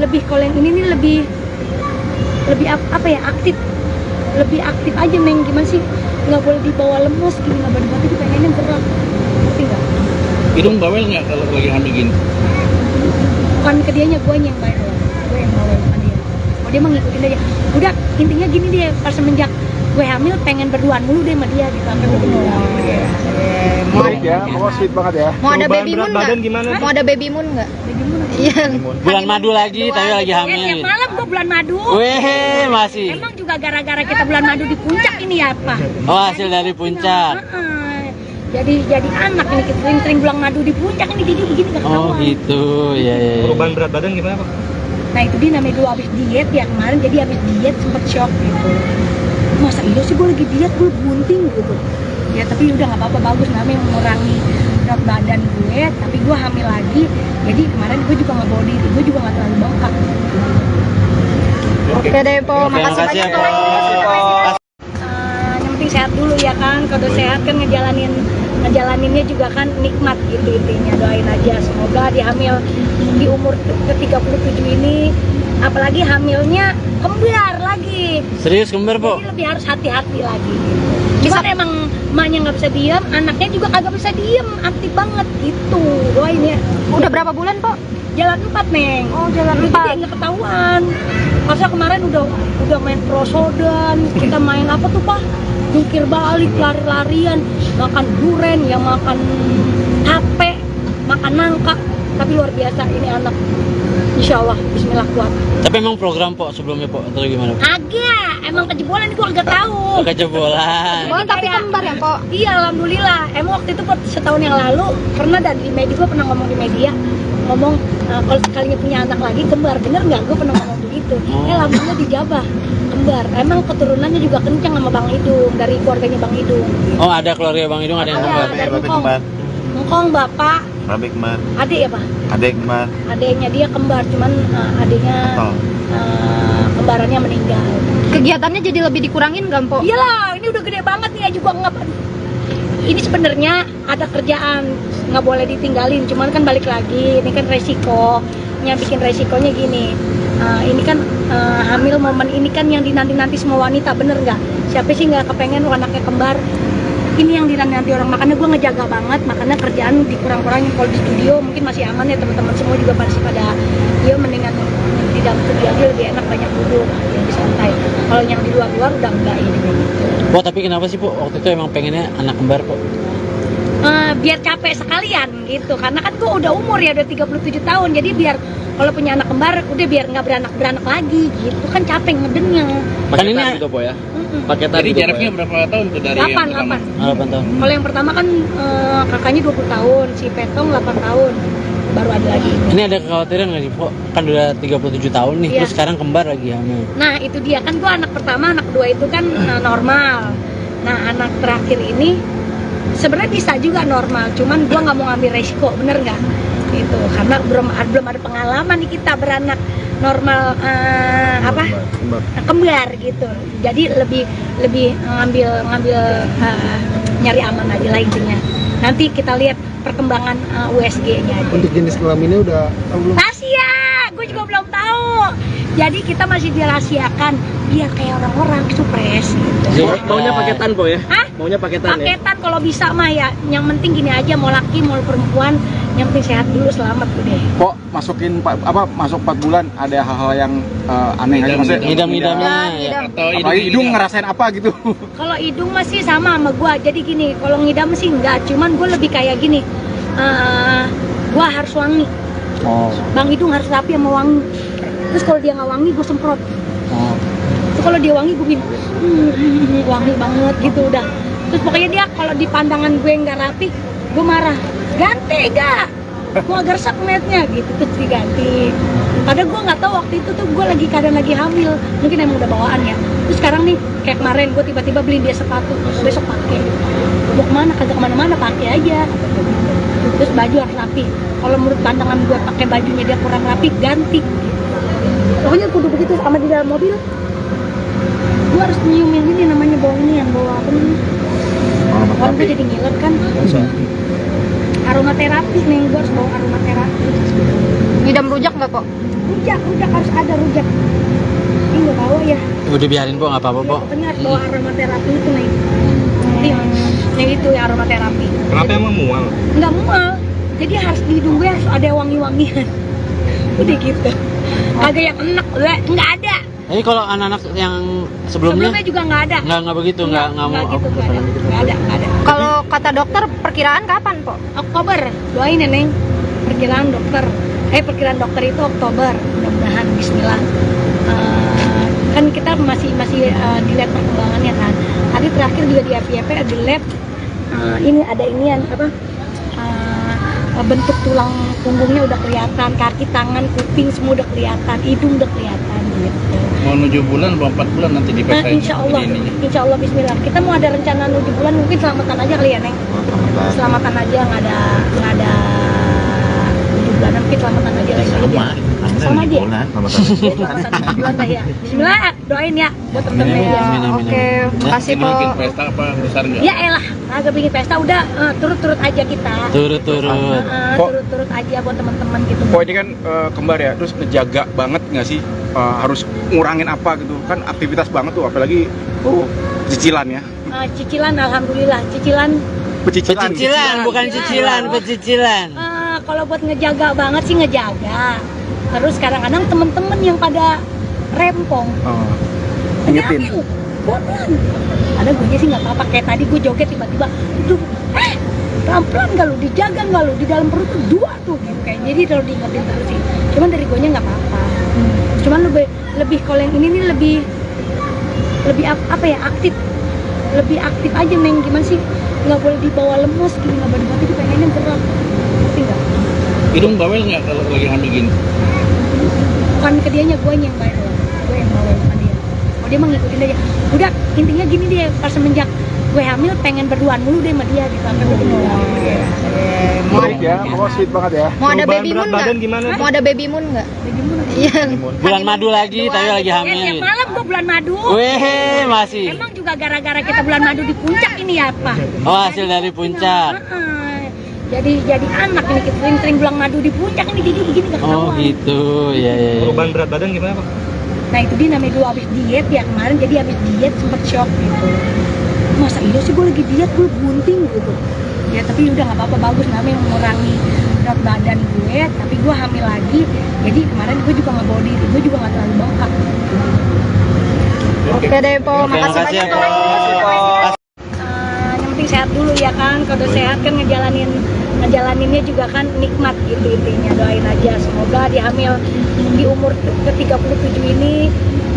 lebih kalau yang ini nih lebih apa ya, aktif. Lebih aktif aja Neng, gimana sih? Nggak boleh dibawa lemes gini, nggak boleh dibawa, pengennya gerak. Ngerti nggak? Hidung bawel nggak kalau lagi hamil gini? Bukan ke dianya, gue yang bawel. Gue yang bawel sama dia. Oh dia mah ngikutin aja. Udah intinya gini dia, pas semenjak gue hamil pengen berduaan mulu deh sama dia gitu. Sampai ketemu. Baik ya, pokoknya sweet banget ya. Mau ada Perubahan baby berat moon badan nggak? gimana? Mau ada baby moon nggak? Iya. Bulan madu lagi, tapi lagi hamil. Tiap malam gue bulan madu. Weh, masih. Emang juga gara-gara kita bulan madu di puncak ini ya apa? Oh, hasil dari puncak. Jadi anak ini kita sering bulan madu di puncak ini jadi begini gak Oh ketahuan. gitu, ya. Perubahan berat badan gimana Pak? Nah itu dia namanya dulu abis diet ya kemarin, jadi abis diet sempet shock gitu. Masa iya sih gue lagi diet, gue bunting gitu. Ya tapi udah nggak apa-apa, bagus namanya mengurangi berat badan gue, tapi gue hamil lagi. Jadi kemarin gue juga nggak bawa diri, gue juga nggak terlalu bengkak. Oke deh, Po. Oke, Makasih makasih ya, banyak, Po. Po. Yang penting sehat dulu ya kan, kalau sehat kan ngejalaninnya juga kan nikmat gitu intinya. Doain aja semoga di hamil di umur ke 37 ini apalagi hamilnya kembar lagi. Serius kembar po? Jadi lebih harus hati-hati lagi. Cuman emang emaknya nggak bisa diem, anaknya juga kagak bisa diem, aktif banget gitu. Doain ya. Udah berapa bulan, Po? Jalan 4, Neng. Oh, jalan Jadi 4. nggak ketahuan. Masa kemarin udah main prosodan, kita main apa tuh, Pak? Jungkir balik, lari-larian, makan duren, ya makan tape, makan nangka. Tapi luar biasa ini anak. Insya Allah, bismillah kuat. Tapi emang program po sebelumnya po atau gimana po? Agak, emang kejebolan itu agak tahu. Kejebolan. Oh, tapi kembar ya, Po? Iya, alhamdulillah. Emang waktu itu setahun yang lalu pernah dan di media, gue pernah ngomong di media, ngomong kalau sekalinya punya anak lagi kembar, bener nggak? Gue pernah ngomong begitu. Alhamdulillah dijabah kembar. Emang keturunannya juga kencang sama Bang Idung, dari keluarganya Bang Idung. Oh ada keluarga Bang Idung ada yang kembar. Dari Ngkong, bapak, Babe kembar, adik ya Pak? adek kembar, Adiknya dia kembar, cuman adiknya kembarannya meninggal. Kegiatannya jadi lebih dikurangin nggak, Po? Iyalah, ini udah gede banget nih, juga nggak. Ini sebenarnya ada kerjaan, nggak boleh ditinggalin. Cuman kan balik lagi, ini kan resiko. Yang bikin resikonya gini, ini kan hamil momen ini kan yang dinanti-nanti semua wanita, bener nggak? Siapa sih nggak kepengen anaknya kembar? Ini yang dinanti orang, makanya gue ngejaga banget, makanya kerjaan dikurang-kurangin. Kalau di studio mungkin masih aman ya, teman-teman semua juga masih pada, ya mendingan di dalam studio aja lebih enak, banyak duduk, lebih santai. Kalau yang di luar-luar udah enggak ini gitu. Po tapi kenapa sih po waktu itu emang pengennya anak kembar po? Biar capek sekalian gitu, karena kan gue udah umur ya, udah 37 tahun, jadi biar kalau punya anak kembar udah biar nggak beranak lagi gitu, kan capek ngedennya. Kan ini gitu po ya. paketan. Jadi gitu, jaraknya po, ya? berapa tahun tuh dari 8 yang pertama? 8 tahun. Kalau yang pertama kan kakaknya 20 tahun, si Petong 8 tahun, baru ada lagi. Ini ada kekhawatiran nggak sih po? Kan udah 37 tahun nih, Iya. terus sekarang kembar lagi hamil. Nah itu dia kan, gue anak pertama, anak kedua itu kan normal. Nah anak terakhir ini sebenarnya bisa juga normal, cuman gue nggak mau ngambil resiko, bener nggak? Gitu, karena belum ada pengalaman nih kita beranak normal kembar gitu. Jadi lebih ngambil nyari aman aja lah intinya. Nanti kita lihat perkembangan USG-nya aja. Untuk jenis kelaminnya udah tahu belum? Rahasia, gue juga belum tahu. Jadi kita masih dirahasiakan biar kayak orang-orang supres gitu. Maunya paketan po ya? Hah? Maunya paketan ya? Paketan kalau bisa mah ya. Yang penting gini aja, mau laki mau perempuan, yang penting sehat dulu, selamat udah. Kok masuk 4 bulan ada hal-hal yang aneh aja maksudnya? Ngidam-ngidamnya ya. Ngidam. Atau Apalagi hidung ngerasain apa gitu? Kalau hidung masih sama gua. Jadi gini, kalau ngidam sih enggak, cuman gua lebih kayak gini. Gua harus wangi. Oh. Bang Hidung harus rapi sama wangi. Terus kalau dia nggak wangi, gue semprot. Oh. Terus kalau dia wangi, gue bilang wangi banget gitu udah. Terus pokoknya dia kalau di pandangan gue nggak rapi, gue marah. Ganti gak? Gue agak resep ngeliatnya gitu, terus diganti. Padahal gue nggak tahu waktu itu tuh gue keadaan lagi hamil. Mungkin emang udah bawaan ya. Terus sekarang nih, kayak kemarin gue tiba-tiba beli dia sepatu, besok pakai. Mau kemana? Kagak kemana-mana, pakai aja. Terus baju harus rapi. Kalau menurut pandangan gue pakai bajunya dia kurang rapi, ganti. Pokoknya kudu begitu. Sama di dalam mobil, gue harus nyiumin ini namanya bau ini, yang bau apa nih? Orang gue jadi ngiler kan. Aromaterapi nih, gue harus bawa aromaterapi. Ngidam rujak nggak, Po? Rujak harus ada rujak. Ini nggak bawa ya. Udah biarin po, nggak apa-apa po. Pokoknya harus bawa aromaterapi itu nih. Yang itu ya aromaterapi. Kenapa emang mual? Nggak mual, jadi harus di hidung gue harus ada wangi-wangian. Udah gitu. Kagak yang enak, nggak ada. Jadi kalau anak-anak yang sebelumnya Juga nggak ada. nggak begitu, nggak mau. gitu, nggak ada. Kalau kata dokter, perkiraan kapan, Po? Oktober, doain ya Neng. Perkiraan dokter itu Oktober, mudah-mudahan Bismillah. Kan kita masih dilihat perkembangannya kan. Tadi terakhir juga di FYP di lab, ini ada inian apa? Bentuk tulang punggungnya udah kelihatan, kaki, tangan, kuping semua udah kelihatan, hidung udah kelihatan gitu. Mau 7 bulan atau 4 bulan nanti dipesain Insya Allah Bismillah. Kita mau ada rencana 7 bulan, mungkin selamatan aja kali ya Neng. Selamatan aja, nggak ada 7 bulanan, mungkin selamatan aja lagi aja. Sama aja. Selamatan 7 bulan lah ya. Bismillah, doain ya buat temen-temen ya. Oke, makasih, Ini Po. bikin pesta apa besar nggak? Ya elah, agak bikin pesta udah turut-turut aja kita. Turut-turut. Kok- Turut-turut aja buat teman-teman gitu. Kok ini kan kembar ya, terus ngejaga banget nggak sih harus ngurangin apa gitu kan aktivitas banget tuh apalagi cicilan ya. Cicilan alhamdulillah, cicilan Pecicilan, bukan cicilan, pecicilan. kalau buat ngejaga banget sih ngejaga. Terus kadang-kadang temen-temen yang pada rempong. Ingetin. Pelan. Ada gue sih nggak apa-apa, kayak tadi gue joget tiba-tiba, aduh, pelan-pelan nggak lu, dijaga nggak lu, di dalam perut tuh 2 tuh, gitu kayak. Jadi kalau diingetin terus sih. Cuman dari gue nya nggak apa-apa. Cuman lebih kalau yang ini nih lebih apa ya, lebih aktif aja Neng. Gimana sih, nggak boleh dibawa lemes gini, nggak boleh dibawa, itu pengennya gerak, ngerti nggak? Hidung bawel nggak kalau lagi hamil gini? Bukan ke dianya, gue yang bawel, gue yang bawel sama dia. Oh, dia mah ngikutin aja. Udah, intinya gini deh, pas semenjak gue hamil pengen berduaan mulu deh sama dia, gitu, sampai gue Sweet ya, pokoknya sweet banget ya. Mau ada Perubahan baby berat moon badan nggak? gimana? Mau ada baby moon nggak? Iya. Bulan madu lagi, tapi lagi Tiap hamil. malam gue bulan madu. Weh, masih. Emang juga gara-gara kita bulan madu di puncak ini ya, Pak? Oh, hasil dari puncak. Jadi anak ini, kita sering bulan madu di puncak ini, jadi begini gak Oh, ketahuan. gitu. Ya, ya, ya. Perubahan berat badan gimana Pak? Nah itu dia namanya dulu habis diet ya kemarin, jadi habis diet sempet shock gitu. Masa iya sih gue lagi diet, gue bunting gitu. Ya tapi udah nggak apa-apa, bagus, namanya mengurangi berat badan gue, tapi gue hamil lagi. Jadi kemarin gue juga nggak bawa diri, gue juga nggak terlalu bengkak. Oke deh, Po. Oke, Makasih makasih ya, banyak, Po. Po. Yang penting sehat dulu ya kan, kalau sehat kan ngejalaninnya juga kan nikmat gitu intinya. Doain aja semoga dihamil di umur ke-37 ini,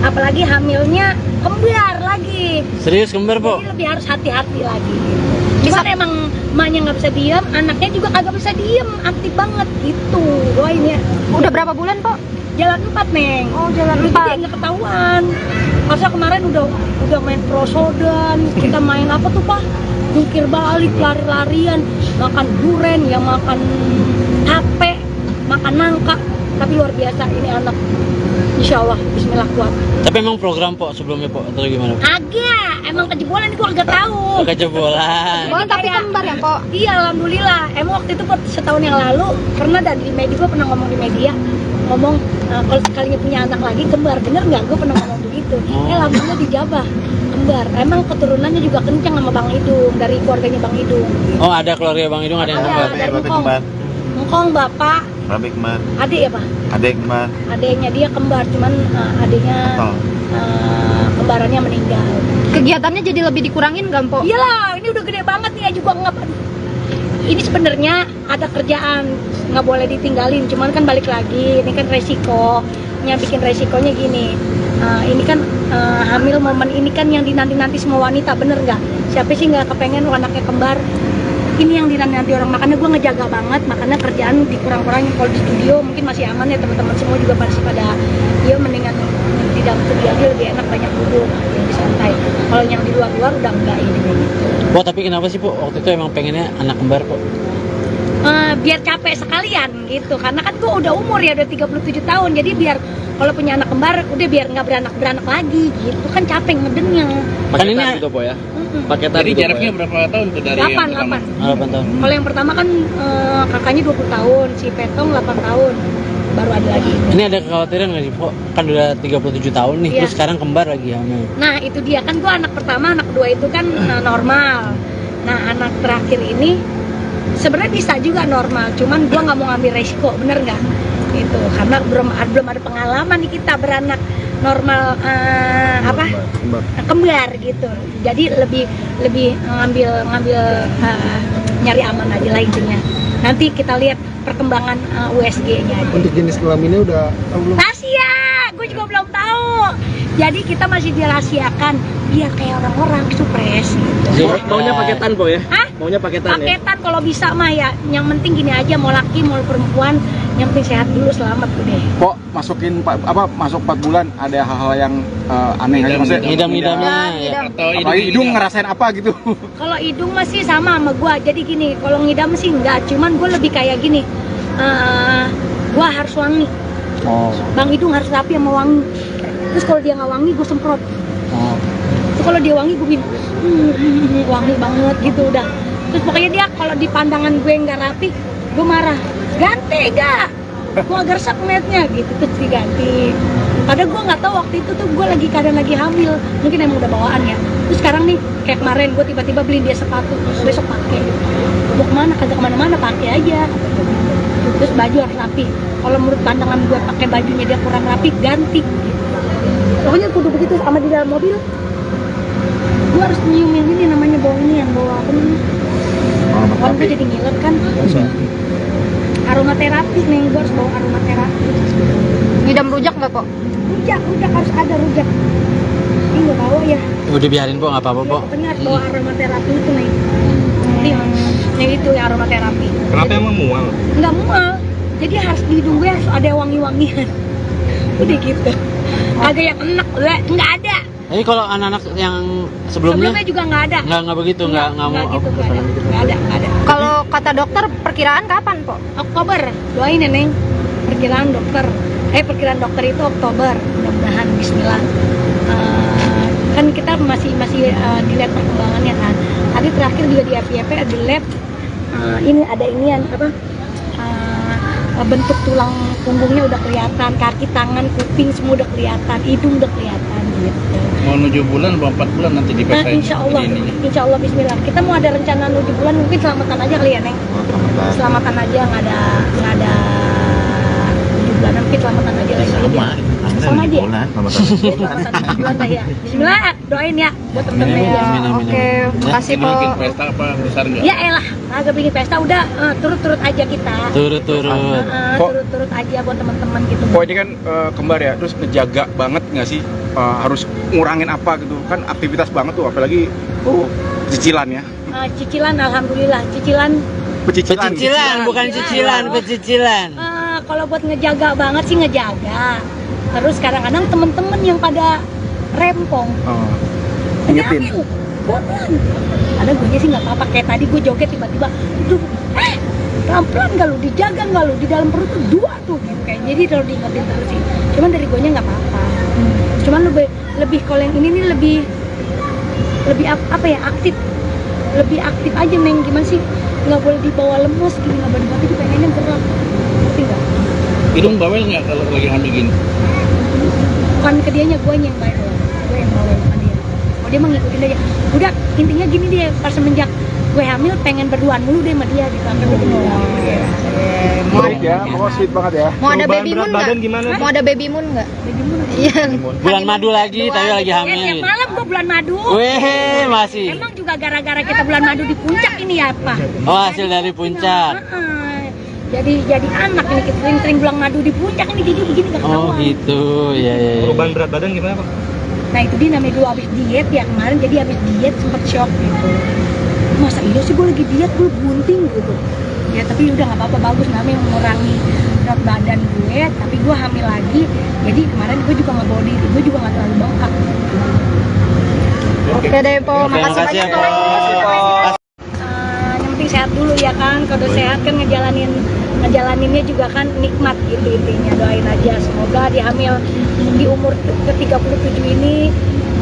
apalagi hamilnya kembar lagi. Serius kembar, Po? Jadi lebih harus hati-hati lagi. Cuman emang emaknya nggak bisa diem, anaknya juga kagak bisa diem, aktif banget gitu. Doain ya. Udah berapa bulan, Po? Jalan 4 Neng. Oh, jalan Jadi 4. nggak ketahuan. Masa kemarin udah main prosodan, kita main apa tuh Pak? Jungkir balik, lari-larian, makan duren, ya makan tape, makan nangka. Tapi luar biasa ini anak. Insya Allah, Bismillah kuat. Tapi emang program, Po, sebelumnya, Po, atau gimana? Agak, emang kejebolan gua agak tahu. Kejebolan. Oh, tapi kembar ya, Po? Iya, alhamdulillah. Emang waktu itu setahun yang lalu pernah di media, gue pernah ngomong di media, ngomong kalau sekalinya punya anak lagi kembar, bener nggak? Gue pernah ngomong begitu. Alhamdulillah dijabah kembar. Emang keturunannya juga kencang sama Bang Idung, dari keluarganya Bang Idung. Oh, ada keluarga Bang Idung, ada yang kembar. Dari Ngkong bapak, Rabi kembar, adik ya Pak? adek kembar, Adiknya dia kembar, cuman adiknya kembarannya meninggal. Kegiatannya jadi lebih dikurangin nggak, Po? Iyalah, ini udah gede banget nih ya juga nggak. Ini sebenarnya ada kerjaan, nggak boleh ditinggalin. Cuman kan balik lagi, ini kan resikonya, bikin resikonya gini. Ini kan hamil momen ini kan yang dinanti-nanti semua wanita, bener nggak? Siapa sih nggak kepengen anaknya kembar? Ini yang dinanti orang, makanya gue ngejaga banget, makanya kerjaan dikurang-kurangin. Kalau di studio mungkin masih aman ya, teman-teman semua juga pasti pada dia mendingan di dalam studio aja lebih enak, banyak duduk, lebih santai. Kalau yang di luar-luar udah enggak ini kayak gitu. Po, tapi kenapa sih, Po, waktu itu emang pengennya anak kembar, Po? Biar capek sekalian gitu, karena kan gue udah umur ya, udah 37 tahun, jadi biar kalau punya anak kembar udah biar nggak beranak lagi gitu kan, capek ngedennya. Paketan gitu, Po ya? Paketan. Jadi jaraknya berapa tahun tuh dari yang pertama? 8. 8 tahun. Kalau yang pertama kan kakaknya 20 tahun, si Petong 8 tahun, baru ada lagi. Ini ada kekhawatiran nggak sih, Po? Kan udah 37 tahun nih, Iya. terus sekarang kembar lagi hamil. Nah itu dia kan, gue anak pertama, anak kedua itu kan normal. Nah anak terakhir ini sebenarnya bisa juga normal, cuman gue nggak mau ngambil resiko, bener nggak? Gitu, karena belum ada pengalaman nih kita beranak normal kembar gitu. Jadi lebih ngambil nyari aman aja lah intinya. Nanti kita lihat perkembangan USG-nya aja. Untuk jenis kelaminnya udah tahu belum? Rahasia, gue juga belum tahu. Jadi kita masih dirahasiakan biar kayak orang-orang supres gitu. Maunya paketan, Po ya? Hah? Maunya paketan ya? Paketan kalau bisa mah ya. Yang penting gini aja, mau laki mau perempuan, yang penting sehat dulu, selamat udah. Kok masuk 4 bulan ada hal-hal yang aneh aja maksudnya? Ngidam-ngidamnya. Ngidam. Atau Apalagi hidung ngerasain apa gitu? Kalau hidung masih sama gua. Jadi gini, kalau ngidam sih enggak, cuman gua lebih kayak gini. Gua harus wangi. Oh. Bang Hidung harus rapi sama wangi. Terus kalau dia nggak wangi, gue semprot. Oh. Terus kalau dia wangi, gue bilang wangi banget gitu udah. Terus pokoknya dia kalau di pandangan gue nggak rapi, gue marah. Ganti gak? Mau agak resep ngeliatnya gitu, terus diganti. Padahal gue nggak tahu waktu itu tuh gue lagi keadaan lagi hamil, mungkin emang udah bawaan ya. Terus sekarang nih kayak kemarin gue tiba-tiba beliin dia sepatu, besok pakai. Mau kemana? Kagak kemana-mana, pakai aja. Terus baju harus rapi. Kalau menurut pandangan gue pakai bajunya dia kurang rapi, ganti. Pokoknya kudu begitu sama di dalam mobil. Gue harus nyiumin ini namanya bau ini yang bawa apa namanya? Kalau gue jadi ngiler kan. Aromaterapi nih, gue harus bawa aromaterapi. Ngidam rujak nggak kok? Rujak harus ada rujak. Ini nggak bawa ya. Udah biarin po, nggak apa-apa po. Pokoknya harus bawa aromaterapi itu nih. Yang itu ya aromaterapi. Kenapa emang mual? Nggak mual. Jadi harus di hidung gue harus ada wangi-wangian. Udah gitu. Ada yang enak, nggak ada. Jadi kalau anak-anak yang sebelumnya juga nggak ada. nggak begitu, nggak mau gitu, nggak ada. Kalau kata dokter perkiraan kapan po? Oktober, doain ya Neng. Perkiraan dokter itu Oktober, mudah-mudahan Bismillah. Kan kita masih dilihat perkembangannya kan. Tadi terakhir juga di FYP ada lab. Ini ada inian apa? Bentuk tulang punggungnya udah kelihatan, kaki, tangan, kuping semua udah kelihatan, hidung udah kelihatan gitu. Mau 7 bulan atau 4 bulan nanti dipesain. Insya Allah Bismillah. Kita mau ada rencana 7 bulan, mungkin selamatan aja kali ya Neng. Selamatan aja, nggak ada 7 bulan, mungkin selamatan aja lagi. Sama aja. Selamatan 7 bulan lah ya. Bismillah, doain ya buat temen-temen ya. Oke, makasih po. Bikin pesta apa besar nggak? Ya elah, agak bikin pesta udah turut-turut aja kita. Turut-turut. Turut-turut aja buat teman-teman gitu. Kok ini kan kembar ya, terus ngejaga banget nggak sih, harus ngurangin apa gitu kan, aktivitas banget tuh, apalagi cicilan ya. Cicilan, alhamdulillah cicilan. Pecicilan, bukan cicilan, pecicilan. Kalau buat ngejaga banget sih ngejaga. Terus kadang-kadang temen-temen yang pada rempong. Ingetin. Pelan. Ada gue sih nggak apa-apa, kayak tadi gue joget tiba-tiba, pelan-pelan nggak lu, dijaga nggak lu, di dalam perut tuh 2 tuh gitu kayak. Jadi kalau diingetin terus sih. Cuman dari gue nya nggak apa-apa. Cuman lebih kalau yang ini nih lebih apa ya, aktif. Lebih aktif aja Neng, gimana sih? Nggak boleh dibawa lemes gini, nggak boleh dibawa, itu pengennya gerak. Ngerti nggak? Hidung bawel nggak kalau lagi hamil gini? Bukan ke dianya, gue yang bawel. Gue yang bawel sama dia. Oh dia mah ngikutin aja. Udah intinya gini dia, pas semenjak gue hamil pengen berduaan mulu deh sama dia gitu. Sampai gue Sweet ya, pokoknya sweet banget ya. Mau ada Perubahan baby berat moon badan nggak? gimana? Mau ada baby moon nggak? Iya. Bulan madu lagi, tapi lagi tiap hamil. malam gue bulan madu. Weh, masih. Emang juga gara-gara kita bulan madu di puncak ini ya apa? Oh, hasil dari puncak. Jadi anak ini kita sering-sering bulan madu di puncak ini jadi begini gak Oh ketahuan. gitu, ya. Perubahan berat badan gimana Pak? Nah itu dia namanya dulu habis diet ya kemarin, jadi habis diet sempet shock gitu. Masa iya sih gue lagi diet, gue bunting gitu. Ya tapi udah nggak apa-apa, bagus namanya mengurangi berat badan gue, tapi gue hamil lagi. Jadi kemarin gue juga nggak bawa diri, gue juga nggak terlalu bengkak. Oke deh po, Oke, makasih makasih ya, banyak Po. po. Yang penting sehat dulu ya kan, kalau udah sehat kan ngejalaninnya juga kan nikmat gitu intinya. Doain aja semoga di hamil di umur ke-37 ini,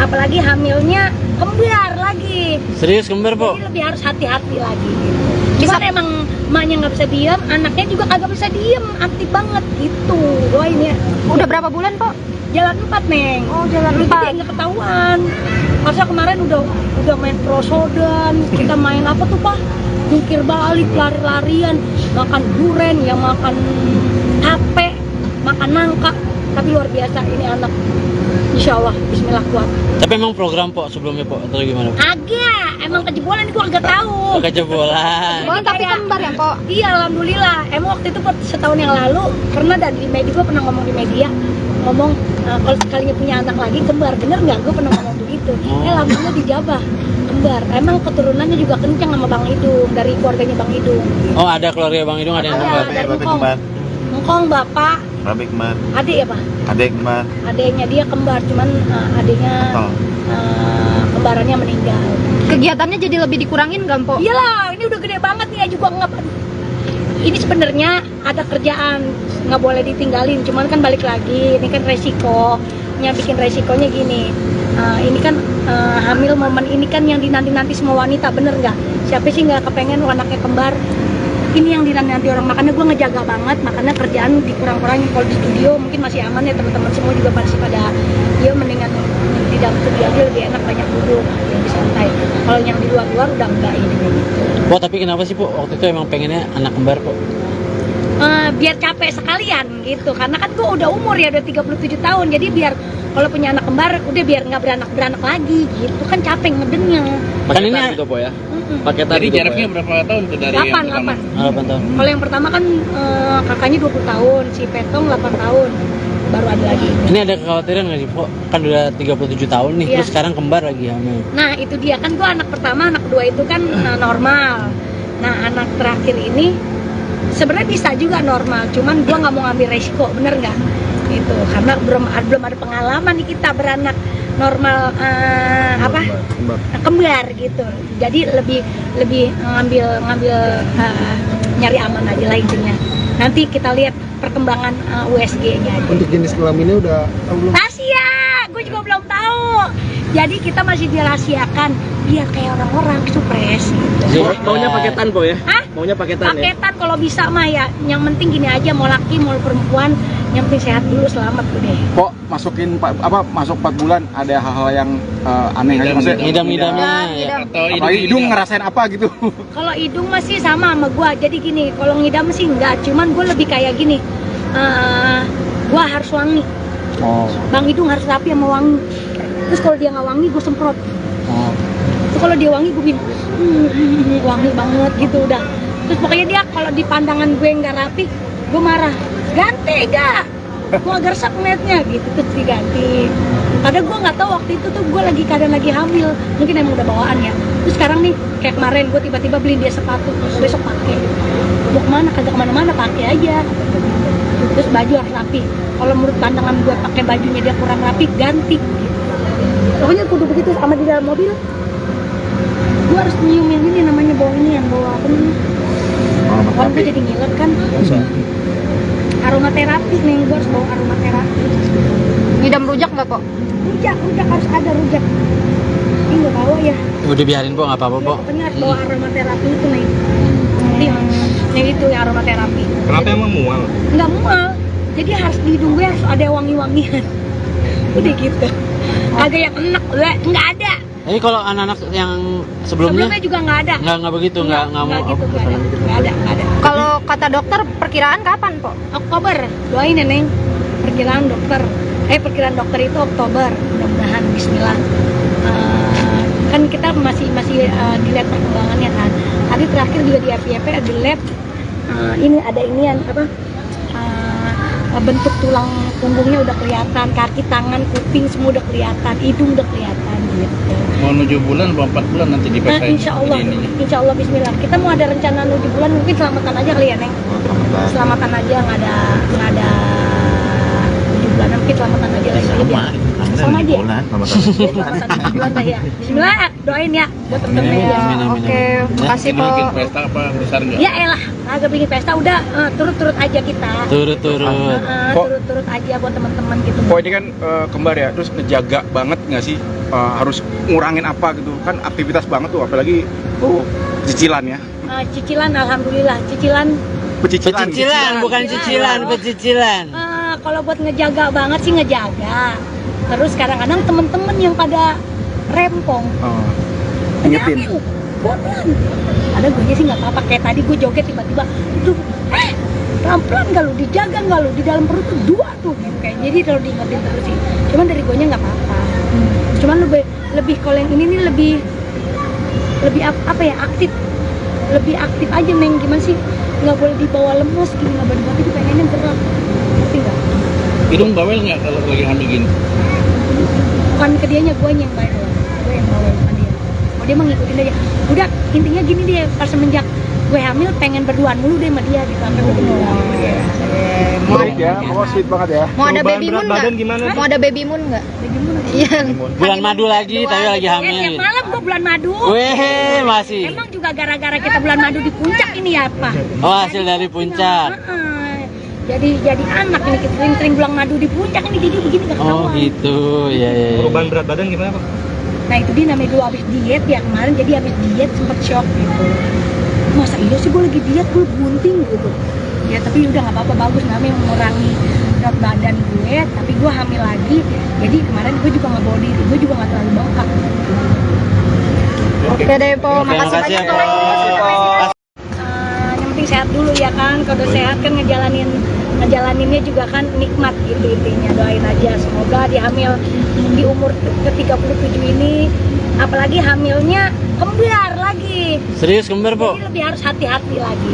apalagi hamilnya kembar lagi. Serius kembar po? Jadi lebih harus hati-hati lagi gitu. Cuman emang emaknya nggak bisa diem, anaknya juga kagak bisa diem, aktif banget gitu. Doain ya. Udah berapa bulan po? Jalan 4 Neng. Oh, jalan Jadi 4. nggak ketahuan. Masa kemarin udah main prosodan, kita main apa tuh Pak? Jungkir balik, lari-larian, makan duren, ya makan tape, makan nangka. Tapi luar biasa ini anak. Insya Allah, Bismillah kuat. Tapi emang program po sebelumnya po atau gimana? Agak, emang kejebolan gua agak tahu. Kejebolan. Oh, tapi kembar ya po? Iya, alhamdulillah. Emang waktu itu setahun yang lalu pernah di media, gue pernah ngomong di media, ngomong kalau sekalinya punya anak lagi kembar, bener nggak? Gue pernah ngomong begitu. Alhamdulillah dijabah kembar. Emang keturunannya juga kencang sama Bang Idung, dari keluarganya Bang Idung. Oh ada keluarga Bang Idung ada yang kembar. Dari Engkong bapak, Rabi kembar, adik ya Pak? adek kembar, Adiknya dia kembar, cuman adiknya kembarannya meninggal. Kegiatannya jadi lebih dikurangin nggak po? Iyalah, ini udah gede banget nih ya juga nggak. Ini sebenarnya ada kerjaan, nggak boleh ditinggalin. Cuman kan balik lagi, ini kan resikonya, bikin resikonya gini. Ini kan hamil momen ini kan yang dinanti-nanti semua wanita, bener nggak? Siapa sih nggak kepengen anaknya kembar? ini yang dinanti orang, makanya gue ngejaga banget, makanya kerjaan dikurang-kurangin. Kalau di studio mungkin masih aman ya, teman-teman semua juga masih pada ya mendingan di dalam studio aja lebih enak, banyak duduk lebih santai. Kalau yang di luar-luar udah enggak ini kayak gitu. Po, tapi kenapa sih Po waktu itu emang pengennya anak kembar Po? Biar capek sekalian gitu, karena kan gue udah umur ya, udah 37 tahun, jadi biar kalau punya anak kembar udah biar nggak beranak lagi gitu kan, capek ngedengnya. Paketan gitu po ya. Paketan Jadi gitu, Po, jaraknya ya? berapa tahun tuh dari 8 yang pertama? 8 tahun. Kalau yang pertama kan kakaknya 20 tahun, si Petong 8 tahun, baru ada lagi. Ini ada kekhawatiran nggak sih Po? Kan udah 37 tahun nih, Iya. terus sekarang kembar lagi hamil. Nah itu dia kan, gue anak pertama, anak kedua itu kan normal. Nah anak terakhir ini sebenarnya bisa juga normal, cuman gue nggak mau ngambil resiko, bener nggak? Gitu, karena belum ada pengalaman nih kita beranak normal kembar gitu. Jadi lebih ngambil nyari aman aja lah intinya. Nanti kita lihat perkembangan USG-nya aja. Untuk jenis kelaminnya udah tahu belum? Rahasia, gue juga belum tahu. Jadi kita masih dirahasiakan biar kayak orang-orang supres gitu. Maunya paketan po ya? Hah? Maunya paketan ya? Paketan kalau bisa mah ya. Yang penting gini aja, mau laki mau perempuan, yang penting sehat dulu, selamat udah. Kok masuk 4 bulan ada hal-hal yang aneh aja maksudnya? Ngidam-ngidamnya ya. Ngidam. Atau Apalagi hidung ngerasain apa gitu? Kalau hidung masih sama gua. Jadi gini, kalau ngidam sih enggak, cuman gua lebih kayak gini. Gua harus wangi. Oh. Bang hidung harus rapi sama wangi. Terus kalau dia nggak wangi, gue semprot. Oh. Terus kalau dia wangi, gue bilang wangi banget gitu udah. Terus pokoknya dia kalau di pandangan gue nggak rapi, gue marah. Ganti gak? Gue agak resep ngeliatnya gitu, terus diganti. Padahal gue nggak tahu waktu itu tuh gue keadaan lagi hamil, mungkin emang udah bawaan ya. Terus sekarang nih kayak kemarin gue tiba-tiba beliin dia sepatu, besok pakai. Mau kemana? Kagak kemana-mana, pakai aja. Terus baju harus rapi. Kalau menurut pandangan gue pakai bajunya dia kurang rapi, ganti. Pokoknya kudu begitu. Sama di dalam mobil, gue harus nyiumin ini namanya bau ini, yang bau apa nih? Kan gue jadi ngiler kan. Aromaterapi nih, gue harus bawa aromaterapi. Ngidam rujak nggak kok? Rujak harus ada rujak. Ini nggak bawa ya. Udah biarin Po, nggak apa-apa Po. Pokoknya harus bawa aromaterapi itu nih. Yang itu ya aromaterapi. Kenapa emang mual? Nggak mual. Jadi harus di hidung gue harus ada wangi-wangian. Udah gitu. Agak yang enak, nggak ada. Jadi kalau anak-anak yang sebelumnya juga nggak ada. nggak begitu, nggak mau. gitu, nggak ada. Kalau kata dokter perkiraan kapan po? Oktober, doain ya Neng. Perkiraan dokter itu Oktober, mudah-mudahan Bismillah. Kan kita masih dilihat perkembangannya kan. Tadi terakhir juga di FYP ada lab. Ini ada inian apa? Bentuk tulang punggungnya udah kelihatan, kaki, tangan, kuping semua udah kelihatan, hidung udah kelihatan gitu. Mau 7 bulan, 4 bulan nanti dipakai. Insya Allah Bismillah. Kita mau ada rencana 7 bulan, mungkin selamatan aja kali ya Neng. Selamatan aja, nggak ada 7 bulan, mungkin selamatan aja lagi. Sama aja. Selamatan 7 bulan lah ya. Bismillah, doain ya buat temen-temen ya. Oke, makasih po. Bikin pesta apa besar nggak? Ya elah, agak bikin pesta udah turut-turut aja kita. Turut-turut. Turut-turut aja buat teman-teman gitu. Kok ini kan kembar ya, terus ngejaga banget nggak sih? Harus ngurangin apa gitu kan, aktivitas banget tuh, apalagi cicilan ya. Cicilan, alhamdulillah. Cicilan. Pecicilan, bukan cicilan, pecicilan. Kalau buat ngejaga banget sih ngejaga. Terus kadang-kadang temen-temen yang pada rempong. Ingetin. Pelan. Ada gue sih nggak apa-apa. Kayak tadi gue joget tiba-tiba, pelan-pelan nggak lu, dijaga nggak lu, di dalam perut tuh 2 tuh gitu kayak. Jadi kalau diingetin terus sih. Cuman dari gue nya nggak apa-apa. Cuman lebih kalau yang ini nih lebih apa ya, aktif. Lebih aktif aja Neng, gimana sih? Nggak boleh dibawa lemes gini, nggak boleh dibawa, pengennya gerak. Ngerti nggak? Hidung bawel nggak kalau lagi hamil gini? Bukan ke dianya, gue yang bawel. Gue yang bawel sama dia. Oh dia mah ngikutin aja. Udah intinya gini dia, pas semenjak gue hamil pengen berduaan mulu deh sama dia gitu, sampai gue berduaan. Baik ya, pokoknya sweet banget ya. Mau ada Perubahan baby berat moon badan nggak? gimana? Mau ada baby moon nggak? Iya. Bulan madu lagi, tapi lagi Tiap hamil. malam gue bulan madu. Weh, masih. Emang juga gara-gara kita bulan madu di puncak ini ya Pak? Oh, hasil dari puncak. Jadi anak ini kita sering bulan madu di puncak ini, jadi begini gak ketahuan. Oh gitu, ya. Perubahan berat badan gimana Pak? Nah itu dia namanya dulu habis diet ya kemarin, jadi habis diet sempet shock gitu. masa iya sih gue lagi diet, gue bunting gitu. Ya tapi udah nggak apa-apa, bagus namanya mengurangi berat badan gue, tapi gue hamil lagi. Jadi kemarin gue juga nggak bawa diri, gue juga nggak terlalu bengkak. Oke deh Po, makasih banyak Po. Yang penting sehat dulu ya kan. Kalau udah sehat kan ngejalaninnya juga kan nikmat gitu intinya. Doain aja semoga dihamil di umur ke-37 ini, apalagi hamilnya kembar lagi. Serius kembar, Po? Jadi lebih harus hati-hati lagi.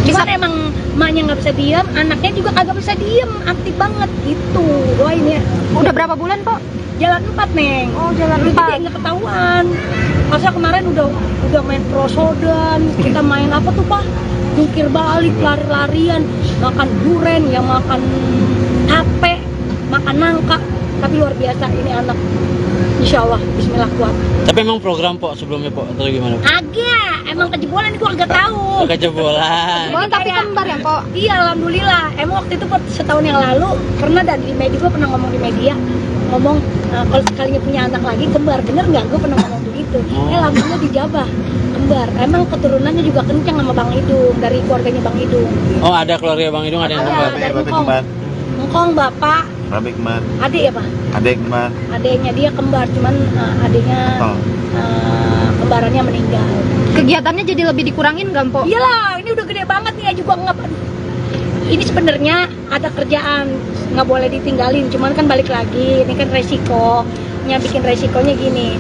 Cuman emang emaknya nggak bisa diem, anaknya juga kagak bisa diem, aktif banget gitu. Doain ya. Udah berapa bulan Po? Jalan 4 Neng. Oh, jalan Jadi 4. nggak ketahuan. Masa kemarin udah main prosodan, kita main apa tuh Pak? Jungkir balik, lari-larian, makan duren, ya makan tape, makan nangka. Tapi luar biasa ini anak. Insya Allah, Bismillah kuat. Tapi emang program, Po, sebelumnya, Po, atau gimana? Agak, emang kejebolan gua agak tahu. Kejebolan. Oh, tapi kembar ya Po? Iya, alhamdulillah. Emang waktu itu setahun yang lalu pernah dan di media, gua pernah ngomong di media, ngomong kalau sekalinya punya anak lagi kembar, bener nggak? Gue pernah ngomong begitu. Alhamdulillah dijabah kembar. Emang keturunannya juga kencang sama Bang Idung, dari keluarganya Bang Idung. Oh, ada keluarga Bang Idung ada yang kembar. Dari Engkong bapak, Rabi kembar, adik ya Pak? adek kembar. Adiknya dia kembar, cuman adiknya kembarannya meninggal. Kegiatannya jadi lebih dikurangin gak Po? Iyalah, ini udah gede banget nih ya juga nggak. Ini sebenarnya ada kerjaan, nggak boleh ditinggalin, cuman kan balik lagi, ini kan resikonya, bikin resikonya gini.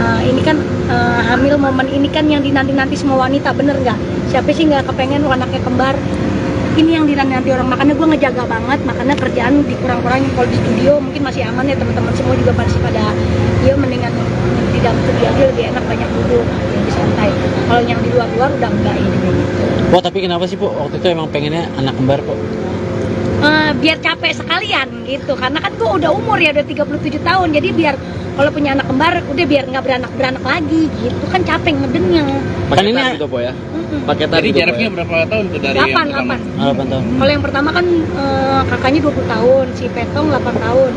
Ini kan hamil momen ini kan yang dinanti-nanti semua wanita, bener nggak? Siapa sih nggak kepengen anaknya kembar? Ini yang dinanti orang, makanya gue ngejaga banget, makanya kerjaan dikurang-kurangin. Kalau di studio mungkin masih aman ya, teman-teman semua juga masih pada, ya mendingan di dalam studio aja lebih enak, banyak duduk, lebih santai. Kalau yang di luar-luar udah enggak ini. Po, tapi kenapa sih, Po, waktu itu emang pengennya anak kembar, Po? Biar capek sekalian gitu, karena kan gue udah umur ya, udah 37 tahun, jadi biar kalau punya anak kembar udah biar nggak beranak lagi gitu kan, capek ngedengnya. Kan ini Paketan gitu Po ya? Paketan Jadi gitu, Po, jaraknya ya? berapa tahun tuh dari 8 yang pertama? 8 tahun. Kalau yang pertama kan kakaknya 20 tahun, si Petong 8 tahun,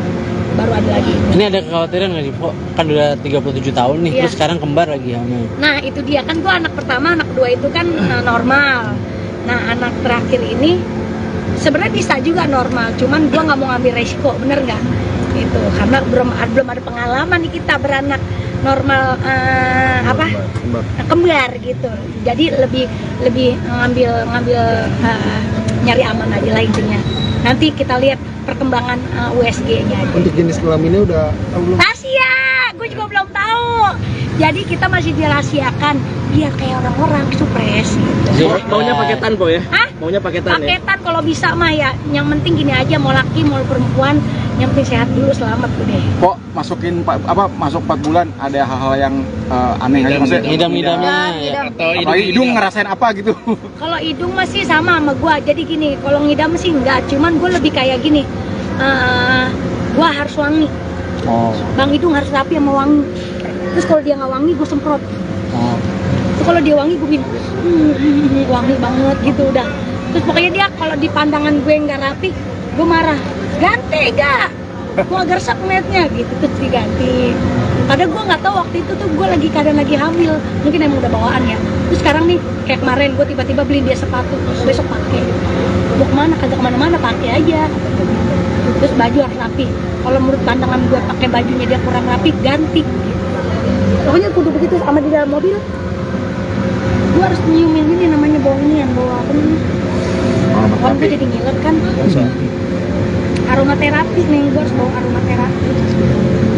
baru ada lagi. Ini ada kekhawatiran nggak sih, Po? Kan udah 37 tahun nih, Iya. terus sekarang kembar lagi hamil. Nah itu dia kan, gue anak pertama, anak kedua itu kan normal. Nah anak terakhir ini sebenarnya bisa juga normal, cuman gue nggak mau ngambil resiko, bener nggak? Itu karena belum ada pengalaman nih kita beranak normal kembar gitu. Jadi lebih ngambil nyari aman aja lah intinya. Nanti kita lihat perkembangan USG-nya aja. Untuk jenis kelaminnya udah tahu belum? Rahasia, gue juga belum tahu. Jadi kita masih dirahasiakan biar kayak orang-orang supres gitu. Maunya paketan Po ya? Hah? Maunya paketan ya? Paketan kalau bisa mah ya. Yang penting gini aja, mau laki mau perempuan, yang penting sehat dulu, selamat udah. Kok masuk 4 bulan ada hal-hal yang aneh aja maksudnya? Ngidam-ngidamnya ya. Atau Apalagi hidung ngerasain apa gitu? Kalau hidung masih sama gua. Jadi gini, kalau ngidam sih enggak, cuman gue lebih kayak gini. Gua harus wangi. Oh. Bang Hidung harus rapi sama wangi. Terus kalau dia nggak wangi, gue semprot. Oh. Terus kalau dia wangi, gue bilang wangi banget gitu udah. Terus pokoknya dia kalau di pandangan gue nggak rapi, gue marah. Ganti gak? Gue agak resep ngeliatnya gitu, terus diganti. Padahal gue nggak tahu waktu itu tuh gue kadang lagi hamil, mungkin emang udah bawaan ya. Terus sekarang nih kayak kemarin gue tiba-tiba beliin dia sepatu, besok pakai. Mau kemana? Kagak kemana-mana, pakai aja. Terus baju harus rapi. Kalau menurut pandangan gue pakai bajunya dia kurang rapi, ganti. Pokoknya kudu begitu. Sama di dalam mobil, gue harus nyiumin ini namanya bau ini yang bawa apa nih? Kan gue jadi ngiler kan. Aromaterapi nih, gue harus bawa aromaterapi.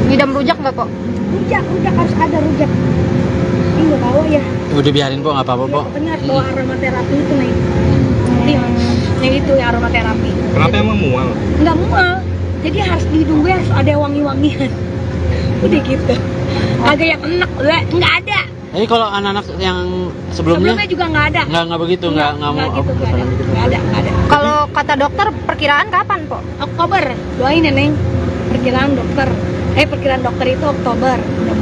Ngidam rujak nggak Po? Rujak harus ada rujak. Ini gue bawa ya. Udah biarin, Po, nggak apa-apa, Po. Pokoknya harus bawa aromaterapi itu nih. Yang itu ya aromaterapi. Kenapa emang mual? Nggak mual. Jadi harus di hidung gue harus ada wangi-wangian. Udah gitu. Agak yang enak, nggak ada. Jadi kalau anak-anak yang sebelumnya juga nggak ada. nggak begitu, nggak mau gitu, nggak ada. Kalau kata dokter perkiraan kapan Po? Oktober, doain ya Neng. Perkiraan dokter itu Oktober. Mudah-mudahan.